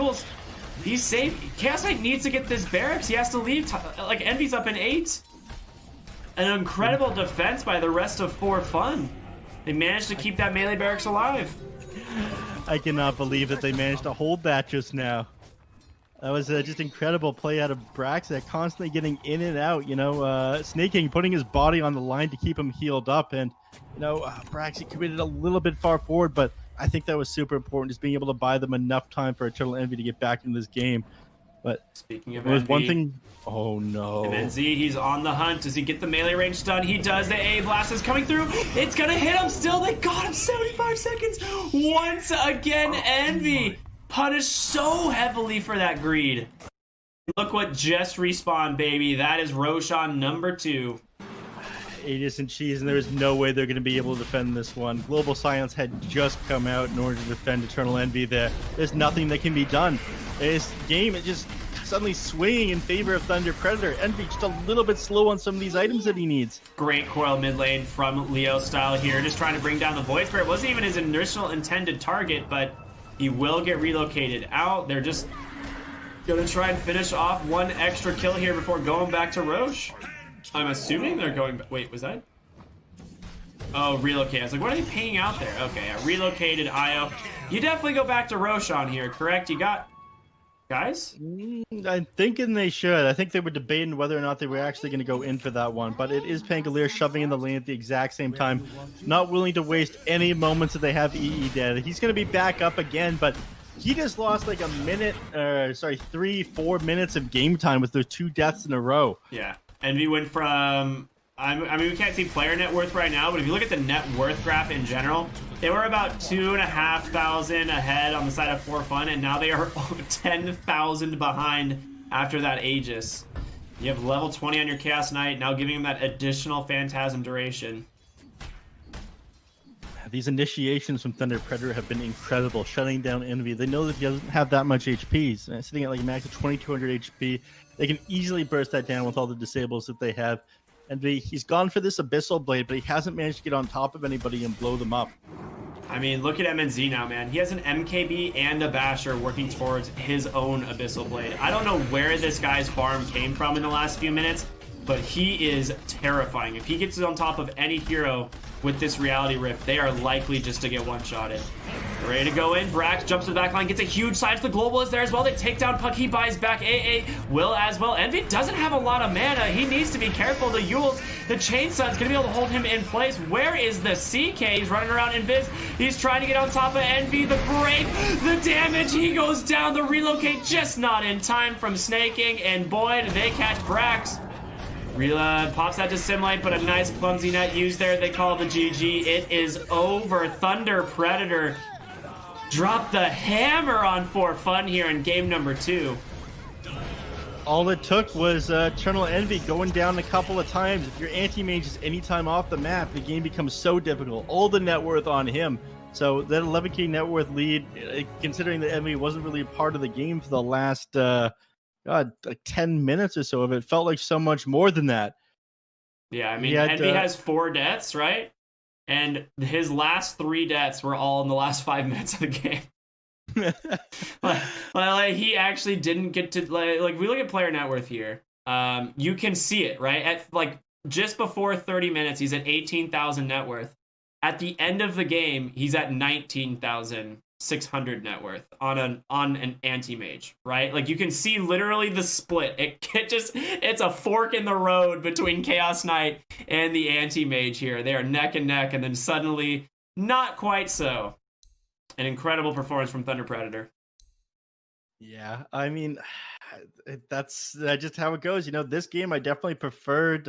Jules, he's safe. Chaos Knight needs to get this barracks. He has to leave. Like, Envy's up in 8. An incredible defense by the rest of For Fun. They managed to keep that melee barracks alive. I cannot believe that they managed to hold that just now. That was just incredible play out of Brax, constantly getting in and out, you know, snaking, putting his body on the line to keep him healed up. And, you know, Brax, he committed a little bit far forward, but I think that was super important, just being able to buy them enough time for Eternal Envy to get back into this game. But speaking of was Envy, one thing. Oh no! MNZ, he's on the hunt. Does he get the melee range stun? He does. The A blast is coming through. It's gonna hit him still. They got him. 75 seconds. Once again, Envy punished so heavily for that greed. Look what just respawned, baby. That is Roshan number 2. Aegis and Cheese, and there is no way they're going to be able to defend this one. Global Silence had just come out in order to defend Eternal Envy there. There's nothing that can be done. This game is just suddenly swinging in favor of Thunder Predator. Envy just a little bit slow on some of these items that he needs. Great coil mid lane from Leo style here, just trying to bring down the Void Spirit. It wasn't even his initial intended target, but he will get relocated out. They're just going to try and finish off one extra kill here before going back to Roche. I'm assuming they're going back. Wait, was that? Oh, relocate. I was like, what are they paying out there? Okay, yeah, relocated IO. You definitely go back to Roshan here, correct? You got... Guys? I'm thinking they should. I think they were debating whether or not they were actually going to go in for that one, but it is Pangolier shoving in the lane at the exact same time, not willing to waste any moments that they have EE dead. He's going to be back up again, but he just lost like 3-4 minutes of game time with those 2 deaths in a row. Yeah. Envy went from... I mean, we can't see player net worth right now, but if you look at the net worth graph in general, they were about 2,500 ahead on the side of For Fun, and now they are 10,000 behind after that Aegis. You have level 20 on your Chaos Knight, now giving him that additional Phantasm duration. These initiations from Thunder Predator have been incredible, shutting down Envy. They know that he doesn't have that much HP, sitting at like a max of 2,200 HP. They can easily burst that down with all the disables that they have. Envy, he's gone for this Abyssal Blade, but he hasn't managed to get on top of anybody and blow them up. I mean, look at MNZ now, man. He has an MKB and a Basher working towards his own Abyssal Blade. I don't know where this guy's farm came from in the last few minutes, but he is terrifying. If he gets on top of any hero with this Reality Rift, they are likely just to get one-shotted. Ready to go in. Brax jumps to the back line, gets a huge side. The Global is there as well. They take down Puck. He buys back AA. Will as well. Envy doesn't have a lot of mana. He needs to be careful. The Yules, the Chain Sun's going to be able to hold him in place. Where is the CK? He's running around Invis. He's trying to get on top of Envy. The break, the damage. He goes down. The relocate just not in time from snaking. And boy, did they catch Brax. Rila pops that to Simlight, but a nice clumsy net used there. They call the GG. It is over. Thunder Predator drop the hammer on For Fun here in game number 2. All it took was Eternal Envy going down a couple of times. If your anti-mage is anytime off the map, the game becomes so difficult. All the net worth on him. So that 11k net worth lead, considering that Envy wasn't really a part of the game for the last, like 10 minutes or so of it, felt like so much more than that. Yeah, I mean, Envy has 4 deaths, right? And his last 3 deaths were all in the last 5 minutes of the game. like he actually didn't get to like we look at player net worth here. You can see it right at like just before 30 minutes. He's at 18,000 net worth. At the end of the game, he's at 19,600 net worth on an anti-mage, right? Like you can see literally the split. It's a fork in the road between Chaos Knight and the anti-mage here. They are neck and neck, and then suddenly, not quite so. An incredible performance from Thunder Predator. Yeah, I mean, that's just how it goes. You know, this game I definitely preferred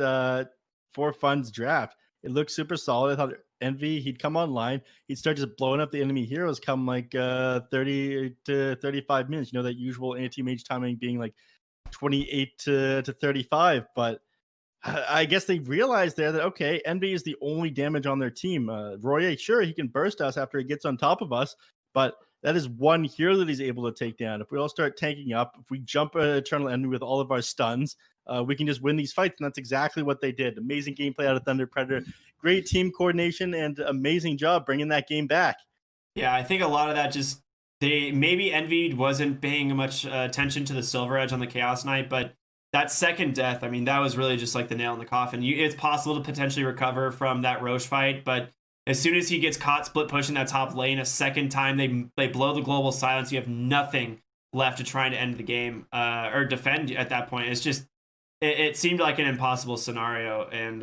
For Fun's draft. It looked super solid. I thought Envy, he'd come online, he'd start just blowing up the enemy heroes come like 30 to 35 minutes. You know, that usual anti-mage timing being like 28 to 35. But I guess they realized there that, okay, Envy is the only damage on their team. Royer, sure, he can burst us after he gets on top of us, but that is one hero that he's able to take down. If we all start tanking up, if we jump Eternal Envy with all of our stuns, we can just win these fights, and that's exactly what they did. Amazing gameplay out of Thunder Predator. Great team coordination and amazing job bringing that game back. Yeah, I think a lot of that just maybe Envy wasn't paying much attention to the Silver Edge on the Chaos Knight, but that second death, I mean, that was really just like the nail in the coffin. It's possible to potentially recover from that Roche fight, but as soon as he gets caught split pushing that top lane a second time, they blow the global silence. You have nothing left to try to end the game or defend at that point. It's just it seemed like an impossible scenario. And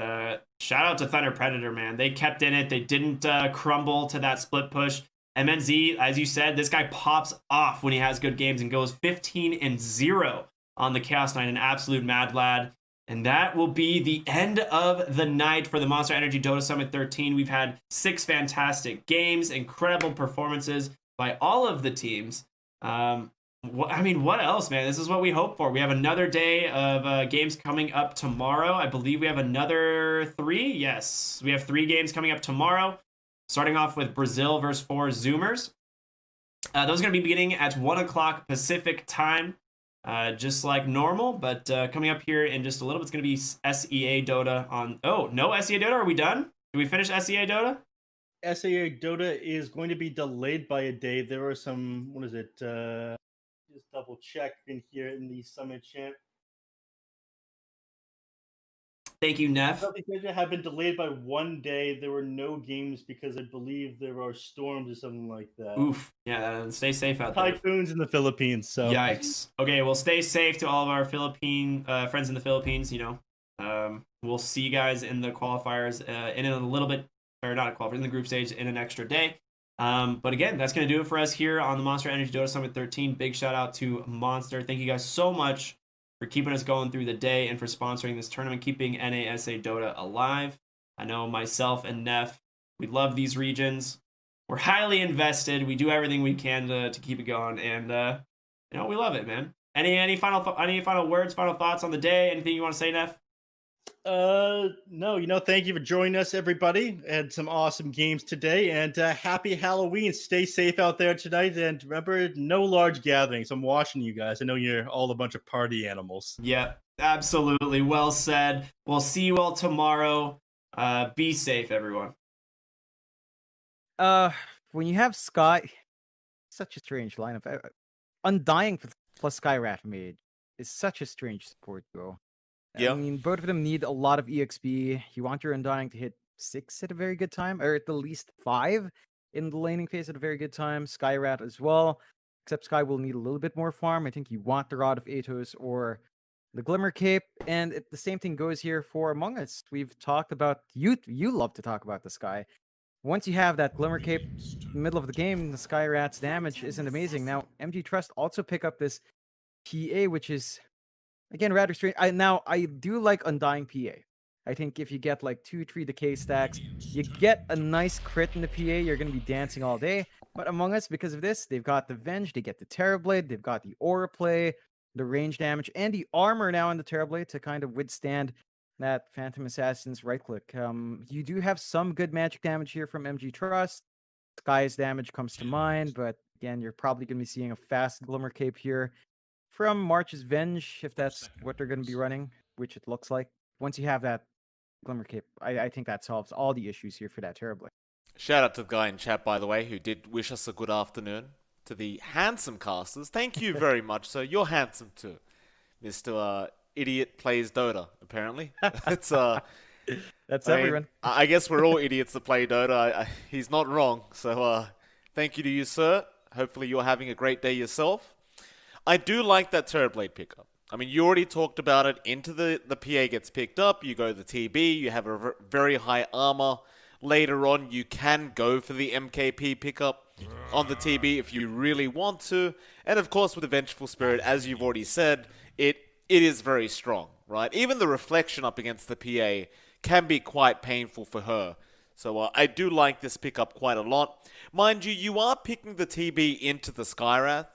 shout out to Thunder Predator, man. They kept in it. They didn't crumble to that split push. MNZ, as you said, this guy pops off when he has good games and goes 15-0 on the Chaos Knight, an absolute mad lad. And that will be the end of the night for the Monster Energy Dota Summit 13. We've had 6 fantastic games, incredible performances by all of the teams. What else, man? This is what we hope for. We have another day of games coming up tomorrow. I believe we have another 3. Yes, we have 3 games coming up tomorrow. Starting off with Brazil versus 4 Zoomers. Those are going to be beginning at 1 o'clock Pacific time, just like normal. But coming up here in just a little bit, it's going to be SEA Dota on... Oh, no SEA Dota? Are we done? Did we finish SEA Dota? SEA Dota is going to be delayed by a day. There were some... What is it? Just double check in here in the Summit chat. Thank you, Neff. They have been delayed by 1 day. There were no games because I believe there are storms or something like that. Oof. Yeah, stay safe out there. Typhoons in the Philippines, so... Yikes. Okay, well, stay safe to all of our Philippine friends in the Philippines, We'll see you guys in the qualifiers in a little bit, or not a qualifier, in the group stage in an extra day. But again, that's going to do it for us here on the Monster Energy Dota Summit 13. Big shout out to Monster. Thank you guys so much for keeping us going through the day and for sponsoring this tournament, keeping NASA Dota alive. I know myself and Neff, we love these regions. We're highly invested. We do everything we can to keep it going, and we love it, man. Any final words, final thoughts on the day? Anything you want to say, Neff? No, thank you for joining us, everybody. Had some awesome games today, and happy Halloween. Stay safe out there tonight, and remember, no large gatherings. I'm watching you guys. I know you're all a bunch of party animals. Yeah, absolutely. Well said. We'll see you all tomorrow. Be safe, everyone. When you have Sky, such a strange lineup. Undying plus Skyrat Mage is such a strange support duo. Yeah. I mean, both of them need a lot of EXP. You want your Undying to hit 6 at a very good time, or at the least 5 in the laning phase at a very good time. Skyrat as well, except Sky will need a little bit more farm. I think you want the Rod of Atos or the Glimmer Cape, and the same thing goes here for Among Us. We've talked about, you love to talk about the Sky. Once you have that Glimmer Cape in the middle of the game, the Skyrat's damage isn't amazing. Now, MG Trust also pick up this PA, which is... Again, rather strange. I do like Undying PA. I think if you get like 2-3 decay stacks, you get a nice crit in the PA, you're going to be dancing all day. But Among Us, because of this, they've got the Venge, they get the Terrorblade, they've got the Aura play, the range damage, and the armor now in the Terrorblade to kind of withstand that Phantom Assassin's right click. You do have some good magic damage here from MG Trust. Sky's damage comes to mind, but again, you're probably going to be seeing a fast Glimmer Cape here from March's Venge, if that's what they're going to be running, which it looks like. Once you have that Glimmer Cape, I think that solves all the issues here for that Terrorblade. Shout out to the guy in chat, by the way, who did wish us a good afternoon. To the handsome casters, thank you very much. So you're handsome too, Mr. Idiot Plays Dota, apparently. It's That's everyone. I guess we're all idiots that play Dota. He's not wrong. So thank you to you, sir. Hopefully you're having a great day yourself. I do like that Terrorblade pickup. I mean, you already talked about it. Into the PA gets picked up. You go the TB. You have a very high armor. Later on, you can go for the MKP pickup on the TB if you really want to. And of course, with the Vengeful Spirit, as you've already said, it is very strong, right? Even the reflection up against the PA can be quite painful for her. So I do like this pickup quite a lot. Mind you, you are picking the TB into the Skywrath.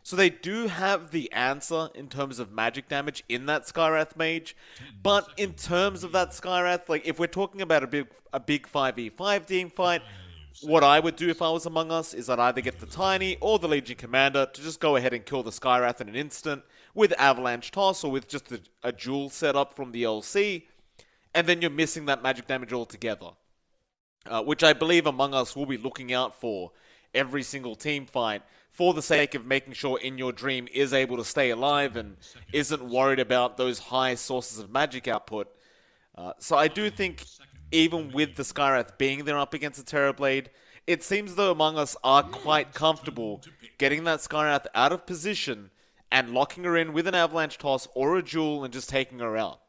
So they do have the answer in terms of magic damage in that Skywrath Mage. But in terms of that Skywrath, like if we're talking about a big 5v5 team fight, what I would do if I was Among Us is I'd either get the Tiny or the Legion Commander to just go ahead and kill the Skywrath in an instant with Avalanche Toss or with just a duel setup from the LC. And then you're missing that magic damage altogether. Which I believe Among Us will be looking out for every single team fight for the sake of making sure In Your Dream is able to stay alive and isn't worried about those high sources of magic output. So I do think, even with the Skywrath being there up against the Terrorblade, it seems though Among Us are quite comfortable getting that Skywrath out of position and locking her in with an Avalanche Toss or a Jewel and just taking her out.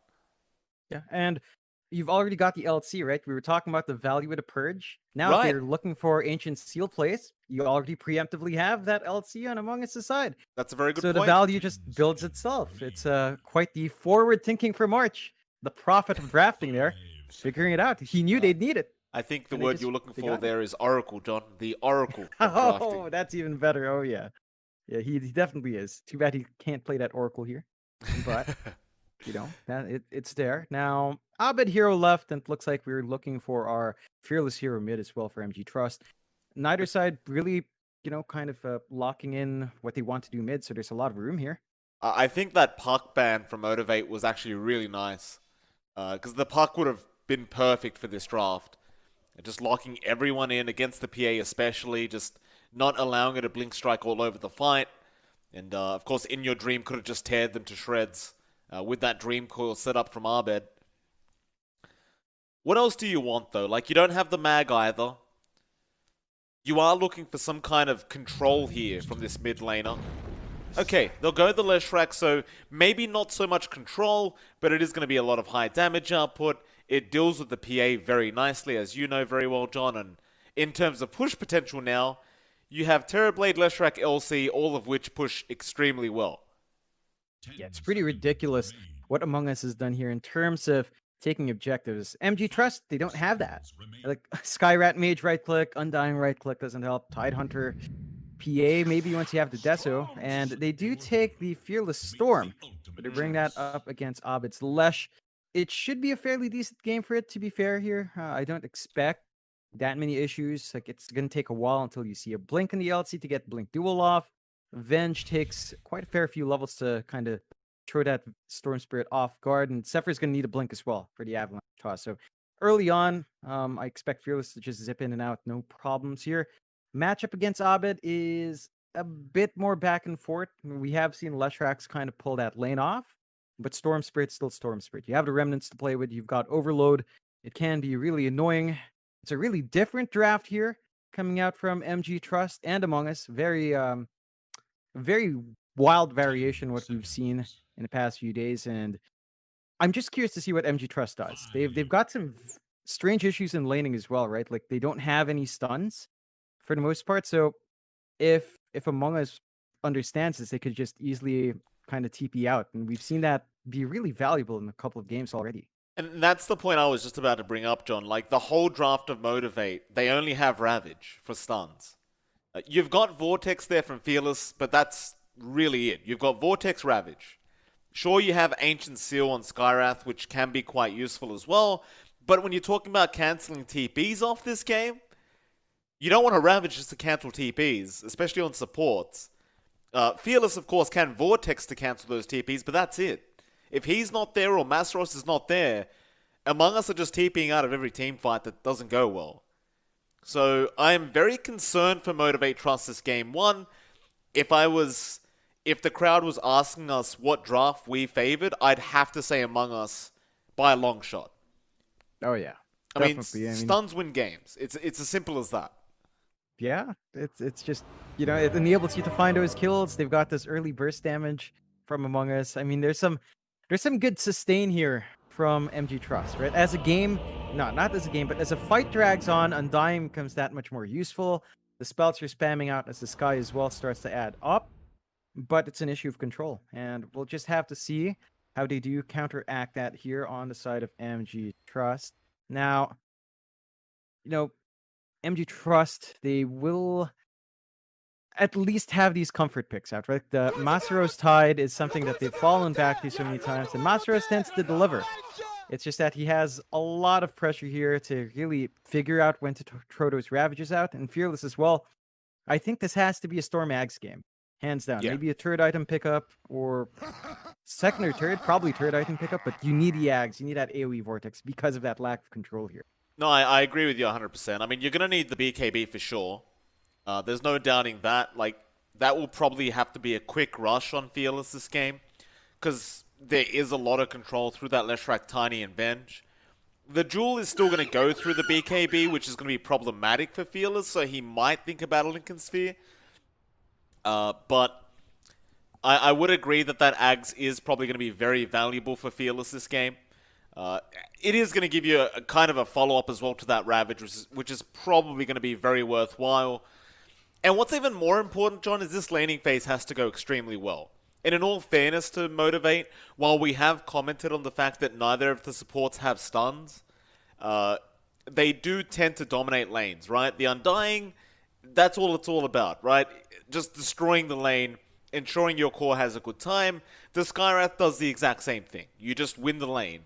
Yeah, and you've already got the LC, right? We were talking about the value of the Purge. Now, Right. if you're looking for Ancient Seal Place, you already preemptively have that LC on Among Us' side. That's a very good So point. the value just builds itself. It's quite the forward thinking for March. The prophet of drafting there, figuring it out. He knew they'd need it. I think the And they word just- you're looking they for got it. there is Oracle, John. The Oracle of Oh, drafting. that's even better. Oh, yeah. Yeah, he definitely is. Too bad he can't play that Oracle here. But, you know, it's there. Now, Abed Hero left, and it looks like we're looking for our Fearless Hero mid as well for MG Trust. Neither side really, you know, kind of locking in what they want to do mid, so there's a lot of room here. I think that puck ban from Motivate was actually really nice. Because the puck would have been perfect for this draft. Just locking everyone in against the PA especially, just not allowing it to blink strike all over the fight. And of course, In Your Dream could have just teared them to shreds with that Dream Coil set up from Abed. What else do you want though? Like, you don't have the mag either. You are looking for some kind of control here from this mid laner. Okay, they'll go the Leshrac, so maybe not so much control, but it is going to be a lot of high damage output. It deals with the PA very nicely, as you know very well, John. And in terms of push potential now, you have Terrorblade, Leshrac, LC, all of which push extremely well. Yeah, it's pretty ridiculous what Among Us has done here in terms of taking objectives. MG Trust, they don't have that. Like Skyrat Mage right click, Undying right click doesn't help. Tidehunter, PA maybe once you have the Deso, and they do take the Fearless Storm, but they bring that up against Abed's Lesh. It should be a fairly decent game for it, to be fair here. I don't expect that many issues. Like, it's going to take a while until you see a Blink in the LC to get Blink Duel off. Venge takes quite a fair few levels to kind of throw that Storm Spirit off guard, and Zephyr's going to need a Blink as well for the Avalanche toss. So early on, I expect Fearless to just zip in and out, no problems here. Matchup against Abed is a bit more back and forth. I mean, we have seen Leshrax kind of pull that lane off, but Storm Spirit's still Storm Spirit. You have the Remnants to play with. You've got Overload. It can be really annoying. It's a really different draft here coming out from MG Trust and Among Us. Very, very wild variation what we've seen in the past few days, and I'm just curious to see what MG Trust does. They've got some strange issues in laning as well, right? Like, they don't have any stuns for the most part. So if Among Us understands this, they could just easily kind of TP out, and we've seen that be really valuable in a couple of games already. And that's the point I was just about to bring up, John. Like, the whole draft of Motivate, they only have Ravage for stuns. You've got Vortex there from Fearless, but that's really it. You've got Vortex, Ravage. Sure, you have Ancient Seal on Skywrath, which can be quite useful as well, but when you're talking about cancelling TPs off this game, you don't want to Ravage just to cancel TPs, especially on supports. Fearless, of course, can Vortex to cancel those TPs, but that's it. If he's not there or Masros is not there, Among Us are just TPing out of every team fight that doesn't go well. So I am very concerned for Motivate Trust this game. One, if the crowd was asking us what draft we favored, I'd have to say Among Us by a long shot. Oh yeah, I mean, definitely. stuns win games. It's as simple as that. Yeah, it's just, you know, it enables you to find those kills. They've got this early burst damage from Among Us. I mean, there's some good sustain here from MG Trust, right? As a game, no, not as a game, but as a fight drags on, Undying becomes that much more useful. The spells you're spamming out as the sky as well starts to add up, but it's an issue of control, and we'll just have to see how they do counteract that here on the side of MG Trust. Now, you know, MG Trust, they will at least have these comfort picks out, right? The Masaros Tide is something that they've fallen back to so many times, and Masaros tends to deliver. It's just that he has a lot of pressure here to really figure out when to throw those Ravages out, and Fearless as well. I think this has to be a Storm Ags game, hands down. Yeah. Maybe a third item pickup, or second or third, probably third item pickup, but you need the Ags, you need that AoE Vortex because of that lack of control here. No, I agree with you 100%. I mean, you're going to need the BKB for sure. There's no doubting that. Like, that will probably have to be a quick rush on Fearless this game, because there is a lot of control through that Leshrac, Tiny, and Venge. The Jewel is still going to go through the BKB, which is going to be problematic for Fearless, so he might think about a Lincoln Sphere. But I would agree that Ags is probably going to be very valuable for Fearless this game. It is going to give you a kind of a follow-up as well to that Ravage, which is probably going to be very worthwhile. And what's even more important, John, is this laning phase has to go extremely well. And in all fairness to Motivate, while we have commented on the fact that neither of the supports have stuns, they do tend to dominate lanes, right? The Undying, that's all it's all about, right? Just destroying the lane, ensuring your core has a good time. The Skywrath does the exact same thing. You just win the lane.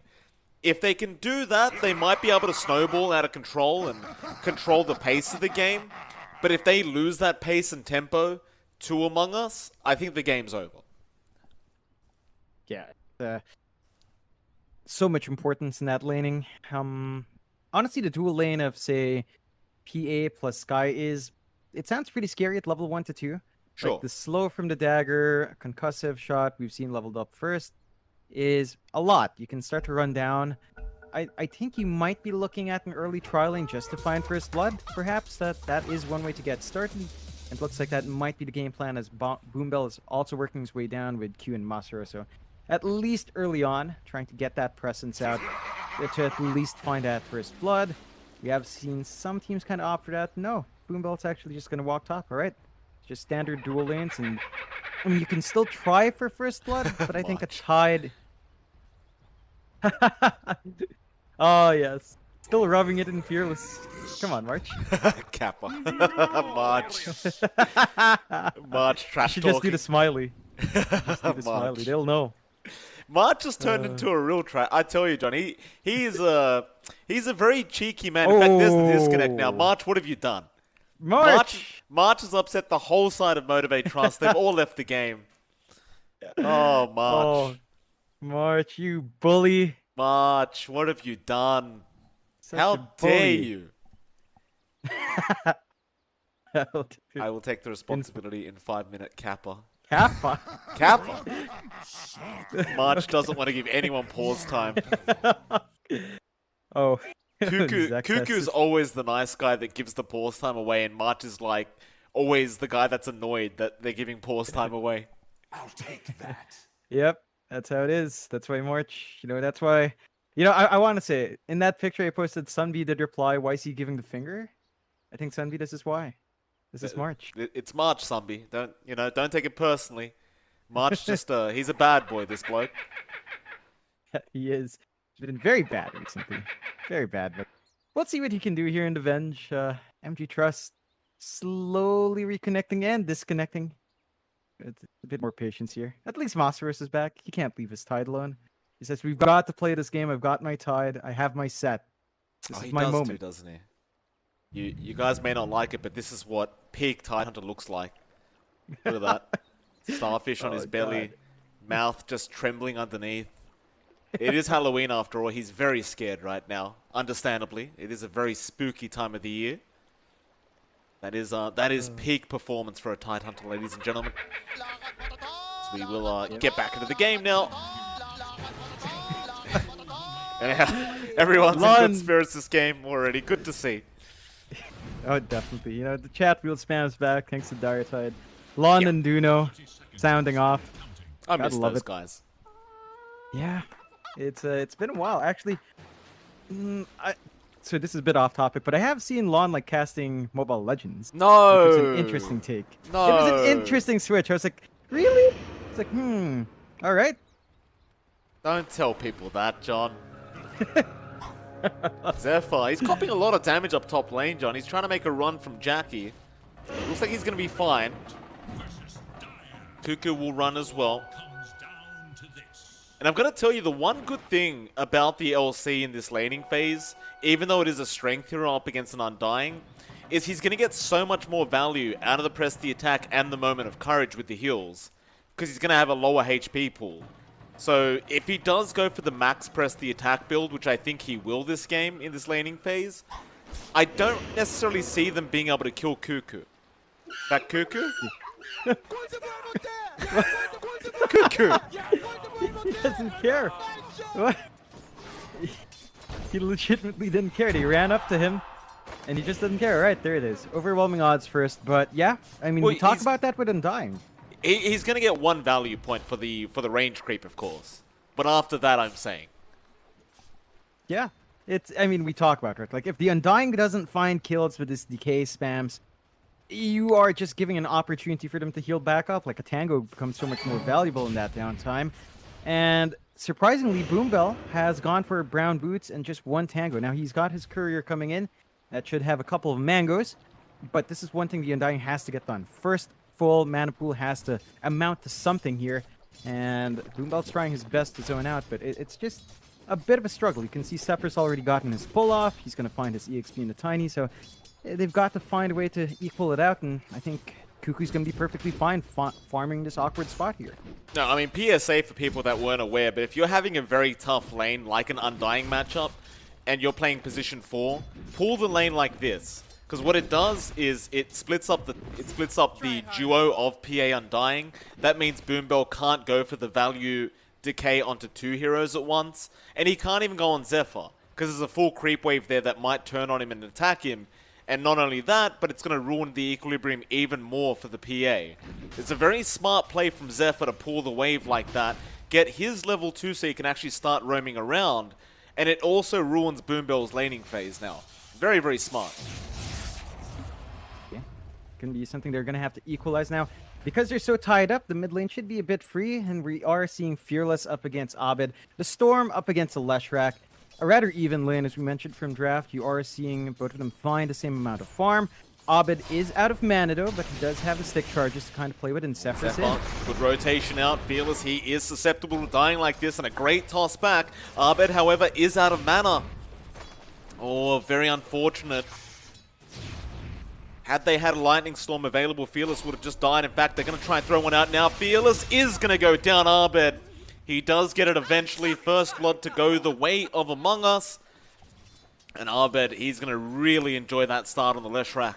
If they can do that, they might be able to snowball out of control and control the pace of the game. But if they lose that pace and tempo to Among Us, I think the game's over. Yeah, so much importance in that laning. Honestly, the dual lane of, say, PA plus Sky it sounds pretty scary at level 1 to 2. Sure. Like the slow from the dagger, concussive shot we've seen leveled up first is a lot. You can start to run down. I think you might be looking at an early trialing just to find first blood, perhaps. That is one way to get started. It looks like that might be the game plan, as Boombell is also working his way down with Q and Masuro. So at least early on, trying to get that presence out to at least find that first blood. We have seen some teams kind of opt for that. No, Boombell's actually just going to walk top, all right? Just standard dual lanes, and I mean, you can still try for first blood, but I think a Tide... Oh, yes. Still rubbing it in Fearless. Come on, March. Kappa. March. March trash You should talking. just do the smiley. Just do the smiley. They'll know. March has turned into a real trash. I tell you, John, he's a very cheeky man. In fact, there's the disconnect now. March, what have you done? March has upset the whole side of Motivate Trust. They've all left the game. Oh, March. Oh, March, you bully. March, what have you done? Such How a dare bully. you? I will take the responsibility in 5-minute Kappa. Kappa. Kappa. March doesn't want to give anyone pause time. Oh. Cuckoo's always the nice guy that gives the pause time away, and March is like always the guy that's annoyed that they're giving pause time away. I'll take that. Yep, that's how it is. That's why March, that's why, I want to say, in that picture I posted, Sunby did reply, why is he giving the finger? I think Sunby, this is why. This is March. It's March, Sunby. Don't take it personally. March just, he's a bad boy, this bloke. He is. He's been very bad recently. Very bad, but let's see what he can do here in the Venge. MG Trust slowly reconnecting and disconnecting. It's a bit more patience here. At least Masaros is back. He can't leave his Tide alone. He says, we've got to play this game. I've got my Tide. I have my set. This is my moment. Too, doesn't he? You guys may not like it, but this is what peak Tidehunter looks like. Look at that. Starfish on his belly. God. Mouth just trembling underneath. It is Halloween after all. He's very scared right now. Understandably. It is a very spooky time of the year. That is peak performance for a Tidehunter, ladies and gentlemen. So we will get back into the game now. Everyone's in good spirits this game already. Good to see. Oh, definitely. The chat wheel spams back thanks to Dire Tide. Lon and Duno sounding off. I miss love those it. guys. Yeah, it's been a while actually. So this is a bit off topic, but I have seen Lon casting Mobile Legends. No, which is an interesting take. No, it was an interesting switch. I was like, really? It's like, all right. Don't tell people that, John. Zephyr, he's copying a lot of damage up top lane, John. He's trying to make a run from Jackie. Looks like he's going to be fine. Cuckoo will run as well. And I'm going to tell you the one good thing about the LC in this laning phase, even though it is a strength hero up against an Undying, is he's going to get so much more value out of the press the attack and the moment of courage with the heals, because he's going to have a lower HP pool. So if he does go for the max press the attack build, which I think he will this game in this laning phase, I don't necessarily see them being able to kill Cuckoo. That Cuckoo? Cuckoo. He doesn't care. What? He legitimately didn't care. He ran up to him, and he just didn't care. Right, there it is. Overwhelming odds first, but yeah, I mean, Well, we talk he's- about that with Undying. He's going to get 1 value point for the range creep, of course. But after that, I'm saying. Yeah, it's. I mean, we talk about it. Like, if the Undying doesn't find kills with his decay spams, you are just giving an opportunity for them to heal back up. Like, a Tango becomes so much more valuable in that downtime. And surprisingly, Boombell has gone for brown boots and just 1 Tango. Now, he's got his courier coming in. That should have a couple of mangoes. But this is one thing the Undying has to get done. First, full mana pool has to amount to something here. And Boombell's trying his best to zone out, but it's just a bit of a struggle. You can see Zephyr's already gotten his pull off. He's going to find his EXP in the Tiny, so they've got to find a way to equal it out, and I think Cuckoo's going to be perfectly fine farming this awkward spot here. No, I mean, PSA for people that weren't aware, but if you're having a very tough lane, like an Undying matchup, and you're playing position 4, pull the lane like this. Because what it does is it splits up the duo of PA Undying. That means Boombell can't go for the value decay onto 2 heroes at once. And he can't even go on Zephyr, because there's a full creep wave there that might turn on him and attack him. And not only that, but it's going to ruin the equilibrium even more for the PA. It's a very smart play from Zephyr to pull the wave like that, get his level 2 so he can actually start roaming around. And it also ruins Boombell's laning phase now. Very, very smart. Going to be something they're going to have to equalize now. Because they're so tied up, the mid lane should be a bit free, and we are seeing Fearless up against Abed, the Storm up against the Leshrac. A rather even lane, as we mentioned from draft. You are seeing both of them find the same amount of farm. Abed is out of mana though, but he does have the stick charges to kind of play with, and Zephyr's in. Good rotation out. Fearless, he is susceptible to dying like this, and a great toss back. Abed, however, is out of mana. Oh, very unfortunate. Had they had a Lightning Storm available, Fearless would have just died. In fact, they're going to try and throw one out now. Fearless is going to go down Abed. He does get it eventually. First blood to go the way of Among Us. And Abed, he's going to really enjoy that start on the Leshrac.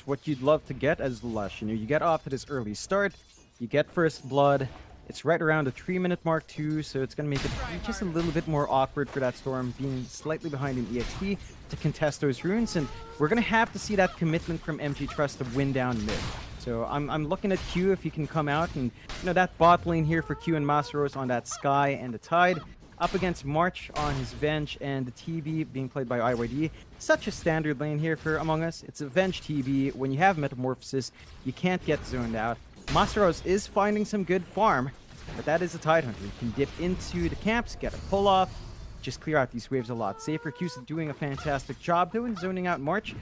What you'd love to get as Lush. You know, you get off to this early start, you get first blood. It's right around the 3-minute mark too, so it's going to make it just a little bit more awkward for that Storm being slightly behind in EXP to contest those runes, and we're going to have to see that commitment from MG Trust to win down mid. So I'm looking at Q if he can come out, and you know, that bot lane here for Q and Masaros on that Sky and the Tide, up against March on his Venge and the TB being played by IYD. Such a standard lane here for Among Us. It's a Venge TB. When you have Metamorphosis, you can't get zoned out. Masaros is finding some good farm, but that is a Tide Hunter. You can dip into the camps, get a pull off, just clear out these waves a lot safer. Q's doing a fantastic job though in zoning out March,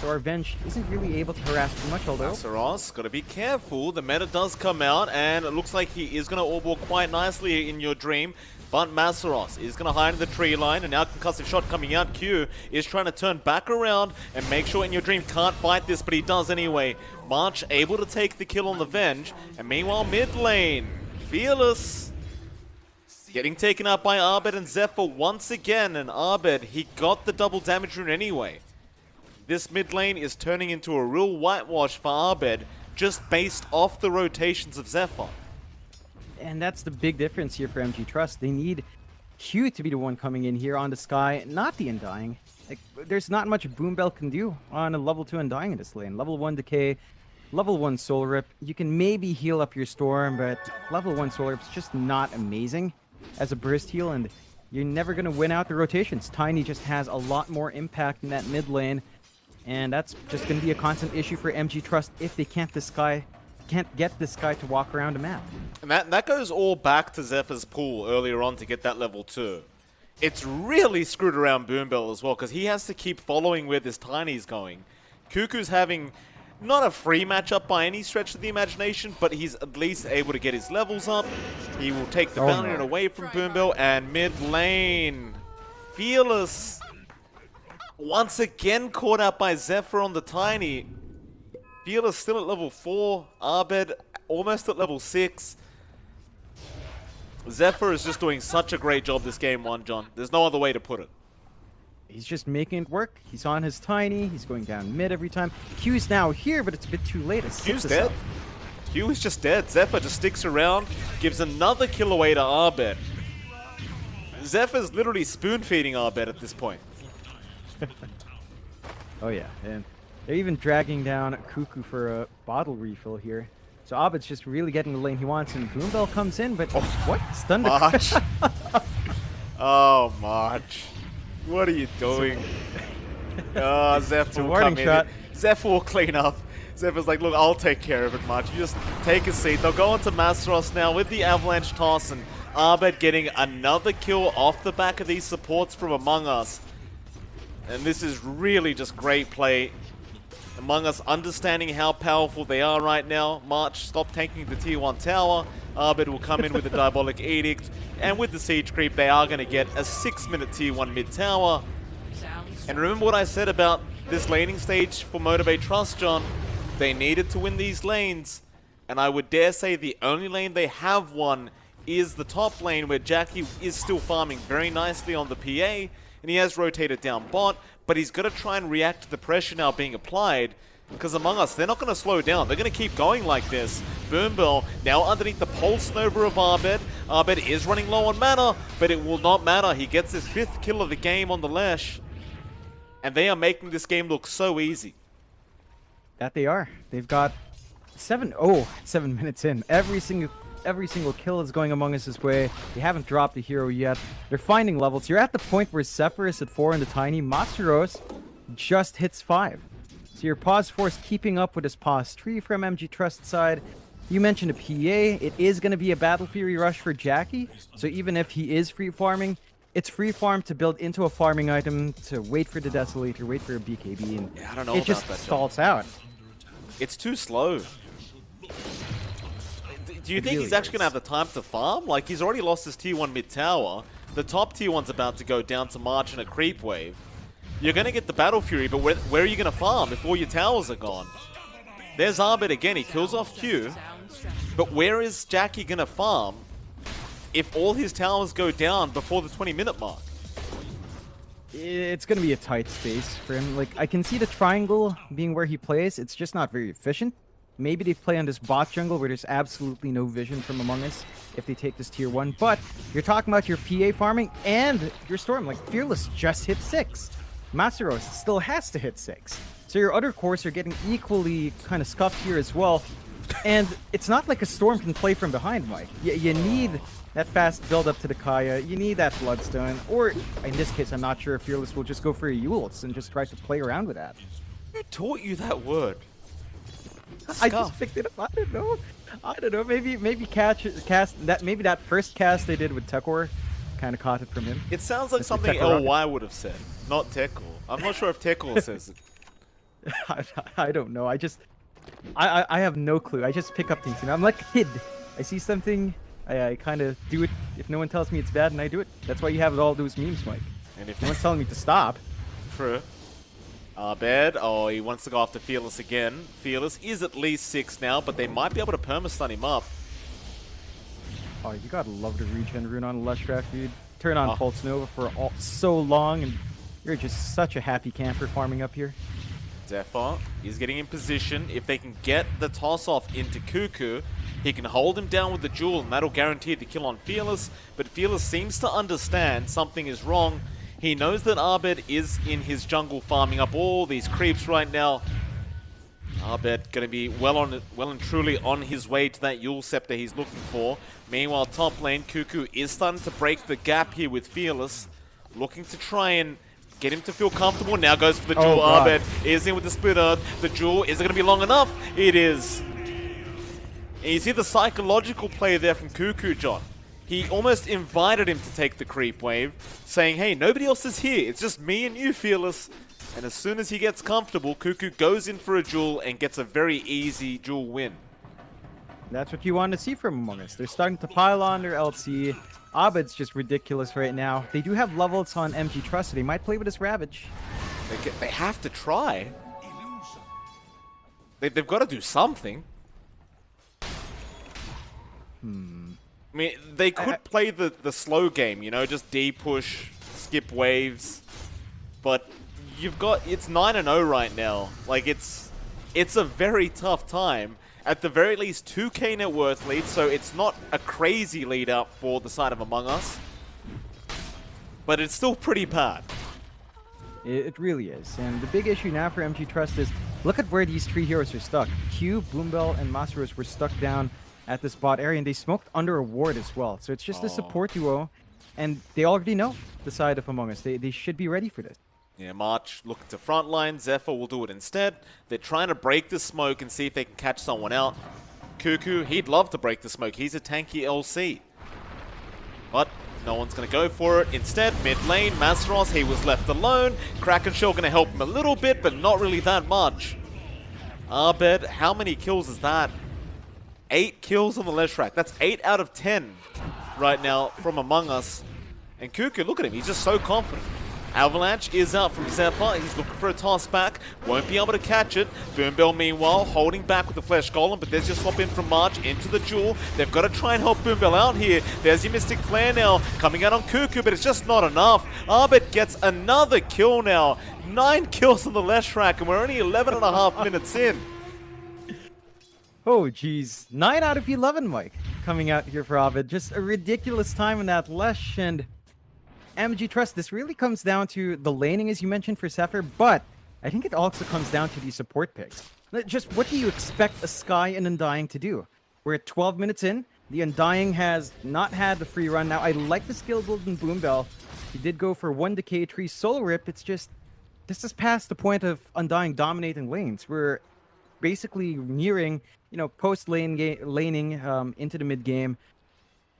so our Venge isn't really able to harass too much, although... Masaros, gotta be careful. The meta does come out, and it looks like he is gonna orbor quite nicely in your dream. But Masaros is going to hide in the tree line, and now concussive shot coming out. Q is trying to turn back around and make sure In Your Dream can't fight this, but he does anyway. March able to take the kill on the Venge, and meanwhile mid lane, Fearless getting taken out by Abed and Zephyr once again, and Abed, he got the double damage rune anyway. This mid lane is turning into a real whitewash for Abed, just based off the rotations of Zephyr. And that's the big difference here for MG Trust. They need Q to be the one coming in here on the Sky, not the Undying. Like, there's not much Boombell can do on a level 2 Undying in this lane. Level 1 Decay, level 1 Soul Rip. You can maybe heal up your Storm, but level 1 Soul Rip's just not amazing as a burst heal, and you're never going to win out the rotations. Tiny just has a lot more impact in that mid lane, and that's just going to be a constant issue for MG Trust if they can't get this guy to walk around a map. And that goes all back to Zephyr's pool earlier on to get that level 2. It's really screwed around Boombell as well, because he has to keep following where this Tiny's going. Cuckoo's having not a free matchup by any stretch of the imagination, but he's at least able to get his levels up. He will take the Valiant away from Boombell, and mid lane, Fearless once again caught out by Zephyr on the Tiny. Fearless still at level 4, Abed almost at level 6. Zephyr is just doing such a great job this game 1, John. There's no other way to put it. he's just making it work. He's on his tiny. He's going down mid every time. Q's now here, but it's a bit too late. Q's dead. Q is just dead. Zephyr just sticks around, gives another kill away to Arbed. Zephyr's literally spoon-feeding Arbed at this point. Oh yeah, and they're even dragging down Cuckoo for a bottle refill here. So Abed's just really getting the lane he wants, and Boombell comes in, but what? Stunned. March. Oh, March. What are you doing? Oh, Zephyr will come in. Zephyr will clean up. Zephyr's like, look, I'll take care of it, March. You just take a seat. They'll go on to Masteros now with the Avalanche toss, and Arbed getting another kill off the back of these supports from Among Us. And this is really just great play. Among Us understanding how powerful they are right now. March, stop tanking the tier 1 tower. Arbed will come in with the Diabolic Edict. And with the Siege Creep, they are going to get a 6-minute tier 1 mid tower. And remember what I said about this laning stage for Motivate Trust, John? They needed to win these lanes. And I would dare say the only lane they have won is the top lane, where Jackie is still farming very nicely on the PA. And he has rotated down bot, but he's got to try and react to the pressure now being applied. Because Among Us, they're not going to slow down. They're going to keep going like this. Boombell now underneath the Pulse Nova of Arbed. Arbed is running low on mana, but it will not matter. He gets his 5th kill of the game on the Lesh. And they are making this game look so easy. That they are. They've got 7 minutes in. Every single kill is going Among Us' way. They haven't dropped a hero yet. They're finding levels. You're at the point where Zephyr is at 4 in the tiny. Masteros just hits 5. So your Pause Force keeping up with his Pause 3 from MG Trust side. You mentioned a PA. It is going to be a Battle Fury rush for Jackie. So even if he is free farming, it's free farm to build into a farming item, to wait for the Desolator, wait for a BKB, and yeah, I don't know it just about that, stalls out. It's too slow. Do you think he's actually going to have the time to farm? Like, he's already lost his tier 1 mid tower. The top tier 1's about to go down to March in a creep wave. You're going to get the Battle Fury, but where are you going to farm if all your towers are gone? There's Arbed again. He kills off Q. But where is Jackie going to farm if all his towers go down before the 20-minute mark? It's going to be a tight space for him. Like, I can see the triangle being where he plays. It's just not very efficient. Maybe they play on this bot jungle where there's absolutely no vision from Among Us if they take this tier 1. But you're talking about your PA farming and your Storm. Like, Fearless just hit 6. Masteros still has to hit 6. So your other cores are getting equally kind of scuffed here as well. And it's not like a Storm can play from behind, Mike. You need that fast build up to the Kaya. You need that Bloodstone. Or, in this case, I'm not sure if Fearless will just go for a Eul's and just try to play around with that. Who taught you that word? I just picked it up. I don't know. Maybe cast that. Maybe that first cast they did with Tekor kind of caught it from him. It sounds like something LY would have said, not Tekor. I'm not sure if Tekor says it. I don't know. I have no clue. I just pick up things. I'm like a kid. I see something, I kind of do it. If no one tells me it's bad, and I do it. That's why you have all those memes, Mike. And if no one's telling me to stop. True. Arbed, oh, he wants to go after Fearless again. Fearless is at least 6 now, but they might be able to perma-stun him up. Oh, you gotta love the regen rune on Lush Draft, dude. Turn on Pulse Nova for so long, and you're just such a happy camper farming up here. Zephyr is getting in position. If they can get the toss-off into Cuckoo, he can hold him down with the Jewel, and that'll guarantee the kill on Fearless. But Fearless seems to understand something is wrong. He knows that Arbed is in his jungle farming up all these creeps right now. Arbed going to be well and truly on his way to that Yule Scepter he's looking for. Meanwhile, top lane, Cuckoo is starting to break the gap here with Fearless. Looking to try and get him to feel comfortable. Now goes for the Jewel. Arbed is in with the Split Earth. The Jewel, is it going to be long enough? It is. And you see the psychological play there from Cuckoo, John. He almost invited him to take the creep wave, saying, hey, nobody else is here. It's just me and you, Fearless. And as soon as he gets comfortable, Cuckoo goes in for a Jewel and gets a very easy Jewel win. That's what you want to see from Among Us. They're starting to pile on their LC. Abed's just ridiculous right now. They do have levels on MG Trust, so they might play with his Ravage. They have to try. They've got to do something. I mean, they could play the slow game, you know, just D-push, skip waves. but it's 9-0 right now. Like, it's a very tough time. At the very least, 2k net worth lead, so it's not a crazy lead out for the side of Among Us. But it's still pretty bad. It really is. And the big issue now for MG Trust is, look at where these three heroes are stuck. Q, Boombell, and Masaros were stuck down at this bot area, and they smoked under a ward as well. So it's just a support duo, and they already know the side of Among Us. They should be ready for this. Yeah, March looking to frontline. Zephyr will do it instead. They're trying to break the smoke and see if they can catch someone out. Cuckoo, he'd love to break the smoke. He's a tanky LC. But no one's going to go for it. Instead, mid lane, Masaros, he was left alone. Kraken Shell going to help him a little bit, but not really that much. Abed, how many kills is that? 8 kills on the Leshrac. That's 8 out of 10 right now from Among Us. And Cuckoo, look at him. He's just so confident. Avalanche is out from Zephyr. He's looking for a toss back. Won't be able to catch it. Boombell, meanwhile, holding back with the Flesh Golem, but there's just swap in from March into the Jewel. They've got to try and help Boombell out here. There's your Mystic Flare now, coming out on Cuckoo, but it's just not enough. Arbet gets another kill now. 9 kills on the Leshrac, and we're only 11.5 minutes in. Oh, geez. 9 out of 11, Mike, coming out here for Ovid. Just a ridiculous time in that Lesh, and MG Trust, this really comes down to the laning, as you mentioned, for Zephyr, but I think it also comes down to the support picks. Just what do you expect a Sky and Undying to do? We're at 12 minutes in. The Undying has not had the free run. Now, I like the skill build in Boombell. He did go for 1 Decay Tree Solo Rip. It's just, this is past the point of Undying dominating lanes. We're basically nearing, post-laning into the mid-game.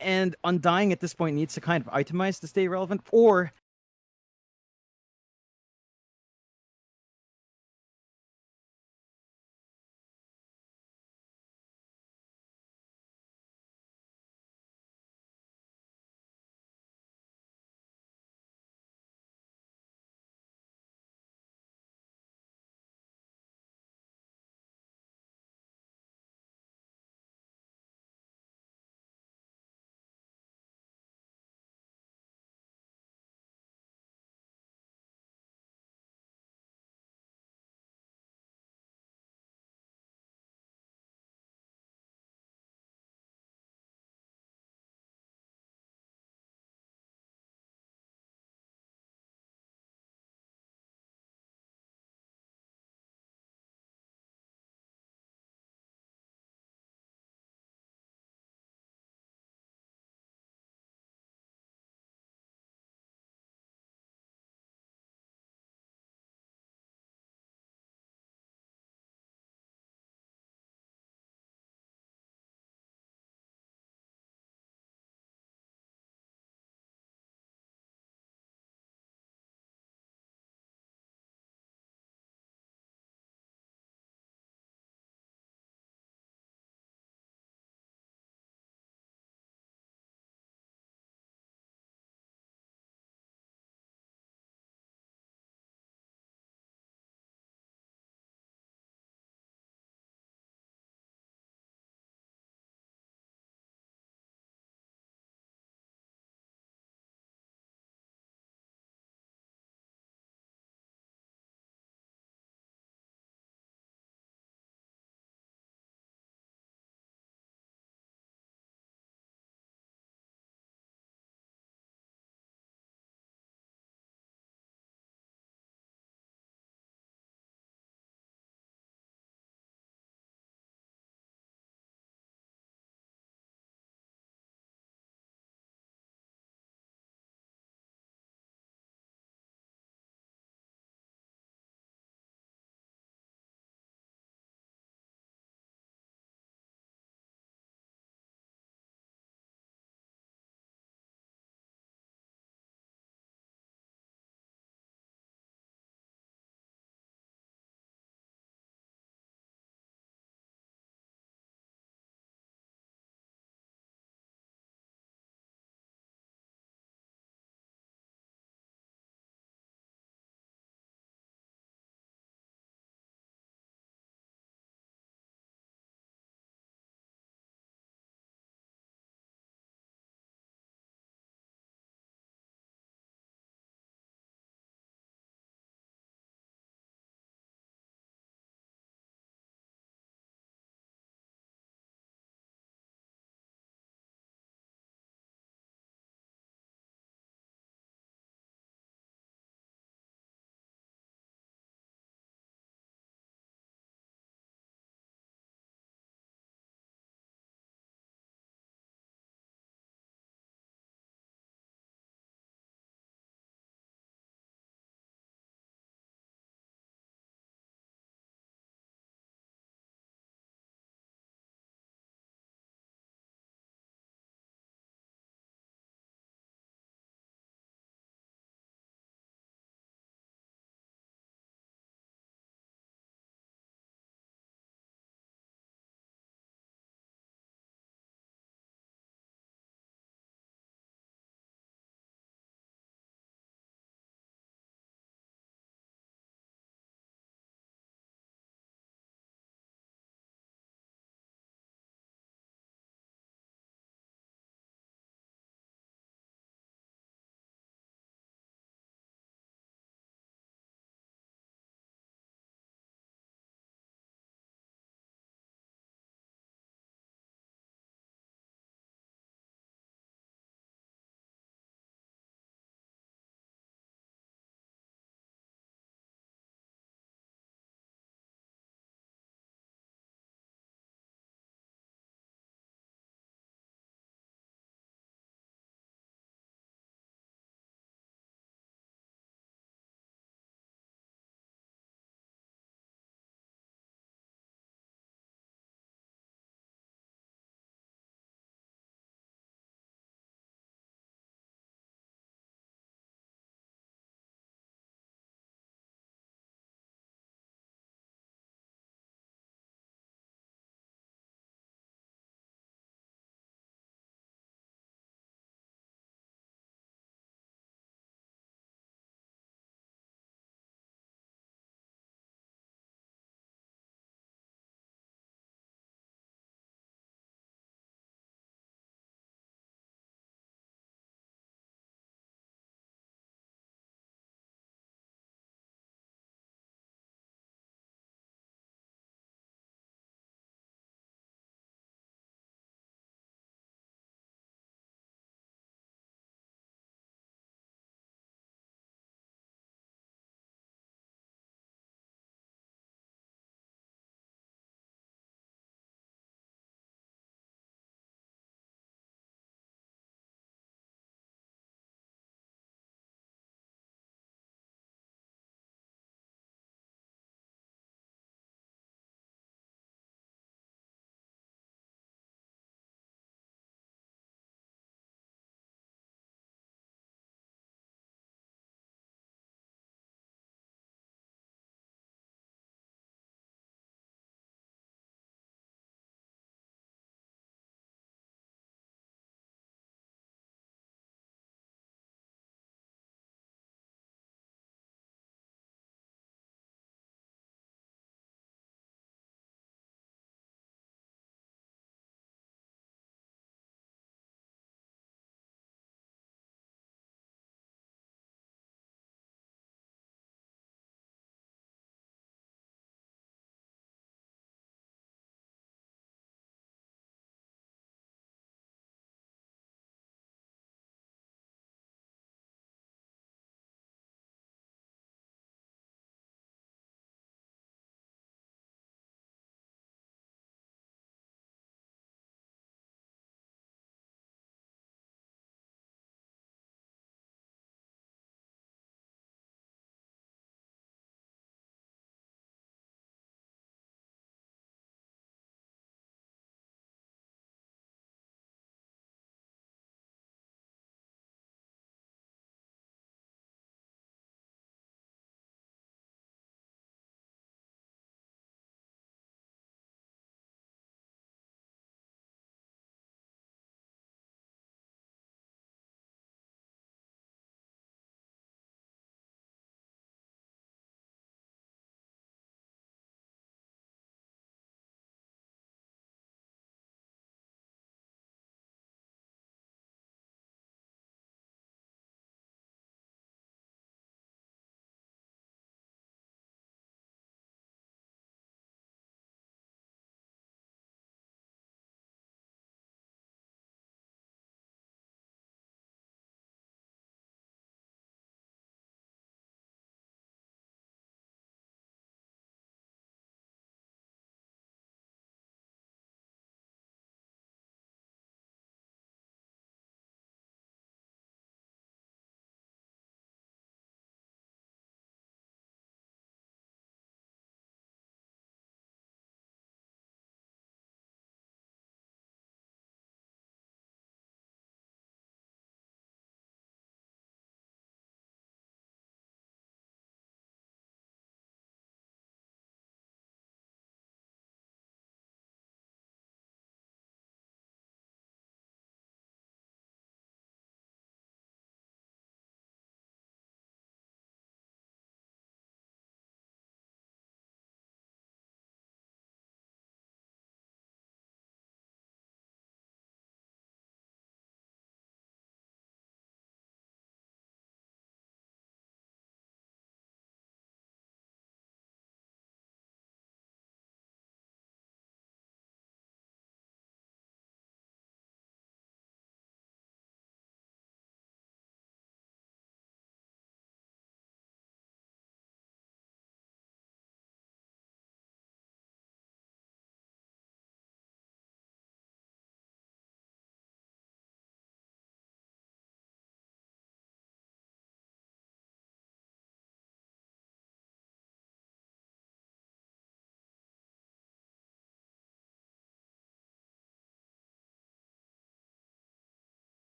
And Undying at this point needs to kind of itemize to stay relevant, or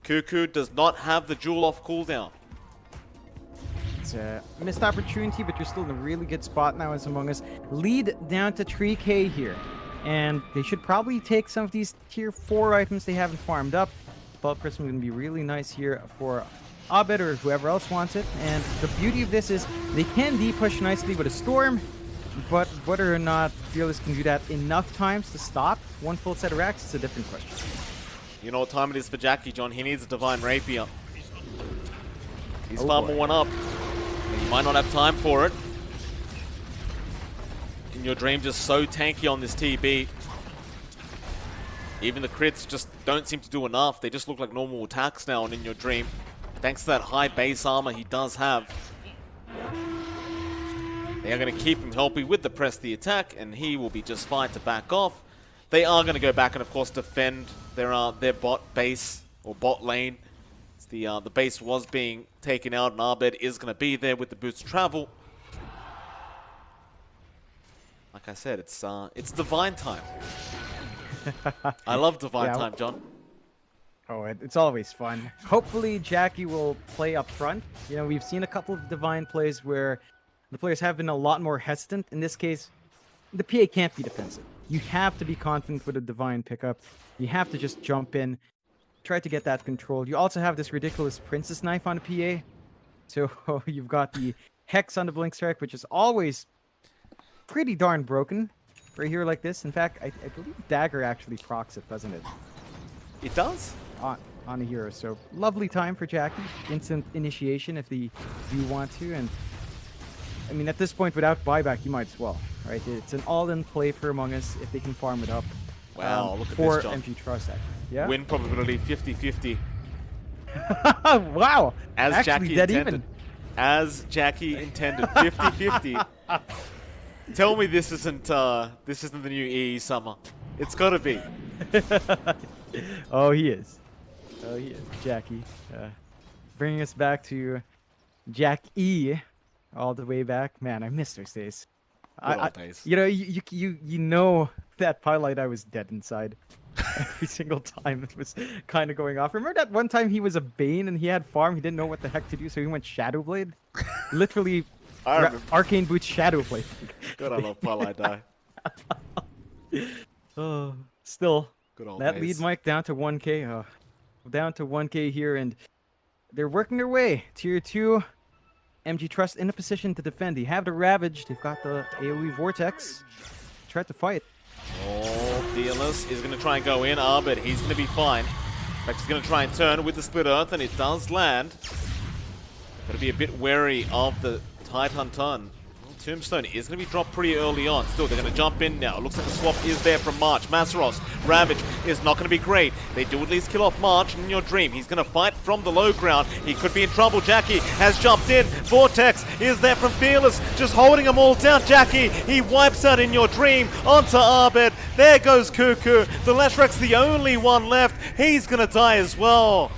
Cuckoo does not have the jewel off cooldown. It's a missed opportunity, but you're still in a really good spot now as Among Us. Lead down to 3k here. And they should probably take some of these tier 4 items they haven't farmed up. Spell Prism is going to be really nice here for Abed or whoever else wants it. And the beauty of this is they can D-push nicely with a Storm, but whether or not Fearless can do that enough times to stop one full set of racks is a different question. You know what time it is for Jackie, John? He needs a Divine Rapier. He's farming one up. He might not have time for it. In Your Dream just so tanky on this TB. Even the crits just don't seem to do enough. They just look like normal attacks now on In Your Dream. Thanks to that high base armor he does have. They are going to keep him healthy with the press the attack, and he will be just fine to back off. They are going to go back and, of course, defend their bot base or bot lane. The base was being taken out, and Abed is going to be there with the boost travel. Like I said, it's Divine time. I love Divine time, John. Oh, it's always fun. Hopefully, Jackie will play up front. You know, we've seen a couple of Divine plays where the players have been a lot more hesitant. In this case, the PA can't be defensive. You have to be confident with a Divine pickup. You have to just jump in, try to get that control. You also have this ridiculous Princess Knife on the PA. So you've got the Hex on the Blink Strike, which is always pretty darn broken for a hero like this. In fact, I believe Dagger actually procs it, doesn't it? It does? On a hero. So lovely time for Jackie. Instant initiation if they do want to. And I mean, at this point, without buyback, you might as well, right? It's an all-in play for Among Us if they can farm it up. Wow, look at for this, John. MG Trust, actually. Yeah. Win probability 50-50. Wow. As actually, Jackie dead intended. even. As Jackie intended, 50-50. Tell me this isn't the new EE summer. It's gotta be. Oh, he is. Oh, he is. Jackie. Bringing us back to Jack E. All the way back. Man, I miss those days. Days. You know, you know that highlight I was dead inside. Every single time it was kind of going off. Remember that one time he was a Bane and he had farm, he didn't know what the heck to do, so he went Shadow Blade? Literally, Arcane Boots Shadow Blade. God, I love Parlay Die. Oh, still, Good old that days. lead Mike down to 1k. Oh, down to 1k here, and they're working their way. Tier 2, MG Trust in a position to defend. They have the Ravage, they've got the AoE Vortex. Try to fight. Oh, Fearless is going to try and go in, but he's going to be fine. In fact, he's going to try and turn with the Split Earth, and it does land. Got to be a bit wary of the Titan Ton. Tombstone is going to be dropped pretty early on. Still, they're going to jump in now. Looks like a swap is there from March. Masaros, Ravage is not going to be great. They do at least kill off March in Your Dream. He's going to fight from the low ground. He could be in trouble. Jackie has jumped in. Vortex is there from Fearless, just holding them all down. Jackie, he wipes out In Your Dream onto Abed. There goes Cuckoo. The Leshrek's the only one left. He's going to die as well.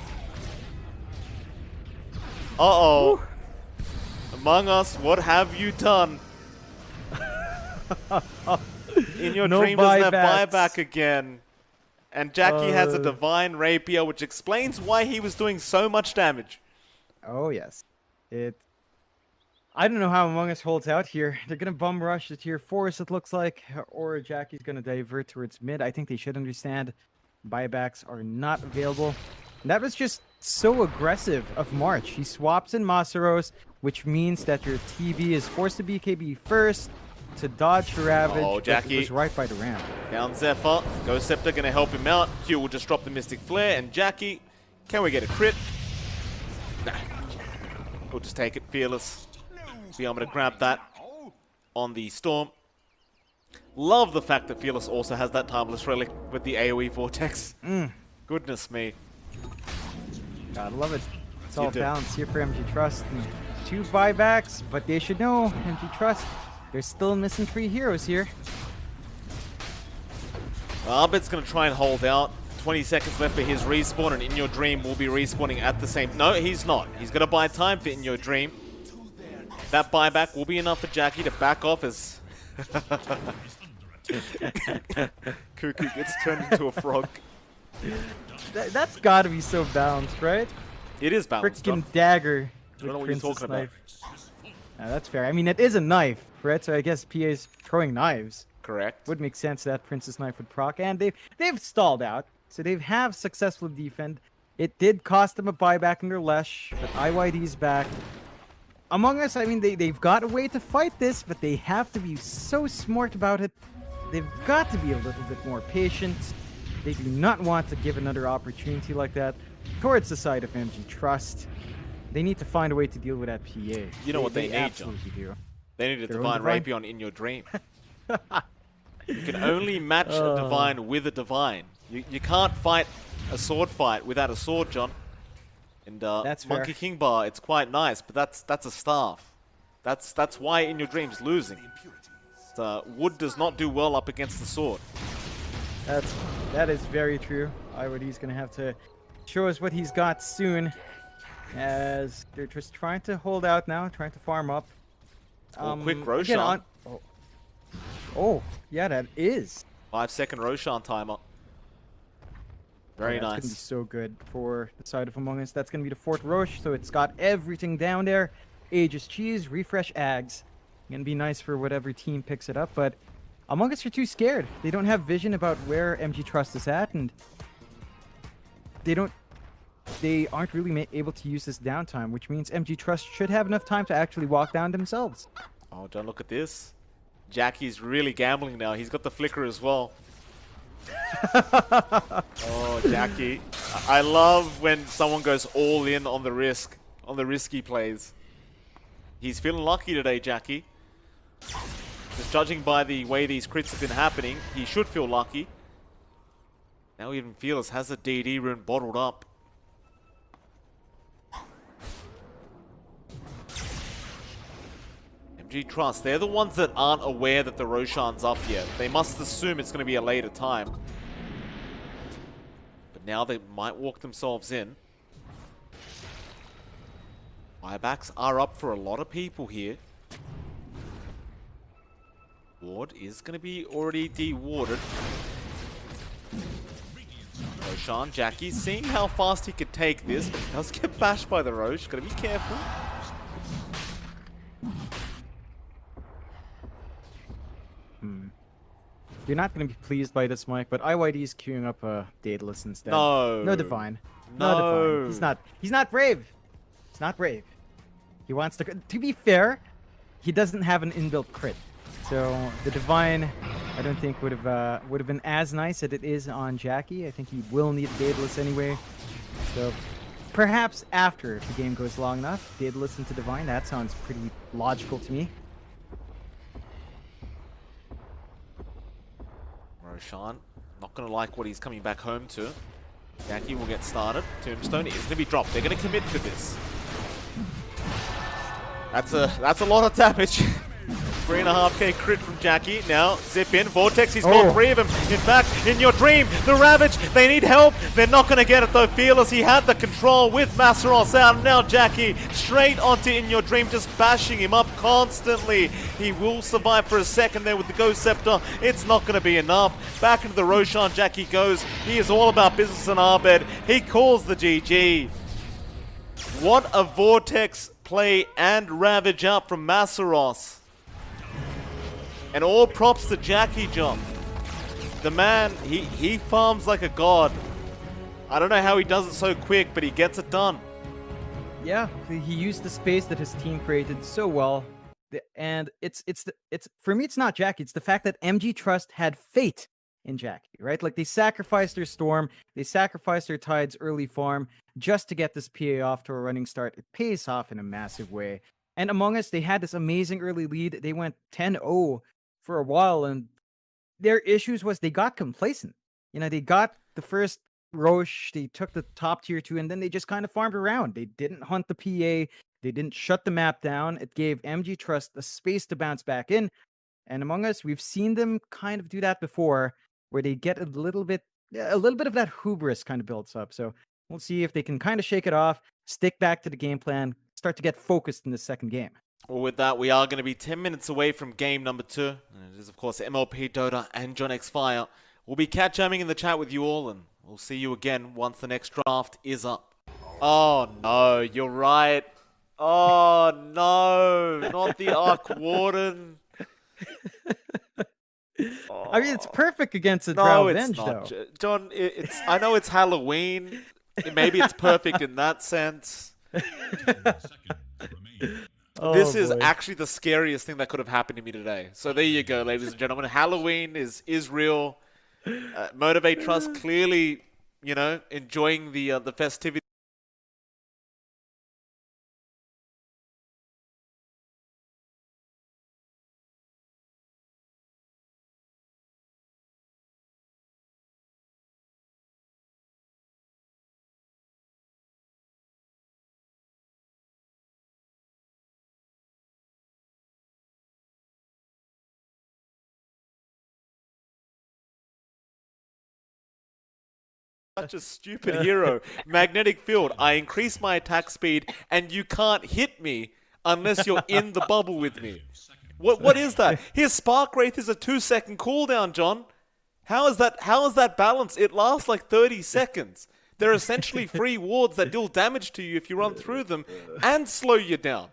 Uh-oh. Among Us, what have you done? In Your Dream doesn't have buyback again. And Jackie has a Divine Rapier, which explains why he was doing so much damage. Oh, yes. I don't know how Among Us holds out here. They're going to bum rush the tier 4s, it looks like. Or Jackie's going to divert towards mid. I think they should understand buybacks are not available. And that was just so aggressive of March. He swaps in Masaros, which means that your TB is forced to BKB first to dodge the Ravage. Oh, Jackie. It was right by the ramp. Down Zephyr. Ghost Scepter going to help him out. Q will just drop the Mystic Flare. And Jackie, can we get a crit? Nah. We'll just take it. Fearless. Be able to grab that on the Storm. Love the fact that Fearless also has that Timeless Relic with the AoE Vortex. Goodness me. Gotta love it. It's all balanced here for MG Trust. And 2 buybacks, but they should know, MG Trust, they're still missing 3 heroes here. Abed's going to try and hold out. 20 seconds left for his respawn, and In Your Dream will be respawning at the same... No, he's not. He's going to buy time for In Your Dream. That buyback will be enough for Jackie to back off as... Cuckoo gets turned into a frog. That's gotta be so balanced, right? It is balanced. Freaking John. dagger. I don't know with what you're Prince's talking about. knife. That's fair. I mean, it is a knife, right? So I guess PA's throwing knives. Correct. Would make sense that Prince's knife would proc, and they've stalled out, so they have successfully defend. It did cost them a buyback in their Lesh, but IYD's back. Among Us, I mean, they've got a way to fight this, but they have to be so smart about it. They've got to be a little bit more patient. They do not want to give another opportunity like that towards the side of MG Trust. They need to find a way to deal with that PA. You know what they need, John? absolutely do. They need a Their own Divine Divine? Rapion in your dream. You can only match a Divine with a Divine. You can't fight a sword fight without a sword, John. And That's fair. Monkey King Bar, it's quite nice, but that's a staff. That's why In Your Dream's losing. Wood does not do well up against the sword. That is very true. IYD's gonna have to show us what he's got soon, as they're just trying to hold out now, trying to farm up. Quick again, Roshan. Oh, yeah, that is. 5-second Roshan timer. Very That's gonna be nice. so good for the side of Among Us. That's gonna be the fourth Roche, so it's got everything down there. Aegis Cheese, refresh Ags. Gonna be nice for whatever team picks it up, but Among Us are too scared. They don't have vision about where MG Trust is at, and they aren't really able to use this downtime, which means MG Trust should have enough time to actually walk down themselves. Oh, John, look at this. Jackie's really gambling now. He's got the flicker as well. Oh, Jackie. I love when someone goes all in on the risk, on the risky plays. He's feeling lucky today, Jackie. Just judging by the way these crits have been happening, he should feel lucky. Now even Fearless has a DD rune bottled up. MG Trust, they're the ones that aren't aware that the Roshan's up yet. They must assume it's going to be a later time. But now they might walk themselves in. Buybacks are up for a lot of people here. Ward is going to be already de-warded. Roshan, Jackie, seeing how fast he could take this, but he does get bashed by the Roche. Got to be careful. You're not going to be pleased by this, Mike, but IYD is queuing up a Daedalus instead. No. No Divine. No. Divine. He's not brave. He's not brave. He wants to be fair, he doesn't have an inbuilt crit. So the Divine, I don't think would have been as nice as it is on Jackie. I think he will need Daedalus anyway. So perhaps after the game goes long enough, Daedalus into Divine, that sounds pretty logical to me. Roshan, not going to like what he's coming back home to. Jackie will get started. Tombstone is going to be dropped. They're going to commit to this. That's a lot of damage. 3.5k crit from Jackie. Now, zip in. Vortex, he's got 3 of them. In fact, In Your Dream, the Ravage, they need help. They're not going to get it though. Fearless, he had the control with Masaros out. Now Jackie, straight onto In Your Dream, just bashing him up constantly. He will survive for a second there with the Ghost Scepter. It's not going to be enough. Back into the Roshan, Jackie goes. He is all about business in Arbed. He calls the GG. What a Vortex play and Ravage out from Masaros. And all props to Jackie, John. The man, he farms like a god. I don't know how he does it so quick, but he gets it done. Yeah, he used the space that his team created so well. And it's for me, it's not Jackie. It's the fact that MG Trust had faith in Jackie, right? Like they sacrificed their Storm, they sacrificed their Tides early farm just to get this PA off to a running start. It pays off in a massive way. And Among Us, they had this amazing early lead. They went 10-0 for a while, and their issues was they got complacent. You know, they got the first Roche, they took the top tier 2, and then they just kind of farmed around. They didn't hunt the PA, they didn't shut the map down. It gave MG Trust a space to bounce back in. And Among Us, we've seen them kind of do that before, where they get a little bit of that hubris kind of builds up. So we'll see if they can kind of shake it off, stick back to the game plan, start to get focused in the second game. Well, with that, we are going to be 10 minutes away from game number 2. And it is, of course, MLP Dota and John X Fire. We'll be cat jamming in the chat with you all, and we'll see you again once the next draft is up. Oh no, you're right. Oh no, not the Arc Warden. I mean, it's perfect against the Drow No, it's Venge, not. though. John, it's. I know it's Halloween. Maybe it's perfect in that sense. This is actually the scariest thing that could have happened to me today. So there you go, ladies and gentlemen. Halloween is real. Motivate Trust clearly, enjoying the festivities. Such a stupid hero. Magnetic field. I increase my attack speed, and you can't hit me unless you're in the bubble with me. What is that? His Spark Wraith is a 2-second cooldown, John. How is that balanced? It lasts like 30 seconds. They're essentially free wards that deal damage to you if you run through them and slow you down.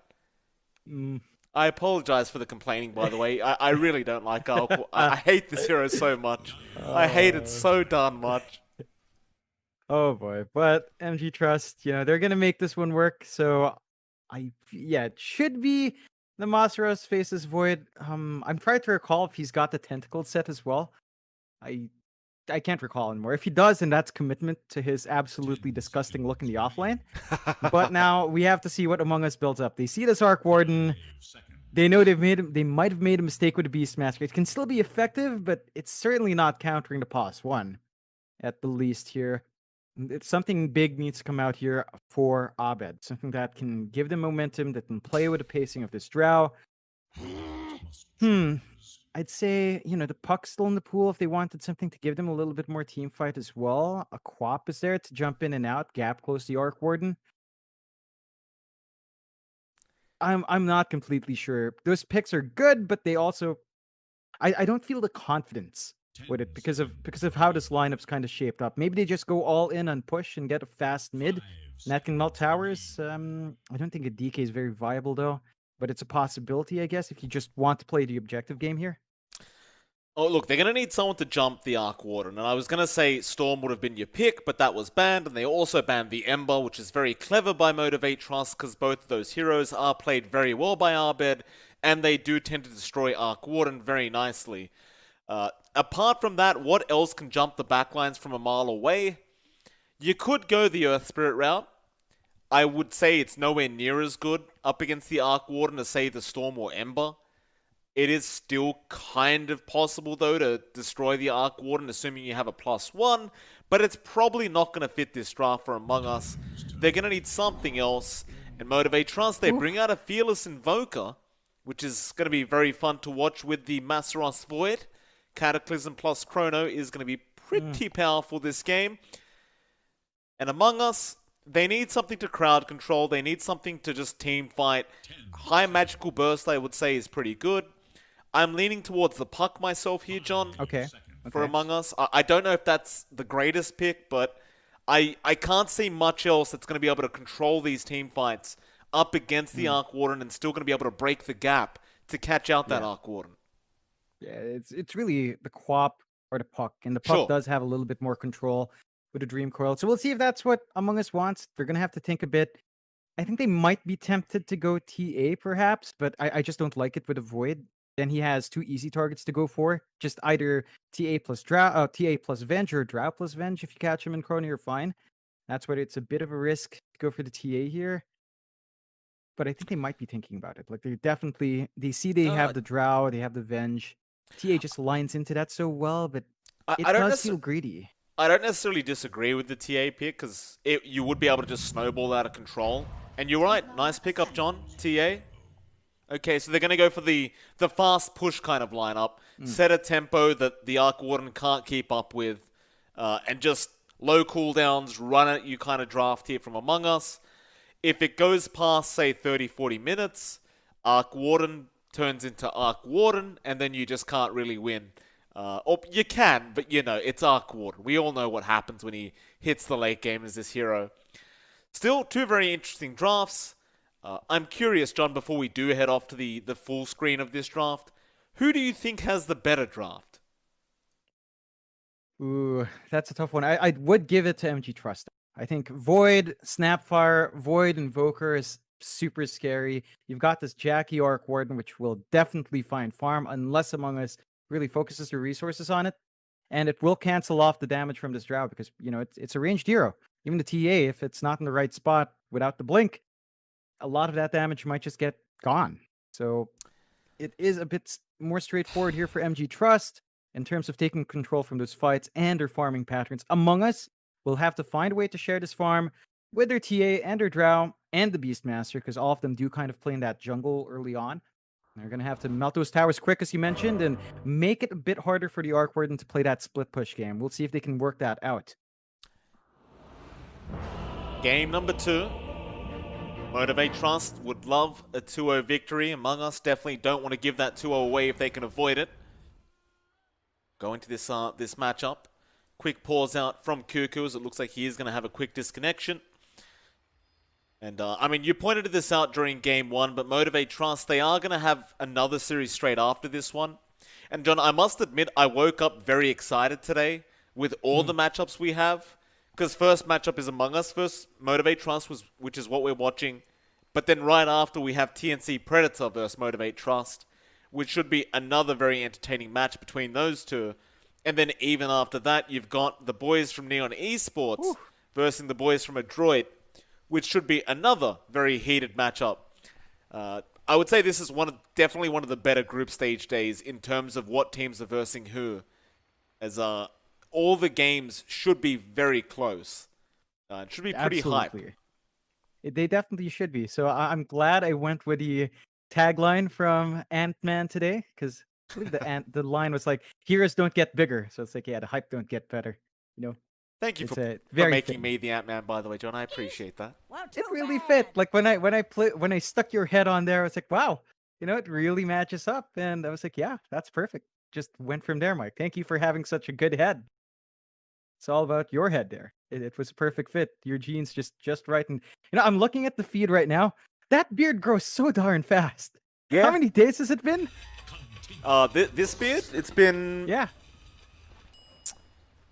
I apologize for the complaining, by the way. I really don't like Arc. I hate this hero so much. I hate it so darn much. Oh boy, but MG Trust, they're gonna make this one work. So, it should be the Masaros faces Void. I'm trying to recall if he's got the tentacle set as well. I can't recall anymore. If he does, then that's commitment to his absolutely disgusting look in the offlane. But now we have to see what Among Us builds up. They see this Arc Warden. They know they might have made a mistake with the Beastmaster. It can still be effective, but it's certainly not countering the Pos 1 at the least here. It's something big needs to come out here for Abed. Something that can give them momentum, that can play with the pacing of this Drow. I'd say, the puck's still in the pool if they wanted something to give them a little bit more team fight as well. A Quap is there to jump in and out, gap close the Arc Warden. I'm not completely sure. Those picks are good, but they also I don't feel the confidence with it because of how this lineup's kind of shaped up. Maybe they just go all in on push and get a fast mid, and that can melt towers. I don't think a DK is very viable though, but it's a possibility, I guess, if you just want to play the objective game here. Oh, look, they're going to need someone to jump the Arc Warden. And I was going to say Storm would have been your pick, but that was banned. And they also banned the Ember, which is very clever by Motivate Trust, because both of those heroes are played very well by Abed, and they do tend to destroy Arc Warden very nicely. Apart from that, what else can jump the backlines from a mile away? You could go the Earth Spirit route. I would say it's nowhere near as good up against the Arc Warden as, say, the Storm or Ember. It is still kind of possible, though, to destroy the Arc Warden, assuming you have a +1, but it's probably not going to fit this draft for Among Us. They're going to need something else, and Motivate Trust, they bring out a Fearless Invoker, which is going to be very fun to watch with the Masaros Void. Cataclysm plus Chrono is going to be pretty powerful this game. And Among Us, they need something to crowd control, they need something to just team fight. High Magical Burst, I would say, is pretty good. I'm leaning towards the Puck myself here, John. Okay. For Among Us. I don't know if that's the greatest pick, but I can't see much else that's going to be able to control these team fights up against the Arc Warden and still going to be able to break the gap to catch out that Arc Warden. Yeah, it's really the Quap or the Puck, and the Puck does have a little bit more control with the Dream Coil. So we'll see if that's what Among Us wants. They're going to have to think a bit. I think they might be tempted to go TA perhaps, but I just don't like it with a Void. Then he has 2 easy targets to go for. Just either TA plus Venge or Drow plus Venge. If you catch him in Chrono, you're fine. That's where it's a bit of a risk to go for the TA here. But I think they might be thinking about it. Like they see they have the Drow, they have the Venge. TA just lines into that so well, but it does feel greedy. I don't necessarily disagree with the TA pick, because you would be able to just snowball out of control. And you're right, nice pickup, John. TA. Okay, so they're going to go for the fast push kind of lineup, set a tempo that the Arc Warden can't keep up with, and just low cooldowns, run at you kind of draft here from Among Us. If it goes past, say, 30-40 minutes, Arc Warden turns into Arc Warden, and then you just can't really win. Or you can, but you know, it's Arc Warden. We all know what happens when he hits the late game as this hero. Still, two very interesting drafts. I'm curious, John, before we do head off to the full screen of this draft, who do you think has the better draft? Ooh, that's a tough one. I would give it to MG Trust. I think Void, Snapfire, Void, Invoker is super scary. You've got this Jackie Arc Warden, which will definitely find farm unless Among Us really focuses their resources on it. And it will cancel off the damage from this Drow because, you know, it's a ranged hero. Even the TA, if it's not in the right spot without the blink, a lot of that damage might just get gone. So it is a bit more straightforward here for MG Trust in terms of taking control from those fights and their farming patterns. Among Us will have to find a way to share this farm with their TA and their Drow and the Beastmaster, because all of them do kind of play in that jungle early on. They're going to have to melt those towers quick, as you mentioned, and make it a bit harder for the Arc Warden to play that split push game. We'll see if they can work that out. Game number 2. Motivate Trust would love a 2-0 victory. Among Us definitely don't want to give that 2-0 away if they can avoid it. Going to this matchup. Quick pause out from Cuckoo, as it looks like he is going to have a quick disconnection. And, I mean, you pointed this out during Game 1, but Motivate Trust, they are going to have another series straight after this one. And, John, I must admit, I woke up very excited today with all the matchups we have. Because first matchup is Among Us, first Motivate Trust, which is what we're watching. But then right after, we have TNC Predator versus Motivate Trust, which should be another very entertaining match between those two. And then even after that, you've got the boys from Neon Esports versus the boys from Adroit, which should be another very heated matchup. I would say this is definitely one of the better group stage days in terms of what teams are versing who. As all the games should be very close. It should be pretty hype. They definitely should be. So I'm glad I went with the tagline from Ant-Man today, because I believe the line was like, heroes don't get bigger. So it's like, yeah, the hype don't get better. You know. Thank you for making me the Ant-Man, by the way, John. I appreciate that. It really fit. Like when I stuck your head on there, I was like, wow, you know, it really matches up. And I was like, yeah, that's perfect. Just went from there, Mike. Thank you for having such a good head. It's all about your head there. It was a perfect fit. Your genes just right. And you know, I'm looking at the feed right now. That beard grows so darn fast. Yeah. How many days has it been? This beard, it's been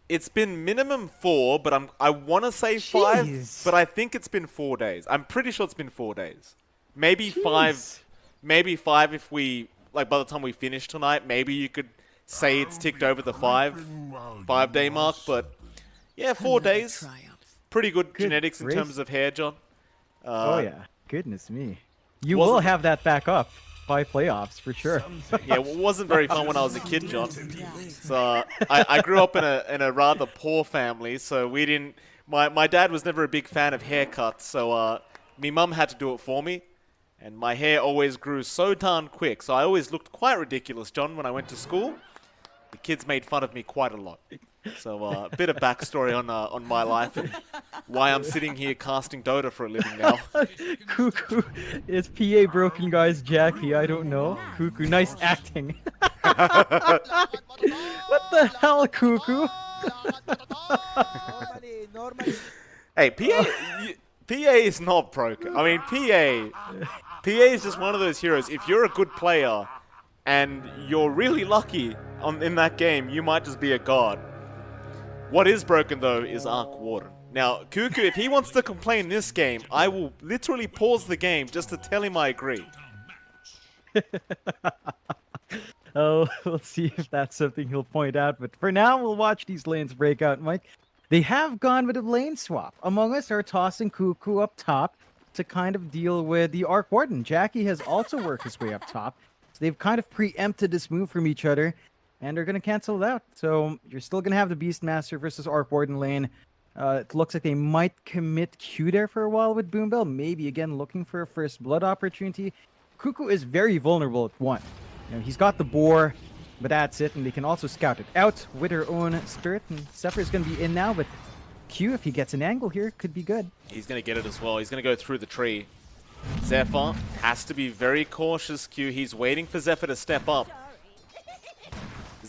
It's been minimum 4, but I want to say 5, but I think it's been 4 days. I'm pretty sure it's been 4 days. Maybe 5. Maybe 5 if we, like, by the time we finish tonight, maybe you could say it's ticked over the 5-day mark, but yeah, 4 days. Pretty good genetics in terms of hair, John. Oh yeah, goodness me. You will have that back up by playoffs for sure. Yeah, it wasn't very fun when I was a kid, John. So I grew up in a rather poor family, so we didn't. My dad was never a big fan of haircuts, so me mum had to do it for me, and my hair always grew so darn quick. So I always looked quite ridiculous, John, when I went to school. The kids made fun of me quite a lot. So a bit of backstory on my life and why I'm sitting here casting Dota for a living now. Cuckoo is PA broken, guys. Jackie, I don't know. Cuckoo, nice acting. What the hell, Cuckoo? Hey, PA is not broken. I mean, PA is just one of those heroes. If you're a good player and you're really lucky in that game, you might just be a god. What is broken, though, is Arc Warden. Now, Cuckoo, if he wants to complain this game, I will literally pause the game just to tell him I agree. Oh, we'll see if that's something he'll point out. But for now, we'll watch these lanes break out, Mike. They have gone with a lane swap. Among Us are tossing Cuckoo up top to kind of deal with the Arc Warden. Jackie has also worked his way up top. So they've kind of preempted this move from each other. And they're going to cancel it out. So you're still going to have the Beastmaster versus Arc Warden lane. It looks like they might commit Q there for a while with Boombell. Maybe, again, looking for a first blood opportunity. Cuckoo is very vulnerable at 1. You know, he's got the boar, but that's it. And they can also scout it out with her own spirit. And Zephyr is going to be in now, but Q, if he gets an angle here, could be good. He's going to get it as well. He's going to go through the tree. Zephyr has to be very cautious, Q. He's waiting for Zephyr to step up.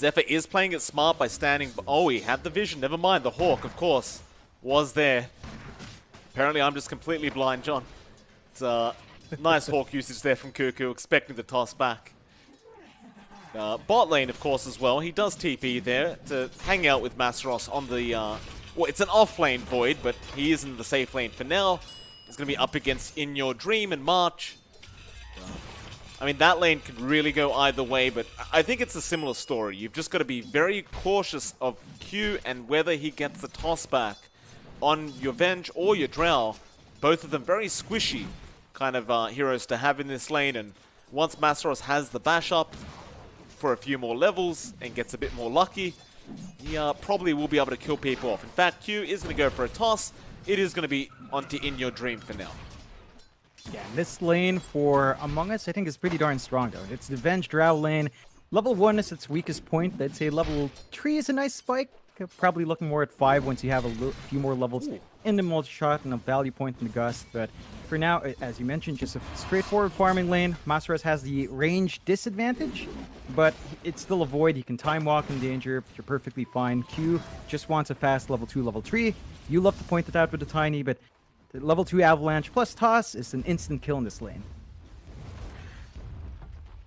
Zephyr is playing it smart by standing... Oh, he had the vision. Never mind. The Hawk, of course, was there. Apparently, I'm just completely blind, John. It's nice Hawk usage there from Cuckoo, expecting the toss back. Bot lane, of course, as well. He does TP there to hang out with Masaros on the... well, it's an off-lane Void, but he is in the safe lane for now. He's going to be up against In Your Dream and March. I mean, that lane could really go either way, but I think it's a similar story. You've just got to be very cautious of Q and whether he gets the toss back on your Venge or your Drow. Both of them very squishy kind of heroes to have in this lane, and once Masaros has the bash up for a few more levels and gets a bit more lucky, he probably will be able to kill people off. In fact, Q is going to go for a toss. It is going to be onto In Your Dream for now. Yeah, this lane for Among Us, I think, is pretty darn strong, though. It's the Venge Drow lane. Level 1 is its weakest point. I'd say level 3 is a nice spike. Probably looking more at 5 once you have a few more levels in the multi-shot and a value point in the Gust. But for now, as you mentioned, just a straightforward farming lane. Masaros has the range disadvantage, but it's still a Void. He can time walk in danger. You're perfectly fine. Q just wants a fast level 2, level 3. You love to point it out with the Tiny, but the level 2 Avalanche plus Toss is an instant kill in this lane.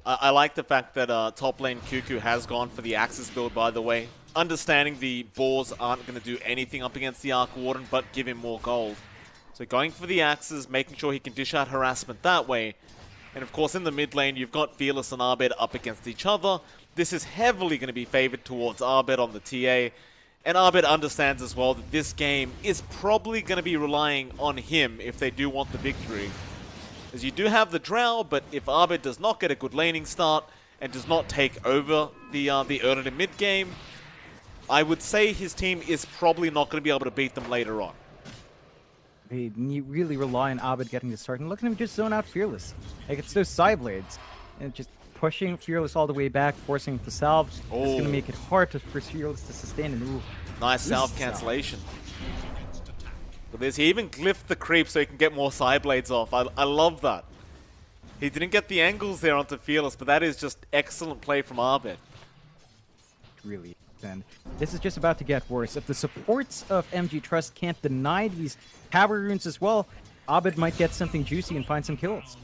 I like the fact that top lane Cuckoo has gone for the Axis build, by the way. Understanding the Boars aren't going to do anything up against the Arc Warden, but give him more gold. So going for the Axes, making sure he can dish out harassment that way. And of course, in the mid lane, you've got Fearless and Arbed up against each other. This is heavily going to be favored towards Arbed on the TA. And Arbed understands as well that this game is probably going to be relying on him if they do want the victory. As you do have the Drow, but if Arbed does not get a good laning start and does not take over the early to mid game, I would say his team is probably not going to be able to beat them later on. They really rely on Abed getting the start. And look at him just zone out Fearless. Like, it's those side blades. And just pushing Fearless all the way back, forcing him to salve. It's going to make it hard for Fearless to sustain. And nice salve cancellation. But he even glyphed the creep so he can get more side blades off. I love that. He didn't get the angles there onto Fearless, but that is just excellent play from Arbed. Really. And this is just about to get worse. If the supports of MG Trust can't deny these power runes as well, Abed might get something juicy and find some kills.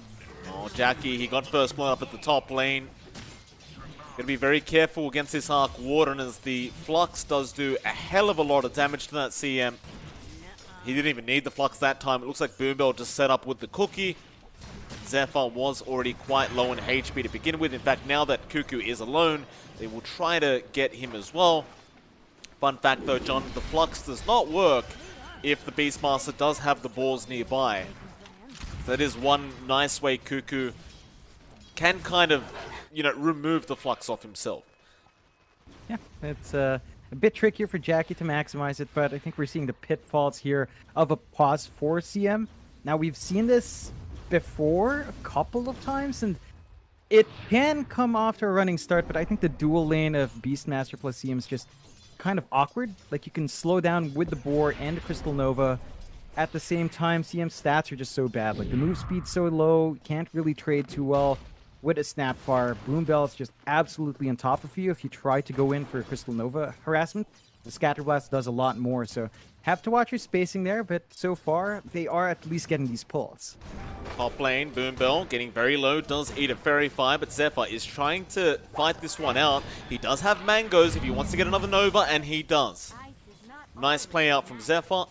Oh, Jackie, he got first blood up at the top lane. Gonna be very careful against this Arc Warden, as the Flux does do a hell of a lot of damage to that CM. He didn't even need the Flux that time. It looks like Boombell just set up with the cookie. Zephyr was already quite low in HP to begin with. In fact, now that Cuckoo is alone, they will try to get him as well. Fun fact though, John, the Flux does not work if the Beastmaster does have the balls nearby. So that is one nice way Cuckoo can kind of, you know, remove the Flux off himself. Yeah, it's a bit trickier for Jackie to maximize it, but I think we're seeing the pitfalls here of a pause for CM. Now, we've seen this before a couple of times, and it can come after a running start, but I think the dual lane of Beastmaster plus CM is just kind of awkward. Like, you can slow down with the Boar and the Crystal Nova. At the same time, CM's stats are just so bad. Like, the move speed's so low, you can't really trade too well with a Snapfire. Boombell is just absolutely on top of you if you try to go in for a Crystal Nova harassment. The Scatterblast does a lot more, so have to watch your spacing there, but so far, they are at least getting these pulls. Top lane, Boombell getting very low, does eat a Fairy Fire, but Zephyr is trying to fight this one out. He does have Mangoes if he wants to get another Nova, and he does. Nice play out from Zephyr.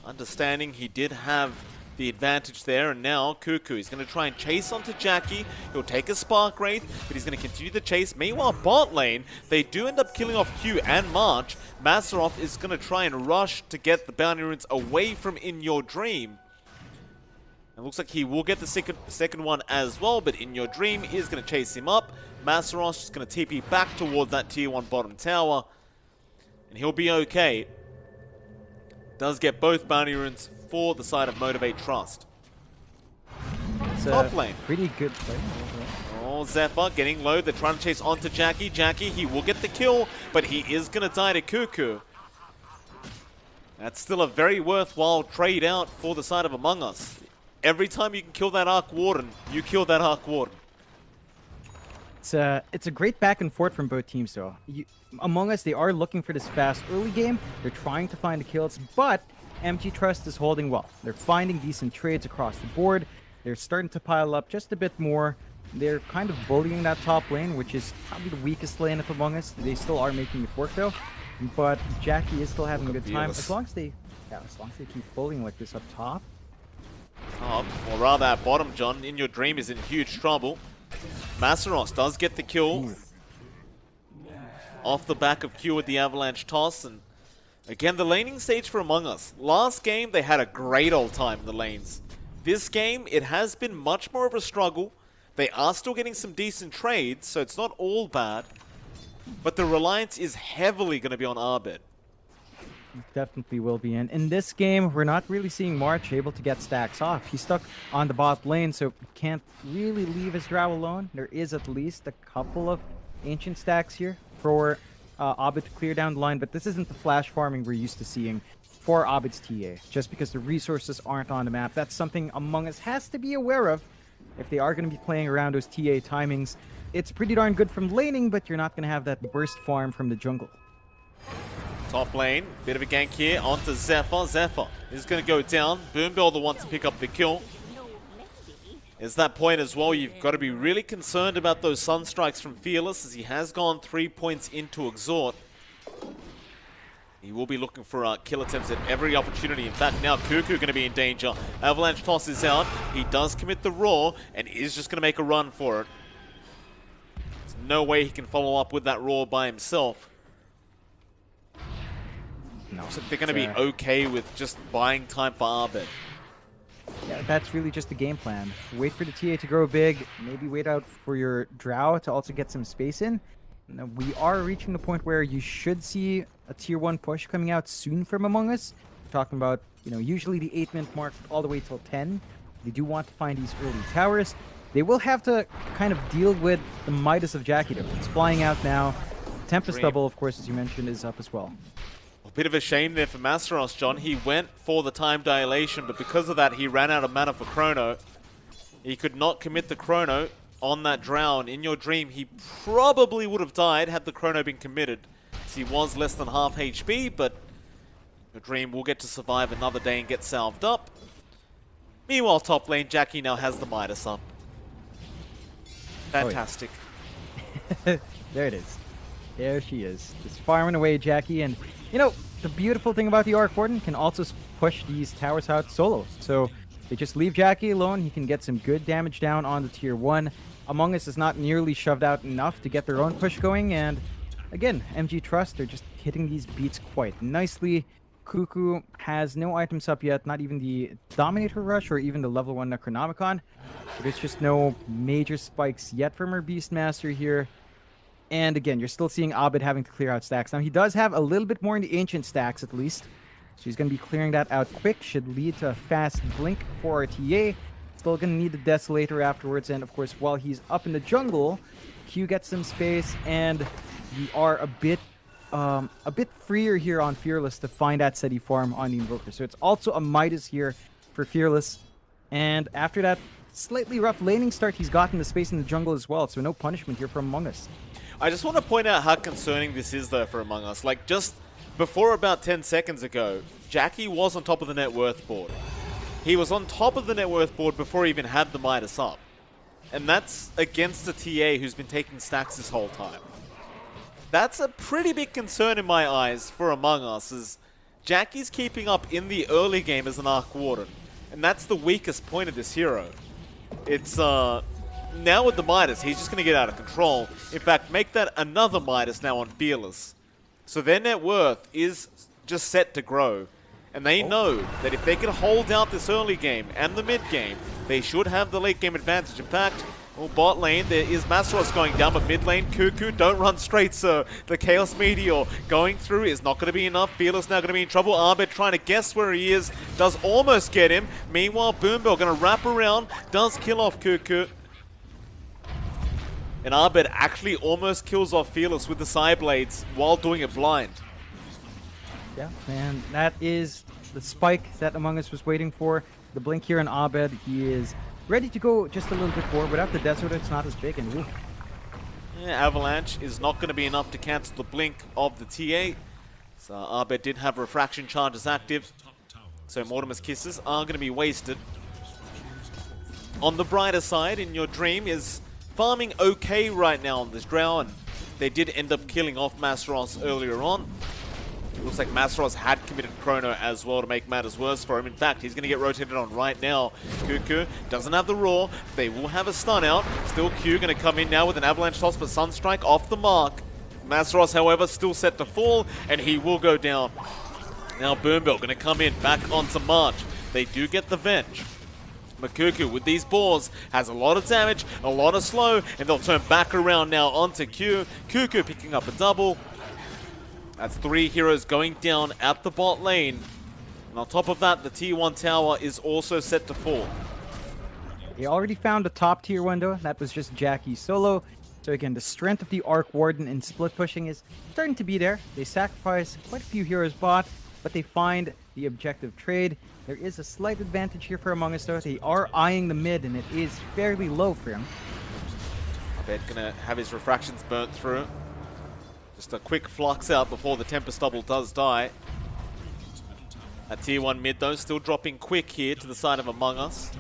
Understanding he did have the advantage there, and now Cuckoo is going to try and chase onto Jackie. He'll take a Spark Wraith, but he's going to continue the chase. Meanwhile, bot lane, they do end up killing off Q and March. Masaroff is going to try and rush to get the bounty runes away from In Your Dream. It looks like he will get the second one as well, but In Your Dream is going to chase him up. Masaroff is going to TP back towards that tier 1 bottom tower, and he'll be okay. Does get both bounty runes for the side of Motivate Trust. It's Top lane. Pretty good play. Oh, Zephyr getting low. They're trying to chase onto Jackie. Jackie, he will get the kill, but he is going to die to Cuckoo. That's still a very worthwhile trade out for the side of Among Us. Every time you can kill that Arc Warden, you kill that Arc Warden. It's a great back and forth from both teams, though. Among Us, they are looking for this fast early game. They're trying to find the kills, but MG Trust is holding well. They're finding decent trades across the board. They're starting to pile up just a bit more. They're kind of bullying that top lane, which is probably the weakest lane of Among Us. They still are making it work, though. But Jackie is still having a good time as long as they keep bullying like this up top. Top, or rather at bottom, John. In Your Dream is in huge trouble. Masaros does get the kill off the back of Q with the Avalanche toss, and again, the laning stage for Among Us. Last game, they had a great old time in the lanes. This game, it has been much more of a struggle. They are still getting some decent trades, so it's not all bad. But the reliance is heavily going to be on Arbed. Definitely will be. And in this game, we're not really seeing March able to get stacks off. He's stuck on the bot lane, so can't really leave his Drow alone. There is at least a couple of ancient stacks here for Abed to clear down the line, but this isn't the flash farming we're used to seeing for Abed's TA, just because the resources aren't on the map. That's something Among Us has to be aware of if they are going to be playing around those TA timings. It's pretty darn good from laning, but you're not going to have that burst farm from the jungle. Top lane, bit of a gank here onto Zephyr. Zephyr is going to go down. Boombill the one to pick up the kill. It's that point as well, you've got to be really concerned about those Sunstrikes from Fearless, as he has gone 3 points into Exhort. He will be looking for kill attempts at every opportunity. In fact, now Cuckoo going to be in danger. Avalanche toss is out. He does commit the Roar and is just going to make a run for it. There's no way he can follow up with that Roar by himself. No, so they're going to be okay with just buying time for Arbed. Yeah, that's really just the game plan. Wait for the TA to grow big, maybe wait out for your Drow to also get some space in. Now, we are reaching the point where you should see a tier 1 push coming out soon from Among Us. We're talking about, usually the 8-minute mark all the way till 10. They do want to find these early towers. They will have to kind of deal with the Midas of Jackie, though. It's flying out now. Tempest Double, of course, as you mentioned, is up as well. A bit of a shame there for Masteros, John. He went for the time dilation, but because of that, he ran out of mana for Chrono. He could not commit the Chrono on that Drown. In Your Dream, he probably would have died had the Chrono been committed. So he was less than half HP, but Your Dream will get to survive another day and get salved up. Meanwhile, top lane, Jackie now has the Midas up. Fantastic. Oh, yeah. There it is. There she is. Just farming away, Jackie. And, the beautiful thing about the Arc Warden can also push these towers out solo. So they just leave Jackie alone. He can get some good damage down on the tier 1. Among Us is not nearly shoved out enough to get their own push going. And, again, MG Trust, they're just hitting these beats quite nicely. Cuckoo has no items up yet, not even the Dominator Rush or even the level 1 Necronomicon. There's just no major spikes yet from her Beastmaster here. And again, you're still seeing Abed having to clear out stacks. Now, he does have a little bit more in the ancient stacks, at least. So he's going to be clearing that out quick. Should lead to a fast blink for RTA. Still going to need the Desolator afterwards. And, of course, while he's up in the jungle, Q gets some space. And you are a bit freer here on Fearless to find that steady farm on the Invoker. So it's also a Midas here for Fearless. And after that slightly rough laning start, he's gotten the space in the jungle as well. So no punishment here from Among Us. I just want to point out how concerning this is, though, for Among Us. Like, just before about 10 seconds ago, Jackie was on top of the net worth board. He was on top of the net worth board before he even had the Midas up. And that's against a TA who's been taking stacks this whole time. That's a pretty big concern in my eyes for Among Us, as Jackie's keeping up in the early game as an Arc Warden. And that's the weakest point of this hero. It's, now with the Midas, he's just going to get out of control. In fact, make that another Midas now on Fearless. So their net worth is just set to grow. And they know that if they can hold out this early game and the mid game, they should have the late game advantage. In fact, well, bot lane, there is Masteros going down, but mid lane, Cuckoo, don't run straight, sir. The Chaos Meteor going through is not going to be enough. Fearless now going to be in trouble. Arbed trying to guess where he is, does almost get him. Meanwhile, Boombill going to wrap around, does kill off Cuckoo. And Arbed actually almost kills off Fearless with the Psyblades while doing it blind. Yeah, and that is the spike that Among Us was waiting for. The blink here on Abed. He is ready to go just a little bit more. Without the Desert, it's not as big. And ooh, Yeah, Avalanche is not going to be enough to cancel the blink of the TA. So Abed did have refraction charges active. So Mortimer's Kisses are going to be wasted. On the brighter side, In Your Dream is farming okay right now on this drow, and they did end up killing off Masteros earlier on. It looks like Masteros had committed Chrono as well to make matters worse for him. In fact, he's going to get rotated on right now. Cuckoo doesn't have the Roar. They will have a stun out. Still Q going to come in now with an Avalanche toss, but Sunstrike off the mark. Masteros, however, still set to fall, and he will go down. Now Boombell going to come in back onto March. They do get the Venge. Makuku with these boars has a lot of damage, a lot of slow, and they'll turn back around now onto Q. Cuckoo picking up a double. That's 3 heroes going down at the bot lane. And on top of that, the T1 tower is also set to fall. They already found a top tier window. That was just Jackie solo. So again, the strength of the Arc Warden in split pushing is starting to be there. They sacrifice quite a few heroes bot, but they find the objective trade. There is a slight advantage here for Among Us though. They are eyeing the mid, and it is fairly low for him. Abed gonna have his refractions burnt through. Just a quick flux out before the Tempest double does die. At tier 1 mid though, still dropping quick here to the side of Among Us.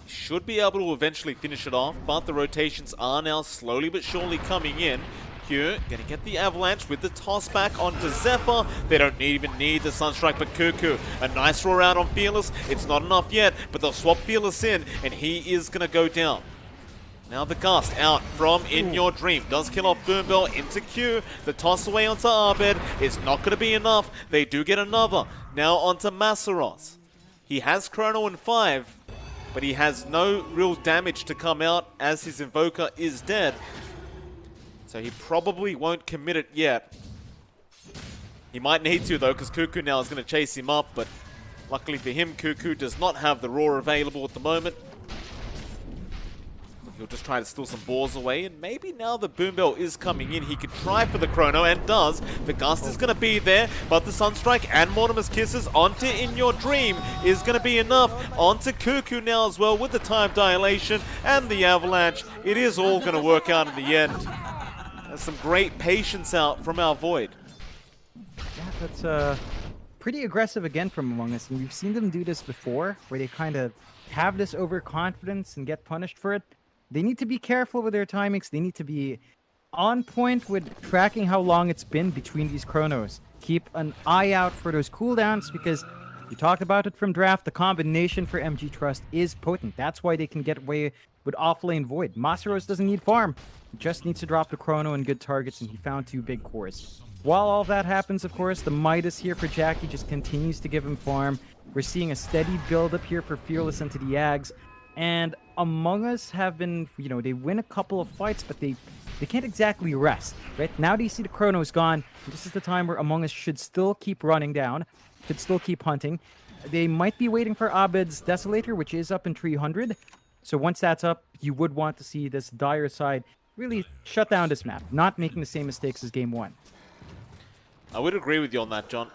Should be able to eventually finish it off, but the rotations are now slowly but surely coming in. Q gonna get the Avalanche with the toss back onto Zephyr. They don't even need the Sunstrike, but Cuckoo, a nice roar out on Fearless. It's not enough yet, but they'll swap Fearless in, and he is gonna go down. Now the Gust out from In Your Dream. Does kill off Boombell into Q. The toss away onto Abed is not going to be enough. They do get another. Now onto Masaros. He has Chrono in 5, but he has no real damage to come out as his Invoker is dead. So he probably won't commit it yet. He might need to though, because Cuckoo now is going to chase him up, but luckily for him, Cuckoo does not have the Roar available at the moment. He'll just try to steal some balls away, and maybe now the Boombell is coming in, he could try for the Chrono, and does. The Gust is going to be there, but the Sunstrike and Mortimer's Kisses onto In Your Dream is going to be enough. Onto Cuckoo now as well with the time dilation and the Avalanche. It is all going to work out in the end. There's some great patience out from our Void. Yeah, that's pretty aggressive again from Among Us, and we've seen them do this before, where they kind of have this overconfidence and get punished for it. They need to be careful with their timings. They need to be on point with tracking how long it's been between these chronos. Keep an eye out for those cooldowns, because we talked about it from draft. The combination for MG Trust is potent. That's why they can get away with offlane Void. Masaros doesn't need farm. He just needs to drop the chrono and good targets, and he found 2 big cores. While all that happens, of course, the Midas here for Jackie just continues to give him farm. We're seeing a steady build up here for Fearless into the Ags. And Among Us have been, they win a couple of fights, but they can't exactly rest, right? Now they see the Chrono's gone. This is the time where Among Us should still keep running down, should still keep hunting. They might be waiting for Abed's Desolator, which is up in 300. So once that's up, you would want to see this Dire side really shut down this map, not making the same mistakes as Game 1. I would agree with you on that, John.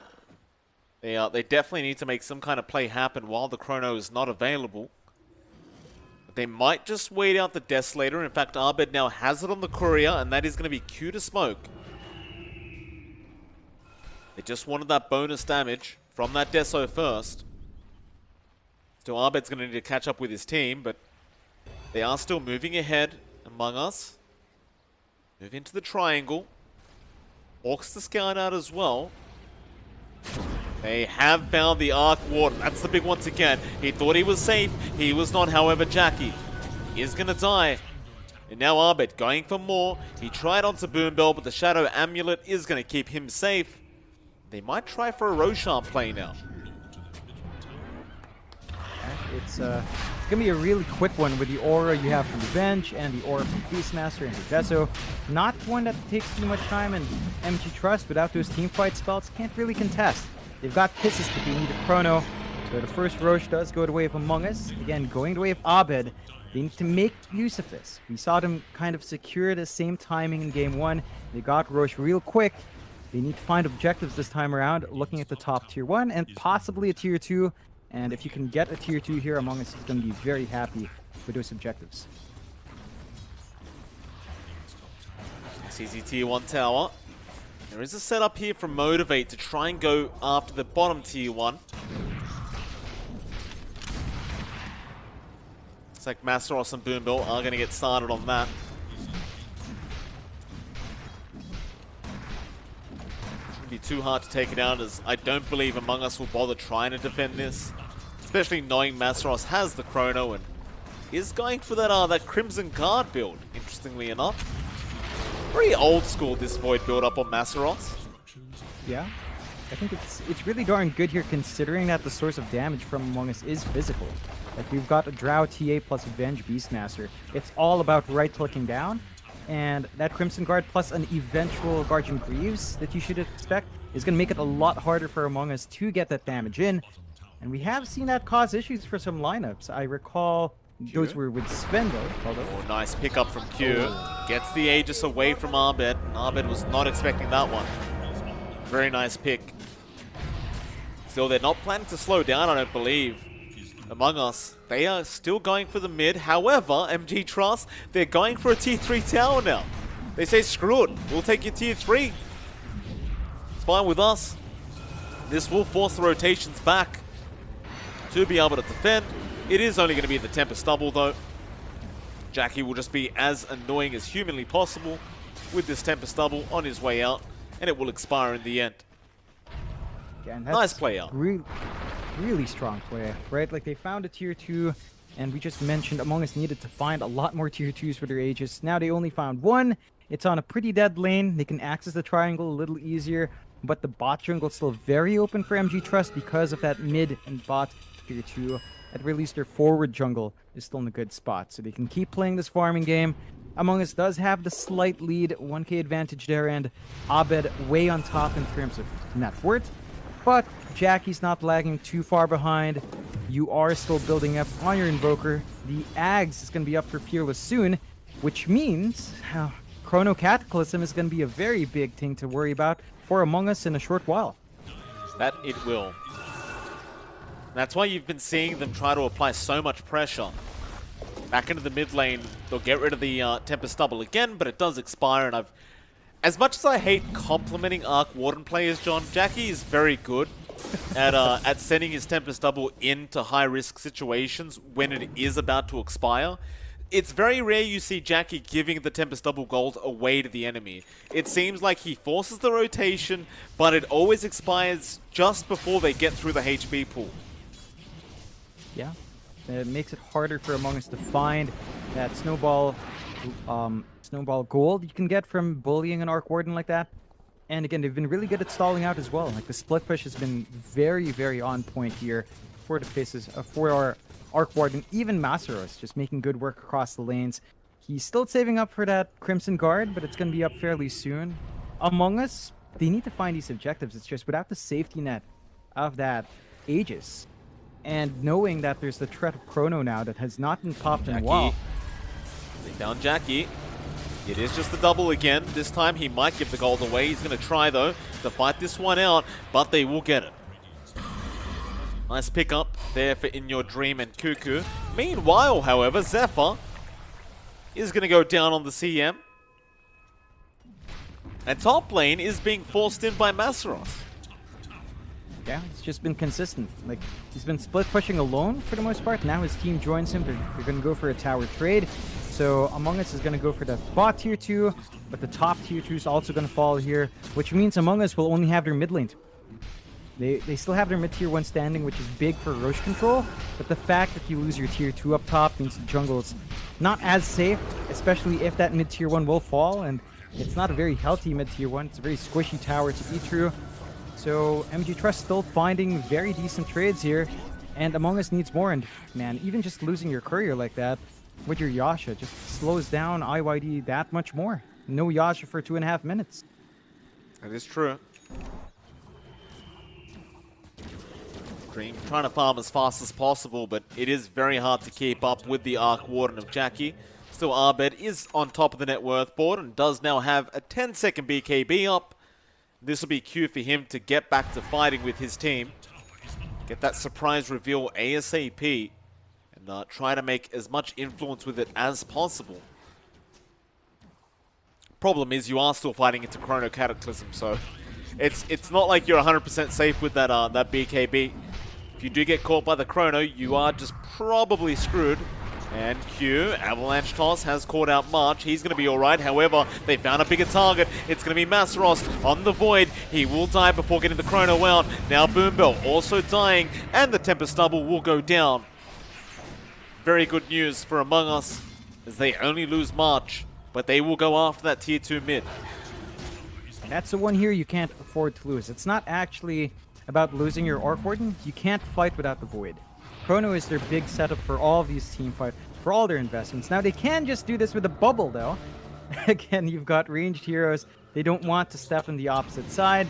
They definitely need to make some kind of play happen while the Chrono is not available. They might just wait out the Desolator. In fact, Abed now has it on the Courier, and that is going to be Q to smoke. They just wanted that bonus damage from that Deso first. So Abed's going to need to catch up with his team, but they are still moving ahead. Among Us move into the triangle. Orcs the scout out as well. They have found the Arc Warden. That's the big once again. He thought he was safe. He was not, however, Jackie is going to die. And now Abed going for more. He tried onto Boombell, but the Shadow Amulet is going to keep him safe. They might try for a Roshan play now. It's going to be a really quick one with the aura you have from Revenge and the aura from Beastmaster and Deso. Not one that takes too much time, and MG Trust without those teamfight spells can't really contest. They've got Kisses, but they need a Chrono. So the first Roche does go the way of Among Us. Again, going the way of Abed. They need to make use of this. We saw them kind of secure the same timing in Game 1. They got Roche real quick. They need to find objectives this time around, looking at the top Tier 1 and possibly a Tier 2. And if you can get a Tier 2 here, Among Us is going to be very happy with those objectives. Easy tier 1 tower. There is a setup here from Motivate to try and go after the bottom tier 1. It's like Masteros and Boombill are going to get started on that. Shouldn't be too hard to take it out, as I don't believe Among Us will bother trying to defend this. Especially knowing Masteros has the Chrono and is going for that Crimson Guard build, interestingly enough. Pretty old school, this Void build up on Masteros. Yeah, I think it's really darn good here, considering that the source of damage from Among Us is physical. Like, we've got a Drow TA plus Avenge Beastmaster. It's all about right-clicking down, and that Crimson Guard plus an eventual Guardian Greaves that you should expect is going to make it a lot harder for Among Us to get that damage in. And we have seen that cause issues for some lineups. I recall those were with Svendo. Oh, nice pickup from Q. Gets the Aegis away from Arbed. Arbed was not expecting that one. Very nice pick. Still, they're not planning to slow down, I don't believe. Among Us, they are still going for the mid. However, MG Trust, they're going for a tier 3 tower now. They say, screw it, we'll take your tier 3. It's fine with us. This will force the rotations back to be able to defend. It is only going to be the Tempest Stubble though. Jackie will just be as annoying as humanly possible with this Tempest Stubble on his way out, and it will expire in the end. Yeah, nice play out. Really strong play, right? Like, they found a tier 2, and we just mentioned Among Us needed to find a lot more tier 2s for their Aegis. Now they only found one. It's on a pretty dead lane. They can access the triangle a little easier, but the bot jungle is still very open for MG Trust because of that mid and bot tier 2. At very least, their forward jungle is still in a good spot, so they can keep playing this farming game. Among Us does have the slight lead, 1k advantage there, and Abed way on top in terms of net worth. But Jackie's not lagging too far behind. You are still building up on your Invoker. The Ags is going to be up for Fearless soon, which means Chrono Cataclysm is going to be a very big thing to worry about for Among Us in a short while. That it will. That's why you've been seeing them try to apply so much pressure. Back into the mid lane, they'll get rid of the Tempest Stubble again, but it does expire, and as much as I hate complimenting Arc Warden players, John, Jackie is very good at sending his Tempest Stubble into high-risk situations when it is about to expire. It's very rare you see Jackie giving the Tempest Stubble gold away to the enemy. It seems like he forces the rotation, but it always expires just before they get through the HP pool. Yeah, it makes it harder for Among Us to find that snowball gold you can get from bullying an Arc Warden like that. And again, they've been really good at stalling out as well. Like, the split push has been very, very on point here for the faces for our Arc Warden, even Masteros, just making good work across the lanes. He's still saving up for that Crimson Guard, but it's going to be up fairly soon. Among Us, they need to find these objectives. It's just without the safety net of that Aegis, and knowing that there's the threat of Chrono now that has not been popped in a while. They found Jackie. It is just the double again. This time he might give the gold away. He's going to try, though, to fight this one out, but they will get it. Nice pickup there for In Your Dream and Cuckoo. Meanwhile, however, Zephyr is going to go down on the CM. And top lane is being forced in by Masteros. Yeah, it's just been consistent. Like, he's been split pushing alone for the most part. Now his team joins him. They're going to go for a tower trade. So Among Us is going to go for the bot tier 2, but the top tier 2 is also going to fall here, which means Among Us will only have their mid lane. They still have their mid tier 1 standing, which is big for Roche control, but the fact that you lose your tier 2 up top means the jungle is not as safe, especially if that mid tier 1 will fall, and it's not a very healthy mid tier 1. It's a very squishy tower to eat through. So MG Trust still finding very decent trades here, and Among Us needs more. And man, even just losing your courier like that with your Yasha just slows down IYD that much more. No Yasha for 2.5 minutes. That is true. Dream trying to farm as fast as possible, but it is very hard to keep up with the Arc Warden of Jackie. Still, Arbed is on top of the net worth board and does now have a 10-second BKB up. This will be cue for him to get back to fighting with his team. Get that surprise reveal ASAP. And try to make as much influence with it as possible. Problem is, you are still fighting into Chrono Cataclysm, so it's not like you're 100% safe with that that BKB. If you do get caught by the Chrono, you are just probably screwed. And Q, Avalanche Toss has caught out March. He's going to be alright. However, they found a bigger target. It's going to be Masseros on the Void. He will die before getting the Chrono out. Now Boombell also dying, and the Tempest Double will go down. Very good news for Among Us, as they only lose March, but they will go after that tier 2 mid. And that's the one here you can't afford to lose. It's not actually about losing your Orc Warden. You can't fight without the Void. Chrono is their big setup for all of these team fights, for all their investments. Now, they can just do this with a bubble, though. Again, you've got ranged heroes. They don't want to step on the opposite side.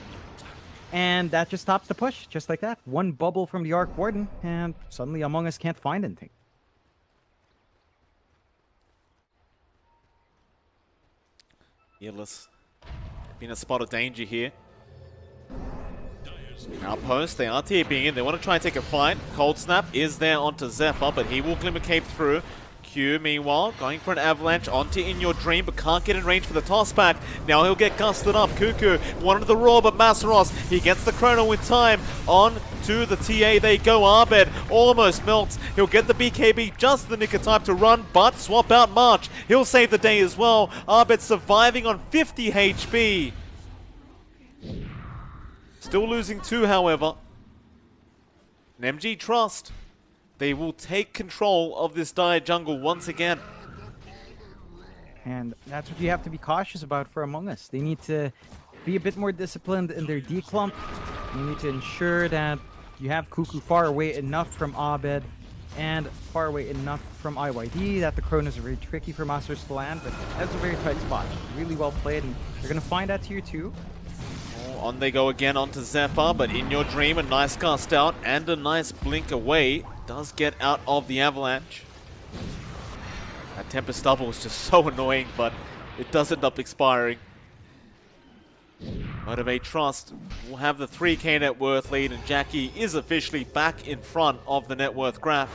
And that just stops the push, just like that. One bubble from the Arc Warden, and suddenly Among Us can't find anything. Fearless. Been a spot of danger here. Outpost, they are TPing in. They want to try and take a fight. Cold Snap is there onto Zephyr, but he will Glimmer Cape through. Q, meanwhile, going for an avalanche onto In Your Dream, but can't get in range for the toss back. Now he'll get gusted up. Cuckoo wanted the roar, but Masseros, he gets the Chrono with time. On to the TA they go. Arbed almost melts. He'll get the BKB just the nick of time to run, but swap out March. He'll save the day as well. Arbed surviving on 50 HP. Still losing 2, however. And MG Trust, they will take control of this dire jungle once again. And that's what you have to be cautious about for Among Us. They need to be a bit more disciplined in their declump. You need to ensure that you have Cuckoo far away enough from Abed and far away enough from IYD that the Chronos are very tricky for Masters to land, but that's a very tight spot. Really well played, and they're going to find that tier 2. On they go again onto Zephyr, but In Your Dream, a nice cast out and a nice blink away. Does get out of the avalanche. That Tempest Double is just so annoying, but it does end up expiring. Motivate Trust will have the 3k net worth lead, and Jackie is officially back in front of the net worth graph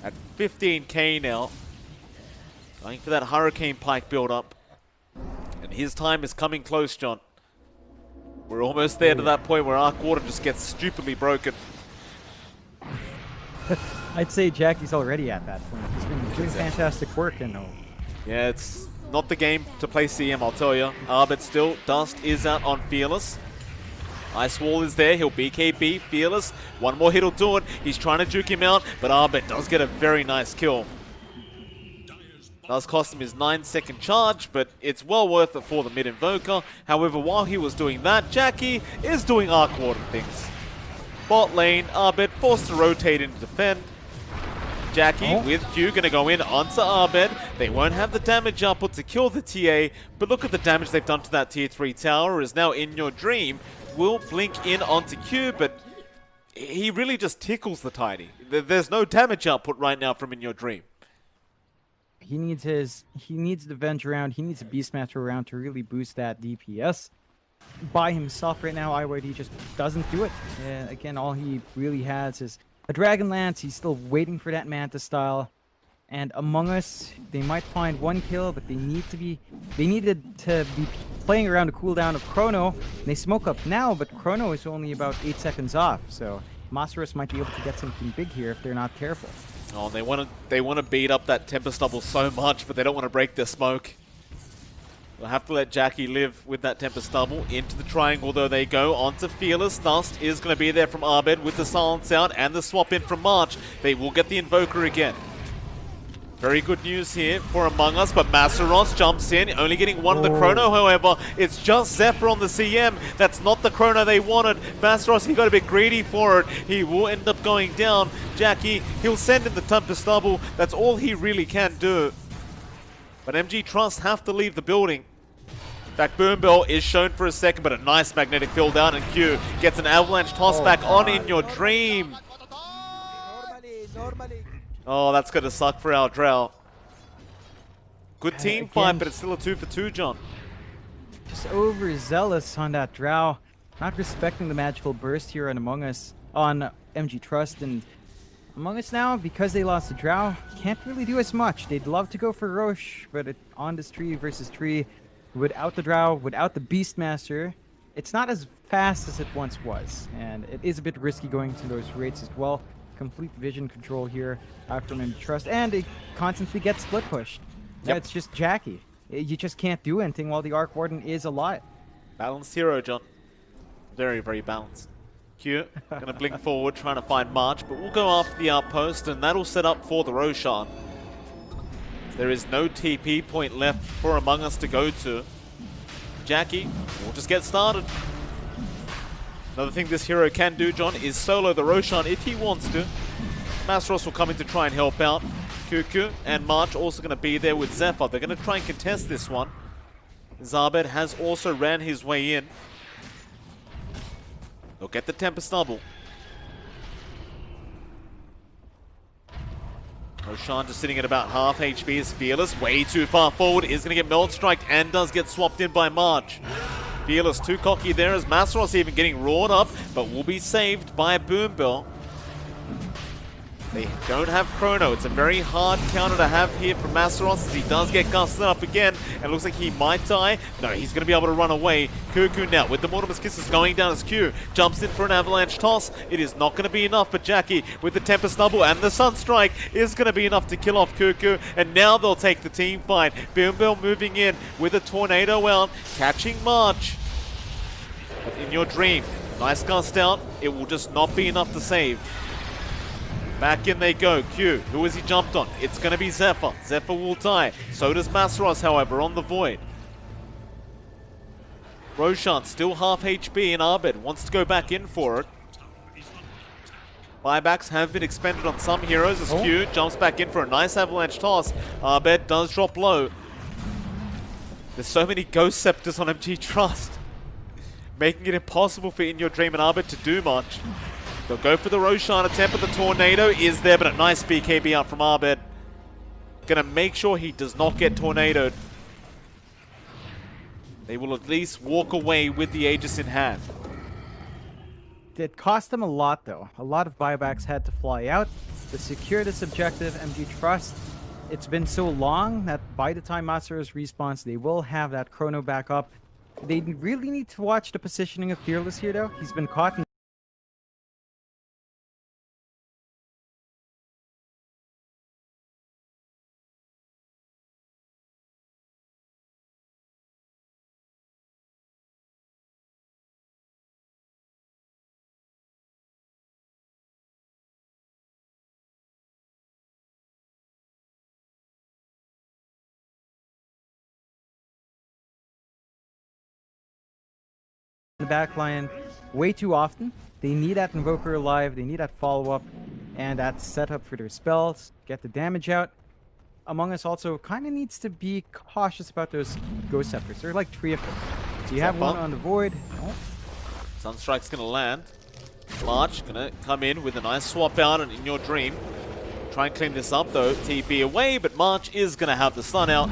at 15k now. Going for that Hurricane Pike build up. And his time is coming close, John. We're almost there to that point where Arc Water just gets stupidly broken. I'd say Jackie's already at that point. He's been doing fantastic work, and yeah, it's not the game to play CM, I'll tell you. But still, Dust is out on Fearless. Ice Wall is there, he'll BKB, Fearless. One more hit will do it. He's trying to juke him out, but Arbet does get a very nice kill. Does cost him his 9-second charge, but it's well worth it for the mid-invoker. However, while he was doing that, Jackie is doing Arc Warden things. Bot lane, Arbed forced to rotate in to defend. Jackie with Q gonna go in onto Arbed. They won't have the damage output to kill the TA, but look at the damage they've done to that tier 3 tower. Is now In Your Dream will blink in onto Q, but he really just tickles the Tiny. There's no damage output right now from In Your Dream. he needs the Venge around, he needs a Beastmaster around to really boost that DPS. By himself right now, IYD just doesn't do it. Again, all he really has is a Dragonlance. He's still waiting for that Manta style. And Among Us, they might find one kill, but they needed to be playing around the cooldown of Chrono. And they smoke up now, but Chrono is only about 8 seconds off. So Masaros might be able to get something big here if they're not careful. Oh, they want to beat up that Tempest Double so much, but they don't want to break their smoke. We'll have to let Jackie live with that Tempest Double. Into the triangle, though, they go. Onto Fearless. Dust is going to be there from Arbed with the silence out and the swap in from March. They will get the Invoker again. Very good news here for Among Us, but Masseros jumps in, only getting one of the Chrono, however. It's just Zephyr on the CM. That's not the Chrono they wanted. Masseros, he got a bit greedy for it. He will end up going down. Jackie, he'll send in the Tempest Double. That's all he really can do. But MG Trust have to leave the building. In fact, Boombell is shown for a second, but a nice magnetic fill down, and Q gets an avalanche toss back on In Your Dream. Oh, that's going to suck for our Drow. Good team fight, but it's still a 2 for 2, John. Just overzealous on that Drow. Not respecting the magical burst here on Among Us, on MG Trust. And Among Us now, because they lost the Drow, can't really do as much. They'd love to go for Roche, but on this tree versus tree, without the Drow, without the Beastmaster, it's not as fast as it once was. And it is a bit risky going to those rates as well. Complete vision control here from MG Trust, and it constantly gets split pushed. Yep. It's just Jackie. You just can't do anything while the Arc Warden is alive. Balanced hero, John. Very, very balanced. Q, gonna blink forward, trying to find March, but we'll go after the outpost, and that'll set up for the Roshan. There is no TP point left for Among Us to go to. Jackie will just get started. Another thing this hero can do, John, is solo the Roshan if he wants to. Masros will come in to try and help out. Cuckoo and March also going to be there with Zephyr. They're going to try and contest this one. Zabed has also ran his way in. They'll get the Tempest double. Roshan just sitting at about half HP is Fearless. Way too far forward. Is going to get Meld Strike and does get swapped in by March. Fearless too cocky there as Masros even getting roared up, but will be saved by Boom Bell. They don't have Chrono. It's a very hard counter to have here from Masros as he does get gusted up again. And looks like he might die. No, he's going to be able to run away. Cuckoo now with the Mortimer's Kisses going down as Q. Jumps in for an avalanche toss. It is not going to be enough, but Jackie with the Tempest double and the Sunstrike is going to be enough to kill off Cuckoo. And now they'll take the team fight. Boom Bell moving in with a Tornado out, catching March. But in your dream, nice gust out. It will just not be enough to save. Back in they go. Q, who has he jumped on? It's going to be Zephyr. Zephyr will die. So does Masros, however, on the Void. Roshan still half HP and Abed wants to go back in for it. Buybacks have been expended on some heroes as Q jumps back in for a nice avalanche toss. Abed does drop low. There's so many Ghost Scepters on MG Trust, making it impossible for In Your Dream and Abed to do much. They'll go for the Roshan attempt, but the Tornado is there, but a nice BKB out from Abed. Gonna make sure he does not get tornadoed. They will at least walk away with the Aegis in hand. It cost them a lot, though. A lot of buybacks had to fly out to secure this objective. MG Trust, it's been so long that by the time Masaros respawns, they will have that Chrono back up. They really need to watch the positioning of Fearless here, though. He's been caught in the back line way too often. They need that Invoker alive, they need that follow-up, and that setup for their spells, get the damage out. Among Us also kind of needs to be cautious about those Ghost Scepters. There are like 3 of them. So you have one on the Void. Oh. Sunstrike's going to land. March going to come in with a nice swap out and In Your Dream. Try and clean this up though. TP away, but March is going to have the stun out.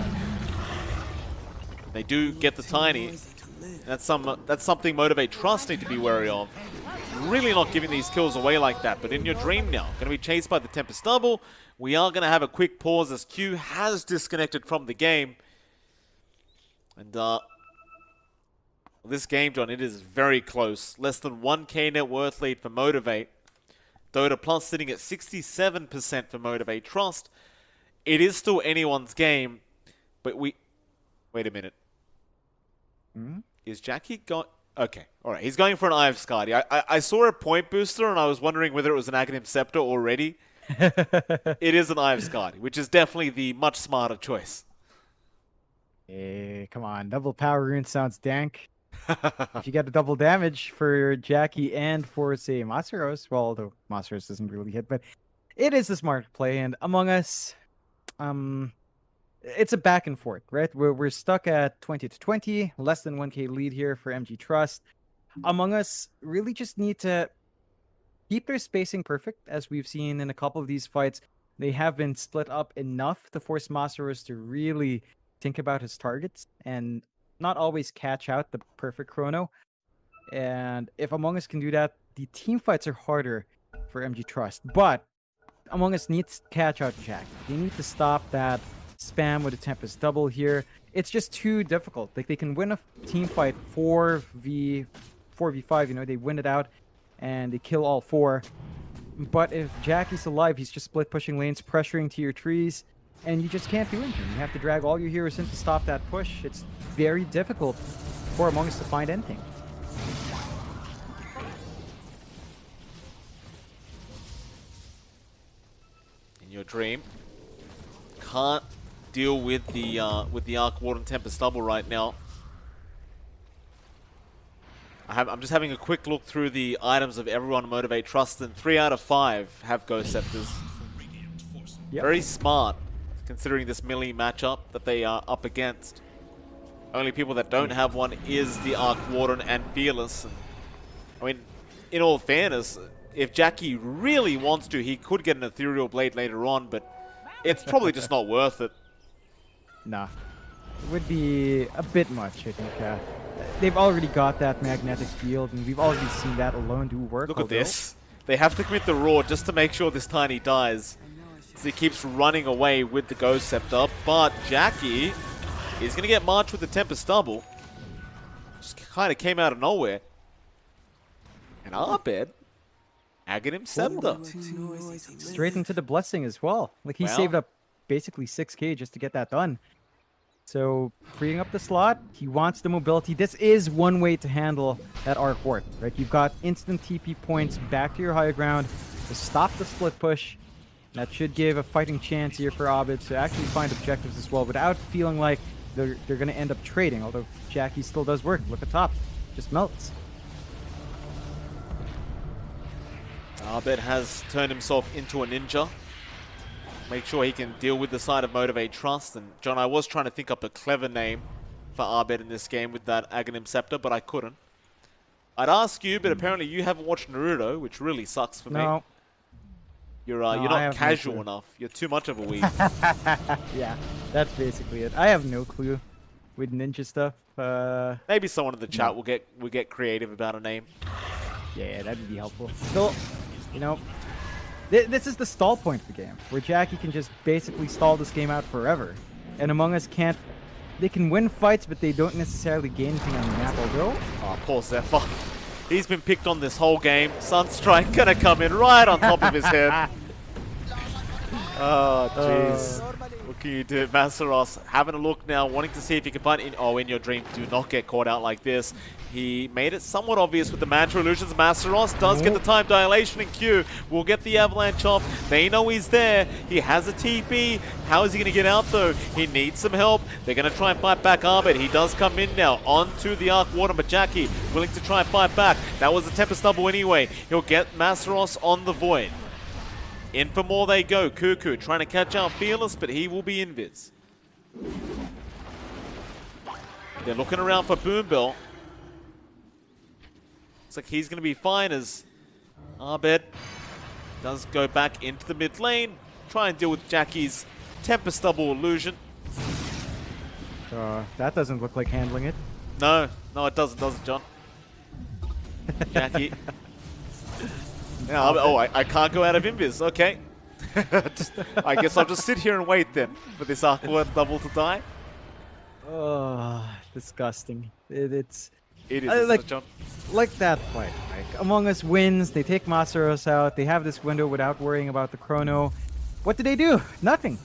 They do get the Tiny. That's something Motivate Trust need to be wary of. Really not giving these kills away like that, but In Your Dream now. Going to be chased by the Tempest double. We are going to have a quick pause as Q has disconnected from the game. And this game, John, it is very close. Less than 1k net worth lead for Motivate. Dota Plus sitting at 67% for Motivate Trust. It is still anyone's game, but we... Wait a minute. Is Jackie going... Okay, alright. He's going for an Eye of Skadi. I saw a point booster and I was wondering whether it was an Aghanim Scepter already. It is an Eye of Skadi, which is definitely the much smarter choice. Hey, come on. Double power rune sounds dank. If you get a double damage for Jackie and for, say, Masaros, well, although Masaros doesn't really hit, but it is a smart play. And Among Us, it's a back and forth, right? We're stuck at 20-20, less than 1k lead here for MG Trust. Among Us really just need to keep their spacing perfect, as we've seen in a couple of these fights. They have been split up enough to force Masaros to really think about his targets and not always catch out the perfect Chrono. And if Among Us can do that, the team fights are harder for MG Trust. But Among Us needs to catch out Jack. They need to stop that spam with a Tempest double here. it's just too difficult. Like they can win a team fight 4v5, you know, they win it out and they kill all 4. But if Jackie's alive, he's just split pushing lanes, pressuring to your trees, and you just can't do anything. You have to drag all your heroes in to stop that push. It's very difficult for Among Us to find anything. In your dream, can't deal with the Arc Warden Tempest double right now. I'm just having a quick look through the items of everyone Motivate Trust, and 3 out of 5 have Ghost Scepters. Yep. Very smart, considering this melee matchup that they are up against. Only people that don't have one is the Arc Warden and Fearless. And, I mean, in all fairness, if Jackie really wants to, he could get an Ethereal Blade later on, but it's probably just not worth it. Nah. It would be a bit much, I think. They've already got that magnetic field, and we've already seen that alone do work. Look at this. They have to commit the Roar just to make sure this Tiny dies. So he keeps running away with the Ghost Scepter, but Jackie is going to get marched with the Tempest double. Just kind of came out of nowhere. And Abed, Aghanim Scepter. Straight into the Blessing as well. Like he Well. saved up basically 6k just to get that done. So freeing up the slot, he wants the mobility. This is one way to handle that Arc Ward, right? You've got instant TP points back to your higher ground to stop the split push. That should give a fighting chance here for Abed to actually find objectives as well without feeling like they're going to end up trading. Although Jackie still does work. Look at top. Just melts. Abed has turned himself into a ninja. Make sure he can deal with the side of Motivate Trust. And John, I was trying to think up a clever name for Abed in this game with that Aghanim Scepter, but I couldn't. I'd ask you, but apparently you haven't watched Naruto, which really sucks for me. No. You're No, I not have no casual clue. enough. You're too much of a weeb. Yeah, that's basically it. I have no clue with ninja stuff. Maybe someone in the chat will get creative about a name. Yeah, that'd be helpful. Still, you know, this is the stall point of the game, where Jackie can just basically stall this game out forever. And Among Us can't... They can win fights, but they don't necessarily gain anything on the map, although... Oh, poor Zephyr. He's been picked on this whole game. Sunstrike gonna come in right on top of his head. Oh, jeez. What can you do? Masaros having a look now, wanting to see if he can find in... Oh, in your dream, do not get caught out like this. He made it somewhat obvious with the Mantra Illusions. Masaros does get the time dilation in Q. Will get the avalanche off. They know he's there. He has a TP. How is he going to get out, though? He needs some help. They're going to try and fight back Abed. He does come in now onto the Arc Warden, but Jackie willing to try and fight back. That was a Tempest double anyway. He'll get Masaros on the Void. In for more they go. Cuckoo trying to catch out Fearless, but he will be invis. They're looking around for Boombell. Looks like he's going to be fine as Abed does go back into the mid lane. Try and deal with Jackie's Tempest double illusion. That doesn't look like handling it. No, it doesn't, does it, John? Jackie. Yeah, I can't go out of invis. Okay. I guess I'll just sit here and wait then for this Arc Warden double to die. Oh, disgusting. It is, Like, John. like that fight. Like Among Us wins, they take Masaros out, they have this window without worrying about the chrono. What do? Nothing.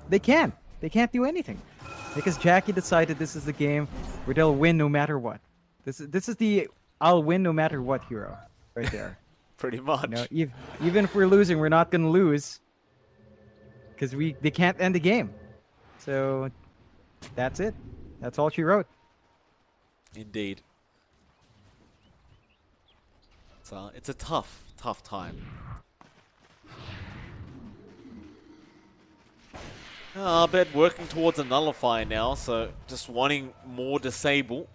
They can't. They can't do anything. Because Jackie decided this is the game where they'll win no matter what. This is the I'll win no matter what hero right there. Pretty much. You know, even if we're losing, we're not gonna lose. Because they can't end the game. So that's it. That's all she wrote. Indeed. So it's a tough time. Abed working towards a nullify now, so just wanting more disable.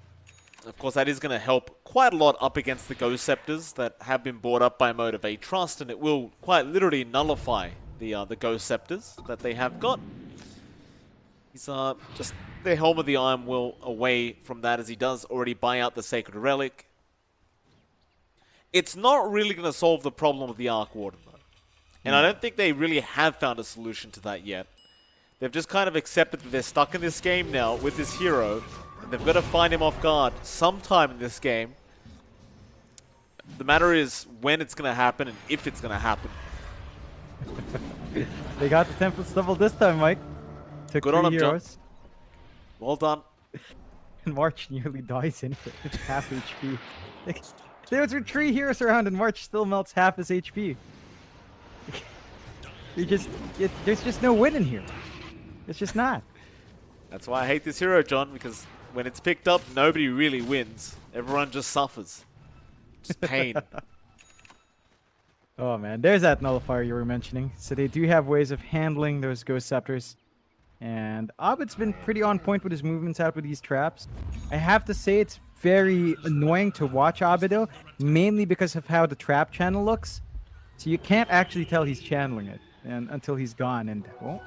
Of course, that is going to help quite a lot up against the Ghost Scepters that have been brought up by Motivate Trust, and it will quite literally nullify the Ghost Scepters that they have got. He's just the Helm of the Iron Will away from that, as he does already buy out the Sacred Relic. It's not really going to solve the problem of the Arc Warden, though. And I don't think they really have found a solution to that yet. They've just kind of accepted that they're stuck in this game now with this hero. And they've got to find him off guard sometime in this game. The matter is when it's going to happen and if it's going to happen. They got the Tempest double this time, Mike. Took Good 3 on him, John. heroes. Well done. And March nearly dies in it. Half HP. Like, there's 3 heroes around and March still melts half his HP. There's just no win in here. It's just not. That's why I hate this hero, John, because when it's picked up, nobody really wins. Everyone just suffers. Just pain. Oh man, there's that nullifier you were mentioning. So they do have ways of handling those Ghost Scepters. And Abed's been pretty on point with his movements out with these traps. I have to say it's very annoying to watch Abed though, mainly because of how the trap channel looks. So you can't actually tell he's channeling it until he's gone. And well,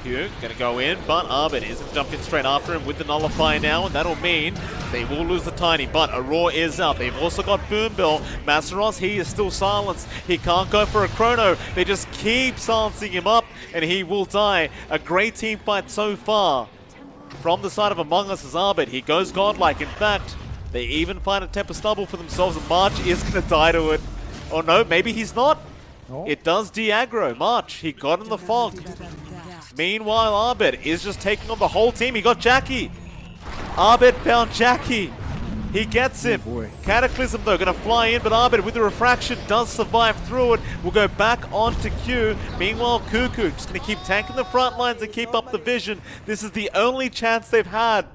Q gonna go in, but Abed isn't jumping straight after him with the nullifier now, and that'll mean they will lose the Tiny, but Aurora is up. They've also got Boom Bill. Masaros, he is still silenced. He can't go for a chrono. They just keep silencing him up, and he will die. A great team fight so far. From the side of Among Us is Abed. He goes godlike. In fact, they even find a Tempest double for themselves, and March is gonna die to it. Oh no, maybe he's not. oh. It does de-aggro. March, he got in the fog. Meanwhile, Abed is just taking on the whole team. He got Jackie. Abed found Jackie. He gets him. boy. Cataclysm, though, going to fly in, but Abed with the refraction does survive through it. We'll go back onto Q. Meanwhile, Cuckoo just going to keep tanking the front lines and keep up the vision. This is the only chance they've had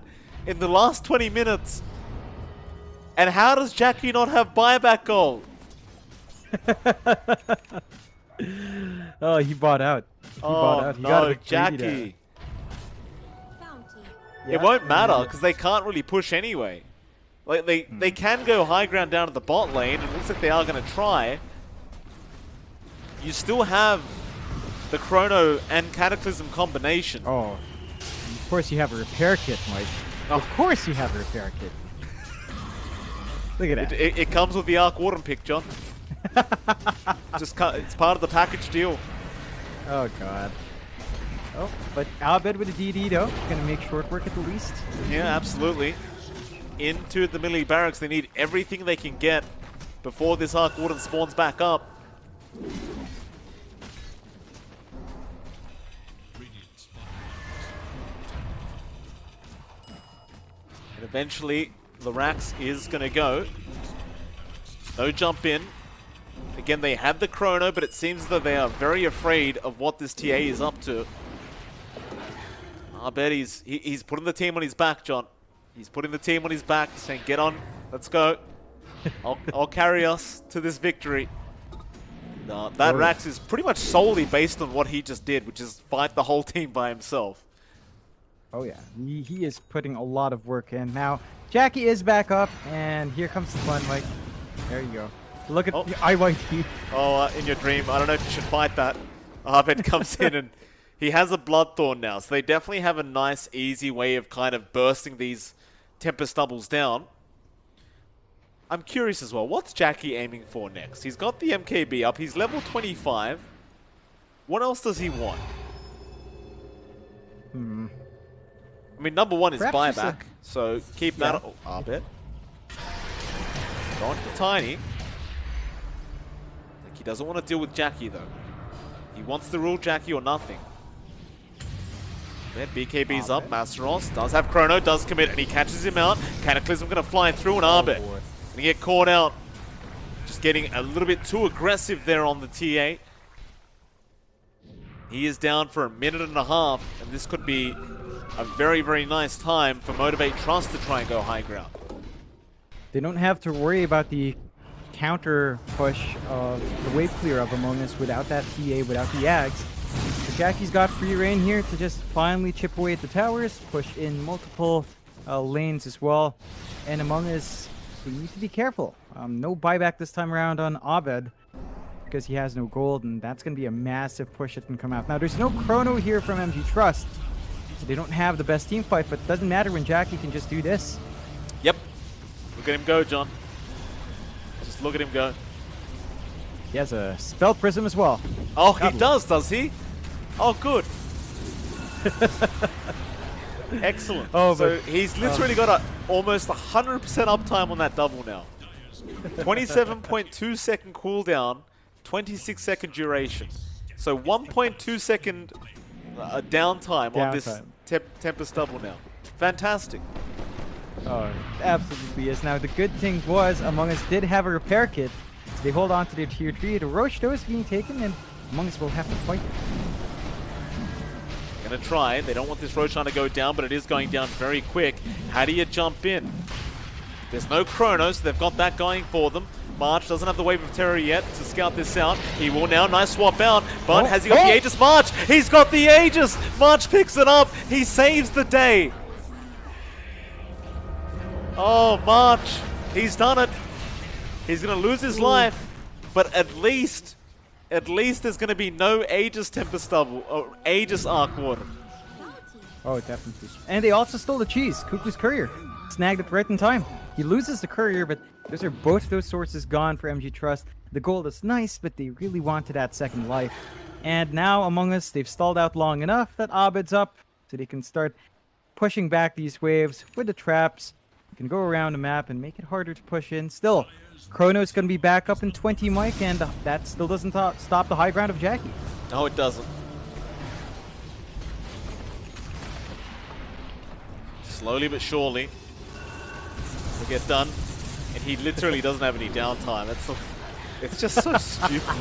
in the last 20 minutes. And how does Jackie not have buyback gold? Oh, he bought out. He bought out. He got a no, big greedy there. Jackie. Yeah, It won't matter yeah. because they can't really push anyway. Like they can go high ground down to the bot lane, and it looks like they are going to try. You still have the Chrono and Cataclysm combination. Oh, of course you have a repair kit, Mike. Of course you have a repair kit. Look at that. It comes with the Arc Warden pick, John. It's part of the package deal. Oh god. Oh, but Abed with a DD though, gonna make short work at the least. Yeah, absolutely. Into the melee barracks, they need everything they can get before this Arc Warden spawns back up. And eventually, Lorax is going to go. No jump in. Again, they had the chrono, but it seems that they are very afraid of what this TA is up to. I bet he's putting the team on his back, John. He's putting the team on his back, saying, get on, let's go. I'll carry us to this victory. No, that Rax is pretty much solely based on what he just did, which is fight the whole team by himself. Oh yeah, he is putting a lot of work in. Now, Jackie is back up, and here comes the fun, Mike. There you go. Look at the IYT. Oh, in your dream. I don't know if you should fight that. Abed comes in and he has a Bloodthorn now. So they definitely have a nice, easy way of kind of bursting these Tempest doubles down. I'm curious as well. What's Jackie aiming for next? He's got the MKB up. He's level 25. What else does he want? I mean, number one is Perhaps buyback. So keep that. Yeah. Oh, Abed. Going for Tiny. He doesn't want to deal with Jackie, though. He wants to rule Jackie or nothing. There, BKB's up. Masteros does have Chrono, does commit, and he catches him out. Cataclysm going to fly through, and Abed going to get caught out. Just getting a little bit too aggressive there on the TA. He is down for a minute and a half, and this could be a very, very nice time for Motivate Trust to try and go high ground. They don't have to worry about the counter push of the wave clear of Among Us without that TA, without the Yags. So Jackie's got free reign here to just finally chip away at the towers, push in multiple lanes as well. And Among Us, they need to be careful. No buyback this time around on Abed because he has no gold, and that's going to be a massive push that can come out. Now, there's no chrono here from MG Trust. They don't have the best team fight, but it doesn't matter when Jackie can just do this. Yep. Look at him go, John. Just look at him go. He has a Spell Prism as well. Oh, he does he? Oh, good. Excellent. Oh, so but- he's literally got a almost 100% uptime on that double now. 27.2 second cooldown, 26 second duration. So 1.2 second downtime on this Downtime. Tempest double now. Fantastic. Oh, it absolutely is. Now, the good thing was Among Us did have a repair kit. So they hold on to their tier 3. The Roche, though, is being taken, and Among Us will have to fight it. Gonna try. They don't want this Roshan to go down, but it is going down very quick. How do you jump in? There's no Chrono, so they've got that going for them. March doesn't have the Wave of Terror yet to scout this out. He will now. Nice swap out. But has he got the Aegis? March! He's got the Aegis! March picks it up. He saves the day. Oh, March. He's done it. He's going to lose his life. But at least there's going to be no Aegis Tempest double or Aegis Arc Water. Oh, definitely. And they also stole the cheese. Cuckoo's Courier. Snagged it right in time. He loses the Courier, but both those sources gone for MG Trust. The gold is nice, but they really wanted that second life. And now Among Us, they've stalled out long enough that Abed's up, so they can start pushing back these waves with the traps. You can go around the map and make it harder to push in. Still, Chrono's going to be back up in 20 mic, and that still doesn't stop the high ground of Jackie. No, it doesn't. Slowly but surely, they get done, and he literally doesn't have any downtime. It's just so stupid.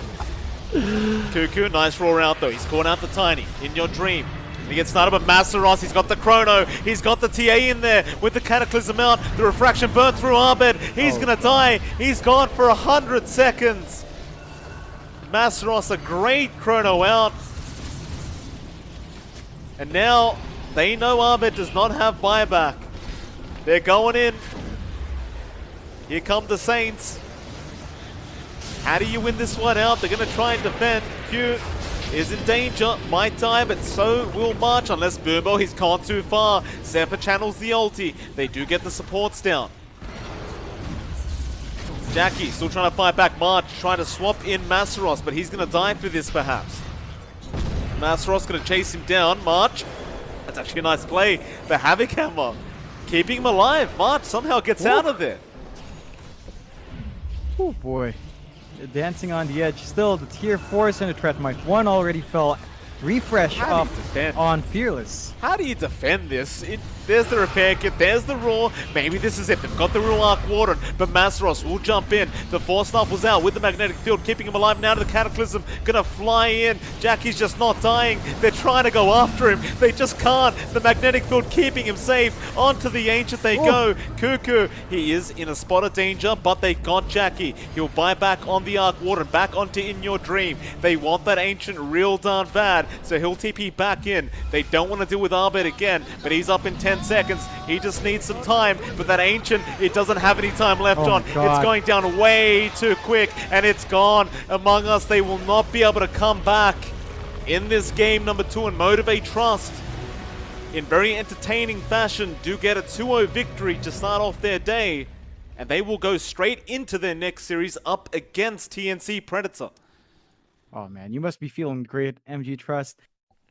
Cuckoo, nice roar out though. He's calling out the Tiny in your dream. And he gets started with Masaros. He's got the Chrono. He's got the TA in there with the Cataclysm out. The Refraction burnt through Abed. He's gonna die. He's gone for 100 seconds. Masaros, a great Chrono out. And now they know Abed does not have buyback. They're going in. Here come the Saints. How do you win this one out? They're going to try and defend. Q is in danger. Might die, but so will March. Unless Boombo, he's gone too far. Zephyr channels the ulti. They do get the supports down. Jackie still trying to fight back. March trying to swap in Masaros, but he's going to die for this perhaps. Masaros going to chase him down. March. That's actually a nice play. The Havoc Hammer keeping him alive. March somehow gets out of there. Oh boy. Dancing on the edge. Still, the tier 4 СМОТРЕТЬ mic. One already fell. Refresh up on Fearless. How do you defend this? There's the repair kit, there's the Roar. Maybe this is it. They've got the Roar Arc Warden, but Masaros will jump in. The Force Staff was out with the Magnetic Field, keeping him alive now to the Cataclysm. Gonna fly in. Jackie's just not dying. They're trying to go after him. They just can't. The Magnetic Field keeping him safe. Onto the Ancient they go. Cuckoo, he is in a spot of danger, but they got Jackie. He'll buy back on the Arc Warden, back onto In Your Dream. They want that Ancient real darn bad, so he'll TP back in. They don't want to deal with Abed again, but he's up in 10 seconds. He just needs some time, but that Ancient, it doesn't have any time left on. It's going down way too quick, and it's gone. Among Us, they will not be able to come back in this game number 2 and Motivate Trust. In very entertaining fashion, do get a 2-0 victory to start off their day, and they will go straight into their next series up against TNC Predator. Oh man, you must be feeling great, MG Trust.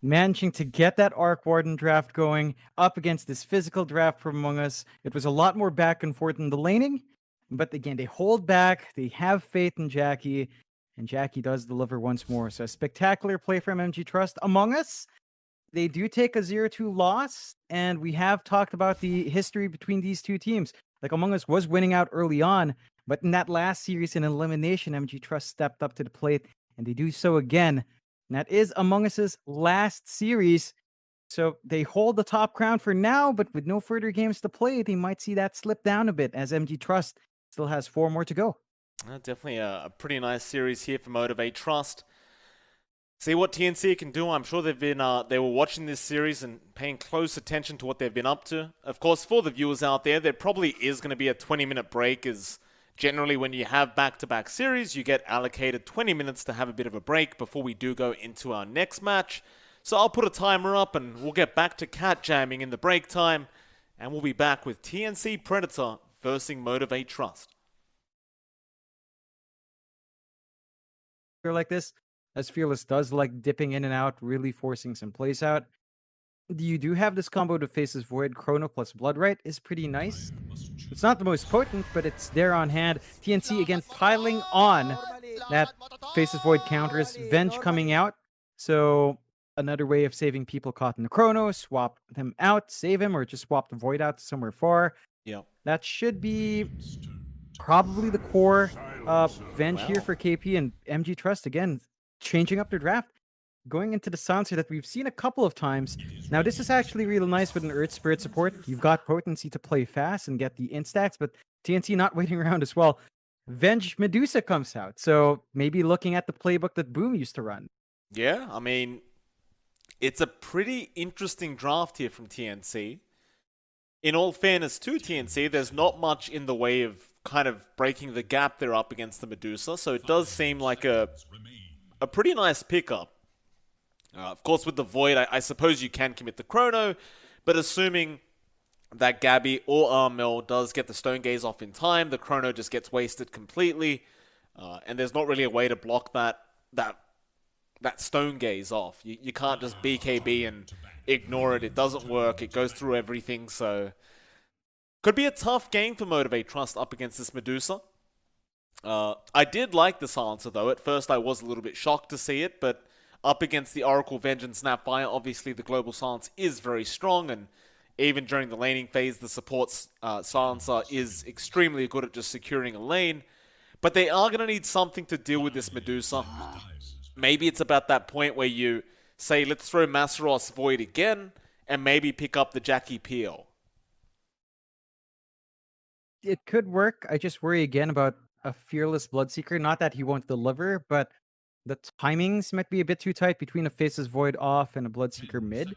Managing to get that Arc Warden draft going up against this physical draft from Among Us. It was a lot more back and forth in the laning, but again, they hold back. They have faith in Jackie, and Jackie does deliver once more. So a spectacular play from MG Trust. Among Us, they do take a 0-2 loss, and we have talked about the history between these two teams. Like, Among Us was winning out early on, but in that last series in elimination, MG Trust stepped up to the plate, and they do so again. And that is Among Us's last series. So they hold the top crown for now, but with no further games to play, they might see that slip down a bit, as MG Trust still has 4 more to go. Definitely a pretty nice series here for Motivate Trust. See what TNC can do. I'm sure they've been they were watching this series and paying close attention to what they've been up to. Of course, for the viewers out there, there probably is going to be a 20-minute break, as generally when you have back-to-back series, you get allocated 20 minutes to have a bit of a break before we do go into our next match. So I'll put a timer up and we'll get back to cat jamming in the break time, and we'll be back with TNC Predator versus Motivate Trust. Like this, as Fearless does like dipping in and out, really forcing some plays out. you do have this combo to Faces Void. Chrono plus Bloodright is pretty nice. It's not the most potent, but it's there on hand. TNC again piling on that Faces Void counters. Venge coming out. So another way of saving people caught in the Chrono. Swap them out, save him, or just swap the Void out to somewhere far. Yeah. That should be probably the core Venge here for KP, and MG Trust again changing up their draft. Going into the Silencer that we've seen a couple of times. Now, this is actually really nice with an Earth Spirit support. You've got potency to play fast and get the instacks, but TNC not waiting around as well. Venge Medusa comes out, so maybe looking at the playbook that Boom used to run. Yeah, I mean, it's a pretty interesting draft here from TNC. In all fairness to TNC, there's not much in the way of kind of breaking the gap there up against the Medusa, so it does seem like a pretty nice pickup. Of course, with the Void, I suppose you can commit the Chrono, but assuming that Gabby or Armel does get the Stone Gaze off in time, the Chrono just gets wasted completely, and there's not really a way to block that Stone Gaze off. You can't just BKB and ignore it. It doesn't work. It goes through everything, so could be a tough game for Motivate Trust up against this Medusa. I did like the Silencer, though. At first, I was a little bit shocked to see it, but up against the Oracle, Venge, and Snapfire, obviously the Global Silence is very strong, and even during the laning phase, the support Silencer is extremely good at just securing a lane. But they are going to need something to deal with this Medusa. Maybe it's about that point where you say, let's throw Masaros Void again, and maybe pick up the Jackie Peel. It could work. I just worry again about a Fearless Bloodseeker. Not that he won't deliver, but the timings might be a bit too tight between a Faces Void off and a Bloodseeker mid.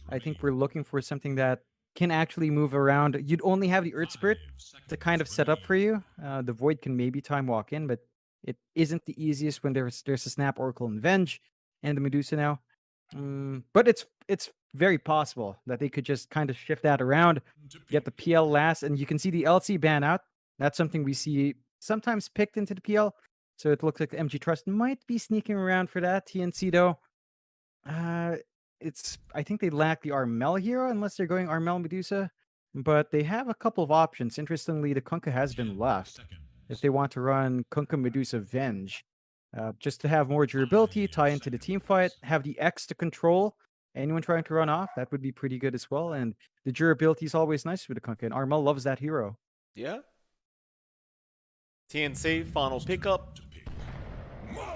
I think we're looking for something that can actually move around. You'd only have the Earth Spirit to kind of set up for you. The Void can maybe time walk in, but it isn't the easiest when there's a Snap, Oracle, and Venge, and the Medusa now. But it's very possible that they could just kind of shift that around, get the PL last, and you can see the LC ban out. That's something we see sometimes picked into the PL. So it looks like the MG Trust might be sneaking around for that. TNC, though, I think they lack the Armel hero, unless they're going Armel Medusa. But they have a couple of options. Interestingly, the Kunkka has been left if they want to run Kunkka Medusa Venge. Just to have more durability, tie into the team fight, have the X to control anyone trying to run off. That would be pretty good as well. And the durability is always nice with the Kunkka, and Armel loves that hero. Yeah. TNC, final pickup.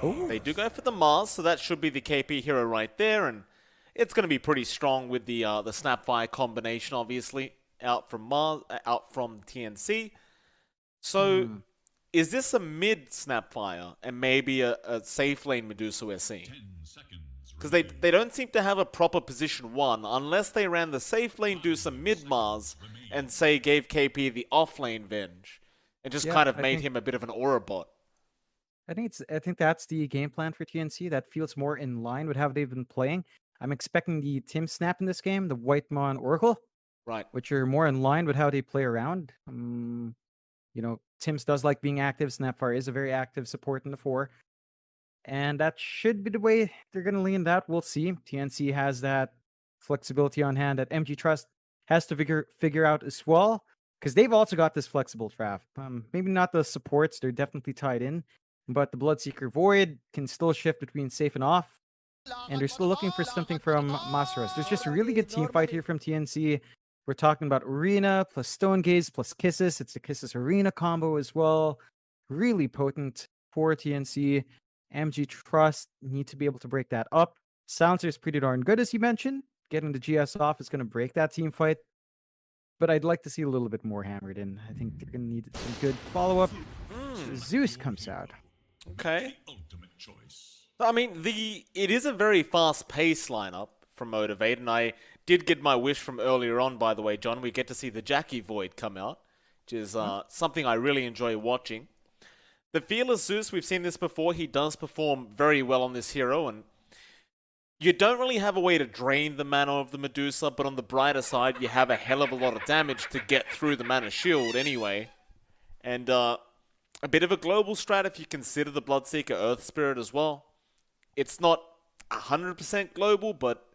Oh. They do go for the Mars, so that should be the KP hero right there, and it's going to be pretty strong with the Snapfire combination, obviously, out from TNC. So, is this a mid Snapfire and maybe a safe lane Medusa we're seeing? Because they don't seem to have a proper position 1 unless they ran the safe lane Medusa mid Mars and say gave KP the off lane Venge and just kind of made him a bit of an aura bot. I think that's the game plan for TNC. That feels more in line with how they've been playing. I'm expecting the Tim Snap in this game, the Whitemon Oracle, right, which are more in line with how they play around. Tim's does like being active. Snapfire is a very active support in the 4. And that should be the way they're going to lean that. We'll see. TNC has that flexibility on hand that MG Trust has to figure out as well, because they've also got this flexible draft. Maybe not the supports. They're definitely tied in. But the Bloodseeker Void can still shift between safe and off. And they're still looking for something from Masaros. There's just a really good team fight here from TNC. We're talking about Arena plus Stone Gaze plus Kisses. It's the Kisses Arena combo as well. Really potent for TNC. MG Trust need to be able to break that up. Silencer is pretty darn good, as you mentioned. Getting the GS off is going to break that team fight. But I'd like to see a little bit more hammered in. I think they're going to need some good follow-up. Zeus comes out. Okay. I mean, it is a very fast-paced lineup from Motivate, and I did get my wish from earlier on, by the way, John. We get to see the Jackie Void come out, which is something I really enjoy watching. The Fearless Zeus, we've seen this before. He does perform very well on this hero, and you don't really have a way to drain the mana of the Medusa, but on the brighter side, you have a hell of a lot of damage to get through the mana shield anyway. And a bit of a global strat if you consider the Bloodseeker Earth Spirit as well. It's not 100% global, but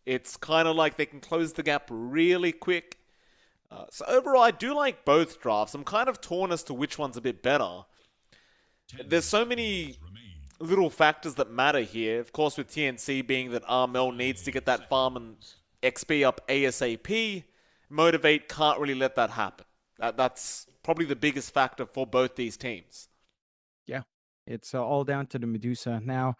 It's kind of like they can close the gap really quick. So overall, I do like both drafts. I'm kind of torn as to which one's a bit better. There's so many little factors that matter here. Of course, with TNC being that Armel needs to get that farm and XP up ASAP, Motivate can't really let that happen. That's probably the biggest factor for both these teams. Yeah, it's all down to the Medusa. Now,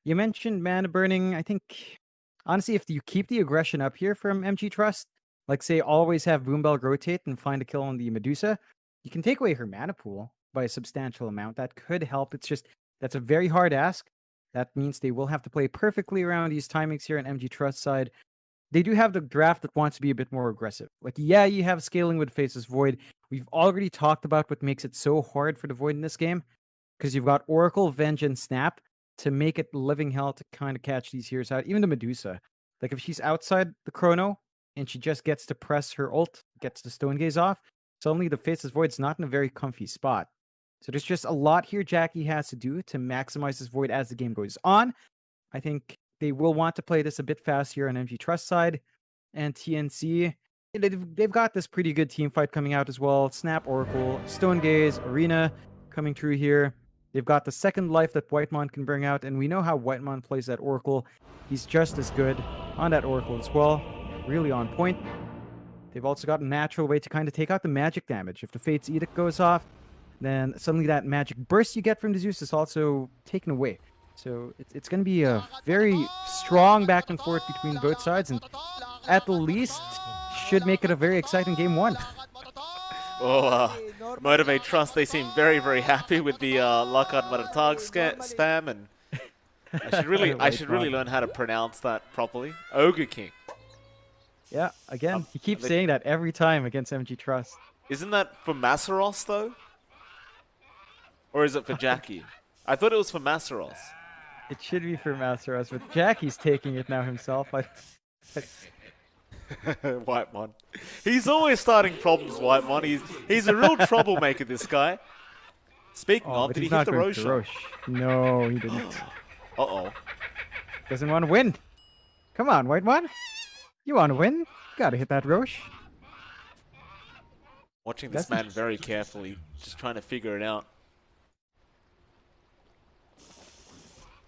you mentioned mana burning. I think, honestly, if you keep the aggression up here from MG Trust, like say always have Boombell rotate and find a kill on the Medusa, you can take away her mana pool by a substantial amount. That could help. It's just, that's a very hard ask. That means they will have to play perfectly around these timings here on MG Trust side. They do have the draft that wants to be a bit more aggressive. Like, yeah, you have scaling with Faceless Void. We've already talked about what makes it so hard for the Void in this game, because you've got Oracle, Venge, and Snap to make it living hell to kind of catch these heroes out. Even the Medusa. Like, if she's outside the Chrono, and she just gets to press her ult, gets the Stone Gaze off, suddenly the Faceless Void's not in a very comfy spot. So there's just a lot here Jackie has to do to maximize this Void as the game goes on. I think they will want to play this a bit fast here on MG Trust side. And TNC, they've got this pretty good team fight coming out as well. Snap, Oracle, Stone Gaze, Arena coming through here. They've got the second life that Whitemon can bring out, and we know how Whitemon plays that Oracle. He's just as good on that Oracle as well. Really on point. They've also got a natural way to kind of take out the magic damage. If the Fate's Edict goes off, then suddenly that magic burst you get from the Zeus is also taken away. So it's going to be a very strong back and forth between both sides, and at the least should make it a very exciting game one. Motivate Trust, they seem very, very happy with the Lakad Maratag spam, and I should really learn how to pronounce that properly. Ogre King. Yeah, again, he keeps saying that every time against MG Trust. Isn't that for Massaros, though? Or is it for Jackie? I thought it was for Massaros. It should be for Massaros, but Jackie's taking it now himself. Whitemon. He's always starting problems, Whitemon. He's a real troublemaker, this guy. Speaking of, did he hit the Roche? No, he didn't. Uh-oh. Doesn't want to win. Come on, Whitemon. You want to win? You gotta hit that Roche. Watching this man very carefully, just trying to figure it out.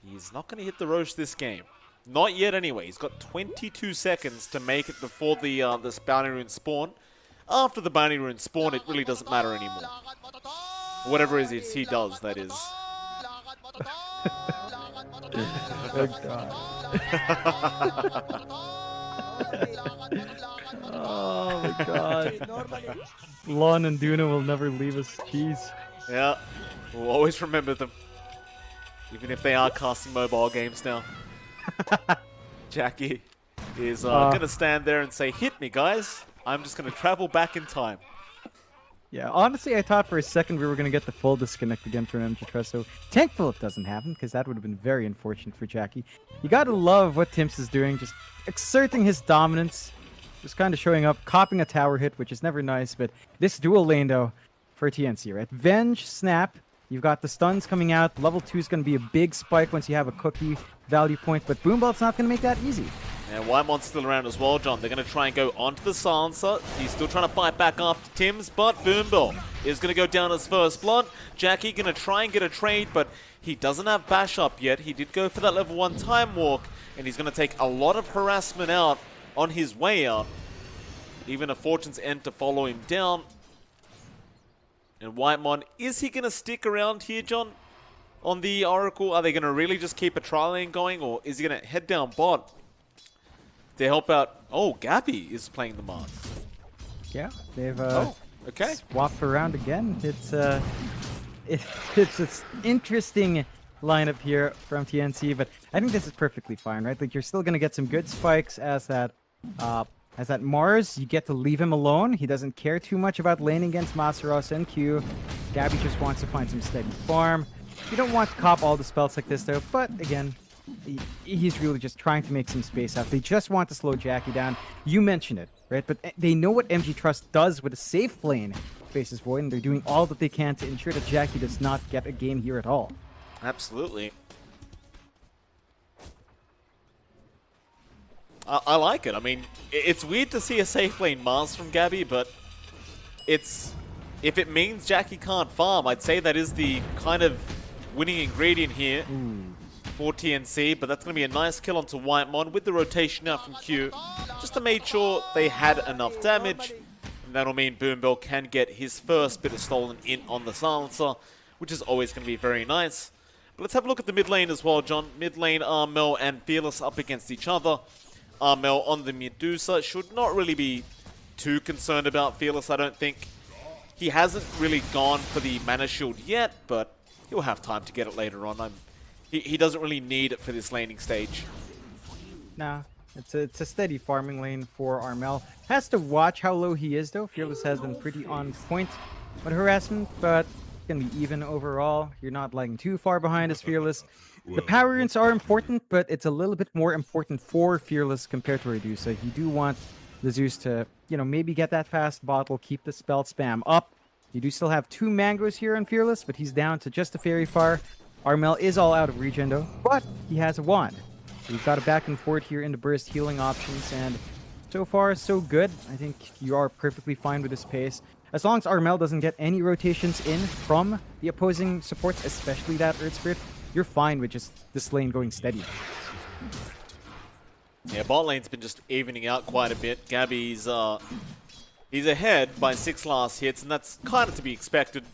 He's not going to hit the Roche this game. Not yet anyway. He's got 22 seconds to make it before this bounty rune spawn. After the bounty rune spawn, it really doesn't matter anymore. Whatever it is he does, that is. Oh, God. Oh my God. Lon and Duna will never leave us. Jeez. Yeah, we'll always remember them. Even if they are casting mobile games now. Jackie is going to stand there and say, hit me, guys. I'm just going to travel back in time. Yeah, honestly, I thought for a second we were going to get the full disconnect again from MG Trust, so thankful it doesn't happen, because that would have been very unfortunate for Jackie. You got to love what Timps is doing, just exerting his dominance, just kind of showing up, copying a tower hit, which is never nice, but this dual lane, though, for TNC, right? Venge, Snap, you've got the stuns coming out, level 2 is going to be a big spike once you have a cookie value point, but Boombelt's not going to make that easy. And Whitemon's still around as well, John. They're going to try and go onto the Silencer. He's still trying to fight back after Tim's, but Boombel is going to go down as first blood. Jackie going to try and get a trade, but he doesn't have bash up yet. He did go for that level 1 time walk, and he's going to take a lot of harassment out on his way out. Even a Fortune's End to follow him down. And Whitemon, is he going to stick around here, John? On the Oracle, are they going to really just keep a tri lane going, or is he going to head down bot to help out? Oh, Gabby is playing the Mars. Yeah, they've okay. swapped around again. It's this interesting lineup here from TNC, but I think this is perfectly fine, right? Like, you're still going to get some good spikes as that Mars. You get to leave him alone. He doesn't care too much about laning against Masaros and Q. Gabby just wants to find some steady farm. You don't want to cop all the spells like this, though, but again, he's really just trying to make some space out. They just want to slow Jackie down. You mentioned it, right? But they know what MG Trust does with a safe lane faces Void, and they're doing all that they can to ensure that Jackie does not get a game here at all. Absolutely. I like it. I mean, it's weird to see a safe lane Mars from Gabby, but if it means Jackie can't farm, I'd say that is the kind of winning ingredient here for TNC, but that's going to be a nice kill onto Whitemon with the rotation out from Q, just to make sure they had enough damage, and that'll mean Boombill can get his first bit of stolen in on the silencer, which is always going to be very nice. But let's have a look at the mid lane as well, John. Mid lane, Armel and Fearless up against each other. Armel on the Medusa should not really be too concerned about Fearless, I don't think. He hasn't really gone for the mana shield yet, but he'll have time to get it later on. He doesn't really need it for this laning stage. Nah, it's a steady farming lane for Armel. Has to watch how low he is, though. Fearless has been pretty on point with harassment, but gonna be even overall. You're not lagging too far behind as Fearless. The power runes are important, but it's a little bit more important for Fearless compared to Redusa. You do want the Zeus to, you know, maybe get that fast bottle, keep the spell spam up. You do still have 2 mangoes here on Fearless, but he's down to just a fairy fire. Armel is all out of regen though, but he has a wand. So we've got a back and forth here in the burst healing options, and so far so good. I think you are perfectly fine with this pace. As long as Armel doesn't get any rotations in from the opposing supports, especially that Earth Spirit, you're fine with just this lane going steady. Yeah, bot lane's been just evening out quite a bit. Gabby's he's ahead by 6 last hits, and that's kind of to be expected.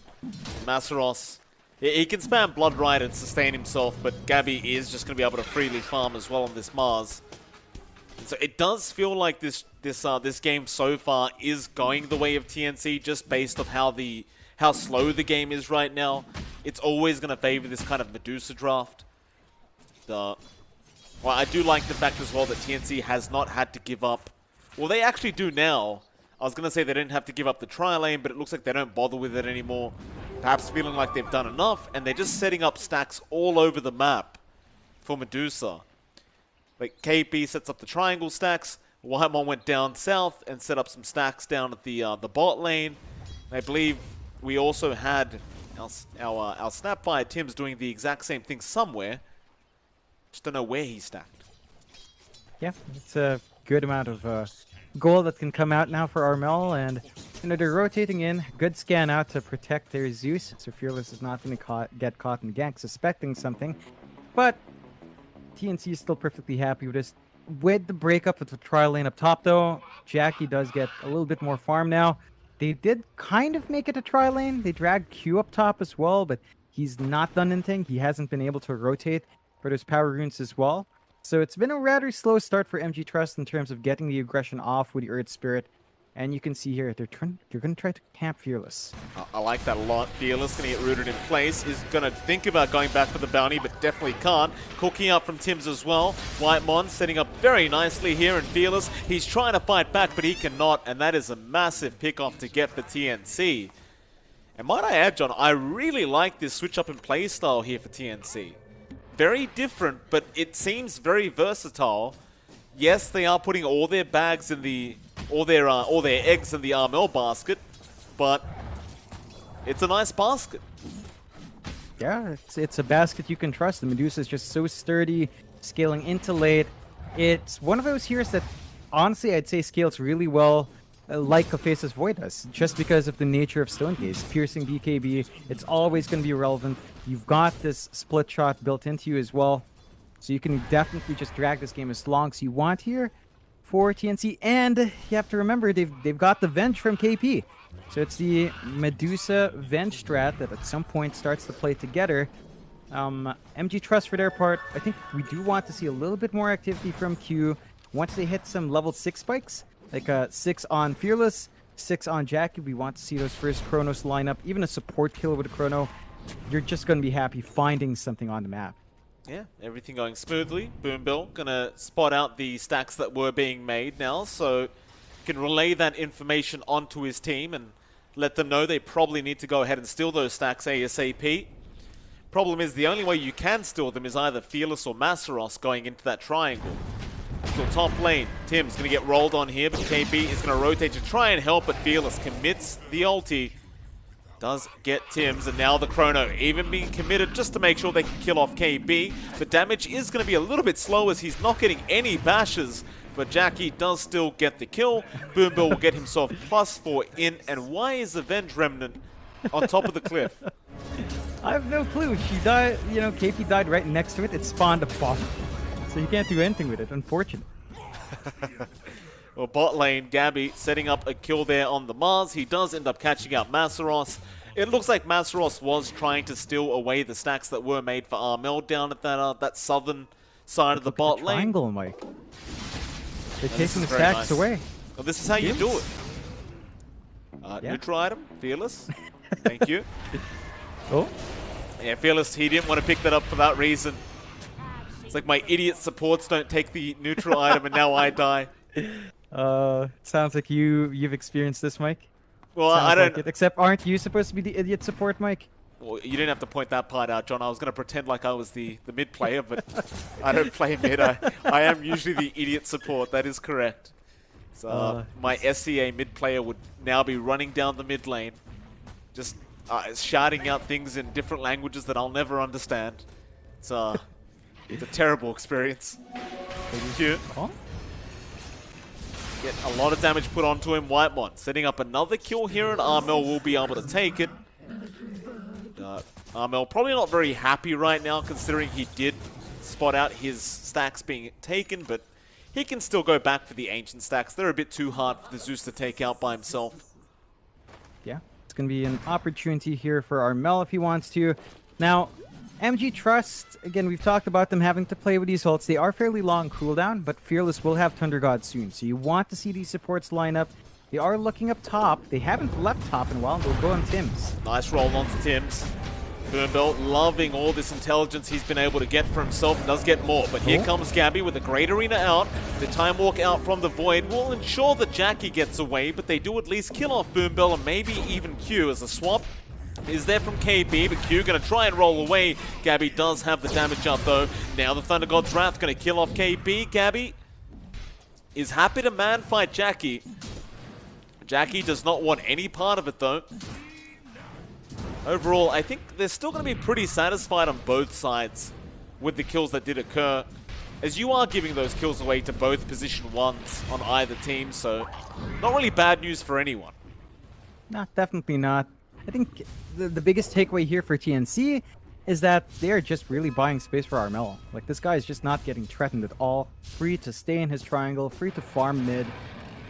Masaros, he can spam Blood Rite and sustain himself, but Gabby is just going to be able to freely farm as well on this Mars. And so it does feel like this game so far is going the way of TNC, just based on how slow the game is right now. It's always going to favor this kind of Medusa draft. Well, I do like the fact as well that TNC has not had to give up. Well, they actually do now. I was going to say they didn't have to give up the tri-lane, but it looks like they don't bother with it anymore. Perhaps feeling like they've done enough, and they're just setting up stacks all over the map for Medusa. Like, KP sets up the triangle stacks. Whitemon went down south and set up some stacks down at the bot lane. And I believe we also had our Snapfire Tim's doing the exact same thing somewhere. Just don't know where he stacked. Yeah, it's a good amount of gold that can come out now for Armel, and you know, they're rotating in. Good scan out to protect their Zeus, so Fearless is not going to get caught in gank suspecting something. But TNC is still perfectly happy with this. With the breakup of the trial lane up top, though, Jackie does get a little bit more farm now. They did kind of make it a trial lane. They dragged Q up top as well, but he's not done anything. He hasn't been able to rotate for those power runes as well. So it's been a rather slow start for MG Trust in terms of getting the aggression off with the Earth Spirit. And you can see here, they're going to try to camp Fearless. I like that a lot. Fearless going to get rooted in place. Is going to think about going back for the bounty, but definitely can't. Cooking up from Tim's as well. Whitemon setting up very nicely here, and Fearless, he's trying to fight back, but he cannot, and that is a massive pick-off to get for TNC. And might I add, John, I really like this switch-up in play style here for TNC. Very different, but it seems very versatile. Yes, they are putting all their bags in the... all their eggs in the Armel basket, but it's a nice basket. Yeah, it's a basket you can trust. The Medusa is just so sturdy, scaling into late. It's one of those heroes that, honestly, I'd say scales really well, like Ophasis Void does, just because of the nature of Stone Gaze. Piercing BKB, it's always going to be relevant. You've got this split shot built into you as well, so you can definitely just drag this game as long as you want here for TNC. And you have to remember, they've got the Venge from KP. So it's the Medusa Venge strat that at some point starts to play together. MG Trust, for their part, I think we do want to see a little bit more activity from Q once they hit some level 6 spikes, like 6 on Fearless, 6 on Jackie. We want to see those first Chronos line up. Even a support kill with a Chrono, you're just going to be happy finding something on the map. Yeah, everything going smoothly. Boombill gonna spot out the stacks that were being made now, so can relay that information onto his team and let them know they probably need to go ahead and steal those stacks ASAP. Problem is, the only way you can steal them is either Fearless or Masaros going into that triangle. So top lane, Tim's gonna get rolled on here, but KP is gonna rotate to try and help, but Fearless commits the ulti. Does get Tim's, and now the Chrono even being committed just to make sure they can kill off KB. The damage is going to be a little bit slow as he's not getting any bashes but Jackie does still get the kill. Boombill will get himself +4 in, and why is Avenge Remnant on top of the cliff? I have no clue. She died, you know, KP died right next to it. It spawned a bomb. So you can't do anything with it, unfortunately. Well, bot lane, Gabby setting up a kill there on the Mars. He does end up catching out Masaros. It looks like Masaros was trying to steal away the stacks that were made for Armel down at that southern side of the bot lane. Triangle, Mike. They're And taking the stacks away. Well, this is how you do it. Yeah. Neutral item, Fearless. Thank you. Oh, Yeah, Fearless, he didn't want to pick that up for that reason. It's like my idiot supports don't take the neutral item and now I die. sounds like you've experienced this, Mike. Well, Sounds I don't... like it. Except, aren't you supposed to be the idiot support, Mike? Well, you didn't have to point that part out, John. I was going to pretend like I was the mid player, but I don't play mid. I am usually the idiot support. That is correct. So my SCA mid player would now be running down the mid lane, just shouting out things in different languages that I'll never understand. It's a terrible experience. Thank you. Oh? Get a lot of damage put onto him. Whitemon setting up another kill here, and Armel will be able to take it. Armel probably not very happy right now, considering he did spot out his stacks being taken, but he can still go back for the ancient stacks. They're a bit too hard for the Zeus to take out by himself. Yeah, it's going to be an opportunity here for Armel if he wants to. Now, MG Trust, again, we've talked about them having to play with these ults. They are fairly long cooldown, but Fearless will have Thunder God soon. So you want to see these supports line up. They are looking up top. They haven't left top in a while. They'll go on Tim's. Nice roll onto Tim's. Boombill loving all this intelligence he's been able to get for himself and does get more. But here comes Gabby with a great arena out. The time walk out from the Void will ensure that Jackie gets away, but they do at least kill off Boombill and maybe even Q as a swap is there from KB, but Q going to try and roll away. Gabby does have the damage up though. Now the Thunder God's Wrath going to kill off KB. Gabby is happy to man fight Jackie. Jackie does not want any part of it though. Overall, I think they're still going to be pretty satisfied on both sides with the kills that did occur, as you are giving those kills away to both position ones on either team, so not really bad news for anyone. No, definitely not. I think the biggest takeaway here for TNC is that they are just really buying space for Armel. Like, this guy is just not getting threatened at all. Free to stay in his triangle, free to farm mid.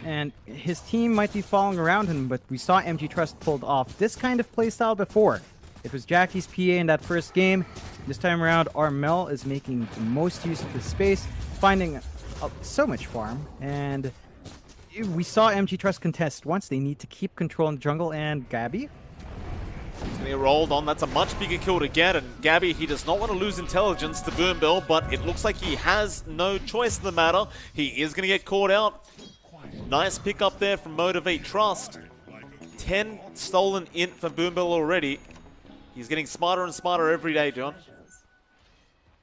And his team might be following around him, but we saw MG Trust pulled off this kind of playstyle before. It was Jackie's PA in that first game. This time around, Armel is making the most use of his space, finding so much farm. And we saw MG Trust contest once. They need to keep control in the jungle, and Gabby. He rolled on. That's a much bigger kill to get, and Gabby, he does not want to lose intelligence to Boombill, but it looks like he has no choice in the matter. He is going to get caught out. Nice pick up there from Motivate Trust. 10 stolen int for Boombill already. He's getting smarter and smarter every day, John.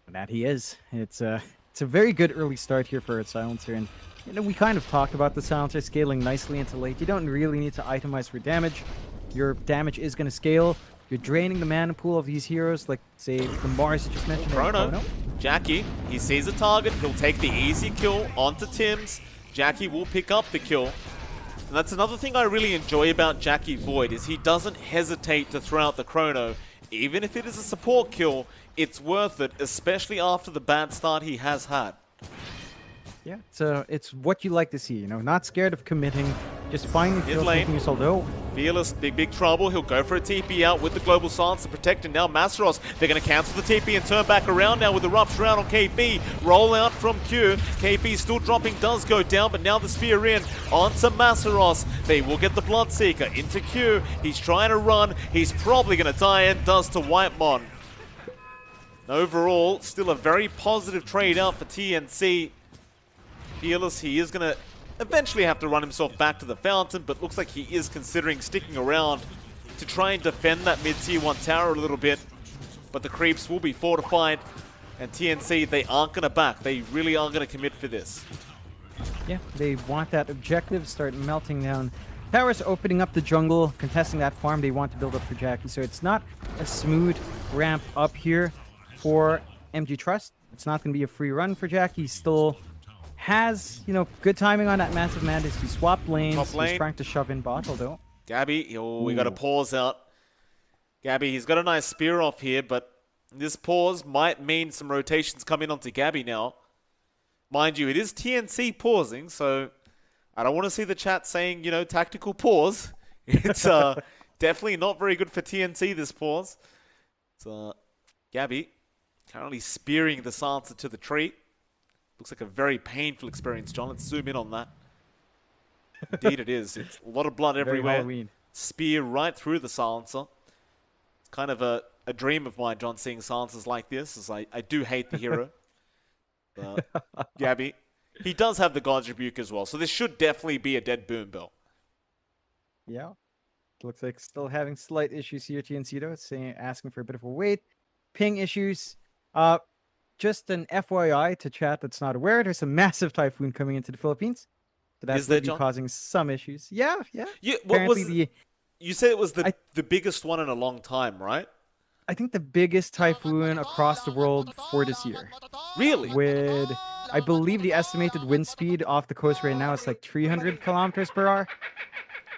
That he is. It's a very good early start here for a Silencer, and you know, we kind of talked about the Silencer scaling nicely into late. You don't really need to itemize for damage. Your damage is going to scale. You're draining the mana pool of these heroes, like, say, the Mars you just mentioned. Chrono. Jackie, he sees a target. He'll take the easy kill onto Tim's. Jackie will pick up the kill. And that's another thing I really enjoy about Jackie Void, is he doesn't hesitate to throw out the Chrono. Even if it is a support kill, it's worth it, especially after the bad start he has had. Yeah, so it's what you like to see, you know, not scared of committing, just finding kills, making yourself low. Fearless, big trouble. He'll go for a TP out with the Global Silence to protect him. Now Masaros, they're going to cancel the TP and turn back around now with the Rupture out on KB. Roll out from Q. KB still dropping, does go down, but now the Spear in onto Masaros. They will get the Bloodseeker into Q. He's trying to run. He's probably going to die, and does to Whitemon. Overall, still a very positive trade out for TNC. Fearless, he is going to eventually have to run himself back to the fountain, but looks like he is considering sticking around to try and defend that mid-tier 1 tower a little bit. But the creeps will be fortified, and TNC, they aren't going to back. They really are going to commit for this. Yeah, they want that objective, start melting down towers, opening up the jungle, contesting that farm they want to build up for Jackie. So it's not a smooth ramp up here for MG Trust. It's not going to be a free run for Jackie. He's still has, you know, good timing on that Massive Madness. He swapped lanes. Top lane. He's trying to shove in bot, although. Gabby, oh, we got to pause out. Gabby, he's got a nice spear off here, but this pause might mean some rotations coming onto Gabby now. Mind you, it is TNC pausing, so I don't want to see the chat saying, you know, tactical pause. It's definitely not very good for TNC, this pause. So, Gabby currently spearing the Sansa to the tree. Looks like a very painful experience, John. Let's zoom in on that. Indeed it is. It's a lot of blood Very everywhere. Halloween. Spear right through the Silencer. It's kind of a dream of mine, John, seeing Silencers like this, as I do hate the hero. Gabby. He does have the God's Rebuke as well, so this should definitely be a dead Boom Bell. Yeah. Looks like still having slight issues here, TNC, though. It's asking for a bit of a wait. Ping issues. Just an FYI to chat that's not aware, there's a massive typhoon coming into the Philippines. So that's there, going to be John? causing some issues. Yeah. What was Apparently you said it was the biggest one in a long time, right? I think the biggest typhoon across the world for this year. Really? With, I believe the estimated wind speed off the coast right now is like 300 kilometers per hour.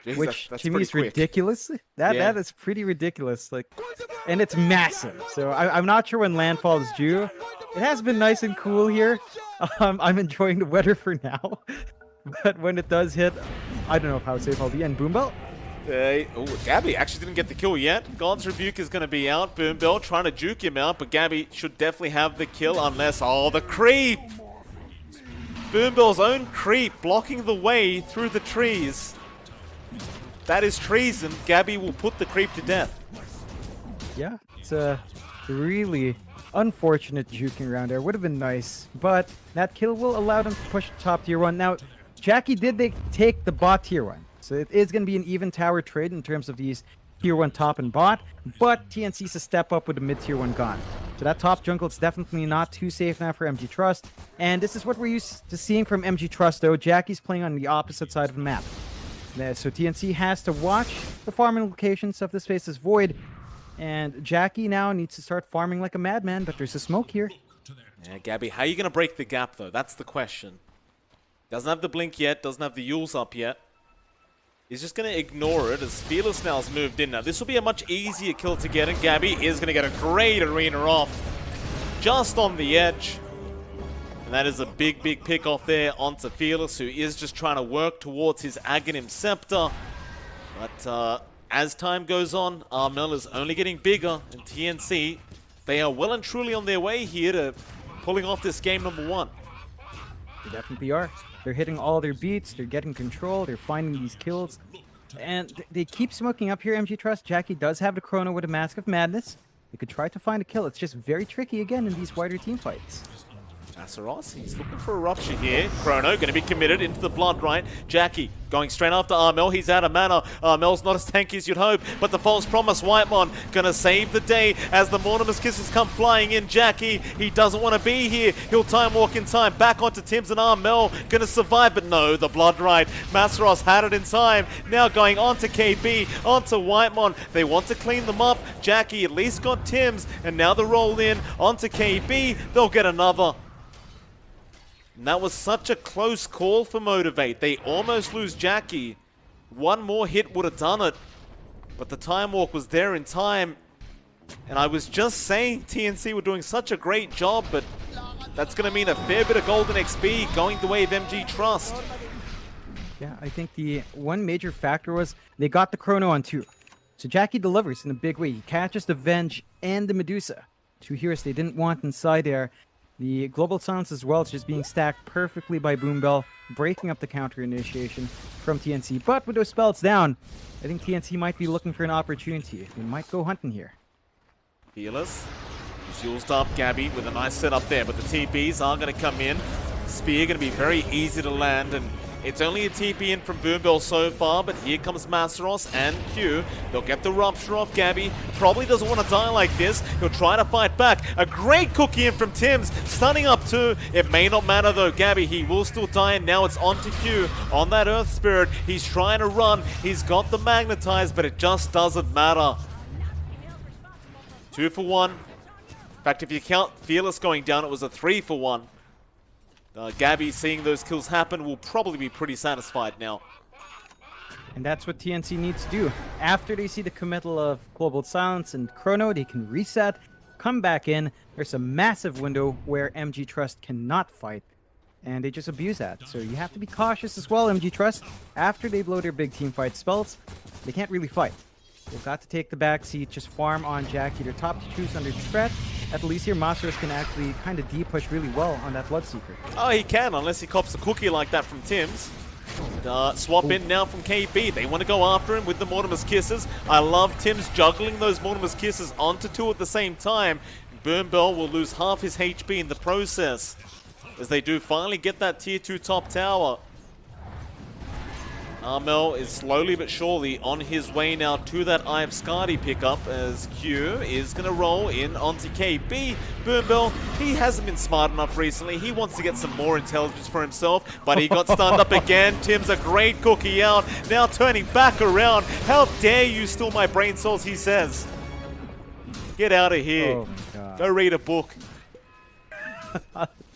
Jeez, Which that's to me pretty is quick. ridiculous. That is pretty ridiculous. Like, and it's massive. So I'm not sure when landfall is due. It has been nice and cool here. I'm enjoying the weather for now. But when it does hit, I don't know how safe I'll be. And Boom Bell? Gabby actually didn't get the kill yet. God's Rebuke is going to be out. Boom Bell trying to juke him out, but Gabby should definitely have the kill unless... Oh, the creep! Boom Bell's own creep blocking the way through the trees. That is treason. Gabby will put the creep to death. Yeah, it's a really unfortunate juking around there. Would have been nice, but that kill will allow them to push the top tier 1. Now, Jackie did take the bot tier 1, so it is going to be an even tower trade in terms of these tier 1 top and bot, but TNC's a step up with the mid tier 1 gone. So that top jungle is definitely not too safe now for MG Trust, and this is what we're used to seeing from MG Trust, though. Jackie's playing on the opposite side of the map. So TNC has to watch the farming locations of this Faceless Void, and Jackie now needs to start farming like a madman, but there's a smoke here. Yeah, Gabby, how are you going to break the gap, though? That's the question. Doesn't have the blink yet, doesn't have the Yules up yet. He's just going to ignore it as Fearless now has moved in. Now, this will be a much easier kill to get, and Gabby is going to get a great arena off just on the edge. And that is a big pick off there onto Fearless, who is just trying to work towards his Aghanim Scepter. But as time goes on, Armel is only getting bigger, and TNC, they are well and truly on their way here to pulling off this game number 1. They definitely are. They're hitting all their beats, they're getting control, they're finding these kills. And they keep smoking up here, MG Trust. Jackie does have the Chrono with a Mask of Madness. They could try to find a kill. It's just very tricky again in these wider team fights. Asaros, he's looking for a rupture here. Chrono going to be committed into the blood, right? Jackie going straight after Armel. He's out of mana. Armel's not as tanky as you'd hope, but the false promise, Whitemon, going to save the day as the Mortimer's Kisses come flying in. Jackie, he doesn't want to be here. He'll time walk in time. Back onto Tims and Armel. Going to survive, but no, the blood right. Masaros had it in time. Now going onto KB, onto Whitemon. They want to clean them up. Jackie at least got Tims, and now the roll in onto KB. They'll get another. And that was such a close call for Motivate. They almost lose Jackie. One more hit would have done it. But the time walk was there in time. And I was just saying TNC were doing such a great job, but that's going to mean a fair bit of golden XP going the way of MG Trust. Yeah, I think the one major factor was they got the Chrono on 2. So Jackie delivers in a big way. He catches the Venge and the Medusa. 2 heroes they didn't want inside there. The Global Silence as well is just being stacked perfectly by Boom Bell, breaking up the counter initiation from TNC. But with those spells down, I think TNC might be looking for an opportunity. They might go hunting here. Fearless. He's used up Gabby with a nice setup there, but the TPs are going to come in. Spear going to be very easy to land, and it's only a TP in from Boom Bell so far, but here comes Masaros and Q. They'll get the rupture off Gabby. Probably doesn't want to die like this. He'll try to fight back. A great cookie in from Tims, stunning up too. It may not matter though, Gabby. He will still die, and now it's on to Q on that Earth Spirit. He's trying to run. He's got the Magnetize, but it just doesn't matter. 2 for 1. In fact, if you count Fearless going down, it was a 3 for 1. Gabby, seeing those kills happen, will probably be pretty satisfied now. And that's what TNC needs to do. After they see the committal of Global Silence and Chrono, they can reset, come back in. There's a massive window where MG Trust cannot fight, and they just abuse that. So you have to be cautious as well, MG Trust. After they blow their big team fight spells, they can't really fight. They've got to take the back seat, just farm on Jackie. Their top choose under threat. At least here, Masteros can actually kind of D-push really well on that Bloodseeker. Oh, he can, unless he cops a cookie like that from Tim's. Swap in now from KB. They want to go after him with the Mortimer's Kisses. I love Tim's juggling those Mortimer's Kisses onto two at the same time. Burnbell will lose half his HP in the process, as they do finally get that tier 2 top tower. Armel is slowly but surely on his way now to that Eye of Skadi pickup, as Q is going to roll in onto KB. Burnbell, he hasn't been smart enough recently. He wants to get some more intelligence for himself, but he got stunned up again. Tim's a great cookie out, now turning back around. How dare you steal my brain cells, he says. Get out of here. Oh my God. Go read a book.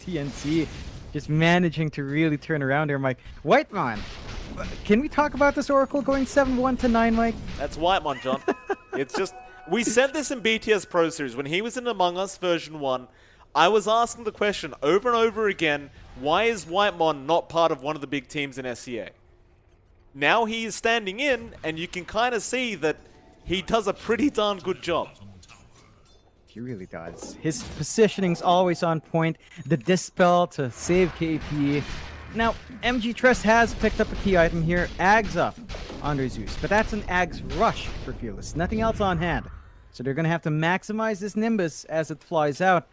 TNC just managing to really turn around here, Mike. Whitemon, can we talk about this Oracle going 7-1 to 9, Mike? That's Whitemon, John. It's just, we said this in BTS Pro Series. When he was in Among Us version 1, I was asking the question over and over again, why is Whitemon not part of one of the big teams in SEA? Now he is standing in, and you can kind of see that he does a pretty darn good job. He really does. His positioning's always on point. The Dispel to save KP. Now, MG Trust has picked up a key item here. Ags up under Zeus. But that's an Ags rush for Fearless. Nothing else on hand. So they're going to have to maximize this Nimbus as it flies out.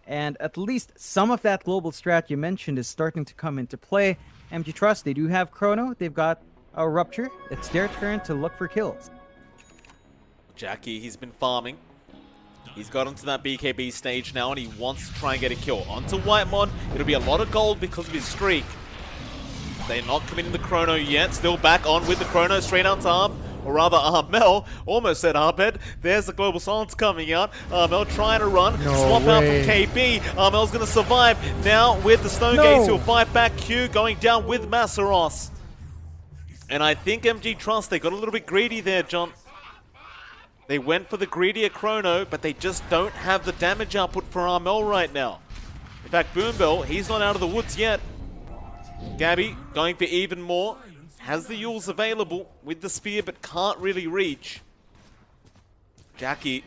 And at least some of that global strat you mentioned is starting to come into play. MG Trust, they do have Chrono. They've got a Rupture. It's their turn to look for kills. Jackie, he's been farming. He's got onto that BKB stage now, and he wants to try and get a kill. Onto Whitemon, it'll be a lot of gold because of his streak. They're not committing the Chrono yet. Still back on with the Chrono straight onto Arm, or rather Armel. Almost said Arbed. There's the Global Silence coming out. Armel trying to run. Swap out from KB. Armel's going to survive. Now with the Stone Gates, he'll fight back. Q going down with Masaros. And I think MG Trust, they got a little bit greedy there, John. They went for the greedier Chrono, but they just don't have the damage output for Armel right now. In fact, Boombell, he's not out of the woods yet. Gabby going for even more. Has the Yules available with the spear, but can't really reach. Jackie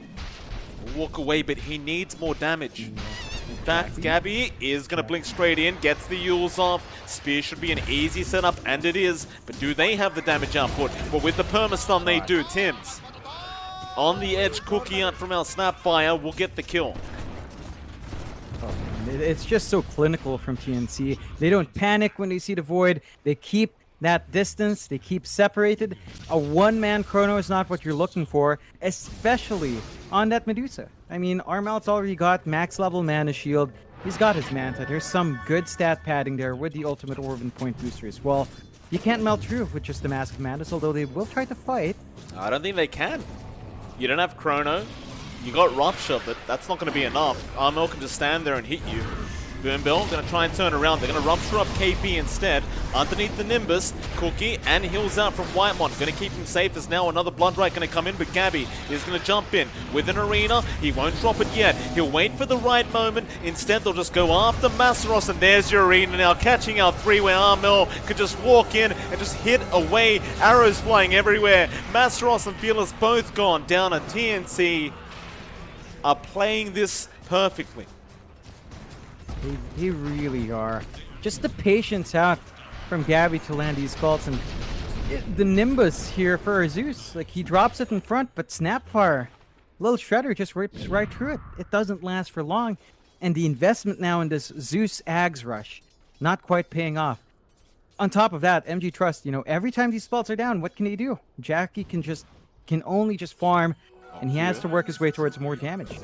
will walk away, but he needs more damage. In fact, Gabby is going to blink straight in, gets the Yules off. Spear should be an easy setup, and it is. But do they have the damage output? Well, with the permastun they do. Tims on the edge, cookie out from our Snapfire will get the kill. Oh, it's just so clinical from TNC. They don't panic when they see the Void. They keep that distance. They keep separated. A one-man Chrono is not what you're looking for, especially on that Medusa. I mean, Armel's already got max level mana shield. He's got his Manta. There's some good stat padding there with the ultimate orb and point booster as well. You can't melt through with just the Mask of Madness, although they will try to fight. I don't think they can. You don't have Chrono. You got Rupture, but that's not going to be enough. Armel can just stand there and hit you. Burnbill going to try and turn around. They're going to Rupture up KP instead. Underneath the Nimbus, Cookie and heals out from Whitemon. Going to keep him safe as now another Bloodright going to come in, but Gabby is going to jump in with an Arena. He won't drop it yet. He'll wait for the right moment. Instead, they'll just go after Masaros, and there's your Arena now, catching out three where Armel could just walk in and just hit away. Arrows flying everywhere. Masaros and Fearless both gone down, and TNC are playing this perfectly. They really are. Just the patience out from Gabby to land these spells, and the Nimbus here for Zeus. Like, he drops it in front, but Snapfire, little Shredder just rips right through it. It doesn't last for long, and the investment now in this Zeus Ags rush, not quite paying off. On top of that, MG Trust, you know, every time these spells are down, what can he do? Jackie can only just farm, and he has to work his way towards more damage.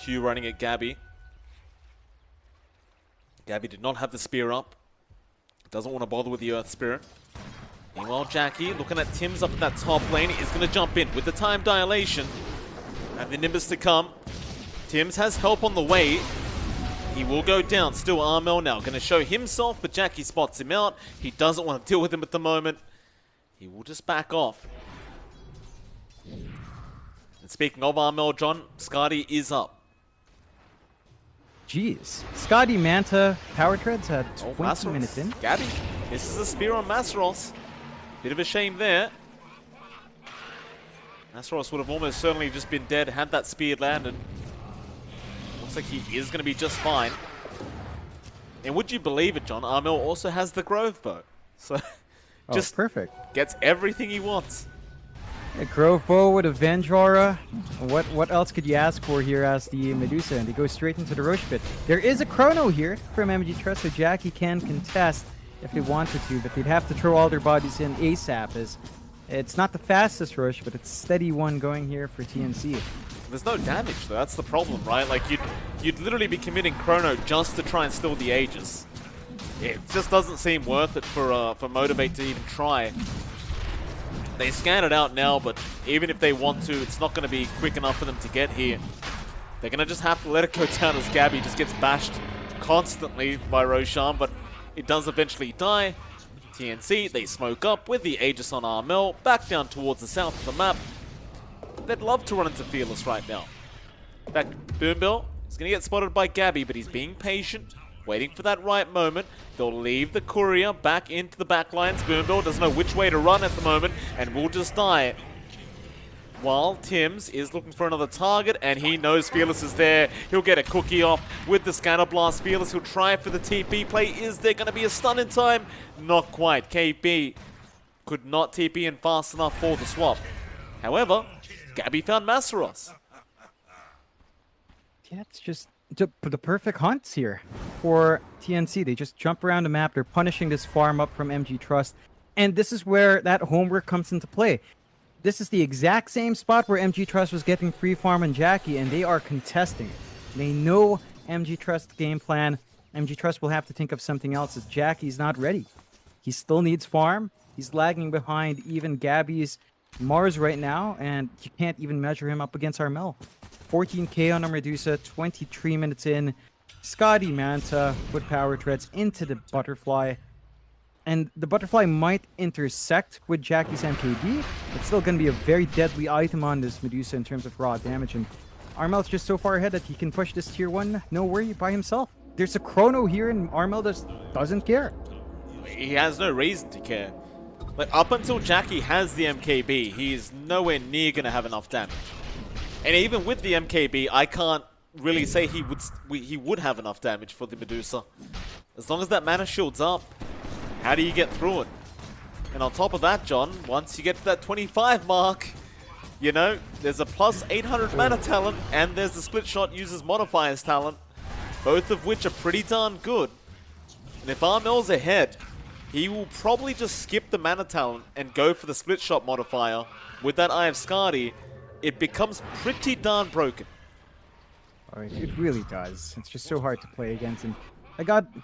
Q running at Gabby. Gabby did not have the spear up. Doesn't want to bother with the Earth Spirit. Meanwhile, Jackie, looking at Tims up at that top lane, is going to jump in with the time dilation. And the Nimbus to come. Tims has help on the way. He will go down. Still Armel now going to show himself, but Jackie spots him out. He doesn't want to deal with him at the moment. He will just back off. And speaking of Armel, John, Scotty is up. Jeez. Scotty Manta Power Treads had 20 Masseros. minutes in. Gabby, this is a spear on Masseros. Bit of a shame there. Masseros would have almost certainly just been dead had that spear landed. Looks like he is going to be just fine. And would you believe it, John? Armel also has the Grove Bow. So just perfect. Gets everything he wants. A Grove Bow with Avenge Aura. What else could you ask for here as the Medusa? And they go straight into the Roche Pit. There is a Chrono here from MG Trust, so Jackie can contest if they wanted to, but they'd have to throw all their bodies in ASAP. As it's not the fastest rush, but it's steady one going here for TNC. There's no damage though, that's the problem, right? Like you'd literally be committing Chrono just to try and steal the Aegis. It just doesn't seem worth it for Motivate to even try. They scan it out now, but even if they want to, it's not going to be quick enough for them to get here. They're going to just have to let it go down as Gabby just gets bashed constantly by Roshan, but it does eventually die. TNC, they smoke up with the Aegis on Armel, back down towards the south of the map. They'd love to run into Fearless right now. In fact, Boombill is going to get spotted by Gabby, but he's being patient, waiting for that right moment. They'll leave the courier back into the back lines. Boombill doesn't know which way to run at the moment and will just die. While Tims is looking for another target, and he knows Fearless is there. He'll get a cookie off with the Scanner Blast. Fearless will try for the TP play. Is there going to be a stun in time? Not quite. KB could not TP in fast enough for the swap. However, Gabby found Masseros. Yeah, it's just the perfect hunts here for TNC. They just jump around the map. They're punishing this farm up from MG Trust. And this is where that homework comes into play. This is the exact same spot where MG Trust was getting free farm on Jackie, and they are contesting it. They know MG Trust's game plan. MG Trust will have to think of something else as Jackie's not ready. He still needs farm. He's lagging behind even Gabby's Mars right now, and you can't even measure him up against Armel. 14k on Medusa, 23 minutes in. Scotty Manta with Power Treads into the Butterfly. And the Butterfly might intersect with Jackie's MKB. It's still going to be a very deadly item on this Medusa in terms of raw damage. And Armel's just so far ahead that he can push this tier 1 no worry by himself. There's a Chrono here and Armel just doesn't care. He has no reason to care. Like, up until Jackie has the MKB, he is nowhere near going to have enough damage. And even with the MKB, I can't really say he would have enough damage for the Medusa. As long as that mana shield's up, how do you get through it? And on top of that, John, once you get to that 25 mark, you know, there's a plus 800 mana talent, and there's the split shot uses modifiers talent, both of which are pretty darn good. And if Armel's ahead, he will probably just skip the mana talent and go for the split shot modifier. With that Eye of Skadi, it becomes pretty darn broken. It really does. It's just so hard to play against. And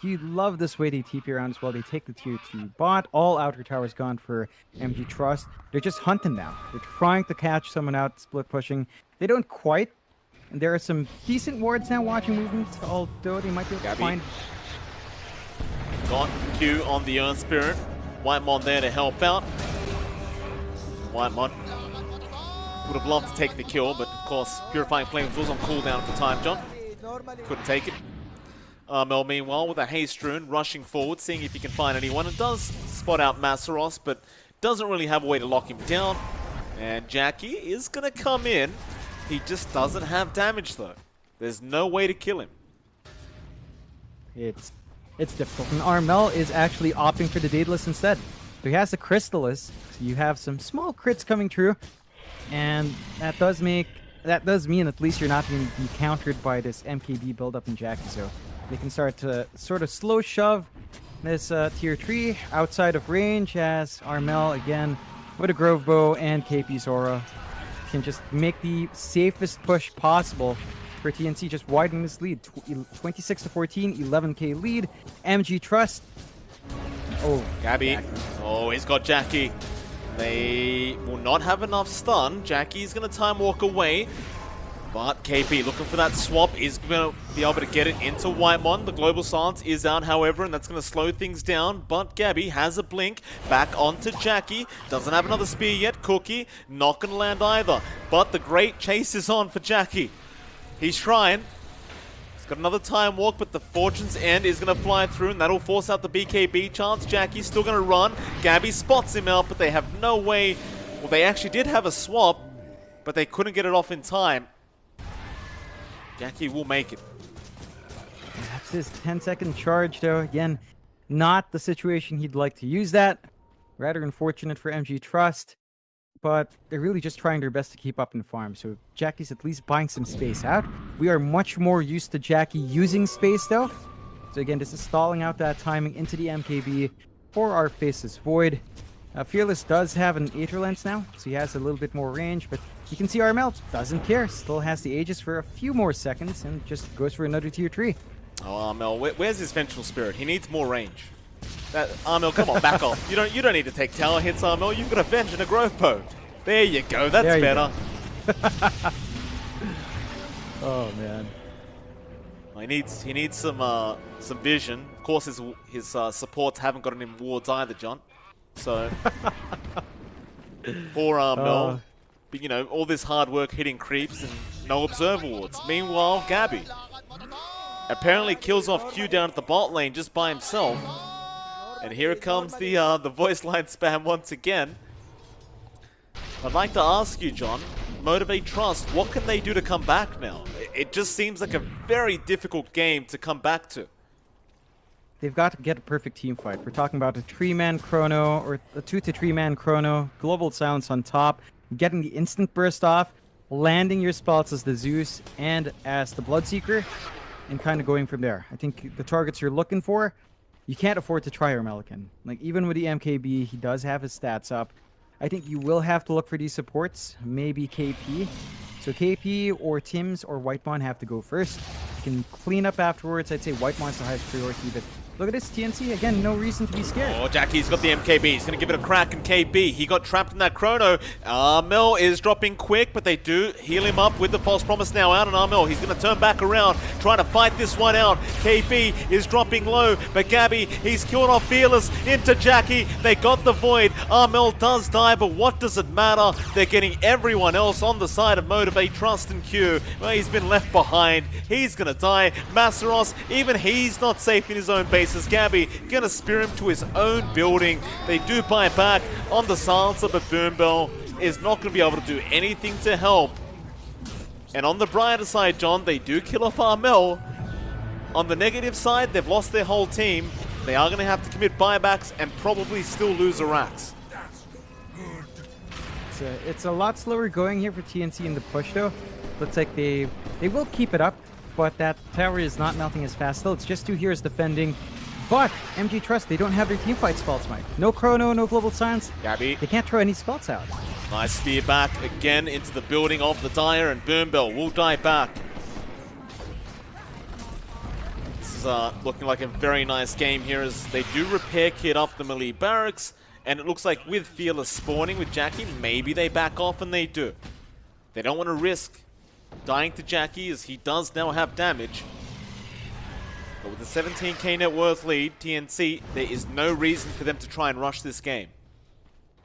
you love this way they TP around as well. They take the tier 2 bot. All outer towers gone for MG Trust. They're just hunting now. They're trying to catch someone out, split pushing. They don't quite. And there are some decent wards now watching movement, although they might be able to find... Got Q on the Earth Spirit. Whitemon there to help out. Whitemon would have loved to take the kill, but of course Purifying Flames was on cooldown at the time, John. Couldn't take it. Mel, meanwhile, with a haste rune, rushing forward, seeing if he can find anyone, and does spot out Masseros, but doesn't really have a way to lock him down. And Jackie is going to come in. He just doesn't have damage, though. There's no way to kill him. It's difficult. And Armel is actually opting for the Daedalus instead. So he has the Crystallis. So you have some small crits coming through. And that does mean at least you're not going to be countered by this MKB buildup in Jackie. So they can start to sort of slow shove this tier 3 outside of range as Armel, again, with a Grove Bow and KP's Aura, can just make the safest push possible for TNC, just widening this lead. 26 to 14, 11k lead. MG Trust. Oh, Gabby. Jackie. Oh, he's got Jackie. They will not have enough stun. Jackie's going to time walk away. But KP looking for that swap, is going to be able to get it into Whitemon. The Global Silence is out, however, and that's going to slow things down. But Gabby has a blink back onto Jackie. Doesn't have another spear yet. Cookie not going to land either. But the great chase is on for Jackie. He's trying. He's got another time walk, but the Fortune's End is going to fly through, and that'll force out the BKB chance. Jackie's still going to run. Gabby spots him out, but they have no way. Well, they actually did have a swap, but they couldn't get it off in time. Jackie will make it. That's his 10-second charge, though. Again, not the situation he'd like to use that. Rather unfortunate for MG Trust, but they're really just trying their best to keep up in farm. So Jackie's at least buying some space out. We are much more used to Jackie using space, though. So again, this is stalling out that timing into the MKB for our Faceless Void. Fearless does have an Aether Lens now, so he has a little bit more range, but you can see Armel doesn't care. Still has the Aegis for a few more seconds and just goes for another tier 3. Oh, Armel, where's his Vengeful Spirit? He needs more range. Armel, come on, back off. You don't need to take tower hits, Armel. You've got a Venge and a Growth Bow. There you go. That's better. Oh man. He needs some vision. Of course, his supports haven't gotten him wards either, John. So poor Armel. But, you know, all this hard work hitting creeps and no observer wards. Meanwhile, Gabby apparently kills off Q down at the bot lane just by himself. And here comes the voice line spam once again. I'd like to ask you, John, Motivate Trust, what can they do to come back now? It just seems like a very difficult game to come back to. They've got to get a perfect team fight. We're talking about a 3-man chrono or a 2 to 3-man chrono, Global Silence on top, getting the instant burst off, landing your spells as the Zeus and as the Bloodseeker, and kind of going from there. I think the targets you're looking for, you can't afford to try Armelican. Like, even with the MKB, he does have his stats up. I think you will have to look for these supports, maybe KP. So KP or Tims or Whitemon have to go first. You can clean up afterwards. I'd say Whitemon's the highest priority, but look at this TNC. Again, no reason to be scared. Oh, Jackie's got the MKB. He's going to give it a crack in KB. He got trapped in that chrono. Armel is dropping quick, but they do heal him up with the false promise now out on Armel. He's going to turn back around, trying to fight this one out. KB is dropping low, but Gabby, he's killed off Fearless into Jackie. They got the Void. Armel does die, but what does it matter? They're getting everyone else on the side of Motivate, Trust, and Q. Well, he's been left behind. He's going to die. Masaros, even he's not safe in his own base. As Gabby gonna spear him to his own building. They do buy back on the Silencer, but Boombell is not gonna be able to do anything to help. And on the brighter side, John, they do kill off Armel. On the negative side, they've lost their whole team. They are gonna have to commit buybacks and probably still lose a Rax. It's a lot slower going here for TNC in the push, though. Looks like they will keep it up, but that tower is not melting as fast. Still, it's just 2 heroes defending. But MG Trust, they don't have their teamfight spells, Mike. No chrono, no global silence. Gabby. They can't throw any spells out. Nice spear back again into the building of the Dire, and Boombell will die back. This is looking like a very nice game here as they do repair kit up the melee barracks, and it looks like with Fearless spawning with Jackie, maybe they back off, and they do. They don't want to risk dying to Jackie as he does now have damage. But with a 17k net worth lead, TNC, there is no reason for them to try and rush this game.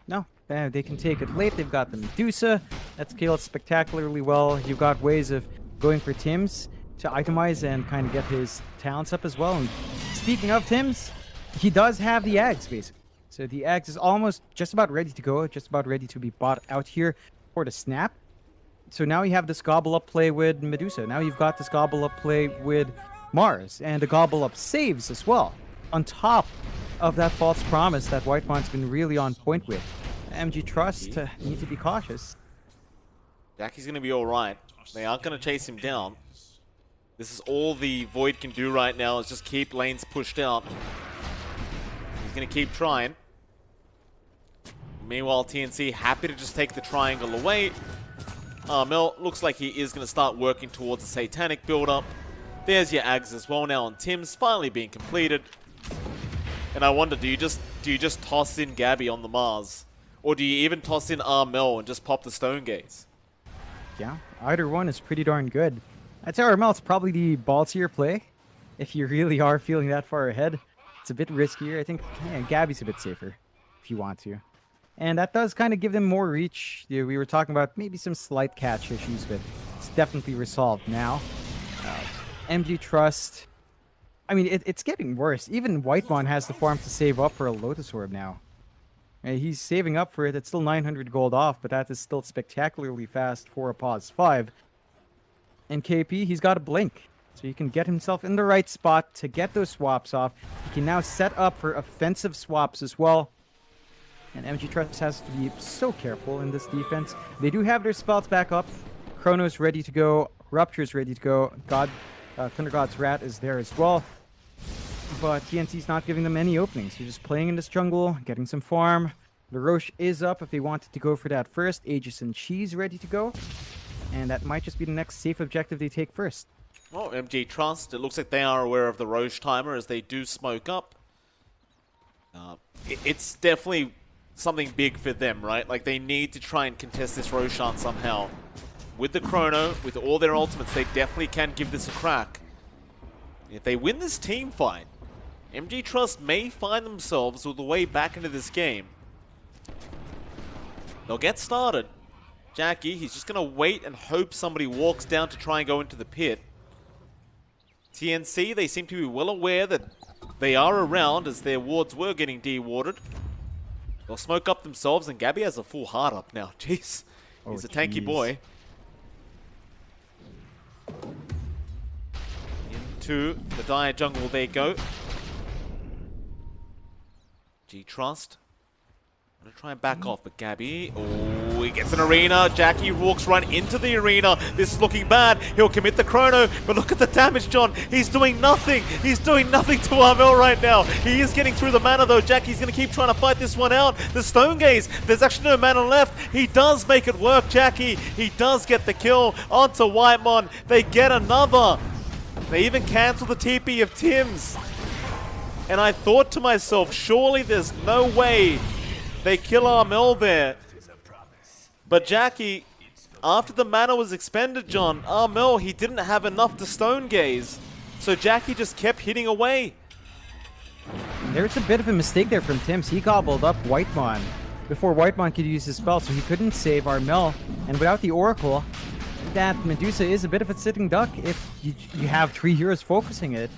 No, they can take it late. They've got the Medusa. That scales spectacularly well. You've got ways of going for Tims to itemize and kind of get his talents up as well. And speaking of Tims, he does have the Ags, basically. So the Ags is almost just about ready to go, just about ready to be bought out here for the snap. So now you have this gobble up play with Medusa. Now you've got this gobble up play with Mars, and the gobble up saves as well, on top of that false promise that Whitemon's been really on point with. MG Trust need to be cautious. Jackie's going to be alright. They aren't going to chase him down. This is all the Void can do right now, is just keep lanes pushed out. He's going to keep trying. Meanwhile, TNC happy to just take the triangle away. Mel looks like he is going to start working towards a satanic build-up. There's your Ags as well now on Tim's, finally being completed. And I wonder, do you just toss in Gabby on the Mars? Or do you even toss in Armel and just pop the Stone Gaze? Yeah, either one is pretty darn good. I'd say Armel's probably the ballsier play. If you really are feeling that far ahead, it's a bit riskier. I think Gabby's a bit safer if you want to. And that does kind of give them more reach. Yeah, we were talking about maybe some slight catch issues, but it's definitely resolved now. MG Trust. I mean, it's getting worse. Even Whitemon has the farm to save up for a Lotus Orb now. He's saving up for it. It's still 900 gold off, but that is still spectacularly fast for a pause 5. And KP, he's got a blink. So he can get himself in the right spot to get those swaps off. He can now set up for offensive swaps as well. And MG Trust has to be so careful in this defense. They do have their spells back up. Chrono's ready to go. Rupture's ready to go. Thunder God's Rat is there as well. But TNC's not giving them any openings. They're just playing in this jungle, getting some farm. The Roche is up if they wanted to go for that first. Aegis and Cheese ready to go. And that might just be the next safe objective they take first. Well, MG Trust, it looks like they are aware of the Roche timer as they do smoke up. It's definitely something big for them, right? Like, they need to try and contest this Roshan somehow. With the Chrono, with all their ultimates, they definitely can give this a crack. If they win this team fight, MG Trust may find themselves all the way back into this game. They'll get started. Jackie, he's just going to wait and hope somebody walks down to try and go into the pit. TNC, they seem to be well aware that they are around as their wards were getting de-warded. They'll smoke up themselves, and Gabby has a full heart up now. Jeez, he's a tanky boy. Into the dire jungle they go. G-Trust. I'm going to try and back off, but Gabby, oh, he gets an arena. Jackie walks right into the arena. This is looking bad. He'll commit the Chrono, but look at the damage, John. He's doing nothing. He's doing nothing to Armel right now. He is getting through the mana, though. Jackie's going to keep trying to fight this one out. The Stone Gaze, there's actually no mana left. He does make it work, Jackie. He does get the kill onto Whitemon. They get another. They even cancel the TP of Tim's. And I thought to myself, surely there's no way they kill Armel there. But Jackie, after the mana was expended, John, Armel, he didn't have enough to Stone Gaze. So Jackie just kept hitting away. There's a bit of a mistake there from Tims. He gobbled up Whitemon before Whitemon could use his spell, so he couldn't save Armel. And without the Oracle, that Medusa is a bit of a sitting duck if you have 3 heroes focusing it.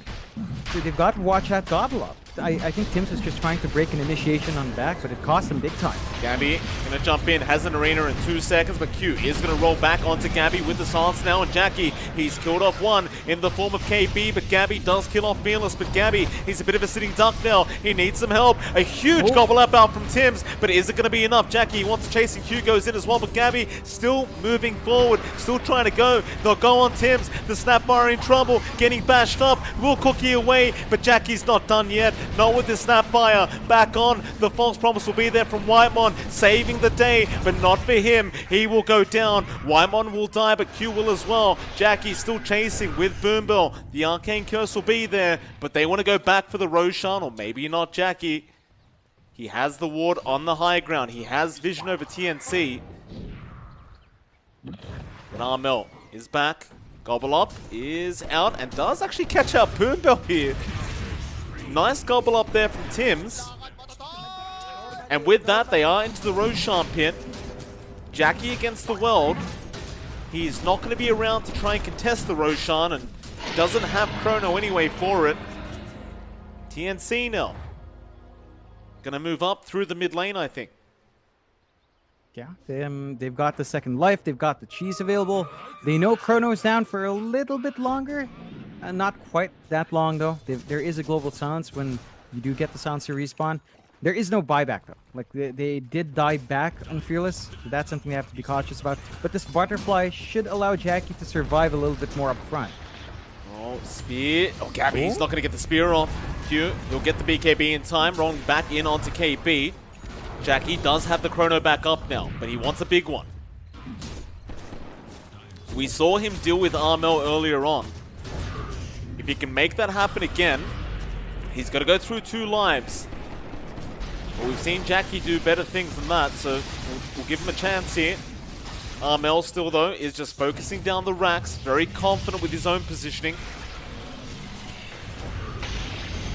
So they've got to watch that gobble up. I think Tims was just trying to break an initiation on the back, but it cost him big time. Gabby gonna jump in, has an arena in 2 seconds, but Q is gonna roll back onto Gabby with the silence now, and Jackie, he's killed off one in the form of KB, but Gabby does kill off Fearless, but Gabby, he's a bit of a sitting duck now. He needs some help. A huge gobble up out from Tims, but is it gonna be enough? Jackie wants to chase, and Q goes in as well, but Gabby still moving forward, still trying to go. They'll go on Tims. The Snapfire in trouble, getting bashed up, will cookie away, but Jackie's not done yet. Not with the Snapfire. Back on. The false promise will be there from Whitemon, saving the day, but not for him. He will go down. Whitemon will die, but Q will as well. Jackie still chasing with Boombell. The Arcane Curse will be there, but they want to go back for the Roshan, or maybe not Jackie. He has the ward on the high ground. He has vision over TNC. But Armel is back. Gobble Up is out and does actually catch out Boombell here. Nice gobble up there from Tims. And with that, they are into the Roshan pit. Jackie against the world. He's not going to be around to try and contest the Roshan and doesn't have Chrono anyway for it. TNC now. Going to move up through the mid lane, I think. Yeah, they've got the second life. They've got the cheese available. They know Chrono's down for a little bit longer. Not quite that long, though. There is a global silence when you do get the silencer respawn. There is no buyback, though. Like, they did die back on Fearless, so that's something they have to be cautious about. But this Butterfly should allow Jackie to survive a little bit more up front. Oh, spear. Oh, Gabby, he's not going to get the spear off. Q, he'll get the BKB in time, rolling back in onto KB. Jackie does have the Chrono back up now, but he wants a big one. We saw him deal with Armel earlier on. If he can make that happen again, he's got to go through 2 lives. But we've seen Jackie do better things than that, so we'll give him a chance here. Armel still, though, is just focusing down the racks, very confident with his own positioning.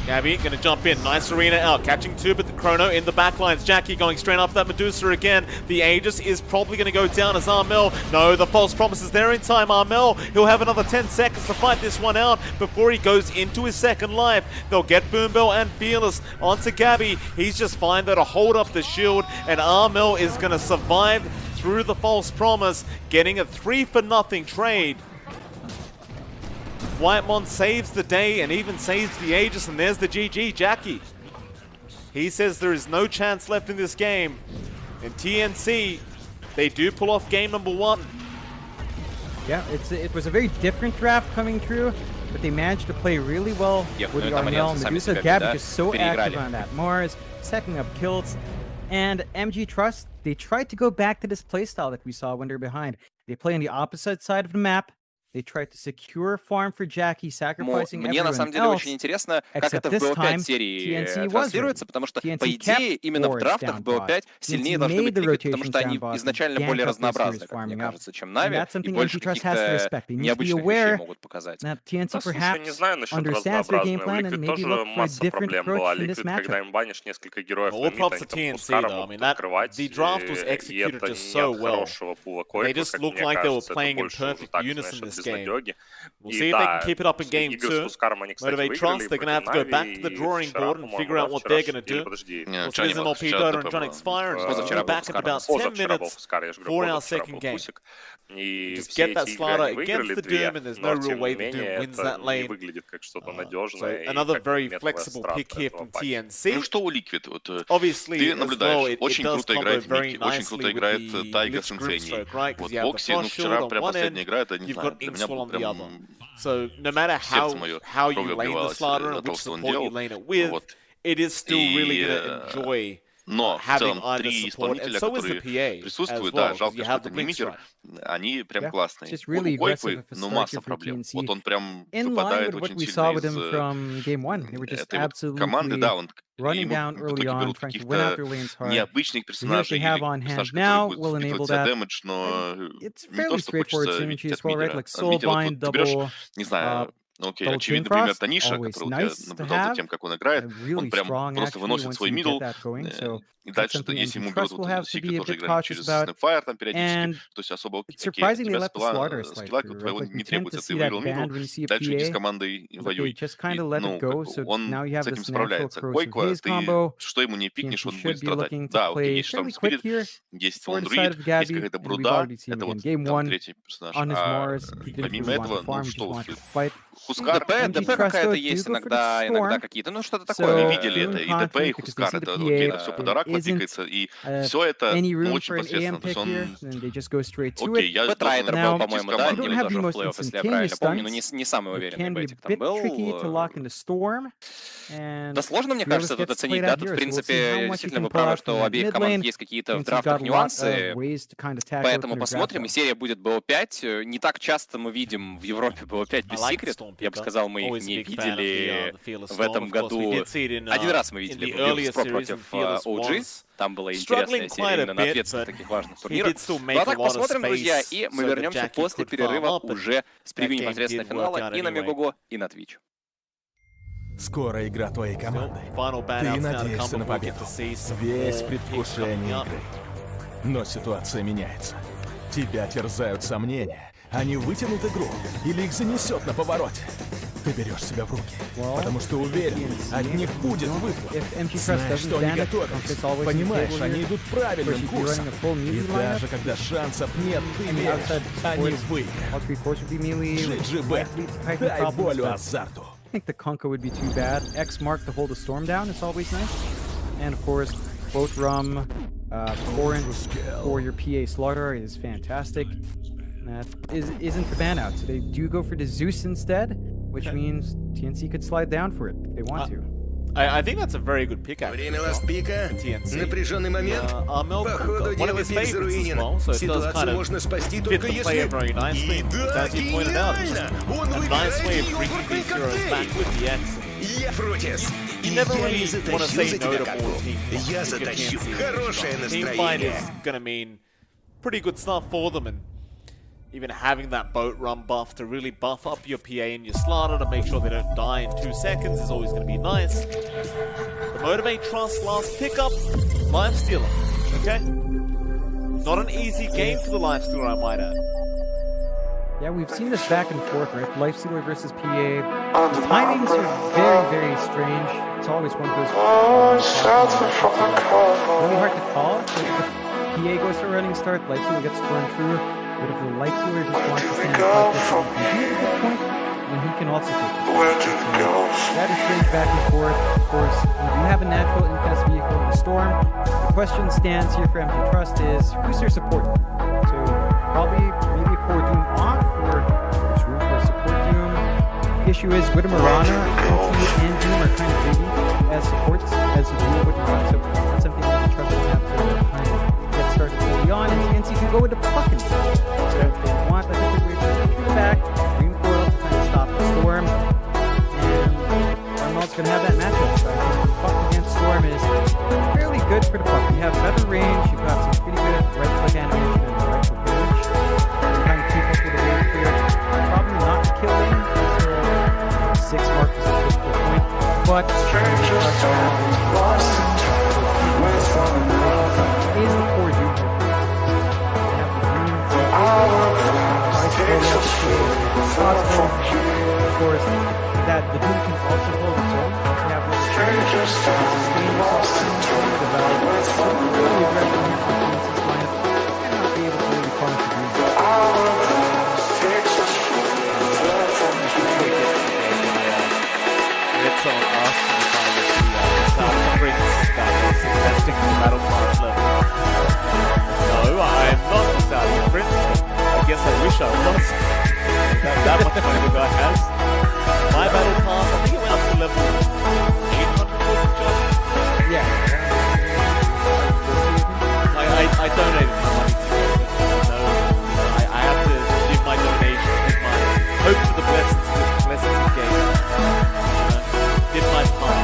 Gabby gonna jump in, nice arena out, catching two, but the Chrono in the backlines. Jackie going straight after that Medusa again. The Aegis is probably gonna go down as Armel. No, the false promise is there in time. Armel, he'll have another 10 seconds to fight this one out before he goes into his second life. They'll get Boombell and Fearless onto Gabby. He's just fine though to hold up the shield, and Armel is gonna survive through the false promise, getting a 3-for-0 trade. Whitemon saves the day and even saves the Aegis, and there's the GG, Jackie. He says there is no chance left in this game. And TNC, they do pull off game number 1. Yeah, it was a very different draft coming through, but they managed to play really well with the Armel. Medusa, Gabby just so active on that Mars, setting up kills. And MG Trust, they tried to go back to this playstyle that we saw when they're behind. They play on the opposite side of the map. They tried to secure farm for Jackie, sacrificing Мне на самом деле очень интересно, как это в BO5 серии транслируется, потому что, по идее, именно в драфтах в BO5 сильнее должны быть Liquid, потому что они изначально более разнообразны, как мне кажется, чем Нави, и больше каких-то необычных вещей могут показать. Слушай, не знаю насчет разнообразного. У Liquid тоже масса проблем была. Liquid, когда им банишь несколько героев на мид, они там Пускара могут открывать, и это нет хорошего пула коиков, как мне кажется, это больше уже так, знаешь, game. We'll see if they can keep it up in game 2. Motivate Trust, they're going to have to go back to the drawing board and figure out what they're going to do. We'll see some more P-Dota and Johnny's Fire, and we'll be back in about 10 minutes for our second game. Just get that Slaughter against the Doom, and there's no real way the Doom wins that lane. So another very flexible pick here from TNC. Ну что у Liquid? Вот, Obviously, ты наблюдаешь, очень does круто combo играет very Микки, очень круто nicely играет with the Тайга Lich с group Инсейнией. stroke, right? 'Cause Вот you have the Окси, frost ну shield вчера on прям one последняя end, игра, это не you've знаю, got для меня Inkswell был on the other. прям So no matter сердце мое how you кровью lane the обливалось Slaughter от and того, which что он support you делал. lane it with, Вот. it is still really going to enjoy Но в having целом either три support, and исполнителя, so is the которые PA as присутствуют, well, да, 'cause жалко, you что have это the не Blink митер, Strike. они прям Yeah, классные. just really У Койквы, aggressive ну, start масса here for проблем. TNC. Вот он прям In line выпадает with what очень we сильно saw with из him from game 1. They were just этой вот команды, absolutely да, он running ему down в early итоге on, берут trying to win out каких-то their lanes hard. необычных The heroes персонажей they или have on персонаж, hand now который will будет enable впитывать тебя that. дэмэдж, но It's не то, fairly что straightforward хочется synergy видеть as от well, right? мидера. Like soul Мидер, вот bind, ты берешь, double, не знаю, ну окей, double очевидный Chain пример Frost, Таниша, always который вот nice я to наблюдал за have. тем, как он играет, Really он прям strong просто actually выносит once свой you мидл, get that going. So и that's дальше, something если MG ему Trust берут will вот have to Сика, be a тоже bit играли cautious через about. Snapfire там периодически, And то есть особо окей, it's surprising they у тебя let the Slaughter скилла, slide скилла through, right? твоего Like we не tend to требуется, see ты that выиграл band мидл, when you see a дальше иди с PA, командой but they воюй. just kind И, of let ну, it go. как бы So он now you have с этим this natural справляется. Corrosive Койква, Haze ты combo. что ему не пикнешь, TNC он будет should be страдать. looking to Да, окей, play есть fairly там quick Спирит, here. есть Sword он side Рид, of есть Gabby, какая-то and we've Бруда, already seen это again. вот Game там 1 третий персонаж. on his А Mars, he didn't помимо really want to этого, ну farm, he just что wanted уж, to fight. Хускар, ДП MG Trust какая-то do есть go for the иногда Storm. какие-то, ну что-то So, такое. мы видели это, и ДП, и Хускар, это окей, это все под Оракла пикается, и все это any ну, room очень for an AM посредственно. То pick есть here, он, and they just go straight to окей, it. я должен Бэтрайдер Now, был, по-моему, да, you don't или have the даже в most плей-офф, если я instantaneous правильно помню, но stunts. не самый It уверенный can be a бэтик там bit tricky to lock был. in the Storm. And Да сложно, мне Fearless кажется, тут gets оценить, played да, out тут, here, в so we'll see how принципе, much you действительно can вы pull правы, out что у from that обеих mid команд lane. есть какие-то в TNC got драфтах a lot нюансы, of ways to kind of tackle поэтому from their посмотрим, и draft. серия будет BO5. Не так часто мы видим в Европе BO5 без секрет. Я бы сказал, мы их не видели в этом году. Один раз мы видели в Pro против OG. Там была интересная серия именно на ответственных таких важных турнирах. Ну а так посмотрим, друзья, и мы вернемся после перерыва уже с превью непосредственно финала и на Мегого, и на Twitch. Скоро игра твоей команды. Ты надеешься на победу. Весь предвкушение игры. Но ситуация меняется. Тебя терзают сомнения. Они вытянут игру или их занесет на повороте. Ты берешь себя в руки, потому что уверен, от них будет выход. Знаешь, что они готовят. Понимаешь, они идут правильным курсом. И даже когда шансов нет, ты веришь, они выиграют. GGB, дай волю азарту. I think the Conka would be too bad. X mark to hold the Storm down is always nice. And of course, both Rum, Corin for your PA Slaughter is fantastic. That isn't the ban out, so they do go for the Zeus instead, which means TNC could slide down for it if they want to. I think that's a very good pick, actually. Время ласт-пика. TNC. Напряженный момент. One Походу, of дело his пик favorites as заруинен. well, so it does kind Ситуацию of можно спасти fit только the player если... very nicely. И да, As you pointed out, it's гениально! just Он a nice way выбирает of bringing йогуртный these heroes back коктейль. with the X. Я против. You И never я really не want to затащу say за no тебя to каку. more team. Я затащу хорошее Team fight настроение. is gonna mean pretty good stuff for them, and even having that boat run buff to really buff up your PA and your Slaughter to make sure they don't die in 2 seconds is always going to be nice. The Motivate Trust last pickup, Lifestealer, okay? Not an easy game for the Lifestealer, I might add. Yeah, we've seen this back and forth, right? Lifestealer versus PA. The timings are very, very strange. It's always one of those really hard to call. Like if the PA goes to a running start, Lifestealer gets to run through. But if the Lifestealer just wants to stand like this and compete at that point, then he can also take it. So that is strange back and forth. Of course, we do have a natural infest vehicle in the Storm. The question stands here for MG Trust is, who's their support? So probably maybe a core Doom off, or there's room for a support Doom. The issue is Widmarana, MT, and Doom are kind of busy as supports, as a duo would want, so that's something that the Trust will have to kind of get started early on, and TNC can go with the fucking stuff. So if they want, I think we're going to the back, Green Coil to kind of stop the Storm, and Arnold's going to have that matchup. So I think Puck against Storm is fairly good for the Puck. You have better range, you've got some pretty good right-click animation and right-click range. You kind of keep up with the wave clear. Probably not killing until 6 mark is a critical point, but is the core Doom. Of course, that the Doom can also hold its own. You have the sustain yourself the value. Really aggressive defensive lineup and not be able to really punish the Doom. It's on us to find the Prince that is investing in the battle class level. No, I'm not the Saudi Prince, but I guess I wish I was. That much money the guy has. My battle pass, I think it went up to level 800 or just. Yeah. I donated my money to it. So I have to give my donation, give my hope for the blessings of game. Did my part.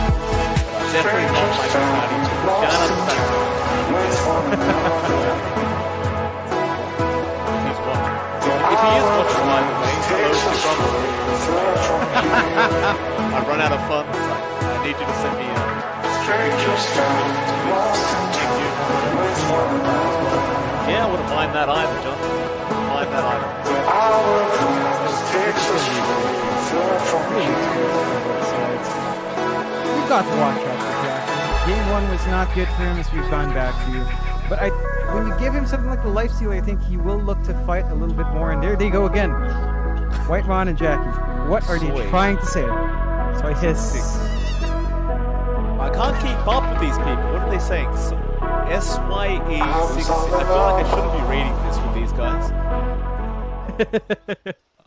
But definitely not my Saudi. Shout out to Saudi. If he is watching, by the way, hello to I run out of funds. I need you to send me a... Yeah, I wouldn't mind that either, John. Wouldn't mind that either. We've got to watch out for Jack. Game 1 was not good for him, as we've gone back to. But when you give him something like the Lifestealer, I think he will look to fight a little bit more. And there they go again. White Ron and Jackie. What are they trying to say? So I hiss. I can't keep up with these people. What are they saying? SYE6. I feel like I shouldn't be reading this with these guys.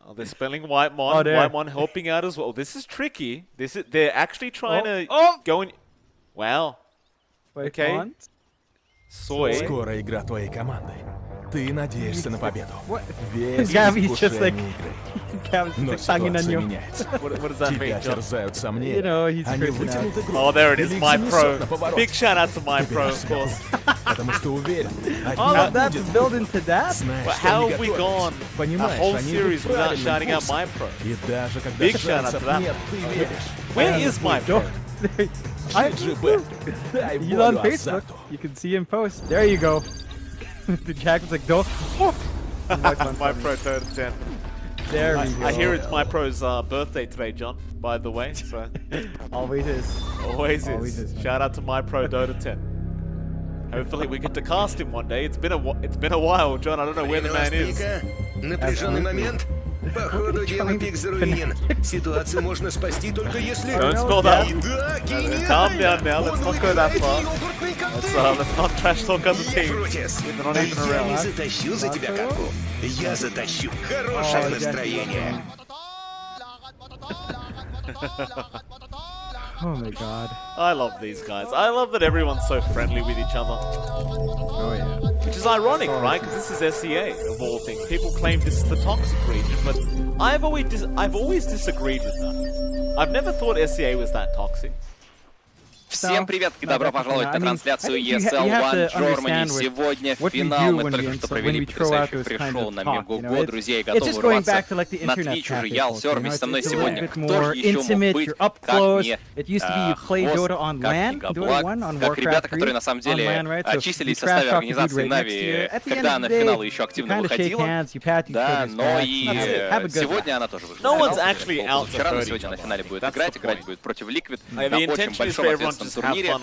Oh, they're spelling Whitemon. Whitemon helping out as well. This is tricky. They're actually trying to go in. Wow. Okay. Скоро игра твоей команды. Ты надеешься на победу. Весь искушение игры. Но ситуация меняется. Тебя терзают сомнения. Они вытянуты грудь. Oh, there it is, my pro. Big shout out to my pro, of course. Потому что уверен, all of that is built into that? But how have we gone a whole series without shouting out my pro? Big shout out to that. Where is my pro? He's on Facebook. You can see him post. There you go. The Jack was like, "Don't." My pro turned 10. There we go. I hear it's my pro's birthday today, John. By the way, so always is. Always is. Shout out to my pro Dota 10. Hopefully we get to cast him one day. It's been a while, John. I don't know where the man is. Напряженный момент. Походу, дело пик заруинен. Ситуацию можно спасти только если... Don't spell that. Calm down now. Let's not go that far. Let's not trash talk other teams. They're not even around. Я не затащу за тебя катку. Я затащу. Хорошее настроение. Oh my god. I love these guys. I love that everyone's so friendly with each other. Oh yeah. Which is ironic, right? Because this is SEA, of all things. People claim this is the toxic region, but I've always disagreed with that. I've never thought SEA was that toxic. Всем привет и добро пожаловать на трансляцию ESL One Germany. Сегодня финал. Мы только что провели потрясающий пришел на Мегого. Друзья, готовы урваться на Твич уже. Я Алсер, со мной сегодня. Кто же еще мог быть, как не как ребята, которые на самом деле числились в составе организации Нави, когда на финал еще активно выходила. Да, но и сегодня она тоже вышла. Вчера, но сегодня на финале будет играть будет против Liquid на очень большом ответственном турнире.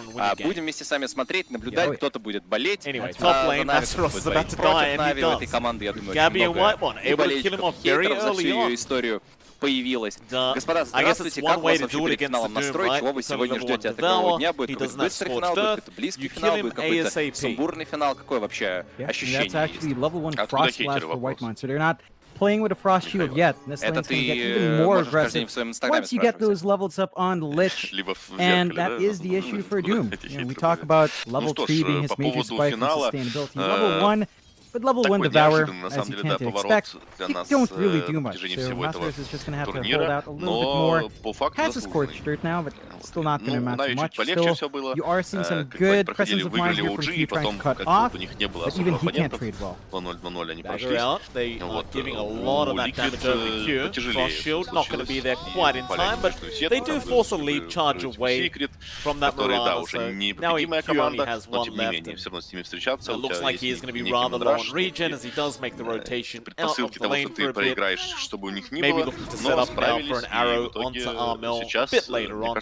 Будем вместе с вами смотреть, наблюдать, кто-то будет болеть. Против Нави в этой команды, я думаю, очень много и болельщиков, и хейтеров за всю ее историю появилась. Господа, здравствуйте, как вас вообще перед финалом настроить? Чего вы сегодня ждете от такого дня? Будет какой-то быстрый финал, будет какой-то близкий финал, будет какой-то сумбурный финал? Какое вообще ощущение есть? Playing with a frost shield yet. This lane's gonna get even more aggressive once you get those levels up on Lich, and that is the issue for Doom. You know, we talk about level 3 being his major spike and sustainability. Level 1, but level 1 Devour, as you can't expect, you don't really do much. So Masters is just gonna have to hold out a little bit more. Has a Scorched Dirt now, but still not gonna amount to much. Still, you are seeing some good presence of mind here from Q trying to cut off, but even he can't trade well. Dagger out, they are giving a lot of that damage over Q. Frost Shield not going to be there quite in time, but they do force a lead charge away from that Mirage. So now Q only has one left. It looks like he is going to be rather low on regen as he does make the rotation out of the lane for a bit. Maybe looking to set up now for an arrow onto Armel a bit later on.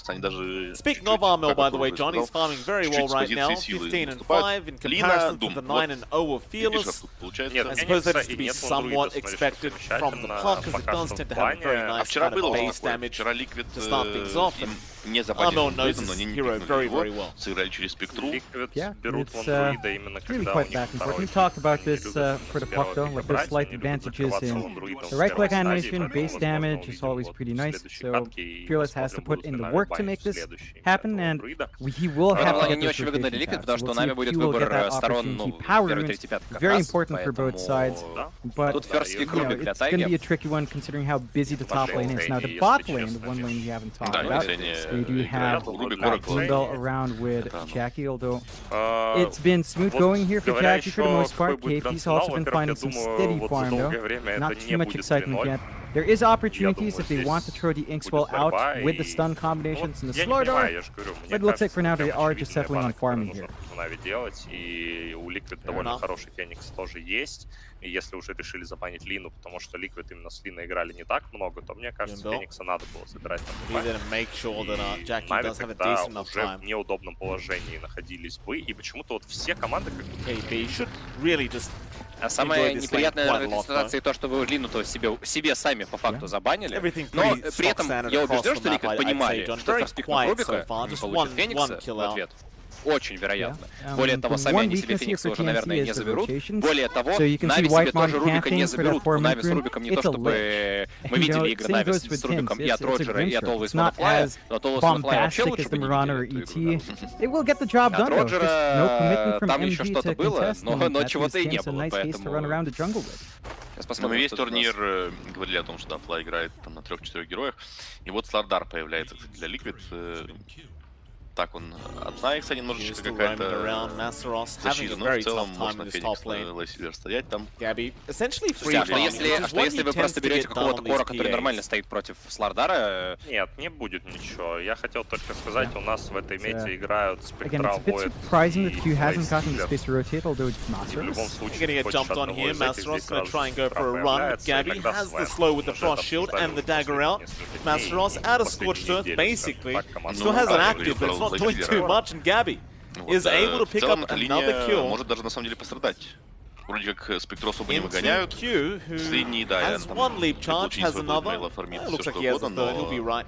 Speaking of Armel, by the way, John, he's farming very well right now. 15-5 in comparison to the 9-0 of Fearless. I suppose that is to be somewhat expected from the Puck, because it does tend to have a very nice kind of base damage to start things off. Armel knows this hero very, very well. Yeah, it's really quite back and forth. We talked about this for the Puck though, with the slight advantages in the right-click animation, base damage is always pretty nice, so Fearless has to put in the work to make this happen, and he will have to get this rotation fast. So we'll see if Q will get that opportunity. Power runes, very important for both sides, but you know, it's going to be a tricky one considering how busy the top lane is. Now the bot lane, the one lane we haven't talked about, we do have Bundle around with Jackie, although it's been smooth going here for Jackie for the most part. KP's also been finding some steady farm though, not too much excitement yet. There is opportunities if they want to throw the Inkswell out with the stun combinations and the Slaughter, but it looks like for now they are just settling on farming here. И у Liquid довольно хороший Феникс тоже есть. И если уже решили забанить Лину, потому что Liquid именно с Линой играли не так много, то мне кажется, Феникса надо было забирать на ПП. И Нави тогда уже в неудобном положении находились бы. И почему-то вот все команды как бы... А самая неприятная в этой ситуации то, что вы Лину-то себе сами по факту забанили. Но при этом я убежден, что Liquid понимали, что перспектив Рубика получит Феникса в ответ. Очень вероятно. Более того, сами они себе Феникса уже, наверное, не заберут. Более того, Нави себе тоже Рубика не заберут. У Нави с Рубиком не то, чтобы мы видели игры Нави с Рубиком и от Роджера, и от Always Monofly, но от Always Monofly вообще лучше бы не видели эту игру. От Роджера там еще что-то было, но чего-то и не было, поэтому... Мы весь турнир говорили о том, что Флай играет там на 3-4 героях, и вот Слардар появляется, кстати, для Liquid. Так, он одна икса немножечко какая-то защита, но в целом можно Феникс Лейсилер стоять там. Слушайте, а что если вы просто берете какого-то кора, который нормально стоит против Слардара? Нет, не будет ничего. Я хотел только сказать, у нас в этой мете играют Спектра, Void и в любом случае, хочешь одного из этих здесь сразу появляется, иногда not doing too much, and Gabby is able to pick up another kill. Может даже на самом деле пострадать. Вроде как Спектру особо не выгоняют. С линии, да, has one leap charge, has another. Looks like he has a third, he'll be right.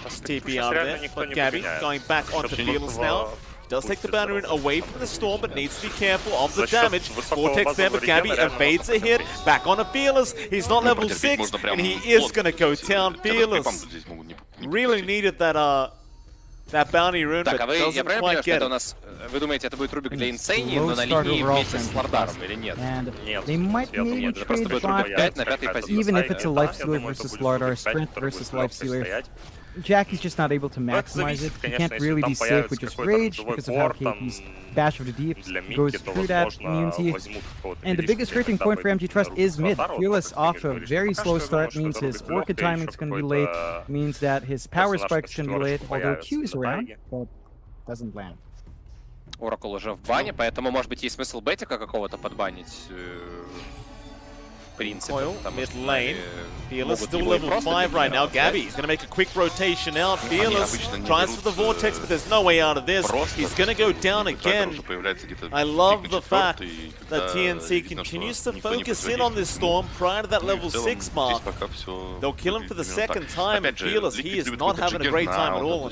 TP out there, but Gabby going back onto Fearless now. Does take the boundary away from the storm, but needs to be careful of the damage. Vortex there, but Gabby evades a hit. Back on a Fearless. He's not level 6, and he is going to go down Fearless. Really needed that bounty rune, так, but а вы, я правильно понимаю, что get это у нас, вы думаете, это будет Рубик для Инсейни, но на линии вместе с Лардаром, или нет? Нет, это просто будет Рубик 5 на 5-й позиции. Even if it's a Life Stealer versus Lardar, Sprint versus Life Stealer. Jackie's just not able to maximize it. He can't really be safe with just Rage because of how KP's Bash of the Deep goes through that immunity. And the biggest hurting point for MG Trust is mid. Fearless off a very slow start means his Orchid timing's going to be late, means that his power spike's going to be late, although Q is around, but doesn't land. Oracle уже в бане, поэтому, может быть, есть смысл Бетика какого-то подбанить. Coil, mid lane. Fearless still level 5 right now. Gabby is going to make a quick rotation out. Fearless tries for the Vortex, but there's no way out of this. He's going to go down again. I love the fact that TNC continues to focus in on this Storm prior to that level 6 mark. They'll kill him for the second time, and Fearless, he is not having a great time at all.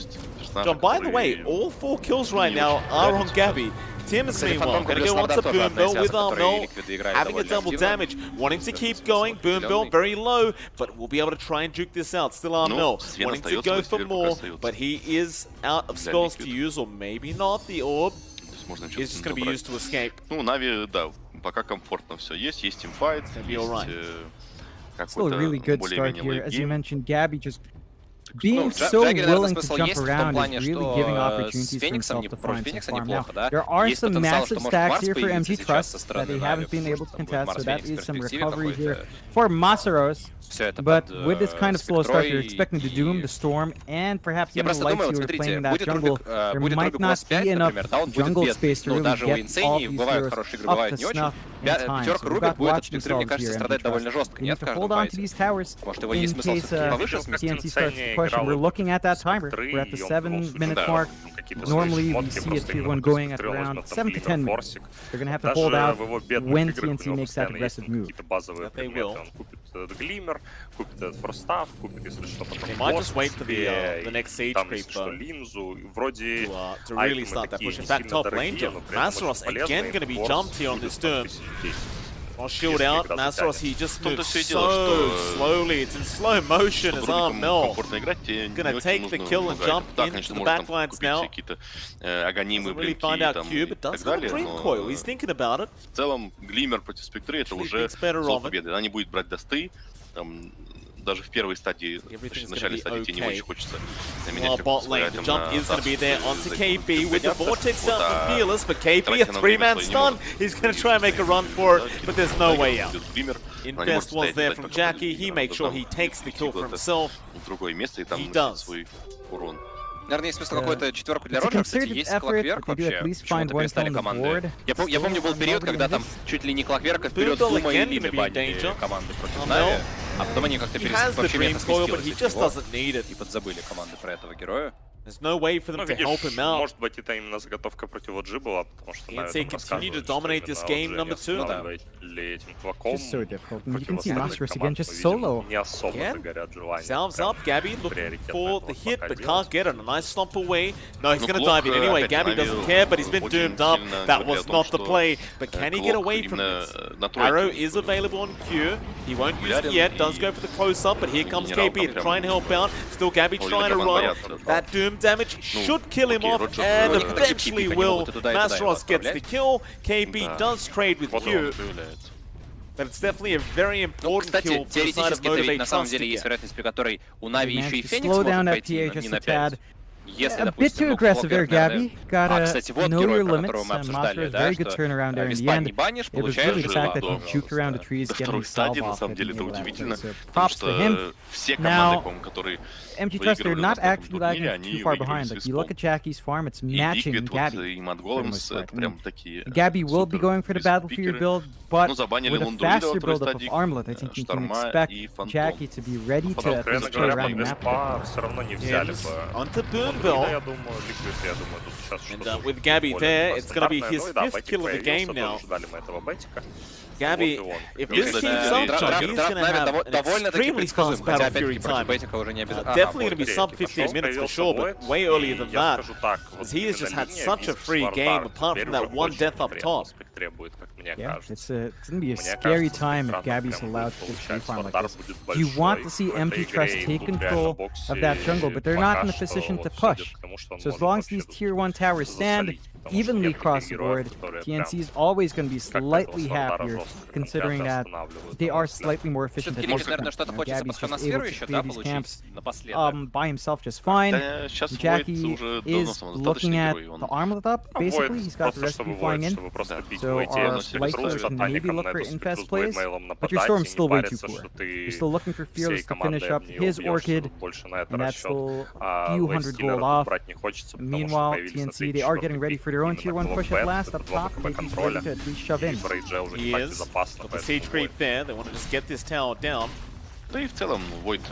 John, by the way, all 4 kills right now are on Gabby. Tim's meanwhile going to go onto Boombill with Armel, having a double damage, wanting to keep going. Boombill very low, but we'll be able to try and juke this out. Still Armel wanting to go for more, but he is out of spells to use, or maybe not. The orb is just going to be used to escape. Ну, Нави, да, пока комфортно все. Есть тимфайт, есть still a really good start here. As you mentioned, Gabby just being so willing to jump around is really giving opportunities for himself to find some farm. Now, there are some massive stacks here for MG Trust that they haven't been able to contest, so that is some recovery here for Masaros. But with this kind of slow start, you're expecting the Doom, the Storm, and perhaps even the Lights you were playing that jungle. There might not be enough jungle space to really get all these heroes up to snuff in time. So we've got to watch themselves here, MG Trust. They need to hold on to these towers in case TNC starts to push. And we're looking at that timer. We're at the 7-minute mark. Normally, we see a tier 1 going at around 7 to 10 minutes. They're going to have to hold out when TNC makes that aggressive move. They will. Glimmer, купит этот форстав, купит, если что, потом might just wait for the next siege creep линзу, вроде to really start that push. In fact, top lane jump. Masaros again going to be jumped here on this Doom. While shield out, Masaros, he just moves so slowly. It's in slow motion as Armel gonna take the kill and jump into the backlines now. Doesn't really find out Q, but does have a Dream Coil. He's thinking about it. В целом, Глиммер против Спектры это уже золото победы. Она не будет брать досты. Даже в первой стадии, в начале стадии тебе не очень хочется менять the jump is going to be there onto KB with the Vortex out for Fearless, but KB, a 3-man stun, he's going to try and make a run for it, but there's no way out. Infest was there from Jackie, he makes sure he takes the kill for himself. He does. Наверное, есть смысл какую-то четверку для Роджера. Кстати, есть Клокверк вообще. Почему-то перестали команды. Я помню, был период, когда там чуть ли не Клокверка вперед Дума и Лины банили команды против Нави. А потом они как-то вообще место сместилось и подзабыли команды про этого героя. There's no way for them to help him out. Может быть, это именно заготовка против OG была, потому что TNC continue to dominate this game number 2. Just so difficult. You can see Masaros again just solo. Salves up, Gabby looking for the hit, but can't get it. A nice stomp away. No, he's going to dive in anyway. Gabby doesn't care, but he's been doomed up. That was not the play. But can he get away from this? Arrow is available on Q. He won't use it yet. Does go for the close-up, but here comes KP to try and help out. Still Gabby trying to run. That Doom damage should kill him off, and eventually will. Masaros gets the kill. KB does trade with Q. But it's definitely a very important kill for the side of Motivate Trust to get. Slow down FTA just a tad. A bit too aggressive there, Gabby. Gotta know your limits. Masaros, very good turnaround there in the end. It was really the fact that he juked around the trees, getting salve off. So props to him. Now, MG Trust, they're not actually lagging too far behind. Like, you look at Jackie's farm, it's matching Gabby. Gabby will be going for the Battlefield build, but with a faster build-up of Armlet, I think you can expect Jackie to be ready to play around the map. Onto Boonville. And with Gabby there, it's going to be his 5th kill of the game now. Gabby, if this keeps up, he's going to have an extremely fast Battle Fury time. Definitely going to be sub 15 minutes for sure, but way earlier than that. Because he has just had such a free game, apart from that one death up top. Yeah, it's going to be a scary time if Gabby's allowed to just free farm like this. You want to see MG Trust take control of that jungle, but they're not in a position to push. So as long as these tier 1 towers stand, evenly across the board, TNC is always going to be slightly happier, considering that they are slightly more efficient at this point. Gabby's just able to clear these camps by himself just fine. Jackie is looking at the arm of the top. Basically, he's got the recipe flying in. So our Lightfoot can maybe look for infest plays, but your Storm's still way too poor. You're still looking for Fearless to finish up his Orchid, and that's still a few hundred gold off. Meanwhile, TNC, they are getting ready for their own tier 1 push at last up top. He's ready to at least shove in. He is. Got the siege creep there. They want to just get this tower down. Да и в целом Void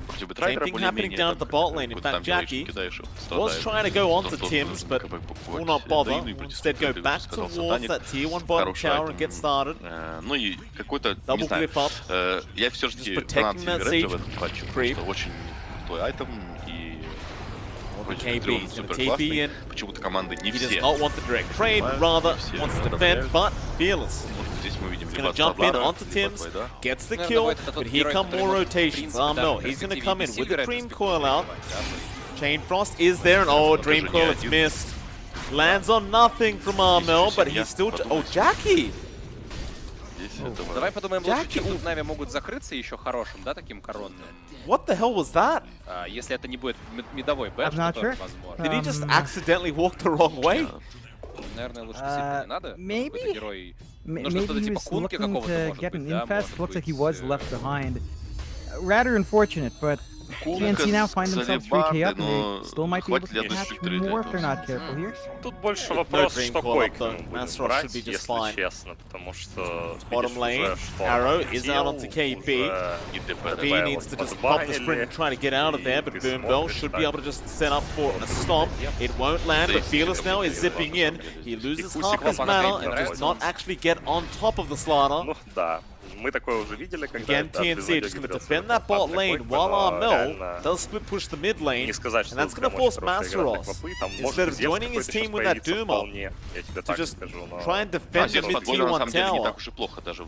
против Same thing happening down at the bot lane. In fact, Jackie was trying to go onto Tim's, but will not bother. Instead, go back towards that tier 1 bottom tower and get started. Ну и какой-то, не знаю, я все-таки фанат Сильвереджа в этом матче, потому что очень крутой айтем и KB супер классный. Почему-то команды не все. He does not want the direct trade, rather wants to defend, but Fearless. Здесь мы видим gonna jump in onto Tim's, gets the kill, but here come more rotations. No, he's gonna come in with the Dream Coil out. Chain Frost is there, and oh, Dream Coil, it's missed. Lands on nothing from Armel, but he's still... Oh, Jackie! Давай подумаем, лучше, чем тут Нави могут закрыться еще хорошим, да, таким коронным. What the hell was that? Если это не будет медовой бэш, то тоже возможно. Did he just accidentally walk the wrong way? Наверное, лучше действительно не надо. Maybe Герой... he was looking to get an infest. Looks like he was left behind. Rather unfortunate, but TNC now find themselves 3k up, and they still might be able to catch more if they're not careful here. Тут больше вопрос, что койку мы будем брать, если честно, потому что... Bottom lane, Arrow is out onto KB. B needs to just pop the sprint and try to get out of there, but Boombell should be able to just set up for a stomp. It won't land, but Fearless now is zipping in. He loses half his mana and does not actually get on top of the Slaughter. Ну да. Мы такое уже видели, когда Again, TNC just going to defend that bot lane while Armel does split push the mid lane, and that's going to force Masteros, instead of joining his team with that Doom up, to just try and defend the mid tier 1 tower,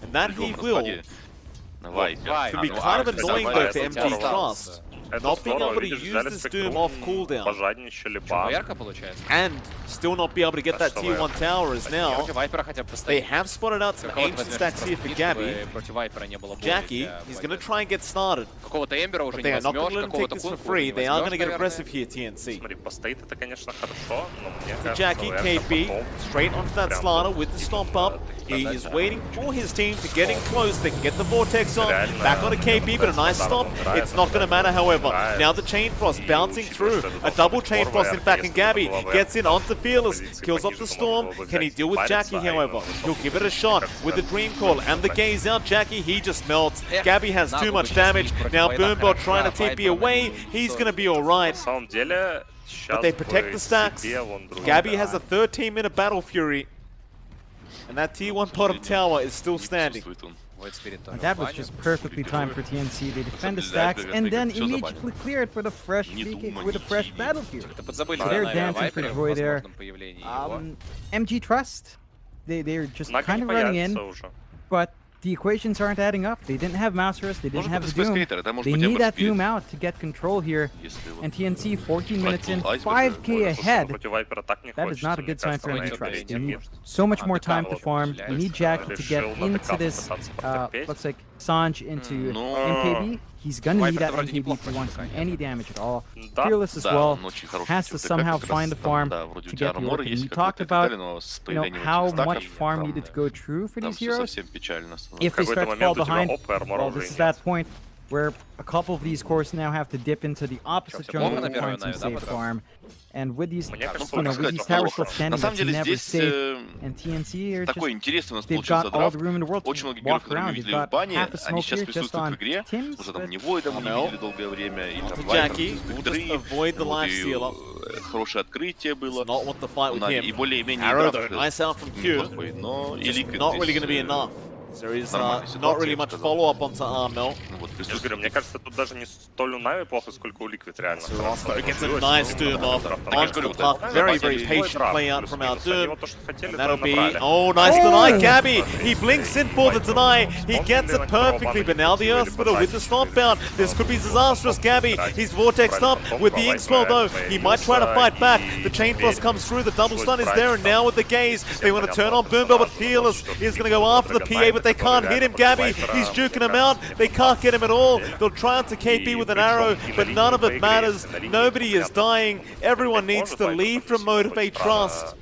and that he will. It can be kind of annoying though for MG's Trust, not being able to use this Doom off cooldown, and still not be able to get that tier 1 tower as now. They have spotted out some ancient stacks here for Gabby. Jackie, he's going to try and get started, but they are not going to let him take this for free. They are going to get aggressive here, TNC. To Jackie, KB, straight onto that Slaughter with the stomp up. He is waiting for his team to get in close. They can get the Vortex on, back onto KB, but a nice stomp. It's not going to matter, however. Now the Chain Frost bouncing through. A double Chain Frost, in fact, and Gabby gets in onto Fearless, kills off the Storm. Can he deal with Jackie, however? He'll give it a shot with the Dream Call and the gaze out. Jackie, he just melts. Gabby has too much damage. Now Boombell trying to TP away. He's going to be alright. But they protect the stacks. Gabby has a 13-minute Battle Fury. And that tier 1 bottom tower is still standing. That was just perfectly timed for TNC. They defend the stacks and then immediately clear it with a fresh Battle Fury. So they're dancing for joy there. MG Trust, they're just kind of running in, but the equations aren't adding up. They didn't have Masterus, they didn't have the Doom. They need that Doom out to get control here. And TNC 14 minutes in, 5k ahead. That is not a good sign for MG Trust. They need so much more time to farm. We need Jackie to get into this, looks like Sanj into MKB. He's gonna need that MKB if he wants any damage at all. Fearless as well has to somehow find the farm to get the Orchid. We talked about, how much farm needed to go through for these heroes. If they start to fall behind, well, this is that point where a couple of these cores now have to dip into the opposite jungle to find some safe farm. And with these, with these towers still standing, that's never safe. And TNC are just, they've got all the room in the world to walk around. They've got half a smoke here just on Tim's. Jackie will just avoid the life stealer. Хорошее открытие было. Not want to fight with him. И более-менее Arrow though, nice out from Q. Just not really going to be enough. There is not really much follow-up onto Armel. Я же говорю, мне кажется, тут даже не столь у Нави плохо, сколько у Liquid реально. Gets a nice doom off. Very, very patient play out from our doom. And that'll be... Oh, nice deny, Gabby! He blinks in for the deny. He gets it perfectly, but now the Earth Splitter with the Stompbound. This could be disastrous, Gabby. He's vortexed up with the Inkswell, though. He might try to fight back. The Chain Frost comes through. The double stun is there, and now with the gaze, they want to turn on Boombell, but Fearless is going to go after the PA, but they can't hit him, Gabby. He's juking him out. They can't get him at all. They'll try onto KP with an arrow, but none of it matters. Nobody is dying. Everyone needs to leave from Motivate Trust.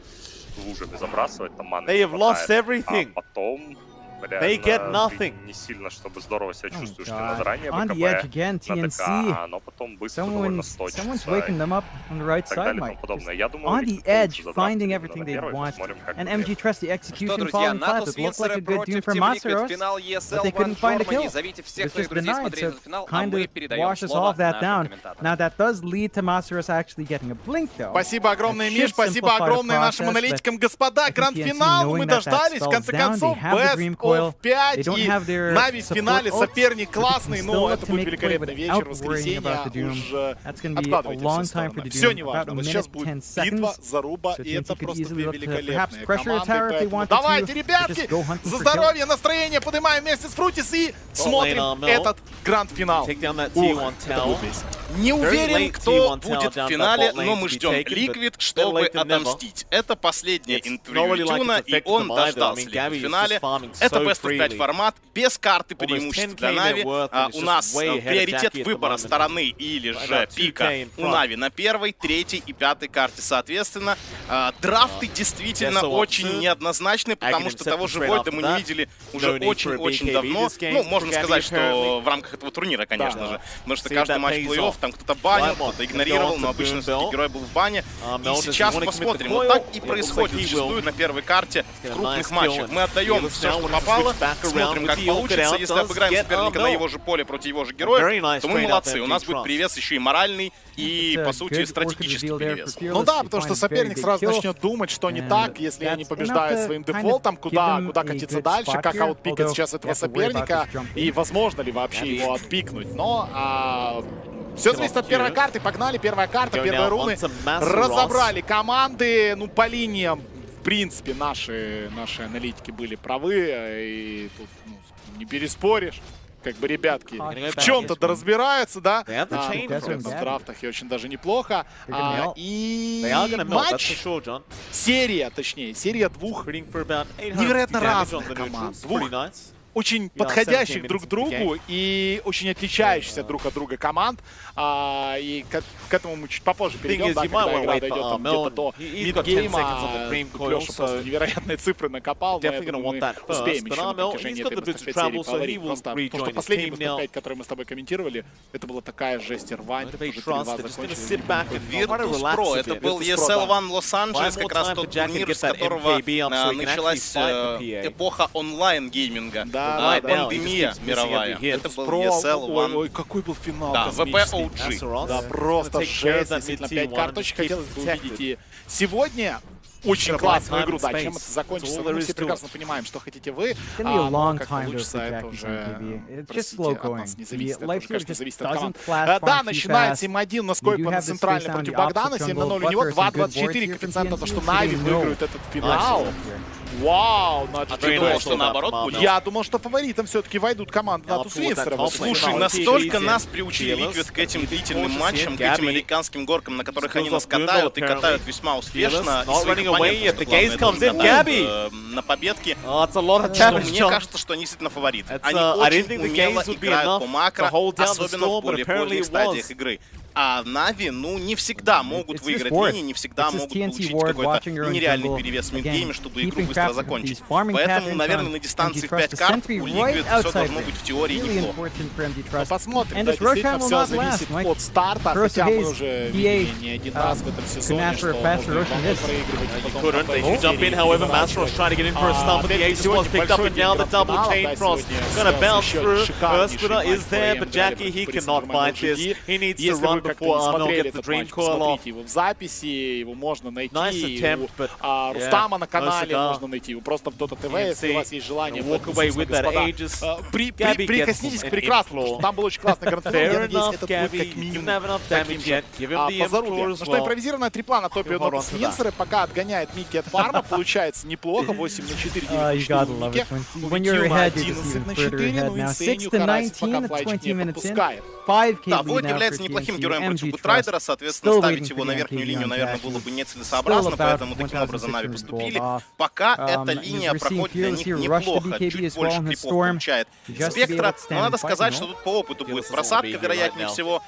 They have lost everything. They get nothing. On the edge again, TNC. Someone's waking them up on the right side, Mike. On the edge, finding everything they want. And MG Trust, the execution falling flat. It looked like a good doom for Masaros, but they couldn't find a kill. It's just denied, so kind of washes all of that down. Now that does lead to Masaros actually getting a blink, though. Спасибо огромное, Миш, спасибо огромное нашим аналитикам. Господа, гранд-финал мы дождались, в конце концов, Best of 5, и Нави в финале, соперник классный, но это будет великолепный вечер, воскресенье, уже откладывайте все неважно, вот сейчас будет битва, заруба, и это просто две великолепные команды, поэтому давайте, ребятки, за здоровье, настроение поднимаем вместе с Фрутис и смотрим этот гранд-финал. Не уверен, кто будет в финале, но мы ждем Liquid, чтобы отомстить. Это последнее интервью Тюна, и он дождался Liquid в финале. Это Best of 5 формат, без карты преимуществ для Нави. У нас приоритет выбора стороны или же пика у Нави на первой, третьей и пятой карте соответственно. Драфты действительно очень неоднозначны, потому что того же Вольда мы не видели уже очень-очень давно. Ну, можно сказать, что в рамках этого турнира, конечно же. Потому что каждый матч плей-офф, там кто-то банил, кто-то игнорировал, но обычно все-таки герой был в бане. И сейчас посмотрим. Вот так и происходит зачастую на первой карте в крупных матчах. Мы отдаем все, что попало, смотрим, как получится. Если обыграем соперника на его же поле против его же героя, то мы молодцы. У нас будет перевес еще и моральный, и, по сути, стратегический перевес. Ну да, потому что соперник сразу начнет думать, что не так, если они побеждают своим дефолтом, куда катиться дальше, как аутпикать сейчас этого соперника, и возможно ли вообще его отпикнуть. Но все зависит от первой карты. Погнали, первая карта, первые руны. Разобрали команды, ну, по линиям. В принципе, наши аналитики были правы, и тут не переспоришь. Как бы ребятки в чем-то разбираются, да? В драфтах и очень даже неплохо. И матч, серия двух невероятно разных команд. Двух очень подходящих друг к другу и очень отличающихся друг от друга команд. И к этому мы чуть попозже перейдем, да, когда игра дойдет где-то до мидгейма. Леша просто невероятные цифры накопал, но я думаю, мы успеем еще на протяжении этой Best of 5 серии поговорить. Просто потому что последний Best of 5, который мы с тобой комментировали, это была такая жесть и рвань. Virtus.pro, это был ESL One Лос-Анджелес, как раз тот турнир, с которого началась эпоха онлайн-гейминга. Пандемия мировая. Это был ESL One. Ой, какой был финал. Да, VP OG. Да, просто жесть. Действительно, 5 карточек хотелось бы увидеть. И сегодня очень классную игру. Да, чем это закончится, мы все прекрасно понимаем, что хотите вы. Но как получится, это уже, простите, от нас не зависит. Это уже, конечно, зависит от команд. Да, начинается М1 на скойпа на центральной против Богдана. 7-0 у него. 2-24 коэффициент на то, что Нави выиграют этот финал. Вау, ты думал, что наоборот будет? Я думал, что фаворитом все-таки войдут команды Натус Винсера. Слушай, настолько нас приучили Liquid к этим длительным матчам, к этим американским горкам, на которых они нас катают и катают весьма успешно. На победке, что мне кажется, что они действительно фавориты. Они очень умело играют по макро, особенно в более поздних стадиях игры. А Нави, ну, не всегда могут выиграть линии, не всегда могут получить какой-то нереальный перевес в мидгейме, чтобы игру быстро закончить. Поэтому, наверное, на дистанции в 5 карт у Liquid все должно быть в теории неплохо. Посмотрим, да, действительно все зависит от старта, хотя мы уже видели не один раз в этом сезоне, что как-то не смотрели этот матч, посмотрите его в записи, его можно найти, Рустама на канале можно найти, его просто в Dota TV, если у вас есть желание. Прикоснитесь к прекрасному, там был очень классный гранд-финал, я надеюсь, этот будет как минимум таким же по зарубе. Ну что, импровизированная трипла на топе одного Свинсера, пока отгоняет Микки от фарма, получается неплохо, 8-4, 9 When you're ahead, you're just even further ahead now. 6-19 at 20 minutes in. 5K да, Войд является неплохим героем против Бутрайдера, соответственно, ставить его на верхнюю линию, наверное, было бы нецелесообразно, поэтому таким образом Нави поступили. Пока эта линия проходит для них неплохо, чуть больше крипов получает Спектра, но надо сказать, что тут по опыту будет просадка, вероятнее всего,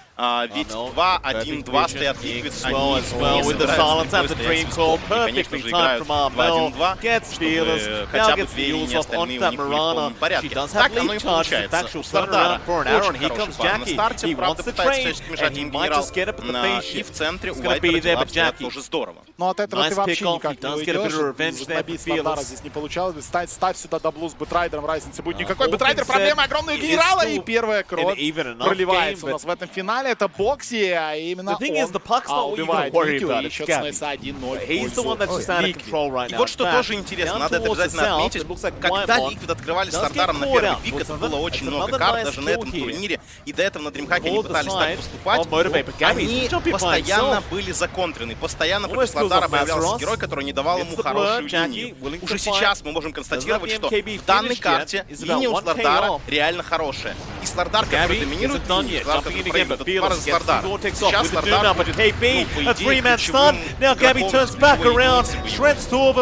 ведь 2-1-2 стоят Ликвид, они не собираются и, конечно же, играют 2-1-2, чтобы хотя бы две линии остальные у них были в полном порядке. Так оно и получается. У Слардара очень хороший пар на старте, правда, пытается всячески мешать им генерал, и в центре у Вайпера дела стоят тоже здорово. Но от этого ты вообще никак не уйдешь, набить Слардара здесь не получалось. Ставь сюда даблу с Бэтрайдером, разницы будет никакой. Бэтрайдер проблема огромная генерала, и первая кровь проливается у нас в этом финале. Это Бокси, а именно он убивает Микки, и счет становится 1-0. И вот что тоже интересно, надо это обязательно отметить, когда Ликвид открывали Слардаром на первый пик, это было очень много карт даже на этом турнире, и до этого на Дримхаке они пытались так поступать, они постоянно были законтрены, постоянно против Слардара появлялся герой, который не давал ему хорошую линию. Уже сейчас мы можем констатировать, что в данной карте линия у Слардара реально хорошая. И Слардар, который доминирует, сейчас Слардар будет, ну, по идее, ключевым игроком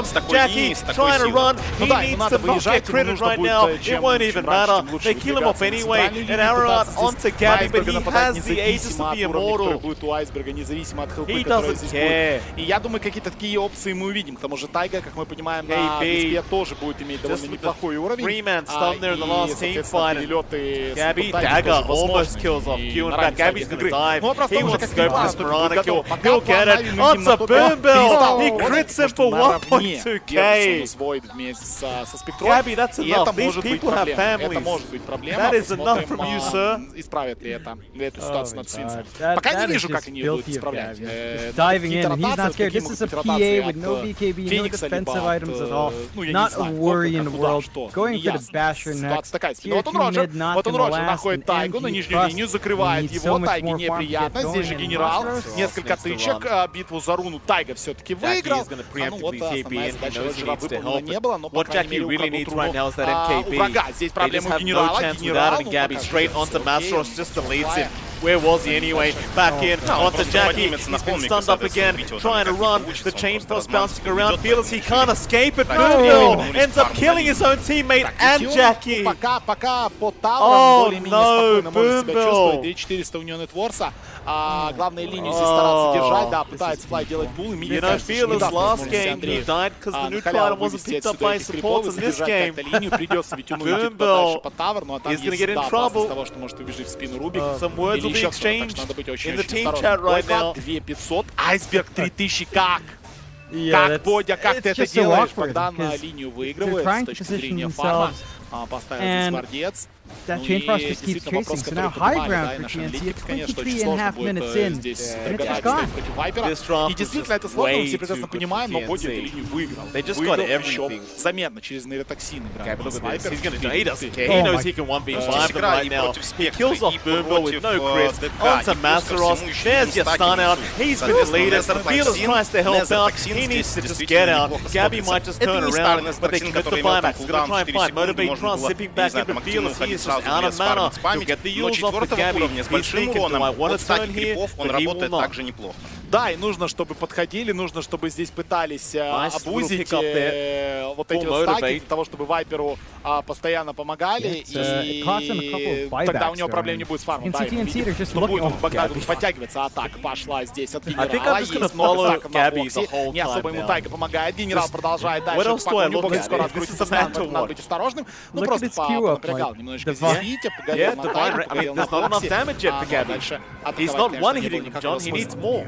с такой линией, с такой силой. Ну да, ему надо выезжать, ему нужно будет чем раньше, лучше выдвигаться на центральную линию, пытаться здесь на Айсберга нападать независимо от уровня, который будет у Айсберга, независимо от хелпы, которая здесь будет. И я думаю, какие-то такие опции мы увидим. К тому же Тайга, как мы понимаем, на Виспе тоже будет иметь довольно неплохой уровень. И, соответственно, перелеты с Тайгой тоже возможны. И на ранней стадии игры. Ну, вопрос в том же, как Пипа будет готов. Пока Нави мы видим на топе перестал не держится Void вместе со Спектром. И это может быть проблема. Это может быть проблема. Посмотрим, исправят ли это эту ситуацию над Свинсом. Пока не вижу, как они ее будут исправлять. Какие-то ротации, какие могут быть ротации от Феникса, либо от, ну, я не знаю, куда, что. Не ясно. Ситуация такая себе. Вот он Роджер находит Тайгу на нижнюю линию, закрывает его. Тайге неприятно. Здесь же генерал. Несколько тычек. Битву за руну Тайга все-таки выиграл. Ну вот основная задача Роджера выполнена не было, но, по крайней мере, украдут руну у врага. Здесь проблема у генерала. Where was he anyway? Back in onto Jackie. He's been stunned up again, trying to run. The chain force bouncing around. Feels he can't escape it. Boombill ends up killing his own teammate and Jackie. Пока по таурам более-менее спокойно может себя чувствовать. 2400 у него нетворса. Главная линия здесь стараться держать. Да, пытается Флай делать пул. И мне кажется, что не даст возможности Андрею на халяву вывести отсюда этих крипов и задержать как-то линию. Придется ведь унуть подальше по тавер. Ну а там есть всегда опасность того, что может убежать в спину Рубик. Или еще кто-то, так что надо быть очень-очень осторожным. 2500, Айсберг 3000, как? Как, Бодя, как ты это делаешь, когда на линию выигрывает с точки зрения фарма? Поставил здесь Мордец. That chain frost just keeps chasing, so now high ground for TNC at 23.5 minutes in, and it's just gone. И действительно это сложно, мы все прекрасно понимаем, но Боди эту линию выиграл. Выиграл еще заметно через нейротоксины. He knows he can 1v5 them right now. He kills off Boombo with no crits. Onto Masaros. There's your stun out. He's been deleted. Fearless tries to help out. He needs to just get out. Gabby might just turn around, but they commit the buyback. He's gonna try and fight. Motivate Trust zipping back in, but Fearless he is just out of mana. He'll get the Yules off the Gabby. He's thinking, do I want to turn here? But he will not. Да, и нужно, чтобы подходили, нужно, чтобы здесь пытались обузить вот эти вот стаки, для того, чтобы Вайперу постоянно помогали, и тогда у него проблем не будет с фармом. Да, что будет, он будет подтягиваться, атака пошла здесь от генерала, есть много стаков на боксе, не особо ему Тайга помогает, генерал продолжает дальше, пока у него бокс скоро открутится, надо быть осторожным, ну просто напрягал немножечко здесь, видите, погорел на Тайге, погорел на боксе, а дальше He's not one-hitting him, John, he needs more.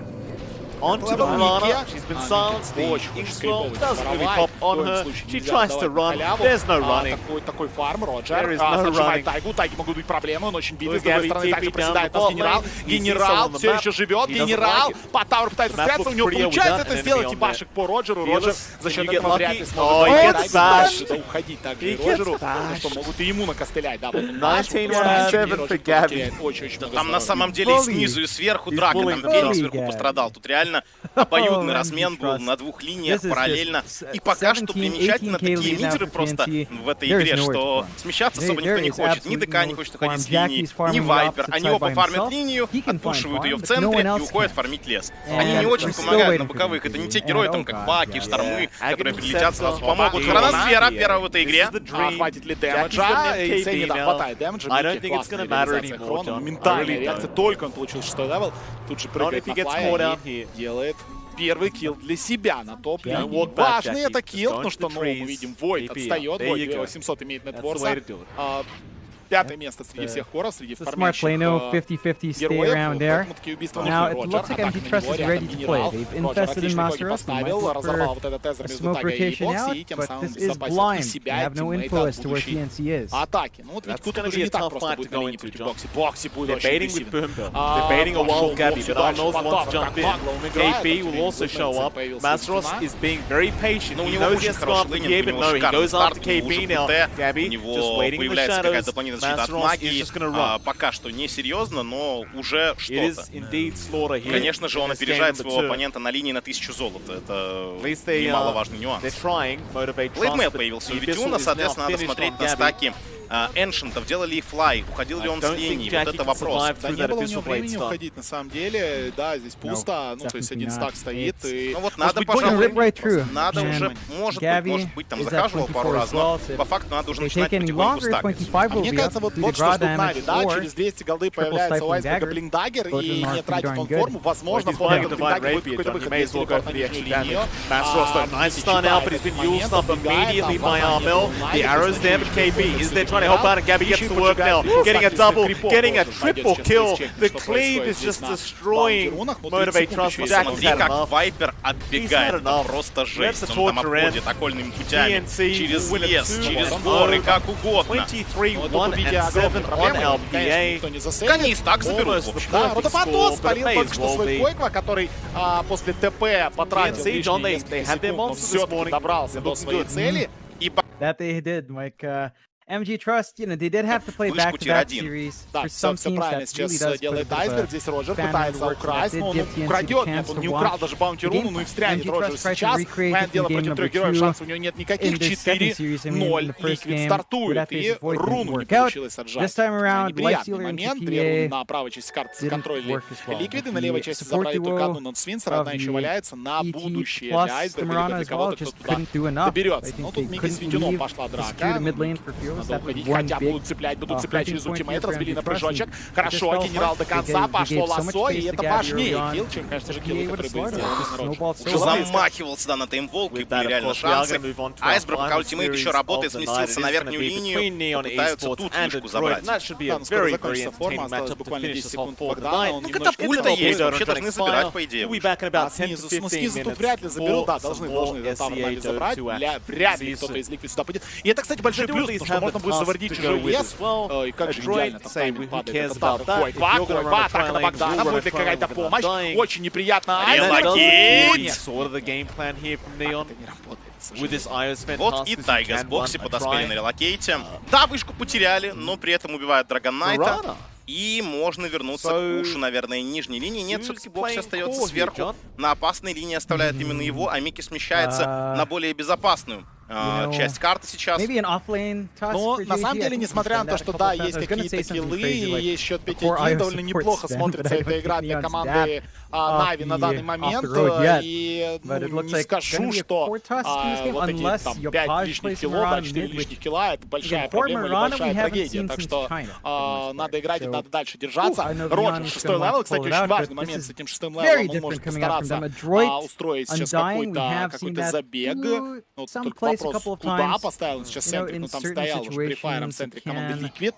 onto the Piranha. She's been silenced. The Inkswell doesn't really pop on her. She tries to run. There's no running. Такой фарм, Роджер. There is no running. Тайгу. Тайги могут быть проблемы, он очень битый. С другой стороны также проседает нас Генерал. Генерал все еще живет. Генерал по тауру пытается спрятаться. У него получается это сделать. И башек по Роджеру. Роджер за счет этого вряд ли сможет уходить также и Роджеру. Что могут и ему накостылять. Да, 19-7 for Gabby. Там на самом деле снизу и сверху драка. Там Феникс сверху пострадал. Тут реально обоюдный размен был на двух линиях параллельно. И пока что примечательно такие митеры просто в этой игре, что смещаться особо никто не хочет. Ни ДК не хочет уходить с линии, ни Вайпер. Они оба фармят линию, отпушивают ее в центре и уходят фармить лес. Они не очень помогают на боковых. Это не те герои, там как Баки, Штормы, которые прилетят сразу помогут. Хроносфера первая в этой игре. Хватит ли дэмэджа? И Ценни хватает дэмэджа. Моментальная реакция. Только он получил 6-й левел. Тут же прыгает на флай и делает первый килл для себя на топ-линии. Важный это килл, но что, мы видим, Void отстает. Void 800 имеет нетворса. Пятое место среди всех хоров, среди формирующих героев. Такие убийства Now it looks like MG Trust is ready to play. They've invested in Master Us. They might look for a smoke rotation out, but this is blind. They have no info as to where TNC is. Атаки. Ну вот ведь тут уже не так просто будет на линии против Бокси. Бокси будет очень aggressive. They're baiting a wild Gabby, but Arnold wants to jump in. KB will also show up. Master Us is being very patient. He knows he has to go after KB, but no, he goes after KB now. Gabby just waiting in the shadows. Защита от магии пока что не серьезно, но уже что-то. Конечно же, он опережает своего оппонента на линии на 1000 золота. Это немаловажный нюанс. Блейдмейл появился у Витюна, соответственно, надо смотреть на стаки Эншентов. Делали и флай, уходил ли он с линии, вот это вопрос. Да не было у него времени уходить, на самом деле. Да, здесь пусто, ну то есть один стак стоит. Ну вот надо, пожалуй, надо уже, может быть, там захаживал пару раз, но по факту надо уже начинать потихоньку стакать. Мне кажется, вот что ждут Нави, да, через 200 голды появляется у Айсберга Блинкдаггер, и не тратит он форму, возможно, после Блинкдаггера будет какой-то выход, если он на нижнюю линию. Trying to help out, and Gabby gets to work now. Getting a double, getting a triple kill. The cleave is just destroying Motivate Trust. Смотри, как Вайпер отбегает. Это просто жесть. Он там обходит окольными путями. Через лес, через горы, как угодно. 23-1-7 on LPA. Они и так заберут, в общем. Да, Ротопатос спалил только что свой Койква, который после ТП потратил лишние несколько секунд, но все-таки добрался до своей цели. That they did, Mike. MG Trust, you know, they did have to play back-to-back series. Да, все правильно сейчас делает Айсберг. Здесь Роджер пытается украсть, но он украдет. Нет, он не украл даже баунти руну, но и встрянет Роджер сейчас. Понятное дело, против 3 героев шансов у него нет никаких. 4-0. Ликвид стартует, и руну не получилось отжать. Неприятный момент. 2 руны на правой части карты законтролили Ликвиды, на левой части забрали только одну нон-свинсера, одна еще валяется на будущее для Айсберга или для кого-то, кто туда доберется. Но тут Микки с Ведюном пошла драка. Надо уходить, хотя будут цеплять через ультимейт, развели на прыжочек. Хорошо, генерал до конца, пошло лассо, и это важнее килл, чем, конечно же, килл, который был сделан. Уже замахивался, да, на таймволк, и были реально шансы. Айсберг, пока ультимейт еще работает, сместился на верхнюю линию, пытаются тут фишку забрать. Да, скоро закончится форма, осталось буквально 10 секунд Богдана. Так это пульта есть, вообще должны забирать, по идее. Снизу тут вряд ли заберут, да, должны Тавр забрать, вряд ли кто-то из Ликвид сюда пойдет. И это, кстати, большой плюс, потому что можно будет заводить чужой лес. И как же идеально там тайминг падает. Это Тавр. Койква, атака на Богдана, будет ли какая-то помощь. Очень неприятно. Вот и Тайга с Бокси подоспели на релокейте. Да, вышку потеряли, но при этом убивают Драгон Найта. И можно вернуться к пушу, наверное, нижней линии. Нет, все-таки Бокси остается сверху. На опасной линии оставляют именно его, а Микки смещается на более безопасную часть карты сейчас. Но на самом деле, несмотря на то, что да, есть какие-то киллы и есть счет 5-1, довольно неплохо смотрится эта игра для команды Нави на данный момент. И не скажу, что вот эти там 5 лишних киллов, да, 4 лишних килла, это большая проблема или большая трагедия. Так что надо играть и надо дальше держаться. Роджер, 6-й левел, кстати, очень важный момент с этим 6-м левелом. Он может постараться устроить сейчас какой-то забег. Вот только вопрос, куда поставил сейчас Сентрик, но там стоял уже префайром Сентрик команды Liquid.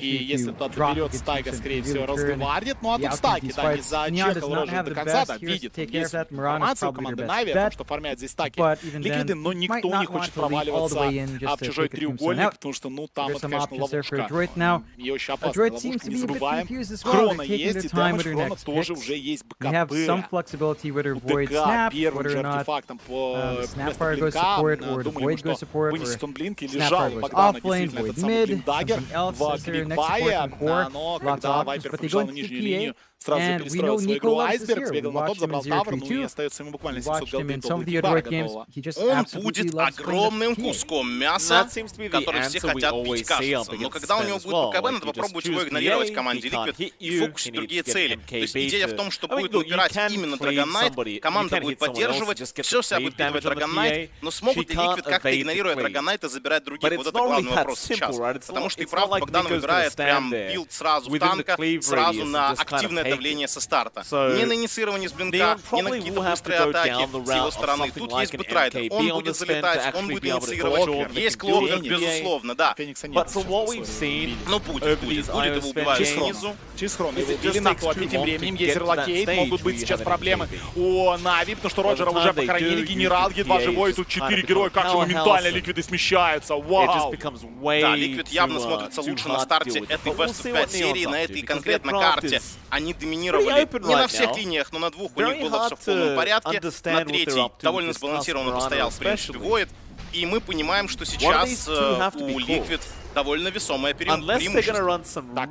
И если туда доберет Стайга, скорее всего, развивардит. Ну а тут Стайки, да, не зачекал Роджер до конца, да, видит. Есть информацию у команды Нави о том, что формят здесь Стайки Ликвиды, но никто не хочет проваливаться в чужой треугольник, потому что, ну, там это, конечно, ловушка. Ее еще опасная ловушка, не забываем. Хрона есть, и дэмэдж Хрона тоже уже есть БКБ. БК первым же артефактом по вместо блинка. Думали, что вынесет он блинк и лежал у Богдана действительно этот самый блиндаггер в Квикбае, но когда Вайпер побежал на нижнюю линию, сразу же перестроил свою игру. Айсберг сбегал на топ, забрал тавр, ну и остается ему буквально 700 голды до Квикбара готового. Он будет огромным куском мяса, который все хотят пить, кажется. Но когда у него будет БКБ, надо попробовать его игнорировать в команде Liquid и фокусить другие цели. То есть идея в том, что будет упирать именно Dragon Knight, команда будет поддерживать, все себя будет питывать Dragon Knight, но смогут ли Liquid как-то, игнорируя Dragon Knight, забирать других? Вот это главный вопрос сейчас. Потому что и правда Богдан выбирает прям билд сразу в танка, сразу на активное давление со старта. Не на инициирование с блинка, не на какие-то быстрые атаки с его стороны. Тут есть Бэтрайдер, он будет залетать, он будет инициировать. Есть Клокер, безусловно, да. Но будет его убивать снизу. Через Хрон его убили на топе, тем временем есть релокейт, могут быть сейчас проблемы у Нави, потому что Роджера уже похоронили, генерал едва живой, тут 4 героя, как же моментально Ликвиды смещаются, вау! Да, Liquid явно смотрится лучше на старте этой Best of 5 серии, на этой конкретно карте. Они доминировали не на всех линиях, но на двух у них было все в полном порядке. На третьей довольно сбалансированно постоял, в принципе, Void. И мы понимаем, что сейчас у Liquid довольно весомое преимущество. Так,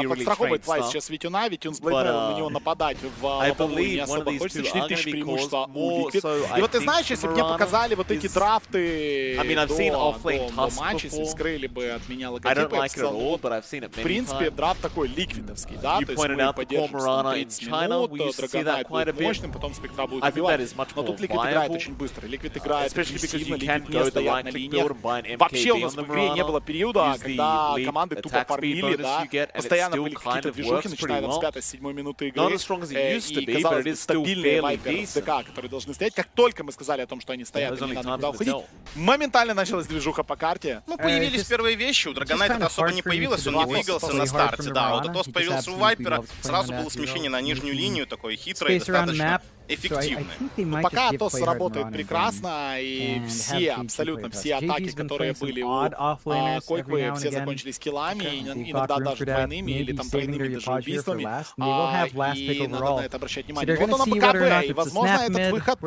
подстраховывает Флай сейчас Витюна, Витюн с Блейдером на него нападать в лобовую не особо хочется. 4000 преимущества у Liquid. И вот ты знаешь, если бы мне показали вот эти драфты до матча, если вскрыли бы от меня логотипы, я сказал, вот, в принципе, драфт такой ликвидовский, да, то есть мы поддержим 30 минут, Драгонайт будет мощным, потом Спектра будет убивать. Но тут Liquid играет очень быстро, Liquid играет агрессивно, Liquid не стоят на линиях. Вообще у нас в игре не было периода, когда команды тупо фармили, да, постоянно были какие-то движухи, начиная там с 5-7 минуты игры, и, казалось бы, стабильные вайперы с ДК, которые должны стоять. Как только мы сказали о том, что они стоят и не надо никуда уходить, моментально началась движуха по карте. Ну, появились первые вещи, у Драгонайта особо не появилось, он не двигался на старте, да, вот Атос появился у Вайпера, сразу было смещение на нижнюю линию, такое хитрое, достаточно эффективное. Пока Атос работает прекрасно, и все, абсолютно все атаки, которые были у Койквы, все закончились киллами, иногда даже двойными или там тройными даже убийствами, и надо на это обращать внимание. Вот он БКБ, и, возможно, этот выход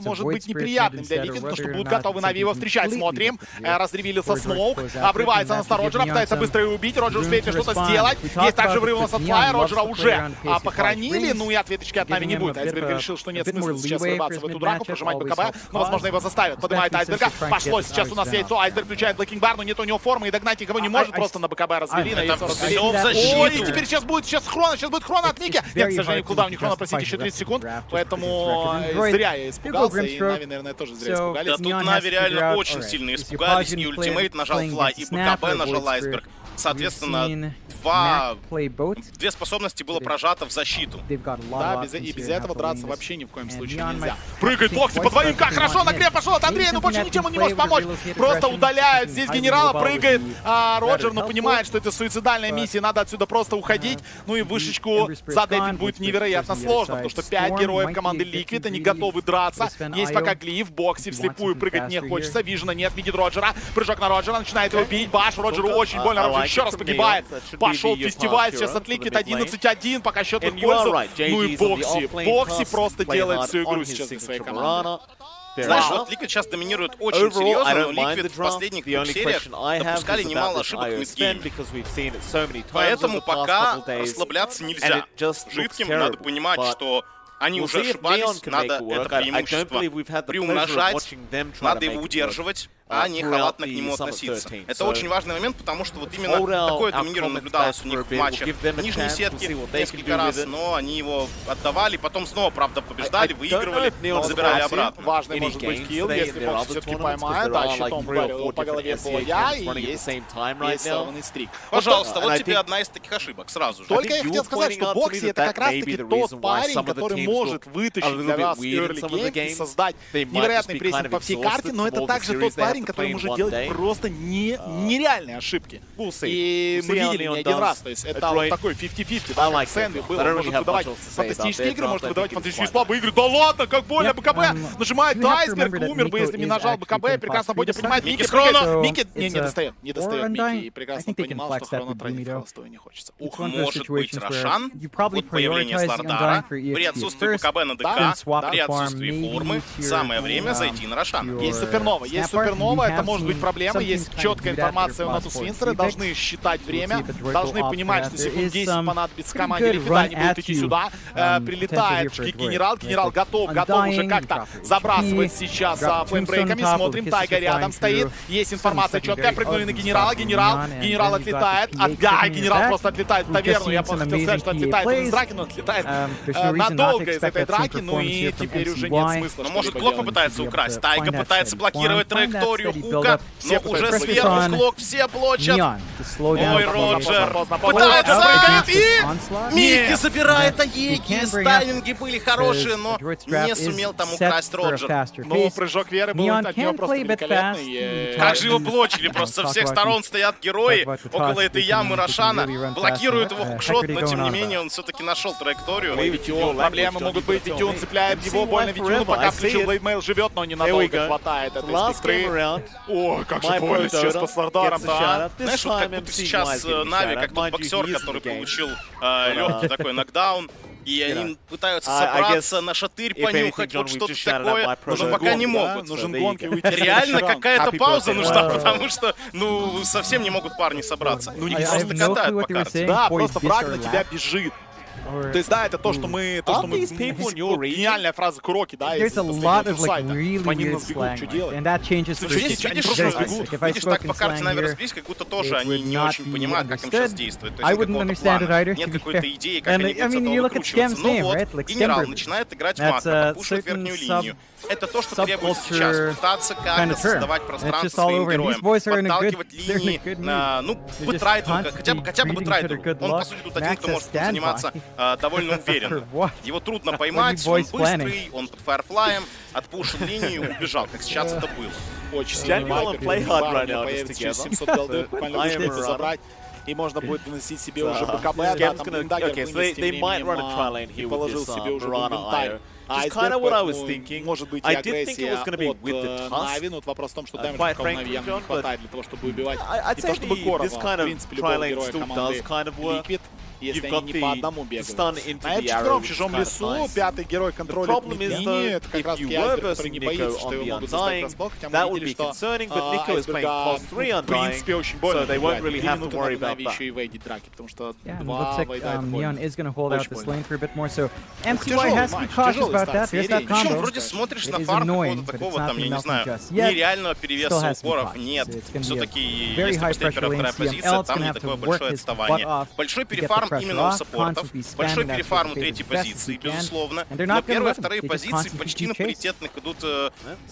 может быть неприятным для Liquid, потому что будут готовы Нави его встречать. Смотрим, разревелился Смоук, обрывается на Роджера, пытается быстро его убить, Роджер успеет ли что-то сделать. Есть также врыв у нас от Флая, Роджера уже похоронили, ну и ответочки от Нави не будет. Айсберг решил, что нет смысла сейчас врываться в эту драку, прожимать БКБ, но, возможно, его заставят. Поднимает Айсберга, пошло сейчас у нас яйцо, Айсберг включает Блэкинг Бар, но нет у него формы, и догнать никого не может, просто на БКБ развели, на яйцо развели. Ой, и теперь сейчас будет Хрона от Мики. Нет, к сожалению, куда у них Хрона, простите, еще 30 секунд, поэтому зря я испугался, и Нави, наверное, тоже зря испугались. Да тут Нави реально очень сильно испугались, и ультимейт нажал Флай, и БКБ нажал Айсберг. Соответственно, две способности было прожато в защиту. Да, без этого драться вообще ни в коем случае нельзя. Прыгает Локси по двоим, как хорошо, нагрев пошел от Андрея, но больше ничем он не может помочь. Просто удаляют здесь генерала, прыгает Роджер, но понимает, что это суицидальная миссия, надо отсюда просто уходить. Ну и вышечку задефить будет невероятно сложно, потому что 5 героев команды Liquid, они готовы драться. Есть пока глиф, Бокси вслепую прыгать не хочется, Вижена нет, видит Роджера, прыжок на Роджера, начинает его бить, баш, Роджеру очень больно, Роджер еще раз погибает. Пошел фестиваль, сейчас от Liquid 11-1, пока счет в их пользу. Ну и Бокси просто делает всю игру сейчас за своей командой. Знаешь, вот Liquid сейчас доминирует очень серьезно, но Liquid в последних двух сериях допускали немало ошибок в мидгейме. Поэтому пока расслабляться нельзя. Жидким надо понимать, что они уже ошибались, надо это преимущество приумножать, надо его удерживать, а не халатно к нему относиться. Это очень важный момент, потому что вот именно такое доминирование наблюдалось у них в матчах нижней сетки несколько раз, но они его отдавали, потом снова, правда, побеждали, выигрывали, забирали обратно. Важный может быть килл, если Бокс все-таки поймает, да, щитом ударил по голове Боя, и есть рисованный стрик. Пожалуйста, вот тебе одна из таких ошибок, сразу же. Только я хотел сказать, что Бокси это как раз-таки тот парень, который может вытащить для вас early game и создать невероятный прессинг по всей карте, но это также тот парень, парень, который может делать просто нереальные ошибки. И мы видели не один раз, то есть это вот такой 50-50, да, с Энви был, он может выдавать фантастические игры, может выдавать фантастические слабые игры. Да ладно, как больно, БКБ нажимает Айсберг, умер бы, если не нажал БКБ, прекрасно Бодя понимает, Микки с Хроно, Микки не достает Микки, и прекрасно понимал, что Хроно тратить холостую не хочется. Может быть Рошан, вот появление Слардара, при отсутствии БКБ на ДК, при отсутствии формы, самое время зайти на Рошана. Есть супернова, это может быть проблема, есть четкая информация у нас у Свинстера, должны считать время, должны понимать, что секунд 10 понадобится команде Ликвида, они будут идти сюда, прилетает генерал готов уже как-то забрасывать сейчас флеймбрейками, смотрим, Тайга рядом стоит, есть информация четкая, прыгнули на генерал отлетает, генерал просто отлетает в таверну, я просто хотел сказать, что отлетает из драки, но отлетает надолго из этой драки, ну и теперь уже нет смысла. Но может Глок попытается украсть, Тайга пытается блокировать траекторию Хука, но уже сверху Глок все блочат. Ой, Роджер пытается прыгать и Микки забирает Аеги, тайминги были хорошие, но не сумел там украсть Роджер. Но прыжок Веры был от него просто великолепный. Как же его блочили, просто со всех сторон стоят герои около этой ямы Рошана, блокируют его хукшот, но тем не менее он все-таки нашел траекторию. Проблемы могут быть, Витюн цепляет его, больно Витюну, пока включил Блейдмейл, живет, но ненадолго хватает этой спектры. Ой, как же больно сейчас по Слардарам, да. Знаешь, вот как будто сейчас Нави, как тот боксер, который получил легкий такой нокдаун, и они пытаются собраться на шатырь, понюхать, вот что-то такое, но пока не могут. Нужен гонки уйти. Реально какая-то пауза нужна, потому что, ну, совсем не могут парни собраться. Ну, не просто катают по карте. Да, просто враг на тебя бежит. То есть, да, это то, что мы... Гениальная фраза Куроки, да, There's a lot of like really weird slang, and that changes for видишь, так по карте Нави разбились, как будто тоже они не очень понимают, как им сейчас действовать. То есть какого-то плана, нет какой-то идеи, как они будут с этого выкручиваться. Но вот, генерал начинает играть макро, пушит верхнюю линию. Это то, что требуется сейчас. Пытаться как-то создавать пространство своим героям. Подталкивать линии, ну, бэтрайдеру, хотя бы бэтрайдеру. Он, по сути, тут один, кто может заниматься довольно уверенно. Его трудно поймать, он быстрый, он под фаерфлаем, отпушил линию и убежал, как сейчас это было. Очень сильный вайпер, появится через 700 голды, буквально забрать. И можно будет выносить себе уже БКБ, да, там Блиндагер вынес тем временем и положил себе уже инвентарь. Может быть и агрессия от Нави, но вопрос в том, что дэмэджа в Нави явно не хватает для того, чтобы убивать. Не то чтобы Корова, в принципе, любого героя команды Liquid, если они не по одному бегают. На F4 в чужом лесу пятый герой контролит линии, это как раз Айсберг, который не боится, что его могут заставить расблок, хотя мы видели, что Айсберга в принципе очень больно играть. 3 минуты надо Нави еще и вейдить драки, потому что 2 вейда это больно. Причем вроде смотришь на фарм какого-то такого, там, я не знаю, нереального перевеса упоров нет. Все-таки, если посмотреть первая-вторая позиция, там не такое большое отставание. Большой перефарм именно у саппортов, большой перефарм у третьей позиции, безусловно, но первые и вторые позиции почти на паритетных идут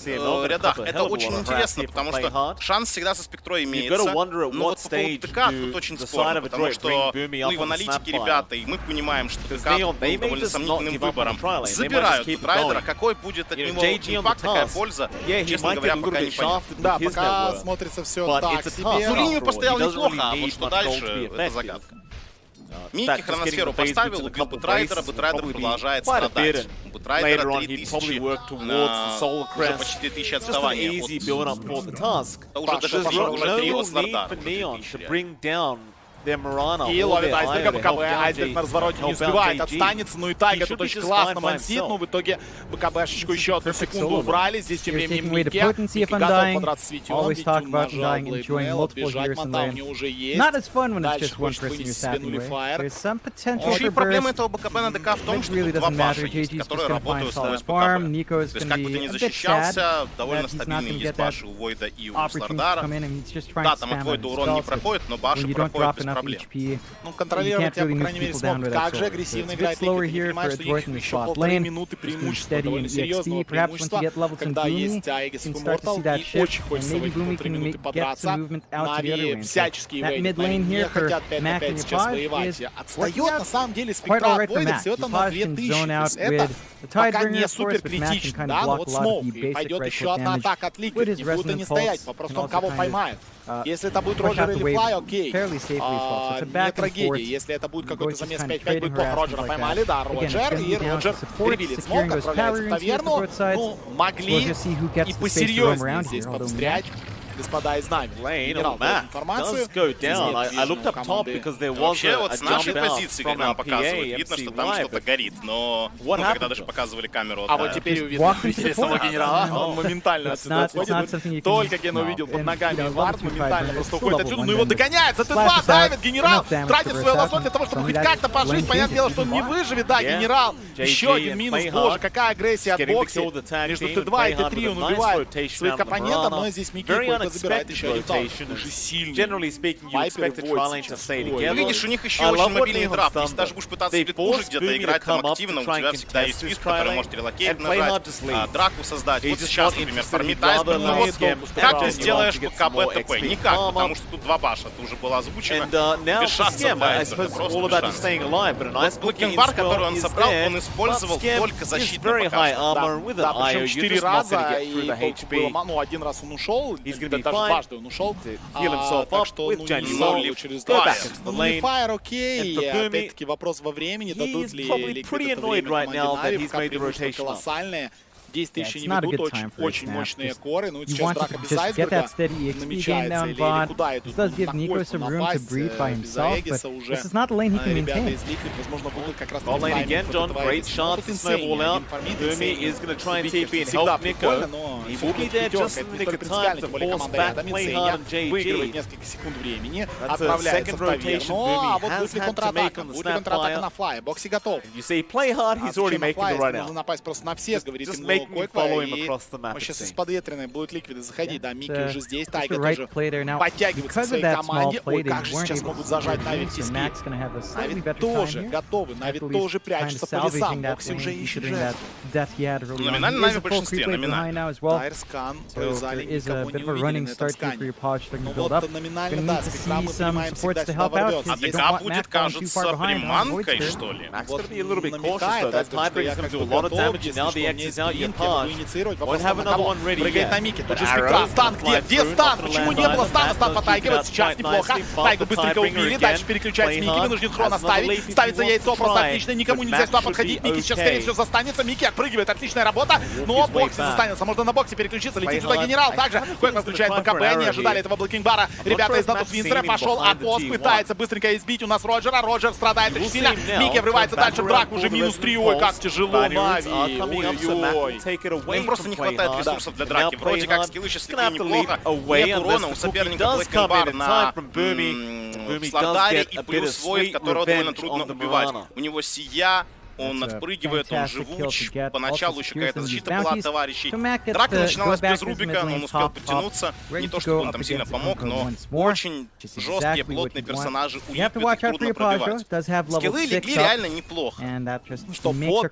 рядах. Это очень интересно, потому что шанс всегда со спектрой имеется, но вот по поводу ТК тут очень спорно, потому что мы в аналитике, ребята, и мы понимаем, что ТК был довольно сомнительным выбором. Забирают тут райдера, какой будет от него импакт, какая польза, честно говоря, пока не понятно. Да, пока смотрится все так себе. Ну, линию поставил неплохо, а вот что дальше, это загадка. Микки хроносферу поставил, убил Бэтрайдера, Бэтрайдер продолжает страдать. У Бэтрайдера 3000, уже почти 3000 отставания от... уже 3 от Слардара. И ловит Айсберга, БКБ, Айсберг на развороте не успевает, отстанется, ну и Тайга тут очень классно мансит, но в итоге БКБшечку еще одну секунду убрали, здесь тем временем Микки готов подраться с Витюном, Витюн нажал Блейдмейл, отбежать Монта у него уже есть, дальше хочет вынести себе нулифайр. Еще и проблема этого БКБ на ДК в том, что тут два паша есть, которые работают с тобой с БКБ. То есть как бы ты ни защищался, довольно стабильные есть баши у Войда и у Слардара. Да, там от Войда урон не проходит, но баши проходят без проблем. Ну, контролировать я, по крайней мере, смог. Как же агрессивно играет Liquid. Не понимаю, что есть еще 1,5 минуты преимущества, довольно серьезного преимущества, когда есть Aegis Immortal, и очень хочется в эти 1,5 минуты подраться. Нави всячески не хотят 5/5 сейчас воевать. Отстает, на самом деле, Спектра от Войда всего-то на 2000. Это пока не супер критично, да, но вот смоук, и пойдет еще одна атака от Liquid, не будут они стоять, вопрос в том, кого поймают. Если это будет Роджер или Флай, окей, не трагедия. Если это будет какой-то замес 5-5, будет плохо. Роджера поймали, да, Роджер, и Роджер перебили смоук, отправляется в таверну. Ну, могли и посерьезнее здесь подстрять. Господа из Нави. Генерал дает информацию. Вообще, вот с нашей позиции, как нам показывают, видно, что там что-то горит. Но когда даже показывали камеру... А вот теперь увидели самого генерала. Он моментально отсюда отходит. Только Ген увидел под ногами вард, моментально просто уходит отсюда. Ну его догоняет. За Т2 давит генерал. Тратит свое лосо для того, чтобы хоть как-то пожить. Понятное дело, что он не выживет. Да, генерал. Еще один минус. Боже, какая агрессия от Бокси. Между Т2 и Т3 он убивает своих оппонентов. Но здесь Микки забирает еще один танк. Уже сильный. Вайпер и видишь, у них еще очень мобильный драфт. Если даже будешь пытаться сплит-пушить где-то играть там активно, у тебя всегда есть виск, который может релокейт нажать, драку создать. Вот сейчас, например, фармит Айсберг, но вот как ты сделаешь КБ ТП? Никак, потому что тут два баша, это уже было озвучено. Без шансов для Айсберга, просто без шансов. Вот Блэкенбар, который он собрал, он использовал только защиту пока что. Да, причем 4 раза, и ну, один раз он ушел, даже дважды он ушел, так что ну, не через два. Файр, окей, опять-таки вопрос во времени, дадут ли Liquid это время команде Нави, пока преимущество колоссальное. Действия еще не ведут, очень мощные коры. Ну и сейчас драка без Айсберга намечается. Или куда идут? На койку напасть без Аегиса уже. Ребята из Liquid, возможно, будут как раз таки всегда прикольно, но все-таки принципиально более команда рядом. Инсейня выигрывает несколько секунд времени, отправляется в таверну. А вот будет ли контратака? Будет ли контратака на Флае? Бокси готов. Нужно напасть просто на всех, говорит ему Койква, и сейчас из подветренной будут Ликвиды заходить, да, Микки уже здесь, Тайга тоже подтягивается к своей команде. Ой, как же сейчас могут зажать Нави тиски. Нави тоже готовы, Нави тоже прячутся по лесам, Бокси уже ищет жертву. Номинально Нави в большинстве, номинально. Тайрскан, в зале никого не увидели на этом скане. Ну вот номинально, да, Спектра мы понимаем всегда сюда ворвется. А ДК будет, кажется, приманкой, что ли? Вот намекает, что я как бы готов, если что, мне спинки могу инициировать. Вопрос на кого? Прыгает на Микки. Тут же Спектра. Стан где? Где стан? Почему не было стана? Стан потайгивает. Сейчас неплохо. Тайгу быстренько убили. Дальше переключается Микки. Вынужден хрон оставить. Ставится яйцо. Просто отлично. Никому нельзя сюда подходить. Микки сейчас, скорее всего, застанется. Микки отпрыгивает. Отличная работа. Но Бокси застанется. Можно на Боксе переключиться. Летит сюда генерал. Также Койква включает БКБ. Не ожидали этого Блэкинбара. Ребята из Натус Винсера. Пошел Апос. Пытается быстренько избить у нас Роджера. Роджер страдает очень сильно. Микки врывается дальше в драку. Уже минус 3. Ой, как тяжело Нави. Ой-ой-ой. Им просто не хватает ресурсов для драки. Вроде как скиллы сейчас такие неплохо. Нет урона у соперника Блэкенбар на Слардаре и плюс Войд, которого довольно трудно убивать. У него Сия, он отпрыгивает, он живуч. Поначалу еще какая-то защита была от товарищей. Драка начиналась без Рубика, но он успел притянуться. Не то, чтобы он там сильно помог, но очень жесткие, плотные персонажи у них трудно пробивать. Скиллы легли реально неплохо. Ну что, под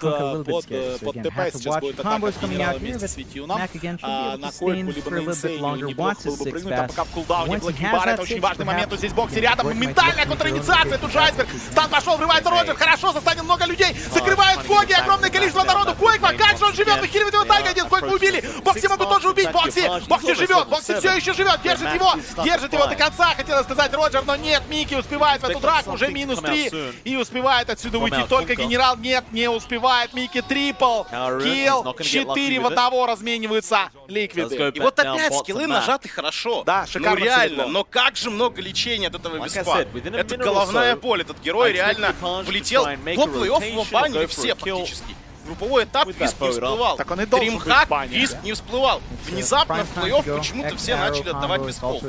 ТП сейчас будет атака генерала вместе с Витюном. На койку, либо на инсейнию неплохо было бы прыгнуть, а пока в кулдауне Блэкинбар. Это очень важный момент. Здесь Бокси рядом. Моментальная контраинициация. Тут же Айсберг. Стан пошел, врывается Роджер. Хорошо, застанет много людей. Закрывают Коги, огромное количество народу. Койква, как же он живет? Выхиливает его Тайга один. Койква убили. Бокси могут тоже убить. Бокси живет. Бокси все еще живет. Держит его до конца, хотела сказать Роджер, но нет. Микки успевает в эту драку. Уже минус 3. И успевает отсюда уйти только генерал. Нет, не успевает. Микки трипл. Килл. 4 в 1 размениваются Ликвиды. И вот опять скиллы нажаты хорошо. Да, шикарно. Ну реально. Но как же много лечения от этого виспа. Это головная боль. Этот герой реально влетел в плей-офф, в банили все практически. групповой этап Висп не всплывал. Так он и должен Дримхак, быть в бане. Висп не всплывал. Внезапно в плей-офф почему-то все начали отдавать беспол.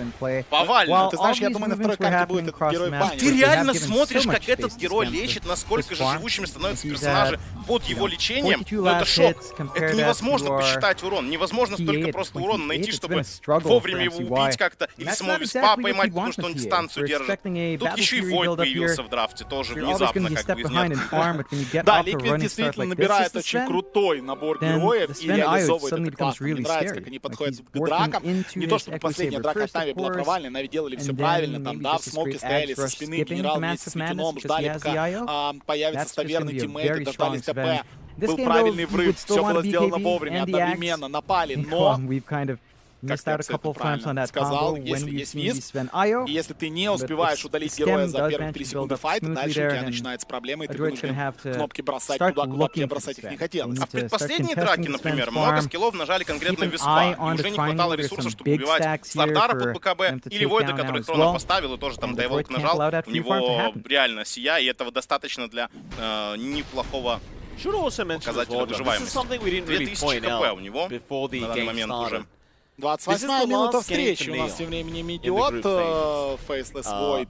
Повально. Ты знаешь, я думаю, на второй карте будет этот герой в бане. Ты реально смотришь, как этот герой лечит, насколько же живучими становятся персонажи под его лечением. Ну это шок. Это невозможно посчитать урон. Невозможно столько просто урона найти, чтобы вовремя его убить как-то. Или самого Виспа поймать, потому что он дистанцию держит. Тут еще и Войд появился в драфте, тоже внезапно, как бы из ниоткуда. Да, Ликвид действительно набирает очень крутой набор героев и реализовывает это классно. Мне нравится, как они подходят к дракам. Не то, чтобы последняя драка от Нави была провальной, Нави делали все правильно. Там, да, в смоке стояли со спины, генерал вместе с Митюном, ждали, пока появится ставерный тиммейт, дождались ТП. Был правильный врыв, все было сделано вовремя, одновременно, напали, но... Missed out a couple of times on that сказал, combo если when we есть see визг, Sven Io. и если ты не успеваешь удалить героя за первые 3 секунды файта, дальше у тебя начинается проблема, и ты вынужден кнопки бросать туда, куда тебе бросать их не хотелось. А в предпоследней драке, например, много скиллов нажали конкретно Виспа, и уже не хватало ресурсов, чтобы убивать Слардара под БКБ, или Войда, который Трона поставил, и тоже там Дайволк нажал, у него реально сия, и этого достаточно для неплохого показателя выживаемости. 2000 хп у него на данный момент уже. 28-я минута встречи у нас тем временем идет. Faceless Void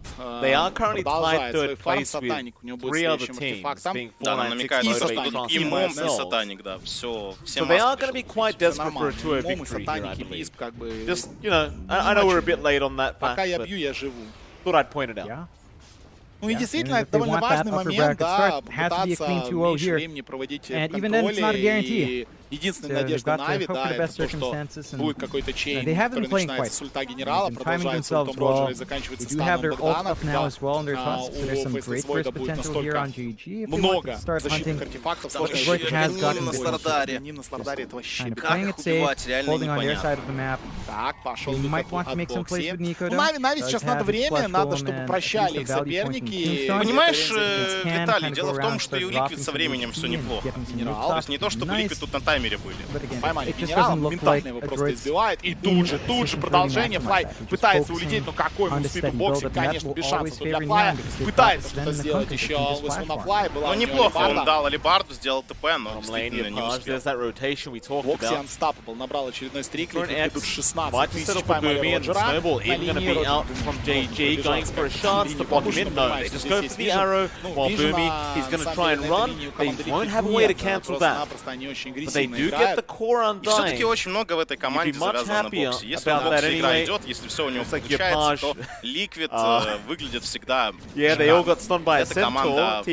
продолжает свой фарм. Сатаник у него будет следующим артефактом. Да, нам намекает, что тут и Мом, и Сатаник, да. Все нормально. Мом и Сатаник и Висп как бы... Пока я бью, я живу. Yeah. Ну и действительно, это довольно важный момент, да, попытаться меньше времени проводить в контроле, и единственная надежда Нави, да, это то, что будет какой-то чейн, который начинается с ульта генерала, продолжается ультом Роджера и заканчивается станом Богдана, когда у Faceless Void будет настолько много защитных артефактов, сложно на Слардаре. На Слардаре это вообще как их убивать, реально непонятно. Так, пошел от Бокси. Нави сейчас надо время, надо, чтобы прощали их соперники. Понимаешь, Виталий, дело в том, что и у Ликвид со временем все неплохо. То есть не то, чтобы Ликвид тут на таймере были. Поймали генерала, моментально его просто избивает. И тут же продолжение. Флай пытается улететь, но какой мувспид у Бокси, конечно, без шансов для Флая. Пытается что-то сделать еще на Флай. Ну неплохо, он дал Алибарду, сделал ТП, но действительно не успел. Бокси unstoppable, набрал очередной стрик, идут 16 тысяч, поймали Роджера. Just go for the arrow while Boomy is going to try and run. They won't have a way to cancel that. But they do get the core И все-таки undying. очень много в этой команде завязано на боксе. Если у бокса игра идет, если все у него получается, то Ликвид выглядит всегда шикарно. Эта команда,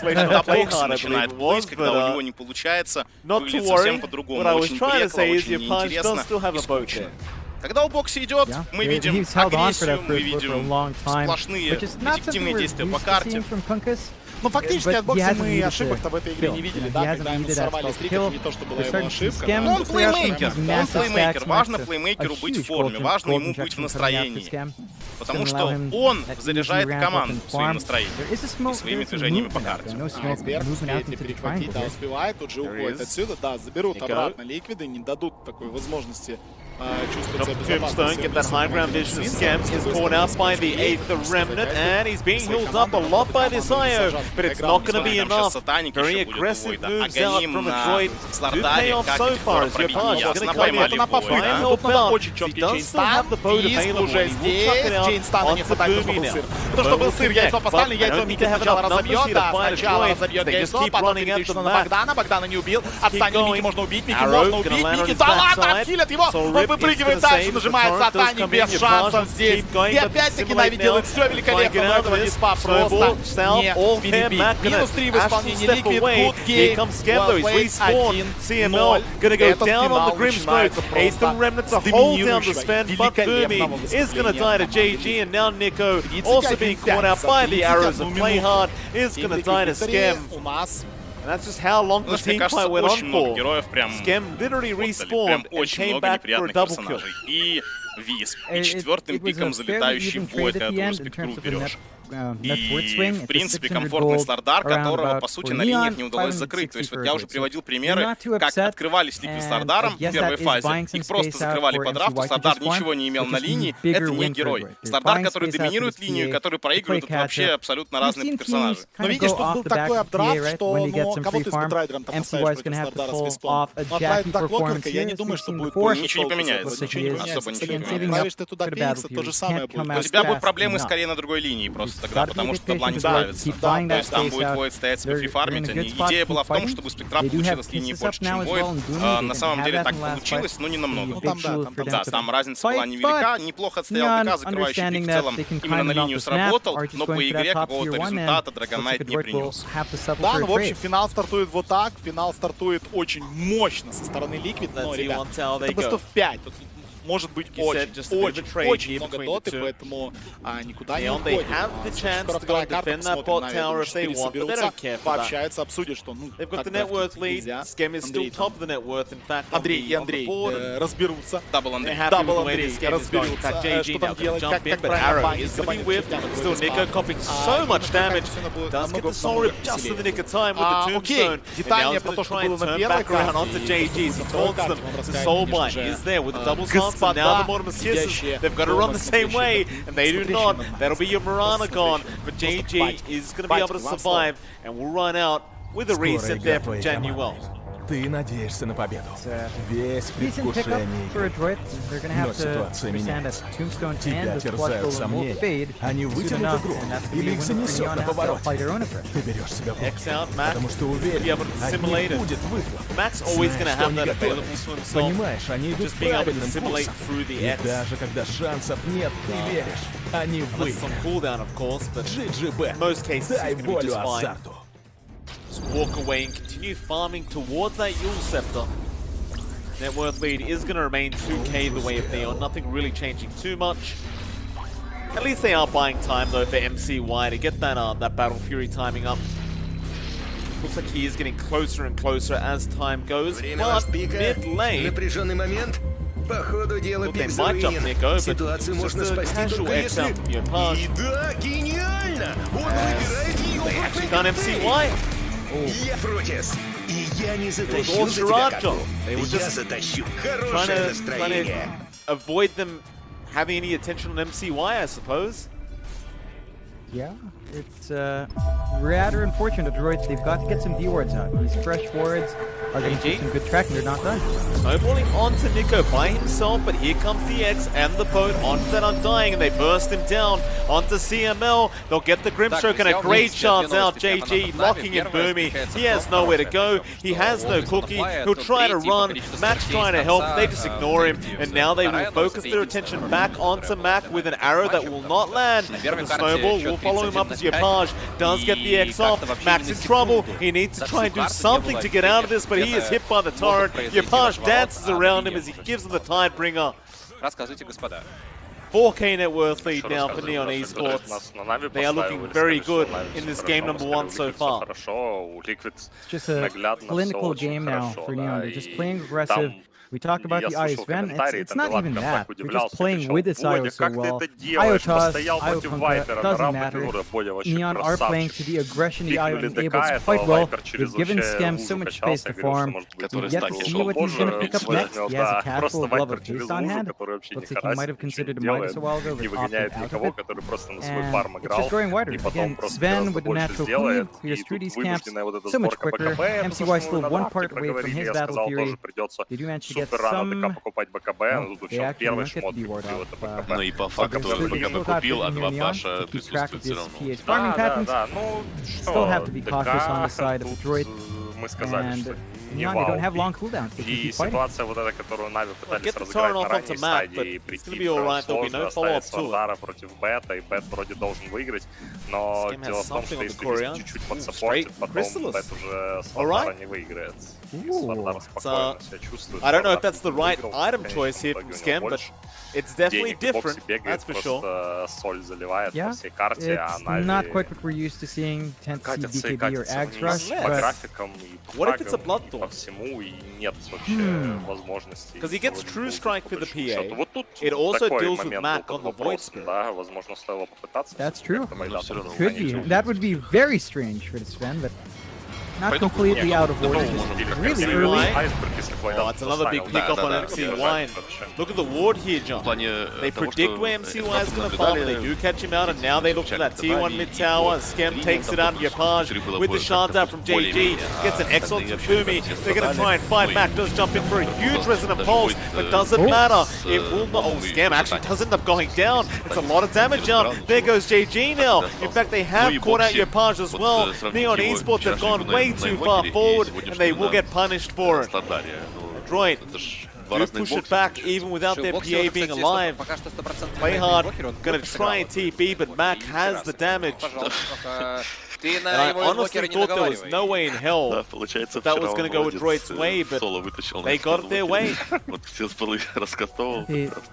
когда бокс начинает плыть, когда у него не получается, выглядит совсем по-другому. Очень блекло, очень неинтересно. Когда у бокса идет, мы видим агрессию, мы видим сплошные эффективные действия по карте. Ну, фактически от бокса мы ошибок-то в этой игре не видели, да, когда ему сорвали стрик, это не то, что была его ошибка. Но он плеймейкер, важно плеймейкеру быть в форме, важно ему быть в настроении. Потому что он заряжает команду своим настроением и своими движениями по карте. Айсберг успеет ли перехватить, да, успевает, тут же уходит отсюда, да, заберут обратно Ликвиды, не дадут такой возможности чувствовать себя безопасно. Get that high ground vision of Skems is caught out by the 8th Remnant, and he's being healed up a lot by this IO, but it's not going to be enough. Very aggressive moves out from a droid. Do pay off so far as Yopaj is going to come in and try and help out. He does still have the boat available. He will chuck it out onto Boomy now. Потому что был сыр, яйцо поставили, яйцо Микки сначала разобьет, да, сначала разобьет яйцо, потом переключится на Богдана, Богдана не убил, отстанет Микки, можно убить, Микки можно убить, Микки, да ладно, отхилят его, он выпрыгивает дальше, нажимает Сатаник без шансов здесь, и опять-таки Нави делает все великолепно, но этого Виспа просто не перебить. Минус 3 в исполнении Ликвид, good game, well played, 1-0, этот финал начинается просто с доминирующего, великолепного выступления. And now Nico, also being caught out by the arrows of Play Hard, is going to die to Skem. And that's just how long the team fight went on for. Skem literally respawned and came back for a double kill. И Висп, и четвертым пиком залетающий Войд, я думаю, спектру берешь. swing. В принципе, комфортный Слардар, которого, по сути, на линиях не удалось закрыть. То есть вот я уже приводил примеры, как открывались Ликвид Слардаром в первой фазе. Их просто закрывали по драфту, Слардар ничего не имел на линии. Это не герой. Слардар, который доминирует линию, который проигрывает, это вообще абсолютно разные персонажи. Но видишь, тут был такой апдрафт, что кого-то из Бэтрайдером там поставишь против Слардара с Виспом. Но отправить так Локлика, я не думаю, что будет... Ничего не поменяется. Ничего не поменяется. Особо ничего не Если поменяется. отправишь ты туда Пикса, то же самое будет. У тебя будут проблемы скорее на другой линии просто тогда, потому что табла не справится. То есть там будет Void стоять себе фрифармить. Идея была в том, чтобы Спектра получила с линии больше, чем Void. На самом деле так получилось, но не намного. Да, там разница была невелика. Неплохо отстоял ДК, закрывающий пик в целом именно на линию сработал, но по игре какого-то результата Dragon Knight не принес. Да, ну в общем, финал стартует вот так. Финал стартует очень мощно со стороны Liquid, но, ребят, это бестов 5. Тут может быть очень много доты, поэтому никуда не уходит. Скоро вторая карта, посмотрим, наверное, 4 соберутся, пообщаются, обсудят, что Андрей и Андрей разберутся. Дабл Андрей разберутся, что там делать, как правильно банить. Окей, детальнее про то, что было на первой карте. And now the Mortimer's Kisses, they've got to run the same way, and they do not. That'll be your Mirana gone, but JG is going to be able to survive, and will run out with a reset there from Januel. Ты надеешься на победу. Весь предвкушение игры. Но ситуация меняется. Тебя терзают сомнения. Они вытянут игру или их занесет на поворот. Ты берешь себя в руки, потому что уверен, от них будет выхлоп. Знаешь, что они готовы. Понимаешь, они идут правильным курсом. И даже когда шансов нет, ты веришь. Они выиграют. GGB. Дай волю азарту. Walk away and continue farming towards that Yule Scepter. Net worth lead is going to remain 2k the way of Neon, nothing really changing too much. At least they are buying time though for MCY to get that Battle Fury timing up. Looks like he is getting closer and closer as time goes, but mid lane... Походу дело пик заруинен. Ситуацию можно спасти только если... И да, гениально! Он выбирает ее... Я против. И я не затащу за тебя карту. Я затащу. Хорошее настроение. Avoid them having any attention on MCY, I suppose. Yeah, it's rather unfortunate. Droids, they've got to get some D wards out. These fresh wards are going to do some good track, and they're not done. Snowballing onto Nico by himself, but here comes the X and the boat onto that Undying, and they burst him down onto CML. They'll get the Grimstroke and a great chance out. JG locking in Boomy. He has nowhere to go. He has no cookie. He'll try to run. Max trying to help. They just ignore him, and now they will focus their attention back onto Mac with an arrow that will not land. The Snowball will follow him up as Yapage does get the X off. Max in trouble. He needs to try and do something to get out of this, but he is hit by the torrent. Yapage dances around him as he gives him the Tidebringer. 4k net worth lead now for Neon Esports. They are looking very good in this game number 1 so far. It's just a clinical game now for Neon. They're just playing aggressive. We talked about the IO Sven, it's not even that. They're just playing with this IO so well. IO toss, IO Conquer, doesn't matter. Neon are playing to the aggression the IO enables quite well. They've given Scam so much space to farm. We've yet to see what he's going to pick up next. He has a casual glove of Haste on hand. Looks like he might have considered a Midas a while ago, but opted out of it. And it's just growing wider. Again, Sven with the natural cleave clears through these camps so much quicker. MCY still one part away from his Battle Fury. They do manage to get some... They actually don't get the ward off. Ну и по факту БКБ купил, а 2 баша присутствует все равно. Farming patterns still have to be cautious on the side of the droid. And Neon, they don't have long cooldowns. They can keep fighting. Ситуация вот эта, которую Нави пытались разыграть на ранней стадии, прийти сложно, ставить Слардара против Бета, и Бет вроде должен выиграть, но дело в том, что если Виз чуть-чуть подсаппортит, потом Бет уже Слардара не выиграет. И Слардар спокойно себя чувствует. I don't know if that's the right item choice here from Scam, but It's definitely different, that's for sure. Yeah, it's not quite what we're used to seeing. Tend to see BKB or Ags Rush, but... What if it's a Bloodthorn? Because he gets True Strike for the PA. It also deals with Mac on the Void Spirit. That's true. Could be. That would be very strange for the Sven, but not completely out of order. Really early. Oh, it's another big pickup on MCY. Look at the ward here, John. They predict where MCY is going to farm, and they do catch him out, and now they look for that tier 1 mid tower. Skem takes it out, Yapage with the shards out from JG. Gets an excellent from Fumi. They're going to try and fight. Mac does jump in for a huge Resonant Pulse, but doesn't matter. It will not. Oh, Skem actually does end up going down. It's a lot of damage out. There goes JG now. In fact, they have caught out Yapage as well. Neon Esports have gone way too far forward, and they will get punished for it. Droid do push it back even without their PA being alive. Play hard, gonna try and TP, but Mac has the damage. And I honestly thought there was no way in hell that was going to go with Droid's way, but they got it their way.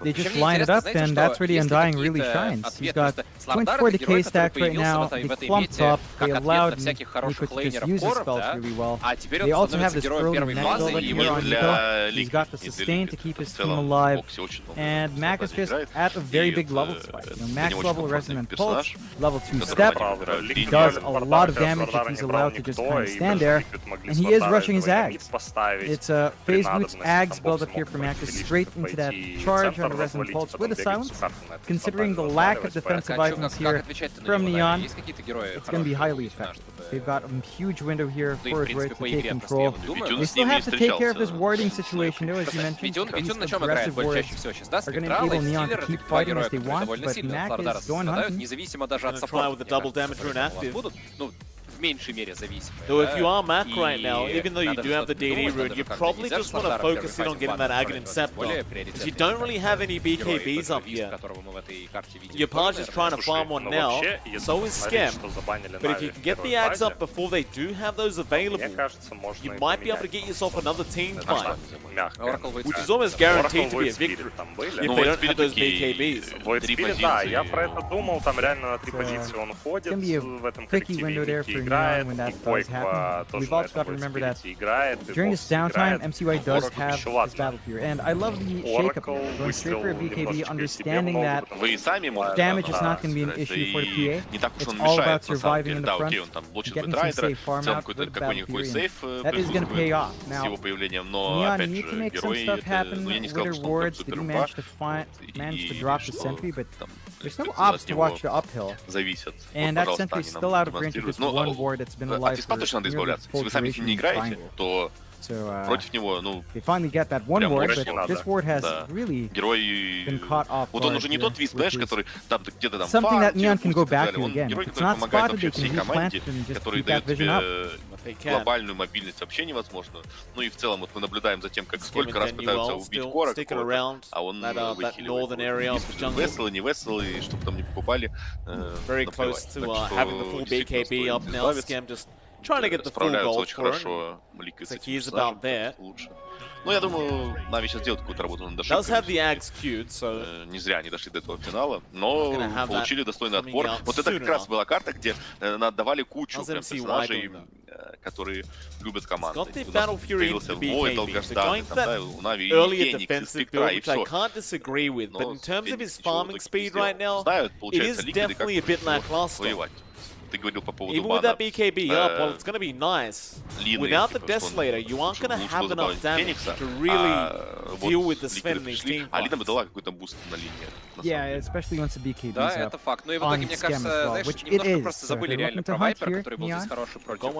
They just line it up, and that's where the Undying really shines. He's got 24 decay stacked right now, they clumped up, they allowed Nico to just use his spells really well. They also have this early neck build here on Nico. He's got the sustain to keep his team alive, and Mac is just at a very big level spike. You know, max level Resonant Pulse, level 2 step, he does a lot of damage if he's allowed to just kind of stand there, and he is rushing his Ags. It's a Phase Boots Ags build up here for Mac, straight into that charge on the Resonant Pulse with a silence. Considering the lack of defensive items here from Neon, it's going to be highly effective. They've got a huge window here for Droid to take control. They still have to take care of this warding situation though, as you mentioned. These aggressive wards are going to enable Neon to keep fighting as they want, but Mac is going hunting. Try with the double damage rune active. So if you are Mac right now, even though you do have the DD rune, you probably just want to focus in on getting that Aghanim Scepter. Because you don't really have any BKBs up yet. Yapage is trying to farm one now, so is Skem. But if you can get the Ags up before they do have those available, you might be able to get yourself another team fight. Which is almost guaranteed to be a victory, if they don't have those BKBs. It's going to be a tricky window there for Neon when that does happen. We've also got to remember that during this downtime, MCY does have this battle here. And I love the shake-up there, going straight for a BKB, understanding that damage is not going to be an issue for the PA. It's all about surviving in the front, getting some safe farm out with the battle fury, and that is going to pay off. Now, Neon need to make some stuff happen with their wards. They do manage to drop the sentry, but there's no ops to watch the uphill. And that sentry is still out of range of this one ward that's been alive for nearly full duration in triangle. So they finally get that one ward, but this ward has really been caught off guard here, something that Neon can go back to again. If it's not spotted, they can replant it and just keep that vision up. Глобальную мобильность вообще невозможно. Ну и в целом вот мы наблюдаем за тем, как сколько раз пытаются убить Кора, а он выхиливает. Весело, не весело, и чтобы там не попали. Very close to having the full BKB up now. Skem just trying to get the full gold for it. It's like he's about there. Ну, я думаю, Нави сейчас делают какую-то работу над ошибками. Не зря они дошли до этого финала, но получили достойный отпор. Вот это как раз была карта, где отдавали кучу персонажей, которые любят команды. У нас появился Вой, долгожданный, у Нави и Феникс, и Спектра, и все. Но знают, получается, ликвиды, как воевать. Ты говорил по поводу Even with that BKB up, well, it's going to be nice. Without the Desolator, you aren't going to have enough damage to really deal with the Sven in these team fights. бы дала какой-то буст на линии. Yeah, especially once the BKB Да, это факт. Ну и в итоге, мне кажется, знаешь, немножко просто забыли реально про Вайпера, который был здесь хороший против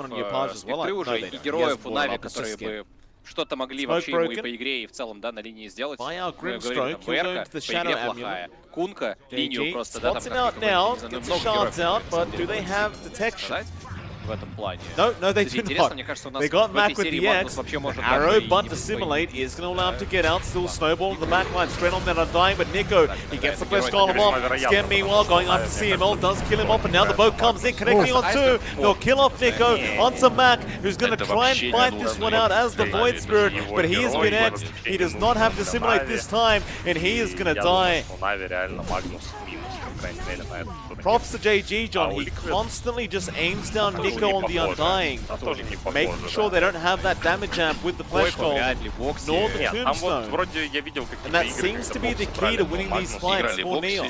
Спектры уже, и героев у Нави, которые бы что-то могли вообще ему и по игре, и в целом, да, на линии сделать. Мы говорили, там, ВРка по игре плохая. Кунка линию просто, да, там, как много героев. в этом плане. No, they do not. Мне кажется, у нас They got в Mac этой with серии the Magnус X. вообще может Arrow, but Dissimulate is going to allow him to get out. Still Snowball in the back line. Straight on, they're not dying, but Nico, he gets the flash golem off. Skem, meanwhile, going after CML, does kill him off, and now the boat comes in, connecting on two. They'll kill off Nico onto Mac, who's going to try and fight this one out as the Void Spirit, but he has been X'd. He does not have Dissimulate this time, and he is going to die. Props to JG, John. He constantly just aims down Nico on the Undying, making sure they don't have that damage amp with the Flash Golem, nor the Tombstone. And that seems to be the key to winning these fights for Neon.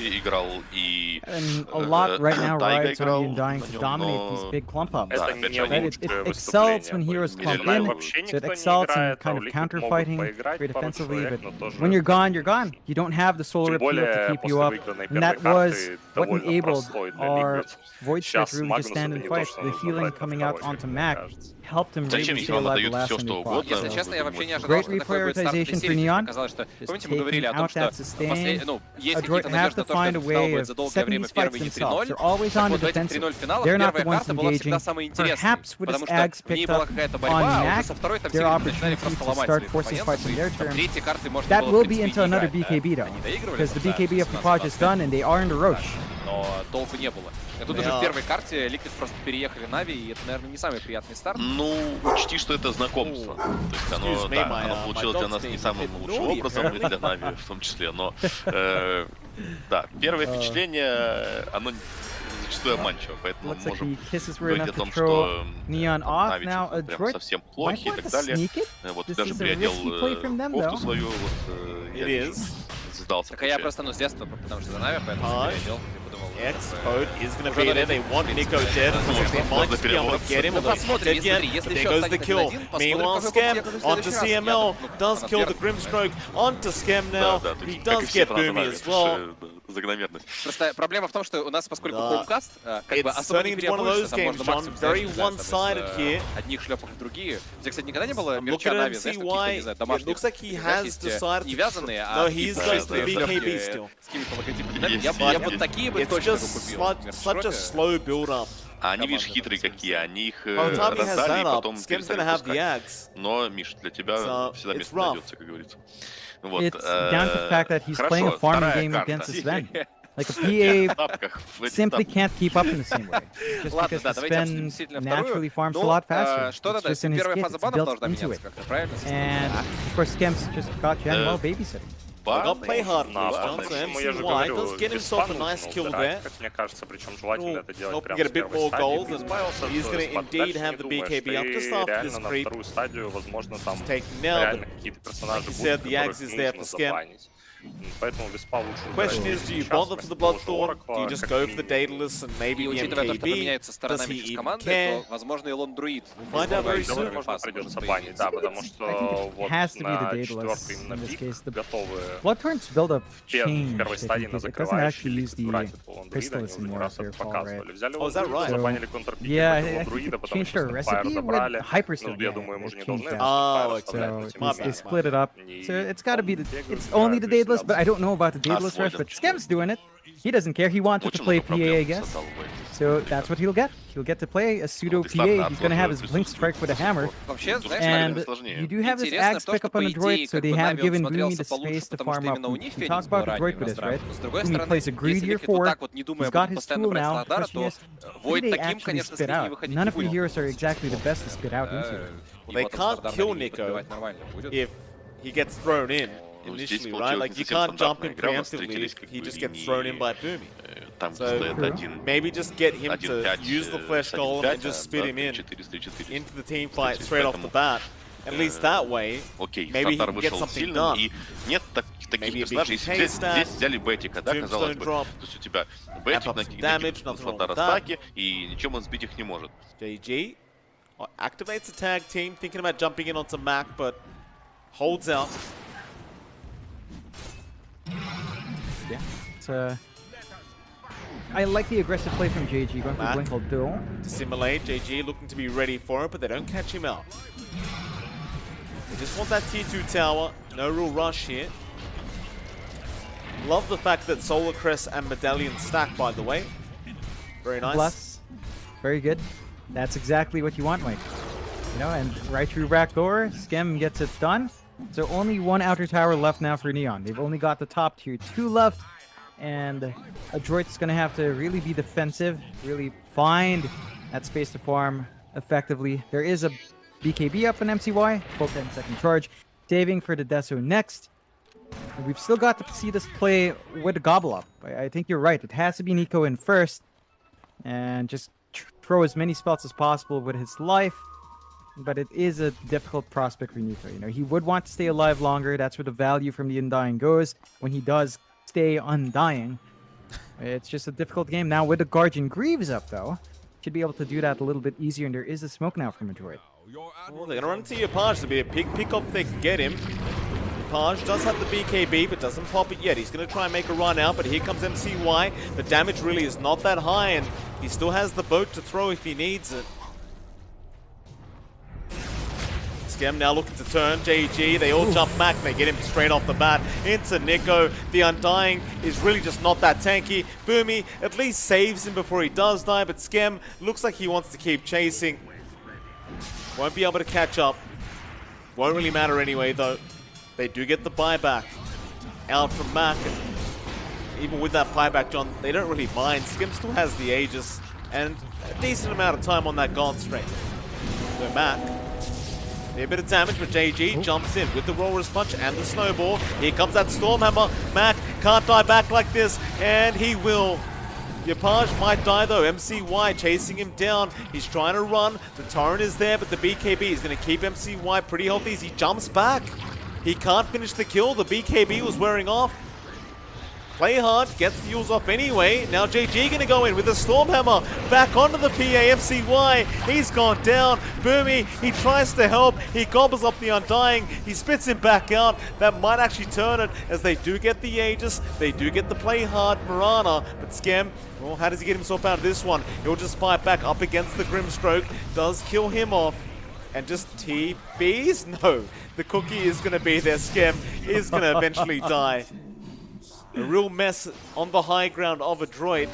And a lot right now rides on the Undying to dominate these big clump ups. Right? It excels when heroes clump in, so it excels in kind of counter-fighting very defensively, but when you're gone, you're gone. You don't have the solar appeal to keep you up, and that was what enabled our Void Spirits really to stand and fight. The healing coming out onto Mac helped him really stay alive the last time they fought. Если честно, я вообще не ожидал, Great что такой будет старт этой серии. Казалось, что, помните, мы говорили о том, что есть какие-то надежды на то, что это будет за долгое время первый не 3-0, вот в этих 3-0 финалах первая карта была всегда самой интересной, потому что в ней была какая-то борьба, а уже со второй там все начинали просто ломать своих оппонентов, и третьей карты можно That было, will в be принципе, into не another играть. BKB though, Они доигрывали, because the BKB of Propage is done and they are in the Roche. Но толку не было. И тут уже в первой карте Liquid просто переехали Нави, и это, наверное, не самый приятный старт. Ну, учти, что это знакомство. То есть оно, да, оно получилось для нас не самым лучшим образом, и для Нави в том числе, но да, первое впечатление, оно зачастую обманчиво, поэтому можем говорить о том, что Нави прям совсем плохи и так далее. Вот даже приодел кофту свою, вот я сдался. Так а я просто, с детства, потому что за Нави, поэтому переодел. X-Code is going to be there. They want Nico dead. They might just be able to get him. Dead yet, but there goes the kill. Meanwhile, Skem onto CML does kill the Grimstroke onto Skem now. He does get Boomy as well. Просто проблема в том, что у нас, поскольку хоумкаст, как бы особо не переобуешься, там можно максимум одних шлепов в другие. У тебя, кстати, никогда не было мерча Нави, знаешь, каких-то, не знаю, домашних, не вязаные, а чистые шлепки с какими-то логотипами. Я вот такие бы точно купил. А они, видишь, хитрые какие, они их раздали и потом перестали пускать. Но, Миш, для тебя всегда место найдется, как говорится. Вот. It's down to the fact that he's playing a farming game against Sven. Like a PA simply can't keep up in the same way. Just because the Sven naturally farms a lot faster. It's just in his kit, it's built into it. And of course, Skem's just got Gen well babysitting. They'll play hard for Johnson. MCY does get himself a nice kill there. He'll get a bit more gold, and he's going to indeed have the BKB up just after this creep. It's taking now, but like you said, the Axe is there for Skem. The question is, do you bother for the Bloodthorn? Do you just go for the Daedalus and maybe the MKB? Does he even care? Find out very soon. It has to be the Daedalus in this case. The Bloodthorn's build-up changed. It doesn't actually use the Crystallus anymore, as I recall, right? Oh, is that right? So, yeah, I think it changed our recipe with Hyperstone. Oh, so they split it up. So it's got to be the... It's only the Daedalus. But I don't know about the Daedalus Rush, but Skem's doing it. He doesn't care. He wanted to play PA, I guess. So that's what he'll get. He'll get to play a pseudo PA. He's going to have his Blink Strike with a hammer. And you do have this Axe pick up on the droid, so they have given Boomy the space to farm up. We talk about the droid with this, right? Boomy plays a greedier 4. He's got his tool now. The question is, who do they actually spit out? None of the heroes are exactly the best to spit out into. Well, they can't kill Nico if he gets thrown in. Initially, right? Like, you can't jump in preemptively if he just gets thrown in by Boomy. So, maybe just get him to use the Flesh Golem and just spit him in into the team fight straight off the bat. At least that way, maybe he can get something done. Таких персонажей, здесь взяли Бетика, да, казалось бы. То есть у тебя Бетик на Слотара стаке, и ничем он сбить их не может. JG activates the tag team, thinking about jumping in onto Mac, but holds out. Yeah, I like the aggressive play from JG, going for the Blink Duo. Dissimulate, JG looking to be ready for it, but they don't catch him out. They just want that tier 2 tower, no real rush here. Love the fact that Solar Crest and Medallion stack, by the way. Very nice. Plus, very good. That's exactly what you want, Mike. You know, and right through back door, Skem gets it done. So only one outer tower left now for Neon. They've only got the top tier 2 left, and Adroit's going to have to really be defensive, really find that space to farm effectively. There is a BKB up in MCY, full 10-second charge, saving for the Deso next. And we've still got to see this play with a gobble up. I think you're right. It has to be Nico in first, and just throw as many spells as possible with his life. But it is a difficult prospect for Nico. You know, he would want to stay alive longer. That's where the value from the Undying goes. When he does stay Undying, it's just a difficult game. Now with the Guardian Greaves up, though, should be able to do that a little bit easier. And there is a smoke now from Adroit. Well, they're going to run into Yapaj to be a pick off they can get him. Yapaj does have the BKB, but doesn't pop it yet. He's going to try and make a run out, but here comes MCY. The damage really is not that high, and he still has the boat to throw if he needs it. Skem now looking to turn. JG, they all jump back. They get him straight off the bat into Nico. The Undying is really just not that tanky. Boomy at least saves him before he does die, but Skem looks like he wants to keep chasing. Won't be able to catch up. Won't really matter anyway, though. They do get the buyback out from Mac. And even with that buyback, John, they don't really mind. Skem still has the Aegis and a decent amount of time on that Gaunt strength. So Mac, a bit of damage, but JG jumps in with the Roarer's Punch and the Snowball. Here comes that Stormhammer. Mac can't die back like this, and he will. Yapaj might die though. MCY chasing him down. He's trying to run. The Torrent is there, but the BKB is going to keep MCY pretty healthy as he jumps back. He can't finish the kill. The BKB was wearing off. Play hard, gets the heals off anyway. Now JG going to go in with a Stormhammer. Back onto the PA. MCY, he's gone down. Boomy, he tries to help. He gobbles up the Undying. He spits him back out. That might actually turn it as they do get the Aegis. They do get the play hard Mirana. But Skem, well, how does he get himself out of this one? He'll just fight back up against the Grimstroke. Does kill him off. And just TBs? No. The cookie is going to be there. Skem is going to eventually die. A real mess on the high ground of Adroit,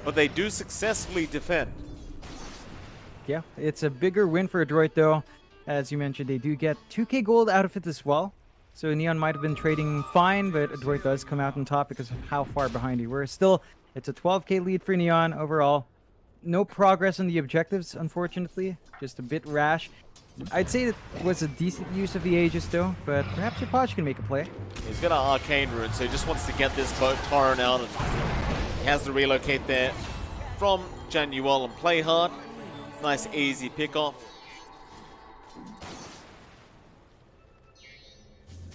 but they do successfully defend. Yeah, it's a bigger win for Adroit though. As you mentioned, they do get 2k gold out of it as well. So Neon might have been trading fine, but Adroit does come out on top because of how far behind he were. Still, it's a 12k lead for Neon overall. No progress on the objectives, unfortunately. Just a bit rash. I'd say it was a decent use of the Aegis though, but perhaps Yapaj can make a play. He's got an Arcane Rune, so he just wants to get this boat Torrent out, and he has to relocate there from Januel and play hard. Nice easy pick off.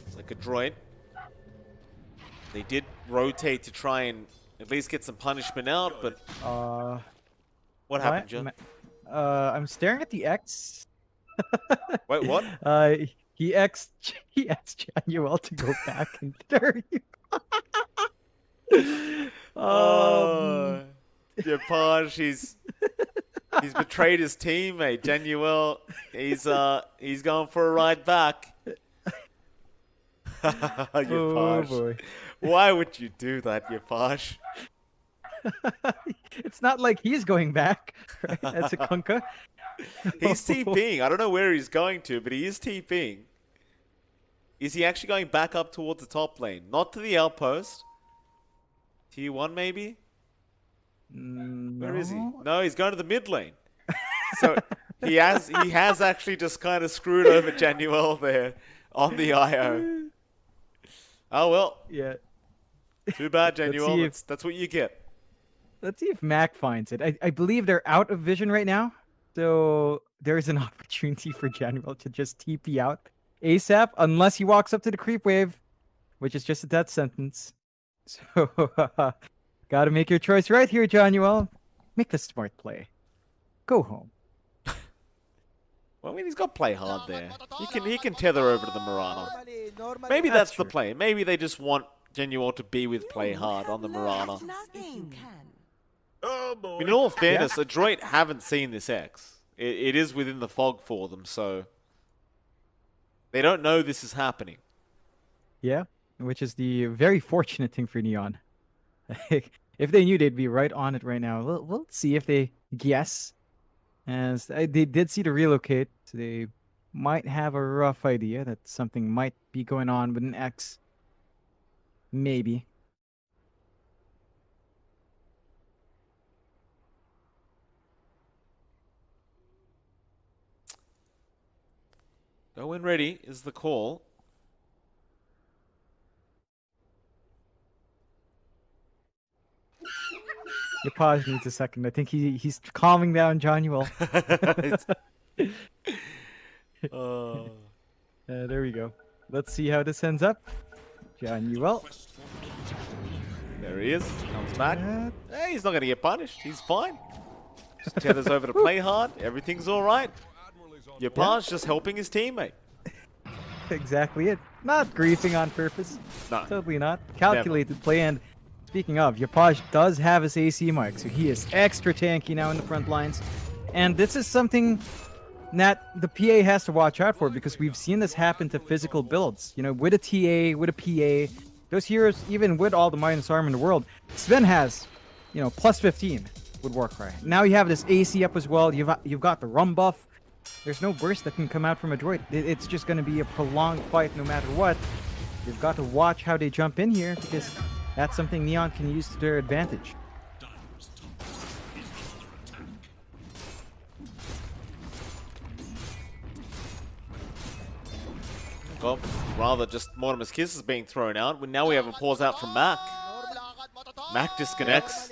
It's like Adroit. They did rotate to try and at least get some punishment out, but what happened, John? I'm staring at the X. Wait, what? He asked Januel to go back and turn you. Yapaj, he's betrayed his teammate. Januel, he's going for a ride back. Yapaj. Oh boy. Why would you do that, Yapaj? It's not like he's going back, right? As a Kunkka. He's TPing. I don't know where he's going to, but he is TPing. Is he actually going back up towards the top lane? Not to the outpost. Tier 1 maybe? No. Where is he? No, he's going to the mid lane. So he has actually just kind of screwed over Januel there on the IO. Oh well. Yeah. Too bad, Januel. That's what you get. Let's see if Mac finds it. I believe they're out of vision right now. So there's an opportunity for Januel to just TP out ASAP, unless he walks up to the creep wave, which is just a death sentence. So gotta make your choice right here, Januel. Make the smart play. Go home. Well, I mean, he's got play hard there. He can tether over to the Mirana. Maybe that's the play. Maybe they just want Januel to be with play hard on the Mirana. I mean, in all fairness, Adroit haven't seen this X. It is within the fog for them, so they don't know this is happening. Yeah, which is the very fortunate thing for Neon. If they knew, they'd be right on it right now. We'll see if they guess As they did see to relocate, they might have a rough idea that something might be going on with an X. Maybe. Go in ready is the call. Yapaj needs a second. I think he's calming down Jonuel. There we go. Let's see how this ends up. Jonuel. There he is. Comes back. Hey, he's not going to get punished. He's fine. Just tethers over to play hard. Everything's all right. Yapaj just helping his teammate. Exactly it. Not griefing on purpose. No. Totally not. Calculated play. And speaking of, Yapaj does have his AC mic, so he is extra tanky now in the front lines. And this is something that the PA has to watch out for, because we've seen this happen to physical builds. You know, with a TA, with a PA, those heroes, even with all the minus armor in the world, Sven has, you know, plus 15 with Warcry. Now you have this AC up as well. You've got the rum buff. There's no burst that can come out from a droid. It's just going to be a prolonged fight no matter what. You've got to watch how they jump in here, because that's something Neon can use to their advantage. Well, rather just Mortimer's Kiss is being thrown out. Now we have a pause out from Mac. Mac disconnects.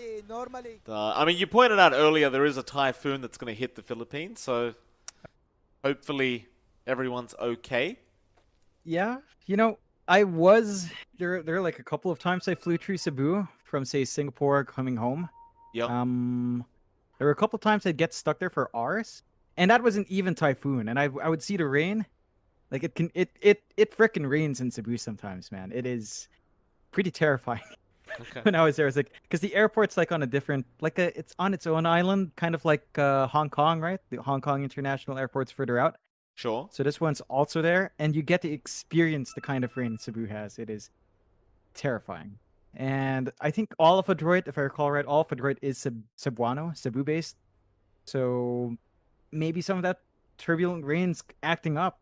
I mean, you pointed out earlier there is a typhoon that's going to hit the Philippines, so hopefully everyone's okay. Yeah, you know, there are like a couple of times I flew through Cebu from, say, Singapore coming home. Yep. There were a couple of times I'd get stuck there for hours, and that was an even typhoon, and I would see the rain. Like it frickin' rains in Cebu sometimes, man. It is pretty terrifying. Okay. When I was there, I was like, because the airport's like on a different, it's on its own island, kind of like Hong Kong, right? The Hong Kong International Airport's further out. Sure. So this one's also there, and you get to experience the kind of rain Cebu has. It is terrifying. And I think Alpha Droid, if I recall right, Alpha Droid is Cebuano, Cebu-based. So maybe some of that turbulent rain's acting up.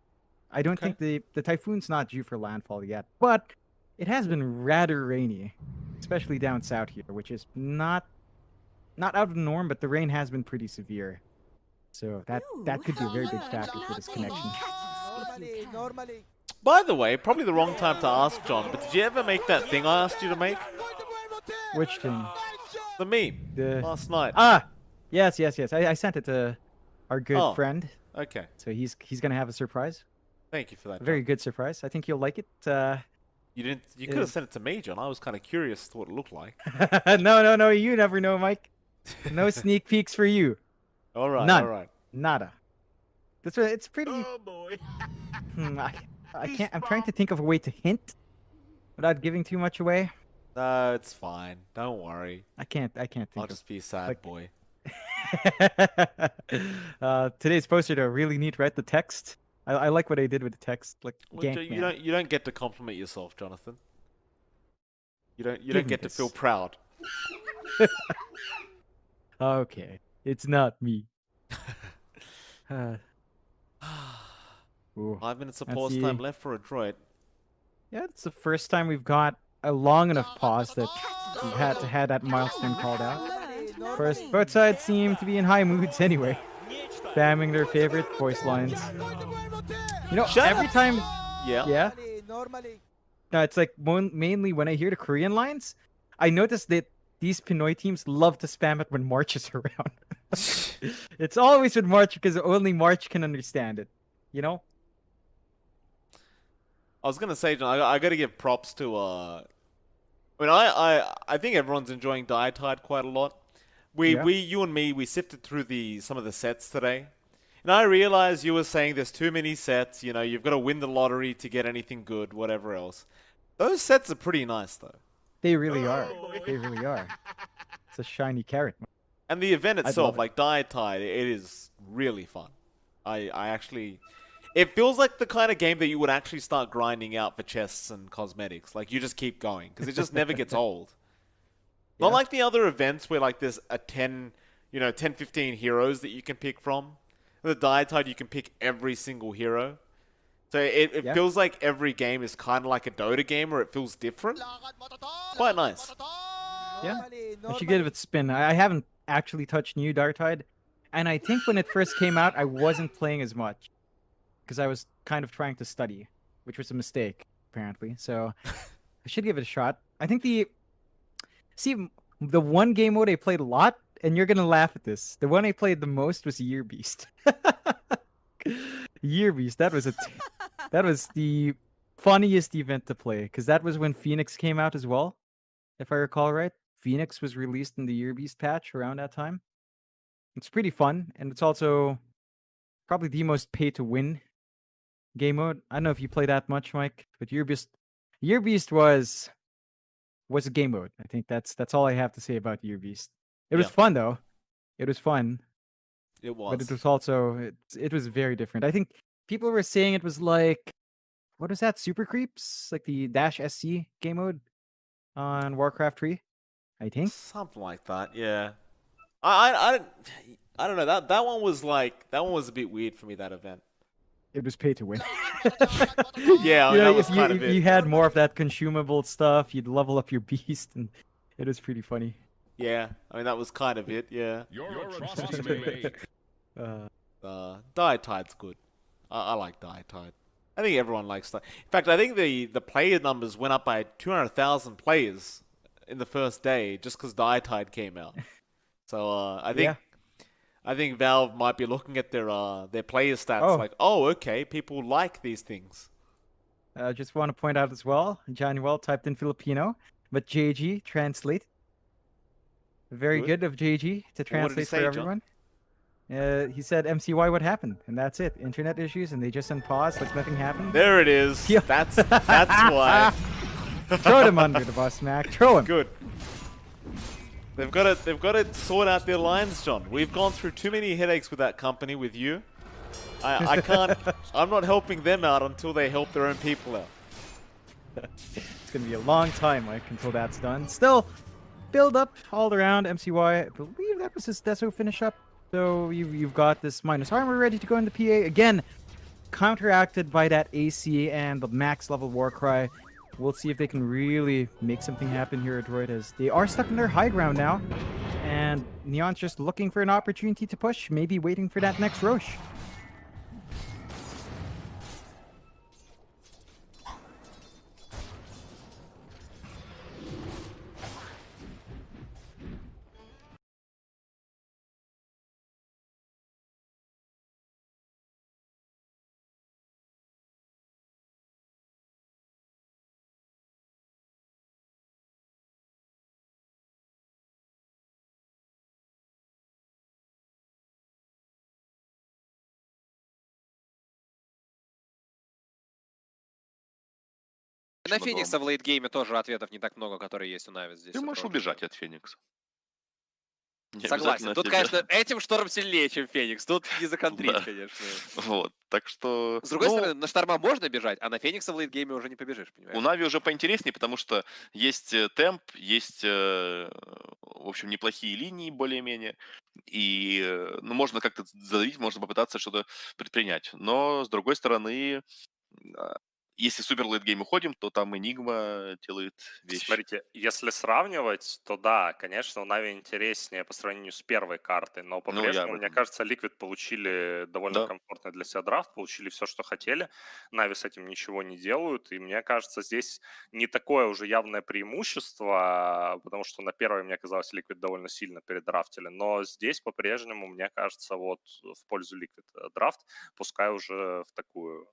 I don't think the typhoon's not due for landfall yet, but it has been rather rainy, especially down south here, which is not out of the norm, but the rain has been pretty severe. So that could be a very big factor for this connection. By the way, probably the wrong time to ask, John, but did you ever make that thing I asked you to make? Which thing? The meme last night. Ah, yes. I sent it to our good friend. Okay. So he's gonna have a surprise. Thank you for that, John. A very good surprise. I think you'll like it. You could have sent it to me, John. I was kind of curious as to what it looked like. No. You never know, Mike. No sneak peeks for you. All right. None. All right. Nada. It's pretty. Oh boy. I can't. I'm trying to think of a way to hint without giving too much away. No, it's fine. Don't worry. I can't think. I'll just be a sad boy. Today's poster, though, really neat, right? The text. I like what I did with the text. Like, you don't get to compliment yourself, Jonathan. You don't get to feel proud. Okay, it's not me. 5 minutes of pause time left for a droid. Yeah, it's the first time we've got a long enough pause that we've had to have that milestone called out. First, both sides seem to be in high moods anyway, spamming their favorite voice lines. You know, every time... Yeah? No, it's like mainly when I hear the Korean lines, I notice that these Pinoy teams love to spam it when March is around. It's always with March because only March can understand it. You know? I was gonna say, John, I gotta give props to I mean, I think everyone's enjoying Dietide quite a lot. You and me, we sifted through some of the sets today. And I realize you were saying there's too many sets, you know, you've got to win the lottery to get anything good, whatever else. Those sets are pretty nice, though. They really are. They really are. It's a shiny carrot. And the event itself, like Dietide, it is really fun. I actually... It feels like the kind of game that you would actually start grinding out for chests and cosmetics. Like, you just keep going, because it just never gets old. Not like the other events where, like, there's a 10 you know, 10, 15 heroes that you can pick from. With the Diatide, you can pick every single hero. So it feels like every game is kind of like a Dota game, where it feels different. Quite nice. Yeah, I should give it a spin. I haven't actually touched new Diatide, and I think when it first came out, I wasn't playing as much because I was kind of trying to study, which was a mistake apparently. So I should give it a shot. I think the one game mode I played a lot, and you're gonna laugh at this. The one I played the most was Year Beast. Year Beast. That was the funniest event to play because that was when Phoenix came out as well, if I recall right. Phoenix was released in the Year Beast patch around that time. It's pretty fun, and it's also probably the most pay-to-win game mode. I don't know if you play that much, Mike, but Year Beast was a game mode. I think that's all I have to say about Year Beast. It was fun though. It was fun. It was. But it was also it was very different. I think people were saying it was like, what is that? Super Creeps, like the -SC game mode on Warcraft 3. I think something like that. Yeah. I don't know. That one was a bit weird for me, that event. It was pay to win. Yeah, you know, that was kind of it. You had more of that consumable stuff, you'd level up your beast, and it was pretty funny. Yeah, I mean that was kind of it. Yeah. Diatide's good. I like Diatide. I think everyone likes that. In fact, I think the player numbers went up by 200,000 players in the first day just because Diatide came out. So I think Valve might be looking at their player stats like, oh, okay, people like these things. I just want to point out as well, Januel typed in Filipino, but JG translate. Very good of JG to translate for everyone. He said, MCY, what happened? And that's it. Internet issues, and they just unpaused like nothing happened. There it is. Yeah. That's why. Throw them under the bus, Mac. Throw him. Good. They've got to sort out their lines, John. We've gone through too many headaches with that company, with you. I can't. I'm not helping them out until they help their own people out. It's gonna be a long time, Mike, until that's done. Still, build up all around MCY. I believe that was his Deso finish up. So you've got this minus armor ready to go in the PA again, counteracted by that AC and the max level Warcry. We'll see if they can really make something happen here at Droid, as they are stuck in their high ground now. And Neon's just looking for an opportunity to push, maybe waiting for that next Roche. На Феникса в лейтгейме тоже ответов не так много, которые есть у Нави здесь. Ты можешь убежать от Феникса. Согласен. Тут, конечно, этим Шторм сильнее, чем Феникс. Тут не законтрить, конечно. Вот, так что... С другой стороны, на Шторма можно бежать, а на Феникса в лейтгейме уже не побежишь, понимаешь? У Нави уже поинтереснее, потому что есть темп, есть, в общем, неплохие линии более-менее. И можно как-то задавить, можно попытаться что-то предпринять. Но, с другой стороны... Если супер лейтгейм уходим, то там Энигма делает вещи. Смотрите, если сравнивать, то да, конечно, у Нави интереснее по сравнению с первой картой, но по-прежнему, мне кажется, Liquid получили довольно комфортный для себя драфт, получили все, что хотели. Нави с этим ничего не делают, и мне кажется, здесь не такое уже явное преимущество, потому что на первой, мне казалось, Liquid довольно сильно передрафтили, но здесь по-прежнему, мне кажется, вот в пользу Liquid драфт, пускай уже в такую...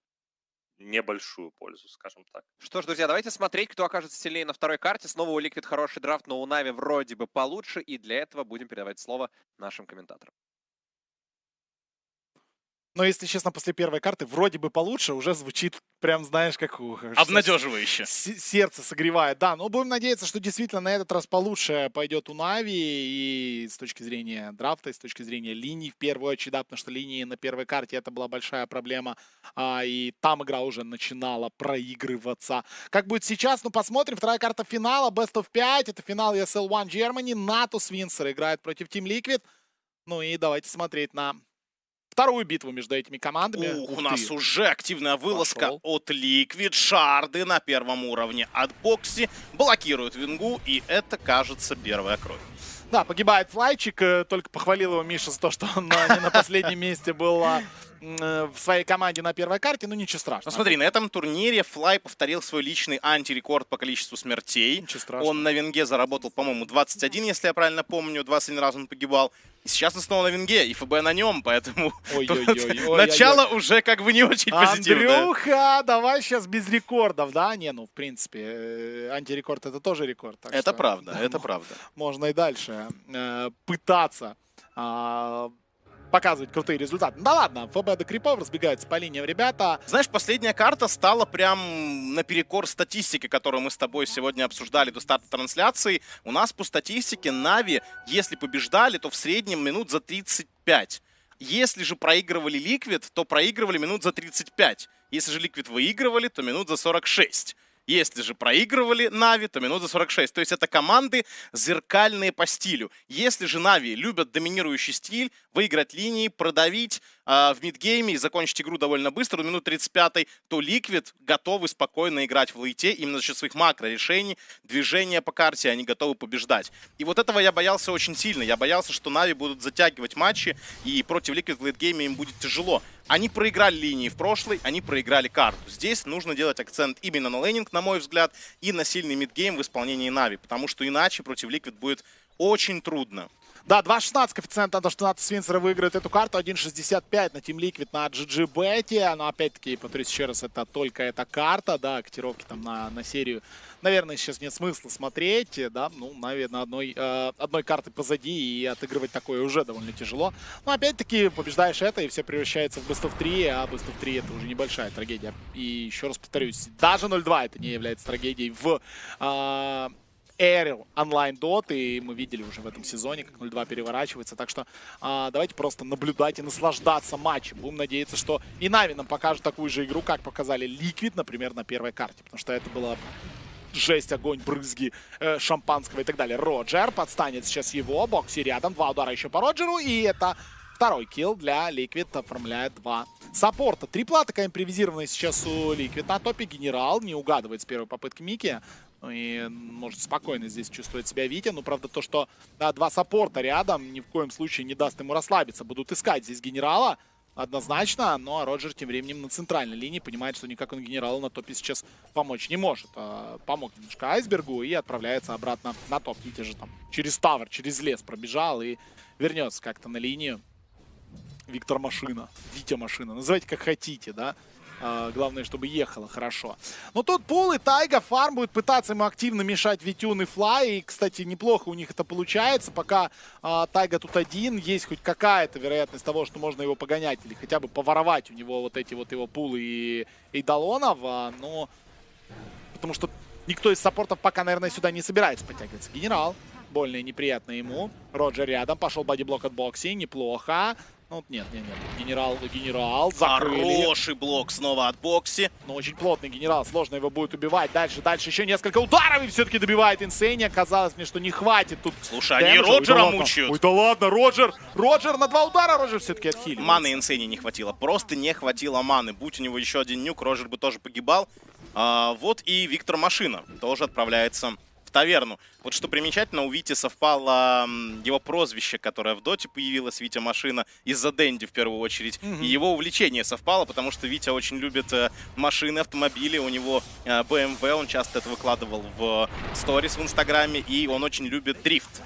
небольшую пользу, скажем так. Что ж, друзья, давайте смотреть, кто окажется сильнее на второй карте. Снова у Liquid хороший драфт, но у Нави вроде бы получше, и для этого будем передавать слово нашим комментаторам. Но, если честно, после первой карты вроде бы получше, уже звучит прям, знаешь, как... Обнадеживающе. Сердце согревает, да. Но будем надеяться, что действительно на этот раз получше пойдет у Нави. И с точки зрения драфта, и с точки зрения линий, в первую очередь, да, потому что линии на первой карте это была большая проблема. И там игра уже начинала проигрываться. Как будет сейчас? Ну, посмотрим. Вторая карта финала, Best of 5. Это финал ESL One Germany. Natus Windsor играет против Team Liquid. Ну и давайте смотреть на вторую битву между этими командами. У нас уже активная вылазка от Liquid. Шарды на первом уровне от Бокси блокируют Вингу, и это, кажется, первая кровь. Да, погибает Флайчик. Только похвалил его Миша за то, что он не на последнем месте был в своей команде на первой карте. Ну, ничего страшного. Ну, смотри, на этом турнире Флай повторил свой личный антирекорд по количеству смертей. Он на Винге заработал, по-моему, 21, если я правильно помню. 21 раз он погибал. И сейчас он снова на Винге, и ФБ на нем, поэтому начало уже как бы не очень позитивное. Андрюха, давай сейчас без рекордов, да? Не, ну, в принципе, антирекорд — это тоже рекорд. Это правда, это правда. Можно и дальше пытаться показывать крутые результаты. Да ладно, ФБ до крипов разбегаются по линиям ребята. Знаешь, последняя карта стала прям наперекор статистике, которую мы с тобой сегодня обсуждали до старта трансляции. У нас по статистике Нави, если побеждали, то в среднем минут за 35. Если же проигрывали Liquid, то проигрывали минут за 35. Если же Liquid выигрывали, то минут за 46. Если же проигрывали Нави, то минут за 46. То есть это команды зеркальные по стилю. Если же Нави любят доминирующий стиль, выиграть линии, продавить в мидгейме и закончить игру довольно быстро, минут 35, то Liquid готовы спокойно играть в лейте именно за счет своих макро-решений, движения по карте, они готовы побеждать. И вот этого я боялся очень сильно. Я боялся, что Нави будут затягивать матчи, и против Liquid в лейтгейме им будет тяжело. Они проиграли линии в прошлой, они проиграли карту. Здесь нужно делать акцент именно на лейнинг, на мой взгляд, и на сильный мидгейм в исполнении Нави, потому что иначе против Liquid будет очень трудно. Да, 2.16 коэффициент на то, что Натус Винсера выиграет эту карту. 1.65 на Team Liquid на GG Бете. Но опять-таки, повторюсь еще раз, это только эта карта. Да, котировки там на серию, наверное, сейчас нет смысла смотреть. Да, ну, наверное, одной карты позади, и отыгрывать такое уже довольно тяжело. Но опять-таки, побеждаешь это, и все превращается в Best of 3. А Best of 3 это уже небольшая трагедия. И еще раз повторюсь, даже 0-2 это не является трагедией в Эрил онлайн дот, и мы видели уже в этом сезоне, как 0-2 переворачивается. Так что давайте просто наблюдать и наслаждаться матчем. Будем надеяться, что и Нави нам покажут такую же игру, как показали Liquid, например, на первой карте. Потому что это было жесть, огонь, брызги шампанского и так далее. Роджер подстанет сейчас его, Бокси рядом, 2 удара еще по Роджеру, и это второй килл для Liquid, оформляет 2 саппорта. Трипла такая импровизированная сейчас у Liquid. На топе Генерал не угадывает с первой попытки Мики. И может спокойно здесь чувствовать себя Витя. Но правда то, что 2 саппорта рядом, ни в коем случае не даст ему расслабиться. Будут искать здесь Генерала однозначно. Ну а Роджер тем временем на центральной линии понимает, что никак он Генералу на топе сейчас помочь не может. Помог немножко Айсбергу и отправляется обратно на топ. Витя же там через тавер, через лес пробежал и вернется как-то на линию. Виктор Машина, Витя Машина, называйте как хотите, да. Главное, чтобы ехало хорошо. Но тут Пул и Тайга, Фарм будет пытаться ему активно мешать Витюн и Флай. И, кстати, неплохо у них это получается. Пока Тайга тут один, есть хоть какая-то вероятность того, что можно его погонять. Или хотя бы поворовать у него вот эти вот его Пулы и Эйдалонов. Но потому что никто из саппортов пока, наверное, сюда не собирается подтягиваться. Генерал, больно и неприятно ему. Роджер рядом, пошел бодиблок от Бокси, неплохо. Ну, нет. Генерал закрыли. Хороший блок снова от Бокси. Но очень плотный Генерал. Сложно его будет убивать. Дальше еще несколько ударов. И все-таки добивает Инсейни. Казалось мне, что не хватит тут. Слушай, они Роджера мучают. Ой, да ладно, Роджер на 2 удара. Роджер все-таки отхилил. Маны Инсейни не хватило. Просто не хватило маны. Будь у него еще один нюк, Роджер бы тоже погибал. Вот и Виктор Машина тоже отправляется в таверну. Вот что примечательно, у Вити совпало его прозвище, которое в доте появилось, Витя Машина, из-за Дэнди в первую очередь. И его увлечение совпало, потому что Витя очень любит машины, автомобили, у него BMW, он часто это выкладывал в сторис в Инстаграме, и он очень любит дрифт.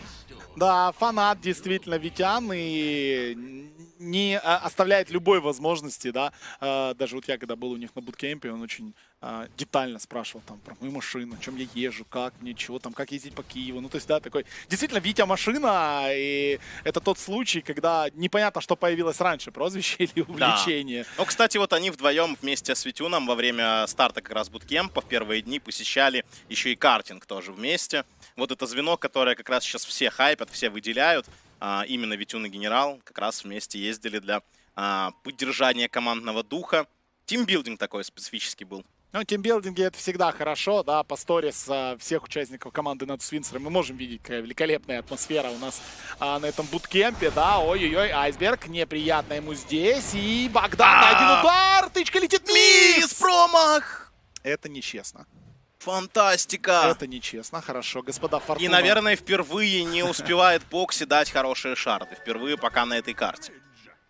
Да, фанат действительно Витян, и не оставляет любой возможности, да. Даже вот я, когда был у них на буткемпе, он очень детально спрашивал там про мою машину, о чем я езжу, как мне, чего там, как ездить по Киеву. Ну, то есть, да, такой действительно Витя Машина, и это тот случай, когда непонятно, что появилось раньше, прозвище или увлечение. Да. Ну, кстати, вот они вдвоем вместе с Витюном во время старта как раз буткемпа в первые дни посещали еще и картинг тоже вместе. Вот это звено, которое как раз сейчас все хайпят, все выделяют. Именно Витюн и Генерал как раз вместе ездили для поддержания командного духа. Тимбилдинг такой специфический был. Ну, тимбилдинги это всегда хорошо, да, по сторис всех участников команды над Свинсером мы можем видеть, какая великолепная атмосфера у нас на этом буткемпе, да, ой-ой-ой, Айсберг, неприятно ему здесь, и Богдан, один удар, тычка летит, мисс, промах! Это нечестно. Фантастика! Это нечестно, хорошо, господа Фортуна. И, наверное, впервые не успевает Бокси дать хорошие шарды, впервые пока на этой карте.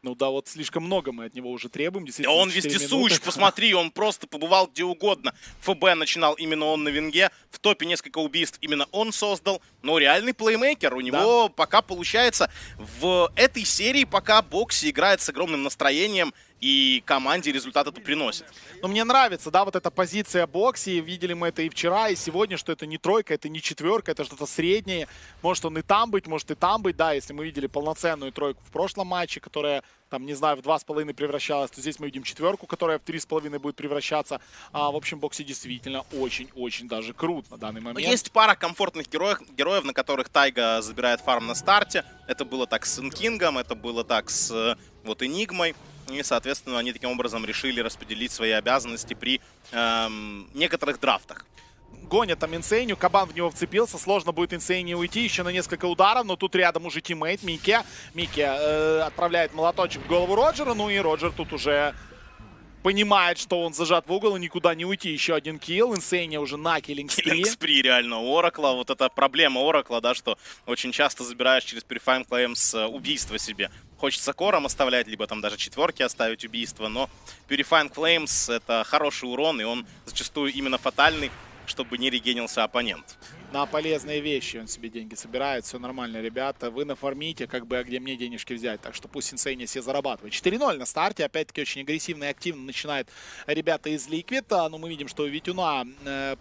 Ну да, вот слишком много мы от него уже требуем. Да он вездесущ, посмотри, он просто побывал где угодно. ФБ начинал именно он на винге, в топе несколько убийств именно он создал. Но реальный плеймейкер, у него пока получается. В этой серии пока Бокси играет с огромным настроением, и команде результат это приносит. Но мне нравится, да, вот эта позиция Бокси. Видели мы это и вчера, и сегодня, что это не тройка, это не четверка, это что-то среднее. Может он и там быть, может и там быть. Да, если мы видели полноценную тройку в прошлом матче, которая, там, не знаю, в 2,5 превращалась, то здесь мы видим четверку, которая в 3,5 будет превращаться. В общем, Бокси действительно очень-очень даже крут на данный момент. Но есть пара комфортных героев, на которых Тайга забирает фарм на старте. Это было так с Инкингом, это было так с вот Энигмой. И, соответственно, они таким образом решили распределить свои обязанности при некоторых драфтах. Гонят там Инсейню, Кабан в него вцепился, сложно будет Инсейне уйти еще на несколько ударов, но тут рядом уже тиммейт Микки. Микки отправляет молоточек в голову Роджера, ну и Роджер тут уже понимает, что он зажат в угол и никуда не уйти. Еще один килл, Инсейня уже на киллинг-спри. Киллинг-спри, реально, у Оракла, вот эта проблема Оракла, да, что очень часто забираешь через Purifying Flames убийство себе. Хочется кором оставлять, либо там даже четверки оставить убийство, но Purifying Flames это хороший урон, и он зачастую именно фатальный, чтобы не регенился оппонент. На полезные вещи он себе деньги собирает, все нормально, ребята. Вы нафармите, как бы, а где мне денежки взять? Так что пусть Инсейни все зарабатывает. 4-0 на старте, опять-таки очень агрессивно и активно начинают ребята из Liquid. Но мы видим, что у Витюна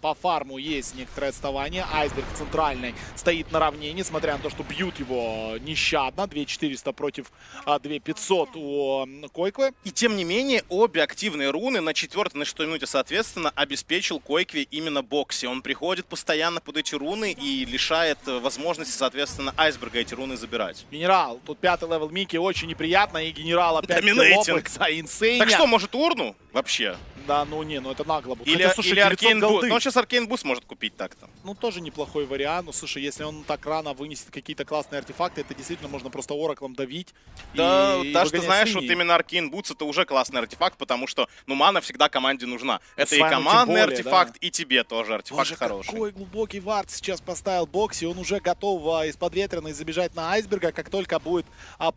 по фарму есть некоторое отставание. Айсберг центральный стоит наравне, несмотря на то, что бьют его нещадно. 2400 против 2500 у Койквы. И тем не менее, обе активные руны на 4-й, на 6-й минуте, соответственно, обеспечил Койкве именно Бокси. Он приходит постоянно под эти руны и лишает возможности, соответственно, Айсберга эти руны забирать. Генерал, тут 5-й левел Микки, очень неприятно, и генерал опять лопает за Инсейня. Так что, может урну вообще? Да, ну не, ну это нагло. Или, слушай, или Аркейн Буст. Ну, он сейчас Аркейн Буст может купить так-то. Ну, тоже неплохой вариант. Ну, слушай, если он так рано вынесет какие-то классные артефакты, это действительно можно просто Ораклом давить. Да, даже ты знаешь, вот именно Аркейн Буст это уже классный артефакт, потому что, ну, мана всегда команде нужна. Это и командный артефакт, и тебе тоже артефакт хороший. Какой глубокий вард сейчас поставил Бокси. Он уже готов из-под ветреной забежать на Айсберга. Как только будет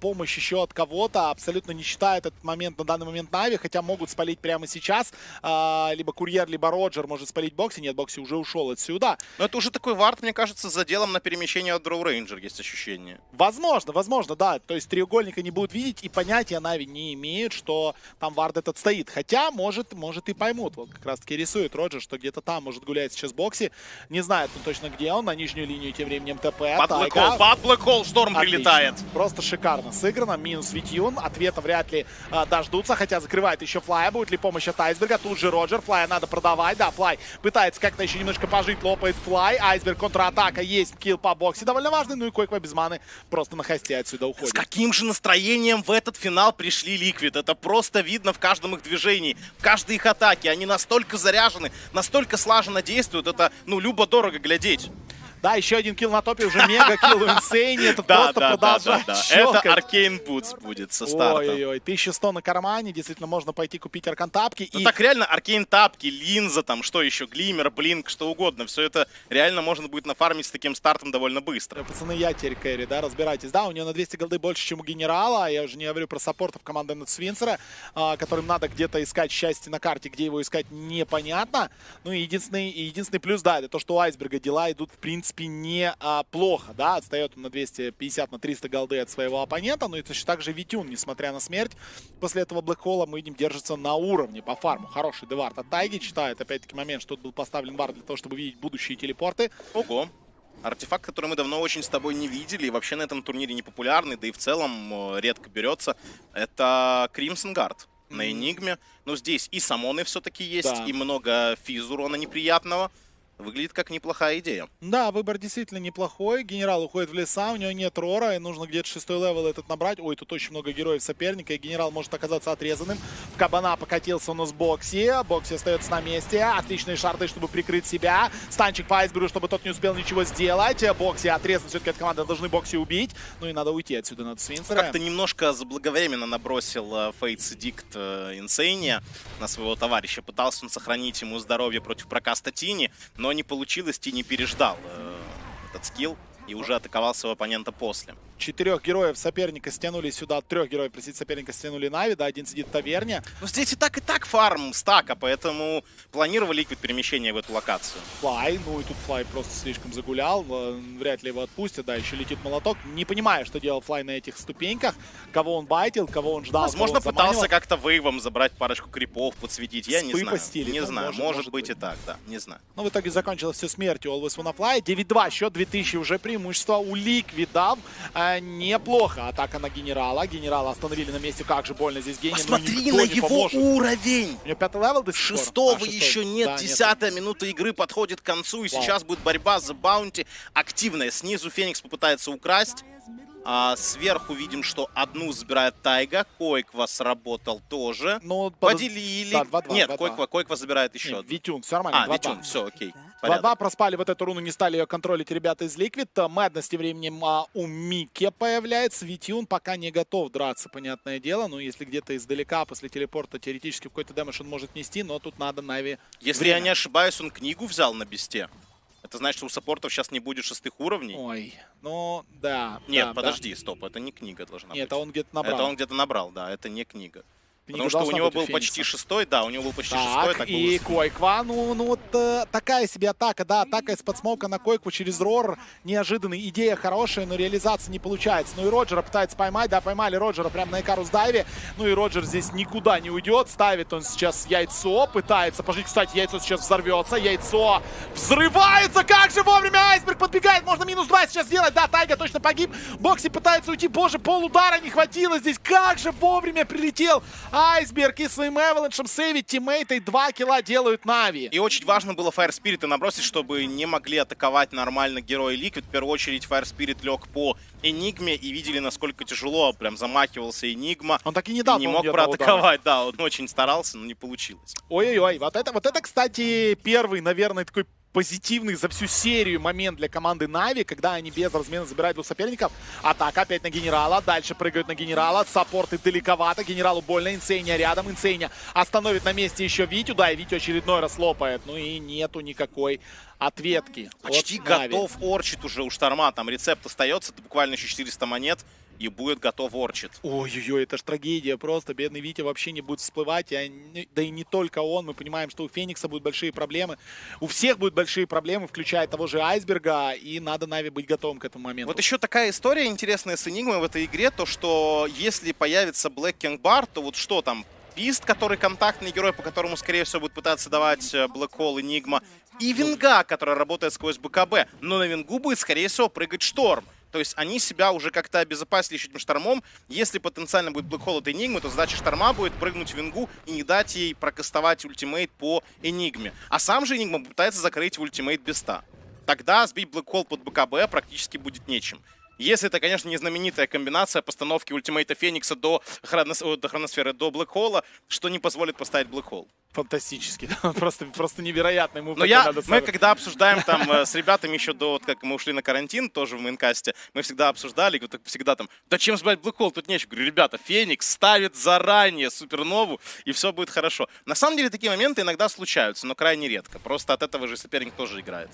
помощь еще от кого-то, абсолютно не считает этот момент на данный момент Нави, хотя могут спалить прямо сейчас. Либо Курьер, либо Роджер может спалить Бокси. Нет, Бокси уже ушел отсюда. Но это уже такой вард, мне кажется, с заделом на перемещение от Дроу Рейнджер есть ощущение. Возможно, да. То есть треугольника не будут видеть и понятия Нави не имеют, что там вард этот стоит. Хотя, может и поймут. Вот как раз таки рисует Роджер, что где-то там может гулять сейчас Бокси. Не знает он точно, где он. На нижнюю линию тем временем ТП. Под Блэкхолл Шторм прилетает. Просто шикарно сыграно. Минус Витюн. Ответа вряд ли дождутся. Хотя закрывает еще Флая. Будет ли помощь от Айсберга? Тут же Роджер. Флая надо продавать. Да, Флай пытается как-то еще немножко пожить. Лопает Флай. Айсберг контратака. Есть килл по Бокси. Довольно важный. Ну и Койква без маны просто на хосте отсюда уходит. С каким же настроением в этот финал пришли Liquid? Это просто видно в каждом их движении, в каждой их атаке. Они настолько заряжены, настолько слаженно действуют. Это, ну, любо-дорого глядеть. Да, еще один килл на топе, уже мега килл у Инсейни. Это просто продолжает щелкать. Это Аркейн Бутс будет со старта. Ой-ой-ой, 1100 на кармане. Действительно, можно пойти купить Аркан-тапки. Ну так реально, Аркейн тапки, Линза, там, что еще, Глиммер, Блинк, что угодно. Все это реально можно будет нафармить с таким стартом довольно быстро. Пацаны, я теперь кэрри, да, разбирайтесь. Да, у него на 200 голды больше, чем у Генерала. Я уже не говорю про саппортов команды Нетсвинсера, которым надо где-то искать счастье на карте. Где его искать, непонятно. Ну и единственный плюс, да, это то, что у Айсберга дела идут, в принципе, не плохо, да, отстает он на 250, на 300 голды от своего оппонента, но и точно так же Витюн, несмотря на смерть, после этого Блэкхолла мы видим, держится на уровне по фарму. Хороший девард от Тайги, читает опять-таки момент, что тут был поставлен вард для того, чтобы видеть будущие телепорты. Ого! Артефакт, который мы давно очень с тобой не видели, и вообще на этом турнире не популярный, да и в целом редко берется, это Crimson Guard на Энигме. Но здесь и самоны все-таки есть, да, и много физ урона неприятного. Выглядит как неплохая идея. Да, выбор действительно неплохой. Генерал уходит в леса, у него нет рора, и нужно где-то 6-й левел этот набрать. Ой, тут очень много героев соперника, и генерал может оказаться отрезанным. В кабана покатился у нас Бокси. Бокси остается на месте. Отличные шарды, чтобы прикрыть себя. Станчик по айсбергу, чтобы тот не успел ничего сделать. Бокси отрезан, все-таки от команды должны Бокси убить. Ну и надо уйти отсюда, надо Свинцера. Как-то немножко заблаговременно набросил Фейтс Дикт Инсейния на своего товарища. Пытался он сохранить ему здоровье против прокаста Тини, но не получилось, Тини переждал этот скилл и уже атаковал своего оппонента после. 4 героев соперника стянули сюда, 3 героев, простите, соперника стянули Нави, да, один сидит в таверне. Но здесь и так фарм стака, поэтому планировали Liquid перемещение в эту локацию. Флай, ну и тут Флай просто слишком загулял, вряд ли его отпустят, да, еще летит молоток. Не понимаю, что делал Флай на этих ступеньках, кого он байтил, кого он ждал. Возможно, пытался как-то вейвом забрать парочку крипов, подсветить, я не знаю. Не знаю, может быть и так, да, не знаю. Но в итоге закончилось все смертью Always Wanna Fly. 9-2, счет 2000, уже преимущество у Liquid. Неплохо. Атака на генерала. Генерала остановили на месте. Как же больно здесь гений. Посмотри на его уровень. У него 5-й левел до сих пор. 6-го еще нет. 10-я минута игры подходит к концу. И сейчас будет борьба за баунти. Активная. Снизу Феникс попытается украсть. А сверху видим, что одну забирает Тайга. Койква сработал тоже. Но поделили. Да, 2-2, нет, 2-2. Койква забирает еще. Нет, Витюн, все нормально. Витюн, все окей. 2-2 проспали вот эту руну, не стали ее контролить ребята из Liquid. Мэднес тем временем у Мики появляется. Витюн пока не готов драться, понятное дело. Ну, если где-то издалека после телепорта теоретически какой-то дэмэдж он может нести, но тут надо Нави. Если я не ошибаюсь, он книгу взял на бесте. Это значит, что у саппортов сейчас не будет 6-х уровней. Ой, ну да. Нет, да, подожди, стоп, это не книга должна быть. Нет, это он где-то набрал. Это он где-то набрал, да, это не книга. Потому что у него был почти 6-й, да, у него был почти 6-й. Так, и Койква, ну вот такая себе атака, да, атака из-под смока на Койкву через рор, неожиданный, идея хорошая, но реализация не получается. Ну и Роджера пытается поймать, да, поймали Роджера прямо на Икарус дайве, ну и Роджер здесь никуда не уйдет, ставит он сейчас яйцо, пытается, пожалуйста, кстати, яйцо сейчас взорвется, яйцо взрывается, как же вовремя Айсберг подбегает, можно -2 сейчас сделать, да, Тайга точно погиб, Бокси пытается уйти, боже, полудара не хватило здесь, как же вовремя прилетел Айсберг и своим эваланшем сейвить тиммейта, и 2 килла делают Нави. И очень важно было Fire Spirit набросить, чтобы не могли атаковать нормально герои Liquid. В первую очередь Fire Spirit лег по Энигме, и видели, насколько тяжело прям замахивался Энигма. Он так и не дал, не мог проатаковать, да, он очень старался, но не получилось. Ой-ой-ой, вот это, кстати, первый, наверное, такой позитивный за всю серию момент для команды Нави, когда они без размена забирают 2 соперников. Атака опять на генерала, дальше прыгают на генерала, саппорты далековато, генералу больно, Инсейня рядом, Инсейня остановит на месте еще Витю, да, и Витю очередной раз лопает, ну и нету никакой ответки. Почти готов Орчит уже у Шторма, там рецепт остается, это буквально еще 400 монет. И будет готов Орчит. Ой-ой-ой, это ж трагедия просто. Бедный Витя вообще не будет всплывать. Да и не только он. Мы понимаем, что у Феникса будут большие проблемы. У всех будут большие проблемы, включая того же Айсберга. И надо Нави быть готовым к этому моменту. Вот еще такая история интересная с Энигмой в этой игре. То, что если появится Black King Bar, то вот что там? Пист, который контактный герой, по которому, скорее всего, будет пытаться давать Black Hole Энигма. И Винга, которая работает сквозь БКБ. Но на Вингу будет, скорее всего, прыгать Шторм. То есть они себя уже как-то обезопасили еще этим Штормом. Если потенциально будет Black Hole от Энигмы, то задача Шторма будет прыгнуть в Вингу и не дать ей прокастовать ультимейт по Энигме. А сам же Энигма пытается закрыть ультимейт Беста. Тогда сбить Black Hole под БКБ практически будет нечем. Если это, конечно, не знаменитая комбинация постановки ультимейта Феникса до хроносферы, до Black Hole, что не позволит поставить Black Hole. Фантастически, да? просто невероятный мув. Но мы когда обсуждаем там с ребятами еще до, вот, как мы ушли на карантин, тоже в мейнкасте, мы всегда обсуждали, вот, всегда там, да чем сбивать Black Hole, тут нечего. Говорю, ребята, Феникс ставит заранее супернову, и все будет хорошо. На самом деле такие моменты иногда случаются, но крайне редко. Просто от этого же соперник тоже играет.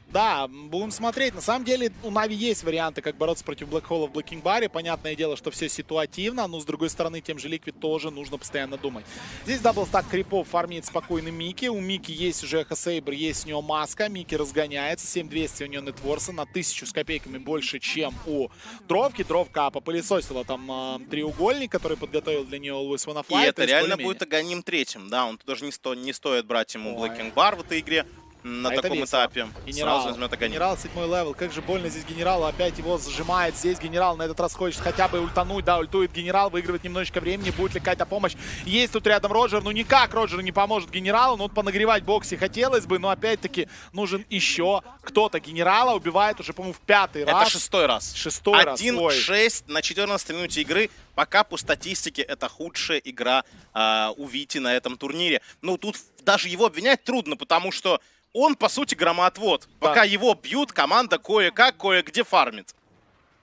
Да, будем смотреть. На самом деле у Нави есть варианты, как бороться против Black Hole в Black King Bar. Понятное дело, что все ситуативно, но с другой стороны, тем же Liquid тоже нужно постоянно думать. Здесь даблстак крипов фармит спокойно Мики. У Мики есть уже Эхо-Сейбр, есть у него маска. Мики разгоняется. 7200 у него нетворса, на 1000 с копейками больше, чем у Дровки. Дровка попылесосила там треугольник, который подготовил для нее Always Wanna Fly. И это реально будет Аганим третьим. Да, он даже не стоит брать ему Black King Bar в этой игре. на таком этапе. Сразу возьмет огонь. Генерал 7-й левел. Как же больно здесь генералу. Опять его зажимает. Здесь генерал на этот раз хочет хотя бы ультануть. Да, ультует генерал, выигрывает немножечко времени. Будет ли какая-то помощь? Есть тут рядом Роджер. Ну никак Роджер не поможет генералу. Ну вот понагревать Бокси хотелось бы, но опять-таки нужен еще кто-то. Генерала убивает уже, по-моему, в 5-й раз. Это 6-й раз. 6-й раз. 1-6 на 14 минуте игры. Пока по статистике это худшая игра у Вити на этом турнире. Ну тут даже его обвинять трудно, потому что он, по сути, громоотвод. Да. Пока его бьют, команда кое-как, кое-где фармит.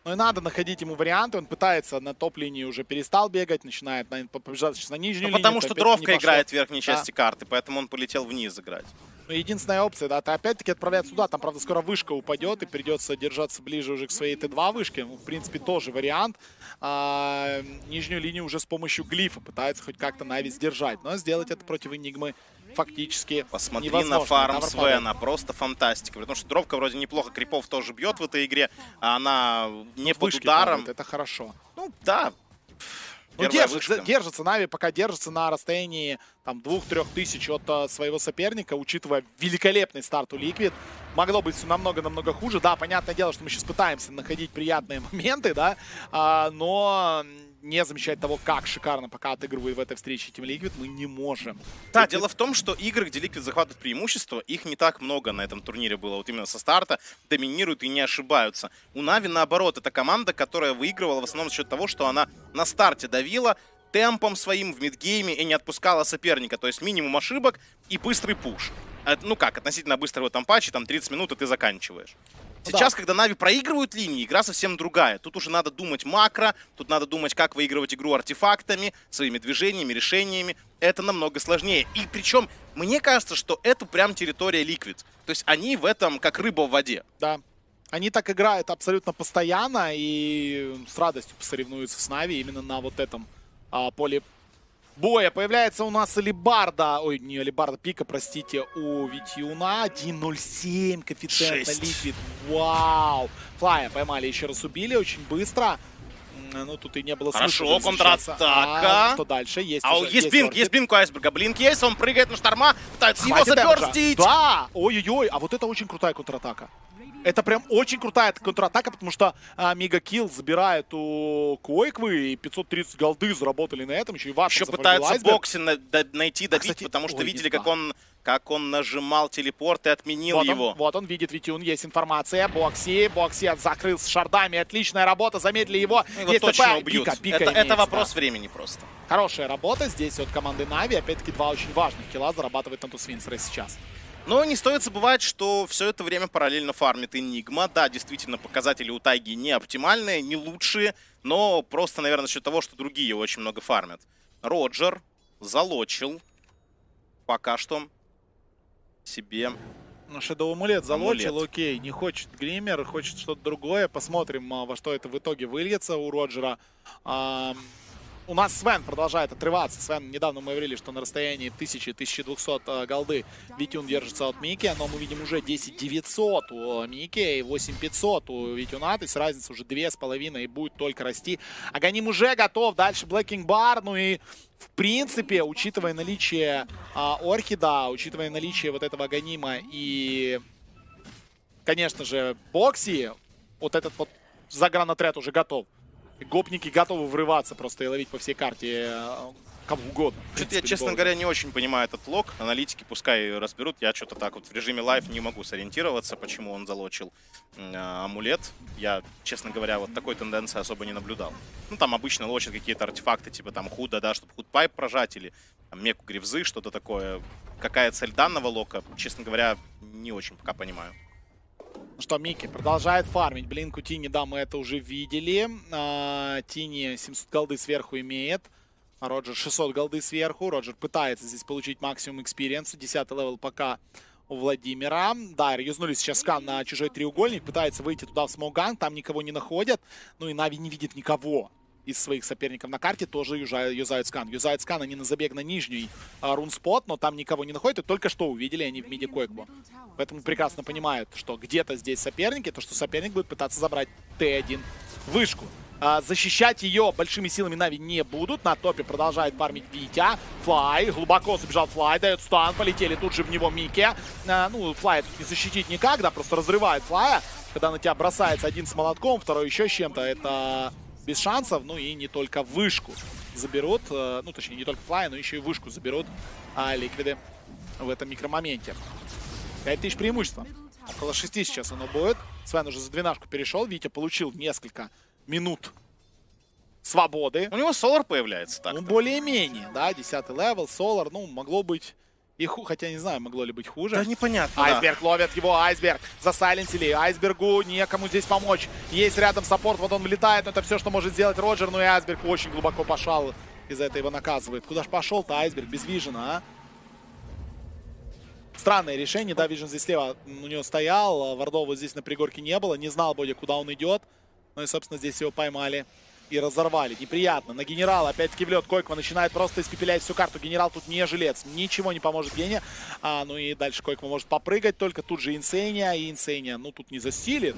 Ну и надо находить ему варианты. Он пытается на топ-линии уже перестал бегать, начинает побежать сейчас на нижнюю линию. Потому что Дровка играет в верхней части карты, поэтому он полетел вниз играть. Ну, единственная опция, да, это опять-таки отправлять сюда. Там, правда, скоро вышка упадет, и придется держаться ближе уже к своей Т2 вышке. Ну, в принципе, тоже вариант. Нижнюю линию уже с помощью глифа пытается хоть как-то Нави сдержать. Но сделать это против Энигмы фактически Посмотри невозможно. На фарм Свена, просто фантастика. Потому что Дровка вроде неплохо крипов тоже бьет в этой игре, а она не под ударом. Падает, это хорошо. Ну, да. Ну, держится Нави, пока держится на расстоянии 2-3 тысяч от своего соперника, учитывая великолепный старт у Liquid. Могло быть все намного-намного хуже. Да, понятное дело, что мы сейчас пытаемся находить приятные моменты, да, но не замечать того, как шикарно пока отыгрывает в этой встрече Team Liquid, мы не можем. Да, дело в том, что игры, где Liquid захватывает преимущество, их не так много на этом турнире было. Вот именно со старта доминируют и не ошибаются. У Нави, наоборот, это команда, которая выигрывала в основном за счет того, что она на старте давила темпом своим в мидгейме и не отпускала соперника. То есть минимум ошибок и быстрый пуш. Ну как, относительно быстрого там патча, 30 минут и ты заканчиваешь. Сейчас, когда Нави проигрывают линии, игра совсем другая. Тут уже надо думать макро, тут надо думать, как выигрывать игру артефактами, своими движениями, решениями. Это намного сложнее. И причем, мне кажется, что это прям территория Liquid. То есть они в этом как рыба в воде. Да. Они так играют абсолютно постоянно и с радостью посоревнуются с Нави именно на вот этом поле боя. Появляется у нас Алибарда. Ой, не Алибарда, пика, простите, у Витюна. 1.07 коэффициент на Liquid. Вау. Флая поймали, еще раз убили очень быстро. Ну, тут и не было смысла. Хорошо, контратака. Что дальше? Есть блинк у Айсберга. Блинк есть, он прыгает на шторма, пытается его заберстить. Да, ой-ой-ой, а вот это очень крутая контратака. Это прям очень крутая контратака, потому что Мегакилл забирает у Койквы, и 530 голды заработали на этом. Еще пытаются Бокси найти, добить, потому что видели, как он нажимал телепорт и отменил его. Вот он видит Витюн, есть информация. Бокси закрыл с шардами. Отличная работа, замедлили его. Его точно убьют. Это вопрос времени просто. Хорошая работа здесь от команды Нави. Опять-таки 2 очень важных килла зарабатывает Антус Винсера сейчас. Но не стоит забывать, что все это время параллельно фармит Энигма. Да, действительно, показатели у Тайги не оптимальные, не лучшие, но просто, наверное, за счет того, что другие очень много фармят. Роджер залочил пока что себе... Ну, Shadow Амулет залочил, окей. Не хочет Гриммер, хочет что-то другое. Посмотрим, во что это в итоге выльется у Роджера. У нас Свен продолжает отрываться. Свен, недавно мы говорили, что на расстоянии 1000-1200 голды Витюн держится от Мики, но мы видим уже 10900 у Мики и 8500 у Витюна, то есть разница уже 2,5 и будет только расти. Аганим уже готов, дальше Блэкинг Бар, ну и в принципе, учитывая наличие Орхида, учитывая наличие вот этого Аганима и, конечно же, Бокси, вот этот вот загранотряд уже готов. Гопники готовы врываться просто и ловить по всей карте кого угодно. Что-то я, честно говоря, не очень понимаю этот лог. Аналитики пускай разберут. Я что-то так вот в режиме лайв не могу сориентироваться, почему он залочил амулет. Я, честно говоря, вот такой тенденции особо не наблюдал. Ну, там обычно лочат какие-то артефакты, типа там худа, да, чтобы худ-пайп прожать, или там, меку гривзы, что-то такое. Какая цель данного лока, честно говоря, не очень пока понимаю. Ну что, Мики продолжает фармить. Блинк у Тини, да, мы это уже видели. Тини 700 голды сверху имеет. Роджер 600 голды сверху. Роджер пытается здесь получить максимум экспириенса. 10-й левел пока у Владимира. Да, юзнули сейчас скан на чужой треугольник. Пытается выйти туда в смоуганг. Там никого не находят. Ну и Нави не видит никого из своих соперников на карте. Тоже юзают скан. Юзают скан они на забег на нижний рунспот, но там никого не находят. И только что увидели они в миде Койкбо. Поэтому прекрасно понимают, что где-то здесь соперники. То, что соперник будет пытаться забрать Т1 вышку. Защищать ее большими силами Нави не будут. На топе продолжает фармить Витя. Флай. Глубоко забежал Флай. Дает стан. Полетели тут же в него Мики. Ну, Флай тут не защитить никак, да, просто разрывает Флая. Когда на тебя бросается один с молотком, второй еще с чем-то, это без шансов. Ну и не только вышку заберут. Ну, точнее, не только Флая, но еще и вышку заберут Ликвиды в этом микромоменте. 5000 преимущества. Около 6 сейчас оно будет. Свен уже за 12-ку перешел. Витя получил несколько минут свободы. У него Солар появляется так. Ну, более-менее, да, 10-й левел, Солар, ну, могло быть и хотя не знаю, могло ли быть хуже. Да, непонятно. Айсберг ловит его, Айсберг засайленсили, Айсбергу некому здесь помочь. Есть рядом саппорт, вот он влетает, но это все, что может сделать Роджер, ну и Айсберг очень глубоко пошел, из-за этого его наказывает. Куда ж пошел-то Айсберг без вижена, а? Странное решение, да, Вижен здесь слева у него стоял, Вардова вот здесь на пригорке не было, не знал Бодя, куда он идет. Ну и, собственно, здесь его поймали и разорвали. Неприятно. На генерала опять-таки в лед. Койква начинает просто испепелять всю карту. Генерал тут не жилец. Ничего не поможет Гене. Ну и дальше Койква может попрыгать. Только тут же Инсейния. И Инсейния, ну, тут не застилит.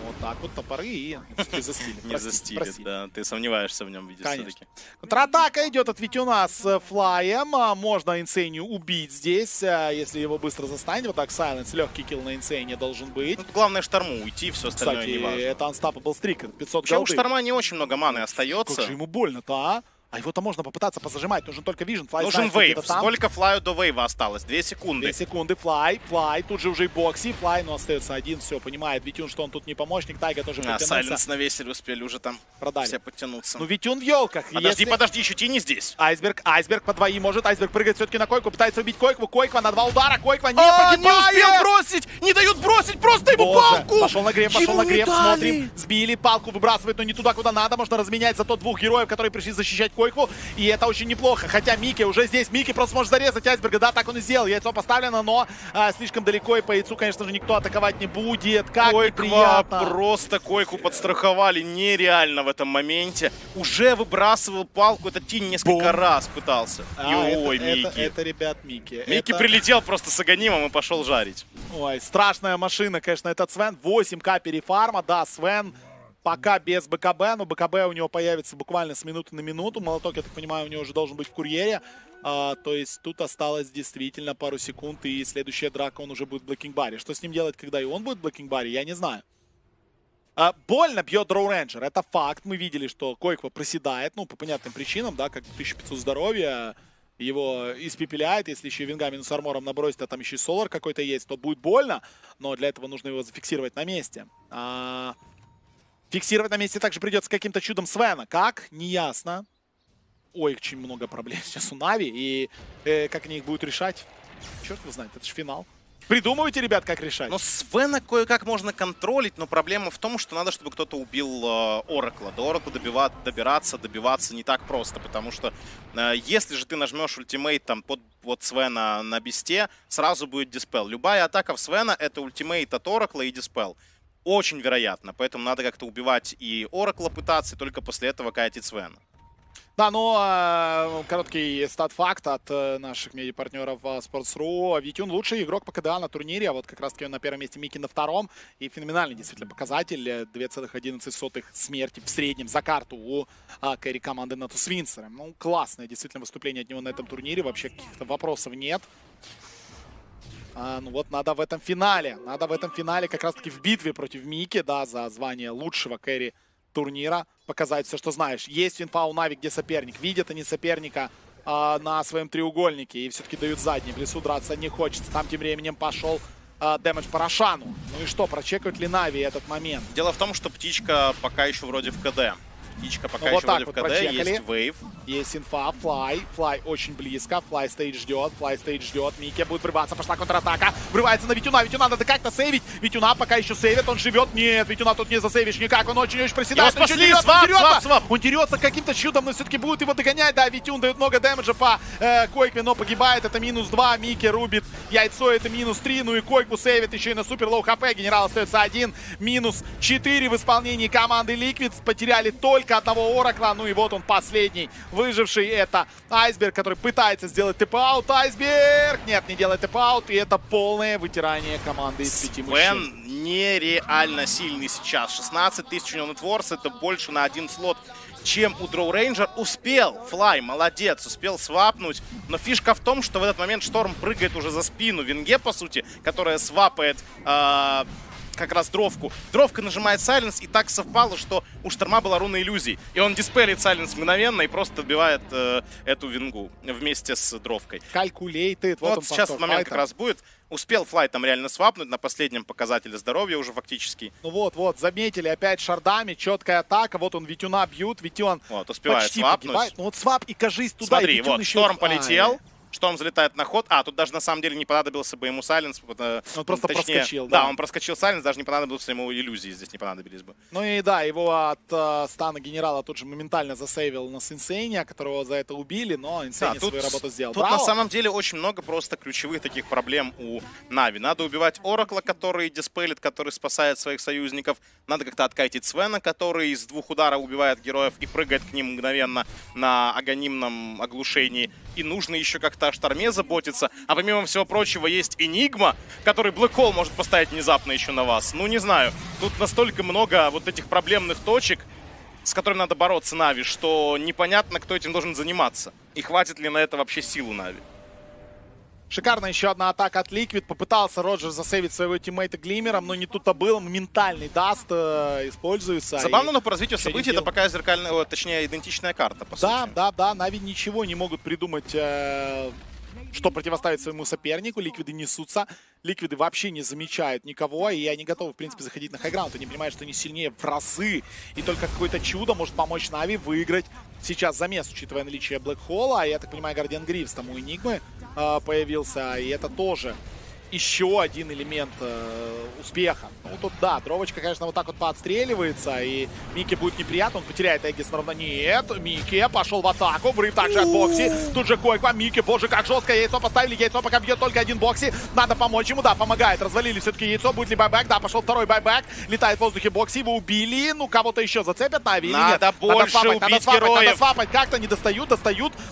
Вот так вот топоры и застилит. Не застилит, да. Ты сомневаешься в нем, видишь, все-таки. Контратака идет от Витюна с Флаем. Можно Инсейнию убить здесь, если его быстро застанет. Вот так, Сайленс. Легкий килл на Инсейне должен быть. Главное шторму уйти, все остальное не важно. Это Unstoppable Streak. 500 голды. У шторма не очень много маны остается. Как же ему больно-то, а? А его-то можно попытаться позажимать. Нужен только Вижен. Нужен вейв. Сколько Флаю до вейва осталось? 2 секунды. 2 секунды. Флай. Тут же уже и Бокси. Флай, но остается один. Все, понимает Витюн, что он тут не помощник. Тайга тоже подтянулся. Сайленс навесили, успели уже там продали. Все подтянуться. Ну, Витюн в елках. Подожди, еще Тини здесь. Айсберг по двоим может. Айсберг прыгает все-таки на Койку. Пытается убить Койкву. Койква на 2 удара. Койква не погибает. Не успел бросить. Не дают бросить просто ему палку. Пошел на греб. Смотрим. Сбили. Палку выбрасывают, но не туда, куда надо. Можно разменять зато 2 героев, которые пришли защищать Койкву. И это очень неплохо. Хотя Мики уже здесь. Мики просто может зарезать Айсберга. Да, так он и сделал. Яйцо поставлено, но слишком далеко. И по яйцу, конечно же, никто атаковать не будет. Как неприятно. Просто Койку подстраховали нереально в этом моменте. Уже выбрасывал палку. Это Тинь несколько раз пытался. Ой, Мики. Это, ребят, Мики. Мики прилетел просто с аганимом и пошел жарить. Ой, страшная машина, конечно, этот Свен. 8к перефарма. Да, Свен пока без БКБ, но БКБ у него появится буквально с минуты на минуту. Молоток, я так понимаю, у него уже должен быть в курьере. То есть тут осталось действительно пару секунд, и следующая драка он уже будет в блокинг-баре. Что с ним делать, когда и он будет в блокинг-баре, я не знаю. Больно бьет Дроу Рейнджер, это факт. Мы видели, что Койква проседает, ну, по понятным причинам, да, как 1500 здоровья. Его испепеляет, если еще и Винга минус армором набросит, а там еще и Солар какой-то есть, то будет больно. Но для этого нужно его зафиксировать на месте. Фиксировать на месте также придется каким-то чудом Свена. Как? Неясно. Ой, очень много проблем сейчас у Нави. И как они их будут решать? Черт его знает, это же финал. Придумывайте, ребят, как решать. Но Свена кое-как можно контролить, но проблема в том, что надо, чтобы кто-то убил Оракла. До Оракла добиваться не так просто, потому что если же ты нажмешь ультимейт там под вот Свена на бесте, сразу будет диспел. Любая атака в Свена — это ультимейт от Оракла и диспел. Очень вероятно, поэтому надо как-то убивать и Оракла пытаться, и только после этого кайтить Свена. Да, но короткий стат-факт от наших медиапартнеров Sports.ru. Витюн лучший игрок по КДА на турнире. Вот как раз-таки он на первом месте, Мики на втором. И феноменальный действительно показатель. 2,11 смерти в среднем за карту у кэрри команды НАТО с Винсером. Ну, классное действительно выступление от него на этом турнире. Вообще каких-то вопросов нет. Ну вот надо в этом финале. Как раз-таки в битве против Мики, да, за звание лучшего кэрри турнира показать все, что знаешь. Есть инфа у Нави, где соперник. Видят они соперника на своем треугольнике и все-таки дают задний. В лесу драться не хочется. Там тем временем пошел дэмэдж по Рошану. Ну и что, прочекают ли Нави этот момент? Дело в том, что птичка пока еще вроде в КД. Птичка пока еще вроде в КД, есть вейв. Есть инфа, Флай очень близко, Флай стейдж ждет, Микки будет врываться, пошла контратака, врывается на Витюна, Витюна надо как-то сейвить, Витюна пока еще сейвит, он живет, нет, Витюна тут не засейвишь никак, он очень-очень проседает, он дерется каким-то чудом, но все-таки будет его догонять, да, Витюн дает много дэмэджа по Койкве, но погибает, это -2, Микки рубит яйцо, это -3, ну и Койкву сейвит еще и на супер лоу хп, генерал остается один, -4 в исполнении команды Liquid, потеряли только только одного Оракла. Ну и вот он последний выживший. Это Айсберг, который пытается сделать тэп-аут. Айсберг! Нет, не делает тэп-аут. И это полное вытирание команды из 5 мужчин. Свен нереально сильный сейчас. 16 тысяч у него нетворс. Это больше на 1 слот, чем у Дроу Рейнджер. Успел Флай, молодец, успел свапнуть. Но фишка в том, что в этот момент Шторм прыгает уже за спину Винге, по сути, которая свапает как раз Дровку. Дровка нажимает Сайленс, и так совпало, что у Шторма была руна иллюзий. И он диспелит Сайленс мгновенно и просто добивает эту Вингу вместе с Дровкой. Калькулейтед. Вот сейчас этот момент как раз будет. Успел Флай там реально свапнуть на последнем показателе здоровья уже фактически. Ну вот, заметили опять шардами, четкая атака. Вот он Витюна бьют, Витюн вот, успевает почти свапнуть. погибает. Ну вот свап и кажись туда. Смотри, вот, Шторм полетел. Шторм залетает на ход. Тут даже на самом деле не понадобился бы ему Сайленс. Он просто проскочил. Да, он проскочил Сайленс, даже не понадобился ему иллюзии. Здесь не понадобились бы. Ну и да, его от стана генерала тут же моментально засейвил на Инсейне, которого за это убили, но Инсейн свою работу сделал. Тут на самом деле очень много просто ключевых таких проблем у Нави. Надо убивать Оракла, который диспелит, который спасает своих союзников. Надо как-то откатить Свена, который из 2 ударов убивает героев и прыгает к ним мгновенно на агонимном оглушении. И нужно еще как-то о Шторме заботиться. А помимо всего прочего есть Энигма, который Black Hole может поставить внезапно еще на вас. Ну, не знаю. Тут настолько много вот этих проблемных точек, с которыми надо бороться Нави, что непонятно, кто этим должен заниматься. И хватит ли на это вообще сил у Нави. Шикарная еще одна атака от Liquid. Попытался Роджер засейвить своего тиммейта Глиммером, но не тут-то было. Моментальный даст используется. Забавно, но по развитию событий это пока зеркальная, точнее, идентичная карта, по сути. Да. Нави ничего не могут придумать, что противоставить своему сопернику. Ликвиды несутся. Ликвиды вообще не замечают никого. И они готовы, в принципе, заходить на хайграунд. Они понимают, что они сильнее в разы. И только какое-то чудо может помочь Нави выиграть сейчас замес, учитывая наличие Блэк Холла. Я так понимаю, Гардиан Гривс там у Энигмы появился. И это тоже еще один элемент успеха. Ну, тут, да, Дровочка, конечно, вот так вот поотстреливается, и Мике будет неприятно, он потеряет Эггис на равно. Нет, Мике пошел в атаку, Брыв также от Бокси, тут же Койква, Мике, боже, как жестко, яйцо поставили, яйцо пока бьет только один Бокси, надо помочь ему, да, помогает, развалили все-таки яйцо, будет ли байбэк, да, пошел второй байбэк, летает в воздухе Бокси, его убили, ну, кого-то еще зацепят, Нави или нет? Надо больше убить героев. Надо свапать, как-то не достают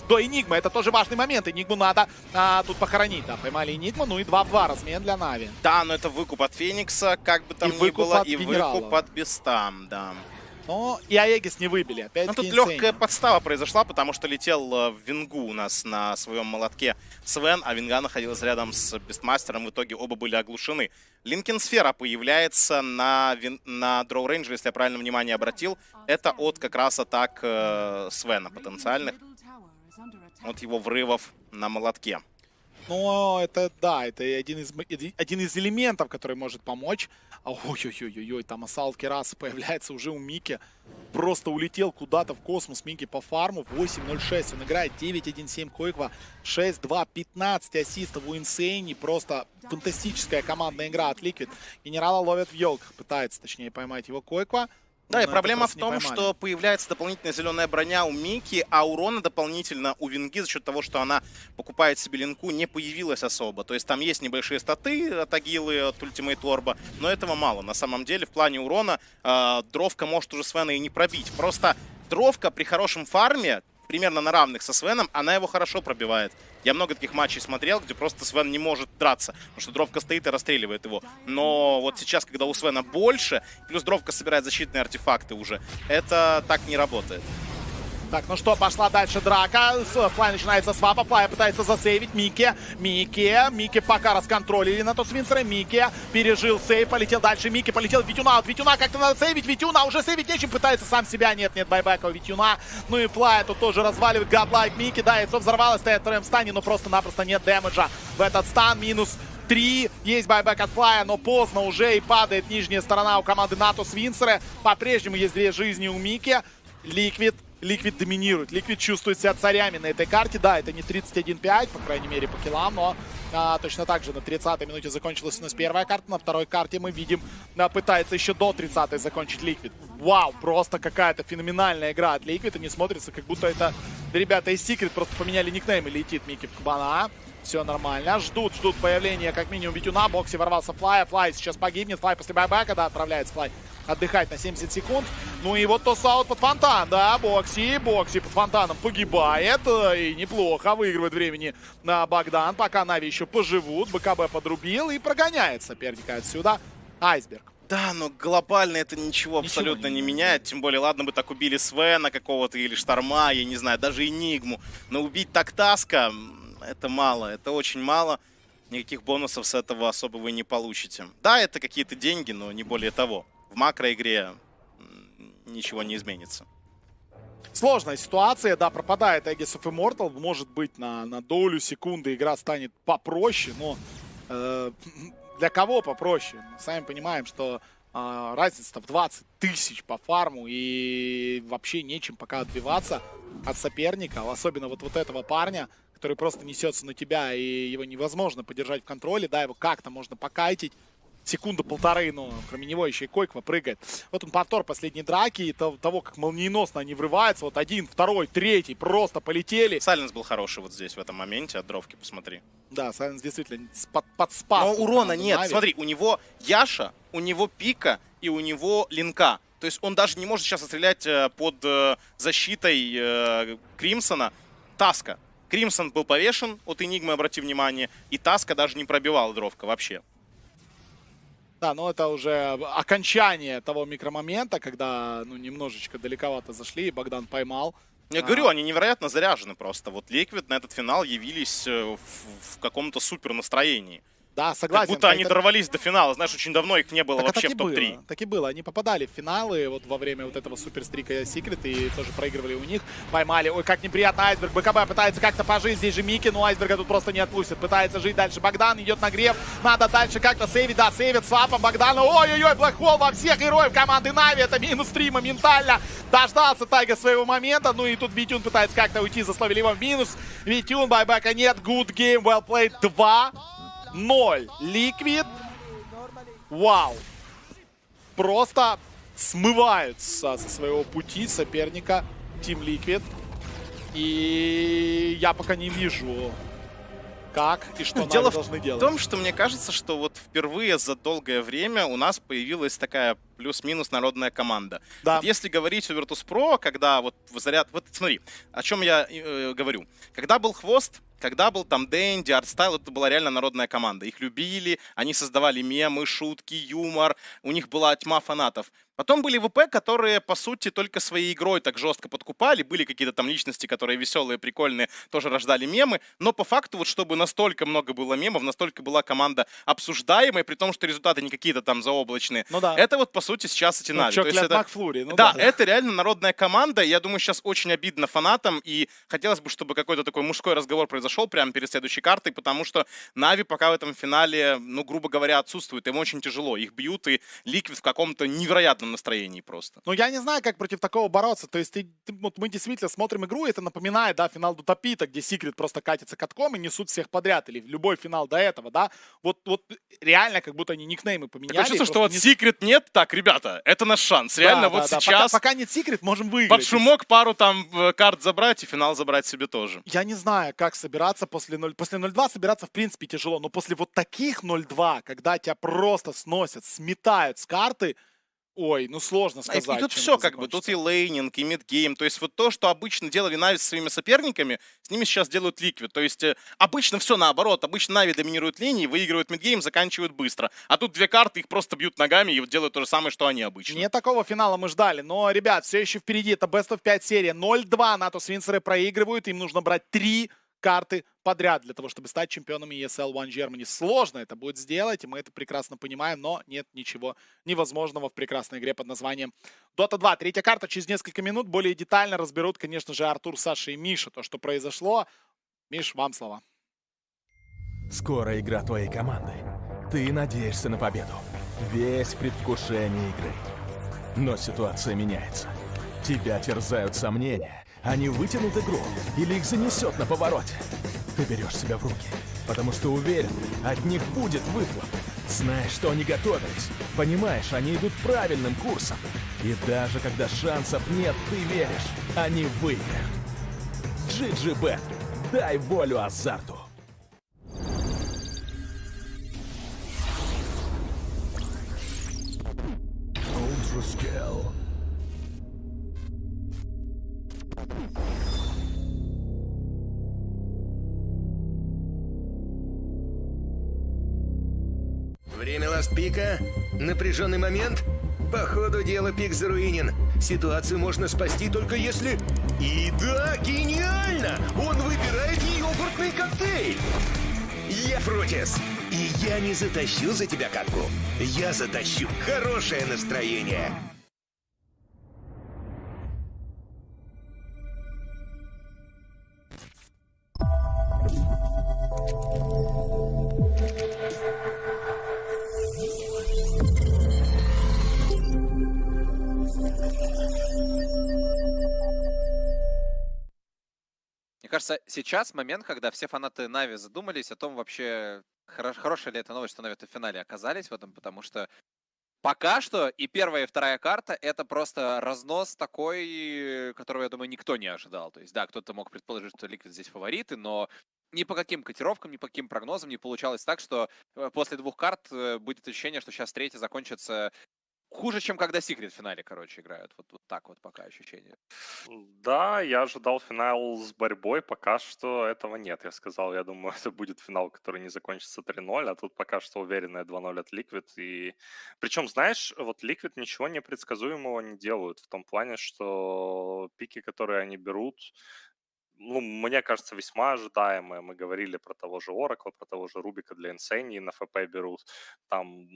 до Энигмы, это тоже важный момент, Энигму надо тут похоронить, да, поймали Энигму, ну и 2-2 размен для Нави. Да, но это выкуп от Феникса, как бы там ни было, и выкуп от Бестам, да. Ну, и Аегис не выбили. Ну, тут легкая подстава произошла, потому что летел в Вингу у нас на своем молотке Свен, а Винга находилась рядом с Бестмастером. В итоге оба были оглушены. Линкен-сфера появляется на Дроу Рейнджер, если я правильно внимание обратил. Это от как раз атак Свена потенциальных. От его врывов на молотке. Ну, это, да, это один из элементов, который может помочь. Ой-ой-ой-ой, там ассалт Кераса появляется уже у Мики. Просто улетел куда-то в космос Мики по фарму. 8-0-6, он играет 9-1-7 Койква, 6-2, 15 ассистов у Инсейни. Просто фантастическая командная игра от Liquid. Генерала ловят в елках, пытается, точнее, поймать его Койква. Да, и проблема в том, что появляется дополнительная зеленая броня у Мики, а урона дополнительно у Винги за счет того, что она покупает себе линку, не появилась особо. То есть там есть небольшие статы от Агилы, от Ультимейт Орба, но этого мало. На самом деле в плане урона Дровка может уже Свена и не пробить. Просто Дровка при хорошем фарме, примерно на равных со Свеном, она его хорошо пробивает. Я много таких матчей смотрел, где просто Свен не может драться, потому что Дровка стоит и расстреливает его. Но вот сейчас, когда у Свена больше, плюс Дровка собирает защитные артефакты уже, это так не работает. Так, ну что, пошла дальше драка. Флай начинается свапа. Флай пытается засейвить Микки пока расконтролили на то Свинцера. Микки пережил сейв, полетел дальше. Микки полетел в Витюна. От Витюна как-то надо сейвить. Витюна уже сейвить нечем. Пытается сам себя. Нет, байбека у Витюна. Ну и Флай тут тоже разваливает. Godlike Микки. Да, яйцо взорвалось, стоит в втором стане, но просто-напросто нет дэмэджа в этот стан. Минус 3. Есть байбек от Флая, но поздно уже и падает нижняя сторона у команды НАТО Свинцера. По-прежнему есть 2 жизни у Микки. Liquid доминирует. Liquid чувствует себя царями на этой карте. Да, это не 31-5, по крайней мере, по киллам, но точно так же на 30-й минуте закончилась у нас первая карта. На второй карте мы видим, пытается еще до 30-й закончить Liquid. Вау, просто какая-то феноменальная игра от Liquid. И не смотрится, как будто это ребята из Secret просто поменяли никнейм и летит Микки в кабана. Все нормально. Ждут появления как минимум Витюна. Бокси ворвался Флая. Флай сейчас погибнет. Флай после байбека, да, отправляется Флай отдыхать на 70 секунд. Ну и вот тосс-аут под фонтан, да, Бокси под фонтаном погибает, и неплохо выигрывает времени на Богдан, пока Нави еще поживут, БКБ подрубил и прогоняет соперника отсюда. Айсберг. Да, но глобально это ничего абсолютно не меняет, тем более, ладно бы так убили Свена какого-то или Шторма, я не знаю, даже Энигму, но убить так Таска, это мало, это очень мало, никаких бонусов с этого особо вы не получите. Да, это какие-то деньги, но не более того. В макроигре ничего не изменится. Сложная ситуация, да, пропадает Aegis of Immortal, может быть, на долю секунды игра станет попроще, но для кого попроще? Мы сами понимаем, что разница в 20 тысяч по фарму и вообще нечем пока отбиваться от соперника, особенно вот этого парня, который просто несется на тебя, и его невозможно подержать в контроле, да, его как-то можно покайтить. Секунду-полторы, но кроме него еще и Койква прыгает. Вот он повтор последней драки, и того, как молниеносно они врываются. Вот один, второй, третий просто полетели. Сайленс был хороший вот здесь, в этом моменте. От дровки посмотри. Да, Сайленс действительно подспас. Но урона нет. Нави. Смотри, у него Яша, у него Пика и у него Линка. То есть он даже не может сейчас стрелять под защитой Кримсона. Таска. Кримсон был повешен от Энигмы, обрати внимание. И Таска даже не пробивала дровка вообще. Да, но это уже окончание того микромомента, когда, ну, немножечко далековато зашли, и Богдан поймал. Я говорю, они невероятно заряжены просто. Вот Liquid на этот финал явились в каком-то супер настроении. Да, согласен. Как будто они дорвались до финала. Знаешь, очень давно их не было вообще в топ-3. Так и было. Они попадали в финалы вот во время вот этого суперстрика Секрет и тоже проигрывали у них. Поймали. Ой, как неприятно Айсберг. БКБ пытается как-то пожить. Здесь же Мики, но Айсберга тут просто не отпустит. Пытается жить дальше Богдан. Идет на греб. Надо дальше как-то сейвить. Да, сейвит свапом Богдана. Ой-ой-ой, блэкхол во всех героев команды Нави. Это -3 моментально. Дождался Тайга своего момента. Ну и тут Витюн пытается как-то уйти. Засловили его в минус. Витюн, байбека нет. Good game, well played. 2-0. Liquid. Вау. Просто смывают со своего пути соперника Team Liquid. И я пока не вижу, как и что Нави должны делать. Дело в том, что мне кажется, что вот впервые за долгое время у нас появилась такая плюс-минус народная команда. Да. Вот если говорить о Virtus.pro, когда вот в заряд... Вот смотри, о чем я говорю. Когда был Хвост, когда был там Дэнди, Артстайл, это была реально народная команда. Их любили, они создавали мемы, шутки, юмор, у них была тьма фанатов. Потом были ВП, которые, по сути, только своей игрой так жестко подкупали. Были какие-то там личности, которые веселые, прикольные, тоже рождали мемы. Но по факту, вот чтобы настолько много было мемов, настолько была команда обсуждаемая, при том, что результаты не какие-то там заоблачные. Ну да. Это вот, по сути, сейчас эти Нави. То есть это... Макфлури. Ну да, это реально народная команда. Я думаю, сейчас очень обидно фанатам. И хотелось бы, чтобы какой-то такой мужской разговор произошел прямо перед следующей картой, потому что Нави пока в этом финале, ну, грубо говоря, отсутствуют. Им очень тяжело. Их бьют, и Liquid в каком-то невероятном настроении просто. Ну, я не знаю, как против такого бороться. То есть вот мы действительно смотрим игру, и это напоминает, да, финал Дутопита, где Секрет просто катится катком и несут всех подряд. Или любой финал до этого, да. Вот реально, как будто они никнеймы поменяли. Такое чувство, что вот Секрет нет. Так, ребята, это наш шанс. Реально, вот сейчас... Пока нет Секрет, можем выиграть. Под шумок пару там карт забрать и финал забрать себе тоже. Я не знаю, как собираться после 0-2 собираться в принципе тяжело, но после вот таких 0-2, когда тебя просто сносят, сметают с карты, ой, ну сложно сказать. И тут все как бы, тут и лейнинг, и мидгейм, то есть вот то, что обычно делали Нави со своими соперниками, с ними сейчас делают Liquid, то есть обычно все наоборот, обычно Нави доминируют линии, выигрывают мидгейм, заканчивают быстро, а тут две карты, их просто бьют ногами и делают то же самое, что они обычно. Не такого финала мы ждали, но, ребят, все еще впереди, это Best of 5 серия, 0-2, НАТО Свинцеры проигрывают, им нужно брать 3 карты подряд для того, чтобы стать чемпионами ESL One Germany. Сложно это будет сделать, и мы это прекрасно понимаем, но нет ничего невозможного в прекрасной игре под названием Dota 2. Третья карта через несколько минут. Более детально разберут, конечно же, Артур, Саша и Миша. То, что произошло. Миш, вам слова. Скоро игра твоей команды. Ты надеешься на победу. Весь в предвкушении игры. Но ситуация меняется. Тебя терзают сомнения. Они вытянут игру или их занесет на повороте. Ты берешь себя в руки, потому что уверен, от них будет выхлоп. Знаешь, что они готовились. Понимаешь, они идут правильным курсом. И даже когда шансов нет, ты веришь, они выиграют. GGB. Дай волю азарту. Ultra Scale. Время ласт-пика. Напряженный момент. По ходу дела пик заруинен. Ситуацию можно спасти только если... И да, гениально! Он выбирает йогуртный коктейль! Я Фрутис, и я не затащу за тебя катку. Я затащу хорошее настроение. Мне кажется, сейчас момент, когда все фанаты Нави задумались о том, вообще, хорошая ли это новость, что Нави в финале оказались в этом, потому что пока что и первая, и вторая карта — это просто разнос такой, которого, я думаю, никто не ожидал. То есть, да, кто-то мог предположить, что Liquid здесь фавориты, но ни по каким котировкам, ни по каким прогнозам не получалось так, что после двух карт будет ощущение, что сейчас третья закончится хуже, чем когда Secret в финале, короче, играют. Вот так вот пока ощущение. Да, я ожидал финал с борьбой, пока что этого нет. Я сказал, я думаю, это будет финал, который не закончится 3-0, а тут пока что уверенная 2-0 от Liquid. И... Причем, знаешь, вот Liquid ничего непредсказуемого не делают в том плане, что пики, которые они берут, ну, мне кажется, весьма ожидаемые. Мы говорили про того же Оракла, про того же Рубика для Инсейни на ФП берут. Там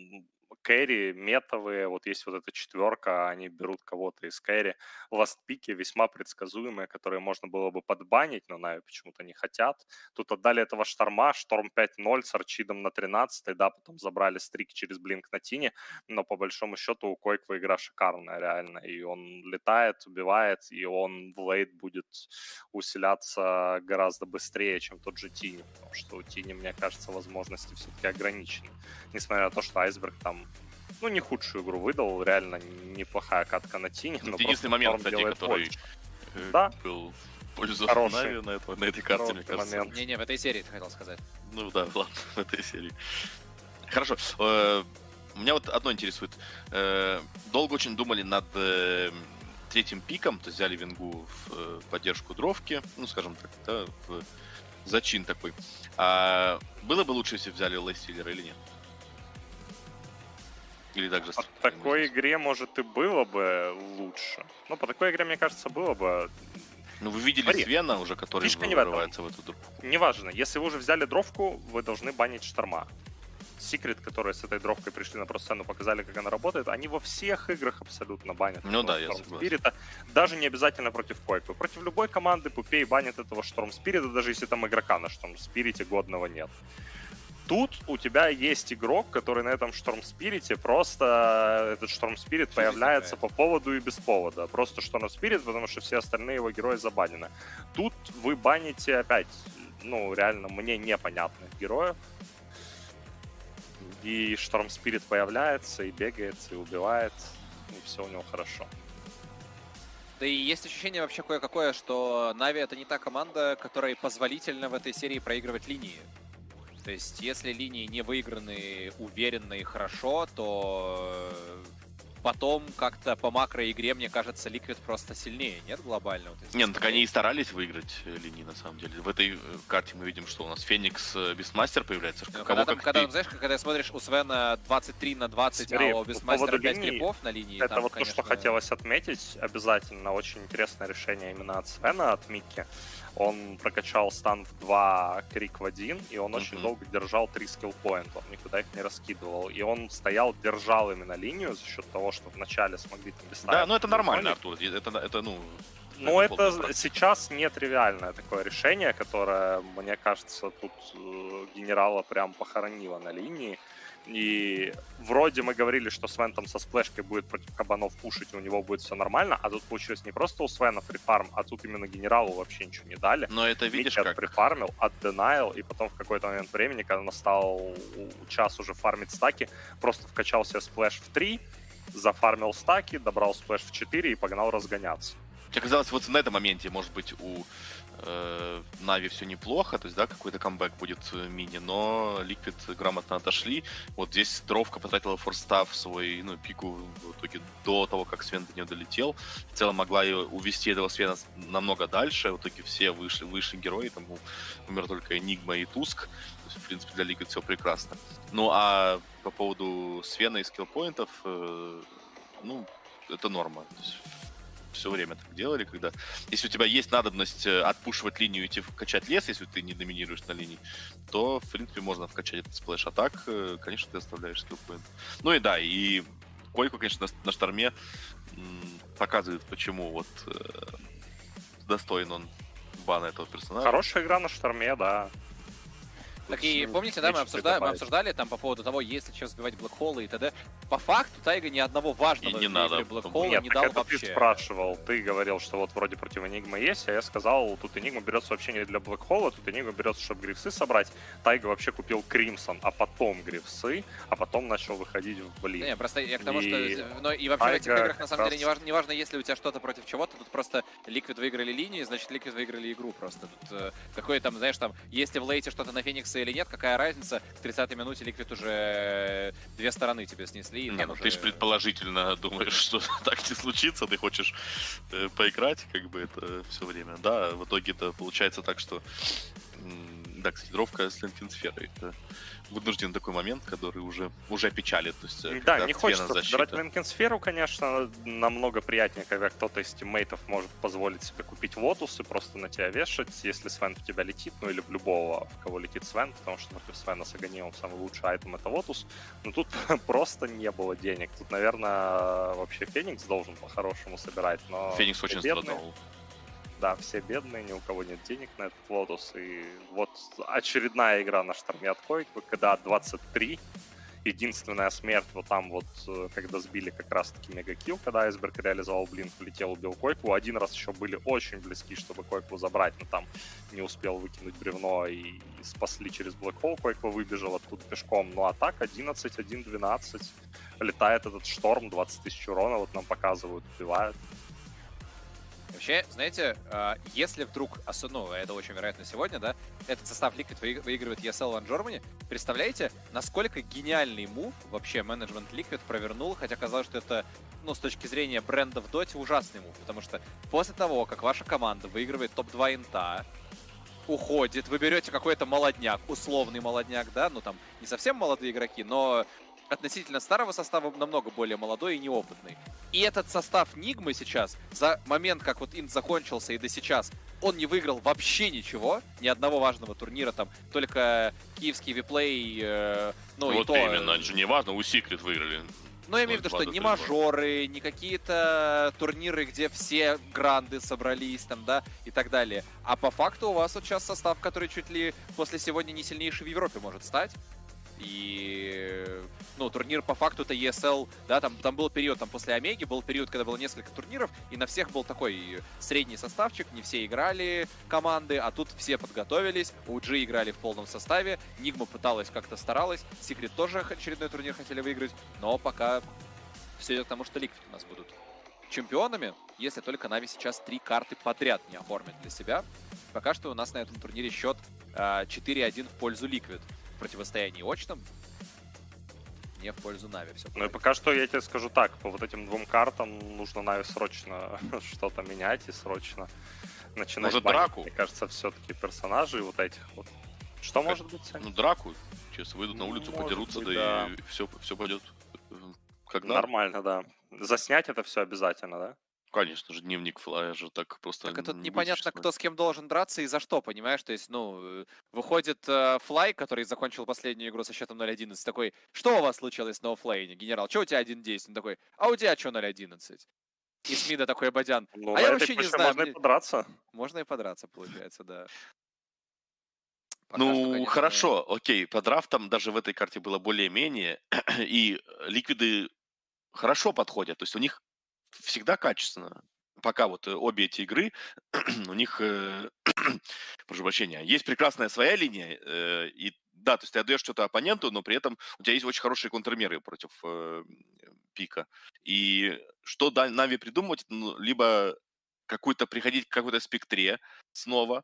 кэри, метовые, вот есть вот эта четверка, они берут кого-то из кэри. Ластпики весьма предсказуемые, которые можно было бы подбанить, но Нави почему-то не хотят. Тут отдали этого Шторма, Шторм 5-0 с Арчидом на 13-й, да, потом забрали стрик через Блинк на Тине, но по большому счету у Койква игра шикарная реально, и он летает, убивает, и он в лейт будет усиляться гораздо быстрее, чем тот же Тини, потому что у Тини, мне кажется, возможности все-таки ограничены. Несмотря на то, что Айсберг там, ну, не худшую игру выдал, реально неплохая катка на Тине. Это единственный момент, кстати, который да? был в пользу Нави на этой карте, мне кажется. Не-не, в этой серии ты хотел сказать. Ну да, ладно, в этой серии. Хорошо. Меня вот одно интересует. Долго очень думали над третьим пиком, то есть взяли Вингу в поддержку дровки, ну, скажем так, да, в зачин такой. А было бы лучше, если взяли Лейстиллера или нет? Или также по такой игре, может, и было бы лучше. Ну, по такой игре, мне кажется, было бы... Ну, вы видели Свена уже, который вырывается в эту дровку. Неважно, если вы уже взяли дровку, вы должны банить Шторма. Secret, которые с этой дровкой пришли на про-сцену, показали, как она работает, они во всех играх абсолютно банят. Ну да, я согласен. Спирита, даже не обязательно против Койпы. Против любой команды Пупей банит этого Шторм Спирита, даже если там игрока на Шторм Спирите годного нет. Тут у тебя есть игрок, который на этом Шторм Спирите просто... Этот Шторм Спирит появляется по поводу и без повода. Просто Шторм Спирит, потому что все остальные его герои забанены. Тут вы баните опять, ну, реально мне непонятных героев. И Шторм Спирит появляется, и бегает, и убивает, и все у него хорошо. Да и есть ощущение вообще кое-какое, что Нави — это не та команда, которой позволительно в этой серии проигрывать линии. То есть, если линии не выиграны уверенно и хорошо, то потом как-то по макроигре, мне кажется, Liquid просто сильнее, нет, глобально? Вот, нет, ну так они и старались выиграть линии, на самом деле. В этой карте мы видим, что у нас Феникс, Бестмастер появляется. Ну, когда смотришь, у Свена 23/20, а у Бестмастера 5 крипов на линии. Это там, вот конечно... то, что хотелось отметить обязательно. Очень интересное решение именно от Свена, от Микки. Он прокачал стан в 2, крик в 1, и он очень долго держал 3 скиллпоинта. Он никуда их не раскидывал. И он стоял, держал именно линию за счет того, что вначале смогли там доставить. Да, ну это нормально, Артур. Это ну... Ну, это сейчас нетривиальное такое решение, которое, мне кажется, тут генерала прям похоронило на линии. И вроде мы говорили, что Свен там со сплэшкой будет против кабанов пушить, и у него будет все нормально, а тут получилось не просто у Свена фрифарм, а тут именно генералу вообще ничего не дали. Но это видишь Микки как... отфрифармил, отденайл, и потом в какой-то момент времени, когда настал час уже фармить стаки, просто вкачал себе сплэш в 3, зафармил стаки, добрал сплэш в 4 и погнал разгоняться. Мне казалось, вот на этом моменте, может быть, у Нави все неплохо, то есть, да, какой-то камбэк будет мини, но Liquid грамотно отошли. Вот здесь Дровка потратила форстав свой, ну, пику в итоге до того, как Свен до нее долетел. В целом могла ее увести этого Свена намного дальше. В итоге все вышли герои, там умер только Энигма и Туск. То есть, в принципе, для Liquid все прекрасно. Ну, а по поводу Свена и скиллпоинтов, ну, это норма. То есть, все время так делали, когда... Если у тебя есть надобность отпушивать линию и идти качать лес, если ты не доминируешь на линии, то, в принципе, можно вкачать этот сплэш. А так, конечно, ты оставляешь скиллпоинт. Ну и да, и Койку, конечно, на шторме показывает, почему вот достоин он бана этого персонажа. Хорошая игра на шторме, да. Так и помните, да, мы обсуждали там по поводу того, есть ли чем сбивать блэкхоллы и т.д. По факту Тайга ни одного важного не надо блэкхолла не дал это вообще. Ты спрашивал, ты говорил, что вот вроде против Энигмы есть, а я сказал, тут Энигма берется вообще не для блэкхолла, тут Энигма берется, чтобы грифсы собрать. Тайга вообще купил Кримсон, а потом грифсы, а потом начал выходить в блин. Не, просто я к тому, что... Но и вообще в этих играх, на самом деле, не важно, если у тебя что-то против чего-то, тут просто Liquid выиграли линии, значит, Liquid выиграли игру просто. Тут какой там, знаешь, там, если в лейте что-то на Феникса или нет, какая разница? К 30-й минуте Liquid уже две стороны тебе снесли. Не, ну ты же предположительно думаешь, что так не случится, ты хочешь поиграть, как бы, это все время. Да, в итоге это получается так, что... Да, кстати, дровка с линкинсферой. Это вынужден такой момент, который уже печалит. То есть, да, не хочется брать линкинсферу, конечно, намного приятнее, когда кто-то из тиммейтов может позволить себе купить вотус и просто на тебя вешать, если Свен в тебя летит, ну или в любого, в кого летит Свен, потому что против Свена с Аганимом самый лучший айтем это вотус. Но тут просто не было денег. Тут, наверное, вообще Феникс должен по-хорошему собирать, но... Феникс очень страдал. Да, все бедные, ни у кого нет денег на этот лотус. И вот очередная игра на шторме от Койку, когда 23. Единственная смерть вот там вот, когда сбили как раз-таки мегакилл, когда Айсберг реализовал блин, полетел, убил Койку. Один раз еще были очень близки, чтобы Койку забрать, но там не успел выкинуть бревно и спасли через блэкхолл. Койку выбежал оттуда пешком. Ну а так 11-1-12. Летает этот шторм, 20 тысяч урона, вот нам показывают, убивают. Вообще, знаете, если вдруг, ну, это очень вероятно сегодня, да, этот состав Liquid выигрывает ESL One Germany, представляете, насколько гениальный мув вообще менеджмент Liquid провернул, хотя казалось, что это, ну, с точки зрения бренда в доте ужасный мув, потому что после того, как ваша команда выигрывает топ-2 инта, уходит, вы берете какой-то молодняк, условный молодняк, да, ну, там, не совсем молодые игроки, но... относительно старого состава намного более молодой и неопытный. И этот состав Нигмы сейчас, за момент, как вот инт закончился и до сейчас, он не выиграл вообще ничего, ни одного важного турнира, там, только киевский виплей, ну вот и то... Вот именно, это же не важно, у Secret выиграли. Но я имею в виду, что ни мажоры, ни какие-то турниры, где все гранды собрались, там, да, и так далее. А по факту у вас вот сейчас состав, который чуть ли после сегодня не сильнейший в Европе может стать. И, ну, турнир по факту это ESL, да, там был период, там после Омеги был период, когда было несколько турниров, и на всех был такой средний составчик, не все играли команды, а тут все подготовились, OG играли в полном составе, Нигма пыталась, как-то старалась, Secret тоже очередной турнир хотели выиграть, но пока все идет к тому, что Liquid у нас будут чемпионами, если только Нави сейчас 3 карты подряд не оформят для себя. Пока что у нас на этом турнире счет 4-1 в пользу Liquid. В противостоянии очном, не в пользу Нави. Все ну и пока что я тебе скажу так, по вот этим 2 картам нужно Нави срочно что-то менять и срочно начинать может, банить. драку? Мне кажется, все-таки персонажей вот этих вот. Что может быть, Саня? Ну, драку. Сейчас выйдут на улицу, может подерутся, быть, да, и все пойдет когда? Нормально, да. Заснять это все обязательно, да? Конечно же, дневник Флая же так просто... Так тут непонятно, кто с кем должен драться и за что, понимаешь? То есть, ну, выходит Флай, который закончил последнюю игру со счетом 0-11, такой, что у вас случилось на оффлейне, генерал? Что у тебя 1-10? Он такой, а у тебя что 0-11? И с мида такой Бадян, ну, а я вообще не знаю. Можно и подраться. Можно и подраться, получается, да. Пока ну, что, конечно, хорошо, окей, по драфтам даже в этой карте было более-менее, и ликвиды хорошо подходят, то есть у них всегда качественно. Пока вот обе эти игры, у них, прошу прощения, есть прекрасная своя линия, и да, то есть ты отдаешь что-то оппоненту, но при этом у тебя есть очень хорошие контрмеры против пика. И что Нави придумывать, ну, либо приходить к какой-то спектре снова,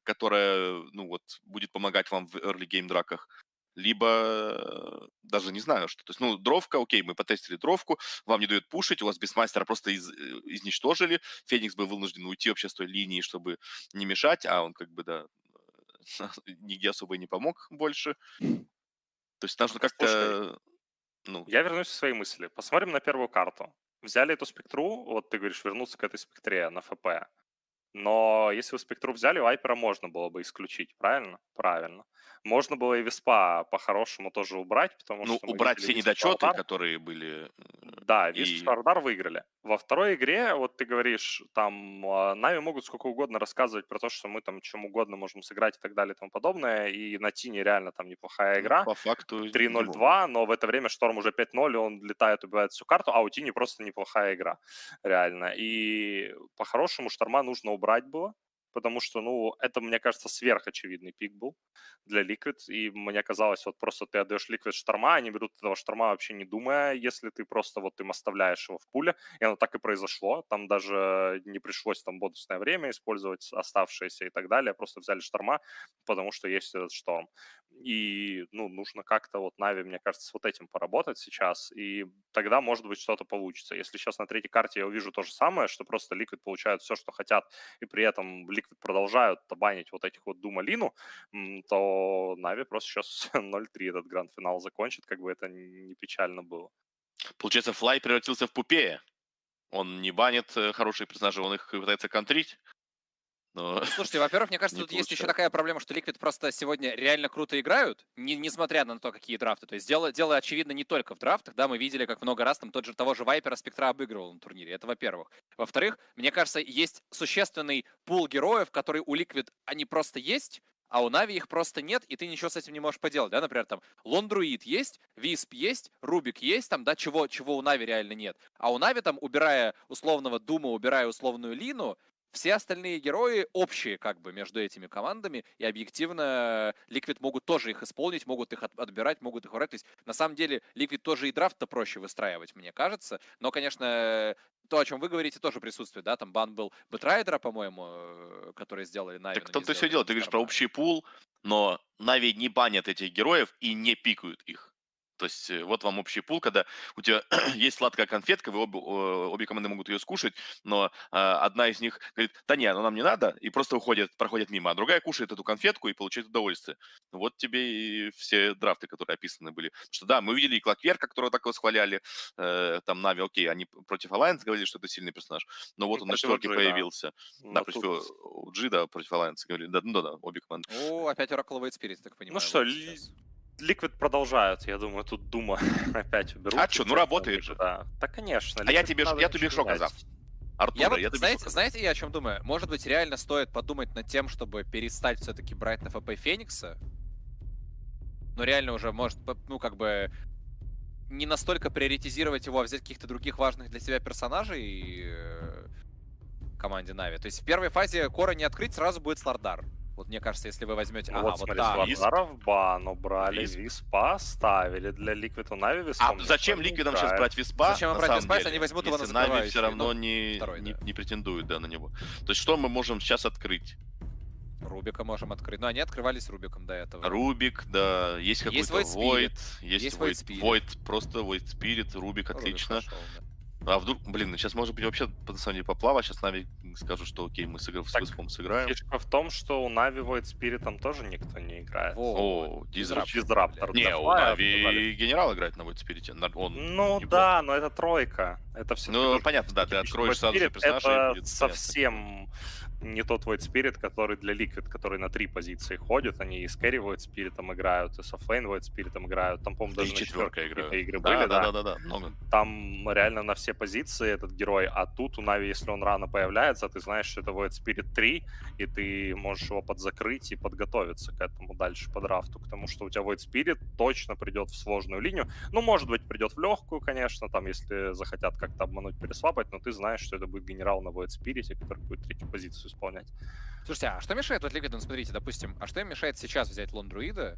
которая, ну вот, будет помогать вам в early game драках, либо даже не знаю, что. То есть, ну, дровка, окей, мы потестили дровку, вам не дают пушить, у вас бисмастера просто изничтожили, Феникс был вынужден уйти вообще с той линии, чтобы не мешать, а он как бы, да, нигде особо и не помог больше. То есть нужно как-то... Ну... Я вернусь к своей мысли. Посмотрим на первую карту. Взяли эту спектру, вот ты говоришь, вернуться к этой спектре на ФП. Но если вы спектру взяли, вайпера можно было бы исключить, правильно? Правильно. Можно было и виспа по-хорошему тоже убрать, потому что... Ну, убрать все недочеты, которые были... Да, Висп и Шардар выиграли. Во второй игре, вот ты говоришь, там, Нави могут сколько угодно рассказывать про то, что мы там чем угодно можем сыграть и так далее и тому подобное, и на Тине реально там неплохая игра. По факту... 3-0-2, но в это время Шторм уже 5-0, он летает, убивает всю карту, а у Тини просто неплохая игра, реально. И по-хорошему Шторма нужно убрать было, потому что, ну, это, мне кажется, сверхочевидный пик был для Liquid, и мне казалось, вот просто ты отдаешь Liquid Шторма, они берут этого Шторма вообще не думая, если ты просто вот им оставляешь его в пуле, и оно так и произошло, там даже не пришлось там бонусное время использовать, оставшееся и так далее, просто взяли Шторма, потому что есть этот Шторм. И, ну, нужно как-то вот Нави, мне кажется, с вот этим поработать сейчас, и тогда, может быть, что-то получится. Если сейчас на третьей карте я увижу то же самое, что просто Liquid получают все, что хотят, и при этом Liquid продолжают табанить вот этих вот Дума-Лину, то Нави просто сейчас 0-3 этот гранд-финал закончит, как бы это не печально было. Получается, Флай превратился в Пупея. Он не банит хорошие персонажи, он их пытается контрить. Но... Слушайте, во-первых, мне кажется, тут есть еще такая проблема, что Liquid просто сегодня реально круто играют, несмотря на то, какие драфты. То есть дело очевидно не только в драфтах, да, мы видели, как много раз там того же Вайпера Спектра обыгрывал на турнире, это во-первых. Во-вторых, мне кажется, есть существенный пул героев, которые у Liquid, они просто есть, а у Нави их просто нет, и ты ничего с этим не можешь поделать, да, например, там Лондруид есть, Висп есть, Рубик есть, там, да, чего у Нави реально нет. А у Нави там, убирая условного Дума, убирая условную Лину, все остальные герои общие как бы между этими командами, и объективно Liquid могут тоже их исполнить, могут их отбирать, могут их урать. То есть на самом деле Liquid тоже и драфт-то проще выстраивать, мне кажется. Но, конечно, то, о чем вы говорите, тоже присутствует, да, там бан был Бэтрайдера, по-моему, который сделали Нави. Так в том-то все дело, ты говоришь про общий пул, но Нави не банят этих героев и не пикают их. То есть вот вам общий пул, когда у тебя есть сладкая конфетка, вы обе команды могут ее скушать, но одна из них говорит, да не, она нам не надо, и просто проходит мимо, а другая кушает эту конфетку и получает удовольствие. Вот тебе и все драфты, которые описаны были. Потому что да, мы увидели и Клокверка, которого так восхваляли, там Нави, окей, они против Alliance говорили, что это сильный персонаж, но вот он на четверке появился. Да, против OG, да, против Alliance говорили, да, обе команды. О, опять Oracle Void Spirit, так понимаю. Ну что, Liquid продолжают, я думаю, тут Дума опять уберут. А что, ну работает же. Да, конечно. А я тебе что сказал? Артур, я тебе знаете, я о чем думаю? Может быть, реально стоит подумать над тем, чтобы перестать все-таки брать на ФП Феникса? Но реально уже, может, ну, как бы, не настолько приоритизировать его, а взять каких-то других важных для себя персонажей команде Нави. То есть в первой фазе Кора не открыть, сразу будет Слардар. Вот мне кажется, если вы возьмете... Ну, вот смотри, Слардаров бан убрали, Виспа ставили для Liquid, у Нави Виспа. А зачем Ликвидам сейчас брать Виспа? Зачем им брать Виспа, если они возьмут его на закрывающий? Нави все равно не претендуют, да, на него. То есть что мы можем сейчас открыть? Рубика можем открыть. Ну, они открывались Рубиком до этого. Рубик, да. Есть какой-то Void. Есть Void, просто Void Spirit, Рубик, отлично. А вдруг, блин, сейчас может быть вообще, на самом деле, поплава, сейчас Нави скажут, что окей, мы с Виспом сыграем. Фишка в том, что у Нави Void Spirit'ом тоже никто не играет. О, Дизраптор. Не, у Нави генерал играет на Void Spirit'е. Ну да, но это тройка. Это все. Ну, понятно, да, ты откроешь сразу же персонажа. Это совсем не тот Void Spirit, который для Liquid, который на 3 позиции ходит. Они и с Carry Void Spirit'ом играют, и с Offlane Void Spirit'ом играют. Там, по-моему, даже четверка игры были, да, много. Там реально на все позиции этот герой, а тут у Нави, если он рано появляется, ты знаешь, что это Void Spirit 3, и ты можешь его подзакрыть и подготовиться к этому дальше по драфту, к тому, что у тебя Void Spirit точно придет в сложную линию. Ну, может быть, придет в легкую, конечно, там, если захотят как-то обмануть, пересвапать, но ты знаешь, что это будет генерал на Void Spirit, который будет третью позицию исполнять. Слушайте, а что мешает вот Liquid, смотрите, допустим, а что им мешает сейчас взять Лондруида?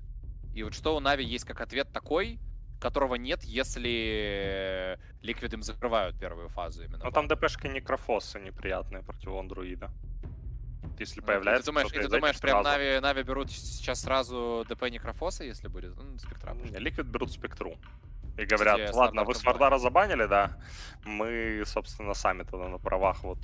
И вот что у Нави есть как ответ такой, которого нет, если Liquid им закрывают первую фазу именно. Ну там ДПшка некрофосы неприятные против Лондруида. вот если появляется... Ты думаешь прям Нави берут сейчас сразу ДП Некрофоса, если будет? Ну, Спектра. Ликвид берут Спектру. И говорят, ладно, вы Свардара забанили, да, мы, собственно, сами тогда на правах вот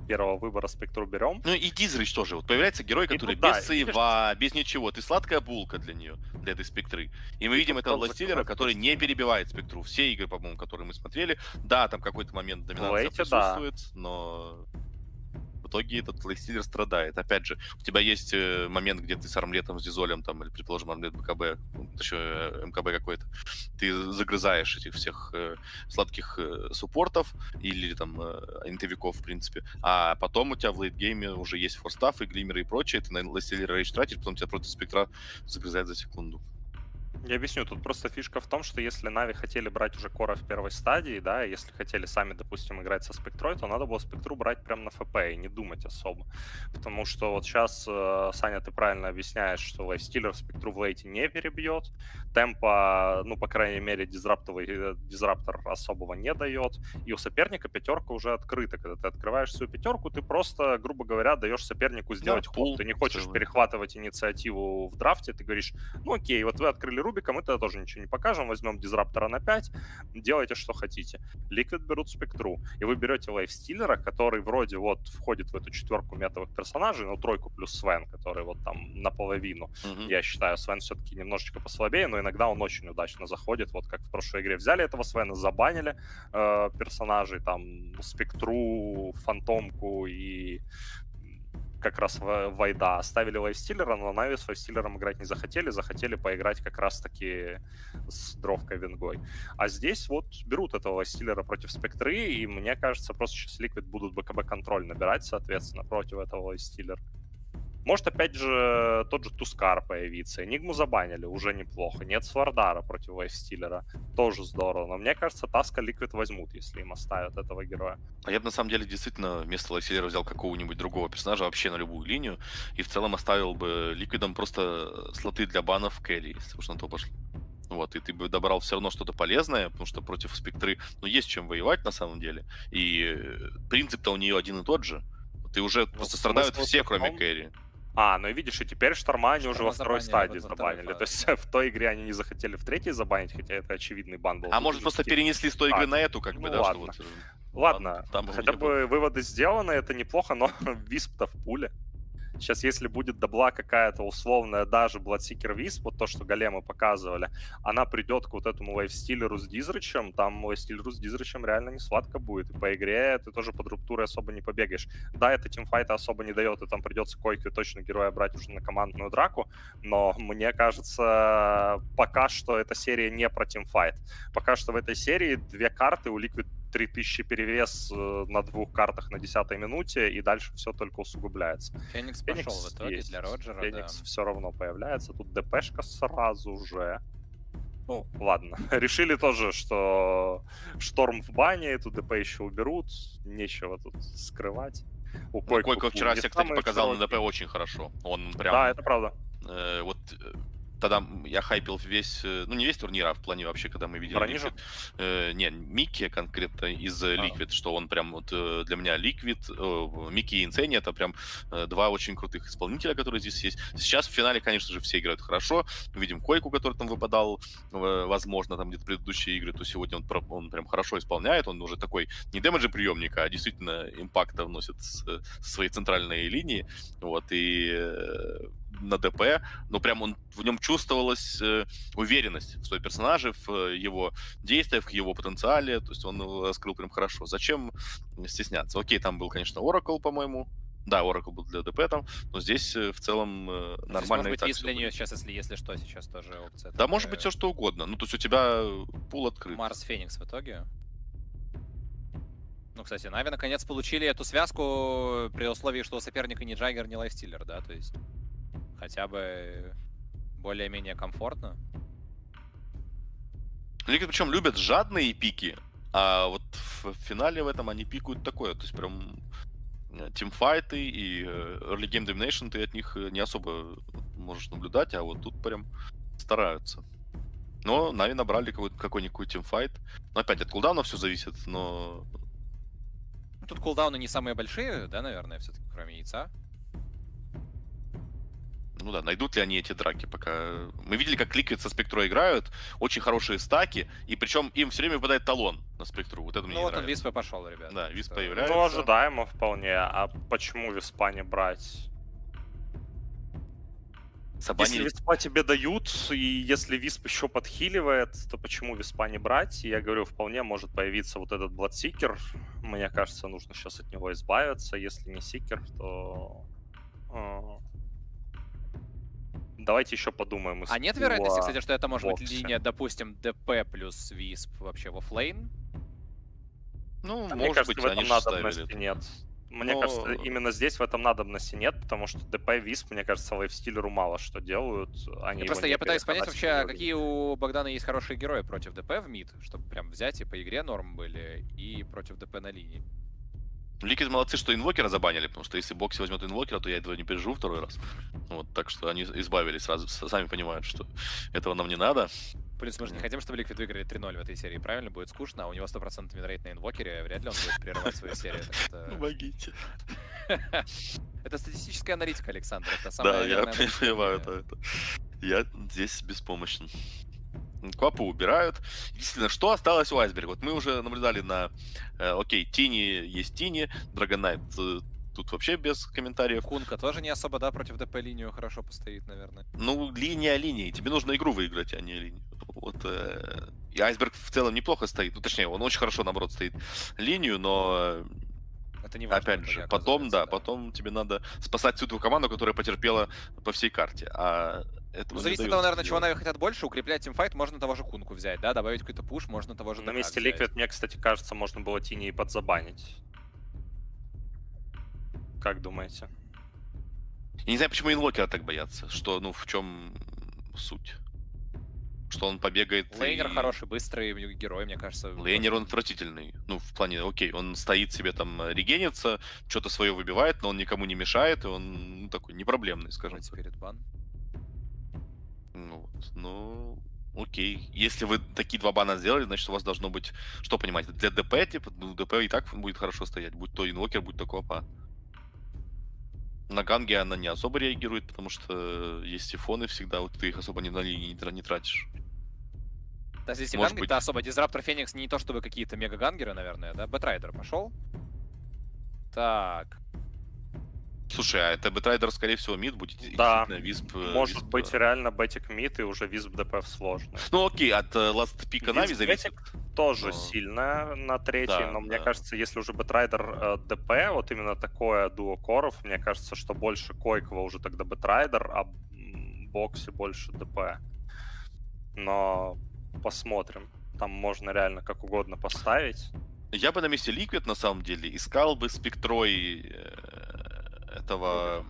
первого выбора Спектру берем. Ну и Дизрич тоже. Вот появляется герой, который без сейва, без ничего. Ты сладкая булка для нее, для этой Спектры. И мы видим этого властелера, который не перебивает Спектру. Все игры, по-моему, которые мы смотрели, да, там какой-то момент доминации присутствует, но... В итоге этот лейстиллер страдает. Опять же, у тебя есть момент, где ты с армлетом, с дизолем, там, или, предположим, армлет БКБ, еще МКБ какой-то, ты загрызаешь этих всех сладких суппортов или там интовиков, в принципе, а потом у тебя в лейтгейме уже есть форстаф и глимеры и прочее, ты на лейстиллер рейдж тратишь, потом тебя против Спектра загрызает за секунду. Я объясню, тут просто фишка в том, что если Нави хотели брать уже Кора в первой стадии, да, если хотели сами, допустим, играть со Спектрой, то надо было Спектру брать прямо на ФП и не думать особо. Потому что вот сейчас, Саня, ты правильно объясняешь, что лайфстиллер Спектру в лейте не перебьет, темпа, ну, по крайней мере, дизраптор особого не дает, и у соперника пятерка уже открыта. Когда ты открываешь свою пятерку, ты просто, грубо говоря, даешь сопернику сделать ход. Ты не хочешь перехватывать инициативу в драфте, ты говоришь, ну окей, вот вы открыли Рубика, мы тогда тоже ничего не покажем, возьмем дизраптора на 5, делайте, что хотите. Ликвид берут Спектру, и вы берете лайфстиллера, который вроде вот входит в эту четверку метовых персонажей, ну, тройку плюс Свен, который вот там наполовину. Я считаю, Свен все-таки немножечко послабее, но иногда он очень удачно заходит, вот как в прошлой игре. Взяли этого Свена, забанили персонажей, там, Спектру, Фантомку и... как раз Вайда оставили лайфстиллера, но Нави с лайфстиллером играть не захотели, захотели поиграть как раз-таки с дровкой Вингой. А здесь вот берут этого лайфстиллера против Спектры, и мне кажется, просто сейчас Ликвид будут БКБ-контроль набирать, соответственно, против этого лайфстиллера. Может, опять же, тот же Тускар появится. Энигму забанили, уже неплохо. Нет Свардара против лайфстиллера, тоже здорово. Но мне кажется, Таска Ликвид возьмут, если им оставят этого героя. А я бы, на самом деле, действительно, вместо лайфстиллера взял какого-нибудь другого персонажа вообще на любую линию, и в целом оставил бы Ликвидом просто слоты для банов в кэрри, если уж на то пошло. Вот, и ты бы добрал все равно что-то полезное, потому что против Спектры, ну, есть чем воевать на самом деле. И принцип-то у нее один и тот же. Ты уже просто страдают все, кроме кэрри. Ну и видишь, и теперь Шторма они уже во второй стадии забанили. То есть в той игре они не захотели в третьей забанить, хотя это очевидный бан был. А может, просто перенесли с той игры на эту, как бы, да? Ладно, ладно. Хотя бы выводы сделаны, это неплохо, но Висп-то в пуле. Сейчас, если будет дабла какая-то условная, даже Bloodseeker Wisp, вот то, что големы показывали, она придет к вот этому лайфстиллеру с Дизричем, там лайфстиллеру с Дизричем реально не сладко будет. И по игре ты тоже под руптурой особо не побегаешь. Да, это тимфайта особо не дает, и там придется койку точно героя брать уже на командную драку, но мне кажется, пока что эта серия не про тимфайт. Пока что в этой серии 2 карты у Liquid 3000 перевес на 2 картах на 10-й минуте, и дальше все только усугубляется. Феникс пошел в итоге есть. Для Роджера, Феникс все равно появляется. Тут ДПшка сразу же. Ну, ладно. Решили тоже, что Шторм в бане, эту ДП еще уберут. Нечего тут скрывать. У Койко вчера себя, кстати, показал на ДП очень хорошо. Он прям... Да, это правда. Вот... Тогда я хайпил весь, ну не весь турнир, а в плане вообще, когда мы видели Liquid. Не, Микки конкретно из Liquid, что он прям вот для меня Liquid, Микки и Инсени это прям 2 очень крутых исполнителя, которые здесь есть. Сейчас в финале, конечно же, все играют хорошо. Мы видим Койку, который там выпадал, возможно, там где-то предыдущие игры, то сегодня он прям хорошо исполняет. Он уже такой не демеджи приемника, а действительно импакта вносит со своей центральной линии. Вот, и на ДП, но прям в нем чувствовалась уверенность в своем персонаже, в его действиях, в его потенциале, то есть он его раскрыл прям хорошо. Зачем стесняться? Окей, там был, конечно, Oracle, по-моему. Да, Oracle был для ДП там, но здесь в целом нормально. Может быть, есть для нее сейчас, если что, сейчас тоже опция. Да, может быть, все что угодно. Ну, то есть у тебя пул открыт. Марс Феникс в итоге. Ну, кстати, Нави наконец получили эту связку при условии, что у соперника ни Джаггер, ни Лайфстиллер, да, то есть хотя бы более-менее комфортно. Ликвид причем любят жадные пики, а вот в финале в этом они пикают такое, то есть прям тимфайты и early game domination ты от них не особо можешь наблюдать, а вот тут прям стараются. Но Нави набрали какой-нибудь тимфайт. Но опять от кулдауна все зависит, но... Тут кулдауны не самые большие, да, наверное, все-таки, кроме яйца. Ну да, найдут ли они эти драки пока. Мы видели, как Liquid со Спектрой играют, очень хорошие стаки, и причем им все время выпадает талон на Спектру. Вот это мне не вот нравится. он Виспа пошел, ребят. Да, Висп появляется. Ну, ожидаемо вполне. А почему Виспа не брать? Если Виспа тебе дают, и если Висп еще подхиливает, то почему Виспа не брать? И я говорю, вполне может появиться вот этот Бладсикер. Мне кажется, нужно сейчас от него избавиться. Если не Сикер, то... Давайте еще подумаем. А нет вероятности, кстати, что это может быть линия, допустим, ДП плюс Висп вообще в оффлейн? Ну, мне кажется, в этом надобности нет. Мне кажется, именно здесь в этом надобности нет, потому что ДП и Висп, мне кажется, лайфстиллеру мало что делают. Просто я пытаюсь понять вообще, какие у Богдана есть хорошие герои против ДП в мид, чтобы прям взять и по игре норм были, и против ДП на линии. Liquid молодцы, что инвокера забанили, потому что если Бокси возьмет инвокера, то я этого не переживу второй раз. Вот, так что они избавились сразу, сами понимают, что этого нам не надо. Плюс мы же не хотим, чтобы Liquid выиграли 3-0 в этой серии, правильно? Будет скучно, а у него 100% минрейт на инвокере, вряд ли он будет прерывать свою серию. Помогите. Это статистическая аналитика, Александр. Это самое, да, я понимаю это. Я здесь беспомощен. Квапу убирают. Действительно, что осталось у Айсберга? Вот мы уже наблюдали на... окей, Тини есть Тини, Драгонайт тут вообще без комментариев. Кунка тоже не особо, да, против ДП линию хорошо постоит, наверное. Ну, линия линии. Тебе нужно игру выиграть, а не линию. Вот, и Айсберг в целом неплохо стоит. Ну, точнее, он очень хорошо, наоборот, стоит линию, но... Это не важно, опять же, потом, да, потом тебе надо спасать всю твою команду, которая потерпела по всей карте. А ну, зависит от того, наверное, чего Нави хотят больше. Укреплять тимфайт можно того же Кунку взять, да, добавить какой-то пуш, можно того же на месте Liquid, мне, кстати, кажется, можно было Тини и подзабанить. Как думаете? Я не знаю, почему инвокера так боятся. Что, ну, в чем суть? Что он побегает. Лейнер хороший, быстрый герой, мне кажется. Лейнер он отвратительный. Ну, в плане, окей, он стоит себе там, регенится, что-то свое выбивает, но он никому не мешает, и он ну, такой непроблемный, скажем так. Перед бан. Ну, вот, ну, окей. Если вы такие два бана сделали, значит, у вас должно быть, что понимаете, для ДП, типа, ну, ДП и так будет хорошо стоять, будь то инвокер, будь то квапа. На ганге она не особо реагирует, потому что есть сифоны всегда, вот ты их особо не на линии не тратишь. Да, здесь и ганги-то особо. Дизраптор Феникс не то чтобы какие-то мега-гангеры, наверное, да? Бэтрайдер пошел. Так. Слушай, а это Бэтрайдер, скорее всего, мид будет? Да, Висп, может Висп... быть реально Бэтик мид и уже Висп ДП сложный. Ну окей, от ласт пика Нави зависит. Тоже сильно на третьей, но мне кажется, если уже Бэтрайдер ДП, вот именно такое дуо коров, мне кажется, что больше Койкова уже тогда Бэтрайдер, а Бокси больше ДП. Но посмотрим. Там можно реально как угодно поставить. Я бы на месте Liquid, на самом деле, искал бы спектрой этого...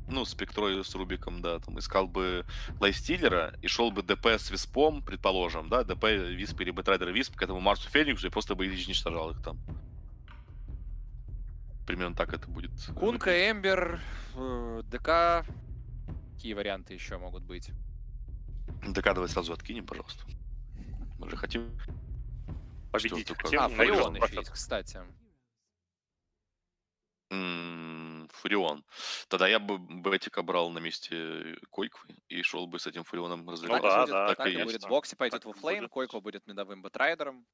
Ну, спектрой с Рубиком, да. Там искал бы лайфстиллера и шел бы ДП с Виспом, предположим, да. ДП, Висп или Бэтрайдер Висп к этому Марсу Фениксу и просто бы уничтожал их там. Примерно так это будет. Кунка, Эмбер, ДК. Какие варианты еще могут быть? ДК давай сразу откинем, пожалуйста. Мы же хотим... Победить хотим. А, Фурион еще есть, кстати. Фурион. Тогда я бы Бэтика брал на месте Койквы и шел бы с этим Фурионом развлекаться. Ну да, так и будет. Бокси пойдет в оффлейн, Койква будет мидовым бэтрайдером.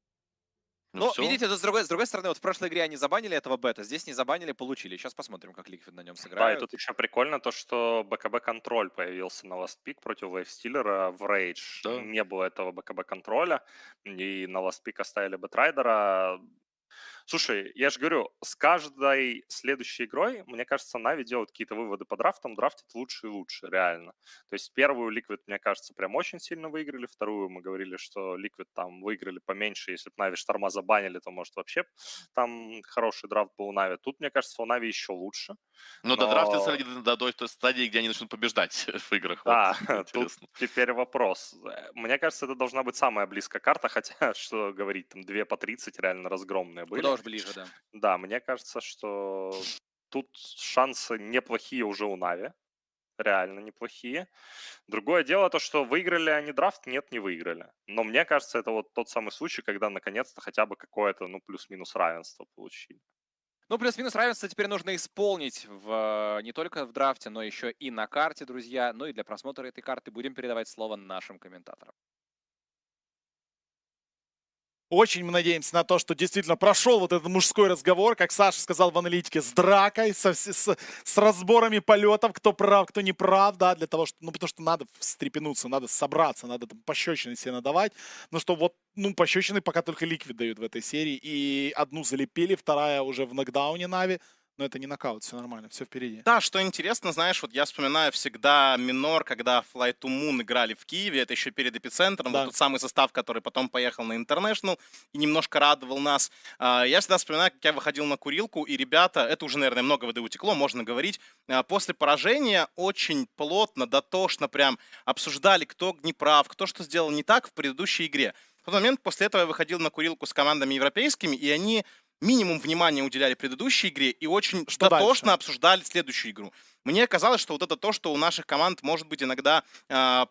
Ну, видите, с другой стороны, вот в прошлой игре они забанили этого бета, здесь не забанили, получили. Сейчас посмотрим, как Liquid на нем сыграет. Да, и тут еще прикольно то, что БКБ-контроль появился на Last Pick против лайфстиллера в Rage. Да. Не было этого БКБ-контроля, и на Last Pick оставили Бэтрайдера. Слушай, я же говорю, с каждой следующей игрой, мне кажется, Нави делают какие-то выводы по драфтам, драфтят лучше и лучше, реально. То есть первую Liquid, мне кажется, прям очень сильно выиграли, вторую мы говорили, что Liquid там выиграли поменьше, если бы Нави Шторма забанили, то, может, вообще там хороший драфт был у Нави. Тут, мне кажется, у Нави еще лучше. Но додрафтятся до той стадии, где они начнут побеждать в играх. Да, вот, тут теперь вопрос. Мне кажется, это должна быть самая близкая карта, хотя, что говорить, там 2 по 30 реально разгромные были. Куда уж ближе, да. Да, мне кажется, что тут шансы неплохие уже у Нави. Реально неплохие. Другое дело то, что выиграли они драфт? Нет, не выиграли. Но мне кажется, это вот тот самый случай, когда наконец-то хотя бы какое-то, ну, плюс-минус равенство получили. Ну, плюс-минус равенство теперь нужно исполнить не только в драфте, но еще и на карте, друзья. Ну и для просмотра этой карты будем передавать слово нашим комментаторам. Очень мы надеемся на то, что действительно прошел вот этот мужской разговор, как Саша сказал в аналитике, с дракой, с разборами полетов, кто прав, кто не прав, да, для того, что, ну, потому что надо встрепенуться, надо собраться, надо там пощечины себе надавать, но что вот, ну, пощечины пока только Ликвид дают в этой серии, и одну залепили, вторая уже в нокдауне Нави. Но это не нокаут, все нормально, все впереди. Да, что интересно, знаешь, вот я вспоминаю всегда Минор, когда Fly to Moon играли в Киеве, это еще перед эпицентром, да. Вот тот самый состав, который потом поехал на International и немножко радовал нас. Я всегда вспоминаю, как я выходил на курилку, и ребята, это уже, наверное, много воды утекло, можно говорить, после поражения очень плотно, дотошно прям обсуждали, кто не прав, кто что сделал не так в предыдущей игре. В тот момент после этого я выходил на курилку с командами европейскими, и они минимум внимания уделяли предыдущей игре и очень дотошно обсуждали следующую игру. Мне казалось, что вот это то, что у наших команд может быть иногда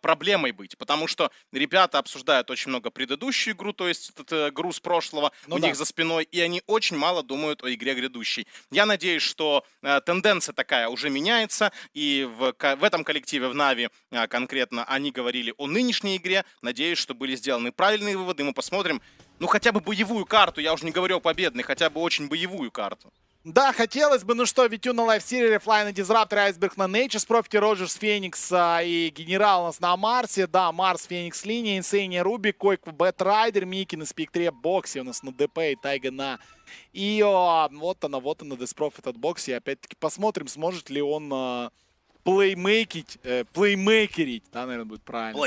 проблемой быть, потому что ребята обсуждают очень много предыдущую игру, то есть игру с прошлого у них за спиной, и они очень мало думают о игре грядущей. Я надеюсь, что тенденция такая уже меняется, и в этом коллективе, в Нави конкретно, они говорили о нынешней игре. Надеюсь, что были сделаны правильные выводы, мы посмотрим, ну, хотя бы боевую карту, я уже не говорю о победной, хотя бы очень боевую карту. Да, хотелось бы, ну что, Витю на лайфсервере, Флай на Дизрапторе, Айсберг на Нейчес, Профити, Роджерс, Феникс и Генерал у нас на Марсе. Да, Марс, Феникс, Линия, Инсейния, Руби, Койк, Бэтрайдер, Мики на Спектре, Боксе у нас на ДП и Тайга на Ио. Вот она, Деспрофит от Бокси. Опять-таки посмотрим, сможет ли он плеймейкерить, да, наверное, будет правильно.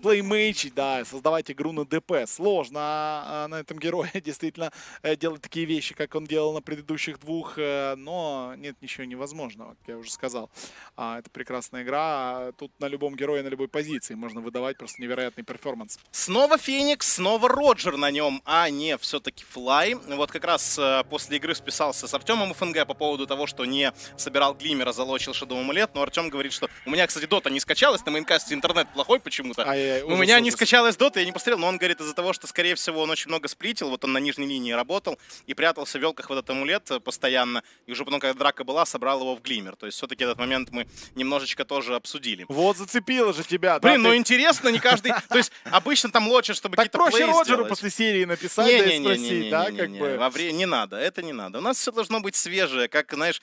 Плеймейчить, да, создавать игру на ДП. Сложно на этом герое действительно делать такие вещи, как он делал на предыдущих двух, но нет ничего невозможного, как я уже сказал. Это прекрасная игра, тут на любом герое, на любой позиции можно выдавать просто невероятный перформанс. Снова Феникс, снова Роджер на нем, а не все-таки Флай. Вот как раз после игры списался с Артемом ФНГ по поводу того, что не собирал Глиммера, залочил Shadow Amulet. Но Артем говорит, что у меня, кстати, дота не скачалась, на мейнкасте интернет плохой почему-то. У меня не скачалась дота, я не посмотрел, но он говорит из-за того, что, скорее всего, он очень много сплитил, вот он на нижней линии работал и прятался в велках в этот амулет постоянно, и уже потом, когда драка была, собрал его в Глиммер. То есть все-таки этот момент мы немножечко тоже обсудили. Вот зацепило же тебя. Блин, ну интересно, не каждый... То есть обычно там лочат, чтобы какие-то плей сделать. Так проще Роджеру после серии написать, да и спросить, да, как бы. Не надо, это не надо. У нас все должно быть свежее, как, знаешь,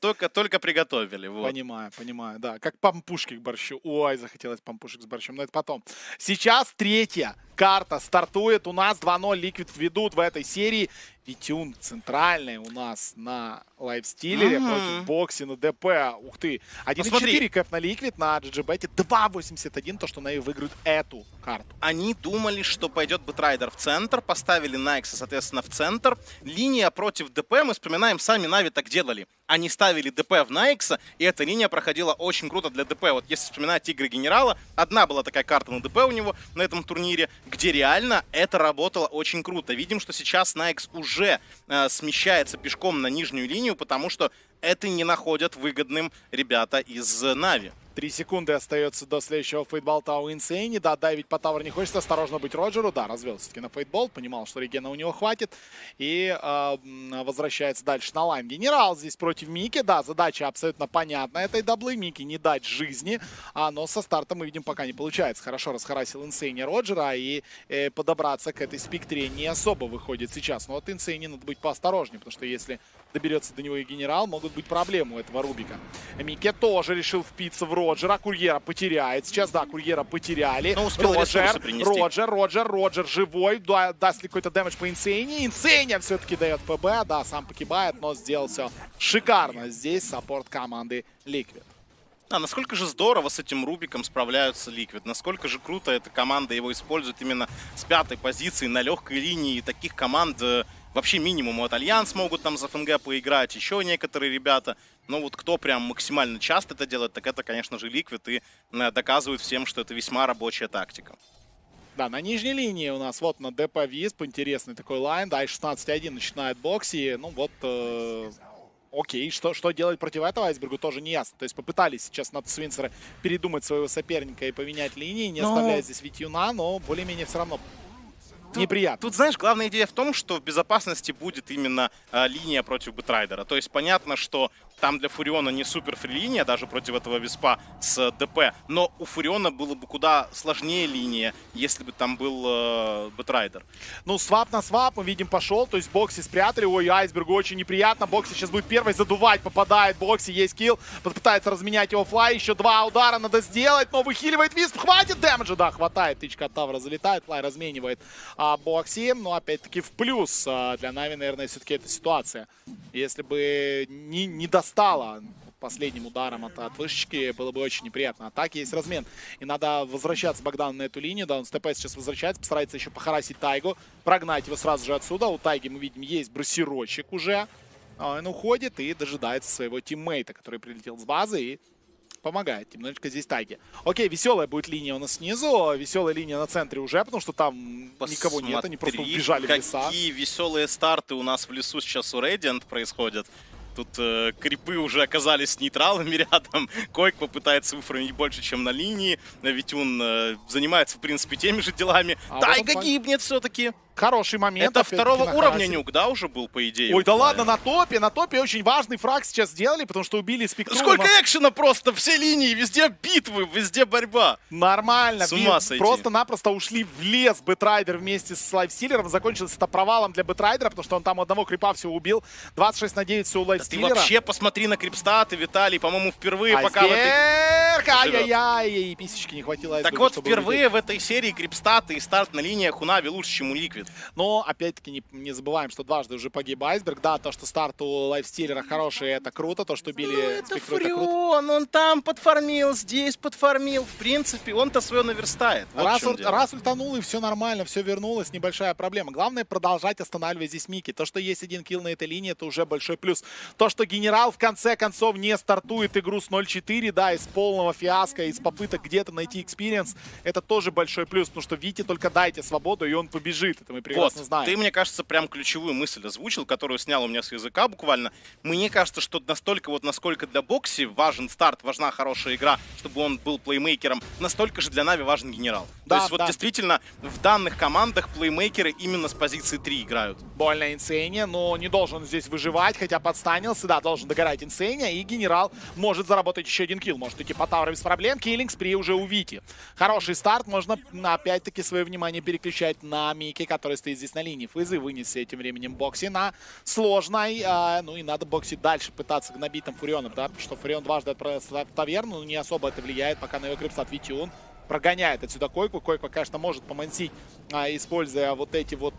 только приготовили. Понимаю, да. Как пампушки к борщу. Ой, захотелось пампушек с борщом, но это потом. Сейчас третья карта стартует. У нас 2-0 Ликвид ведут в этой серии. Витюн центральный у нас на лайфстилере против Бокси на ДП. Ух ты. 1.4 кэф на Ликвид, на GGBet 2.81, то, что Нави выиграют эту карту. Они думали, что пойдет Бэтрайдер в центр, поставили Найкса, соответственно, в центр. Линия против ДП, мы вспоминаем, сами Нави так делали. Они ставили ДП в Найкса, и эта линия проходила очень круто для ДП. Вот если вспоминать игры Генерала, одна была такая карта на ДП у него на этом турнире, где реально это работало очень круто. Видим, что сейчас Найкс уже смещается пешком на нижнюю линию, потому что это не находят выгодным ребята из Нави. 3 секунды остается до следующего фейтболта у Инсейни. Да, дайвить по тавер не хочется. Осторожно быть Роджеру. Да, развел все-таки на фейтбол. Понимал, что регена у него хватит. И возвращается дальше на лайн. Генерал здесь против Мики. Да, задача абсолютно понятна этой даблы. Мики не дать жизни. Но со старта мы видим, пока не получается. Хорошо расхарасил Инсейни Роджера. И подобраться к этой спектре не особо выходит сейчас. Но вот Инсейни надо быть поосторожнее. Потому что если доберется до него и Генерал, могут быть проблемы у этого Рубика. Мики тоже решил впиться в Роджера. Курьера потеряет. Сейчас, да, Курьера потеряли. Роджер живой. Даст ли какой-то дэмэдж по Инсейне? Инсейня все-таки дает ПБ. Да, сам погибает, но сделал все шикарно. Здесь саппорт команды Liquid. Насколько же здорово с этим Рубиком справляются Liquid. Насколько же круто эта команда его использует именно с 5-й позиции на легкой линии. Таких команд вообще минимум. Вот Альянс могут там за ФНГ поиграть, еще некоторые ребята. Но вот кто прям максимально часто это делает, так это, конечно же, Liquid. И доказывают всем, что это весьма рабочая тактика. Да, на нижней линии у нас вот на ДП Висп. Интересный такой лайн. Да, и 16-1 начинает Бокси. Ну вот... Окей, что делать против этого Айсбергу тоже не ясно. То есть попытались сейчас над Свинсера передумать своего соперника и поменять линии, не оставляя здесь Витюна, но более-менее все равно неприятно. Тут, знаешь, главная идея в том, что в безопасности будет именно линия против Бэтрайдера. То есть понятно, что там для Фуриона не супер фри-линия, даже против этого Виспа с ДП, но у Фуриона было бы куда сложнее линия, если бы там был Бэтрайдер. Ну, свап на свап, мы видим, пошел, то есть Бокси спрятали, ой, Айсбергу очень неприятно, Бокси сейчас будет первый задувать, попадает, Бокси, есть килл, пытается разменять его Флай, еще 2 удара надо сделать, но выхиливает Висп, хватит дэмэджа, да, хватает, тычка от Тавра залетает, Флай разменивает Бокси, но опять-таки в плюс для Нави, наверное, все-таки эта ситуация. Если бы не достала последним ударом от вышечки, было бы очень неприятно. А так есть размен. И надо возвращаться Богдану на эту линию. Да, он с ТП сейчас возвращается, постарается еще похарасить Тайгу, прогнать его сразу же отсюда. У Тайги, мы видим, есть брассирочек уже. Он уходит и дожидается своего тиммейта, который прилетел с базы и помогает немножечко здесь Тайге. Окей, веселая будет линия у нас снизу, веселая линия на центре уже, потому что там никого нет, они просто убежали в леса. Какие веселые старты у нас в лесу сейчас у Radiant происходят. Тут крипы уже оказались нейтралами рядом. Койк попытается выфармить больше, чем на линии. Ведь он занимается, в принципе, теми же делами. Тайга гибнет все-таки. Хороший момент. Это второго уровня нюк, да, уже был, по идее? Ой, да ладно, на топе очень важный фраг сейчас сделали, потому что убили Спектрума. Сколько экшена просто, все линии, везде битвы, везде борьба. Нормально. С ума сойти. Просто-напросто ушли в лес Бэтрайдер вместе с Лайфстиллером. Закончилось это провалом для Бэтрайдера, потому что он там одного крипа всего убил. 26/9 все у Лайфстиллера. Ты вообще посмотри на крипстаты, Виталий, по-моему, впервые пока... Ай-яй-яй, писечки не хватило. Так вот, впервые в этой серии крипстаты и старт на линиях у Нави лучше, чем у Ликвид. Но, опять-таки, не забываем, что дважды уже погиб Айсберг. Да, то, что старт у Лайфстиллера хороший, это круто. То, что убили это Фурион, он там подфармил, здесь подфармил. В принципе, он-то свое наверстает. Вот раз ультанул, и все нормально, все вернулось, небольшая проблема. Главное продолжать останавливать здесь Мики. То, что есть один килл на этой линии, это уже большой плюс. То, что Генерал в конце концов не стартует игру с 0-4, да, из полного фиаско, из попыток где-то найти экспириенс, это тоже большой плюс, потому что Вите только дайте свободу, и он побежит. Это мы прекрасно знаем. Ты, мне кажется, прям ключевую мысль озвучил, которую снял у меня с языка буквально. Мне кажется, что настолько вот насколько для Бокси важен старт, важна хорошая игра, чтобы он был плеймейкером, настолько же для Нави важен Генерал. Да, то есть вот действительно в данных командах плеймейкеры именно с позиции 3 играют. Больно Инсейне, но не должен здесь выживать, хотя подстанился, да, должен догорать Инсейне, и Генерал может заработать еще один килл, может идти по тауру без проблем, киллинг спри уже у Вити. Хороший старт, можно опять-таки свое внимание переключать на Мики, который стоит здесь на линии. Фызы вынес этим временем Бокси на сложной, ну и надо Бокси дальше пытаться гнобить там Фурионом, да, потому что Фурион дважды отправился в таверну, но не особо это влияет, пока на его крипстат Витиун прогоняет отсюда Койку. Койка, конечно, может помансить, используя вот эти вот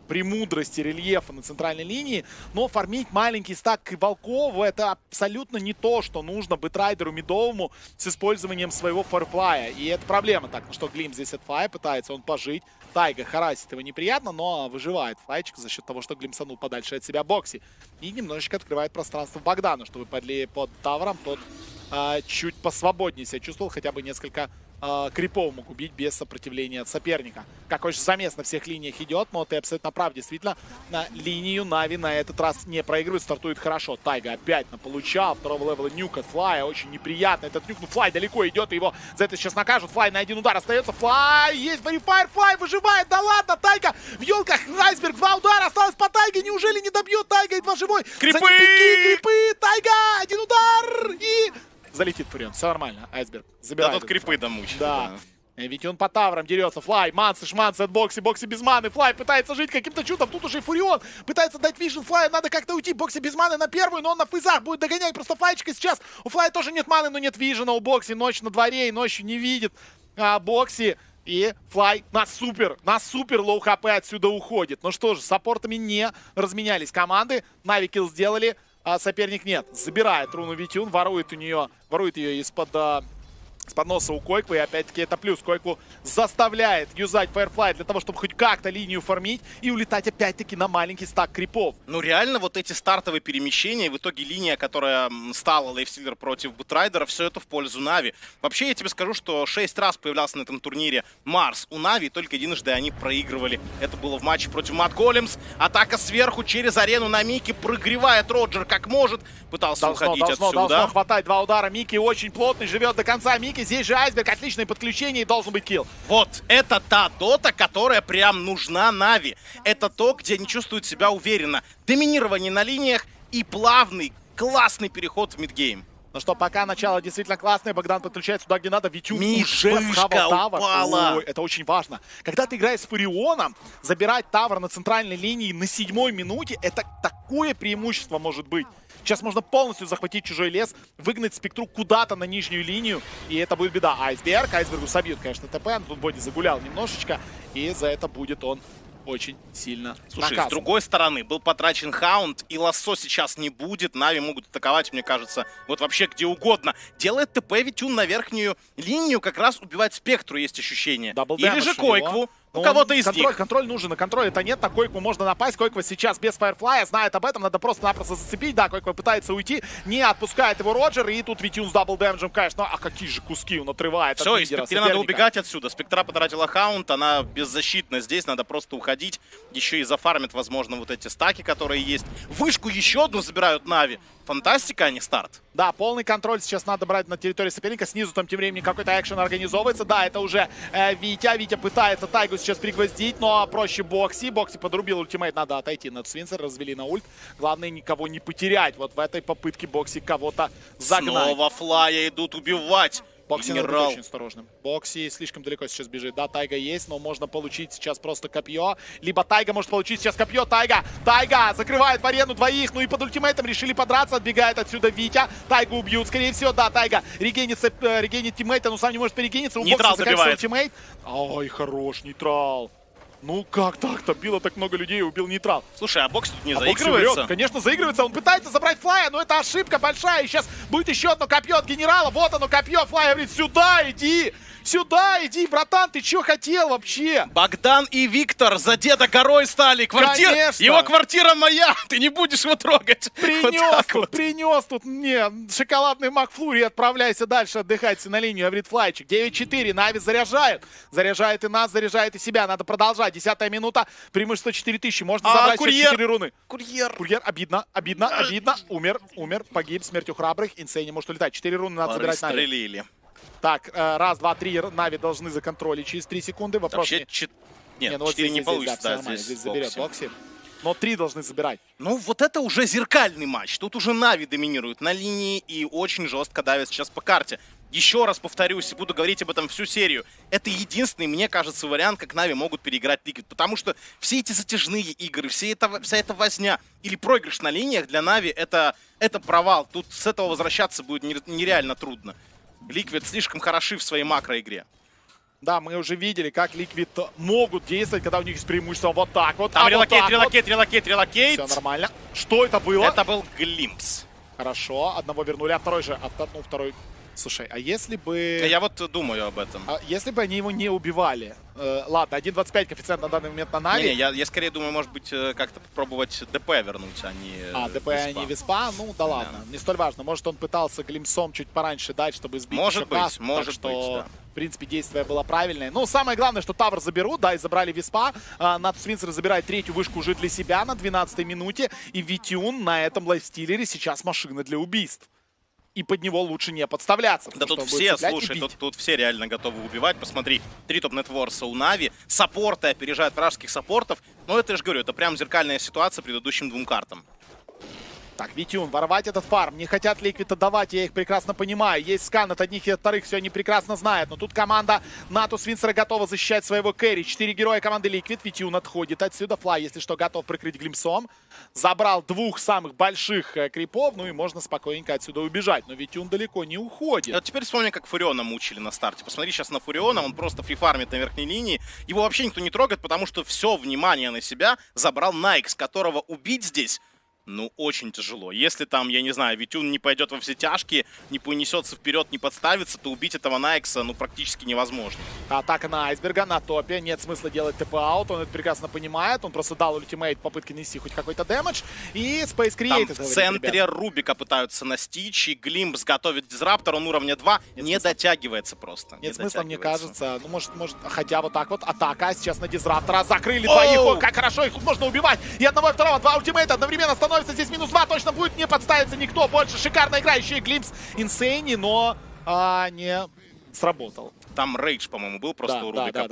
премудрости рельефа на центральной линии, но фармить маленький стак волков — это абсолютно не то, что нужно Бэтрайдеру мидовому с использованием своего фарфлая. И это проблема. Так, ну что, Глим здесь от Флая пытается он пожить. Тайга харасит его неприятно, но выживает Флайчик за счет того, что глимсанул подальше от себя Бокси. И немножечко открывает пространство Богдану, чтобы под тавром тот чуть посвободнее себя чувствовал, хотя бы несколько крипов мог убить без сопротивления от соперника. Как очень замес на всех линиях идет, но ты абсолютно прав, действительно, на линию Нави на этот раз не проигрывает, стартует хорошо. Тайга опять получал второго левела нюк от Флая, очень неприятно этот нюк, но Флай далеко идет, и его за это сейчас накажут. Флай на один удар остается, Флай, есть Барифайр, Флай выживает, да ладно, Тайга в елках, Айсберг, 2 удара, осталось по Тайге, неужели не добьет Тайга, едва живой? Крипы, Тайга, 1 удар, и... Залетит Фурион, все нормально, Айсберг забирает. Да тут крипы домучат. Да. Ведь он по таврам дерется. Флай, Мансы, шманцы от Бокси. Бокси без маны. Флай пытается жить каким-то чудом. Тут уже и Фурион пытается дать вижн Флая. Надо как-то уйти. Бокси без маны на первую, но он на фейзах будет догонять просто Флайчика сейчас. У Флая тоже нет маны, но нет вижена. У Бокси ночь на дворе и ночью не видит Бокси. И Флай на супер лоу хп отсюда уходит. Ну что же, с саппортами не разменялись команды. Нави килл сделали. А соперник нет. Забирает руну Витюн, ворует ее из-под носа у Койку. И опять-таки это плюс. Койку заставляет юзать Firefly для того, чтобы хоть как-то линию фармить и улетать опять-таки на маленький стак крипов. Ну реально вот эти стартовые перемещения, в итоге линия, которая стала Лейфстиллер против Бэтрайдера, все это в пользу Нави. Вообще я тебе скажу, что 6 раз появлялся на этом турнире Марс у Нави, только единожды они проигрывали. Это было в матче против Мат Големс. Атака сверху через арену на Мики, прогревает Роджер как может. Пытался уходить отсюда. Должно хватать 2 удара. Мики очень плотный, живет до конца. Мики Ники. Здесь же Айсберг, отличное подключение и должен быть килл. Вот, это та дота, которая прям нужна Нави. Это то, где они чувствуют себя уверенно. Доминирование на линиях и плавный, классный переход в мидгейм. Ну что, пока начало действительно классное, Богдан подключается туда, где надо. Витюн уже схавал тавр. Ой, это очень важно. Когда ты играешь с Фурионом, забирать тавр на центральной линии на 7-й минуте, это такое преимущество может быть. Сейчас можно полностью захватить чужой лес, выгнать спектру куда-то на нижнюю линию, и это будет беда. Айсбергу собьют, конечно, ТП, но тут Боди загулял немножечко, и за это будет он очень сильно Слушай, наказан. С другой стороны, был потрачен хаунд, и лассо сейчас не будет. Нави могут атаковать, мне кажется, вот вообще где угодно. Делает ТП Витюн на верхнюю линию, как раз убивать спектру, есть ощущение. Или же Койкву. У кого-то из них. Контроль нужен, на контроль это нет, на Койкву можно напасть. Койква сейчас без Фаерфлая, знает об этом, надо просто-напросто зацепить. Да, Койква пытается уйти, не отпускает его Роджер, и тут Витюн с даблдэмджем, конечно. А какие же куски он отрывает. Все, и Спектре надо убегать отсюда. Спектра потратила хаунд, она беззащитна здесь, надо просто уходить. Еще и зафармит, возможно, вот эти стаки, которые есть. Вышку еще одну забирают Нави. Фантастика, а не старт. Да, полный контроль сейчас надо брать на территории соперника. Снизу там тем временем какой-то экшен организовывается. Да, это уже Витя. Витя пытается Тайгу сейчас пригвоздить, но проще Бокси. Бокси подрубил ультимейт, надо отойти. Над Свинцер развели на ульт. Главное никого не потерять. Вот в этой попытке Бокси кого-то загнать. Снова Флая идут убивать. Бокси надо быть очень осторожным. Бокси слишком далеко сейчас бежит. Да, Тайга есть, но можно получить сейчас просто копье. Либо Тайга может получить сейчас копье. Тайга закрывает в арену двоих. Ну и под ультимейтом решили подраться. Отбегает отсюда Витя. Тайгу убьют, скорее всего. Да, Тайга регенит тиммейта, но сам не может перегениться. У Нейтрал забивает. Ультимейт. Ой, хорош нейтрал. Ну как так-то? Било так много людей и убил нейтрал. Слушай, а Бокс тут не заигрывается? Конечно, заигрывается. Он пытается забрать Флая, но это ошибка большая. И сейчас будет еще одно копье от генерала. Вот оно, копье. Флай говорит, сюда иди. Сюда иди, братан, ты что хотел вообще? Богдан и Виктор за деда горой стали. Конечно. Его квартира моя, ты не будешь его трогать. Принес тут мне шоколадный Макфлури. Отправляйся дальше отдыхать на линию, говорит Флайчик. 9-4, Нави заряжает. Заряжает и нас, заряжает и себя. Надо продолжать. 10-я минута, преимущество 4000. Можно забрать еще 4 руны. Курьер, обидно. Умер, погиб смертью храбрых. Инсейни может улетать. 4 руны надо забирать Нави. Так, раз, два, три, Нави должны законтролить через 3 секунды. Вопрос вообще, нет, 4 не получится. Да, здесь заберет Бокси. Но 3 должны забирать. Ну, вот это уже зеркальный матч. Тут уже Нави доминируют на линии и очень жестко давят сейчас по карте. Еще раз повторюсь и буду говорить об этом всю серию. Это единственный, мне кажется, вариант, как Нави могут переиграть Liquid. Потому что все эти затяжные игры, вся эта возня или проигрыш на линиях для Нави это провал. Тут с этого возвращаться будет нереально трудно. Liquid слишком хороши в своей макроигре. Да, мы уже видели, как Liquid могут действовать, когда у них есть преимущество вот так вот. Там релокейт. Все нормально. Что это было? Это был глимпс. Хорошо, одного вернули, а второй же, второй. Слушай, а если бы... Я вот думаю об этом. Если бы они его не убивали? Ладно, 1.25 коэффициент на данный момент на Нави. Не, я скорее думаю, может быть, как-то попробовать ДП вернуть, а не ДП, а не Виспа? Ну, да ладно, не столь важно. Может, он пытался глимсом чуть пораньше дать, чтобы сбить может быть, каст, может быть, да. В принципе, действие было правильное. Ну, самое главное, что Тавр заберут, да, и забрали Виспа. Над Свинцер забирает 3-ю вышку уже для себя на 12-й минуте. И Витюн на этом лайфстиллере сейчас машина для убийств. И под него лучше не подставляться. Да тут все, слушай, тут все реально готовы убивать. Посмотри, 3 топ-нетворса у Нави. Саппорты опережают вражеских саппортов. Но это, я же говорю, это прям зеркальная ситуация предыдущим 2 картам. Так, Витюн, воровать этот фарм. Не хотят Liquid отдавать, я их прекрасно понимаю. Есть скан от одних и от вторых, все они прекрасно знают. Но тут команда НАТО Свинцера готова защищать своего кэрри. 4 героя команды Liquid. Витюн отходит отсюда. Флай, если что, готов прикрыть глимсом. Забрал 2 самых больших крипов. Ну и можно спокойненько отсюда убежать. Но Витюн далеко не уходит. А теперь вспомни, как Фуриона мучили на старте. Посмотри сейчас на Фуриона. Он просто фрифармит на верхней линии. Его вообще никто не трогает, потому что все внимание на себя забрал Найкс, которого убить здесь... Ну, очень тяжело. Если там, я не знаю, Витюн не пойдет во все тяжкие, не понесется вперед, не подставится, то убить этого Найкса, ну, практически невозможно. Атака на Айсберга, на топе. Нет смысла делать ТП-аут, он это прекрасно понимает. Он просто дал ультимейт попытки нанести хоть какой-то дэмэдж. И Space Creator. Там в центре ребят. Рубика пытаются настичь, и Глимпс готовит Дизраптор, он уровня 2, не дотягивается просто. Нет смысла, мне кажется. Ну, может, хотя вот так вот. Атака сейчас на Дизраптора. Закрыли двоих. Как хорошо, их можно убивать. И одного, и второго. 2 ультимейта одновременно становится. Здесь -2, точно будет, не подставится никто больше. Шикарная игра, еще и Глимпс Инсейни, но не сработал. Там рейдж, по-моему, был просто у Рубика,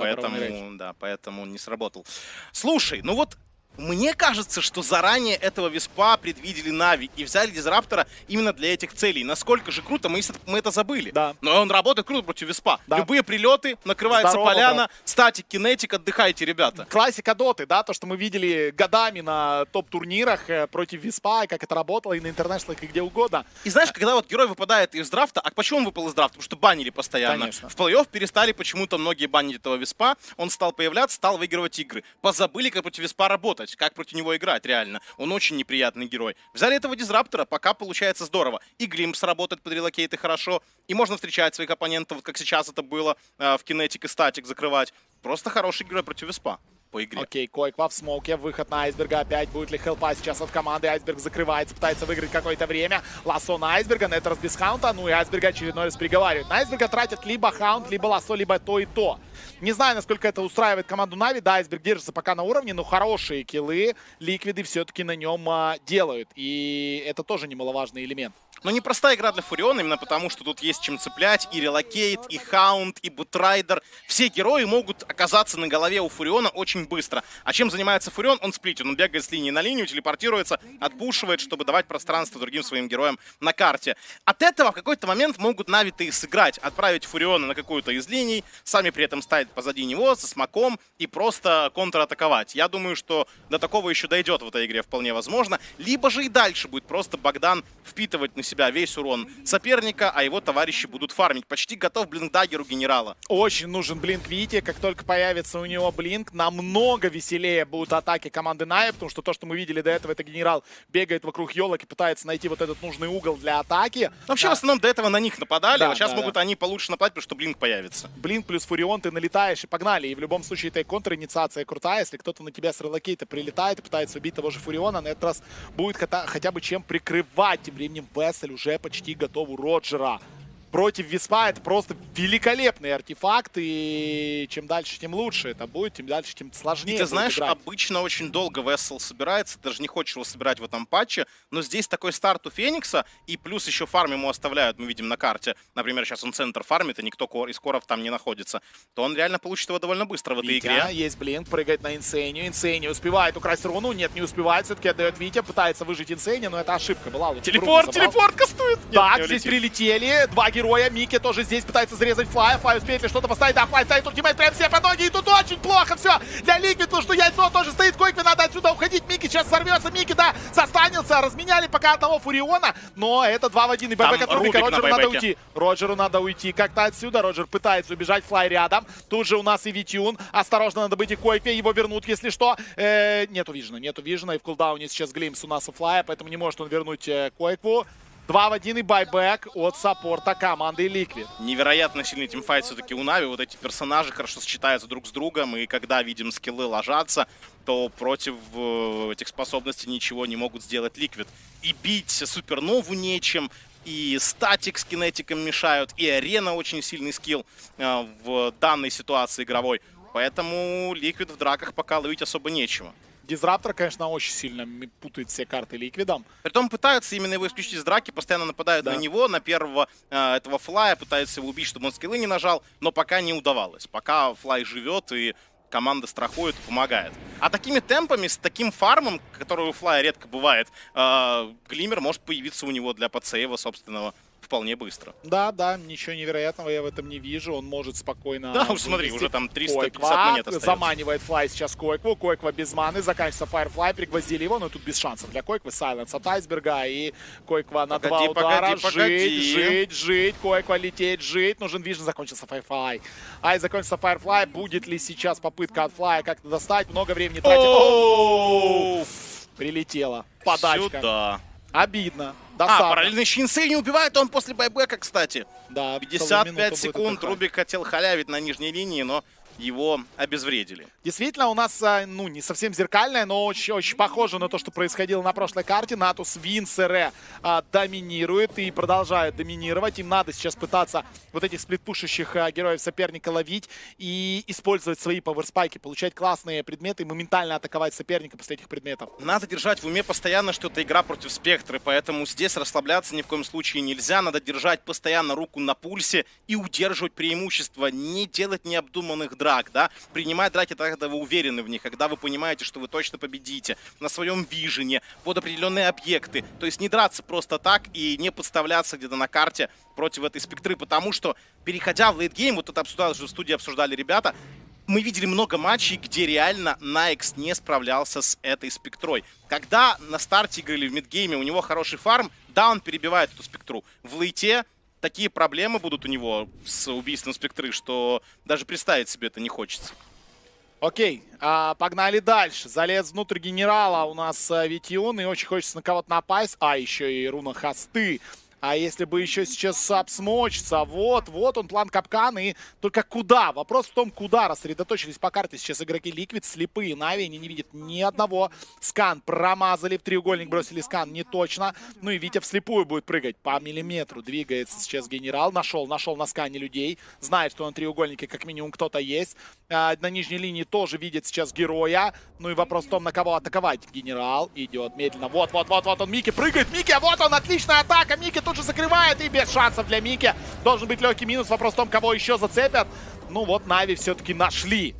поэтому не сработал. Слушай, ну вот мне кажется, что заранее этого Виспа предвидели Нави и взяли Дизраптора именно для этих целей. Насколько же круто, мы это забыли. Да. Но он работает круто против Виспа. Да. Любые прилеты, накрывается поляна, статик, кинетик, отдыхайте, ребята. Классика доты, да, то, что мы видели годами на топ-турнирах против Виспа, и как это работало и на интернешнлах, и где угодно. И знаешь, когда вот герой выпадает из драфта, а почему он выпал из драфта? Потому что банили постоянно. Конечно. В плей-офф перестали почему-то многие банить этого Виспа, он стал появляться, стал выигрывать игры. Позабыли, как против Виспа работать, как против него играть реально. Он очень неприятный герой. Взяли этого Дизраптора, пока получается здорово. И Глимпс работает под релокейты хорошо, и можно встречать своих оппонентов, вот как сейчас это было, в кинетик и статик закрывать. Просто хороший герой против Виспа по игре. Окей, Койква в смоуке, выход на Айсберга опять. Будет ли хелпа сейчас от команды? Айсберг закрывается, пытается выиграть какое-то время. Лассо на Айсберга, Неттерс без хаунта. Ну и Айсберга очередной раз приговаривает. На Айсберга тратят либо хаунт, либо лассо, либо то и то. Не знаю, насколько это устраивает команду Нави. Да, Айсберг держится пока на уровне, но хорошие киллы Ликвиды все-таки на нем делают. И это тоже немаловажный элемент. Но непростая игра для Фуриона, именно потому, что тут есть чем цеплять. И Релокейт, и Хаунд, и Бутрайдер. Все герои могут оказаться на голове у Фуриона очень быстро. А чем занимается Фурион? Он сплитит. Он бегает с линии на линию, телепортируется, отпушивает, чтобы давать пространство другим своим героям на карте. От этого в какой-то момент могут Нави-то и сыграть. Отправить Фуриона на какую-то из линий, сами при этом ставить позади него, со смоком и просто контратаковать. Я думаю, что до такого еще дойдет в этой игре вполне возможно. Либо же и дальше будет просто Богдан впитывать на себя весь урон соперника, а его товарищи будут фармить. Почти готов блинк-даггер у генерала. Очень нужен блинк Вите. Как только появится у него блинк, намного веселее будут атаки команды Нави, потому что то, что мы видели до этого, это генерал бегает вокруг елок и пытается найти вот этот нужный угол для атаки. Вообще, в основном до этого на них нападали, а сейчас могут они получше нападать, потому что блинк появится. Блинк плюс Фурион, ты налетаешь и погнали. И в любом случае это контр-инициация крутая. Если кто-то на тебя с релокейта прилетает и пытается убить того же Фуриона, на этот раз будет хотя бы чем прикрывать. Тем временем Вессель уже почти готов у Роджера. Против Виспа это просто великолепный артефакт, и чем дальше, тем лучше это будет, тем дальше, тем сложнее. И ты знаешь, обычно очень долго Вессел собирается, ты даже не хочешь его собирать в этом патче, но здесь такой старт у Феникса, и плюс еще фарм ему оставляют, мы видим на карте, например, сейчас он центр фармит, и никто из коров там не находится, то он реально получит его довольно быстро в этой игре. Есть блинк, прыгает на Инсейнию, Инсейнию успевает украсть руну, нет, не успевает, все-таки отдает Витя, пытается выжить Инсейнию, но это ошибка была. Телепорт кастует! Так, здесь прилетели, два героя, Микки тоже здесь пытается зарезать Флая. Флай успеет ли что-то поставить? Да, Флай ставит ультимейт прямо себе под ноги. И тут очень плохо все для Ликвид, потому что яйцо тоже стоит. Койкве надо отсюда уходить. Микки сейчас сорвется. Микки, да, застанился. Разменяли пока одного Фуриона. Но это 2 в 1. И байбэк от Рубика. Роджеру надо уйти. Роджеру надо уйти как-то отсюда. Роджер пытается убежать. Флай рядом. Тут же у нас и Витюн. Осторожно, надо быть и Койкве. Его вернут, если что. Нету вижена. И в кулдауне сейчас Глимпс у нас у Флая. Поэтому не может он вернуть Койкву. 2 в 1 и байбэк от саппорта команды Liquid. Невероятно сильный тимфайт все-таки у Нави. Вот эти персонажи хорошо сочетаются друг с другом. И когда видим скиллы ложатся, то против этих способностей ничего не могут сделать Liquid. И бить Супернову нечем. И статик с кинетиком мешают. И арена очень сильный скилл в данной ситуации игровой. Поэтому Liquid в драках пока ловить особо нечего. Дизраптор, конечно, очень сильно путает все карты Ликвидом. Притом пытаются именно его исключить из драки, постоянно нападают на него, на первого этого Флая, пытаются его убить, чтобы он скиллы не нажал, но пока не удавалось. Пока Флай живет и команда страхует и помогает. А такими темпами, с таким фармом, который у Флая редко бывает, Глиммер может появиться у него для подсейва собственного вполне быстро. Да, ничего невероятного я в этом не вижу. Он может спокойно... Да, уж смотри, уже там 350 монет остается. Заманивает Флай сейчас Койкву. Койква без маны. Заканчивается Firefly. Пригвоздили его, но тут без шансов для Койквы. Сайленс от Айсберга. И Койква на 2 удара. Жить. Койква лететь, жить. Нужен вижен. Закончился Firefly. Закончился Firefly. Будет ли сейчас попытка от Флая как-то достать? Много времени тратит. Прилетела. Подачка. Сюда. Обидно. Параллельно еще Инсей не убивает, он после байбека, кстати. Да, 55 секунд. Рубик хотел халявить на нижней линии, но его обезвредили. Действительно, у нас, ну, не совсем зеркальная, но очень похоже на то, что происходило на прошлой карте. Натус Винсере доминирует и продолжает доминировать. Им надо сейчас пытаться вот этих сплитпушащих героев соперника ловить и использовать свои пауэрспайки, получать классные предметы и моментально атаковать соперника после этих предметов. Надо держать в уме постоянно, что это игра против Спектры, поэтому здесь расслабляться ни в коем случае нельзя. Надо держать постоянно руку на пульсе и удерживать преимущество, не делать необдуманных драк, да, принимать драки тогда, когда вы уверены в них, когда вы понимаете, что вы точно победите, на своем вижене, под определенные объекты. То есть не драться просто так и не подставляться где-то на карте против этой Спектры, потому что, переходя в лейтгейм, вот это обсуждали, в студии обсуждали ребята, мы видели много матчей, где реально Найкс не справлялся с этой Спектрой. Когда на старте игры или в мидгейме у него хороший фарм, да, он перебивает эту Спектру. В лейте такие проблемы будут у него с убийством Спектры, что даже представить себе это не хочется. Окей, погнали дальше. Залез внутрь генерала у нас Витион, и очень хочется на кого-то напасть. А, еще и руна хосты. А если бы еще сейчас обсмочиться, вот он план капкан, и только куда? Вопрос в том, куда рассредоточились по карте сейчас игроки Liquid, слепые, Нави, они не видят ни одного. Скан промазали, в треугольник бросили скан, не точно. Ну и Витя вслепую будет прыгать по миллиметру, двигается сейчас генерал, нашел на скане людей, знает, что на треугольнике как минимум кто-то есть. На нижней линии тоже видит сейчас героя, ну и вопрос в том, на кого атаковать. Генерал идет медленно, вот он, Микки прыгает, Микки, вот он, отличная атака, Микки тут же закрывает, и без шансов для Микки. Должен быть легкий минус. Вопрос в том, кого еще зацепят. Ну вот, Нави все-таки нашли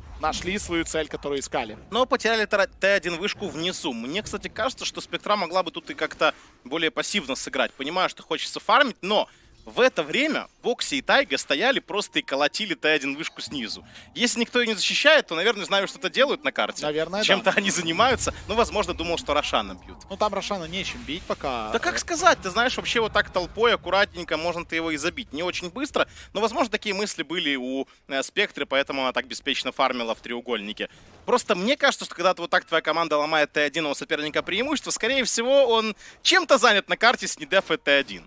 свою цель, которую искали. Но потеряли Т1 вышку внизу. Мне, кстати, кажется, что Спектра могла бы тут и как-то более пассивно сыграть. Понимаю, что хочется фармить, но в это время Бокси и Тайга стояли просто и колотили Т1 вышку снизу. Если никто ее не защищает, то, наверное, знаю, что-то делают на карте. Наверное, чем-то да. они занимаются. Ну, возможно, думал, что Рошана бьют. Ну, там Рошана нечем бить пока. Да как сказать, ты знаешь, вообще вот так толпой, аккуратненько, можно ты его и забить. Не очень быстро, но, возможно, такие мысли были у Спектры, поэтому она так беспечно фармила в треугольнике. Просто мне кажется, что когда вот так твоя команда ломает Т1 у соперника преимущество, скорее всего, он чем-то занят на карте с недефой Т1.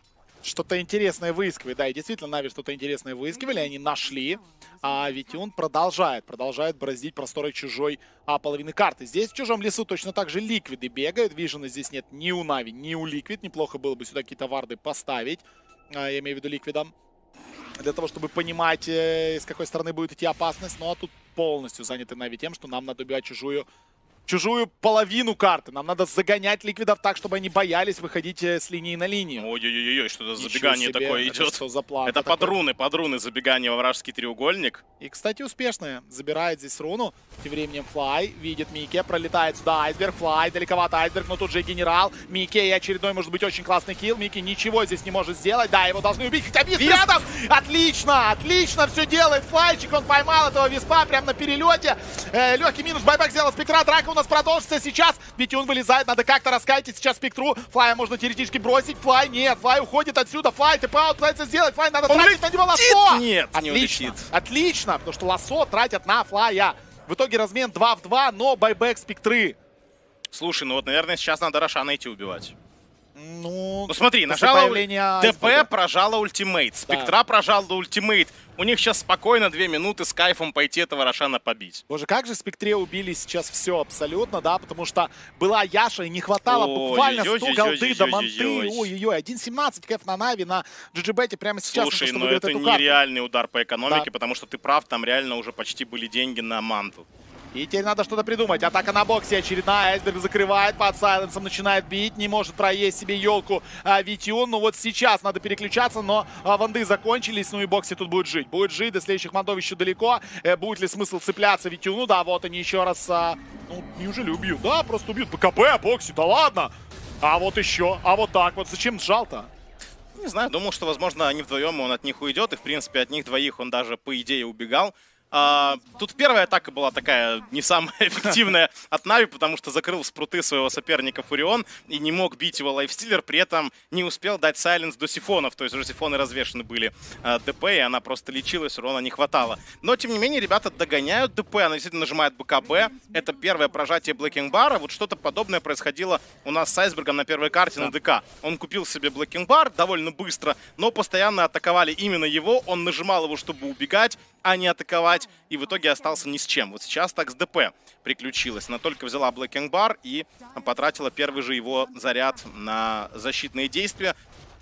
Что-то интересное выискивает. Да, и действительно, Нави что-то интересное выискивали, они нашли. А Витиун продолжает бороздить просторы чужой половины карты. Здесь в чужом лесу точно так же ликвиды бегают. Вижена здесь нет ни у Нави, ни у Ликвид. Неплохо было бы сюда какие-то варды поставить. Я имею в виду ликвидом. Для того, чтобы понимать, с какой стороны будет идти опасность. Ну а тут полностью заняты Нави тем, что нам надо убивать чужую половину карты. Нам надо загонять ликвидов так, чтобы они боялись выходить с линии на линию. Ой-ой-ой, что за забегание такое идет? Что за план? Это под руны забегание во вражеский треугольник. И, кстати, успешное. Забирает здесь руну. Тем временем Флай видит Микки, пролетает сюда Айсберг. Флай, далековато Айсберг, но тут же и генерал. Микки, и очередной может быть очень классный килл. Микки ничего здесь не может сделать. Да, его должны убить. Хотя Висп рядом. Отлично все делает Флайчик. Он поймал этого Виспа прямо на перелете. Легкий минус. Байбек сделал Спектра. Драка у нас продолжится сейчас. Витиун вылезает. Надо как-то раскайтить сейчас Спектру. Флая можно теоретически бросить. Флай нет. Флай уходит отсюда. Флай тэп-аут пытается сделать. Флай надо тратить на него лассо. Нет, Отлично. Потому что лассо тратят на Флая. В итоге размен 2 в 2, но байбек Спектры. Слушай, ну вот, наверное, сейчас надо Рошана идти убивать. Ну смотри, нажала ТП, прожала ультимейт. Спектра прожала ультимейт. У них сейчас спокойно 2 минуты с кайфом пойти этого Рошана побить. Боже, как же Спектре убили сейчас все абсолютно, да, потому что была Яша и не хватало буквально 100 голды до манты. Ой-ой-ой, 1.17 кэф на Нави, на GGBet прямо сейчас. Слушай, ну это нереальный удар по экономике, потому что ты прав, там реально уже почти были деньги на манту. И теперь надо что-то придумать. Атака на боксе очередная. Айсберг закрывает, под сайленсом начинает бить. Не может проесть себе елку Витиун. Ну вот сейчас надо переключаться, но ванды закончились. Ну и боксе тут будет жить. Будет жить, до следующих мандов еще далеко. Будет ли смысл цепляться Витиуну? Да, вот они еще раз... ну, неужели убьют? Да, просто убьют. БКБ, боксе, да ладно. А вот еще, а вот так вот. Зачем сжал-то? Не знаю, думал, что, возможно, они вдвоем, он от них уйдет. И, в принципе, от них двоих он даже, по идее, убегал. Тут первая атака была такая не самая эффективная от Нави, потому что закрыл спруты своего соперника Фурион и не мог бить его лайфстиллер, при этом не успел дать сайленс до сифонов, то есть уже сифоны развешаны были ДП, и она просто лечилась, урона не хватало. Но, тем не менее, ребята догоняют ДП, она действительно нажимает БКБ, это первое прожатие Блэкинг Бара, вот что-то подобное происходило у нас с Айсбергом на первой карте на ДК. Он купил себе Блэкинг Бар довольно быстро, но постоянно атаковали именно его, он нажимал его, чтобы убегать, а не атаковать взять, и в итоге остался ни с чем. Вот сейчас так с ДП приключилось. Она только взяла Blacking Bar и потратила первый же его заряд на защитные действия.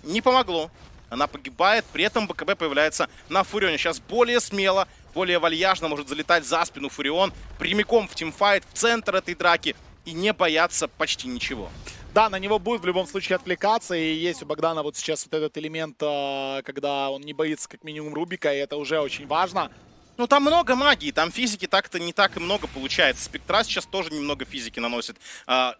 Не помогло. Она погибает, при этом БКБ появляется на Фурионе. Сейчас более смело, более вальяжно может залетать за спину Фурион, прямиком в тимфайт, в центр этой драки и не бояться почти ничего. Да, на него будет в любом случае отвлекаться, и есть у Богдана вот сейчас вот этот элемент, когда он не боится как минимум Рубика, и это уже очень важно. Ну, там много магии, там физики так-то не так и много получается. Спектра сейчас тоже немного физики наносит.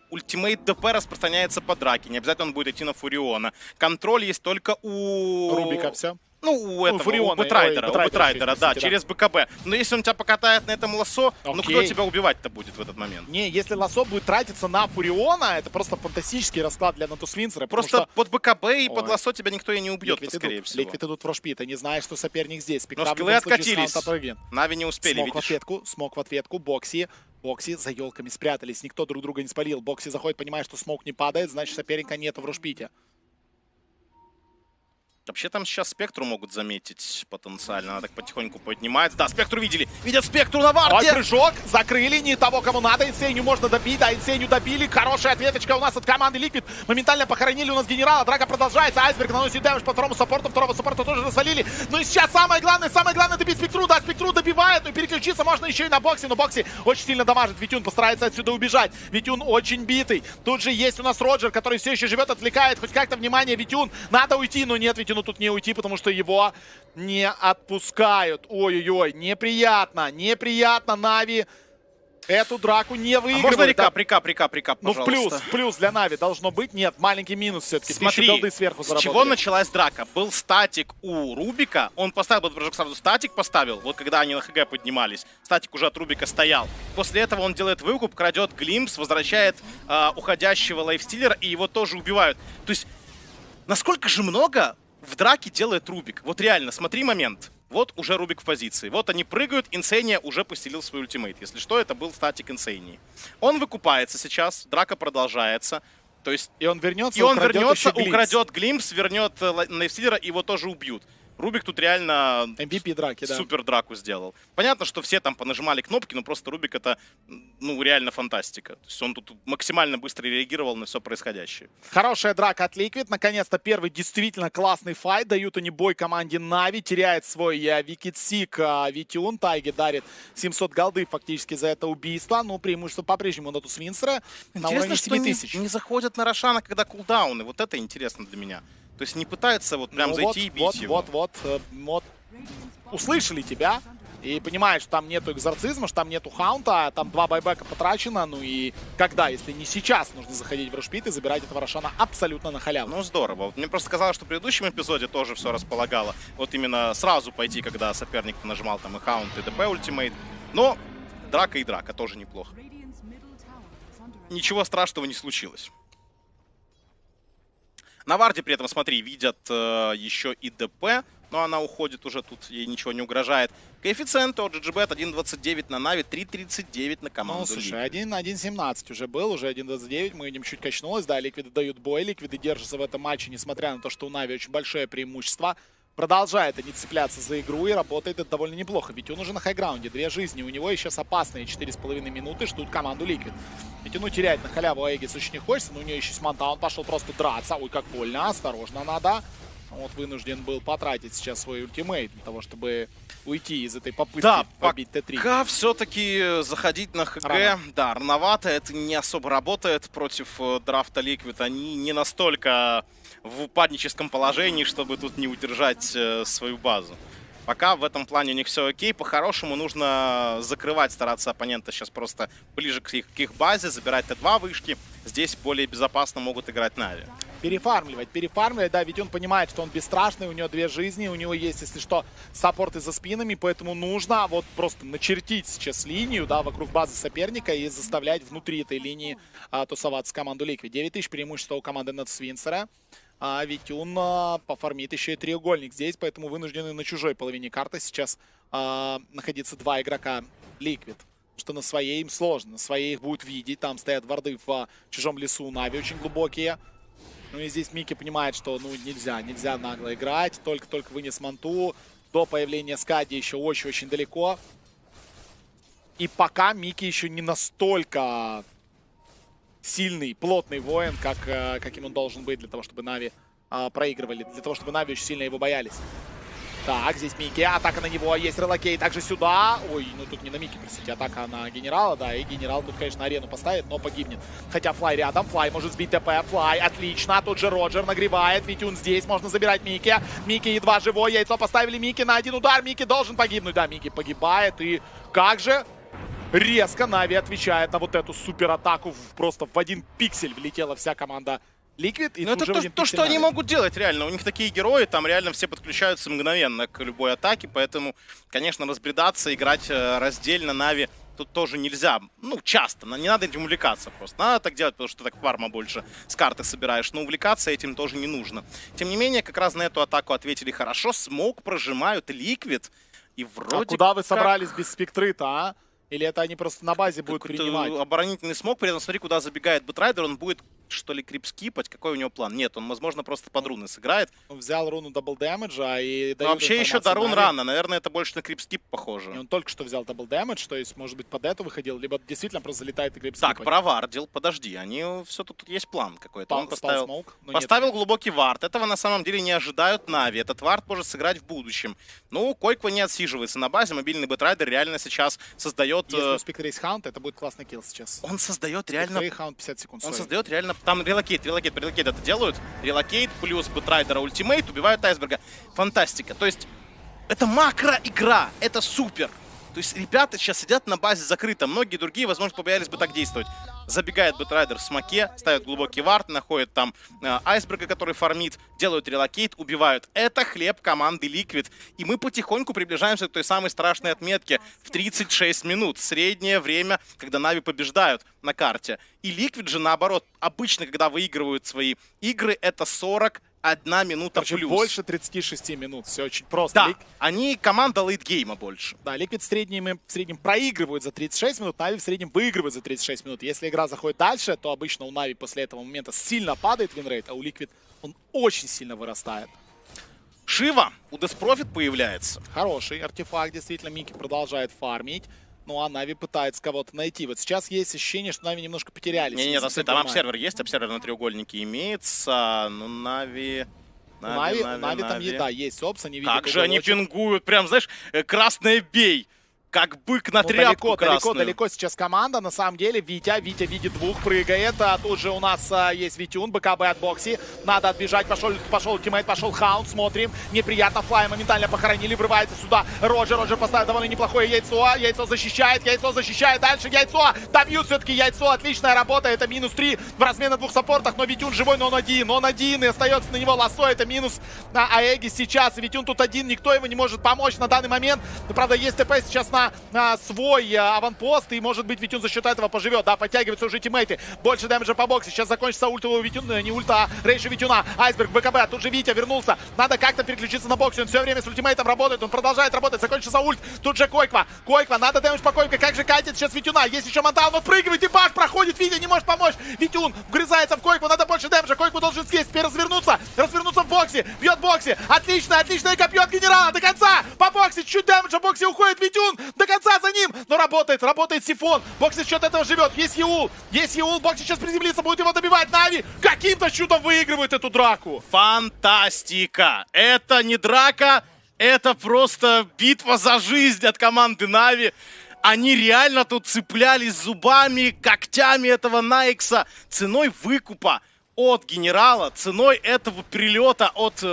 Ультимейт ДП распространяется по драке, не обязательно он будет идти на Фуриона. Контроль есть только у... Рубика все. Ну, у этого, Фуриона, у Бэтрайдера, да, через БКБ. Но если он тебя покатает на этом лассо, ну кто тебя убивать-то будет в этот момент? Не, если лассо будет тратиться на Фуриона, это просто фантастический расклад для Натусвинцера. Просто что... под БКБ и под лассо тебя никто и не убьет, скорее всего. Ликвид идут в рошпи, ты не знаешь, что соперник здесь. Но скиллы откатились. Нави не успели, Смок в ответку, Бокси за елками спрятались, никто друг друга не спалил. Бокси заходит, понимает, что смок не падает, значит соперника нету в рошпите. Вообще там сейчас Спектру могут заметить потенциально. Она так потихоньку поднимается. Да, Спектру видели. Видят Спектру на варде. Ой, прыжок. Закрыли. Не того, кому надо. Инсейню можно добить. А Инсейню добили. Хорошая ответочка у нас от команды Liquid. Моментально похоронили у нас генерала. Драка продолжается. Айсберг наносит дэмэдж по второму саппорту. Второго саппорта тоже развалили. Ну и сейчас самое главное добить Спектру. Да, Спектру добивает. Но переключиться можно еще и на Бокси. Но Бокси очень сильно дамажит. Витюн постарается отсюда убежать. Витюн очень битый. Тут же есть у нас Роджер, который все еще живет, отвлекает хоть как-то внимание. Витюн. Надо уйти, но нет, Витюну тут не уйти, потому что его не отпускают. Ой-ой-ой, неприятно, Нави эту драку не выигрывают. Можно рекап, ну, пожалуйста. в плюс для Нави должно быть. Нет, маленький минус все-таки. Смотри, с чего началась драка? Был статик у Рубика, он поставил прыжок сразу, статик поставил, вот когда они на ХГ поднимались, статик уже от Рубика стоял. После этого он делает выкуп, крадет глимпс, возвращает уходящего лайфстиллера, и его тоже убивают. То есть, насколько же много в драке делает Рубик? Вот реально, смотри момент. Вот уже Рубик в позиции. Вот они прыгают, Инсейния уже постелил свой ультимейт. Если что, это был статик Инсейнии. Он выкупается сейчас, драка продолжается. То есть, и он вернется, украдет глимпс, вернет лайфстиллера, и его тоже убьют. Рубик тут реально MVP драки, да. Супер драку сделал. Понятно, что все там понажимали кнопки, но просто Рубик это, ну, реально фантастика. То есть он тут максимально быстро реагировал на все происходящее. Хорошая драка от Liquid. Наконец-то первый действительно классный файт. Дают они бой команде Нави. Теряет свой Викидсик Витюн. Тайге дарит 700 голды фактически за это убийство. Но преимущество по-прежнему на Тусвинцера на уровне 7000. Не заходят на Рошана, когда кулдауны. Вот это интересно для меня. То есть не пытаются вот прям зайти и бить его. Вот. Услышали тебя. И понимаешь, что там нету экзорцизма, что там нету хаунта, там 2 байбека потрачено. Ну и когда, если не сейчас, нужно заходить в рушпит и забирать этого Рошана абсолютно на халяву. Ну здорово. Мне просто казалось, что в предыдущем эпизоде тоже все располагало. Вот именно сразу пойти, когда соперник нажимал там и хаунт, и ДП ультимейт. Но драка и драка тоже неплохо. Ничего страшного не случилось. На варде при этом, смотри, видят еще и ДП, но она уходит уже, тут ей ничего не угрожает. Коэффициент от GGBet 1.29 на Нави, 3.39 на команду. Ну, слушай, 1.17 уже был, уже 1.29, мы видим, чуть качнулось, да, Ликвиды дают бой, Ликвиды держатся в этом матче, несмотря на то, что у Нави очень большое преимущество. Продолжает они цепляться за игру и работает это довольно неплохо. Ведь он уже на хайграунде, 2 жизни. У него сейчас опасные 4,5 минуты ждут команду Liquid. Ведь он терять на халяву Аегис очень не хочется, но у нее еще есть манта. Он пошел просто драться. Ой, как больно, осторожно надо. Вот вынужден был потратить сейчас свой ультимейт для того, чтобы уйти из этой попытки побить Т3. Пока все-таки заходить на ХГ, да, рановато. Это не особо работает против драфта Liquid. Они не настолько в упадническом положении, чтобы тут не удержать свою базу. Пока в этом плане у них все окей. По-хорошему нужно закрывать, стараться оппонента сейчас просто ближе к их базе, забирать Т2 вышки. Здесь более безопасно могут играть Нави. Перефармливать, да, ведь он понимает, что он бесстрашный, у него 2 жизни, у него есть, если что, саппорты за спинами, поэтому нужно вот просто начертить сейчас линию, да, вокруг базы соперника и заставлять внутри этой линии тусоваться команду Liquid. 9000 преимущество у команды Натусвинцера. А ведь он пофармит еще и треугольник здесь, поэтому вынуждены на чужой половине карты сейчас находиться 2 игрока Liquid. Что на своей им сложно, на своей их будут видеть, там стоят варды в чужом лесу Нави очень глубокие. Ну и здесь Микки понимает, что ну нельзя нагло играть, только вынес манту, до появления Скади еще очень-очень далеко. И пока Микки еще не настолько сильный, плотный воин, каким он должен быть для того, чтобы Нави проигрывали, для того, чтобы Нави очень сильно его боялись. Так, здесь Микки, атака на него, есть релокейт, также сюда. Ой, ну тут не на Микки, простите, атака на генерала, да, и генерал тут, конечно, арену поставит, но погибнет. Хотя Флай рядом, Флай может сбить ТП, Флай, отлично, тут же Роджер нагревает, Витюн здесь, можно забирать Микки. Микки едва живой, яйцо поставили Микки на один удар, Микки должен погибнуть, да, Микки погибает, и как же резко Нави отвечает на вот эту суператаку, просто в один пиксель влетела вся команда Liquid. И это то, что они могут делать, реально. У них такие герои, там реально все подключаются мгновенно к любой атаке, поэтому, конечно, разбредаться, играть раздельно Нави тут тоже нельзя. Ну, часто. Не надо этим увлекаться просто. Надо так делать, потому что так фарма больше с карты собираешь. Но увлекаться этим тоже не нужно. Тем не менее, как раз на эту атаку ответили хорошо. Смоук прожимают Liquid. И вроде куда вы собрались без спектры-то, а? Или это они просто на базе будут принимать? Оборонительный смог, при этом смотри, куда забегает Бэтрайдер, он будет, что ли, крип скипать? Какой у него план? Нет, он, возможно, просто под руны сыграет. Он взял руну дабл дэмэджа и... Вообще еще до рун рано, наверное, это больше на крип скип похоже. И он только что взял дабл дэмэдж, то есть, может быть, под эту выходил, либо действительно просто залетает и крип скипать. Так, провардил, подожди, все тут есть план какой-то. Он поставил глубокий вард, этого на самом деле не ожидают Нави, этот вард может сыграть в будущем. Ну, Койква не отсиживается на базе, мобильный Бэтрайдер реально сейчас создает... Если у спикера есть хаунт, это будет классный килл сейчас. Он создает реально... Хаунт 50 секунд. Он создает реально... Там релокейт это делают. Релокейт плюс Бэтрайдера ультимейт убивают Айсберга. Фантастика. То есть это макро-игра. Это супер. То есть ребята сейчас сидят на базе закрыто. Многие другие, возможно, побоялись бы так действовать. Забегает Бэтрайдер в смоке, ставит глубокий вард, находит там Айсберга, который фармит, делают релокейт, убивают. Это хлеб команды Liquid. И мы потихоньку приближаемся к той самой страшной отметке в 36 минут. Среднее время, когда Нави побеждают на карте. И Liquid же, наоборот, обычно, когда выигрывают свои игры, это 41 минута плюс. Больше 36 минут. Все очень просто. Да, они команда лейтгейма больше. Да, Liquid в среднем проигрывают за 36 минут, Нави в среднем выигрывают за 36 минут. Если игра заходит дальше, то обычно у Нави после этого момента сильно падает винрейт, а у Liquid он очень сильно вырастает. Шива, у Деспрофит появляется. Хороший артефакт, действительно, Микки продолжает фармить. Ну, а Нави пытается кого-то найти. Вот сейчас есть ощущение, что Нави немножко потерялись. Нет, там обсервер есть, обсервер на треугольнике имеется, но Нави там еда есть, опс, они видят. Как же они пингуют, прям, знаешь, красное бей. Как бык на тряпку красную. Далеко сейчас команда. На самом деле Витя видит двух, прыгает. А тут же у нас есть Витюн, БКБ от Бокси. Надо отбежать. Пошел ультимейт, пошел Хаунт. Смотрим. Неприятно. Флай моментально похоронили. Врывается сюда Роджер поставил довольно неплохое яйцо. Яйцо защищает. Дальше яйцо. Добьют все-таки яйцо. Отличная работа. Это -3 в размен на двух саппортах. Но Витюн живой, но он один. И остается на него лассо. Это минус на Аэгис сейчас. И Витюн тут один. Никто его не может помочь на данный момент. Но, правда, есть ТП сейчас на свой аванпост, и, может быть, Витюн за счет этого поживет. Да, подтягиваются уже тиммейты. Больше дэмэджа по боксе. Сейчас закончится ульта у Витюна, не ульта, а рейджа Витюна. Айсберг, БКБ, тут же Витя вернулся. Надо как-то переключиться на боксе. Он все время с ультимейтом работает, он продолжает работать. Закончится ульт. Тут же Койква, надо дэмэдж по Койкве. Как же катит сейчас Витюна? Есть еще Монтал, он отпрыгивает, и бах, проходит. Витя не может помочь. Витюн вгрызается в Койкву, надо больше дэмэджа. Койкву должен съесть, теперь развернуться в боксе. Бьет боксе. Отличное копье от генерала до конца. По боксе, чуть дэмэджа, боксе уходит Витюн. До конца за ним, но работает сифон. Бокс за счет этого живет. Есть Еул, Бокс сейчас приземлится, будет его добивать. Нави каким-то чудом выигрывает эту драку. Фантастика! Это не драка, это просто битва за жизнь от команды Нави. Они реально тут цеплялись зубами, когтями этого Найкса ценой выкупа от генерала, ценой этого прилета от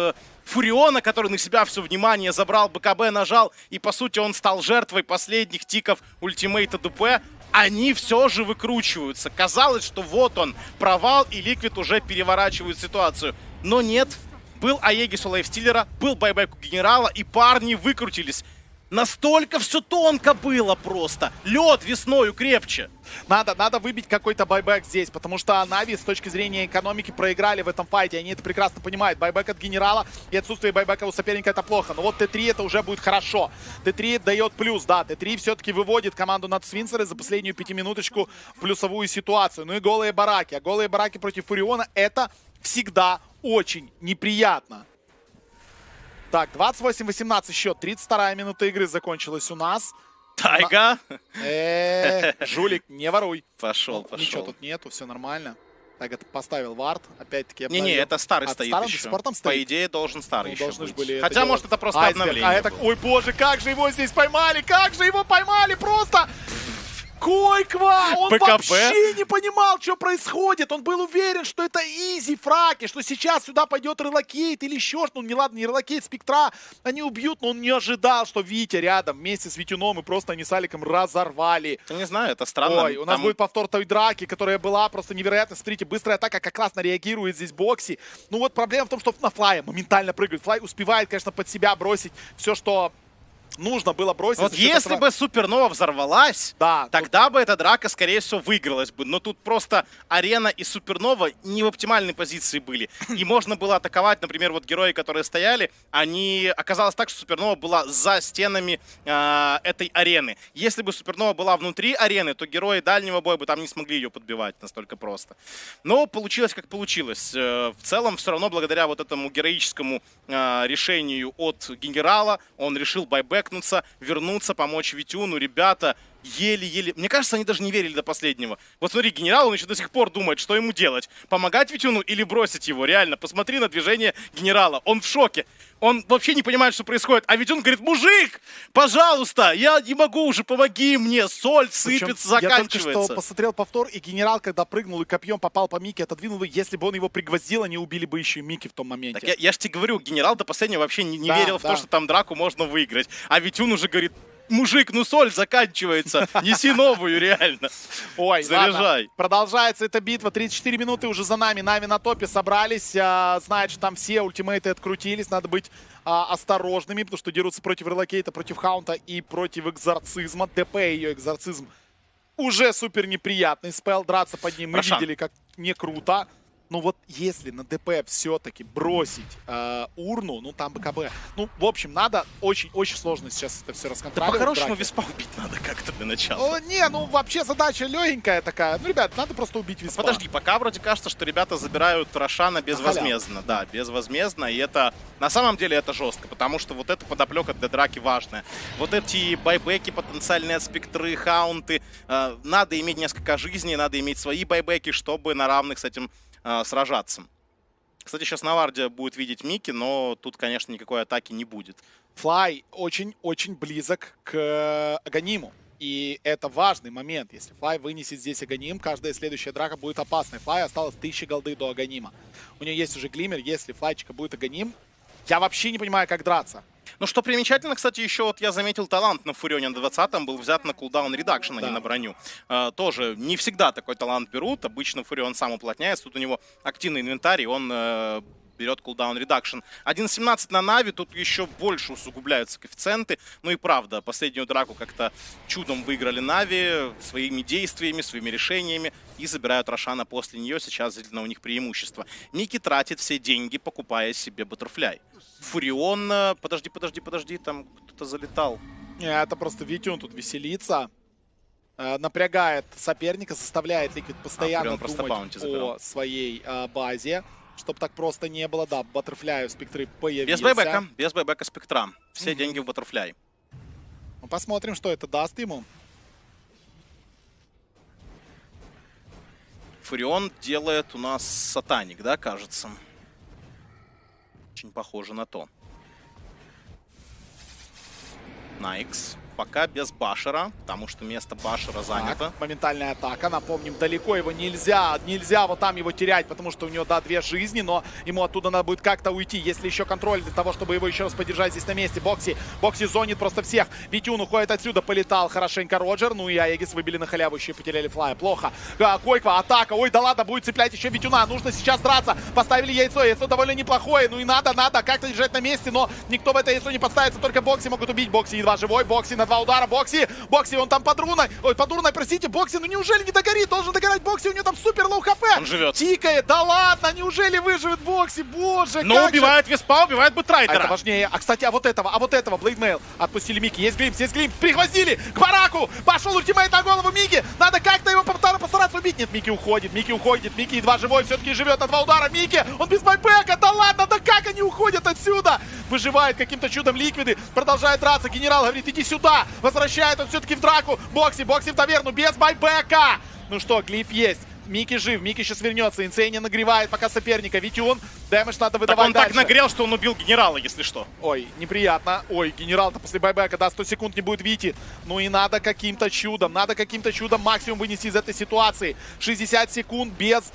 Фуриона, который на себя все внимание забрал, БКБ нажал, и по сути он стал жертвой последних тиков ультимейта ДП. Они все же выкручиваются. Казалось, что вот он, провал, и Liquid уже переворачивает ситуацию. Но нет, был Аегис у лайфстиллера, был байбек у генерала, и парни выкрутились. Настолько все тонко было просто. Лед весною крепче. Надо выбить какой-то байбек здесь, потому что Нави с точки зрения экономики проиграли в этом файте. Они это прекрасно понимают. Байбек от генерала и отсутствие байбека у соперника — это плохо. Но вот Т3 это уже будет хорошо. Т3 дает плюс, да. Т3 все-таки выводит команду над Свинцеры за последнюю 5-минуточку в плюсовую ситуацию. Ну и голые бараки. А голые бараки против Фуриона — это всегда очень неприятно. Так, 28-18 счет. 32-я минута игры закончилась у нас. Тайга! Жулик, не воруй. Пошел. Ничего тут нету, все нормально. Тайга поставил вард, опять-таки. Не, это старый стоит еще. По идее, должен старый еще быть. Хотя, может, это просто обновление. Ой, боже, как же его здесь поймали! Как же его поймали! Просто... Койква! Он вообще не понимал, что происходит. Он был уверен, что это изи фраки, что сейчас сюда пойдет релокейт или еще что-то. Ну, не ладно, не релокейт, спектра они убьют, но он не ожидал, что Витя рядом вместе с Витюном и просто они с Аликом разорвали. Я не знаю, это странно. Ой, у нас будет повтор той драки, которая была просто невероятно. Смотрите, быстрая атака как классно реагирует здесь Бокси. Ну вот проблема в том, что на Флае моментально прыгает. Флай успевает, конечно, под себя бросить все, что... нужно было бросить. Вот если бы Супернова взорвалась, да, тогда бы эта драка, скорее всего, выигралась бы. Но тут просто Арена и Супернова не в оптимальной позиции были. И можно было атаковать, например, вот герои, которые стояли, они... Оказалось так, что Супернова была за стенами этой арены. Если бы Супернова была внутри арены, то герои дальнего боя бы там не смогли ее подбивать настолько просто. Но получилось, как получилось. В целом, все равно, благодаря вот этому героическому решению от генерала, он решил байбэк, вернуться, помочь Витюну. Ребята еле-еле... Мне кажется, они даже не верили до последнего. Вот смотри, генерал, он еще до сих пор думает, что ему делать. Помогать Витюну или бросить его? Реально, посмотри на движение генерала. Он в шоке. Он вообще не понимает, что происходит. А Витюн говорит: мужик, пожалуйста, я не могу уже, помоги мне. Соль сыпется, заканчивается. Я только что посмотрел повтор, и генерал, когда прыгнул и копьем попал по Мике, отодвинул его. Если бы он его пригвоздил, они убили бы еще и Мики в том моменте. Так я же тебе говорю, генерал до последнего вообще не верил в то, что там драку можно выиграть. А Витюн уже говорит: мужик, ну соль заканчивается, неси новую, реально. Ой, заряжай. Ладно. Продолжается эта битва, 34 минуты уже за нами. Нави на топе собрались, знают, что там все ультимейты открутились. Надо быть осторожными, потому что дерутся против релокейта, против хаунта и против экзорцизма. ДП ее экзорцизм уже супер неприятный спел. Драться под ним мы видели, как не круто. Ну вот если на ДП все-таки бросить урну, ну там БКБ. Ну, в общем, надо очень-очень сложно сейчас это все расконтролировать. Да по-хорошему Виспа убить надо как-то для начала. Не, ну вообще задача легенькая такая. Ну, ребят, надо просто убить Виспа. Подожди, пока вроде кажется, что ребята забирают Рошана безвозмездно. Да, безвозмездно. И это, на самом деле, это жестко, потому что вот эта подоплека для драки важная. Вот эти байбеки, потенциальные спектры, хаунты. Надо иметь несколько жизней, надо иметь свои байбеки, чтобы на равных с этим сражаться. Кстати, сейчас на варде будет видеть Мики, но тут, конечно, никакой атаки не будет. Флай очень-очень близок к Аганиму. И это важный момент. Если Флай вынесет здесь Аганим, каждая следующая драка будет опасной. Флай осталось 1000 голды до Аганима. У нее есть уже глиммер. Если Флайчика будет Аганим, я вообще не понимаю, как драться. Ну, что примечательно, кстати, еще вот я заметил талант на Фурионе на 20-м был взят на кулдаун редакшн, а не на броню. Тоже не всегда такой талант берут. Обычно Фурион сам уплотняется. Тут у него активный инвентарь, и он берет кулдаун редакшн. 1.17 на Нави, тут еще больше усугубляются коэффициенты. Ну и правда, последнюю драку как-то чудом выиграли Нави своими действиями, своими решениями и забирают Рошана после нее. Сейчас зрительно у них преимущество. Мики тратит все деньги, покупая себе баттерфляй. Фурион... Подожди, там кто-то залетал. Это просто Витюн тут веселится. Напрягает соперника, заставляет Ликвид постоянно думать о своей базе. Чтобы так просто не было. Да, баттерфляй у спектры появился. Без байбека спектра. Все деньги в баттерфляй. Ну, посмотрим, что это даст ему. Фурион делает у нас сатаник, да, кажется? Очень похоже на то. Найкс. Пока без башера, потому что место башера занято. Так, моментальная атака. Напомним, далеко его нельзя. Нельзя вот там его терять, потому что у него, да, 2 жизни, но ему оттуда надо будет как-то уйти. Если еще контроль для того, чтобы его еще раз поддержать здесь на месте. Бокси зонит просто всех. Витюн уходит отсюда, полетал хорошенько Роджер. Ну и Аегис выбили на халяву, еще потеряли Флая. Плохо. Койква, атака. Ой, да ладно, будет цеплять еще Витюна. Нужно сейчас драться. Поставили яйцо. Яйцо довольно неплохое. Ну и надо как-то держать на месте, но никто в это яйцо не поставится. Только Бокси могут убить. Бокси едва живой. Бокси на 2 удара. Бокси, он там под руной. Ой, под руной, простите, Бокси, ну неужели не догорит? Должен догорать Бокси, у него там супер лоу хп. Он живет. Тикает, да ладно, неужели выживет Бокси? Боже, но убивает Виспа, убивает Бутрайдера. Это важнее. А, кстати, а вот этого, Блейдмейл. Отпустили Мики, есть глимпс, прихвостили к бараку. Пошел ультимейт на голову Мики. Надо как-то его постараться убить. Нет, Мики уходит, Мики едва живой, все-таки живет на 2 удара. Мики, он без байбека, да ладно, да как они уходят отсюда? Выживает каким-то чудом Ликвиды, продолжает драться. Генерал говорит: иди сюда. байбека. Возвращает он все-таки в драку. Бокси в таверну без байбека. Ну что, глиф есть. Мики жив, Мики сейчас вернется. Инсейни нагревает пока соперника. Витюн, дэмэдж надо выдавать он дальше. Так нагрел, что он убил генерала, если что. Ой, неприятно. Ой, генерал-то после байбека, да, 100 секунд не будет Вити. Ну и надо каким-то чудом максимум вынести из этой ситуации. 60 секунд без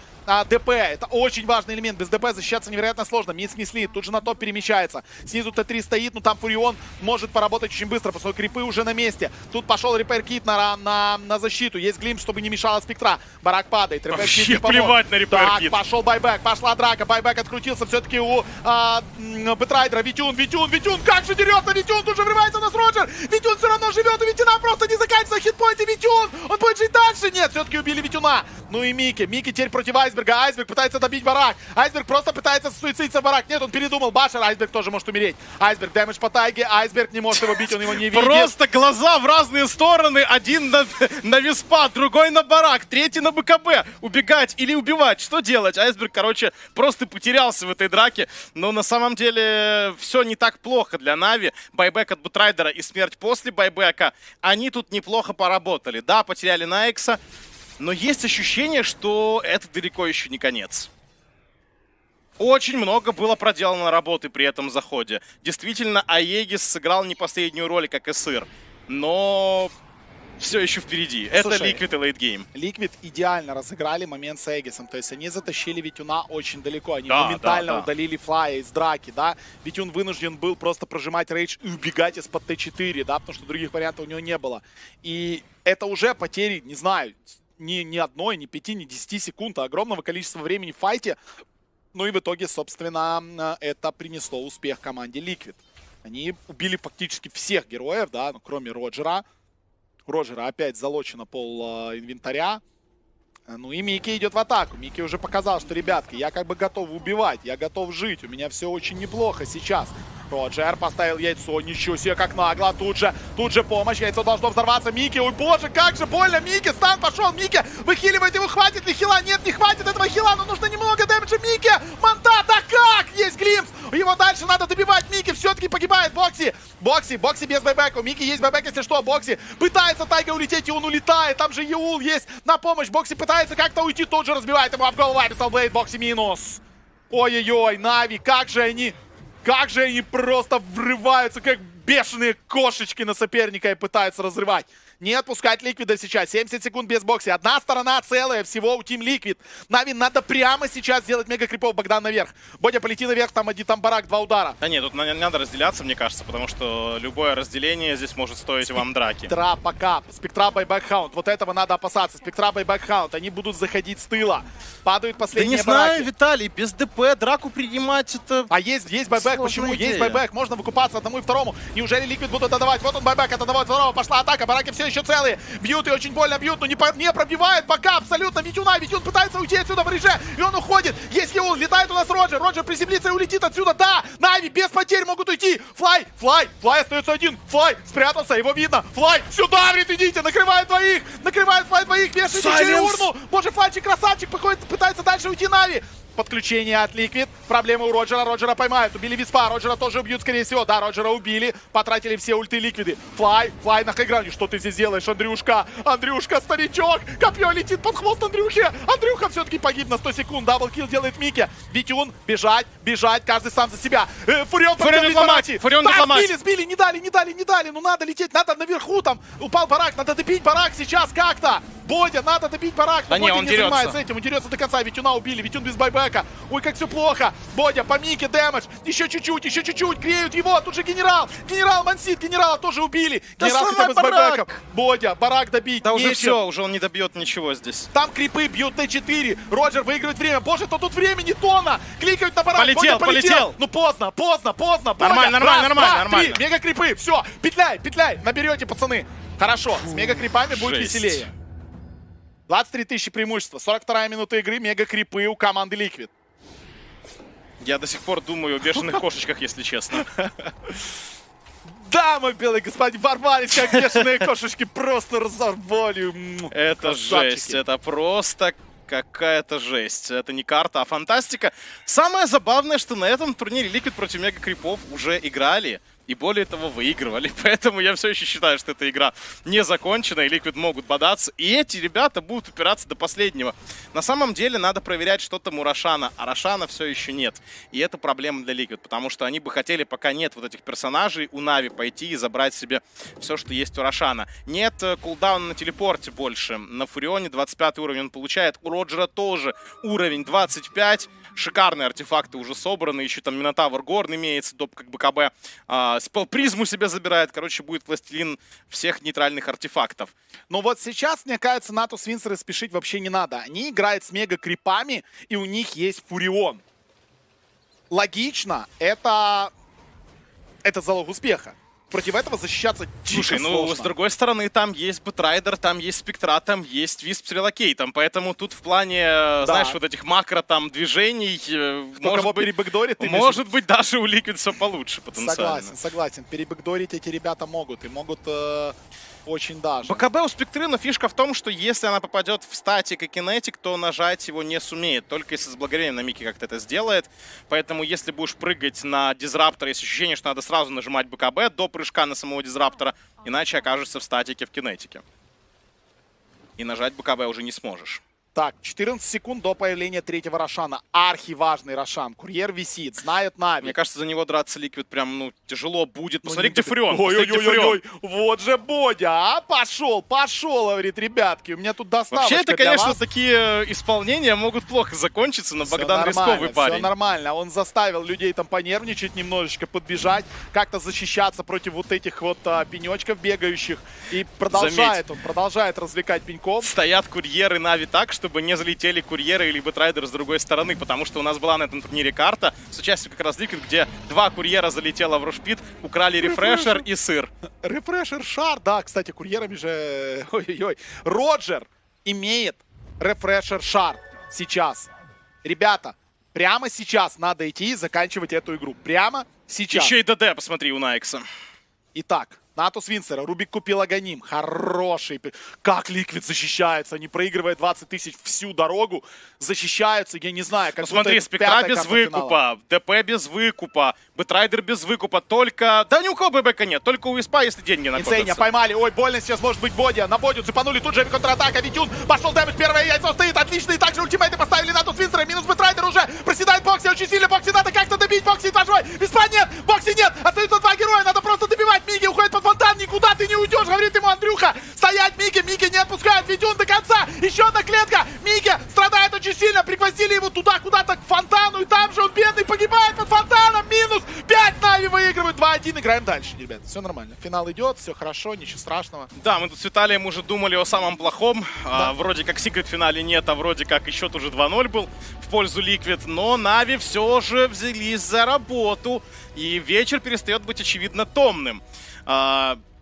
ДП. Это очень важный элемент. Без ДП защищаться невероятно сложно. Мид снесли. Тут же на топ перемещается. Снизу Т3 стоит, но там Фурион может поработать очень быстро, потому что крипы уже на месте. Тут пошел репейр-кит на защиту. Есть глимп, чтобы не мешала спектра. Барак падает. Вообще плевать на репейр-кит. Так, пошел байбек. Пошла драка. Байбек открутился все-таки у Бэтрайдера. Витюн. Как же дерется Витюн? Тут же врывается у нас Роджер. Витюн все равно живет. У Витюна просто не заканчивается хитпоинте. Витюн! Он будет жить дальше. Нет, все-таки убили Витюна. Ну и Мики. Мики теперь против Айсберга. Айсберг пытается добить барак. Айсберг просто пытается суицидиться в барак. Нет, он передумал. Башер. Айсберг тоже может умереть. Айсберг дэмэдж по тайге. Айсберг не может его бить, он его не видит. Просто глаза в разные стороны. Один на Виспа, другой на барак, третий на БКБ. Убегать или убивать? Что делать? Айсберг, короче, просто потерялся в этой драке. Но на самом деле все не так плохо для Нави. Байбек от Бутрайдера и смерть после байбека. Они тут неплохо поработали. Да, потеряли Найкса. Но есть ощущение, что это далеко еще не конец. Очень много было проделано работы при этом заходе. Действительно, Аегис сыграл не последнюю роль, как и Сыр. Но все еще впереди. Слушай, это Liquid и лейтгейм. Liquid идеально разыграли момент с Аегисом. То есть они затащили Витюна очень далеко. Они моментально удалили Флая из драки, да. Витюн вынужден был просто прожимать рейдж и убегать из-под Т4, да, потому что других вариантов у него не было. И это уже потери, не знаю, ни одной, ни 5, ни 10 секунд, а огромного количества времени в файте. Ну и в итоге, собственно, это принесло успех команде Liquid. Они убили фактически всех героев, да, ну, кроме Роджера. Роджера опять залочено пол инвентаря. Ну и Мики идет в атаку. Мики уже показал, что, ребятки, я как бы готов убивать, я готов жить. У меня все очень неплохо сейчас. Роджер поставил яйцо, ничего себе, как нагло. Тут же помощь, яйцо должно взорваться. Мики, ой боже, как же больно. Мики, стан пошел, Мики, выхиливает его, хватит ли хила? Нет, не хватит этого хила, но нужно немного дэмэджа. Мики, Манта, да как? Есть глимпс, его дальше надо добивать. Мики все-таки погибает. Бокси без байбека. У Мики есть байбек, если что. Бокси пытается тайга улететь, и он улетает. Там же Еул есть на помощь. Бокси пытается как-то уйти, тот же разбивает ему об голову. Блейд, Бокси минус. Ой-ой-ой, Нави, как же они просто врываются, как бешеные кошечки на соперника и пытаются разрывать. Не отпускать Ликвида сейчас. 70 секунд без Бокси. Одна сторона целая всего у Team Liquid. Нави надо прямо сейчас сделать мега крипов. Богдан наверх. Бодя, полети наверх, там барак, 2 удара. Да нет, тут не надо разделяться, мне кажется, потому что любое разделение здесь может стоить вам драки. Спектра пока. Спектра байбэк хаунд. Вот этого надо опасаться. Спектра байбэк хаунд. Они будут заходить с тыла. Падают последние бараки. Да не знаю, Виталий, без ДП драку принимать это... А есть байбэк. Почему? Идея. Есть байбэк. Можно выкупаться одному и второму. Неужели Liquid будут отдавать? Вот он байбэк от одного и второго. Пошла атака. Бараки все еще целые. Бьют и очень больно бьют, но не пробивает пока абсолютно Витюна. Витюн пытается уйти отсюда в рейже, и он уходит. Есть Еул, летает у нас Роджер. Роджер приземлится и улетит отсюда. Да, Нави без потерь могут уйти. Флай остается один. Флай спрятался, его видно. Флай сюда, говорит, идите, накрывает Флай двоих, вешайте через урну. Боже, Флайчик красавчик, пытается дальше уйти Нави. Подключение от Liquid. Проблемы у Роджера. Роджера поймают. Убили Виспа. Роджера тоже убьют, скорее всего. Да, Роджера убили. Потратили все ульты Ликвиды. Флай на хайграуне. Что ты здесь делаешь, Андрюшка? Андрюшка, старичок. Копье летит под хвост Андрюхе. Андрюха все-таки погиб на 100 секунд. Даблкил делает Мики. Витюн. Бежать. Каждый сам за себя. Фурион дипломатии. Сбили. Не дали. Ну надо лететь. Надо наверху там. Упал барак. Надо добить барак сейчас как-то. Бодя, надо добить барак. Да не, он дерется. Занимается этим. Он дерется до конца. Витюна убили. Витюн без байбека. Ой, как все плохо. Бодя, по Мике дэмэдж. Еще чуть-чуть. Греют его. Тут же генерал. Генерал мансит. Генерала тоже убили. Генерал хотя бы с байбеком. Бодя, барак добить. Да уже все. Уже он не добьет ничего здесь. Там крипы бьют Т4. Роджер выигрывает время. Боже, то тут времени тонна. Кликают на барак. Полетел. Ну поздно. Нормально. Мега крипы. Все. Петляй. Наберете, пацаны. Хорошо. С мега крипами будет веселее. 23 тысячи преимущества. 42-я минута игры. Мега крипы у команды Liquid. Я до сих пор думаю о бешеных кошечках, если честно. Да, мой белый господин, ворвались, как бешеные кошечки, просто разорвали. Это жесть, это просто какая-то жесть. Это не карта, а фантастика. Самое забавное, что на этом турнире Liquid против мега крипов уже играли. И более того, выигрывали. Поэтому я все еще считаю, что эта игра не закончена, и Liquid могут бодаться. И эти ребята будут упираться до последнего. На самом деле надо проверять, что там у Рошана. А Рошана все еще нет. И это проблема для Liquid, потому что они бы хотели, пока нет вот этих персонажей, у Нави пойти и забрать себе все, что есть у Рошана. Нет кулдауна на телепорте больше. На Фурионе 25 уровень он получает. У Роджера тоже уровень 25. Шикарные артефакты уже собраны. Еще там Минотавр Горн имеется, доп как БКБ. Призму себе забирает. Короче, будет властелин всех нейтральных артефактов. Но вот сейчас, мне кажется, Нату Свинсеры спешить вообще не надо. Они играют с мега-крипами, и у них есть Фурион. Логично, это залог успеха. Против этого защищаться дико сложно. С другой стороны, там есть Бэтрайдер, там есть Спектра, там есть Висп с релокейтом. Поэтому тут в плане, знаешь, вот этих макро там движений... Может быть, даже у Liquid все получше потенциально. Согласен. Перебэкдорить эти ребята могут. И могут очень даже. БКБ у Спектры, но фишка в том, что если она попадет в статик и кинетик, то нажать его не сумеет. Только если с благовением на Мике как-то это сделает. Поэтому если будешь прыгать на Дизраптора, есть ощущение, что надо сразу нажимать БКБ до прыжка на самого Дизраптора, иначе окажешься в статике, в кинетике. И нажать БКБ уже не сможешь. Так, 14 секунд до появления третьего Рошана. Архиважный Рошан. Курьер висит, знает Нави. Мне кажется, за него драться Liquid прям, тяжело будет. Посмотри, где Фурион. Ой-ой-ой, вот же Бодя, пошел, говорит, ребятки, у меня тут доставочка. Вообще, это, конечно, такие исполнения могут плохо закончиться, но Богдан рисковый парень. Все нормально, он заставил людей там понервничать, немножечко подбежать, как-то защищаться против вот этих вот пенечков бегающих. И продолжает развлекать пеньком. Стоят курьеры Нави так, чтобы не залетели курьеры или Бэтрайдер с другой стороны, потому что у нас была на этом турнире карта с участием как раз Liquid, где 2 курьера залетело в рушпит, украли рефрешер и сыр. Рефрешер шар, да, кстати, курьерами же... Ой-ой-ой. Роджер имеет рефрешер шар сейчас. Ребята, прямо сейчас надо идти и заканчивать эту игру. Прямо сейчас. Еще и ДД, посмотри, у Найкса. Итак, Натус Винсера, Рубик купил Аганим. Хороший. Как Liquid защищается. Они проигрывают 20 тысяч всю дорогу. Защищаются, я не знаю. Как смотри, Спектра без выкупа, ДП без выкупа, Бэтрайдер без выкупа. Только... Да ни у кого ББК нет, только у Виспа, если деньги накопятся. Инсейня поймали. Ой, больно сейчас может быть Бодя. На Бодю цепанули, тут же контратака. Витюн пошел дэмэдж, первое яйцо стоит. Отлично. И также ультимейты поставили Натус Винсера. Минус Бэтрайдер уже. Проседает Бокси очень сильно. Бокси надо как-то добить. Бокси большой. Виспа нет. Бокси нет. Остаются 2 героя. Надо просто добивать. Миги уходит под фонтан. Никуда ты не уйдешь, говорит ему Андрюха. Стоять, Миги. Миги не отпускает. Витюн до конца. Еще одна клетка. Миги страдает очень сильно. Пригвоздили его туда, куда-то к фонтану. И там же он бедный погибает под фонтаном. Минус 5. Нави выигрывают 2-1. Играем дальше, ребят. Все нормально. Финал идет, все хорошо, ничего страшного. Да, мы тут с Виталием уже думали о самом плохом. Да. Вроде как секрет в финале нет, а вроде как и счет уже 2-0 был в пользу Liquid. Но Нави все же взялись за работу. И вечер перестает быть очевидно томным.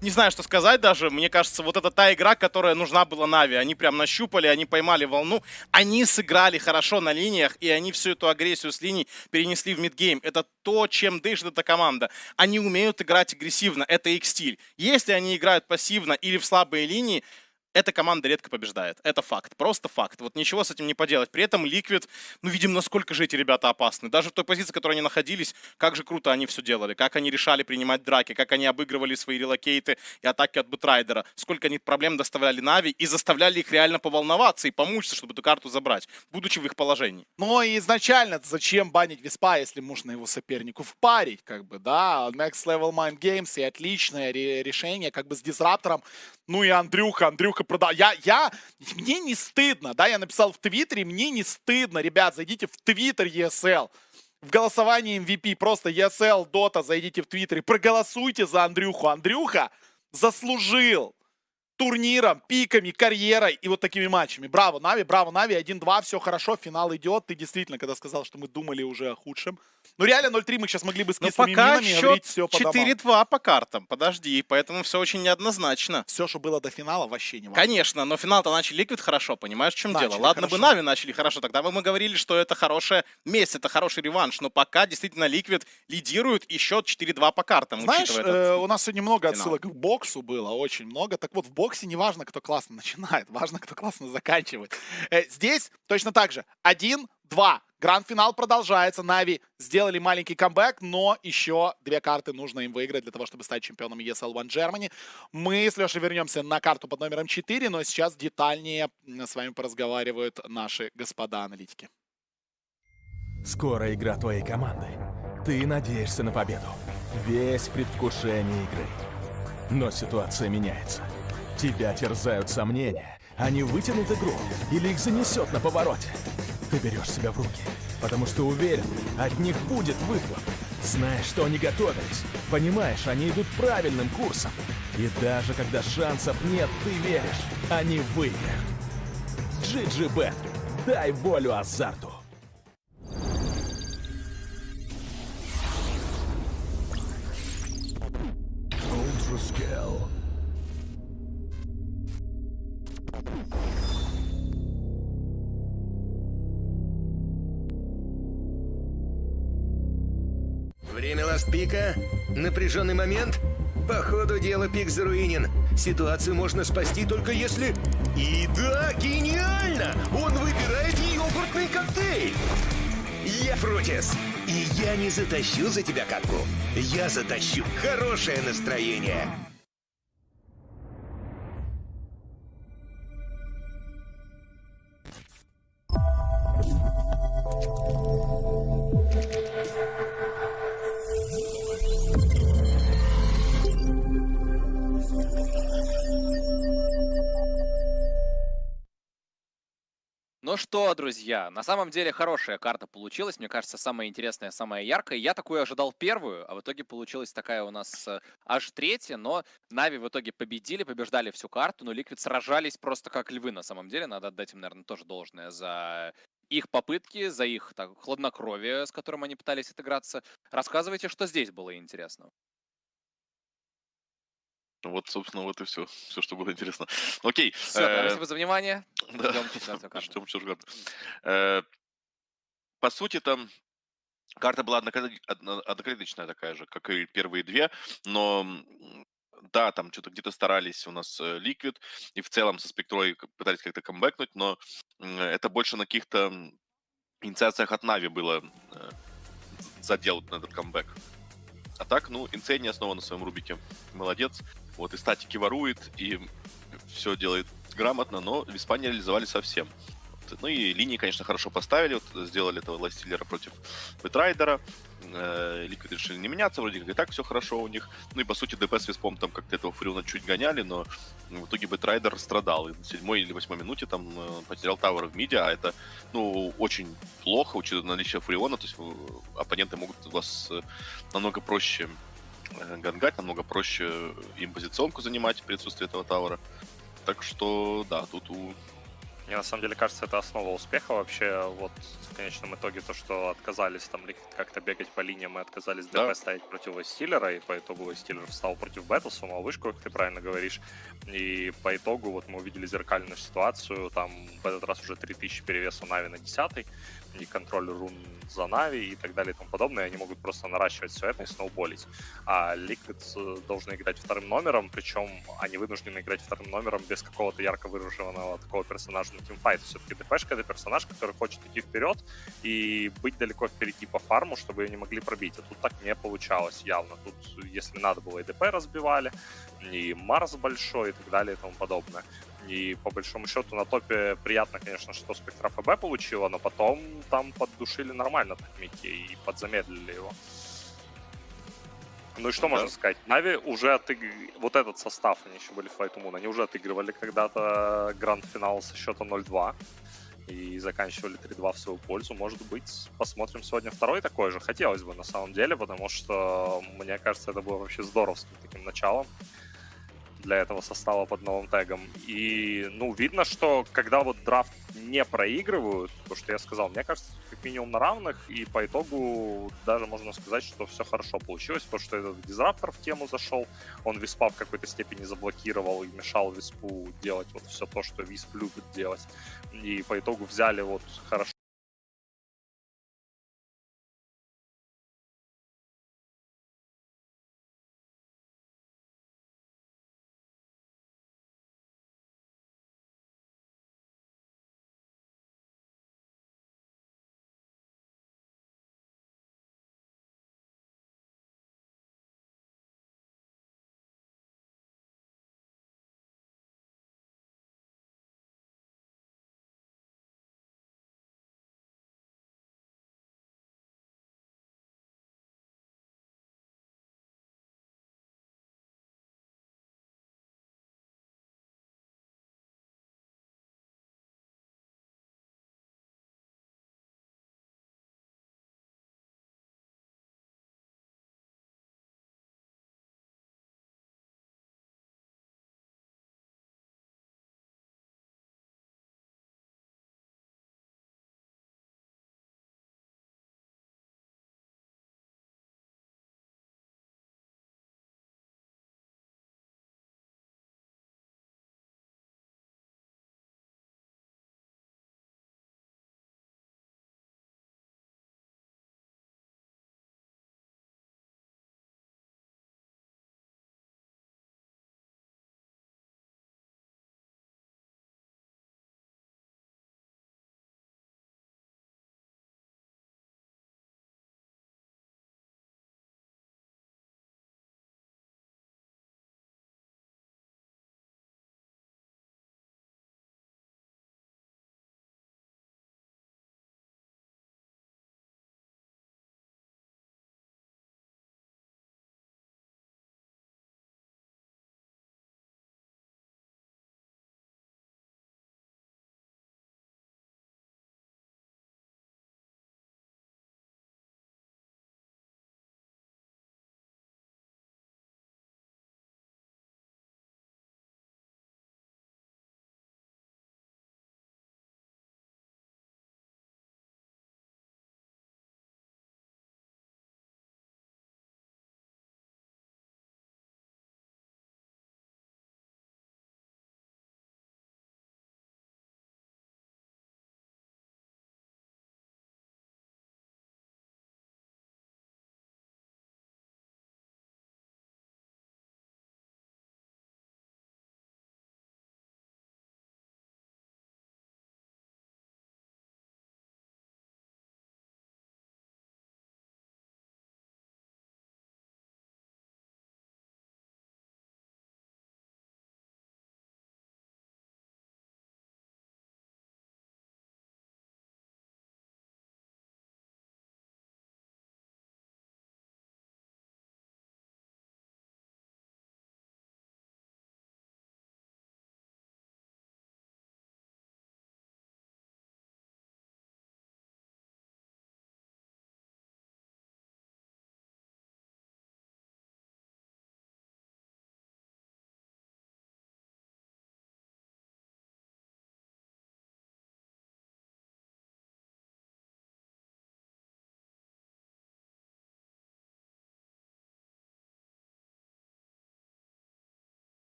Не знаю, что сказать даже. Мне кажется, вот это та игра, которая нужна была Нави. Они прям нащупали, они поймали волну. Они сыграли хорошо на линиях, и они всю эту агрессию с линий перенесли в мидгейм. Это то, чем дышит эта команда. Они умеют играть агрессивно. Это их стиль. Если они играют пассивно или в слабые линии, эта команда редко побеждает. Это факт. Просто факт. Вот ничего с этим не поделать. При этом Liquid, видим, насколько же эти ребята опасны. Даже в той позиции, в которой они находились, как же круто они все делали. Как они решали принимать драки, как они обыгрывали свои релокейты и атаки от Бэтрайдера. Сколько они проблем доставляли Нави и заставляли их реально поволноваться и помучиться, чтобы эту карту забрать, будучи в их положении. Но изначально зачем банить Виспа, если можно его сопернику впарить, как бы, да? Next Level Mind Games и отличное решение, как бы с Дизраптором. Ну и Андрюха продал. Мне не стыдно, да, я написал в Твиттере, мне не стыдно, ребят, зайдите в Твиттер ESL, в голосовании MVP, просто ESL, Dota, зайдите в Твиттер и проголосуйте за Андрюху. Андрюха заслужил турниром, пиками, карьерой и вот такими матчами. Браво, Нави, 1-2, все хорошо, финал идет. Ты действительно, когда сказал, что мы думали уже о худшем. Ну реально 0-3 мы сейчас могли бы с кислыми минами говорить все по домам. 4-2 по картам, подожди, поэтому все очень неоднозначно. Все, что было до финала, вообще не важно. Конечно, но финал-то начали Liquid хорошо, понимаешь, в чем дело? Ладно бы Нави начали хорошо, тогда бы мы говорили, что это хорошая месть, это хороший реванш, но пока действительно Liquid лидирует и счет 4-2 по картам. Знаешь, у нас сегодня много отсылок к боксу было, очень много. Так вот, в боксе не важно, кто классно начинает, важно, кто классно заканчивает. Здесь точно так же. 1-2. Гранд-финал продолжается. Нави сделали маленький камбэк, но еще 2 карты нужно им выиграть для того, чтобы стать чемпионом ESL One Germany. Мы с Лешей вернемся на карту под номером 4, но сейчас детальнее с вами поразговаривают наши господа аналитики. Скоро игра твоей команды. Ты надеешься на победу. Весь в предвкушении игры. Но ситуация меняется. Тебя терзают сомнения. Они вытянут игру или их занесет на повороте. Ты берешь себя в руки, потому что уверен, от них будет выхлоп. Знаешь, что они готовились. Понимаешь, они идут правильным курсом. И даже когда шансов нет, ты веришь, они выиграют. GGBet. Дай волю азарту. Scale. Время ласт-пика? Напряженный момент? По ходу дела пик заруинен. Ситуацию можно спасти только если... И да, гениально! Он выбирает йогуртный коктейль! Я Фрутис, и я не затащу за тебя катку. Я затащу хорошее настроение. Ну что, друзья, на самом деле хорошая карта получилась. Мне кажется, самая интересная, самая яркая. Я такую ожидал первую, а в итоге получилась такая у нас аж третья. Но Нави в итоге побеждали всю карту. Но Liquid сражались просто как львы на самом деле. Надо отдать им, наверное, тоже должное за их попытки, за их хладнокровие, с которым они пытались отыграться. Рассказывайте, что здесь было интересного. Вот, собственно, вот и все. Все, что было интересно. Окей. Все, спасибо за внимание. Да. Ждем четвертую карту. Ждем четвертую карту. По сути, там карта была однокредочная такая же, как и первые 2, но да, там что-то где-то старались у нас Liquid, и в целом со Спектрой пытались как-то камбэкнуть, но это больше на каких-то инициациях от Нави было заделать на этот камбэк. А так, ну, Insane снова на своем Рубике. Молодец. Вот, и статики ворует, и все делает грамотно, но Виспа не реализовали совсем. Вот. Ну и линии, конечно, хорошо поставили. Вот, сделали этого Ластиллера против Бэтрайдера. Liquid решили не меняться, вроде как и так все хорошо у них. Ну и, по сути, ДП с Виспом там как-то этого Фуриона чуть гоняли, но в итоге Бэтрайдер страдал. И на 7-й или 8-й минуте там потерял тавер в миде, а это, ну, очень плохо, учитывая наличие Фуриона. То есть оппоненты могут вас намного проще гангать, намного проще им позиционку занимать в присутствии этого тауэра. Так что, да, тут Мне на самом деле кажется, это основа успеха вообще. Вот в конечном итоге то, что отказались там как-то бегать по линиям и отказались ДП ставить против Стиллера, и по итогу Стиллер встал против Бэтл, сломал вышку, как ты правильно говоришь. И по итогу вот мы увидели зеркальную ситуацию, там в этот раз уже 3000 перевеса Нави на 10-й, и контроль рун за Нави и так далее и тому подобное. Они могут просто наращивать все это и сноуболить. А Liquid должны играть вторым номером, причем они вынуждены играть вторым номером без какого-то ярко выраженного такого персонажа на тимфайт. Все-таки ДПшка — это персонаж, который хочет идти вперед и быть далеко впереди по фарму, чтобы ее не могли пробить. А тут так не получалось явно. Тут, если надо было, и ДП разбивали, и Марс большой и так далее и тому подобное. И по большому счету на топе приятно, конечно, что Спектра ФБ получила, но потом там поддушили нормально так Микки и подзамедлили его. Ну и что можно сказать? Нави уже вот этот состав, они еще были в Fight Moon, они уже отыгрывали когда-то гранд-финал со счетом 0-2 и заканчивали 3-2 в свою пользу. Может быть, посмотрим сегодня второй такой же. Хотелось бы на самом деле, потому что, мне кажется, это было вообще здоровским таким началом для этого состава под новым тегом. И, ну, видно, что когда вот драфт не проигрывают, то, что я сказал, мне кажется, как минимум на равных, и по итогу даже можно сказать, что все хорошо получилось, потому что этот дизраптор в тему зашел, он Виспа в какой-то степени заблокировал и мешал Виспу делать вот все то, что Висп любит делать. И по итогу взяли вот хорошо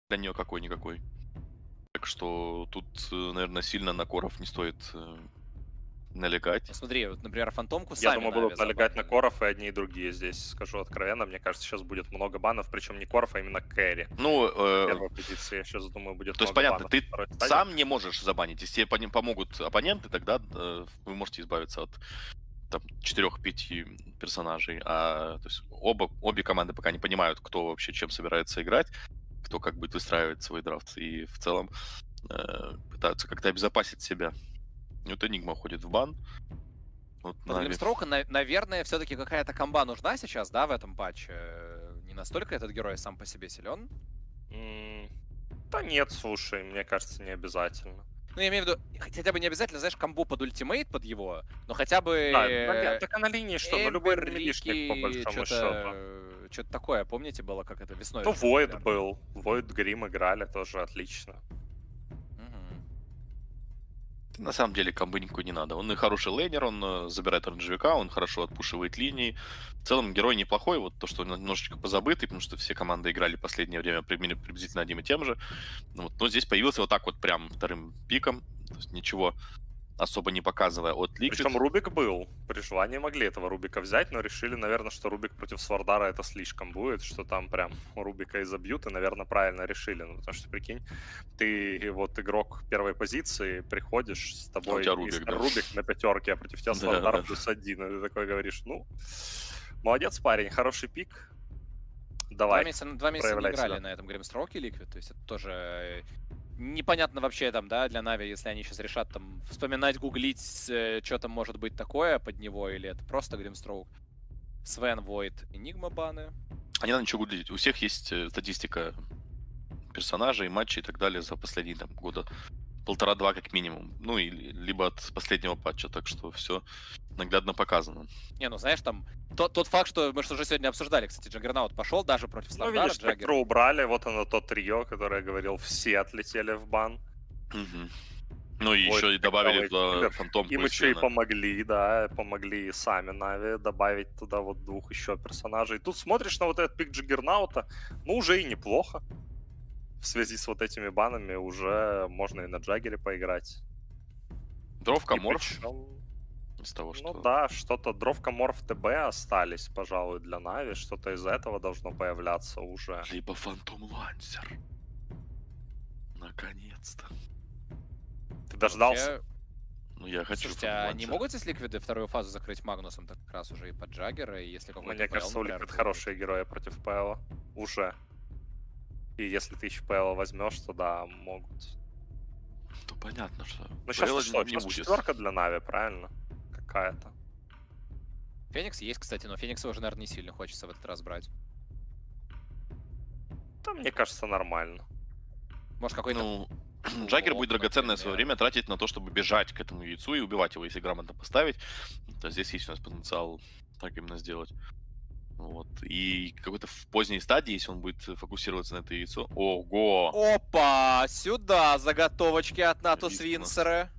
для нее какой-никакой. Так что тут, наверное, сильно на коров не стоит налегать. Ну, смотри, вот, например, фантомку Я сами думаю, будут налегать на коров и одни и другие здесь, скажу откровенно. Мне кажется, сейчас будет много банов, причем не коров, а именно кэрри. Ну, первой позиции, я сейчас думаю, будет то есть, много понятно, банов. ты сам не можешь забанить. Если тебе помогут оппоненты, тогда вы можете избавиться от 4-5 персонажей. То есть обе команды пока не понимают, кто вообще чем собирается играть, кто как будет выстраивать свой драфт. И в целом пытаются как-то обезопасить себя. И вот Энигма уходит в бан. Вот под Гримстроука, наверное, все-таки какая-то комба нужна сейчас, да, в этом патче? Не настолько этот герой сам по себе силен? Да нет, слушай, мне кажется, не обязательно. Ну, я имею в виду, хотя бы не обязательно, знаешь, комбу под ультимейт под его, но хотя бы... Да, так а на линии что? Ну, любой лишник, по большому счету. Что-то такое, помните, было, как это весной? Ну, Void был. Void, Грим играли, тоже отлично. На самом деле комбы никакой не надо. Он и хороший лейнер, он забирает оранжевика, он хорошо отпушивает линии. В целом герой неплохой, вот то, что он немножечко позабытый, потому что все команды играли в последнее время приблизительно одним и тем же. Но здесь появился вот так вот прям вторым пиком, то есть ничего особо не показывая от Liquid. Причем Рубик был. При желании могли этого Рубика взять, но решили, наверное, что Рубик против Свардара это слишком будет, что там прям Рубика и забьют, и, наверное, правильно решили. Ну, потому что, прикинь, ты вот игрок первой позиции, приходишь, с тобой Рубик, да. Рубик на пятерке, а против тебя Свардар +1. И ты такой говоришь, ну, молодец, парень, хороший пик. Давай. 2 месяца не играли на этом Гримстроуке Liquid, то есть это тоже... Непонятно вообще там, да, для Нави, если они сейчас решат там вспоминать, гуглить, что там может быть такое под него, или это просто Гримстроук. Свен, Void, Enigma баны. А не надо ничего гуглить. У всех есть статистика персонажей, матчей и так далее за последние там года 1,5-2 как минимум. Ну, либо от последнего патча, так что все наглядно показано. Не, ну знаешь, там тот факт, что мы уже сегодня обсуждали, кстати, Джаггернаут пошел даже против Слардара. Ну, видишь, Джаггера убрали, вот оно то трио, которое я говорил, все отлетели в бан. Ну и еще и добавили туда фантомку. Им еще и помогли, да, помогли сами Нави добавить туда вот 2 еще персонажей. Тут смотришь на вот этот пик Джаггернаута, ну уже и неплохо. В связи с вот этими банами уже можно и на Джаггере поиграть. Дровка Морф. Из того, что... Ну да, что-то Дровка Морф ТБ остались, пожалуй, для Нави. Что-то из этого должно появляться уже. Либо Фантом Лансер. Наконец-то. Ты дождался? Ну я хочу. Слушайте, а не могут здесь Ликвиды вторую фазу закрыть Магнусом так как раз уже и под Джаггера, и если какой-то... Мне кажется, у Ликвид хорошие герои против ПЛ. Уже. И если ты еще ПЛ возьмешь, то да, могут. То понятно, что... Ну сейчас что? Сейчас 4 для Нави, правильно? Какая-то. Феникс есть, кстати, но Феникса уже, наверное, не сильно хочется в этот раз брать. Да, мне кажется, нормально. Может, какой-то... Ну, Джаггер будет драгоценное свое время тратить на то, чтобы бежать к этому яйцу и убивать его, если грамотно поставить. То здесь есть у нас потенциал так именно сделать. Вот. И какой-то в поздней стадии, если он будет фокусироваться на это яйцо... Ого! Опа! Сюда заготовочки от НАТО Свинсера.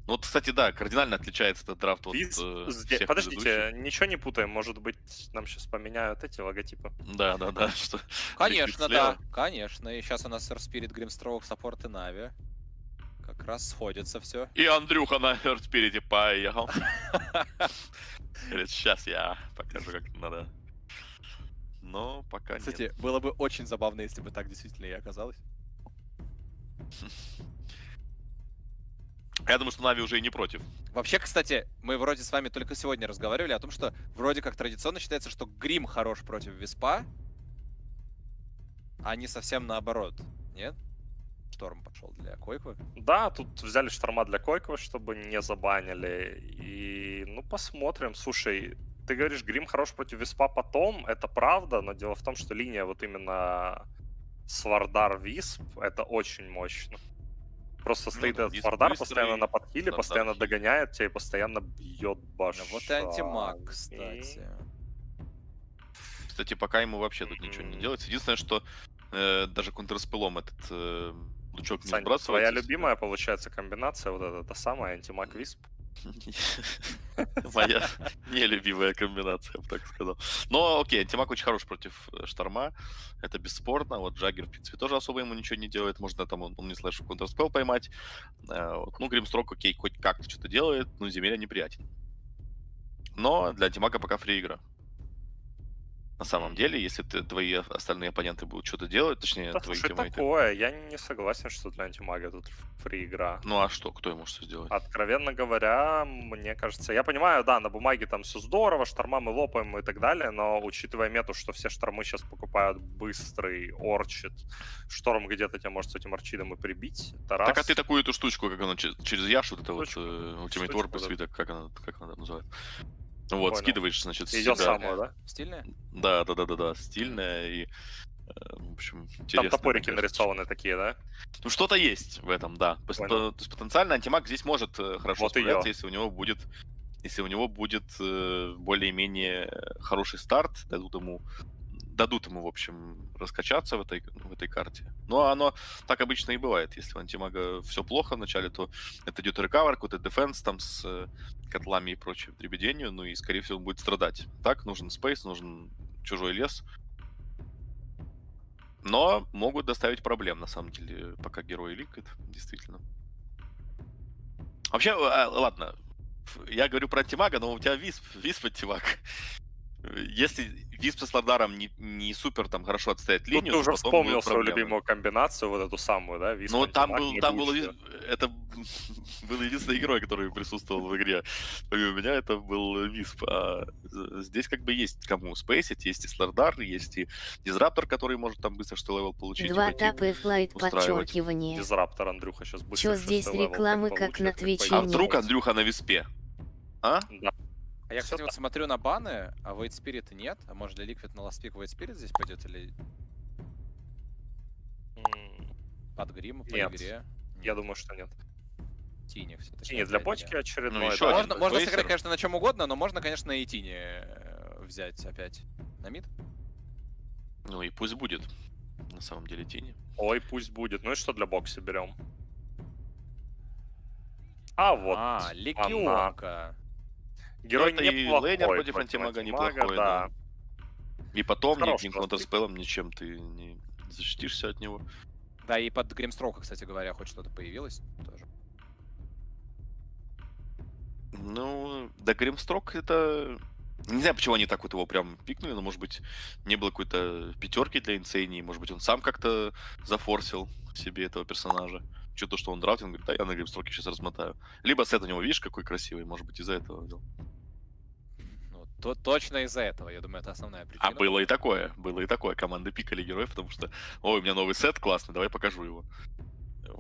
Ну вот, кстати, да, кардинально отличается этот драфт от всех Подождите, ничего не путаем, может быть, нам сейчас поменяют эти логотипы? Да. Что... Конечно, да, конечно. И сейчас у нас Earth Spirit, Grimstroke, Саппорт и Нави. Как раз сходится все. И Андрюха на Earth Spirit поехал. Говорит, сейчас я покажу, как надо. Но пока нет. Кстати, было бы очень забавно, если бы так действительно и оказалось. Я думаю, что Нави уже и не против. Вообще, кстати, мы вроде с вами только сегодня разговаривали о том, что вроде как традиционно считается, что Грим хорош против Виспа, а не совсем наоборот. Нет? Шторм пошел для Койквы. Да, тут взяли Шторма для Койквы, чтобы не забанили. И, ну, посмотрим. Слушай, ты говоришь, Грим хорош против Виспа потом, это правда, но дело в том, что линия вот именно Свардар-Висп, это очень мощно. Просто стоит этот Свардар, постоянно на подхиле, постоянно догоняет тебя и постоянно бьет баша. Вот и антимаг, кстати. Кстати, пока ему вообще тут ничего не делается. Единственное, что даже контрспелом этот лучок не сбрасывается. Твоя любимая, получается, комбинация, вот эта самая антимаг Висп. Нелюбимая комбинация, я бы так сказал. Но окей, антимаг очень хорош против Шторма. Это бесспорно. Вот Джаггер, в принципе, тоже особо ему ничего не делает. Можно там он не слэш контрспел поймать. Вот. Ну, Гримстрок, окей, хоть как-то что-то делает, но Земля неприятен. Но для антимага пока фри игра. На самом деле, если твои остальные оппоненты будут что-то делать, точнее, Да, твои слушай, тиммейты... такое. Я не согласен, что для антимага тут фри игра. Ну а что? Кто ему что сделать? Откровенно говоря, мне кажется... Я понимаю, да, на бумаге там все здорово, шторма мы лопаем и так далее, но учитывая мету, что все штормы сейчас покупают быстрый, орчит, шторм где-то тебя может с этим орчидом и прибить, это раз. Так, а ты такую эту штучку, как она через Яшу, вот это вот Ultimate Warp и свиток, как она называется? Вот, понял. Скидываешь, значит, ее самую, да? Стильная? Да, стильная и, в общем, Там интересная. топорики нарисованы такие, да? Ну, что-то есть в этом, да. То есть потенциально антимаг здесь может хорошо вот справляться, если у него будет более-менее хороший старт, дадут ему, в общем, раскачаться в этой карте. Но оно так обычно и бывает. Если у антимага все плохо вначале, то это идет рекавер, какой-то дефенс там с котлами и прочим дребеденью, ну и, скорее всего, он будет страдать. Так, нужен спейс, нужен чужой лес. Но могут доставить проблем, на самом деле, пока герои ликвид, действительно. Вообще, ладно, я говорю про антимага, но у тебя висп антимаг. Если висп с Ладаром не супер там хорошо отстоять линию, ты уже вспомнил свою любимую комбинацию, вот эту самую, да? Висп, ну, там было... Это был единственный герой, который присутствовал в игре. Помимо меня это был Висп. А здесь как бы есть кому спейсить, есть и Слардар, есть и Дизраптор, который может там быстро что левел получить. 2 тапы флайт подчеркивание. Дизраптор, Андрюха, сейчас быстро. Чё здесь рекламы, как на Твиче? А вдруг Андрюха на Виспе? А? Да. А я, кстати, вот смотрю на баны, а Wait Spirit нет. А может для Liquid на Last Pick Wait Spirit здесь пойдет или... Под гриму, по игре? Я думаю, что нет. Тини все-таки. Тини для бочки очередной. Ну, еще можно сыграть, конечно, на чем угодно, но можно, конечно, и Тини взять опять на мид. Ну и пусть будет, на самом деле, Тини. Ой, пусть будет. Ну и что для бокса берем? А, вот. Легионка. Герой ну, неплохой. И лейнер против антимага неплохой, да. И потом ни контрспеллом, ничем ты не защитишься от него. Да, и под Гримстрока, кстати говоря, хоть что-то появилось тоже. Ну, да, Гримстрок это... Не знаю, почему они так вот его прям пикнули, но, может быть, не было какой-то пятерки для инсейнии, может быть, он сам как-то зафорсил себе этого персонажа. Что-то, что он драфтинг, говорит, да, я на Гримстроке сейчас размотаю. Либо сет у него, видишь, какой красивый, может быть, из-за этого взял. Ну, точно из-за этого, я думаю, это основная причина. А было и такое, команды пикали героев, потому что, ой, у меня новый сет классный, давай покажу его.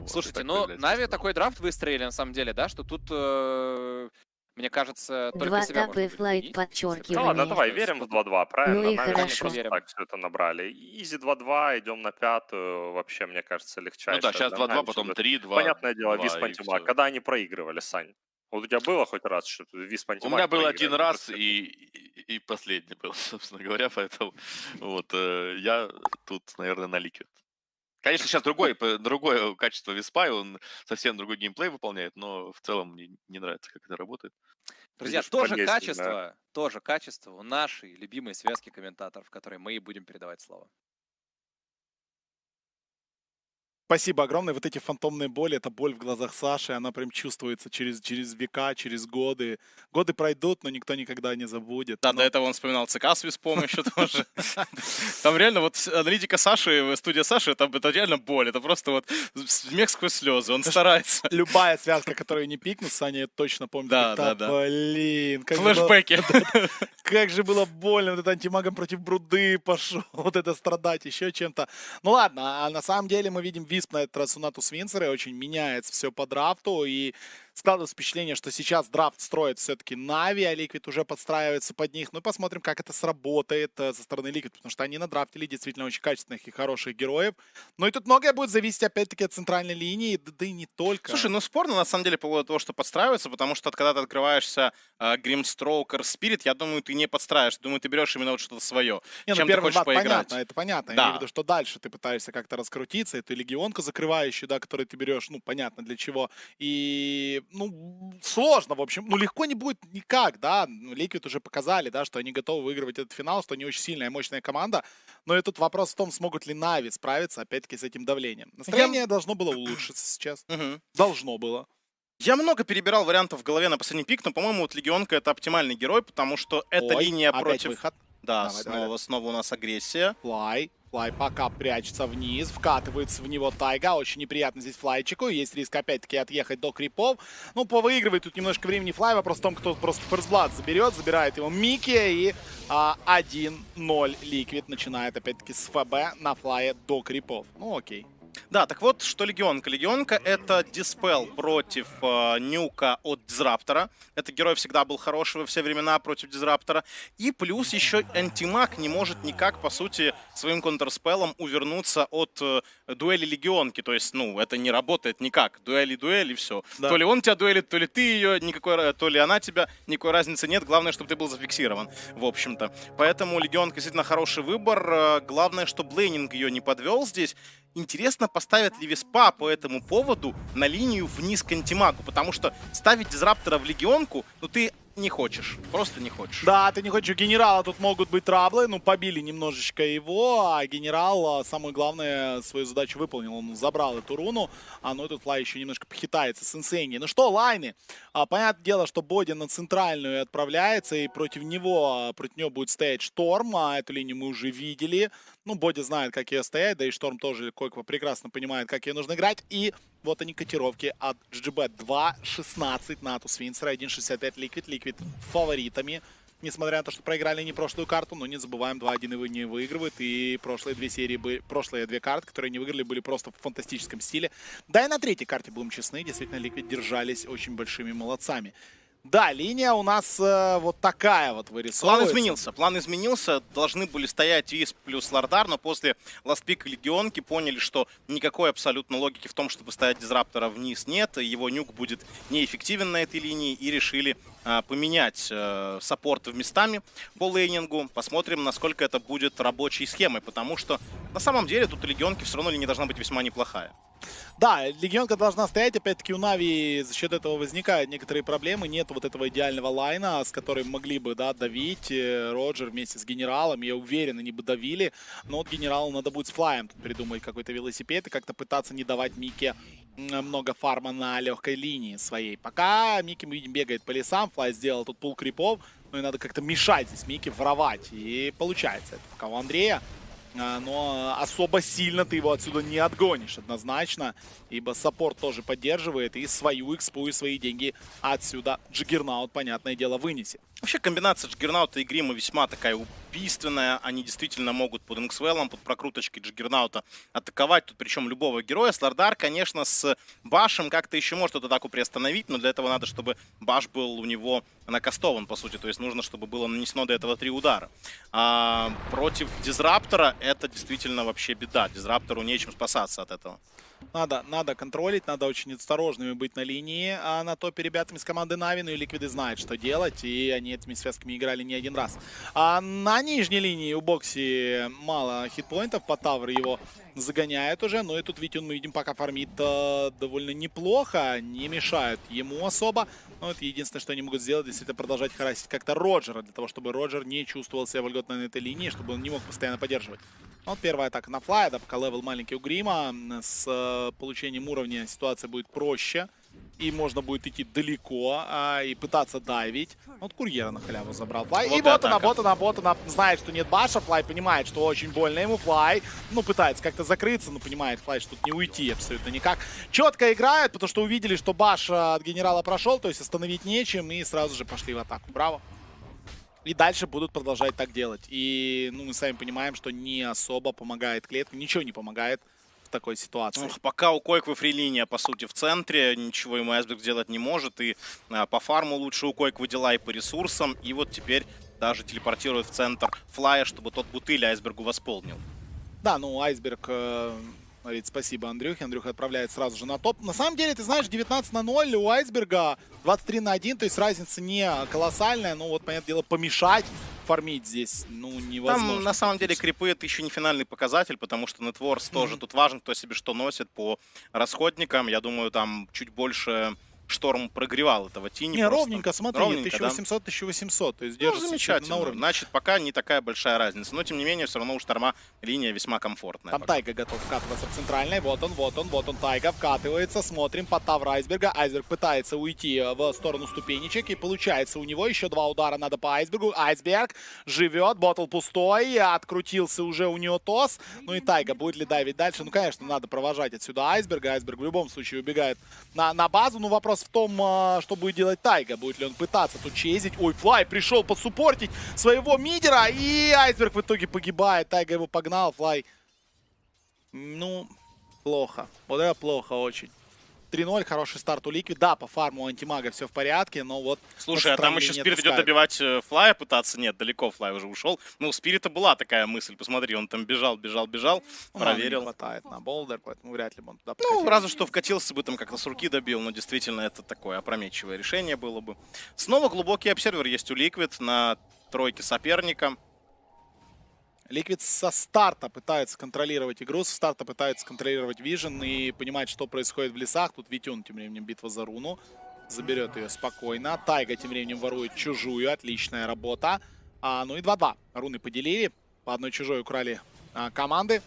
Слушайте, ну, Нави такой драфт выстроили, на самом деле, да, что тут, мне кажется, только себя можно флайт подчеркивание. Ну ладно, давай, верим в 2-2, правильно? Ну и Нави хорошо. просто так все это набрали. Изи 2-2, идем на пятую, вообще, мне кажется, легчайше. Ну да, сейчас 2-2, потом 3-2. Понятное дело, Висп антимаг. Когда они проигрывали, Сань? Вот у тебя было хоть раз, что Висп антимаг? У меня был один раз и последний был, собственно говоря, поэтому вот я тут, наверное, на Liquid. Конечно, сейчас другое качество Виспа, он совсем другой геймплей выполняет, но в целом мне не нравится, как это работает. Друзья, тоже качество у нашей любимой связки комментаторов, которой мы и будем передавать слово. Спасибо огромное. Вот эти фантомные боли, это боль в глазах Саши, она прям чувствуется через века, через годы. Годы пройдут, но никто никогда не забудет. Да, до этого он вспоминал ЦК с Виспом еще тоже. Там реально вот аналитика Саши, студия Саши, это реально боль. Это просто вот смех сквозь слезы. Он старается. Любая связка, которую не пикнут, Саня, я точно помню. Да. Блин. Флэшбэки. Как же было больно. Вот это антимагом против Бруды пошел. Вот это страдать еще чем-то. Ну ладно, а на самом деле мы видим Висп на этот раз у Натус Винсера, очень меняется все по драфту, и складывается впечатление, что сейчас драфт строит все-таки Нави, а Liquid уже подстраивается под них. Ну и посмотрим, как это сработает со стороны Liquid, потому что они надрафтили действительно очень качественных и хороших героев. Ну и тут многое будет зависеть опять-таки от центральной линии, да и не только. Слушай, ну спорно на самом деле по поводу того, что подстраивается, потому что когда ты открываешься Гримстроукер, Спирит, я думаю, ты не подстраиваешь, думаю, ты берешь именно вот что-то свое. Не, чем ну, ты хочешь поиграть. Понятно, это понятно. Да. Я имею в виду, что дальше ты пытаешься как-то раскрутиться, эту легионку закрывающую, да, которую ты берешь, ну, понятно для чего. И ну, сложно, в общем. Ну, легко не будет никак, да. Liquid уже показали, да, что они готовы выигрывать этот финал, что они очень сильная, мощная команда. Но и тут вопрос в том, смогут ли Нави справиться, опять-таки, с этим давлением. Настроение должно было улучшиться сейчас. Должно было. Я много перебирал вариантов в голове на последний пик, но, по-моему, вот Легионка — это оптимальный герой, потому что эта линия против... Выход. Да, снова у нас агрессия. Флай пока прячется вниз, вкатывается в него Тайга. Очень неприятно здесь Флайчику. Есть риск опять-таки отъехать до крипов. Ну, повыигрывает тут немножко времени Флай. Вопрос в том, кто просто ферстблад забирает его Микки. И 1-0 Ликвид начинает опять-таки с ФБ на Флае до крипов. Ну, окей. Да, так вот, что Легионка. Легионка — это диспел против Нюка от Дизраптора. Этот герой всегда был хороший во все времена против Дизраптора. И плюс еще антимаг не может никак, по сути, своим контрспеллом увернуться от дуэли Легионки. То есть, ну, это не работает никак. Дуэль и все. Да. То ли он тебя дуэлит, то ли ты ее, то ли она тебя. Никакой разницы нет. Главное, чтобы ты был зафиксирован, в общем-то. Поэтому Легионка действительно хороший выбор. Главное, чтобы лейнинг ее не подвел здесь. Интересно, поставят ли Виспа по этому поводу на линию вниз к антимагу, потому что ставить Дизраптора в Легионку, ну ты не хочешь, просто не хочешь. Да, ты не хочешь. У генерала тут могут быть траблы, ну побили немножечко его, а генерал, самое главное, свою задачу выполнил. Он забрал эту руну, но этот Флай еще немножко похитается с инсейни. Ну что, лайны? Понятное дело, что Боди на центральную отправляется, и против него будет стоять Шторм, эту линию мы уже видели. Ну, Боди знает, как ее стоять, да и Шторм тоже кое-кто прекрасно понимает, как ее нужно играть. И вот они, котировки от GGB. 2.16 на Атус Винсера, 1.65 Ликвид. Ликвид фаворитами. Несмотря на то, что проиграли не прошлую карту, но не забываем, 2-1 не выигрывают. И прошлые две карты, которые не выиграли, были просто в фантастическом стиле. Да и на третьей карте, будем честны, действительно, Ликвид держались очень большими молодцами. Да, линия у нас вот такая вот вырисовывается. План изменился. Должны были стоять Висп плюс Лардар, но после ластпика Легионки поняли, что никакой абсолютно логики в том, чтобы ставить Дизраптора вниз, нет. Его нюк будет неэффективен на этой линии, и решили поменять саппорты местами по лейнингу. Посмотрим, насколько это будет рабочей схемой, потому что на самом деле тут у Легионки все равно линия должна быть весьма неплохая. Да, Легионка должна стоять. Опять-таки у Нави за счет этого возникают некоторые проблемы. Нет вот этого идеального лайна, с которым могли бы, да, давить Роджер вместе с генералом. Я уверен, они бы давили. Но вот генералу надо будет с Флаем придумать какой-то велосипед и как-то пытаться не давать Мике много фарма на легкой линии своей. Пока Микки, мы видим, бегает по лесам. Флай сделал тут пул крипов. Ну и надо как-то мешать здесь Микки, воровать. И получается это пока у Андрея. Но особо сильно ты его отсюда не отгонишь однозначно, ибо саппорт тоже поддерживает и свою экспу, и свои деньги отсюда Джиггернаут, понятное дело, вынесет. Вообще комбинация Джиггернаута и Грима весьма такая убийственная. Они действительно могут под инксвеллом, под прокруточкой Джиггернаута атаковать. Тут причем любого героя. Слардар, конечно, с Башем как-то еще может эту атаку приостановить, но для этого надо, чтобы Баш был у него накастован, по сути. То есть нужно, чтобы было нанесено до этого 3 удара. Против Дизраптора это действительно вообще беда. Дизраптору нечем спасаться от этого. Надо контролить, надо очень осторожными быть на линии. А на топе ребятами из команды Нави, ну и Ликвиды знают, что делать, и они этими связками играли не один раз. А на нижней линии у Бокси мало хитпоинтов, по Тавр его загоняет уже, но и тут ведь мы видим, пока фармит довольно неплохо, не мешают ему особо. Но это единственное, что они могут сделать, действительно продолжать харасить как-то Роджера, для того, чтобы Роджер не чувствовал себя вольготно на этой линии, чтобы он не мог постоянно поддерживать. Вот первая атака на Флая, да, пока левел маленький у Грима, с получением уровня ситуация будет проще. И можно будет идти далеко и пытаться дайвить. Вот курьера на халяву забрал Флай. Вот и вот она знает, что нет Баша. Флай понимает, что очень больно ему. Флай, ну, пытается как-то закрыться, но понимает Флай, что тут не уйти абсолютно никак. Четко играют, потому что увидели, что Баш от генерала прошел, то есть остановить нечем, и сразу же пошли в атаку. Браво. И дальше будут продолжать так делать. И, ну, мы сами понимаем, что не особо помогает клетка, ничего не помогает в такой ситуации. Пока у Койквы фрилиния, по сути, в центре, ничего ему Айсберг сделать не может. И по фарму лучше у Койквы дела, и по ресурсам. И вот теперь даже телепортирует в центр Флая, чтобы тот бутыль Айсбергу восполнил. Да, ну, Айсберг говорит спасибо Андрюхе. Андрюха отправляет сразу же на топ. На самом деле, ты знаешь, 19-0 у Айсберга, 23-1, то есть разница не колоссальная. Ну, вот, понятное дело, помешать фармить здесь, ну, невозможно. Там, на самом деле, крипы — это еще не финальный показатель, потому что нетворс тоже тут важен, кто себе что носит по расходникам. Я думаю, там чуть больше Шторм прогревал этого Тини. Не, ровненько, смотри, 1800-1800, то есть держится замечательно. на уровне. Значит, пока не такая большая разница. Но, тем не менее, все равно у Шторма линия весьма комфортная. Там Тайга готов вкатываться в центральной. Вот он, Тайга вкатывается. Смотрим под тавр Айсберга. Айсберг пытается уйти в сторону ступенечек. И получается у него еще 2 удара надо по Айсбергу. Айсберг живет, ботл пустой. Открутился уже у него ТОС. Ну и Тайга будет ли давить дальше? Ну, конечно, надо провожать отсюда Айсберга. Айсберг в любом случае убегает на базу. Ну, вопрос в том, что будет делать Тайга. Будет ли он пытаться тут чейзить. Ой, Флай пришел подсуппортить своего мидера. И Айсберг в итоге погибает. Тайга его погнал. Флай. Ну, плохо. Вот это плохо очень. 3-0, хороший старт у Ликвид. Да, по фарму у антимага все в порядке, но вот... Слушай, а там еще Спирит идет добивать Флая пытаться? Нет, далеко Флай уже ушел. Ну, у Спирита была такая мысль. Посмотри, он там бежал, проверил. Не хватает на болдер, поэтому вряд ли бы он туда подкатился. Ну, разве что вкатился бы, там как-то с руки добил, но действительно это такое опрометчивое решение было бы. Снова глубокий обсервер есть у Ликвид на тройке соперника. Ликвид со старта пытается контролировать игру, со старта пытается контролировать вижен и понимать, что происходит в лесах. Тут Витюн тем временем битва за руну. Заберет ее спокойно. Тайга тем временем ворует чужую. Отличная работа. Ну и 2-2. Руны поделили. По одной чужой украли команды.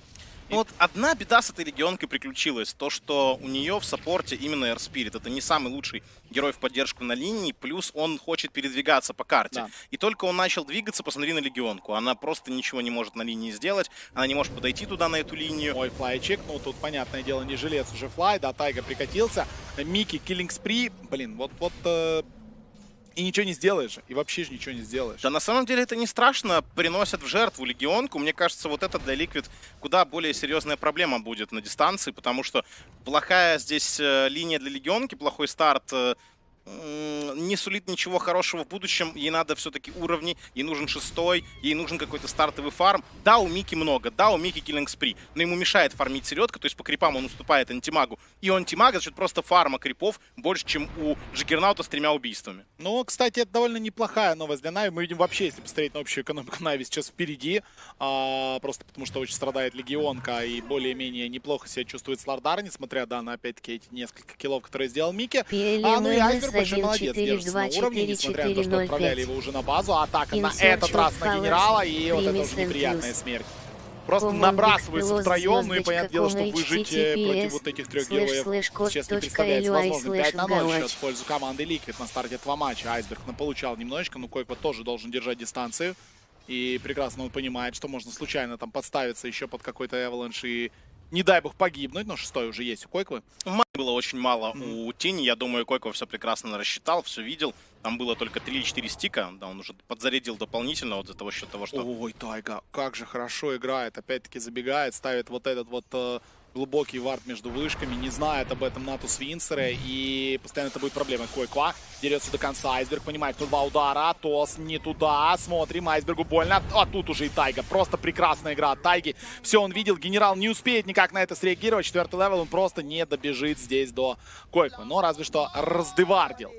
Ну вот одна беда с этой легионкой приключилась. То, что у нее в саппорте именно Air Spirit. Это не самый лучший герой в поддержку на линии. Плюс он хочет передвигаться по карте. Да. И только он начал двигаться, посмотри на легионку. Она просто ничего не может на линии сделать. Она не может подойти туда, на эту линию. Ой, Флайчик. Ну тут, понятное дело, не жилец уже Флай. Да, Тайга прикатился. Микки, киллинг спри. Блин, вот... И ничего не сделаешь же. И вообще же ничего не сделаешь. Да, на самом деле это не страшно. Приносят в жертву легионку. Мне кажется, вот это для Liquid куда более серьезная проблема будет на дистанции. Потому что плохая здесь линия для легионки, плохой старт не сулит ничего хорошего в будущем. Ей надо все-таки уровни, ей нужен 6-й, ей нужен какой-то стартовый фарм. Да, у Мики много, да, у Мики киллинг спри, но ему мешает фармить середка, то есть по крипам он уступает антимагу. И у антимага за счет просто фарма крипов больше, чем у Джиггернаута с 3 убийствами. Ну, кстати, это довольно неплохая новость для Нави. Мы видим вообще, если посмотреть на общую экономику, Нави сейчас впереди. Просто потому что очень страдает легионка и более-менее неплохо себя чувствует Слардар, несмотря, да, на опять-таки эти несколько киллов, которые сделал Мики. Ну и Айсберг большой молодец, держится на уровне, несмотря на то, что отправляли его уже на базу. Атака на этот раз на генерала, и вот это уже неприятная смерть. Просто набрасываются втроем, ну и понятное дело, что выжить против вот этих 3 героев сейчас не представляется возможным. 5-0 счет в пользу команды Liquid на старте этого матча. Айсберг получал немножечко, но Койко тоже должен держать дистанцию. И прекрасно он понимает, что можно случайно там подставиться еще под какой-то эваланш и, не дай бог, погибнуть. Но 6-й уже есть у Койквы. Было очень мало у Тени. Я думаю, Койко все прекрасно рассчитал, все видел. Там было только 3 или 4 стика. Да, он уже подзарядил дополнительно вот за того счет того, что... Ой, Тайга, как же хорошо играет. Опять-таки забегает, ставит вот этот вот глубокий вард между вышками. Не знает об этом Натус Винсера. И постоянно это будет проблема. Койко дерется до конца. Айсберг понимает, что 2 удара. Тос не туда. Смотрим, Айсбергу больно. А тут уже и Тайга. Просто прекрасная игра от Тайги. Все он видел. Генерал не успеет никак на это среагировать. 4-й левел. Он просто не добежит здесь до Койко. Но разве что раздевардил.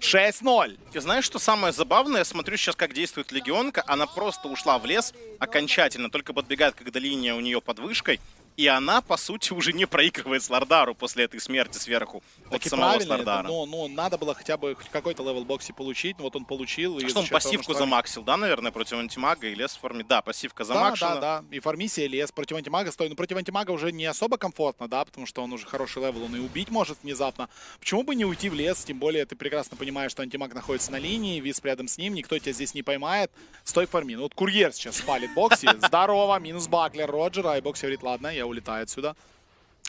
6-0. Ты знаешь, что самое забавное? Я смотрю сейчас, как действует легионка. Она просто ушла в лес окончательно. Только подбегает, когда линия у нее под вышкой. И она, по сути, уже не проигрывает Слардару после этой смерти сверху от самого Слардара. Ну, надо было хотя бы какой-то левел боксе получить. Вот он получил. И что он пассивку замаксил, да, наверное, против антимага и лес в форме? Да, пассивка замакшена. Да. И фармисия, лес против антимага стоит. Но против антимага уже не особо комфортно, да, потому что он уже хороший левел, он и убить может внезапно. Почему бы не уйти в лес? Тем более ты прекрасно понимаешь, что антимаг находится на линии, Висп рядом с ним, никто тебя здесь не поймает. Стой фарми. Ну вот Курьер сейчас спалит бокси. Здорово, минус Баклер Роджера. И бокси говорит, ладно, я улетаю отсюда.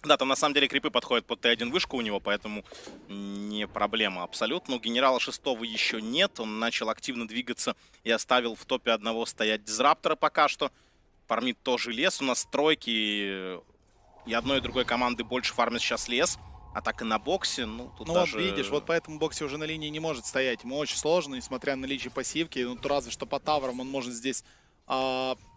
Да, там на самом деле крипы подходят под Т1 вышку у него, поэтому не проблема абсолютно. У генерала 6-го еще нет, он начал активно двигаться и оставил в топе одного стоять Дизраптора пока что. Фармит тоже лес, у нас тройки и одной и другой команды больше фармит сейчас лес. Атака на боксе, ну тут даже... вот видишь, вот поэтому боксе уже на линии не может стоять, ему очень сложно, несмотря на наличие пассивки, ну разве что по таврам он может здесь...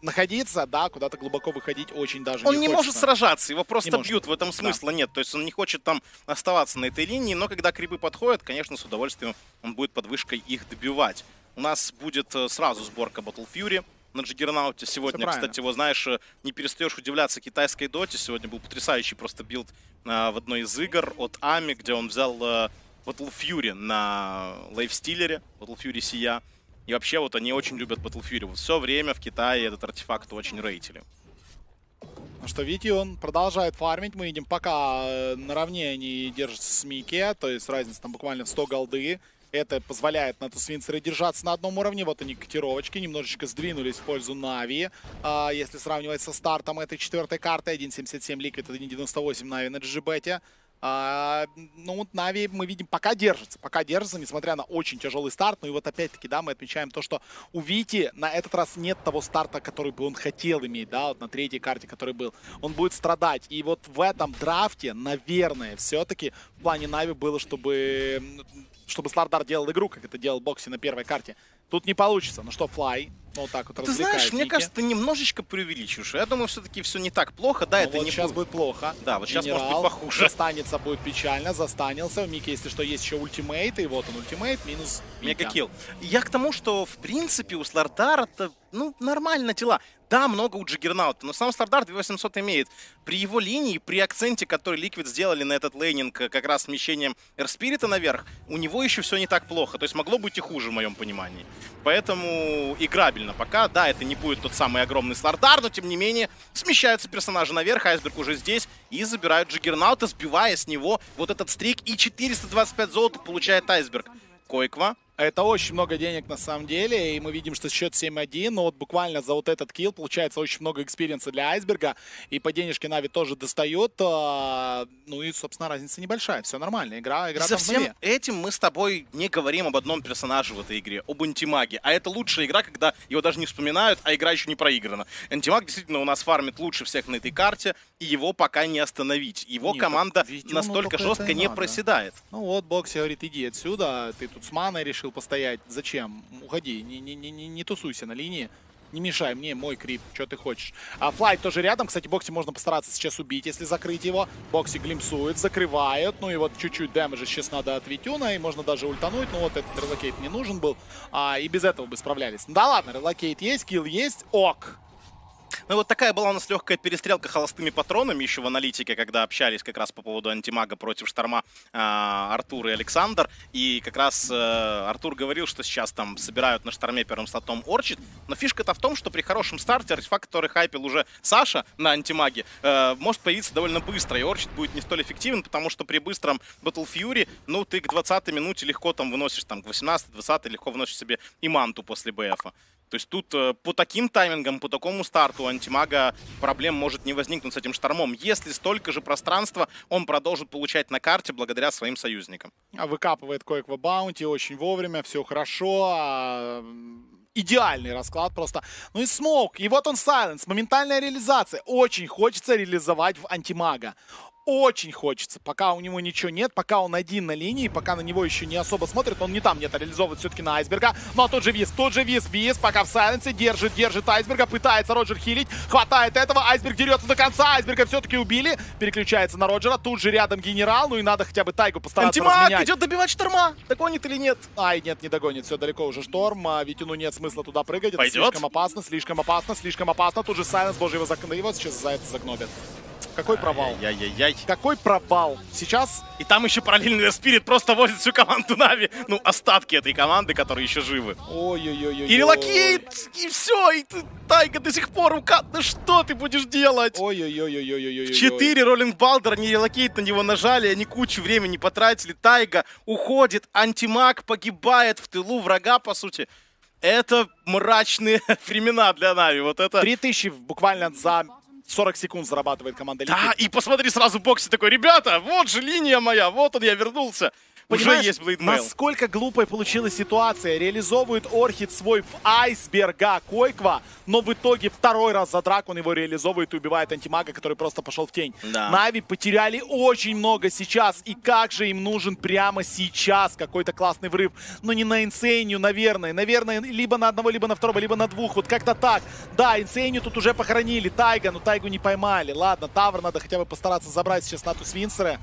находиться, да, куда-то глубоко выходить очень даже он не может сражаться, его просто бьют, в этом смысла нет. То есть он не хочет там оставаться на этой линии, но когда крипы подходят, конечно, с удовольствием он будет под вышкой их добивать. У нас будет сразу сборка Battle Fury на Джиггернауте. Сегодня, кстати, его, знаешь, не перестаешь удивляться китайской доте. Сегодня был потрясающий просто билд в одной из игр от Ами, где он взял Battle Fury на лайфстиллере, Battle Fury Сия. И вообще вот они очень любят Battle Fury. Вот все время в Китае этот артефакт очень рейтили. Ну что, видите, он продолжает фармить. Мы видим, пока наравне они держатся с Микки. То есть разница там буквально в 100 голды. Это позволяет на Свинцере держаться на одном уровне. Вот они котировочки немножечко сдвинулись в пользу Нави. Если сравнивать со стартом этой 4-й карты. 1.77 Liquid, 1.98 Нави на GGBet. Ну вот Нави мы видим пока держится, несмотря на очень тяжелый старт. Ну и вот опять-таки, да, мы отмечаем то, что у Вити на этот раз нет того старта, который бы он хотел иметь, да, вот на 3-й карте, который был. Он будет страдать. И вот в этом драфте, наверное, все-таки в плане Нави было, чтобы Слардар делал игру, как это делал Бокси на 1-й карте. Тут не получится. Ну что, Флай, ну вот так вот ты знаешь, мне кажется, ты немножечко преувеличиваешь. Я думаю, все-таки все не так плохо. Да, это вот не сейчас будет плохо. Да, вот сейчас может быть похуже. Застанется будет печально, застанился. У Мики, если что, есть еще ультимейт. И вот он ультимейт, минус мега-килл. Я к тому, что, в принципе, у Слардара-то, ну, нормально дела. Да, много у Джиггернаута, но сам Слардар 2800 имеет. При его линии, при акценте, который Liquid сделали на этот лейнинг как раз смещением Эрспирита наверх, у него еще все не так плохо. То есть могло быть и хуже, в моем понимании. Поэтому играбельно пока. Да, это не будет тот самый огромный Слардар, но тем не менее смещаются персонажи наверх. Айсберг уже здесь и забирают Джиггернаута, сбивая с него вот этот стрик. И 425 золота получает Айсберг. Койква. Это очень много денег на самом деле, и мы видим, что счет 7-1, но вот буквально за вот этот килл получается очень много экспириенса для Айсберга, и по денежке Нави тоже достает, ну и, собственно, разница небольшая, все нормально, игра за там всем этим мы с тобой не говорим об одном персонаже в этой игре, об Антимаге, а это лучшая игра, когда его даже не вспоминают, а игра еще не проиграна. Антимаг действительно у нас фармит лучше всех на этой карте, и его пока не остановить. Его команда настолько жестко не проседает. Ну вот, Бокси говорит, иди отсюда, ты тут с маной решил постоять. Зачем? Уходи, не тусуйся на линии. Не мешай мне, мой крип, что ты хочешь. Флайт тоже рядом. Кстати, Бокси можно постараться сейчас убить, если закрыть его. Бокси глимсует, закрывают. Ну и вот чуть-чуть дэмэджа сейчас надо от Витюна. И можно даже ультануть. Ну вот этот релокейт не нужен был. И без этого бы справлялись. Да ладно, релокейт есть, килл есть. Ок. Ну вот такая была у нас легкая перестрелка холостыми патронами еще в аналитике, когда общались как раз по поводу Антимага против Шторма Артур и Александр. И как раз Артур говорил, что сейчас там собирают на Шторме первым слотом Орчит. Но фишка-то в том, что при хорошем старте артефакт, который хайпил уже Саша на Антимаге, может появиться довольно быстро. И Орчит будет не столь эффективен, потому что при быстром Battle Fury, ну ты к 20-й минуте легко там выносишь, там к 18-20 легко выносишь себе и манту после БФа. То есть тут по таким таймингам, по такому старту у Антимага проблем может не возникнуть с этим Штормом. Если столько же пространства он продолжит получать на карте благодаря своим союзникам. Выкапывает Койква баунти очень вовремя, все хорошо. Идеальный расклад просто. Ну и смоук, и вот он сайленс, моментальная реализация. Очень хочется реализовать в Антимага. Очень хочется. Пока у него ничего нет, пока он один на линии, пока на него еще не особо смотрит, он не там нет, реализовывает все-таки на Айсберга. Но тут же Виз, пока в сайленсе, держит Айсберга, пытается Роджер хилить, хватает этого, Айсберг дерется до конца, Айсберга все-таки убили, переключается на Роджера, тут же рядом генерал, ну и надо хотя бы Тайгу постараться разменять. Антимаг идет добивать Шторма, догонит или нет? Ай, нет, не догонит, все далеко уже Шторм, Витюну нет смысла туда прыгать, это слишком опасно, тут же сайленс, боже, его сейчас за это загнобят. Какой провал. Какой провал. Сейчас... И там еще параллельный Спирит просто возит всю команду Нави. Ну, остатки этой команды, которые еще живы. Ой-ой-ой. И релокейт, и все. И Тайга до сих пор да что ты будешь делать? Ой-ой-ой. 4 роллинг балдер, они релокейт на него нажали, они кучу времени потратили. Тайга уходит, Антимаг погибает в тылу врага, по сути. Это мрачные времена для Нави. Вот это... 3000 буквально за... 40 секунд зарабатывает команда Liquid. Да, и посмотри сразу Бокси такой, ребята, вот же линия моя, вот он, я вернулся. Понимаешь, уже есть блейдмейл. Насколько глупой получилась ситуация. Реализовывает Орхид свой в Айсберга Койква, но в итоге второй раз за драк он его реализовывает и убивает Антимага, который просто пошел в тень. Да. Нави потеряли очень много сейчас, и как же им нужен прямо сейчас какой-то классный врыв. Но не на Инсейнию, наверное, либо на одного, либо на второго, либо на двух, вот как-то так. Да, Инсейнию тут уже похоронили, Тайга, но Тайгу не поймали. Ладно, Тавр надо хотя бы постараться забрать сейчас на Свинцера.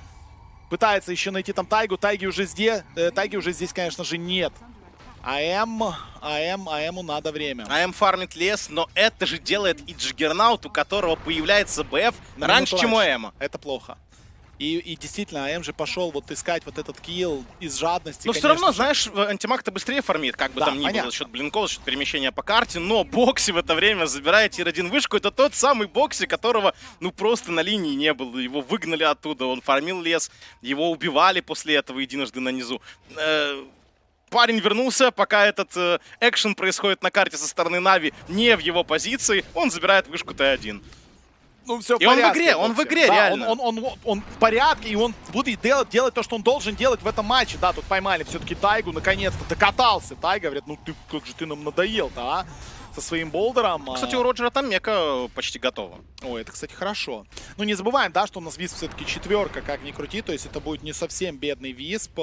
Пытается еще найти там Тайгу. Тайги уже здесь, конечно же, нет. АМу надо время. АМ фармит лес, но это же делает и Джиггернаут, у которого появляется БФ раньше, чем у АМа. Это плохо. И действительно, АМ же пошел вот искать вот этот килл из жадности. Но все равно, знаешь, антимаг-то быстрее фармит, как бы там ни было, за счет блинков, за счет перемещения по карте. Но Бокси в это время забирает тир-1 вышку. Это тот самый Бокси, которого, ну, просто на линии не было. Его выгнали оттуда, он фармил лес, его убивали после этого единожды на низу. Парень вернулся, пока этот экшен происходит на карте со стороны Нави, не в его позиции, он забирает вышку Т1. Ну, все в порядке, он в игре, да, реально. Он в порядке, и он будет делать то, что он должен делать в этом матче. Да, тут поймали все-таки Тайгу, наконец-то докатался. Тайга говорит, ну ты, как же ты нам надоел-то, а? Со своим болдером. Кстати, у Роджера там мека почти готова. Ой, это, кстати, хорошо. Ну, не забываем, да, что у нас Висп все-таки 4, как ни крути. То есть это будет не совсем бедный Висп.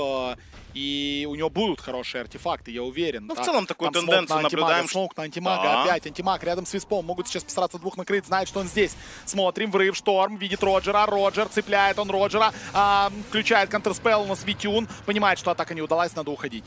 И у него будут хорошие артефакты, я уверен. Ну, да? в целом такую там тенденцию наблюдаем. Смоук на антимага, опять антимаг рядом с Виспом. Могут сейчас постараться двух накрыть, знает, что он здесь. Смотрим, врыв, шторм, видит Роджера. Роджер, цепляет он Роджера. Включает контрспелл, у нас Витюн. Понимает, что атака не удалась, надо уходить.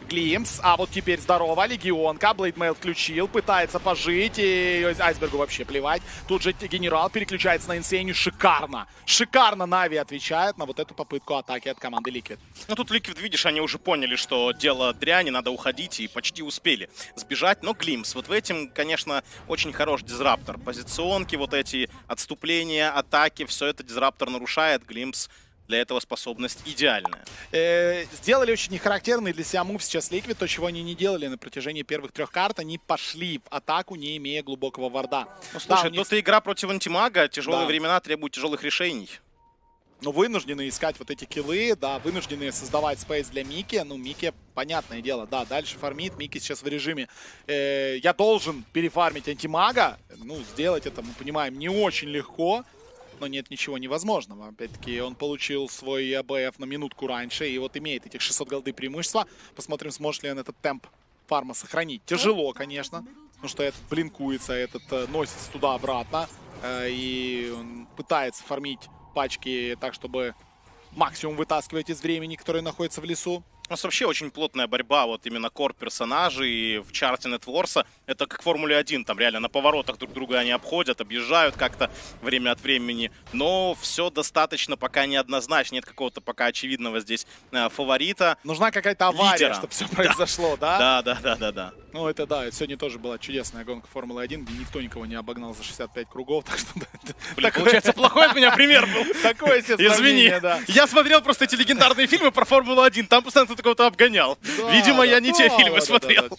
Глимпс, а вот теперь здорово, Легионка, Блейдмейл включил, пытается пожить, и Айсбергу вообще плевать. Тут же генерал переключается на Инсейню, шикарно. Шикарно Нави отвечает на вот эту попытку атаки от команды Liquid. Ну тут Liquid, видишь, они уже поняли, что дело дряни, надо уходить, и почти успели сбежать. Но Глимпс, вот в этом, конечно, очень хорош дизраптор. Позиционки, вот эти отступления, атаки, все это дизраптор нарушает, Глимпс. Для этого способность идеальная. Сделали очень нехарактерный для себя мув сейчас Liquid, то, чего они не делали на протяжении первых 3 карт. Они пошли в атаку, не имея глубокого варда. Ну, слушай, да, тут игра против антимага, тяжелые времена требуют тяжелых решений. Ну, вынуждены искать вот эти киллы, да, вынуждены создавать спейс для Мики. Ну, Мики, понятное дело, да, дальше фармит. Мики сейчас в режиме я должен перефармить антимага. Ну, сделать это, мы понимаем, не очень легко. Но нет ничего невозможного. Опять-таки, он получил свой АБФ на минутку раньше, и вот имеет этих 600 голды преимущества. Посмотрим, сможет ли он этот темп фарма сохранить. Тяжело, конечно, потому что этот блинкуется, этот носится туда-обратно, и он пытается фармить пачки так, чтобы максимум вытаскивать из времени, которое находится в лесу. У нас вообще очень плотная борьба, вот именно кор персонажей в чарте Нетворса. Это как в Формуле 1, там реально на поворотах друг друга они обходят, объезжают как-то время от времени. Но все достаточно пока неоднозначно, нет какого-то пока очевидного здесь фаворита. Нужна какая-то авария, чтобы все произошло, да? Да. Ну это да, сегодня тоже была чудесная гонка Формулы 1, где никто никого не обогнал за 65 кругов, так что... Блин, получается, плохой от меня пример был. Такое себе извини, я смотрел просто эти легендарные фильмы про Формулу 1, там постоянно кого-то обгонял. Да, видимо, я не те фильмы смотрел.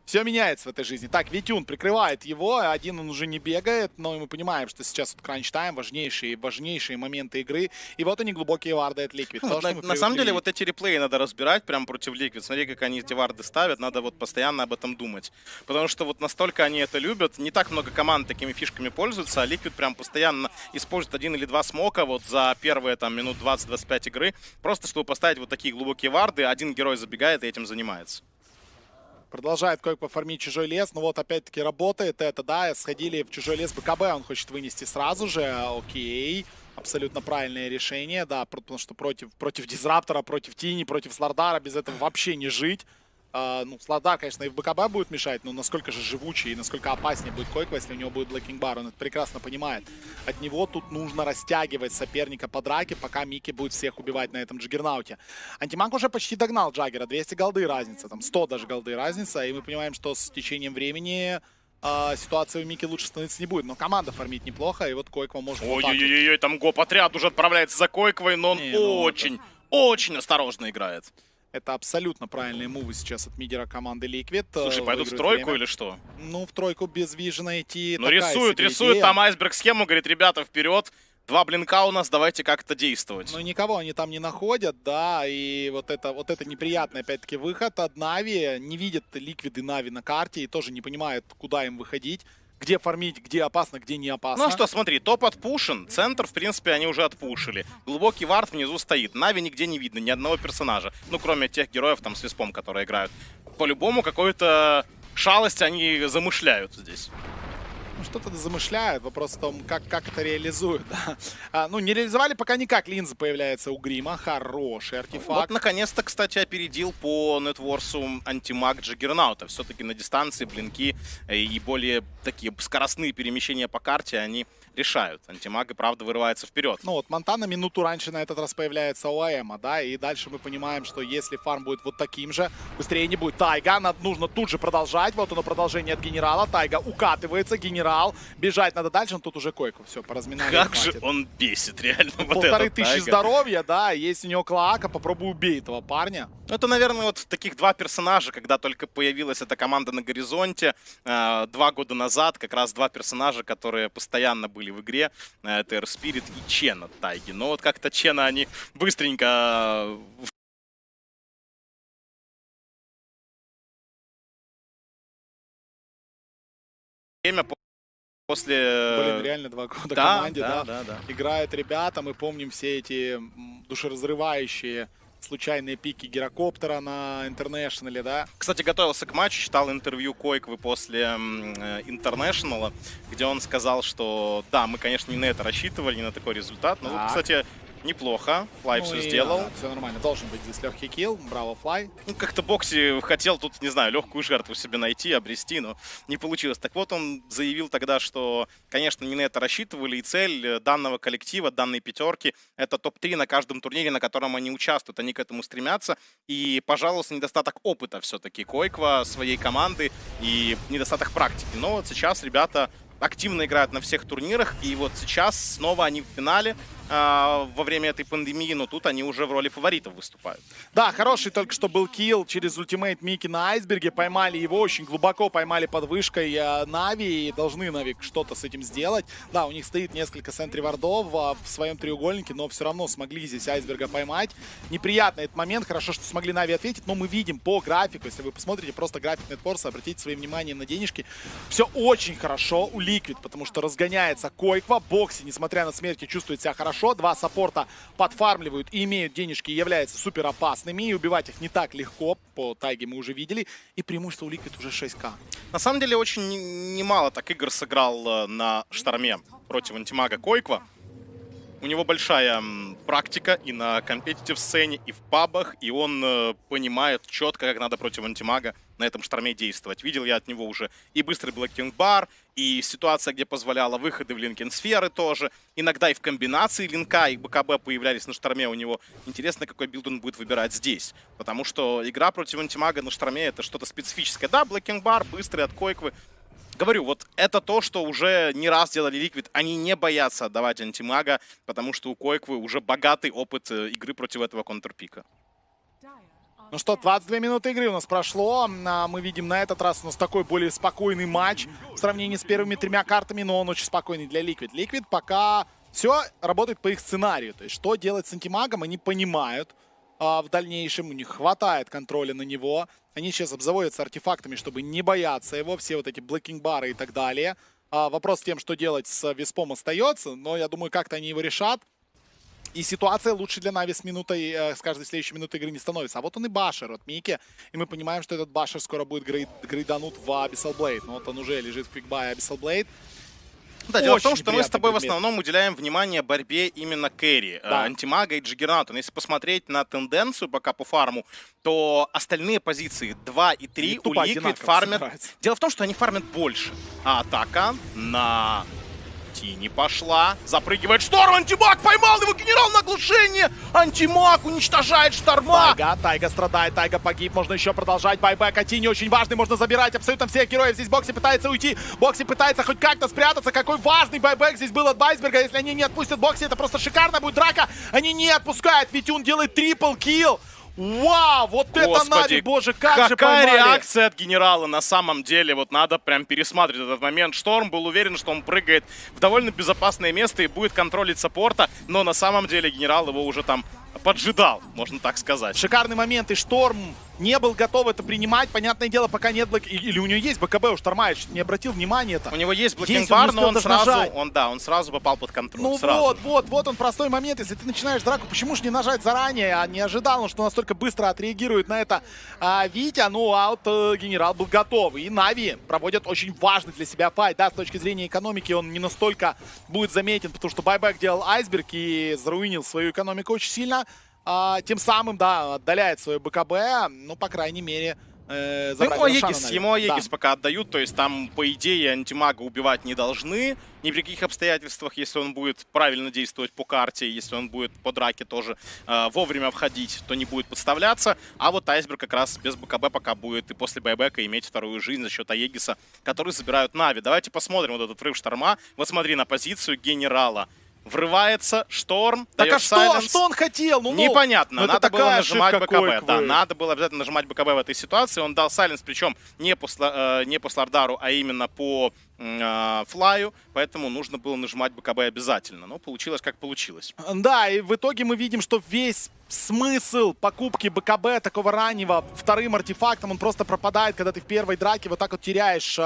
Все меняется в этой жизни. Так, Витюн прикрывает его. Один он уже не бегает, но мы понимаем, что сейчас вот кранч-тайм, важнейшие моменты игры. И вот они, глубокие варды от Liquid. На самом деле, вот эти реплеи надо разбирать прямо против Liquid. Смотри, как они эти варды ставят. Надо вот постоянно об этом думать. Потому что вот настолько они это любят. Не так много команд такими фишками пользуются, а Liquid прям постоянно использует 1 или 2 смока вот за первые там минут 20-25 игры. Просто чтобы поставить вот такие глубокие варды. Один герой забегает и этим занимается. Продолжает Койк пофармить чужой лес. Ну вот опять-таки работает это, да. Сходили в чужой лес БКБ. Он хочет вынести сразу же. Окей. Абсолютно правильное решение, да. Потому что против Дизраптора, против Тини, против Слардара без этого вообще не жить. Ну, Слардар, конечно, и в БКБ будет мешать, но насколько же живучий и насколько опаснее будет Койк, если у него будет Блэкинг Бар. Он это прекрасно понимает. От него тут нужно растягивать соперника по драке, пока Микки будет всех убивать на этом Джаггернауте. Антимаг уже почти догнал Джаггера. 200 голды разница, там 100 даже голды разница. И мы понимаем, что с течением времени ситуация у Микки лучше становиться не будет. Но команда фармит неплохо, и вот Койква может... Ой-ой-ой, там гоп-отряд уже отправляется за Койковой, но он очень осторожно играет. Это абсолютно правильные мувы сейчас от мидера команды Liquid. Слушай, пойдут в тройку время. Или что? Ну, в тройку без вижена идти. Ну, рисуют там Айсберг схему, говорит, ребята, вперед. 2 блинка у нас, давайте как-то действовать. Ну, никого они там не находят, да, и вот это неприятный, опять-таки, выход от Нави. Не видят Liquid и Нави на карте и тоже не понимают, куда им выходить. Где фармить, где опасно, где не опасно. Ну что, смотри, топ отпушен, центр, в принципе, они уже отпушили. Глубокий вард внизу стоит, Нави нигде не видно, ни одного персонажа. Ну, кроме тех героев там с Виспом, которые играют. По-любому, какую-то шалость они замышляют здесь. Ну, что-то замышляют, вопрос в том, как это реализуют. Да? Ну, не реализовали пока никак. Линза появляется у Грима, хороший артефакт. Вот, наконец-то, кстати, опередил по нетворсу антимаг Джаггернаута. Все-таки на дистанции блинки и более такие скоростные перемещения по карте, они решают. Антимага, правда, вырывается вперед. Ну вот Монтана минуту раньше на этот раз появляется у АЭМа, да, и дальше мы понимаем, что если фарм будет вот таким же, быстрее не будет. Тайга, нужно тут же продолжать, вот оно продолжение от генерала, Тайга укатывается, генерал, бежать надо дальше, но тут уже койку, все, поразминали. Как же он бесит, реально. 1500 здоровья, да, есть у него клоака, попробуй убей этого парня. Ну, это, наверное, вот таких два персонажа, когда только появилась эта команда на горизонте 2 года назад, как раз два персонажа, которые постоянно были в игре, это Air Spirit и Чен от Тайги. Но вот как-то Чена они быстренько... Время после... Блин, реально 2 года команде, да. Играют ребята, мы помним все эти душеразрывающие случайные пики гирокоптера на Интернешнале, да. Кстати, готовился к матчу, читал интервью Койквы после Интернешнала, где он сказал, что да, мы, конечно, не на это рассчитывали, не на такой результат, но, вот, кстати, неплохо, Флай все сделал. Да, все нормально, должен быть здесь легкий килл, браво, Флай. Ну, как-то Бокси хотел тут, не знаю, легкую жертву себе найти, обрести, но не получилось. Так вот, он заявил тогда, что, конечно, не на это рассчитывали, и цель данного коллектива, данной пятерки, это топ-3 на каждом турнире, на котором они участвуют, они к этому стремятся, и, пожалуйста, недостаток опыта все-таки Койква, своей команды, и недостаток практики. Но вот сейчас ребята активно играют на всех турнирах, и вот сейчас снова они в финале во время этой пандемии, но тут они уже в роли фаворитов выступают. Да, хороший только что был килл через ультимейт Мики на айсберге, поймали его, очень глубоко поймали под вышкой Нави, и должны Нави что-то с этим сделать. Да, у них стоит несколько сентри-вардов в своем треугольнике, но все равно смогли здесь айсберга поймать. Неприятный этот момент, хорошо, что смогли Нави ответить, но мы видим по графику, если вы посмотрите просто график Нетфорса, обратите свое внимание на денежки, все очень хорошо у Liquid, потому что разгоняется Койква, Бокси, несмотря на смерти, чувствует себя хорошо. Два саппорта подфармливают и имеют денежки, и являются супер опасными. И убивать их не так легко. По Тайге мы уже видели. И преимущество у Liquid уже 6к. На самом деле очень немало так игр сыграл на Шторме против антимага Койква. У него большая практика и на компетитив сцене, и в пабах, и он понимает четко, как надо против антимага на этом Шторме действовать. Видел я от него уже и быстрый блэкинг бар, и ситуация, где позволяла выходы в линкен-сферы тоже. Иногда и в комбинации линка и БКБ появлялись на Шторме у него. Интересно, какой билд он будет выбирать здесь. Потому что игра против антимага на Шторме — это что-то специфическое. Да, блэкинг бар, быстрый от Койквы. Говорю, вот это то, что уже не раз делали Liquid. Они не боятся отдавать антимага, потому что у Койквы уже богатый опыт игры против этого контрпика. Ну что, 22 минуты игры у нас прошло. Мы видим, на этот раз у нас такой более спокойный матч в сравнении с первыми 3 картами, но он очень спокойный для Liquid. Liquid пока все работает по их сценарию. То есть, что делать с антимагом, они понимают. В дальнейшем у них хватает контроля на него. Они сейчас обзаводятся артефактами, чтобы не бояться его. Все вот эти блэкинг-бары и так далее. Вопрос с тем, что делать с Виспом, остается. Но я думаю, как-то они его решат. И ситуация лучше для Нави с минутой, с каждой следующей минутой игры не становится. А вот он и башер от Мики. И мы понимаем, что этот башер скоро будет грейданут в Abyssal Blade. Но вот он уже лежит в квикбае Abyssal Blade. Да, дело в том, что мы с тобой в основном уделяем внимание борьбе именно кэрри, антимага и джиггерната. Но если посмотреть на тенденцию пока по фарму, то остальные позиции 2 и 3 у Liquid фармят. Дело в том, что они фармят больше. А атака на Тини пошла. Запрыгивает Шторм, антимаг поймал его, генерал на оглушение. Антимаг уничтожает Шторма. Тайга страдает, Тайга погиб. Можно еще продолжать байбек. А Тини очень важный, можно забирать абсолютно всех героев. Здесь Бокси пытается уйти. Бокси пытается хоть как-то спрятаться. Какой важный байбек здесь был от Байсберга. Если они не отпустят Бокси, это просто шикарно будет драка. Они не отпускают, ведь он делает трипл килл. Вау, вот это Нави, боже, как же поймали. Какая реакция от генерала на самом деле. Вот надо прям пересматривать этот момент. Шторм был уверен, что он прыгает в довольно безопасное место и будет контролить саппорта, но на самом деле генерал его уже там поджидал, можно так сказать. Шикарный момент, и Шторм не был готов это принимать. Понятное дело, пока нет или у него есть БКБ у Шторма, я не обратил внимания-то. У него есть блокинг-бар, но он сразу попал под контроль. Ну вот он простой момент. Если ты начинаешь драку, почему же не нажать заранее? А не ожидал он, что настолько быстро отреагирует на это Витя. Ну, а вот генерал был готов. И Нави проводят очень важный для себя файт. Да, с точки зрения экономики он не настолько будет заметен, потому что байбек делал айсберг и заруинил свою экономику очень сильно. Тем самым, да, отдаляет свое БКБ, ну, по крайней мере, Ему Аегис пока отдают, то есть там, по идее, антимага убивать не должны. Ни при каких обстоятельствах, если он будет правильно действовать по карте, если он будет по драке тоже вовремя входить, то не будет подставляться. А вот Айсберг как раз без БКБ пока будет и после байбека иметь вторую жизнь за счет Аегиса, который забирают Нави. Давайте посмотрим вот этот врыв Шторма. Вот смотри на позицию генерала. Врывается Шторм. Так что он хотел? Непонятно. Надо было нажимать БКБ. Да, надо было обязательно нажимать БКБ в этой ситуации. Он дал сайленс, причем не по Слардару, а именно по флаю. Поэтому нужно было нажимать БКБ обязательно. Но получилось как получилось. Да, и в итоге мы видим, что весь смысл покупки БКБ такого раннего вторым артефактом, он просто пропадает, когда ты в первой драке вот так вот теряешь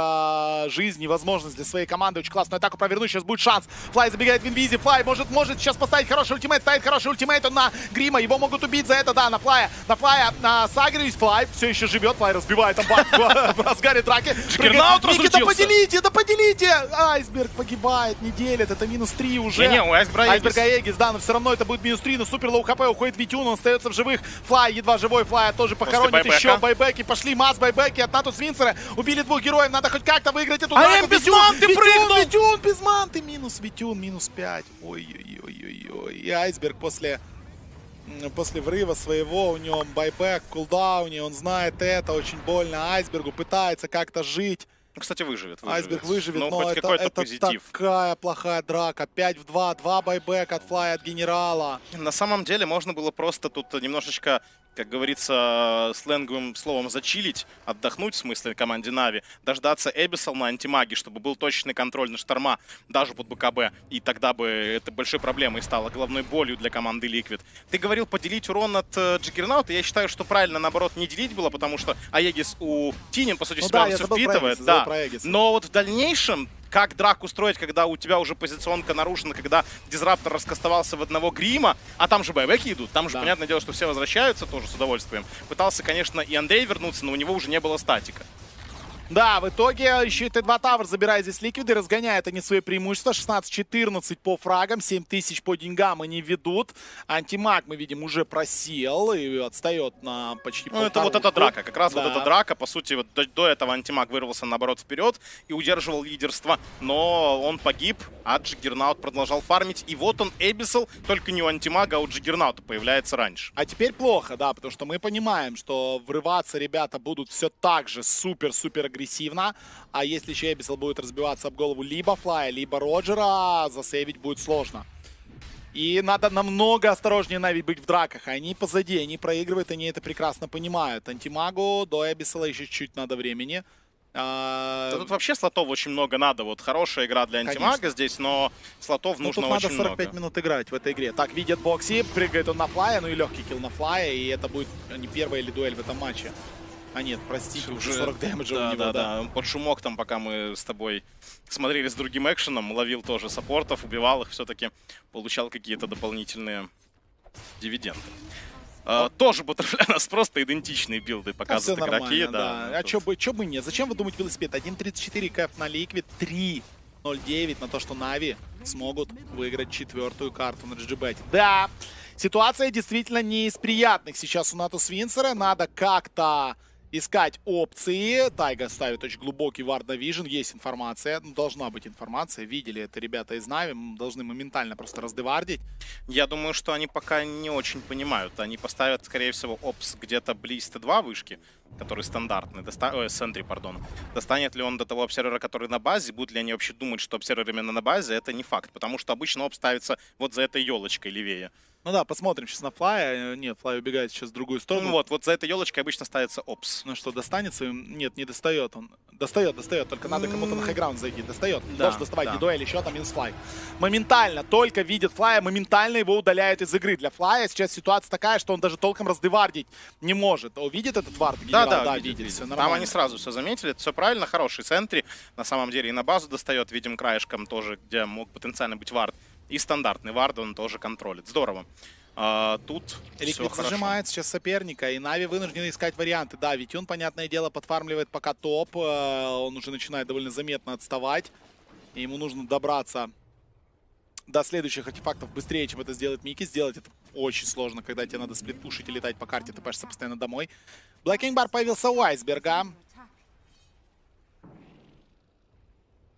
жизнь и возможность для своей команды. Очень классную атаку провернуть, сейчас будет шанс. Флай забегает в инвизе, Флай может сейчас поставить хороший ультимейт, ставит хороший ультимейт, он на Грима, его могут убить за это, да, на Флая сагрились, Флай все еще живет, Флай разбивает там в разгаре драки. Никита, да поделите! Айсберг погибает, не делит, это -3 уже. Не, у Айсберг Аегис, да, но все равно это будет -3, но супер лоу хп, уходит Витюн, он остается в живых. Флай едва живой, Флая тоже похоронит еще байбеки, пошли масс байбеки от Натус Винсера, убили 2 героев, надо хоть как-то выиграть эту драку. без манты прыгнул! Витюн без манты, Витюн, -5. Ой-ой-ой-ой-ой. И Айсберг после врыва своего, у него байбек, кулдауне, он знает это, очень больно Айсбергу, пытается как-то жить. Кстати, выживет. Айсберг выживет, но это такая плохая драка. 5 в 2, 2 байбек от Флая, от генерала. На самом деле можно было просто тут немножечко, как говорится, сленговым словом зачилить, отдохнуть, в смысле, команде Нави, дождаться Эбисал на антимаге, чтобы был точный контроль на Шторма, даже под БКБ, и тогда бы это большой проблемой стало, головной болью для команды Liquid. Ты говорил поделить урон от Джиггернаута, я считаю, что правильно, наоборот, не делить было, потому что Аегис у Тинин, по сути, себя все впитывает. Да. Но вот в дальнейшем, как драку строить, когда у тебя уже позиционка нарушена, когда Дизраптор раскастовался в одного Грима, а там же байбеки идут, там же, понятное дело, что все возвращаются тоже с удовольствием. Пытался, конечно, и Андрей вернуться, но у него уже не было статика. Да, в итоге еще и Т2 Тавр забирает здесь ликвиды, разгоняют они свои преимущества. 16-14 по фрагам, 7000 по деньгам они ведут. Антимаг, мы видим, уже просел и отстает на почти полторушку. Это вот эта драка, как раз вот эта драка. По сути, вот до этого Антимаг вырвался, наоборот, вперед и удерживал лидерство. Но он погиб, а Джиггернаут продолжал фармить. И вот он, Эбисал, только не у Антимага, а у Джиггернаута появляется раньше. А теперь плохо, да, потому что мы понимаем, что врываться ребята будут все так же супер-супер агрессивно. А если еще Эбисал будет разбиваться об голову либо Флая, либо Роджера, засейвить будет сложно. И надо намного осторожнее Нави быть в драках. Они позади, они проигрывают, они это прекрасно понимают. Антимагу до Эбисала еще чуть-чуть надо времени. Да тут вообще слотов очень много надо. Вот хорошая игра для антимага здесь, но слотов нужно очень много. Надо 45 минут играть в этой игре. Так, видит Бокси, прыгает он на Флая, ну и легкий килл на Флая, и это будет не первая или дуэль в этом матче. А нет, простите, уже 40 дэмэджа у него, да. Под шумок там, пока мы с тобой смотрели с другим экшеном, ловил тоже саппортов, убивал их, все-таки получал какие-то дополнительные дивиденды. Тоже Баттерфляй, у нас просто идентичные билды показывают игроки. Да. А чё бы нет? Зачем вы думаете велосипед? 1.34 кэп на Liquid, 3.09 на то, что Нави смогут выиграть 4-ю карту на GGBet. Да, ситуация действительно не из приятных сейчас у Натус Винсера. Надо как-то искать опции. Тайга ставит очень глубокий вард на Vision. Есть информация. Ну, должна быть информация. Видели это ребята из Нави. Должны моментально просто раздевардить. Я думаю, что они пока не очень понимают. Они поставят, скорее всего, опс где-то близ Т2 вышки, который стандартный. Сентри, пардон. Достанет ли он до того обсервера, который на базе? Будут ли они вообще думать, что обсервер именно на базе? Это не факт. Потому что обычно опс ставится вот за этой елочкой левее. Ну да, посмотрим сейчас на Флая. Нет, Флай убегает сейчас в другую сторону. Ну вот за этой елочкой обычно ставится опс. Ну что, достанется? Нет, не достает он. Достает, только надо кому-то на хайграунд зайти. Достает. Да, должен доставать. Не дуэль, еще там минус Флай. Моментально, только видит Флая, моментально его удаляют из игры. Для Флая сейчас ситуация такая, что он даже толком раздевардить не может. Увидит этот вард? Да, видит. Все там они сразу все заметили. Это все правильно, хороший сентри. На самом деле и на базу достает, видим, краешком тоже, где мог потенциально быть вард. И стандартный вард он тоже контролит. Здорово. Тут Liquid зажимает сейчас соперника, и Нави вынуждены искать варианты. Да, ведь он, понятное дело, подфармливает пока топ. Он уже начинает довольно заметно отставать. И ему нужно добраться до следующих артефактов быстрее, чем это сделает Мики. Сделать это очень сложно, когда тебе надо сплит-пушить и летать по карте, ты пашешься постоянно домой. Блэкинг бар появился у Айсберга.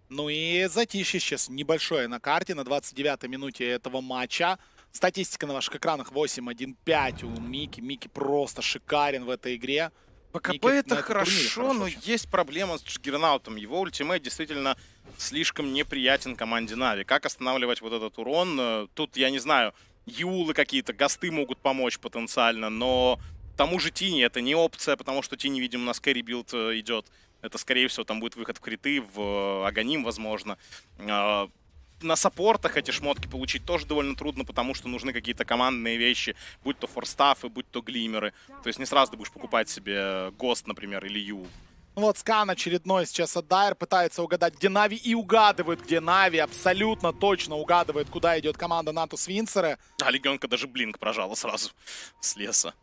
Ну и затишье сейчас небольшое на карте, на 29-й минуте этого матча. Статистика на ваших экранах 8-1-5 у Мики. Мики просто шикарен в этой игре. ПКП это хорошо, но есть проблема с Джиггернаутом. Его ультимейт действительно слишком неприятен команде Нави. Как останавливать вот этот урон? Тут, я не знаю, Юлы какие-то, гасты могут помочь потенциально, но тому же Тини это не опция, потому что Тини, видимо, у нас кэрри билд идет. Это, скорее всего, там будет выход в криты, в Аганим, возможно. На саппортах эти шмотки получить тоже довольно трудно, потому что нужны какие-то командные вещи, будь то форстафы, будь то глимеры. То есть не сразу ты будешь покупать себе Гост, например, или Ю. Вот скан очередной сейчас от Дайр, пытается угадать, где Нави, и угадывает, где Нави, абсолютно точно угадывает, куда идет команда Натус Винсера. А Легионка даже блинк прожала сразу с леса.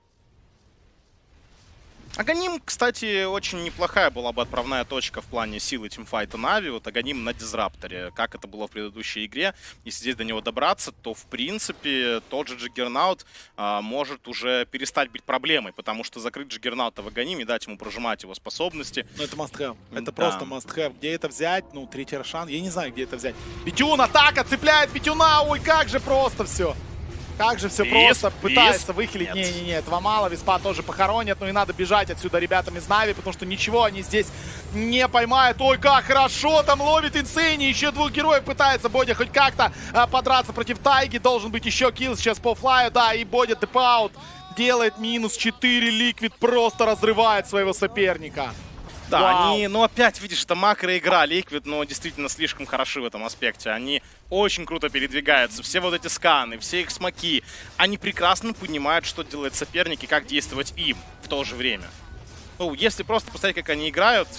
Аганим, кстати, очень неплохая была бы отправная точка в плане силы тимфайта Нави. Вот Аганим на Дизрапторе, как это было в предыдущей игре. Если здесь до него добраться, то, в принципе, тот же Джиггернаут может уже перестать быть проблемой, потому что закрыть Джиггернаута в Аганиме, дать ему прожимать его способности. Ну, это must-have. Это просто must-have. Где это взять? Ну, третий Рошан. Я не знаю, где это взять. Петюн, атака! Цепляет Петюна! Ой, как же просто все! Как же все просто, пытается выхилить. Не-не-не, этого мало, Виспа тоже похоронят, ну и надо бежать отсюда ребятам из Нави, потому что ничего они здесь не поймают. Ой, как хорошо там ловит Инсейни, еще двух героев пытается Бодя хоть как-то подраться против Тайги, должен быть еще килл сейчас по флаю, да, и Бодя тэп-аут делает минус 4, Ликвид просто разрывает своего соперника. Да, они, ну опять, видишь, это макроигра, Ликвид, но действительно слишком хороши в этом аспекте. Они очень круто передвигаются, все вот эти сканы, все их смоки. Они прекрасно понимают, что делает соперник и как действовать им в то же время. Ну, если просто посмотреть, как они играют,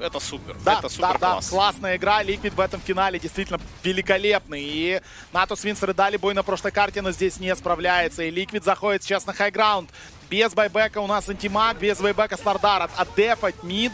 это супер. Да, это супер класс. Классная игра, Ликвид в этом финале действительно великолепный. И Натус Винсеры дали бой на прошлой карте, но здесь не справляется. И Ликвид заходит сейчас на хайграунд. Без байбека у нас антимаг, без байбека Слардар. Отдефать мид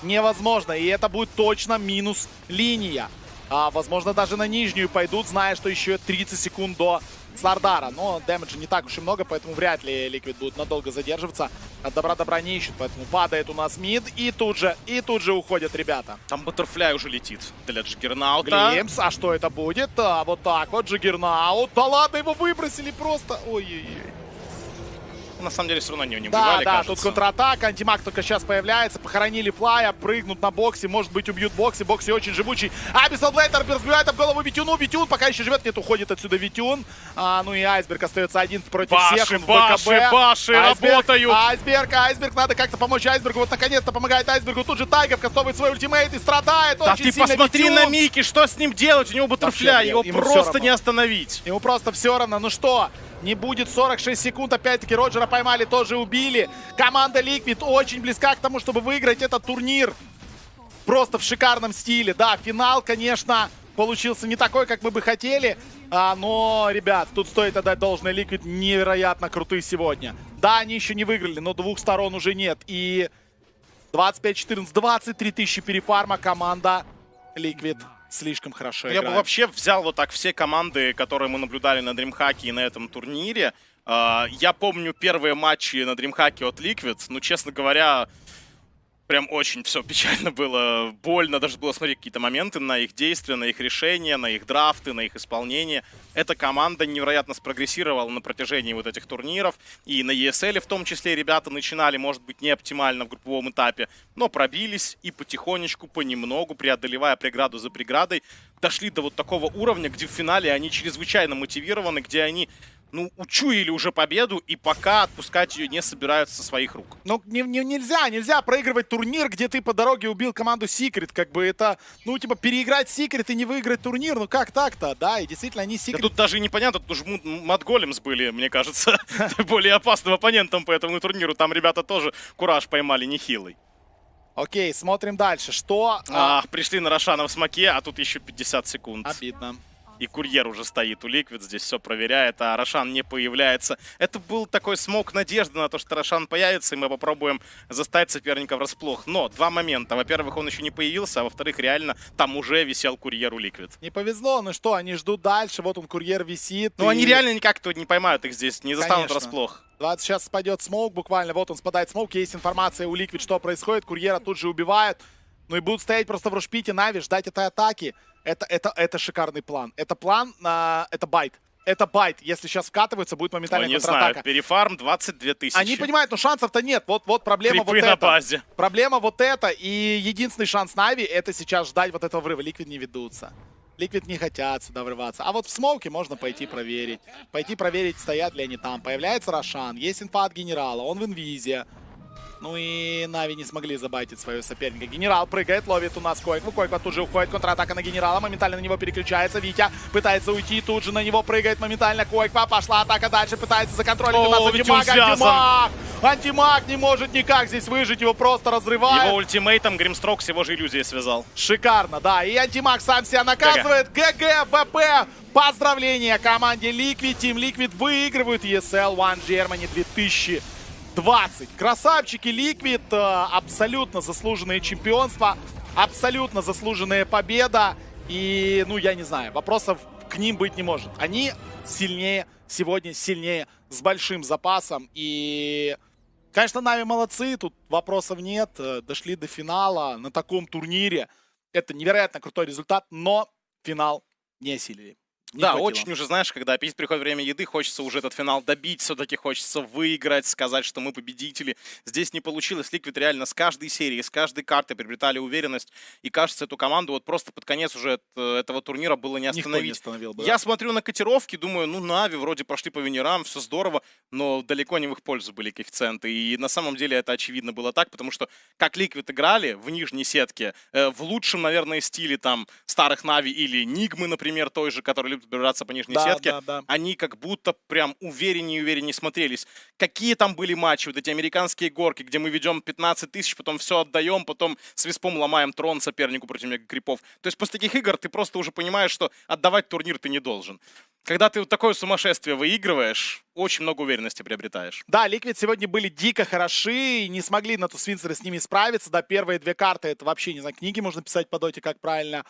невозможно. И это будет точно минус линия. Возможно, даже на нижнюю пойдут, зная, что еще 30 секунд до Слардара. Но дэмэджа не так уж и много, поэтому вряд ли Ликвид будет надолго задерживаться. От добра не ищут, поэтому падает у нас мид. И тут же уходят ребята. Там Баттерфляй уже летит для Джиггернаута. Глимс, а что это будет? Вот так вот, Джиггернаут. Да ладно, его выбросили просто. Ой-ой-ой. На самом деле все равно не убивали, да, кажется. Тут контратака, антимаг только сейчас появляется, похоронили Флая, прыгнут на боксе, может быть убьют боксе, боксе очень живучий. Абиссал Блейдер разбивает об голову Витюну, Витюн пока еще живет, нет, уходит отсюда Витюн. Ну и Айсберг остается один против всех. Баши работают! Айсберг, надо как-то помочь Айсбергу, вот наконец-то помогает Айсбергу, тут же Тайга вкастовывает свой ультимейт и страдает да очень ты сильно. Посмотри Витюн. на Мики, что с ним делать, у него Баттерфляй, его просто не остановить. Ему просто все равно, ну что... Не будет 46 секунд, опять-таки Роджера поймали, тоже убили. Команда Liquid очень близка к тому, чтобы выиграть этот турнир. Просто в шикарном стиле. Да, финал, конечно, получился не такой, как мы бы хотели. Но, ребят, тут стоит отдать должное, Liquid невероятно крутые сегодня. Да, они еще не выиграли, но двух сторон уже нет. И 25-14, 23 тысячи перефарма команда Liquid. Слишком хорошо играет. Я бы вообще взял вот так все команды, которые мы наблюдали на Дримхаке и на этом турнире. Я помню первые матчи на Дримхаке от Liquid. Ну, честно говоря, прям очень все печально было. Больно даже было смотреть какие-то моменты на их действия, на их решения, на их драфты, на их исполнение. Эта команда невероятно спрогрессировала на протяжении вот этих турниров. И на ESL в том числе ребята начинали, может быть, не оптимально в групповом этапе, но пробились и потихонечку, понемногу, преодолевая преграду за преградой, дошли до вот такого уровня, где в финале они чрезвычайно мотивированы, где они, ну, учуяли уже победу и пока отпускать ее не собираются со своих рук. Ну, нельзя проигрывать турнир, где ты по дороге убил команду Secret. Как бы это, ну, типа, переиграть Secret и не выиграть турнир. Ну, как так-то, да? И действительно, они Secret... Тут даже непонятно, тут уже Мадголемс были, мне кажется, более опасным оппонентом по этому турниру. Там ребята тоже кураж поймали нехилый. Окей, смотрим дальше. Что... Пришли на Рошана в смоке, а тут еще 50 секунд. Обидно. И Курьер уже стоит у Liquid, здесь все проверяет, а Рошан не появляется. Это был такой смог надежды на то, что Рошан появится, и мы попробуем заставить соперника врасплох. Но два момента. Во-первых, он еще не появился, а во-вторых, реально там уже висел Курьер у Liquid. Не повезло, ну что, они ждут дальше, вот он, Курьер висит. Ну, они реально никак тут не поймают их здесь, не застанут врасплох. 20 сейчас спадет смоук, буквально, вот он спадает смоук, есть информация у Liquid, что происходит, Курьера тут же убивают. Ну и будут стоять просто в рушпите Нави, ждать этой атаки. Это шикарный план. Это план, это байт. Это байт. Если сейчас вкатываются, будет моментальная контратака. Не знаю, перефарм 22 тысячи. Они понимают, но шансов-то нет. Вот проблема Крипы вот на эта. базе. Проблема вот эта. И единственный шанс Нави — это сейчас ждать вот этого врыва. Liquid не ведутся. Liquid не хотят сюда врываться. А вот в смоуке можно пойти проверить. Пойти проверить, стоят ли они там. Появляется Рошан. Есть инфа от генерала. Он в инвизе. Ну и Нави не смогли забайтить своего соперника. Генерал прыгает, ловит у нас Койкву. Койква тут же уходит, контратака на генерала. Моментально на него переключается. Витя пытается уйти, тут же на него прыгает моментально Койква. Пошла атака дальше, пытается законтролить у нас антимаг. Антимаг не может никак здесь выжить, его просто разрывает. Его ультимейтом Гримстрок с его же иллюзией связал. Шикарно, да. И антимаг сам себя наказывает. ГГ, БП. Поздравления команде Liquid. Team Liquid выигрывают ESL One Germany 2020. Красавчики Liquid, абсолютно заслуженные чемпионства, абсолютно заслуженная победа. И, ну, я не знаю, вопросов к ним быть не может. Они сильнее, сегодня сильнее, с большим запасом. И, конечно, Нави молодцы, тут вопросов нет. Дошли до финала на таком турнире. Это невероятно крутой результат, но финал не осилили. Да, очень уже, знаешь, когда опять приходит время еды, хочется уже этот финал добить, все-таки хочется выиграть, сказать, что мы победители. Здесь не получилось. Liquid реально с каждой серии, с каждой карты приобретали уверенность. И, кажется, эту команду вот просто под конец уже этого турнира было не остановить. Никто не остановил бы, да. Я смотрю на котировки, думаю, ну, Нави вроде прошли по венерам, все здорово, но далеко не в их пользу были коэффициенты. И на самом деле это очевидно было так, потому что как Liquid играли в нижней сетке, в лучшем, наверное, стиле там старых Нави или Нигмы, например, той же, который любит бираться по нижней сетке, они как будто прям увереннее смотрелись. Какие там были матчи, вот эти американские горки, где мы ведем 15 тысяч, потом все отдаем, потом с виспом ломаем трон сопернику против мега-крипов. То есть после таких игр ты просто уже понимаешь, что отдавать турнир ты не должен. Когда ты вот такое сумасшествие выигрываешь, очень много уверенности приобретаешь. Да, Liquid сегодня были дико хороши и не смогли на Тусвинцеры с ними справиться. Да, первые две карты — это вообще, не знаю, книги можно писать по доте, как правильно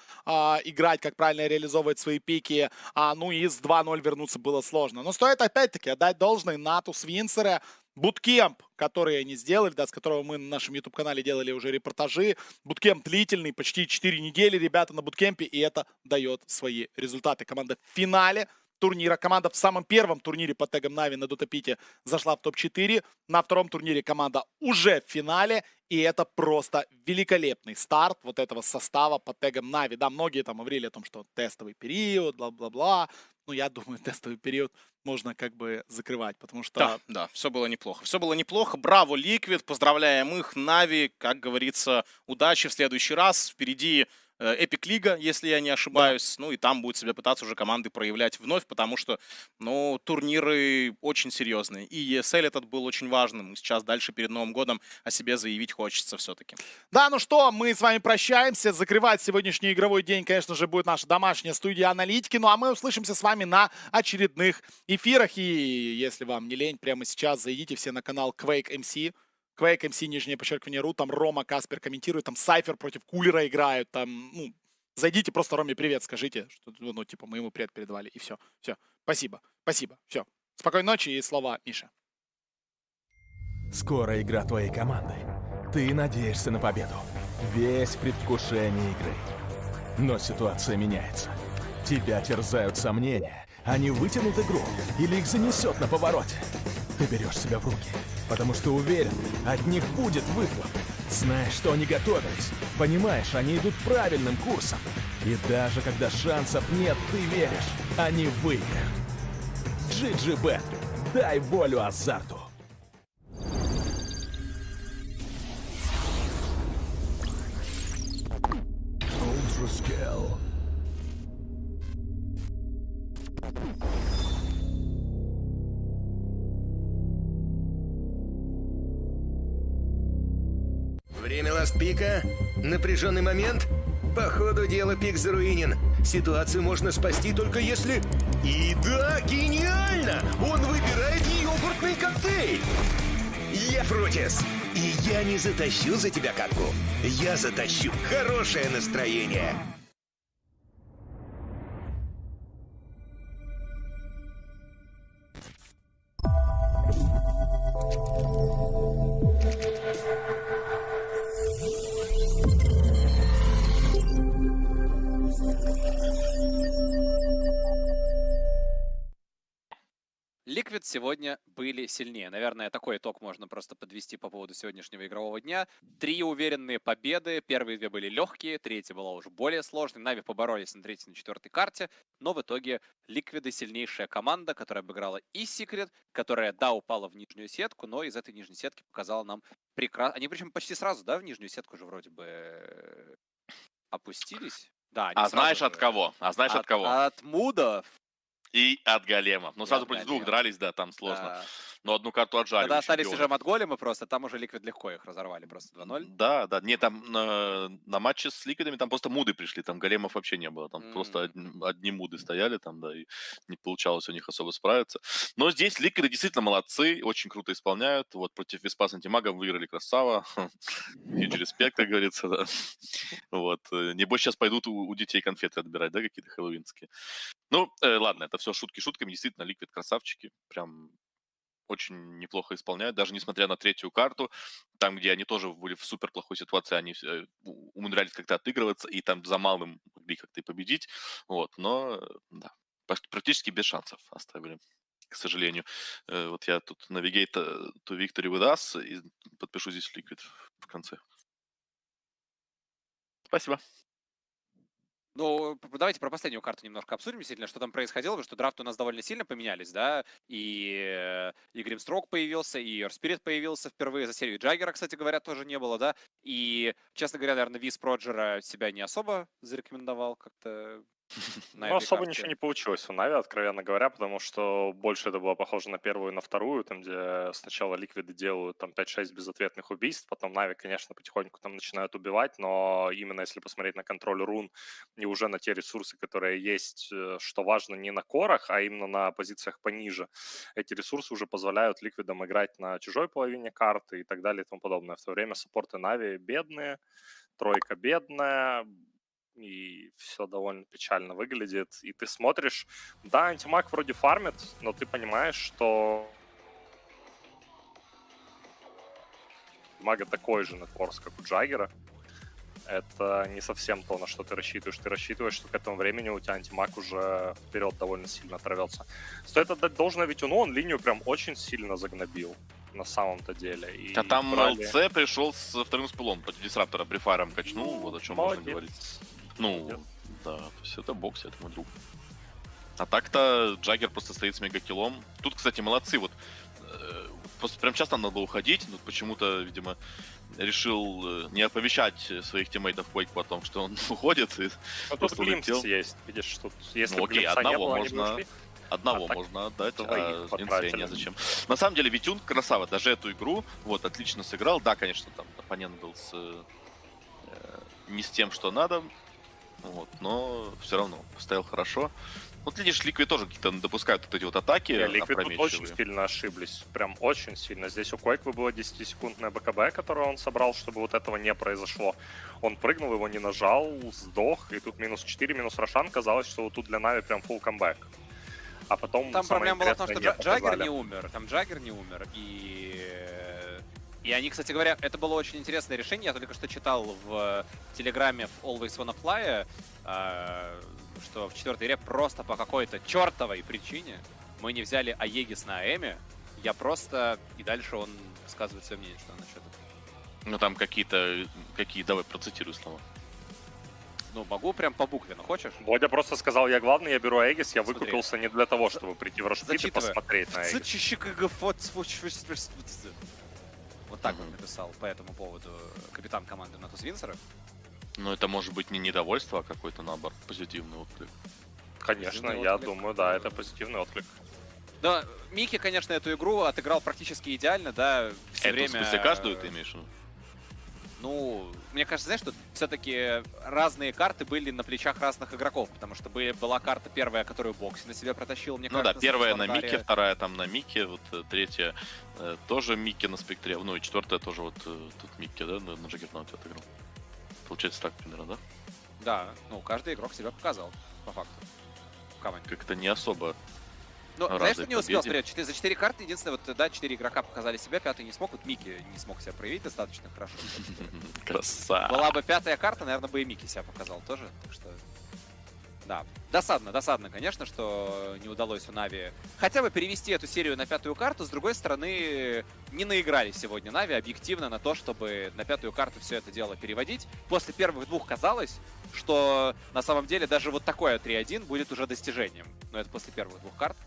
играть, как правильно реализовывать свои пики. Ну и с 2-0 вернуться было сложно. Но стоит опять-таки отдать должное на Тусвинцеры. Буткемп, который они сделали, да, с которого мы на нашем YouTube-канале делали уже репортажи. Буткемп длительный, почти 4 недели ребята на буткемпе, и это дает свои результаты. Команда в финале турнира. Команда в самом первом турнире под тегом Нави на Дотапите зашла в топ-4. На втором турнире команда уже в финале. И это просто великолепный старт вот этого состава под тегом Нави. Да, многие там говорили о том, что тестовый период, бла-бла-бла. Ну, я думаю, тестовый период можно как бы закрывать, потому что... Да, все было неплохо. Все было неплохо. Браво, Liquid. Поздравляем их. Нави, как говорится, удачи в следующий раз. Впереди Эпик Лига, если я не ошибаюсь. Да. Ну и там будет себя пытаться уже команды проявлять вновь, потому что, ну, турниры очень серьезные. И ESL этот был очень важным. Сейчас дальше перед Новым годом о себе заявить хочется все-таки. Да, ну что, мы с вами прощаемся. Закрывать сегодняшний игровой день, конечно же, будет наша домашняя студия аналитики. Ну а мы услышимся с вами на очередных эфирах. И если вам не лень, прямо сейчас зайдите все на канал Quake MC. Quake MC, нижнее подчеркивание, ру, там Рома, Каспер комментирует, там Сайфер против Кулера играют, там, ну, зайдите, просто Роме привет скажите, что, ну, типа, мы ему привет передавали, и все, спасибо, все. Спокойной ночи и слова Миша. Скоро игра твоей команды. Ты надеешься на победу. Весь в предвкушении игры. Но ситуация меняется. Тебя терзают сомнения. Они вытянут игру или их занесет на повороте. Ты берешь себя в руки, потому что уверен, от них будет выхлоп. Знаешь, что они готовились. Понимаешь, они идут правильным курсом. И даже когда шансов нет, ты веришь, они выиграют. GGBet. Дай волю азарту. Время ласт-пика? Напряженный момент? По ходу дела пик заруинен. Ситуацию можно спасти только если... И да, гениально! Он выбирает йогуртный коктейль! Я Фрутис, и я не затащу за тебя катку. Я затащу хорошее настроение. Liquid сегодня были сильнее. Наверное, такой итог можно просто подвести по поводу сегодняшнего игрового дня. 3 уверенные победы. Первые 2 были легкие, третья была уже более сложной. Нави поборолись на 3-й, на 4-й карте. Но в итоге Liquid сильнейшая команда, которая обыграла и Secret, которая, да, упала в нижнюю сетку, но из этой нижней сетки показала нам прекрасно... Они причем почти сразу, да, в нижнюю сетку же вроде бы опустились. Да, а знаешь от кого? А знаешь от кого? От Мудов. И от големов. Ну, сразу против двух дрались, да, там сложно. Но одну карту отжали. Когда остались уже от голема просто, там уже Liquid легко их разорвали, просто 2-0. Да, да. Не, там на матче с Liquid'ами там просто муды пришли, там големов вообще не было. Там просто одни муды стояли там, да, и не получалось у них особо справиться. Но здесь Liquid'ы действительно молодцы, очень круто исполняют. Вот против Виспас антимага выиграли красава. Huge респект, как говорится, да. Вот. Небось сейчас пойдут у детей конфеты отбирать, да, какие-то хэллоуинские. Ну, ладно, это все шутки шутками. Действительно, Liquid красавчики. Прям очень неплохо исполняют. Даже несмотря на 3-ю карту, там, где они тоже были в супер плохой ситуации, они умудрялись как-то отыгрываться, и там за малым могли как-то и победить. Вот, но, да, практически без шансов оставили, к сожалению. Вот я тут Navigate to Victory with Us и подпишу здесь Liquid в конце. Спасибо. Ну, давайте про последнюю карту немножко обсудим, действительно, что там происходило, потому что драфты у нас довольно сильно поменялись, да, и Гримстрок появился, и Spirit появился впервые за серию. Джаггера, кстати говоря, тоже не было, да, и, честно говоря, наверное, Виз Проджера себя не особо зарекомендовал как-то. Ну, особо ничего не получилось у Нави, откровенно говоря, потому что больше это было похоже на первую и на вторую, там, где сначала Ликвиды делают там 5-6 безответных убийств, потом Нави, конечно, потихоньку там начинают убивать, но именно если посмотреть на контроль рун и уже на те ресурсы, которые есть, что важно, не на корах, а именно на позициях пониже, эти ресурсы уже позволяют Ликвидам играть на чужой половине карты и так далее и тому подобное. В то время саппорты Нави бедные, тройка бедная, и все довольно печально выглядит. И ты смотришь, да, антимаг вроде фармит, но ты понимаешь, что мага такой же нетфорс, как у Джаггера. Это не совсем то, на что ты рассчитываешь. Ты рассчитываешь, что к этому времени у тебя антимаг уже вперед довольно сильно оторвется. Стоит отдать должное Витюну, он линию прям очень сильно загнобил. На самом-то деле. И а там ЛЦ пришел со вторым спылом против Дисраптора, брифайром качнул, вот о чем можно говорить. Ну, да, то есть это бокс, это мой друг. А так-то Джаггер просто стоит с мегакиллом. Тут, кстати, молодцы, вот просто прям часто надо было уходить, но почему-то, видимо, решил не оповещать своих тиммейтов Quake о том, что он уходит. И тут глимпс есть, видишь, тут если ну, окей, одного можно отдать, а инфе зачем. На самом деле, Витюн красава, даже эту игру вот отлично сыграл. Да, конечно, там оппонент был не с тем, что надо, вот, но все равно поставил хорошо. Вот видишь, Liquid тоже какие-то допускают вот эти вот атаки. Liquid тут очень сильно ошиблись, прям очень сильно. Здесь у Quake было 10-секундное БКБ, которое он собрал, чтобы вот этого не произошло. Он прыгнул, его не нажал, сдох, и тут минус 4, минус Рошан. Казалось, что вот тут для Нави прям full камбэк. А потом там проблема была в том, что Джаггер не умер. Там Джаггер не умер. И они, кстати говоря, это было очень интересное решение. Я только что читал в телеграме в Always Wanna Fly, что в 4-й игре просто по какой-то чертовой причине мы не взяли Аегис на Эме. Я просто... И дальше он высказывает свое мнение, что насчет этого. Ну там какие-то... Давай, процитируй слова. Ну, могу прям по букве, ну хочешь? Бодя просто сказал, я главный, я беру Аегис, я выкупился не для того, чтобы прийти в Рашпит и посмотреть на Аегис. Вот так он написал по этому поводу капитан команды Натус Винсера. Ну, это может быть не недовольство, а какой-то, наоборот, позитивный отклик. Конечно, я думаю, да, это позитивный отклик. Да, Микки, конечно, эту игру отыграл практически идеально, да, все время... В смысле, каждую ты имеешь в виду? Ну, мне кажется, знаешь, что все-таки разные карты были на плечах разных игроков, потому что была карта первая, которую Бокси на себя протащил, мне кажется. Ну да, первая на Мике, вторая там на Мике, вот третья тоже Мике на спектре, ну и четвертая тоже вот тут Мике, да, на Джаггернауте отыграл. Получается так примерно, да? Да, ну каждый игрок себя показал, по факту, в команде. Как-то не особо. Ну, знаешь, что не успел, смотри, за 4 карты, единственное, вот, да, 4 игрока показали себя, 5-й не смог, вот Микки не смог себя проявить достаточно хорошо. Красава. Была бы 5-я карта, наверное, бы и Микки себя показал тоже, так что... Да, досадно, конечно, что не удалось у Нави хотя бы перевести эту серию на 5-ю карту. С другой стороны, не наиграли сегодня Нави объективно на то, чтобы на 5-ю карту все это дело переводить. После первых двух казалось, что на самом деле даже вот такое 3-1 будет уже достижением. Но это после первых двух карт.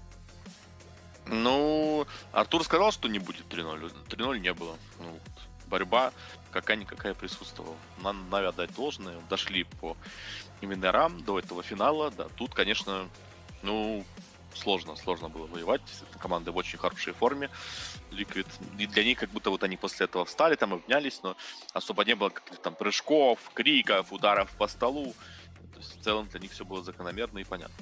Ну, Артур сказал, что не будет 3-0. 3-0 не было. Ну, борьба какая-никакая присутствовала. Надо Нави отдать должное. Дошли по именарам до этого финала. Да, тут, конечно, ну, сложно было воевать. Команды в очень хорошей форме. Liquid. И для них как будто вот они после этого встали, там обнялись, но особо не было каких-то там прыжков, криков, ударов по столу. То есть в целом для них все было закономерно и понятно.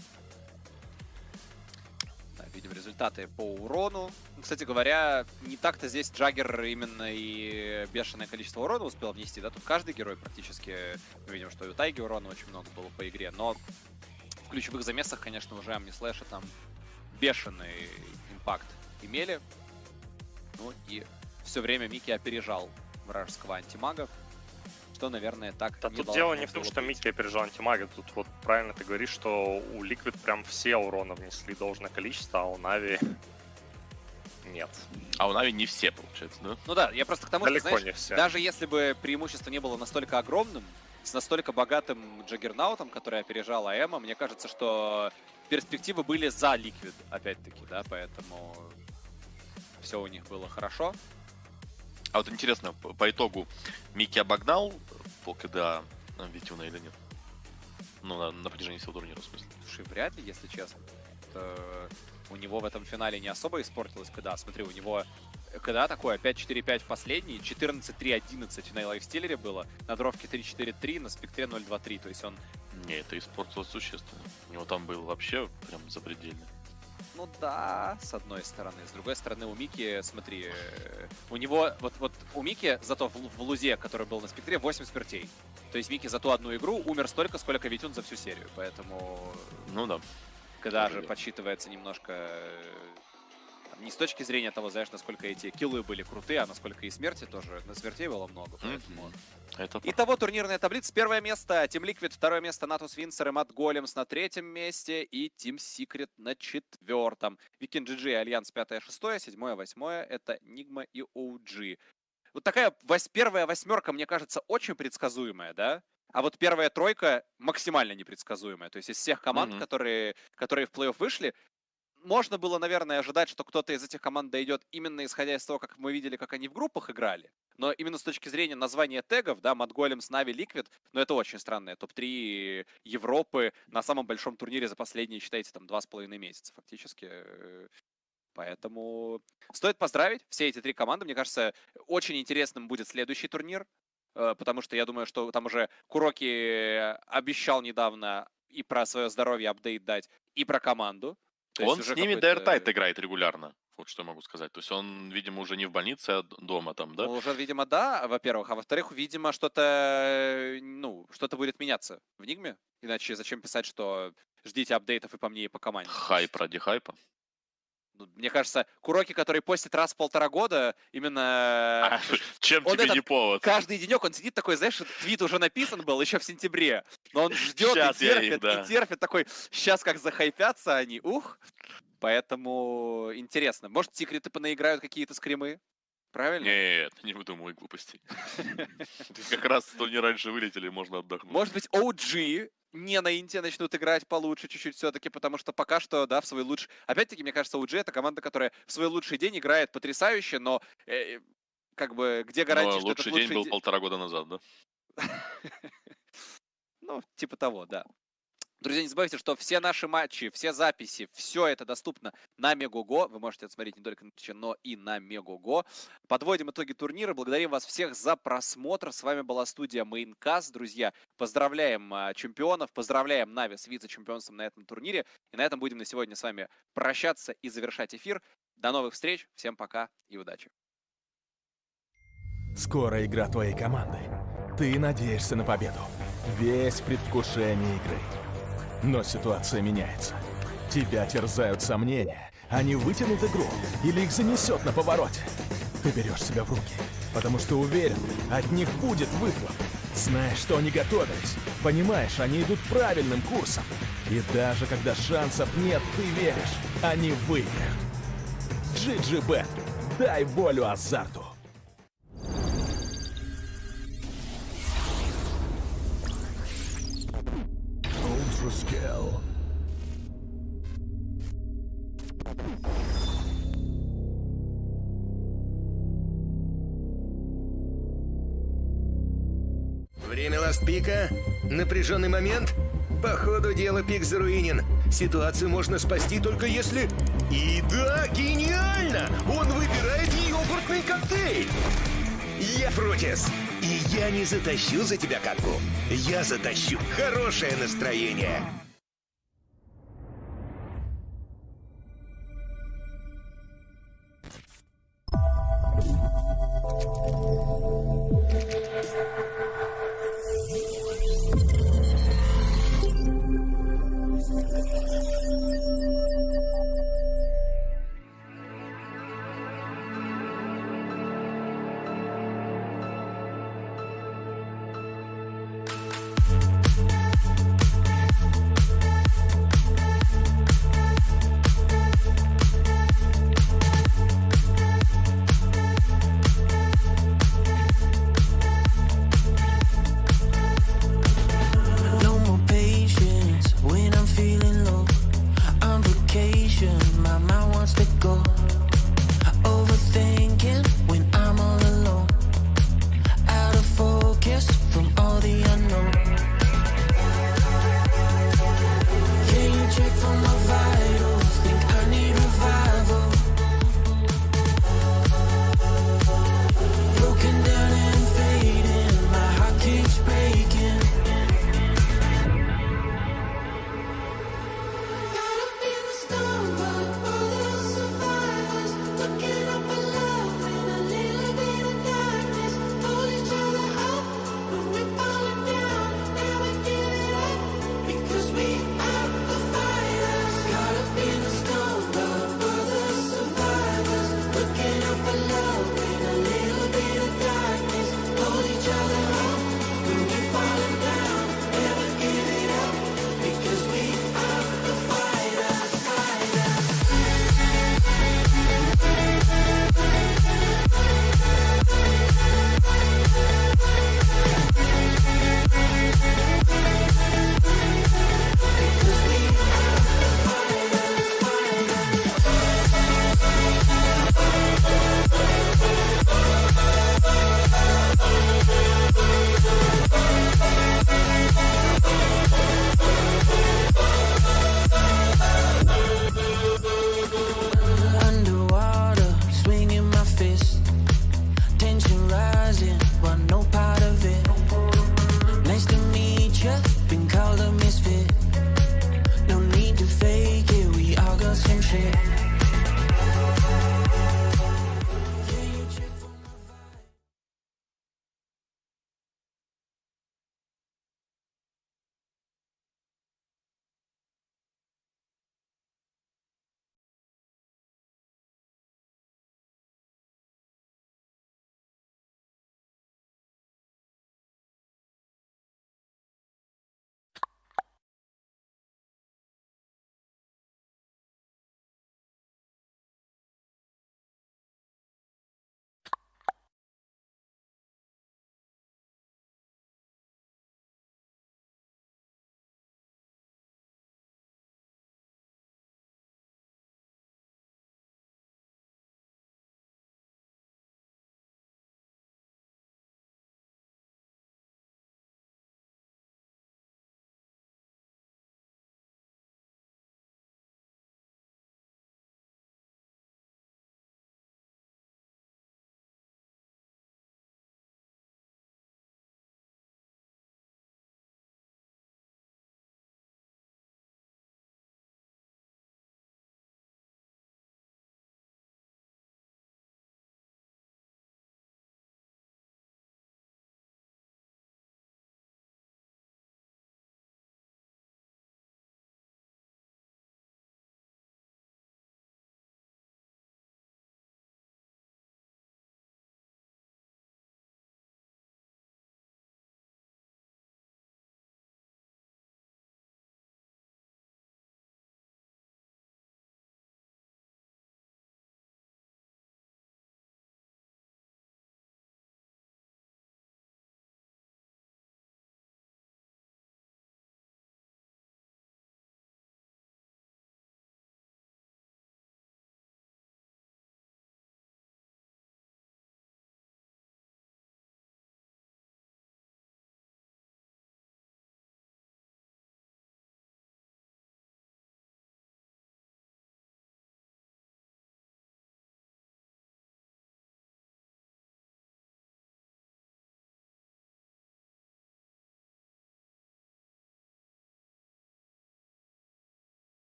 Видим результаты по урону. Кстати говоря, не так-то здесь Джаггер именно и бешеное количество урона успел внести, да, тут каждый герой практически, мы видим, что и у Тайги урона очень много было по игре, но в ключевых замесах, конечно, уже Амни Слэши там бешеный импакт имели, ну и все время Микки опережал вражеского антимага, что, наверное, так да, не тут дело не в том, что Микки опережал антимага, тут вот правильно ты говоришь, что у Liquid прям все урона внесли должное количество, а у Нави нет. А у Нави не все, получается, да? Ну да, я просто к тому, далеко что, знаешь, не все. Даже если бы преимущество не было настолько огромным, с настолько богатым Джаггернаутом, который опережал АЭМа, мне кажется, что перспективы были за Liquid, опять-таки, да, поэтому все у них было хорошо. А вот интересно, по итогу Микки обогнал по КДА Витюна или нет? Ну, на протяжении всего турнира, в смысле. Слушай, вряд ли, если честно. У него в этом финале не особо испортилось КДА. Смотри, у него КДА такое 5-4-5 в последний, 14-3-11 на лайфстиллере было, на дровке 3-4-3, на спектре 0-2-3, то есть он... Не, это испортилось существенно. У него там был вообще прям запредельный. Ну да, с одной стороны. С другой стороны, у Микки, смотри, у него, вот у Микки зато в лузе, который был на спектре, 8 смертей. То есть Микки за ту одну игру умер столько, сколько Витюн за всю серию. Поэтому... Ну да. Когда же подсчитывается немножко... Не с точки зрения того, знаешь, насколько эти киллы были крутые, а насколько и смерти тоже. На смертей было много, поэтому... Итого турнирная таблица. Первое место Team Liquid, второе место Natus Windsor и Matt Golems на третьем месте и Team Secret на четвертом. Weekend GG и Альянс 5-6, 7-8 это Nigma и OG. Вот такая первая восьмерка, мне кажется, очень предсказуемая, да? А вот первая тройка максимально непредсказуемая. То есть из всех команд, которые в плей-офф вышли, можно было, наверное, ожидать, что кто-то из этих команд дойдет именно исходя из того, как мы видели, как они в группах играли. Но именно с точки зрения названия тегов, да, Matt Golems, Na'Vi, Liquid, ну это очень странное. Топ-3 Европы на самом большом турнире за последние, считайте, там 2,5 месяца фактически. Поэтому стоит поздравить все эти три команды. Мне кажется, очень интересным будет следующий турнир, потому что я думаю, что там уже Куроки обещал недавно и про свое здоровье апдейт дать, и про команду. Он с ними Дайртайт играет регулярно, вот что я могу сказать. То есть он, видимо, уже не в больнице, а дома там, да? Ну, уже, видимо, да, во-первых. А во-вторых, видимо, что-то будет меняться в Нигме. Иначе зачем писать, что ждите апдейтов и по мне, и по команде. Хайп ради хайпа. Мне кажется, Куроки, который постит раз в 1,5 года, именно... Чем тебе не повод? Каждый денек он сидит такой, знаешь, твит уже написан был еще в сентябре, но он ждет и терпит, такой, сейчас как захайпятся они, ух. Поэтому интересно. Может, секреты понаиграют какие-то скримы? Правильно? Нет, не выдумывай глупостей. Как раз не раньше вылетели, можно отдохнуть. Может быть, OG не на инте начнут играть получше чуть-чуть все-таки, потому что пока что, да, в свой лучший... Опять-таки, мне кажется, OG — это команда, которая в свой лучший день играет потрясающе, но как бы где гарантия, что лучший день был 1,5 года назад, да? Ну, типа того, да. Друзья, не забывайте, что все наши матчи, все записи, все это доступно на Мегого. Вы можете это смотреть не только на Twitch, но и на Мегого. Подводим итоги турнира. Благодарим вас всех за просмотр. С вами была студия Maincast. Друзья, поздравляем чемпионов, поздравляем Нави с вице-чемпионством на этом турнире. И на этом будем на сегодня с вами прощаться и завершать эфир. До новых встреч. Всем пока и удачи. Скоро игра твоей команды. Ты надеешься на победу. Весь в предвкушении игры. Но ситуация меняется. Тебя терзают сомнения. Они вытянут игру или их занесет на повороте. Ты берешь себя в руки, потому что уверен, от них будет выхлоп. Знаешь, что они готовились. Понимаешь, они идут правильным курсом. И даже когда шансов нет, ты веришь, они выиграют. GGBet. Дай волю азарту. Scale. Время ласт-пика? Напряженный момент? По ходу дела пик заруинен. Ситуацию можно спасти только если... И да, гениально! Он выбирает йогуртный коктейль! Я Фрутис, и я не затащу за тебя катку. Я затащу хорошее настроение.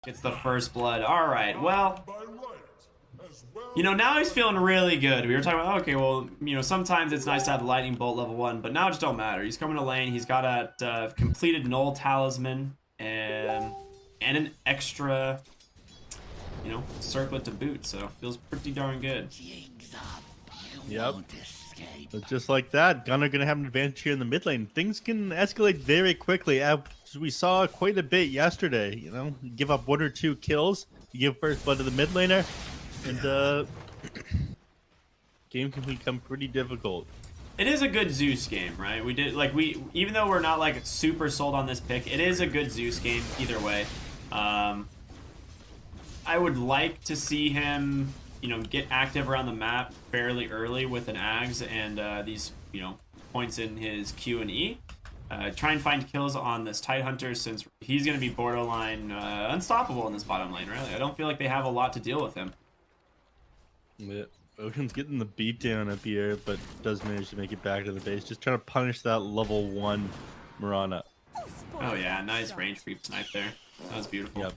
Gets the first blood. All right, well, you know, now he's feeling really good. We were talking about, okay, well, you know, sometimes it's nice to have the lightning bolt level 1, but now it just don't matter. He's coming to lane. He's got a completed null talisman and an extra, you know, circlet to boot. So feels pretty darn good. Yep. But just like that, Gunnar gonna have an advantage here in the mid lane. Things can escalate very quickly, as we saw quite a bit yesterday. You know, you give up 1 or 2 kills, you give first blood to the mid laner, and game can become pretty difficult. It is a good Zeus game, right? We did even though we're not like super sold on this pick, it is a good Zeus game either way. I would like to see him, you know, get active around the map fairly early with an Ags and these, you know, points in his Q and E. Try and find kills on this Tidehunter, since he's going to be borderline unstoppable in this bottom lane, really. I don't feel like they have a lot to deal with him. Yeah. Ocean's getting the beat down up here, but does manage to make it back to the base. Just trying to punish that level 1 Mirana. Oh yeah, nice range creep snipe there. That was beautiful. Yep.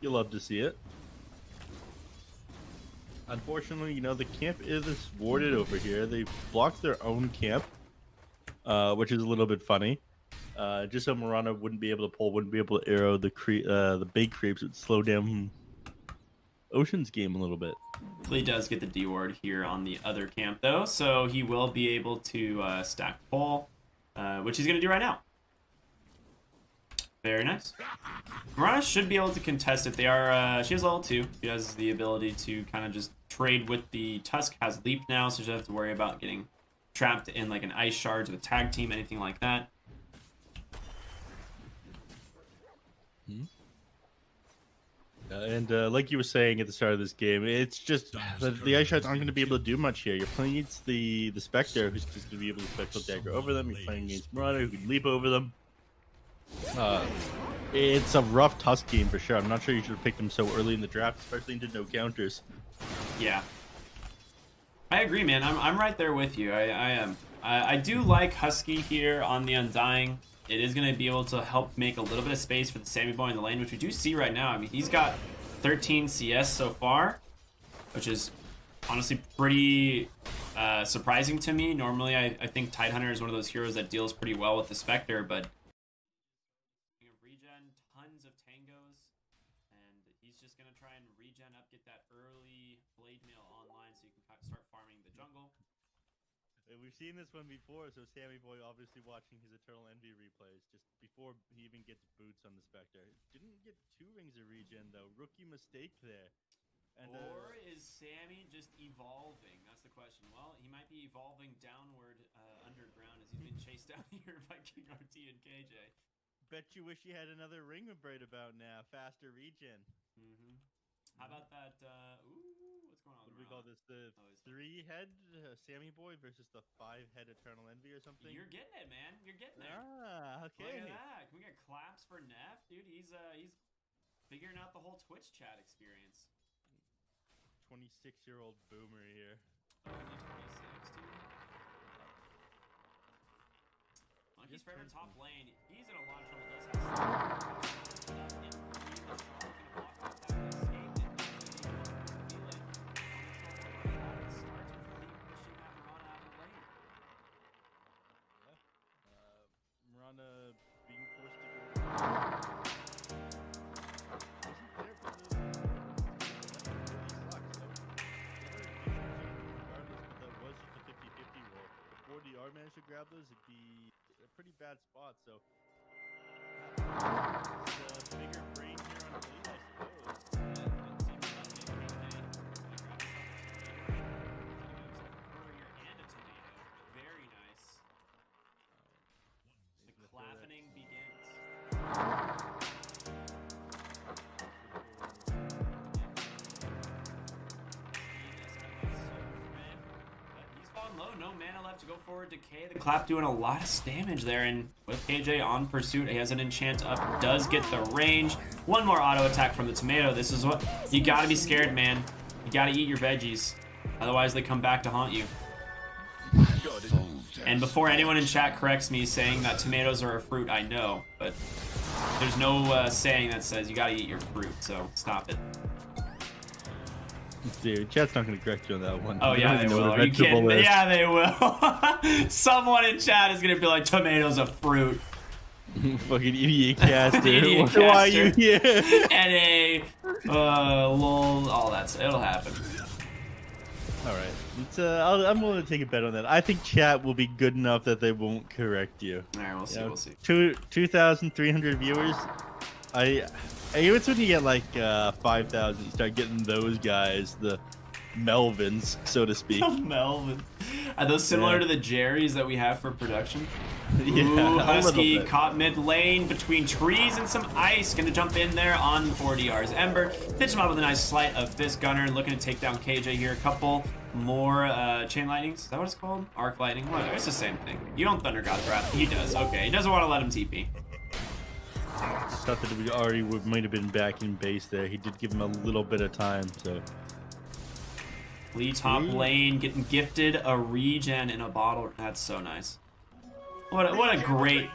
You love to see it. Unfortunately, you know, the camp is warded over here. They blocked their own camp, which is a little bit funny. Just so Mirana wouldn't be able to pull, wouldn't be able to arrow the big creeps. It would slow down Ocean's game a little bit. He does get the D ward here on the other camp, though, so he will be able to stack pull, which he's going to do right now. Very nice. Mirana should be able to contest if they are. She has level 2. She has the ability to kind of just trade with the Tusk. Has leap now, so she doesn't have to worry about getting trapped in like an ice shards with a tag team, anything like that. And like you were saying at the start of this game, it's just the ice shards aren't going to be able to do much here. You're playing against the Spectre, who's just going to be able to spectral dagger over them. You're playing against Mirana, who can leap over them. It's a rough Tusk game for sure. I'm not sure you should have picked him so early in the draft, especially into no counters. Yeah, I agree, man. I'm right there with you. I am. I do like Husky here on the Undying. It is going to be able to help make a little bit of space for the Sammy Boy in the lane, which we do see right now. I mean, he's got 13 CS so far, which is honestly pretty surprising to me. Normally, I think Tidehunter is one of those heroes that deals pretty well with the Spectre, but regen, tons of tangos, and he's just going to try and regen up, get that early blade mail online so you can start farming the jungle. We've seen this one before, so Sammy Boy obviously watching his Eternal Envy replays just before he even gets boots on the Spectre. Didn't get 2 rings of regen though. Rookie mistake there. And, or is Sammy just evolving? That's the question. Well, he might be evolving downward underground as he's been chased down here by King RT and KJ. Bet you wish you had another ring right about now. Faster regen. How about that? Ooh, what's going on? What do we call this? The 3-head Sammy Boy versus the 5-head Eternal Envy or something? You're getting it, man. You're getting there. Ah, okay. Look at that. Can we get claps for Neff? Dude, he's figuring out the whole Twitch chat experience. 26-year-old boomer here. Oh, he's 26, dude. Monkey's favorite top lane. He's in a lot of trouble. Mirana being forced to go. Before the R managed to grab those, it'd be a pretty bad spot. So, it's a bigger brain here on the lead, I suppose. Very nice. The clapping begins. Low, no mana left to go forward. Decay, the clap doing a lot of damage there, and with KJ on pursuit, he has an enchant up, does get the range. One more auto attack from the tomato. This is what you gotta be scared, man. You gotta eat your veggies, otherwise they come back to haunt you. And before anyone in chat corrects me saying that tomatoes are a fruit, I know, but There's no saying that says you gotta eat your fruit, so stop it. Dude, chat's not gonna correct you on that one. Oh yeah, they will. Are you kidding? Yeah, they will. Someone in chat is gonna be like, tomatoes a fruit. Fucking idiot caster. Why are you here? NA, lol, all that. It'll happen. All right, I'm willing to take a bet on that. I think chat will be good enough that they won't correct you. All right, we'll see. We'll see. 2,300 viewers. It's when you get like 5,000, you start getting those guys, the Melvins, so to speak. Melvins. Are those similar to the Jerrys that we have for production? Yeah, Ooh, Husky caught mid lane between trees and some ice. Gonna jump in there on 4DR's Ember. Pitch him up with a nice sleight of Fist Gunner. Looking to take down KJ here. A couple more chain lightnings. Is that what it's called? Arc lightning? Whatever. It's the same thing. You don't Thunder God's Wrath. He does. Okay. He doesn't want to let him TP. Just thought that we already might have been back in base there. He did give him a little bit of time, so. Lee top lane getting gifted a regen in a bottle. That's so nice. What a great,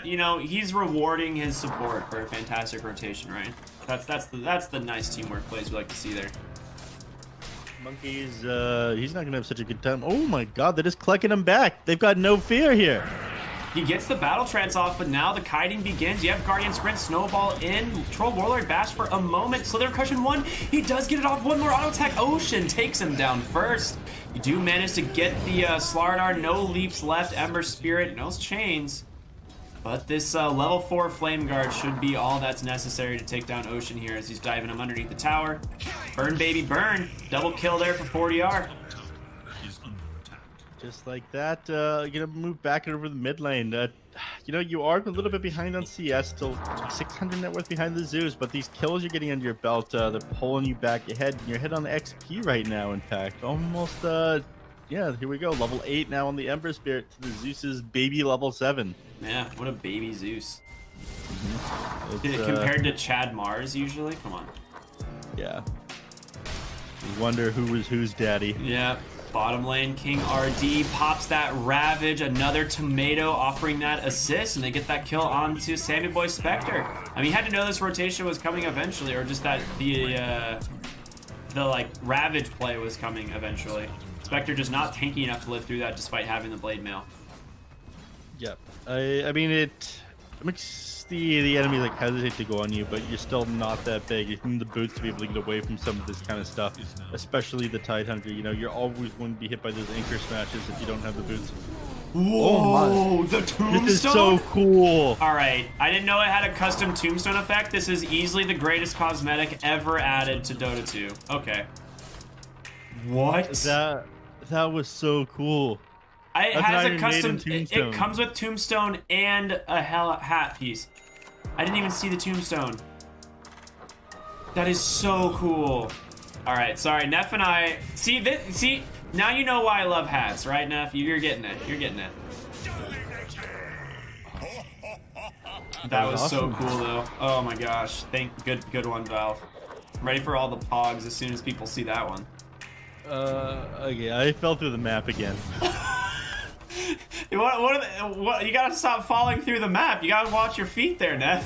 you know, he's rewarding his support for a fantastic rotation, right? That's the nice teamwork plays we like to see there. Monkey's he's not gonna have such a good time. Oh my god, they're just clucking him back. They've got no fear here. He gets the battle trance off, but now the kiting begins. You have Guardian Sprint, Snowball in, Troll Warlord bash for a moment. Slither Cushion 1, he does get it off. One more auto attack. Ocean takes him down first. You do manage to get the Slardar, no leaps left. Ember Spirit, no chains. But this level 4 Flame Guard should be all that's necessary to take down Ocean here as he's diving him underneath the tower. Burn, baby, burn. Double kill there for 4DR. Just like that, you're gonna move back over the mid lane. You know, you are a little bit behind on CS, still 600 net worth behind the Zeus, but these kills you're getting under your belt, they're pulling you back ahead. You're ahead on XP right now, in fact. Almost, yeah, here we go. Level 8 now on the Ember Spirit to the Zeus's baby level 7. Yeah, what a baby Zeus. Compared to Chad Mars, usually? Come on. Yeah. You wonder who was whose daddy. Yeah. Bottom lane, King RD pops that Ravage, another tomato offering that assist, and they get that kill onto Sammy Boy Spectre. I mean, you had to know this rotation was coming eventually, or just that the like Ravage play was coming eventually. Spectre just not tanky enough to live through that despite having the blade mail. Yep. I mean, it makes the enemy like hesitate to go on you, but you're still not that big. You need the boots to be able to get away from some of this kind of stuff, especially the Tidehunter. You know, you're always going to be hit by those anchor smashes if you don't have the boots. Whoa, the tombstone? This is so cool. All right, I didn't know it had a custom tombstone effect. This is easily the greatest cosmetic ever added to Dota 2. Okay. What? That was so cool. It has a custom. It comes with tombstone and a hat piece. I didn't even see the tombstone. That is so cool. All right, sorry, Neff and I see this. See, now you know why I love hats, right, Neff? You're getting it. You're getting it. That was so cool, though. Oh my gosh, good one, Valve. I'm ready for all the pogs as soon as people see that one. Okay, I fell through the map again. What you gotta stop falling through the map. You gotta watch your feet there, Neff.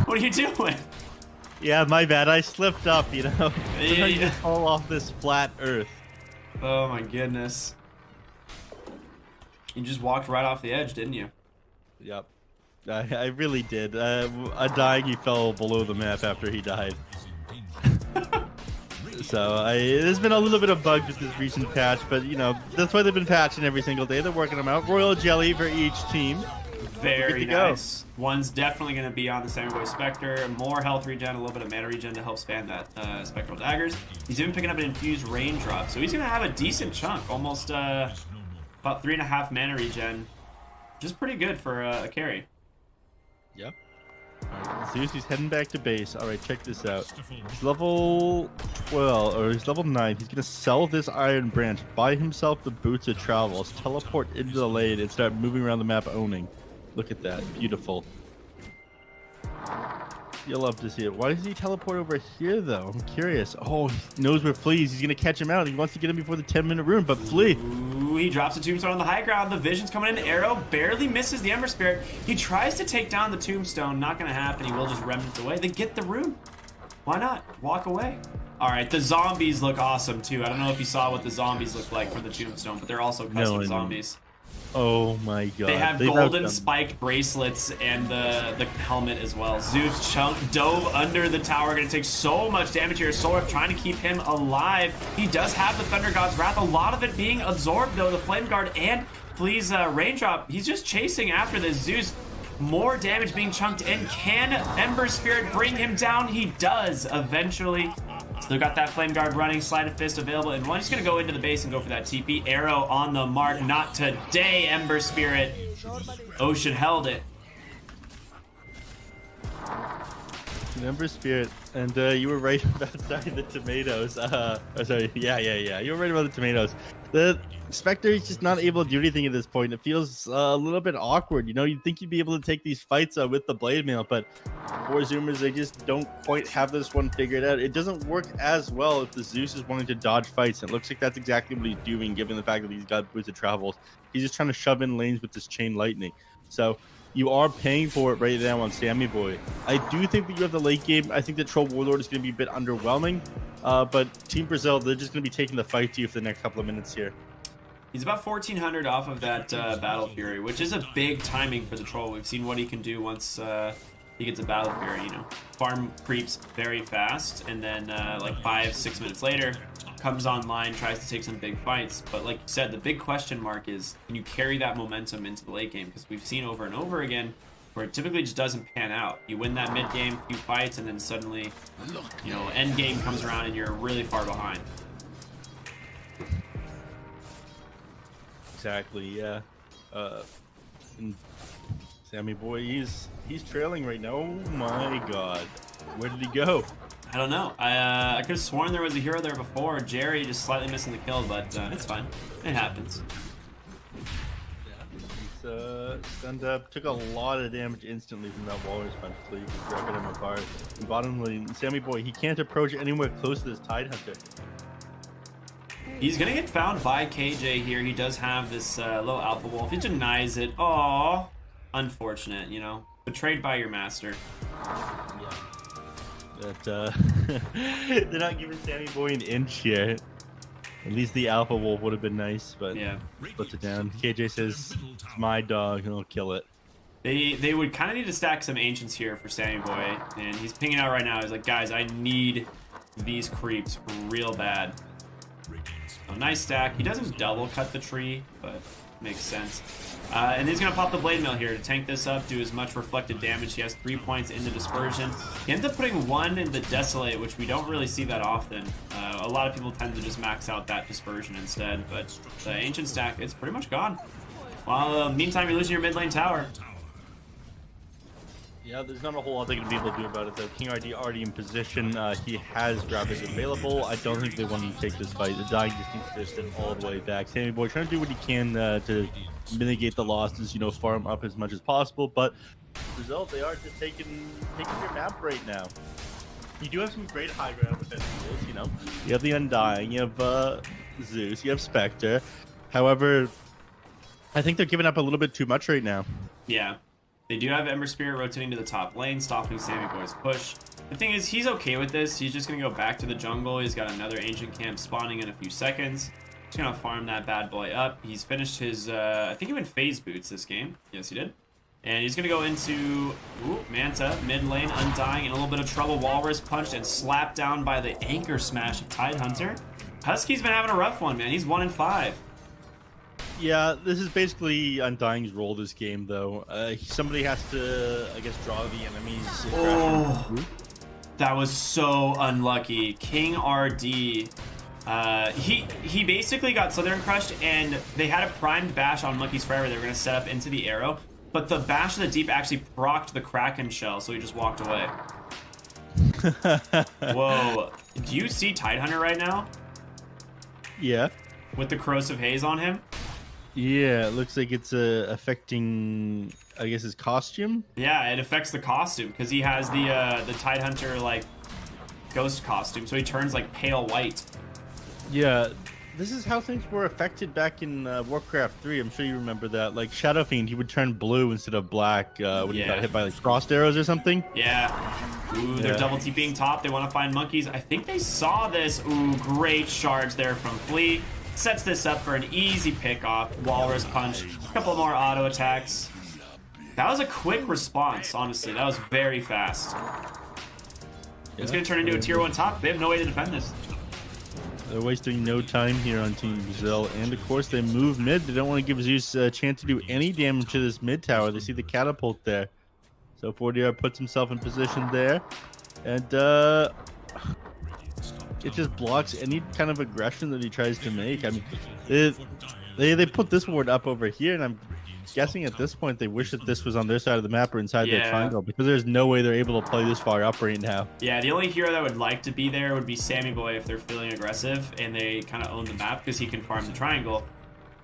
What are you doing? Yeah, my bad. I slipped up, you know. Yeah. You just fall off this flat earth. Oh my goodness. You just walked right off the edge, didn't you? Yep. I really did. Dying, he fell below the map after he died. So there's been a little bit of bugs with this recent patch, but you know that's why they've been patching every single day. They're working them out. Royal Jelly for each team. Very nice. One's definitely going to be on the Sammy Boy Spectre. More health regen, a little bit of mana regen to help span that Spectral Daggers. He's even picking up an infused raindrop, so he's going to have a decent chunk, almost about 3.5 mana regen, which is pretty good for a carry. Yep. Alright, Zeus, he's heading back to base. Alright, check this out. He's level 12, or he's level 9. He's gonna sell this Iron Branch, buy himself the Boots of Travels, teleport into the lane, and start moving around the map owning. Look at that. Beautiful. You'll love to see it. Why does he teleport over here, though? I'm curious. Oh, he knows where Flea is. He's gonna catch him out. He wants to get him before the 10-minute rune, but Flea... Ooh, he drops a Tombstone on the high ground. The Vision's coming in. Arrow barely misses the Ember Spirit. He tries to take down the Tombstone. Not going to happen. He will just remnant away. They get the rune. Why not? Walk away. All right, the zombies look awesome, too. I don't know if you saw what the zombies look like for the Tombstone, but they're also custom zombies. Oh my god. They have golden spiked bracelets and the helmet as well. Zeus Chunk dove under the tower, gonna take so much damage here. Soref trying to keep him alive. He does have the Thunder God's Wrath, a lot of it being absorbed though. The Flame Guard and Flea's Raindrop. He's just chasing after this. Zeus, more damage being chunked in. Can Ember Spirit bring him down? He does eventually. Still got that Flame Guard running, Slide of Fist available, and one just gonna go into the base and go for that TP. Arrow on the mark, not today, Ember Spirit. Ocean held it. Ember Spirit, and you were right about the tomatoes. Sorry, yeah. You were right about the tomatoes. The Spectre is just not able to do anything at this point. It feels a little bit awkward. You know, you'd think you'd be able to take these fights with the Blade Mail, but for Zoomers, they just don't quite have this one figured out. It doesn't work as well if the Zeus is wanting to dodge fights. It looks like that's exactly what he's doing, given the fact that he's got boots of travels. He's just trying to shove in lanes with this chain lightning. So you are paying for it right now on Sammy Boy. I do think that you have the late game. I think that Troll Warlord is going to be a bit underwhelming, but Team Brazil, they're just going to be taking the fight to you for the next couple of minutes here. He's about 1,400 off of that Battle Fury, which is a big timing for the Troll. We've seen what he can do once he gets a Battle Fury, you know. Farm creeps very fast, and then like 5-6 minutes later, comes online, tries to take some big fights. But like you said, the big question mark is, can you carry that momentum into the late game? Because we've seen over and over again where it typically just doesn't pan out. You win that mid game, few fights, and then suddenly, you know, end game comes around and you're really far behind. Exactly, yeah. And Sammy Boy, he's trailing right now. Oh my god. Where did he go? I don't know. I could have sworn there was a hero there before. Jerry just slightly missing the kill, but it's fine. It happens. Yeah, he's stand up. Took a lot of damage instantly from that Walrus Punch. So you can drag him apart. And bottom lane, Sammy Boy, he can't approach anywhere close to this Tide Hunter. He's gonna get found by KJ here. He does have this little Alpha Wolf. He denies it. Aww. Unfortunate, you know. Betrayed by your master. Yeah. But they're not giving Sammy Boy an inch here. At least the Alpha Wolf would have been nice, but yeah, puts it down. KJ says, it's my dog, and I'll kill it. They would kind of need to stack some Ancients here for Sammy Boy, and he's pinging out right now. He's like, guys, I need these creeps real bad. So nice stack. He doesn't double cut the tree, but makes sense. And he's going to pop the Blade Mail here to tank this up, do as much reflected damage. He has 3 points in the Dispersion. He ends up putting 1 in the Desolate, which we don't really see that often. A lot of people tend to just max out that Dispersion instead, but the Ancient stack, it's pretty much gone. While meantime, you're losing your mid lane tower. Yeah, there's not a whole lot they're going to be able to do about it, though. King RD already in position. He has Gravis available. I don't think they want to take this fight. The dying just needs to step all the way back. Sammy Boy trying to do what he can to mitigate the losses, you know, farm up as much as possible. But the result, they are just taking your map right now. You do have some great high ground defenses, you know. You have the Undying, you have Zeus, you have Spectre. However, I think they're giving up a little bit too much right now. Yeah. They do have Ember Spirit rotating to the top lane, stopping Sammy Boy's push. The thing is, he's okay with this. He's just going to go back to the jungle. He's got another Ancient Camp spawning in a few seconds. He's going to farm that bad boy up. He's finished his, I think he went phase boots this game. Yes, he did. And he's going to go into Manta, mid lane, Undying, in a little bit of trouble. Walrus punched and slapped down by the Anchor Smash of Tide Hunter. Husky's been having a rough one, man. He's 1-5. Yeah, this is basically Undying's role this game, though. Somebody has to, I guess, draw the enemies. Oh, that was so unlucky. King RD, he basically got Southern Crushed, and they had a primed bash on Monkey's Forever. They were going to set up into the arrow, but the Bash of the Deep actually procced the Kraken shell, so he just walked away. Whoa. Do you see Tide Hunter right now? Yeah. With the Corrosive Haze on him? Yeah, it looks like it's affecting, I guess, his costume. Yeah, it affects the costume because he has the Tide Hunter like ghost costume, so he turns like pale white. Yeah, this is how things were affected back in Warcraft 3. I'm sure you remember that. Like Shadow Fiend, he would turn blue instead of black when he got hit by like crossed arrows or something. Yeah. Ooh, they're double TPing top. They want to find monkeys. I think they saw this. Ooh, great shards there from Flea. Sets this up for an easy pick-off. Walrus punch. A couple more auto attacks. That was a quick response, honestly. That was very fast. It's going to turn into a tier 1 top. They have no way to defend this. They're wasting no time here on Team Brazil. And, of course, they move mid. They don't want to give Zeus a chance to do any damage to this mid tower. They see the catapult there. So 4DR puts himself in position there. And it just blocks any kind of aggression that he tries to make. I mean, they put this ward up over here, and I'm guessing at this point they wish that this was on their side of the map or inside their triangle, because there's no way they're able to play this far up right now. Yeah, the only hero that would like to be there would be Sammy Boy if they're feeling aggressive and they kind of own the map, because he can farm the triangle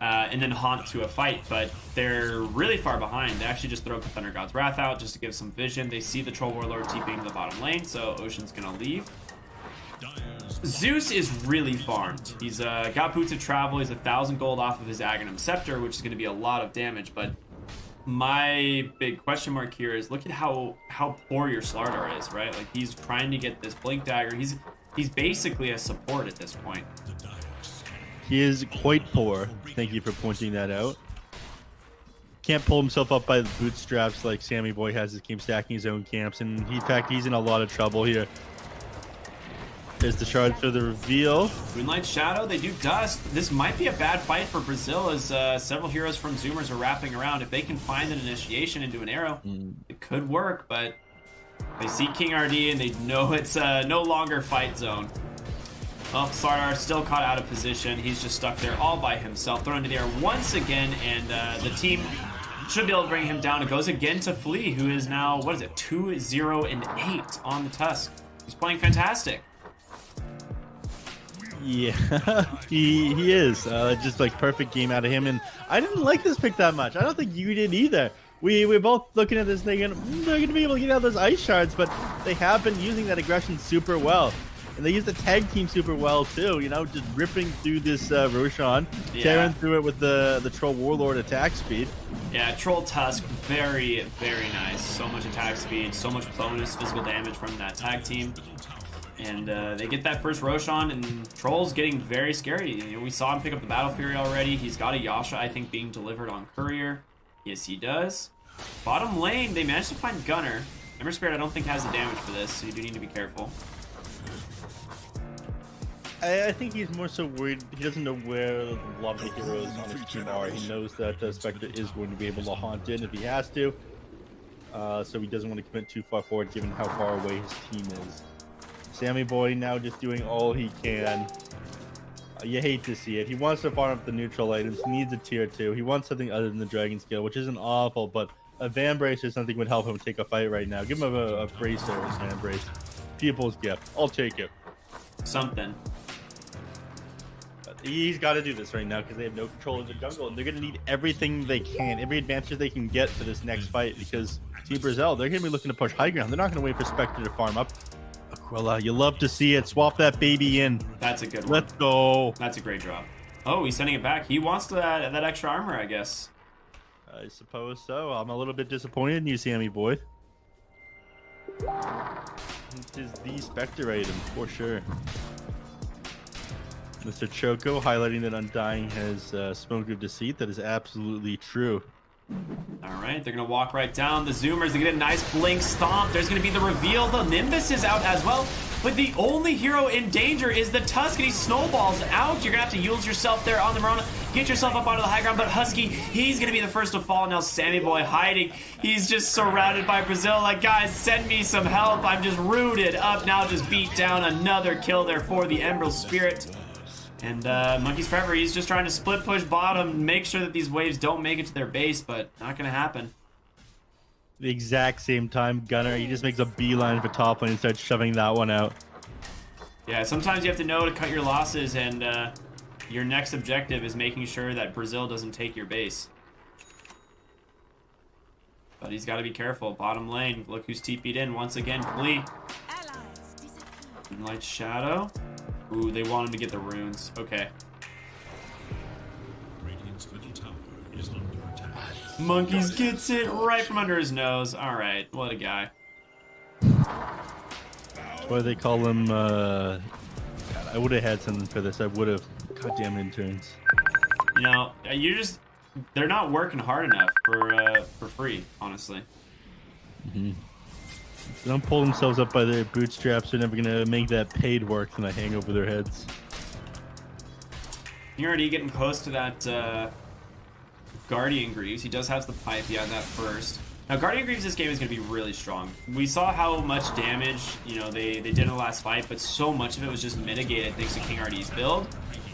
and then haunt to a fight. But they're really far behind. They actually just throw Thunder God's Wrath out just to give some vision. They see the Troll Warlord TPing the bottom lane, so Ocean's gonna leave. Zeus is really farmed. He's got Boots of Travel. He's 1,000 gold off of his Aghanim Scepter, which is going to be a lot of damage. But my big question mark here is, look at how poor your Slardar is, right? Like, he's trying to get this Blink Dagger. He's basically a support at this point. He is quite poor. Thank you for pointing that out. Can't pull himself up by the bootstraps like Sammy Boy has. His game stacking his own camps, and in fact, he's in a lot of trouble here. There's the shard for the reveal. Moonlight Shadow, they do dust. This might be a bad fight for Brazil, as several heroes from Zoomers are wrapping around. If they can find an initiation into an arrow, it could work, but they see King RD and they know it's no longer fight zone. Well, Slardar still caught out of position. He's just stuck there all by himself, thrown into the air once again, and the team should be able to bring him down. It goes again to Flea, who is now, what is it, 2-0-8 on the Tusk. He's playing fantastic. Yeah, he is. Just like perfect game out of him, and I didn't like this pick that much. I don't think you did either. We're both looking at this thing, and they're going to be able to get out those ice shards, but they have been using that aggression super well. And they use the tag team super well too, you know, just ripping through this Roshan, tearing through it with the Troll Warlord attack speed. Yeah, Troll Tusk, very, very nice. So much attack speed, so much bonus physical damage from that tag team. And they get that first Roshan, and Troll's getting very scary. You know, we saw him pick up the Battle Fury already. He's got a Yasha, I think, being delivered on Courier. Yes, he does. Bottom lane, they managed to find Gunner. Ember Spirit, I don't think, has the damage for this, so you do need to be careful. I think he's more so worried. He doesn't know where a lot of the heroes on his team are. He knows that Spectre is going to be able to haunt in if he has to. So he doesn't want to commit too far forward, given how far away his team is. Sammy Boy now just doing all he can. You hate to see it. He wants to farm up the neutral items. He needs a tier 2. He wants something other than the Dragon Scale, which isn't awful, but a Van Brace or something would help him take a fight right now. Give him a bracer or a Van Brace. People's gift. I'll take it. Something. He's got to do this right now because they have no control of the jungle, and they're going to need everything they can, every advantage they can get for this next fight, because Team Brazil, they're going to be looking to push high ground. They're not going to wait for Spectre to farm up. Aquila, you love to see it. Swap that baby in. That's a good one. Let's go. That's a great drop. Oh, he's sending it back. He wants that extra armor, I guess. I suppose so. I'm a little bit disappointed in you, Sammy Boy. It is the Spectre item, for sure. Mr. Choco highlighting that Undying has Smoke of Deceit. That is absolutely true. All right, they're going to walk right down. The Zoomers, they get a nice blink stomp. There's going to be the reveal. The Nimbus is out as well. But the only hero in danger is the Tusk, and he snowballs out. You're going to have to use yourself there on the Marona. Get yourself up onto the high ground. But Husky, he's going to be the first to fall. Now Sammy Boy hiding. He's just surrounded by Brazil. Like, guys, send me some help. I'm just rooted up. Now just beat down another kill there for the Emerald Spirit. And Monkeys Forever, he's just trying to split push bottom, make sure that these waves don't make it to their base, but not going to happen. The exact same time, Gunner, he just makes a beeline for top lane and starts shoving that one out. Yeah, sometimes you have to know to cut your losses, and your next objective is making sure that Brazil doesn't take your base. But he's got to be careful. Bottom lane, look who's TP'd in once again, Flea. Moonlight Shadow. Ooh, they want him to get the runes. Okay. Monkeys gets it right from under his nose. All right, what a guy. That's why they call him. God, I would have had something for this. I would have. Goddamn interns. You know, they're not working hard enough for free, honestly. Mm-hmm. If they don't pull themselves up by their bootstraps, they're never gonna make that paid work and I hang over their heads. You're already getting close to that Guardian Greaves. He does have the pipe. He had that first. Now, Guardian Greaves this game is going to be really strong. We saw how much damage, you know, they did in the last fight, but so much of it was just mitigated thanks to King RD's build.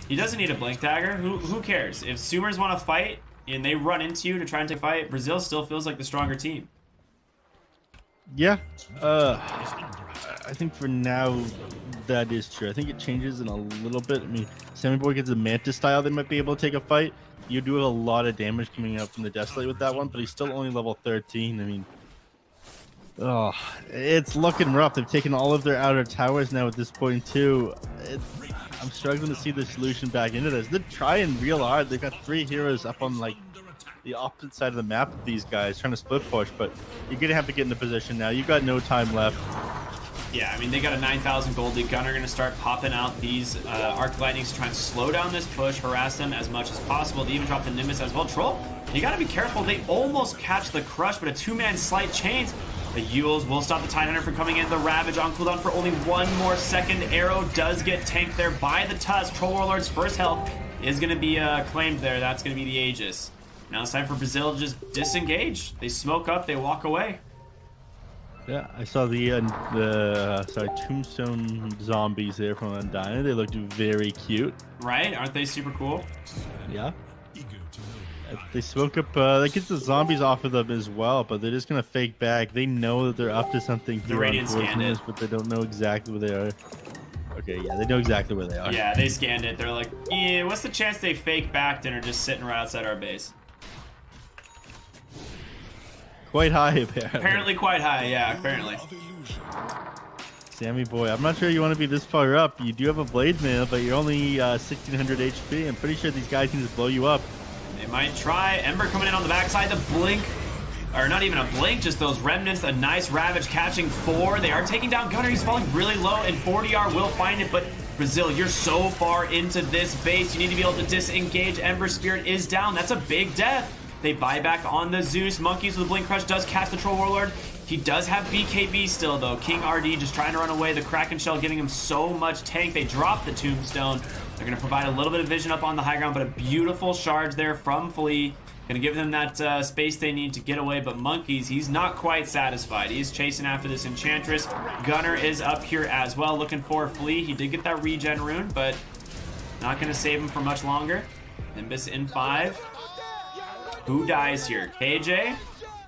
He doesn't need a Blink Dagger. Who cares? If Summers want to fight and they run into you to try and take a fight, Brazil still feels like the stronger team. Yeah. I think for now that is true. I think it changes in a little bit. I mean, Sammy Boy gets a Mantis style, they might be able to take a fight. You do have a lot of damage coming out from the Desolate with that one, but he's still only level 13. I mean, oh, it's looking rough. They've taken all of their outer towers now at this point too. I'm struggling to see the solution back into this. They're trying real hard. They've got 3 heroes up on like the opposite side of the map of these guys trying to split push, but you're gonna have to get into position now. You've got no time left. Yeah, I mean, they got a 9,000 gold lead gunner going to start popping out these Arc Lightnings to try and slow down this push, harass them as much as possible. They even drop the Nimbus as well. Troll, you got to be careful. They almost catch the Crush, but a 2-man slight chains. The Yules will stop the Tidehunter from coming in. The Ravage on cooldown for only 1 more second. Arrow does get tanked there by the Tusk. Troll Warlord's first health is going to be claimed there. That's going to be the Aegis. Now it's time for Brazil to just disengage. They smoke up, they walk away. Yeah, I saw the Tombstone zombies there from Undyne. They looked very cute. Right? Aren't they super cool? Yeah. They smoke up, that gets the zombies off of them as well, but they're just going to fake back. They know that they're up to something here on Poisonous, but they don't know exactly where they are. Okay, yeah, they know exactly where they are. Yeah, they scanned it. They're like, yeah, what's the chance they fake backed and are just sitting right outside our base? Quite high, apparently. Apparently quite high, yeah, apparently. Sammy Boy, I'm not sure you want to be this far up. You do have a Blade Mail, but you're only 1600 HP. I'm pretty sure these guys can just blow you up. They might try. Ember coming in on the backside. The blink, or not even a blink, just those remnants. A nice Ravage catching 4. They are taking down Gunner. He's falling really low, and 4DR will find it, but Brazil, you're so far into this base. You need to be able to disengage. Ember Spirit is down. That's a big death. They buy back on the Zeus. Monkeys with the Blink Crush does catch the Troll Warlord. He does have BKB still, though. King RD just trying to run away. The Kraken Shell giving him so much tank. They drop the Tombstone. They're going to provide a little bit of vision up on the high ground, but a beautiful shards there from Flea. Going to give them that space they need to get away, but Monkeys, he's not quite satisfied. He's chasing after this Enchantress. Gunner is up here as well, looking for Flea. He did get that regen rune, but not going to save him for much longer. Nimbus in 5. Who dies here? KJ?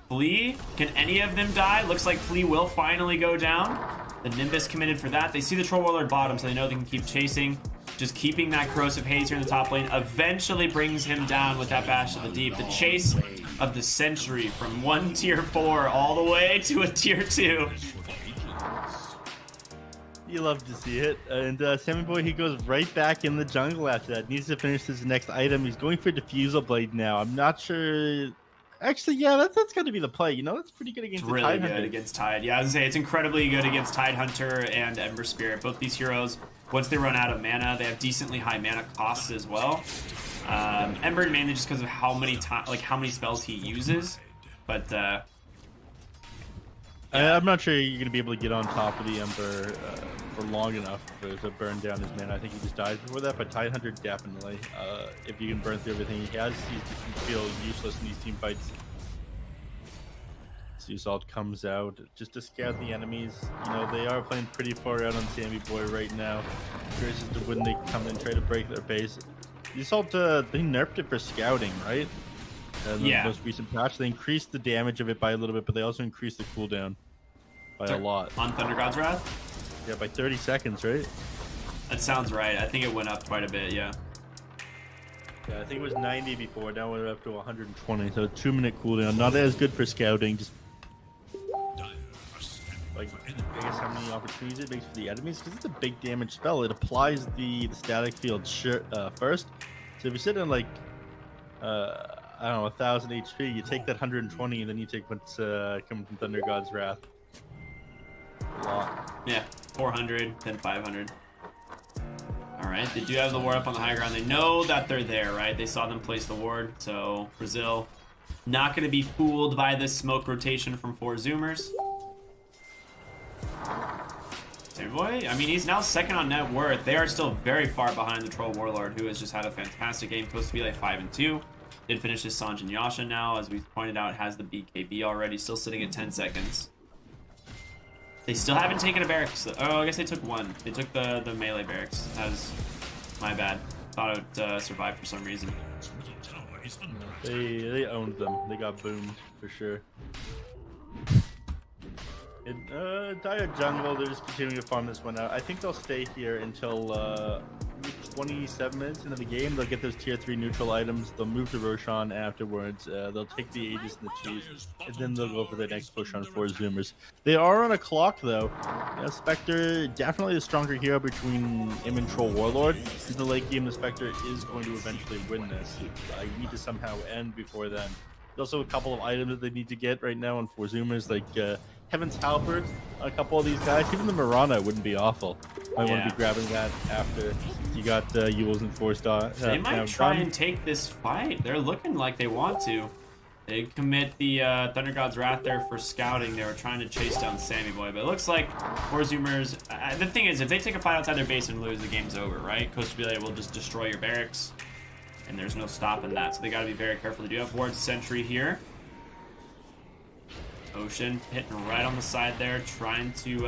Flea? Can any of them die? Looks like Flea will finally go down. The Nimbus committed for that. They see the Troll Warlord bottom, so they know they can keep chasing. Just keeping that Corrosive Haze here in the top lane eventually brings him down with that Bash of the Deep. The chase of the century from 1 tier 4 all the way to a tier 2. You love to see it. And Sammy Boy, he goes right back in the jungle after that. Needs to finish his next item. He's going for Diffusal Blade now. I'm not sure. Actually, yeah, that's got to be the play. You know, that's pretty good against really Tidehunter. Really good against Tide. Yeah, I was going to say, it's incredibly good against Tidehunter and Ember Spirit. Both these heroes, once they run out of mana, they have decently high mana costs as well. Ember mainly just because of how many spells he uses. But I'm not sure you're going to be able to get on top of the Ember for long enough to burn down his mana. I think he just dies before that, but Tidehunter definitely. If you can burn through everything he has, he can feel useless in these team fights. Zeusalt comes out just to scout the enemies. You know, they are playing pretty far out on Sammy Boy right now. Curious as to when they come and try to break their base. Zeusalt, they nerfed it for scouting, right? Yeah. The most recent patch, they increased the damage of it by a little bit, but they also increased the cooldown by a lot. On Thunder God's Wrath? Yeah, by 30 seconds, right? That sounds right. I think it went up quite a bit, yeah. Yeah, I think it was 90 before. Now we're up to 120, so a 2-minute cooldown. Not as good for scouting, just like, I guess how many opportunities it makes for the enemies, because it's a big damage spell. It applies the static field first. So if you sit in like I don't know, 1,000 HP. You take that 120, and then you take what's coming from Thunder God's Wrath. A lot. Yeah, 400, then 500. All right, they do have the ward up on the high ground. They know that they're there, right? They saw them place the ward, so Brazil not going to be fooled by this smoke rotation from 4 Zoomers. Boy, I mean, he's now second on net worth. They are still very far behind the Troll Warlord, who has just had a fantastic game. Supposed to be like 5-2. Did finish his Sanj and Yasha now, as we pointed out, has the BKB already, still sitting at 10 seconds. They still haven't taken a barracks. Oh, I guess they took one. They took the melee barracks. That was my bad. Thought it would survive for some reason. They owned them. They got boomed for sure. Dire Jungle, they're just continuing to farm this one out. I think they'll stay here until 27 minutes into the game. They'll get those tier 3 neutral items. They'll move to Roshan afterwards. They'll take the Aegis and the Cheese, and then they'll go for their next push on 4 Zoomers. They are on a clock, though. Spectre, definitely the stronger hero between him and Troll Warlord. In the late game, the Spectre is going to eventually win this. I need to somehow end before then. There's also a couple of items that they need to get right now on 4 Zoomers, like Heaven's Halberd, a couple of these guys. Even the Mirana wouldn't be awful. I want to be grabbing that after you got Yules and 4-star. They might try and take this fight. They're looking like they want to. They commit the Thunder God's Wrath there for scouting. They were trying to chase down Sammy Boy, but it looks like 4 Zoomers. The thing is, if they take a fight outside their base and lose, the game's over, right? Coach will will just destroy your barracks, and there's no stopping that. So they got to be very careful. They do have Ward Sentry here. Ocean hitting right on the side there, trying to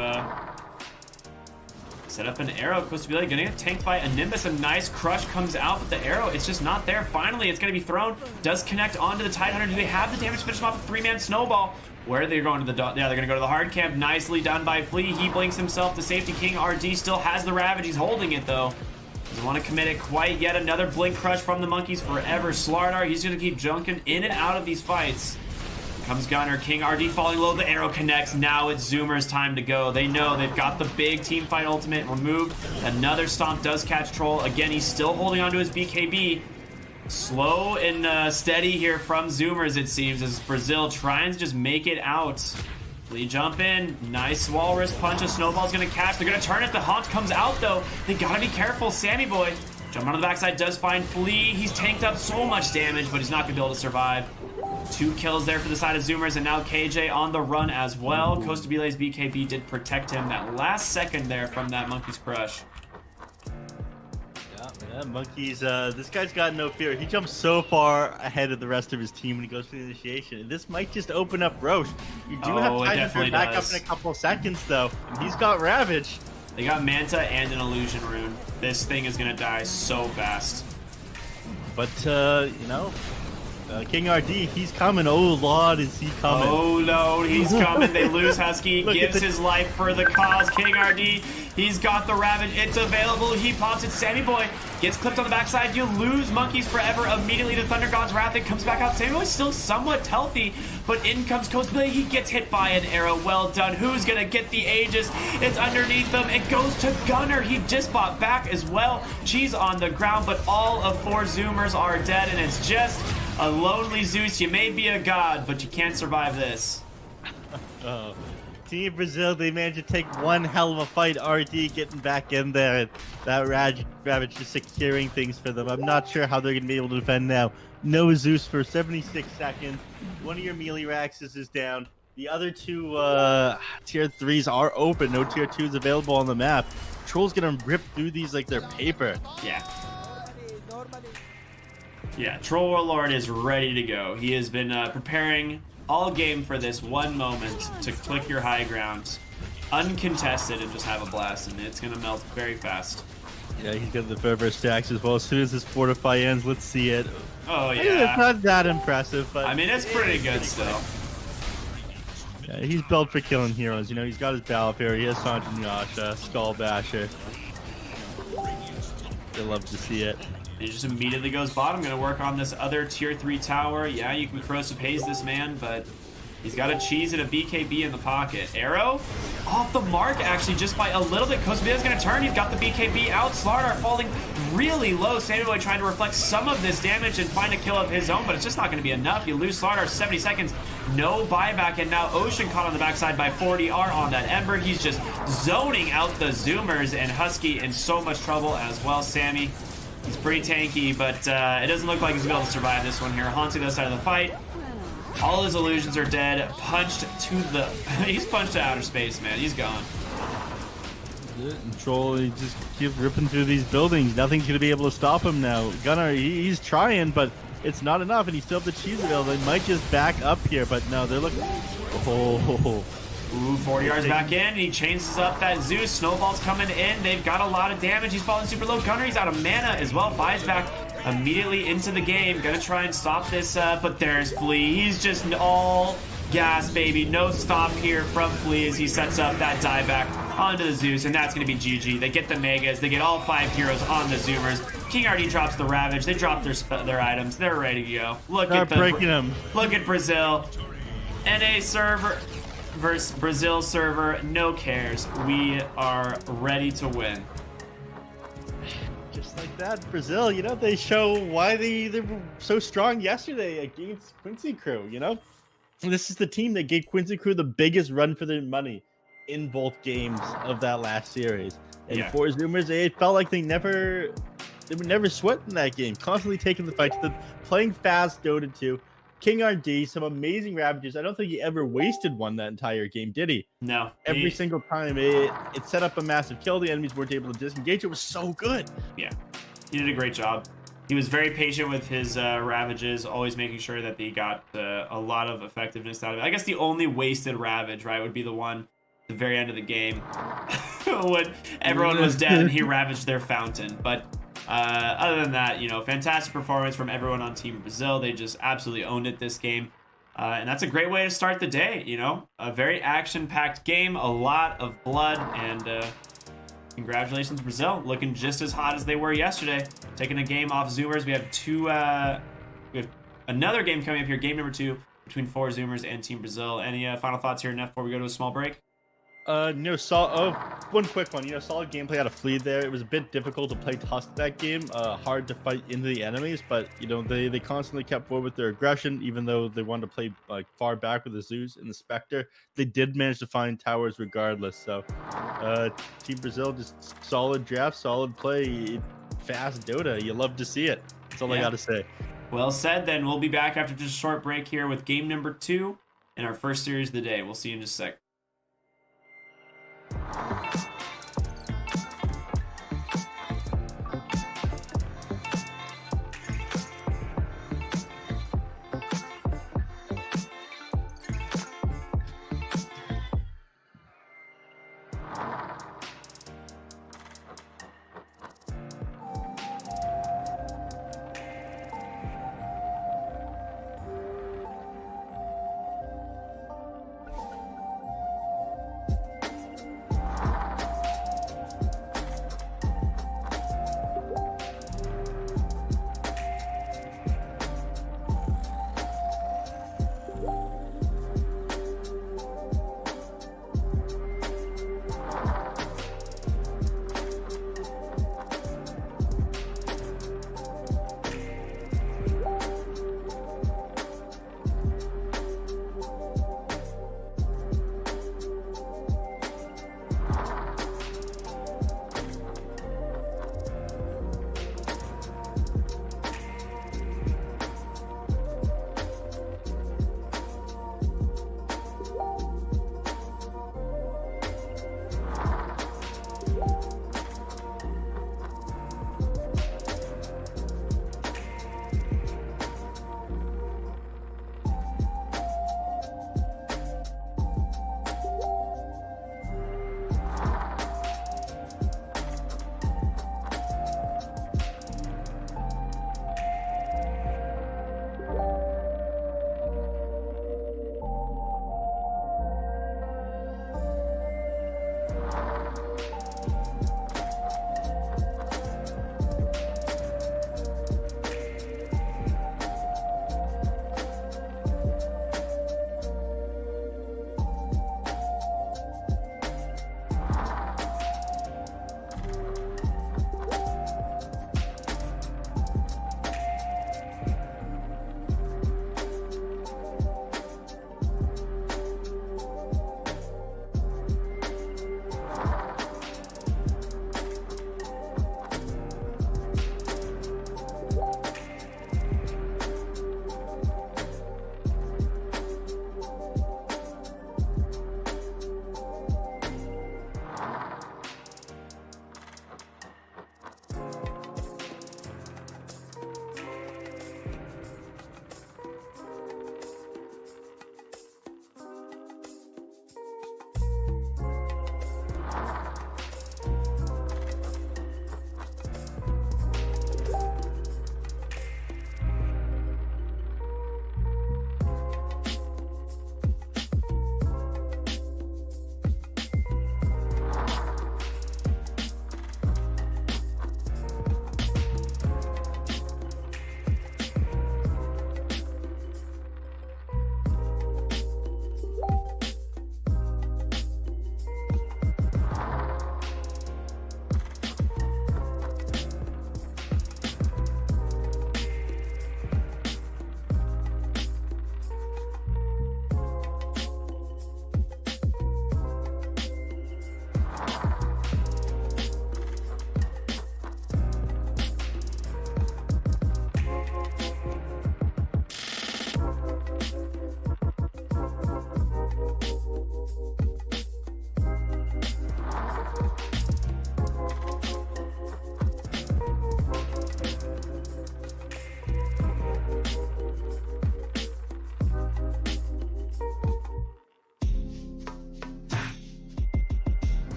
set up an arrow. Supposed to be gonna get tanked by a Nimbus. A nice crush comes out, but the arrow, it's just not there. Finally, it's gonna be thrown. Does connect onto the Tidehunter. Do they have the damage to finish him off a 3-man snowball? Where are they going to the yeah, they're gonna go to the hard camp. Nicely done by Flea. He blinks himself to safety. King RD still has the Ravage. He's holding it though. Doesn't want to commit it quite yet. Another blink crush from the monkeys forever. Slardar, he's gonna keep junking in and out of these fights. Comes Gunner, King RD falling low, the arrow connects. Now it's Zoomer's time to go. They know they've got the big team fight ultimate removed. Another stomp does catch Troll. Again, he's still holding onto his BKB. Slow and steady here from Zoomers, it seems, as Brazil trying to just make it out. Lee jump in, nice walrus punch, a snowball's gonna catch. They're gonna turn it, the haunt comes out though. They gotta be careful, Sammy Boy. Jump on the backside, does find Flea. He's tanked up so much damage, but he's not gonna be able to survive. 2 kills there for the side of Zoomers, and now KJ on the run as well. Costa Bile's BKB did protect him that last second there from that Monkey's Crush. Yeah, Monkeys, this guy's got no fear. He jumps so far ahead of the rest of his team when he goes for the initiation. And this might just open up Roche. You do have time to back up in a couple of seconds, though. And he's got Ravage. They got Manta and an Illusion Rune. This thing is going to die so fast. But, you know, King RD, he's coming. Oh, Lord, is he coming? Oh, no, he's coming. They lose Husky. Gives his life for the cause. King RD, he's got the Ravage. It's available. He pops it. Sammy Boy gets clipped on the backside. You lose Monkeys forever. Immediately, the Thunder God's Wrath. It comes back out. Sammy Boy's still somewhat healthy, but in comes Costa. He gets hit by an arrow. Well done. Who's going to get the Aegis? It's underneath them. It goes to Gunner. He just bought back as well. Cheese on the ground, but all of 4 Zoomers are dead, and it's just a lonely Zeus. You may be a god, but you can't survive this. Oh. Team Brazil, they managed to take one hell of a fight. RD getting back in there, and that Ravage just securing things for them. I'm not sure how they're going to be able to defend now. No Zeus for 76 seconds. One of your melee Raxes is down. The other 2 tier 3s are open. No tier 2s available on the map. Troll's going to rip through these like they're paper. Yeah. Yeah, Troll Warlord is ready to go. He has been preparing all game for this one moment to click your high ground, uncontested, and just have a blast, and it's going to melt very fast. Yeah, he's got the fervor stacks as well. As soon as this Fortify ends, let's see it. Oh, yeah. It's not that impressive, but I mean, it's pretty good still. Yeah, he's built for killing heroes. You know, he's got his Balfour, he has Sanj and Yasha, Skull Basher. They love to see it. He just immediately goes bottom. Gonna work on this other tier 3 tower. Yeah, you can corrosive haze this man, but He's got a cheese and a BKB in the pocket. Arrow off the mark, actually, just by a little bit. Cosmia's going to turn. He's got the BKB out. Slardar falling really low. Samuel trying to reflect some of this damage and find a kill of his own, but it's just not going to be enough. You lose Slardar 70 seconds. No buyback, and now Ocean caught on the backside by 40R on that Ember. He's just zoning out the Zoomers, and Husky in so much trouble as well. Sammy, he's pretty tanky, but it doesn't look like he's going to be able to survive this one here. Haunting the other side of the fight. All his illusions are dead. Punched to the... he's punched to outer space, man. He's gone. Troll, he just keeps ripping through these buildings. Nothing's going to be able to stop him now. Gunnar, he's trying, but it's not enough, and he still have the cheese available. They might just back up here, but no, they're looking... Oh. Ooh, 40 yards back in. He chases up that Zeus. Snowball's coming in. They've got a lot of damage. He's falling super low. Gunner, he's out of mana as well. Buys back immediately into the game. Gonna try and stop this, but there's Flea. He's just all gas, baby. No stop here from Flea as he sets up that dieback onto the Zeus, and that's gonna be GG. They get the Megas. They get all 5 heroes on the Zoomers. King RD drops the Ravage. They drop their items. They're ready to go. Look at breaking them. Look at Brazil. NA server versus Brazil server, no cares. We are ready to win. Just like that, Brazil, you know, they show why they were so strong yesterday against Quincy Crew, you know? This is the team that gave Quincy Crew the biggest run for their money in both games of that last series. And for Zoomers, it felt like they were never sweating that game, constantly taking the fight, playing fast Dota 2. King RD, some amazing Ravages. I don't think he ever wasted one that entire game, did he? No. Every single time it set up a massive kill. The enemies weren't able to disengage. It was so good. Yeah, he did a great job. He was very patient with his Ravages, always making sure that they got a lot of effectiveness out of it. I guess the only wasted Ravage, right, would be the one at the very end of the game when everyone was dead and he ravaged their fountain. But other than that, you know, fantastic performance from everyone on Team Brazil. They just absolutely owned it this game. And that's a great way to start the day, you know. A very action-packed game, a lot of blood, and congratulations, Brazil. Looking just as hot as they were yesterday. Taking a game off Zoomers. We have another game coming up here, game number 2, between 4 Zoomers and Team Brazil. Any final thoughts here, Neff, before we go to a small break? No, one quick one. You know, solid gameplay out of Flea there. It was a bit difficult to play Tusk that game. Hard to fight into the enemies, but you know they constantly kept forward with their aggression, even though they wanted to play like far back with the Zeus and the Spectre. They did manage to find towers regardless. So, Team Brazil, just solid draft, solid play, fast Dota. You love to see it. That's all I gotta say. Well said. Then we'll be back after just a short break here with game number 2 in our first series of the day. We'll see you in just a sec.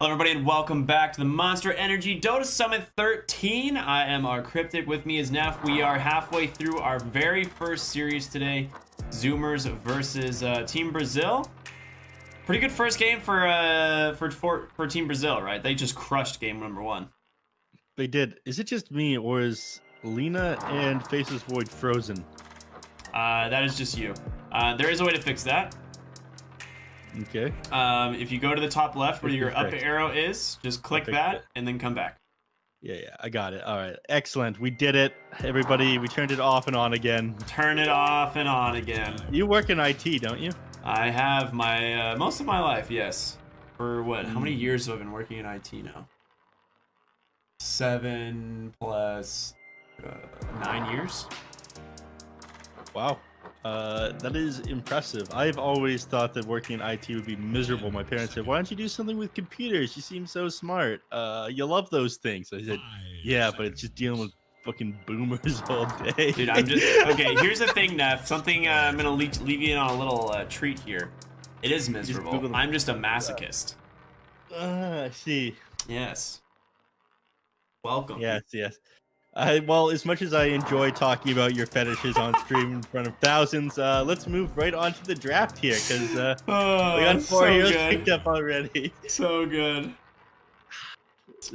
Hello everybody and welcome back to the Monster Energy Dota Summit 13. I am our Cryptic, with me is Neff. We are halfway through our very first series today. Zoomers versus Team Brazil. Pretty good first game for Team Brazil, right? They just crushed game number 1. They did. Is it just me or is Lina and Faces Void frozen? That is just you. There is a way to fix that. Okay. If you go to the top left where your up arrow is, just click that and then come back. Yeah, I got it. All right, excellent. We did it, everybody. We turned it off and on again. Turn it off and on again. You work in IT, don't you? I have my most of my life, yes. For what? How many years have I been working in IT now? 7 plus 9 years. Wow. That is impressive. I've always thought that working in IT would be miserable. My parents said, why don't you do something with computers? You seem so smart. You love those things. I said, yeah, but it's just dealing with fucking boomers all day. Dude, I'm just... Okay, here's the thing, Neff. Something I'm going to leave you in on a little treat here. It is miserable. I'm just a masochist. I see. Yes. Welcome. Yes. Well, as much as I enjoy talking about your fetishes on stream in front of thousands, let's move right on to the draft here, because we got 4 heroes picked up already. So good.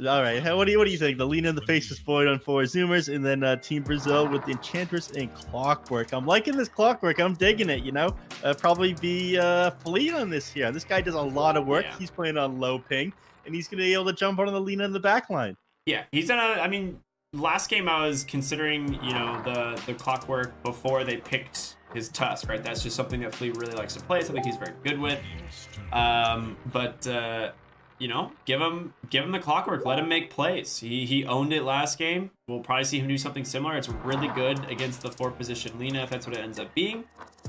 All right, what do you think? The Lina and the Faces Void on 4 Zoomers, and then Team Brazil with the Enchantress and Clockwork. I'm liking this Clockwork. I'm digging it, you know? Probably be Fleet on this here. This guy does a lot of work. Yeah. He's playing on low ping, and he's going to be able to jump on the Lina in the back line. Yeah, he's done I mean... Last game I was considering, you know, the Clockwork before they picked his Tusk, right? That's just something that Fleet really likes to play, something he's very good with. You know, give him the Clockwork, let him make plays. He owned it last game. We'll probably see him do something similar. It's really good against the 4th position Lina, if that's what it ends up being.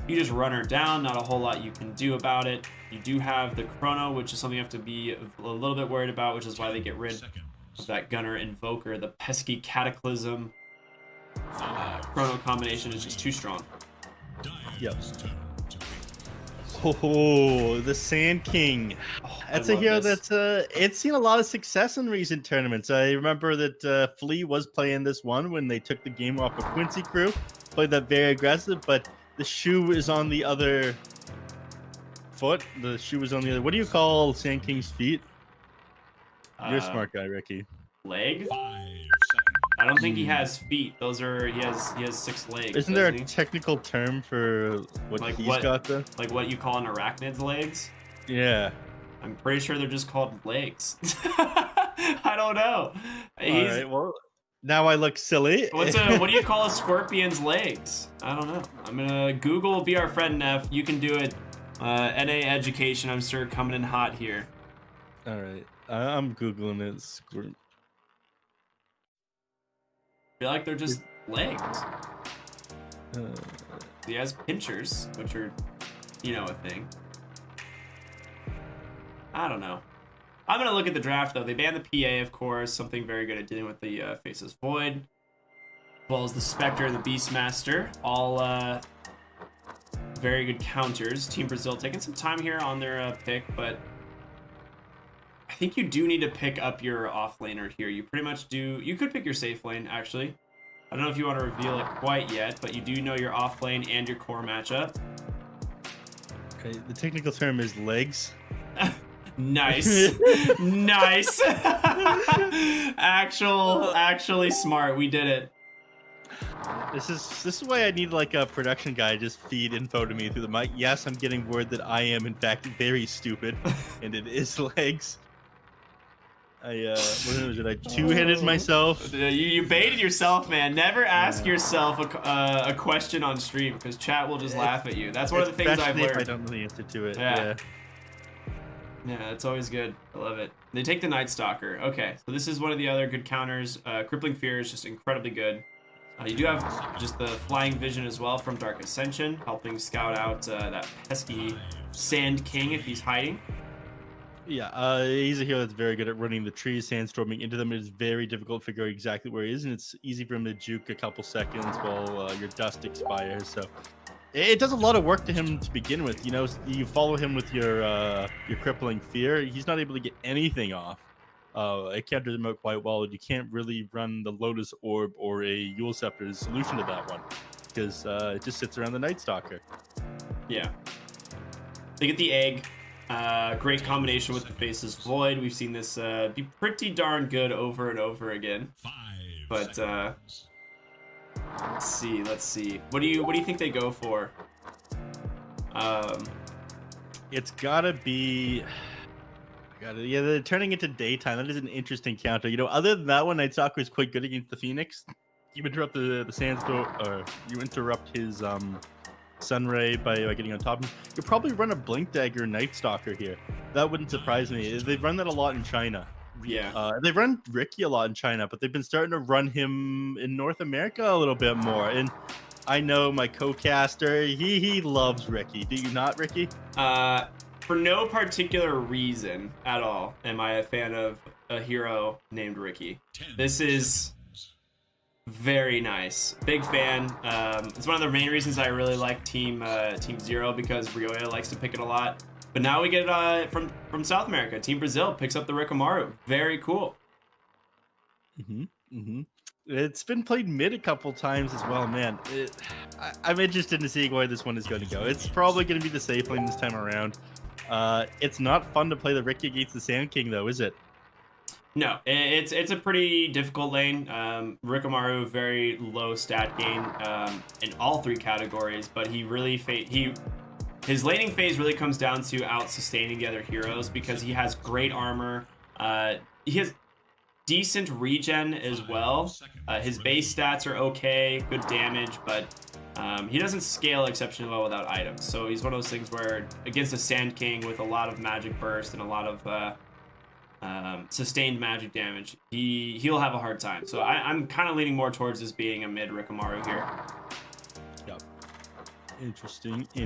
You just run her down, not a whole lot you can do about it. You do have the Chrono, which is something you have to be a little bit worried about, which is why they get rid of that Gunner Invoker. The pesky Cataclysm Chrono combination is just too strong. Yep. Oh, the Sand King. That's a hero that's it's seen a lot of success in recent tournaments. I remember that Flea was playing this one when they took the game off of Quincy Crew. Played that very aggressive, but the shoe is on the other foot. The shoe is on the other. What do you call Sand King's feet? You're a smart guy, Ricky. Leg? I don't think he has feet. Those are he has 6 legs. Isn't there a technical term for what like he's got then? Like what you call an arachnid's legs? Yeah. I'm pretty sure they're just called legs. I don't know. All right, well, now I look silly. What do you call a scorpion's legs? I don't know. I'm gonna Google. Be our friend, Neff. You can do it. NA education, I'm sure, coming in hot here. All right. I'm Googling it. I feel like they're just legs. He has pinchers, which are, you know, a thing. I don't know. I'm going to look at the draft, though. They banned the PA, of course. Something very good at dealing with the Faces Void. As well as the Spectre and the Beastmaster. All very good counters. Team Brazil taking some time here on their pick, but... I think you do need to pick up your offlaner here. You pretty much do. You could pick your safe lane, actually. I don't know if you want to reveal it quite yet, but you do know your off lane and your core matchup. Okay, the technical term is legs. Nice. Nice. Actually smart. We did it. This is why I need like a production guy to just feed info to me through the mic. Yes, I'm getting word that I am in fact very stupid, and it is legs. What was it? I two-handed myself. You baited yourself, man. Never ask yourself a question on stream because chat will just laugh at you. That's one of the things I've learned. If I don't know the answer to it. Yeah, it's always good. I love it. They take the Night Stalker. Okay, so this is one of the other good counters. Crippling Fear is just incredibly good. You do have just the Flying Vision as well from Dark Ascension, helping scout out that pesky Sand King if he's hiding. Yeah, he's a hero that's very good at running the trees, sandstorming into them. It is very difficult to figure out exactly where he is, and it's easy for him to juke a couple seconds while your dust expires. So it does a lot of work to him to begin with. You know, you follow him with your crippling fear. He's not able to get anything off. It counters him out quite well. You can't really run the Lotus Orb or a Yule Scepter as a solution to that one, because it just sits around the Night Stalker. Yeah. They get the egg. Great combination with the Faceless Void. We've seen this be pretty darn good over and over again. But let's see. What do you think they go for? It's gotta be. Yeah, they're turning into daytime. That is an interesting counter. You know, other than that one, Night Stalker is quite good against the Phoenix. You interrupt the Sandstorm, or you interrupt his Sunray by getting on top of him. You'll probably run a Blink Dagger Night Stalker here. That wouldn't surprise me. They've run that a lot in China. Yeah. They run Ricky a lot in China, but they've been starting to run him in North America a little bit more. And I know my co-caster, he loves Ricky. Do you not, Ricky? For no particular reason at all am I a fan of a hero named Ricky. This is very nice. Big fan. It's one of the main reasons I really like Team Zero, because Ryoya likes to pick it a lot. But now we get it from South America. Team Brazil picks up the Rikimaru. Very cool. It's been played mid a couple times as well, man. I'm interested in seeing where this one is going to go. It's probably going to be the safe lane this time around. It's not fun to play the Ricky against the Sand King, though, is it? No, it's a pretty difficult lane. Rikimaru, very low stat gain in all three categories, but he really his laning phase really comes down to out-sustaining the other heroes, because he has great armor. He has decent regen as well. His base stats are okay, good damage, but he doesn't scale exceptionally well without items. So he's one of those things where against a Sand King with a lot of magic burst and a lot of sustained magic damage, he'll have a hard time. So I'm kind of leaning more towards this being a mid Rikimaru here. Yep. Interesting. Do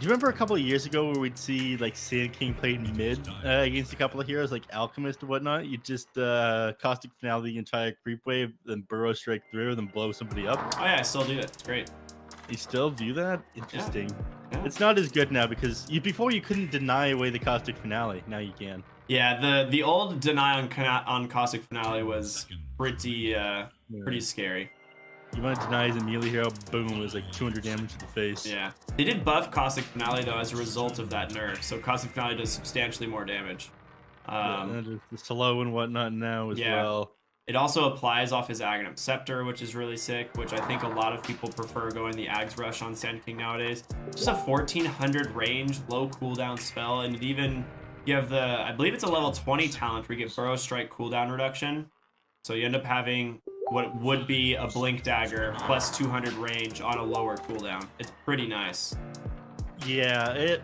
you remember a couple of years ago where we'd see like Sand King played mid against a couple of heroes like Alchemist and whatnot? You just Caustic Finale the entire creep wave, then Burrow Strike through, then blow somebody up. Oh yeah, I still do that. It's great. You still do that? Interesting. Yeah. It's not as good now, because before you couldn't deny away the Caustic Finale. Now you can. Yeah, the old deny on Caustic Finale was pretty scary. You want to deny his melee hero, boom, it was like 200 damage to the face. Yeah. They did buff Caustic Finale, though, as a result of that nerf, so Caustic Finale does substantially more damage. The slow and whatnot now as well. It also applies off his Aghanim Scepter, which is really sick, which I think a lot of people prefer going the Ags Rush on Sand King nowadays. Just a 1400 range, low cooldown spell, and it even... You have I believe it's a level 20 talent where you get Burrow Strike cooldown reduction. So you end up having what would be a Blink Dagger plus 200 range on a lower cooldown. It's pretty nice. Yeah,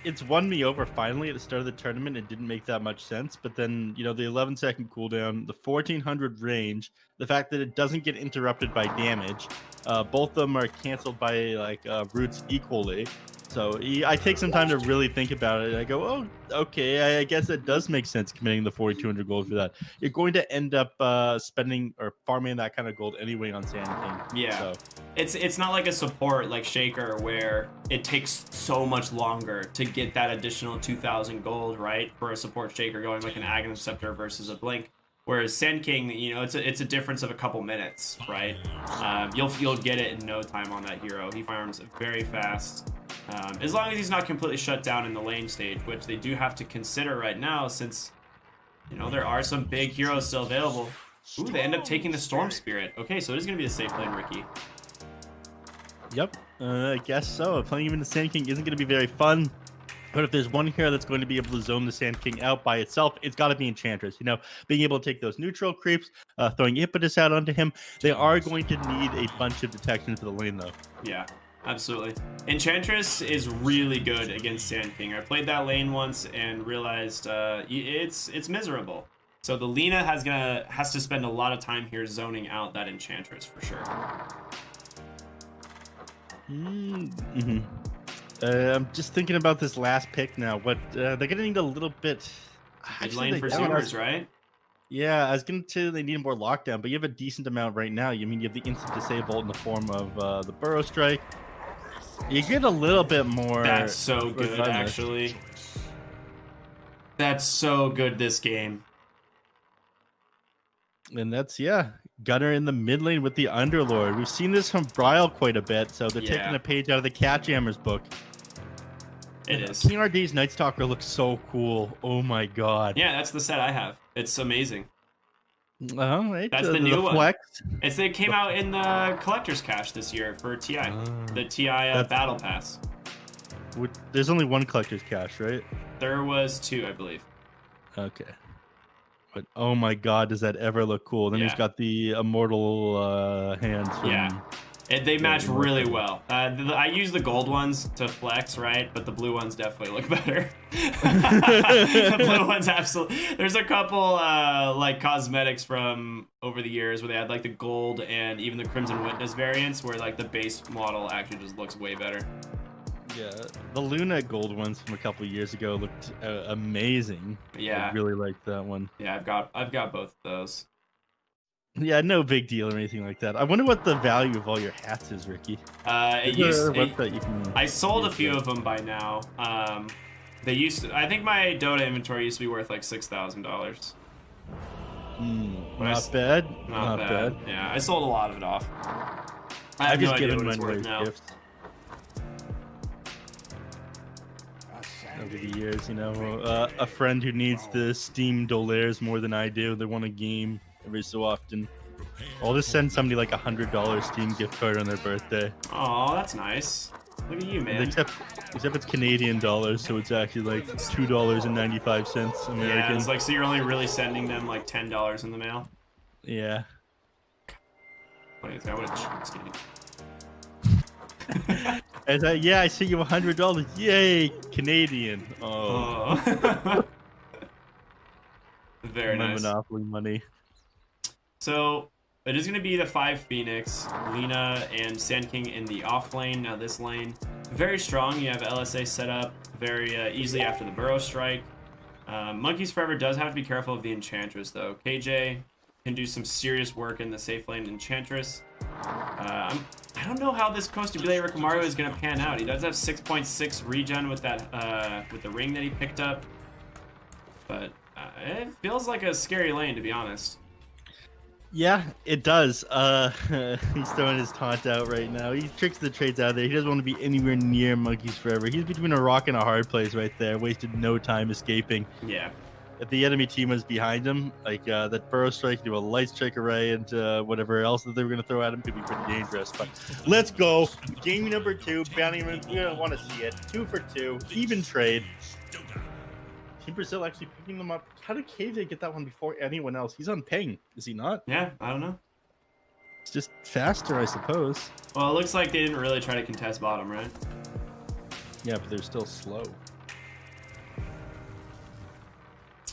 it's won me over finally at the start of the tournament. It didn't make that much sense, but then, you know, the 11-second cooldown, the 1400 range, the fact that it doesn't get interrupted by damage, both of them are canceled by like roots equally. So I take some time to really think about it, and I go, oh, okay, I guess it does make sense committing the 4,200 gold for that. You're going to end up spending or farming that kind of gold anyway on Sand King. Yeah, so. It's not like a support like Shaker where it takes so much longer to get that additional 2,000 gold, right? For a support Shaker going like an Aghanim Scepter versus a Blink. Whereas Sand King, you know, it's a difference of a couple minutes, right? You'll get it in no time on that hero. He farms very fast. As long as he's not completely shut down in the lane stage, which they do have to consider right now, since, you know, there are some big heroes still available. Ooh, they end up taking the Storm Spirit. Okay, so it is going to be a safe lane, Ricky. Yep, I guess so. Playing him in the Sand King isn't going to be very fun. But if there's one hero that's going to be able to zone the Sand King out by itself, it's got to be Enchantress. You know, being able to take those neutral creeps, throwing Impetus out onto him. They are going to need a bunch of detection for the lane, though. Yeah, absolutely. Enchantress is really good against Sand King. I played that lane once and realized it's miserable. So the Lina has to spend a lot of time here zoning out that Enchantress for sure. I'm just thinking about this last pick now. What they're gonna need a little bit. Mid lane for Zoomers, right? Yeah, I was going to say they need more lockdown, but you have a decent amount right now. You have the instant disable in the form of the Burrow Strike. You get a little bit more. That's so good, actually. That's so good this game. And that's, Gunner in the mid lane with the Underlord. We've seen this from Bryle quite a bit, so they're taking a page out of the Catjammer's book. It is. King RD's Night Stalker looks so cool. Oh my god. Yeah, that's the set I have. It's amazing. Right. That's the new one. It came out in the collector's cache this year for TI. The TI Battle Pass. There's only one collector's cache, right? There was 2, I believe. Okay. But oh my god, does that ever look cool? Then he's got the immortal hands. They match really well. I use the gold ones to flex, right? But the blue ones definitely look better. The blue ones absolutely. There's a couple like cosmetics from over the years where they had like the gold and even the Crimson Witness variants where like the base model actually just looks way better. Yeah, the Luna gold ones from a couple years ago looked amazing. Yeah, I really liked that one. Yeah, I've got both of those. Yeah, no big deal or anything like that. I wonder what the value of all your hats is, Ricky. I sold a few of them by now. They used to, I think my Dota inventory used to be worth like $6,000. Not bad. Not bad. Yeah, I sold a lot of it off. I've just given mine away as gifts. Over the years, a friend who needs the Steam Dolaires more than I do. They want a game every so often. I'll just send somebody like $100 Steam gift card on their birthday. Oh, that's nice. Look at you, man. Except it's Canadian dollars, so it's actually like $2.95 American. Yeah, it's like, so you're only really sending them like $10 in the mail? Yeah. Wait, is that what it's cheapskate? I see you $100. Yay, Canadian. Oh. Very nice. Monopoly money. So it is going to be the 5 Phoenix, Lina, and Sand King in the off lane. Now this lane, very strong. You have LSA set up very easily after the Burrow Strike. Monkeys Forever does have to be careful of the Enchantress, though. KJ can do some serious work in the safe lane Enchantress. I don't know how this Costa Bile Rikamaru is going to pan out. He does have 6.6 regen with that with the ring that he picked up, but it feels like a scary lane, to be honest. Yeah, it does. He's throwing his taunt out right now. He tricks the trades out there. He doesn't want to be anywhere near Monkeys Forever. He's between a rock and a hard place right there. Wasted no time escaping. Yeah. If the enemy team was behind him, like that Burrow Strike, do a Light Strike array, and whatever else that they were going to throw at him could be pretty dangerous. But let's go. Game number 2. Bounty Run. We don't want to see it. 2 for 2. Even trade. Team Brazil actually picking them up. How did KJ get that one before anyone else? He's on ping, is he not? Yeah, I don't know. It's just faster, I suppose. Well, it looks like they didn't really try to contest bottom, right? Yeah, but they're still slow.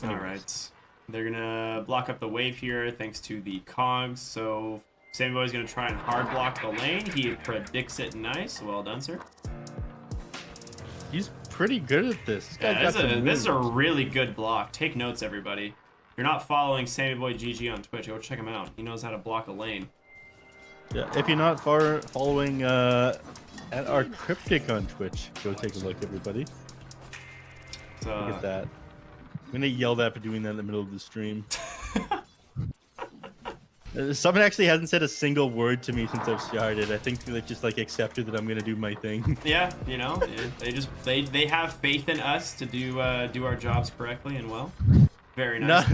Alright. They're going to block up the wave here thanks to the cogs. So Sammyboy's going to try and hard block the lane. He predicts it nice. Well done, sir. He's pretty good at this. This is a really good block. Take notes, everybody. If you're not following Sammyboy GG on Twitch, go check him out. He knows how to block a lane. Yeah, if you're not following at our Cryptic on Twitch, go take a look, everybody. Look at that. I'm gonna yell that for doing that in the middle of the stream. Someone actually hasn't said a single word to me since I've started. I think they just like accepted that I'm gonna do my thing. Yeah, they have faith in us to do our jobs correctly and well. Very nice.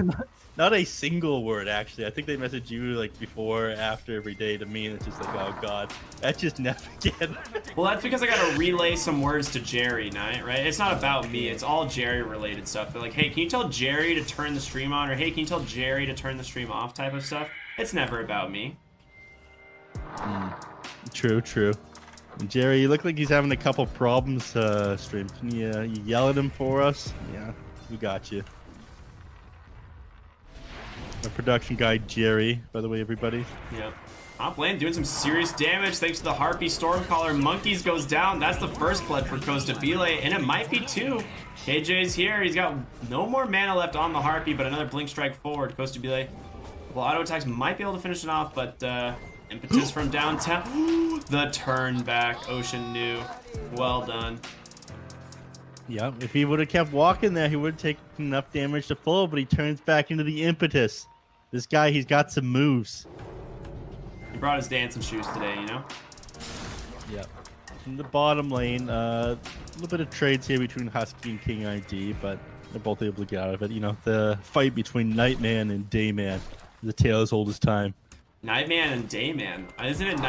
Not a single word, actually. I think they message you like before, after every day to me, and it's just like, oh god, that's just never again. Well, that's because I gotta relay some words to Jerry, right? It's not about me. It's all Jerry related stuff. They're like, hey, can you tell Jerry to turn the stream on? Or hey, can you tell Jerry to turn the stream off type of stuff. It's never about me. True. Jerry, you look like he's having a couple problems stream. Can you yell at him for us? Yeah, we got you. Our production guy, Jerry, by the way, everybody. Yep. Top lane doing some serious damage thanks to the Harpy Stormcaller. Monkeys goes down. That's the first blood for Kostabile, and it might be 2. KJ's here. He's got no more mana left on the Harpy, but another Blink Strike forward. Kostabile, well, auto attacks might be able to finish it off, but impetus from downtown. The turn back, Ocean knew. Well done. Yeah, if he would have kept walking there, he would have taken enough damage to full, but he turns back into the impetus. This guy, he's got some moves. He brought his dancing shoes today, you know? Yep. In the bottom lane, a little bit of trades here between Husky and King ID, but they're both able to get out of it. You know, the fight between Nightman and Dayman, the tale as old as time. Nightman and Dayman. Isn't it Night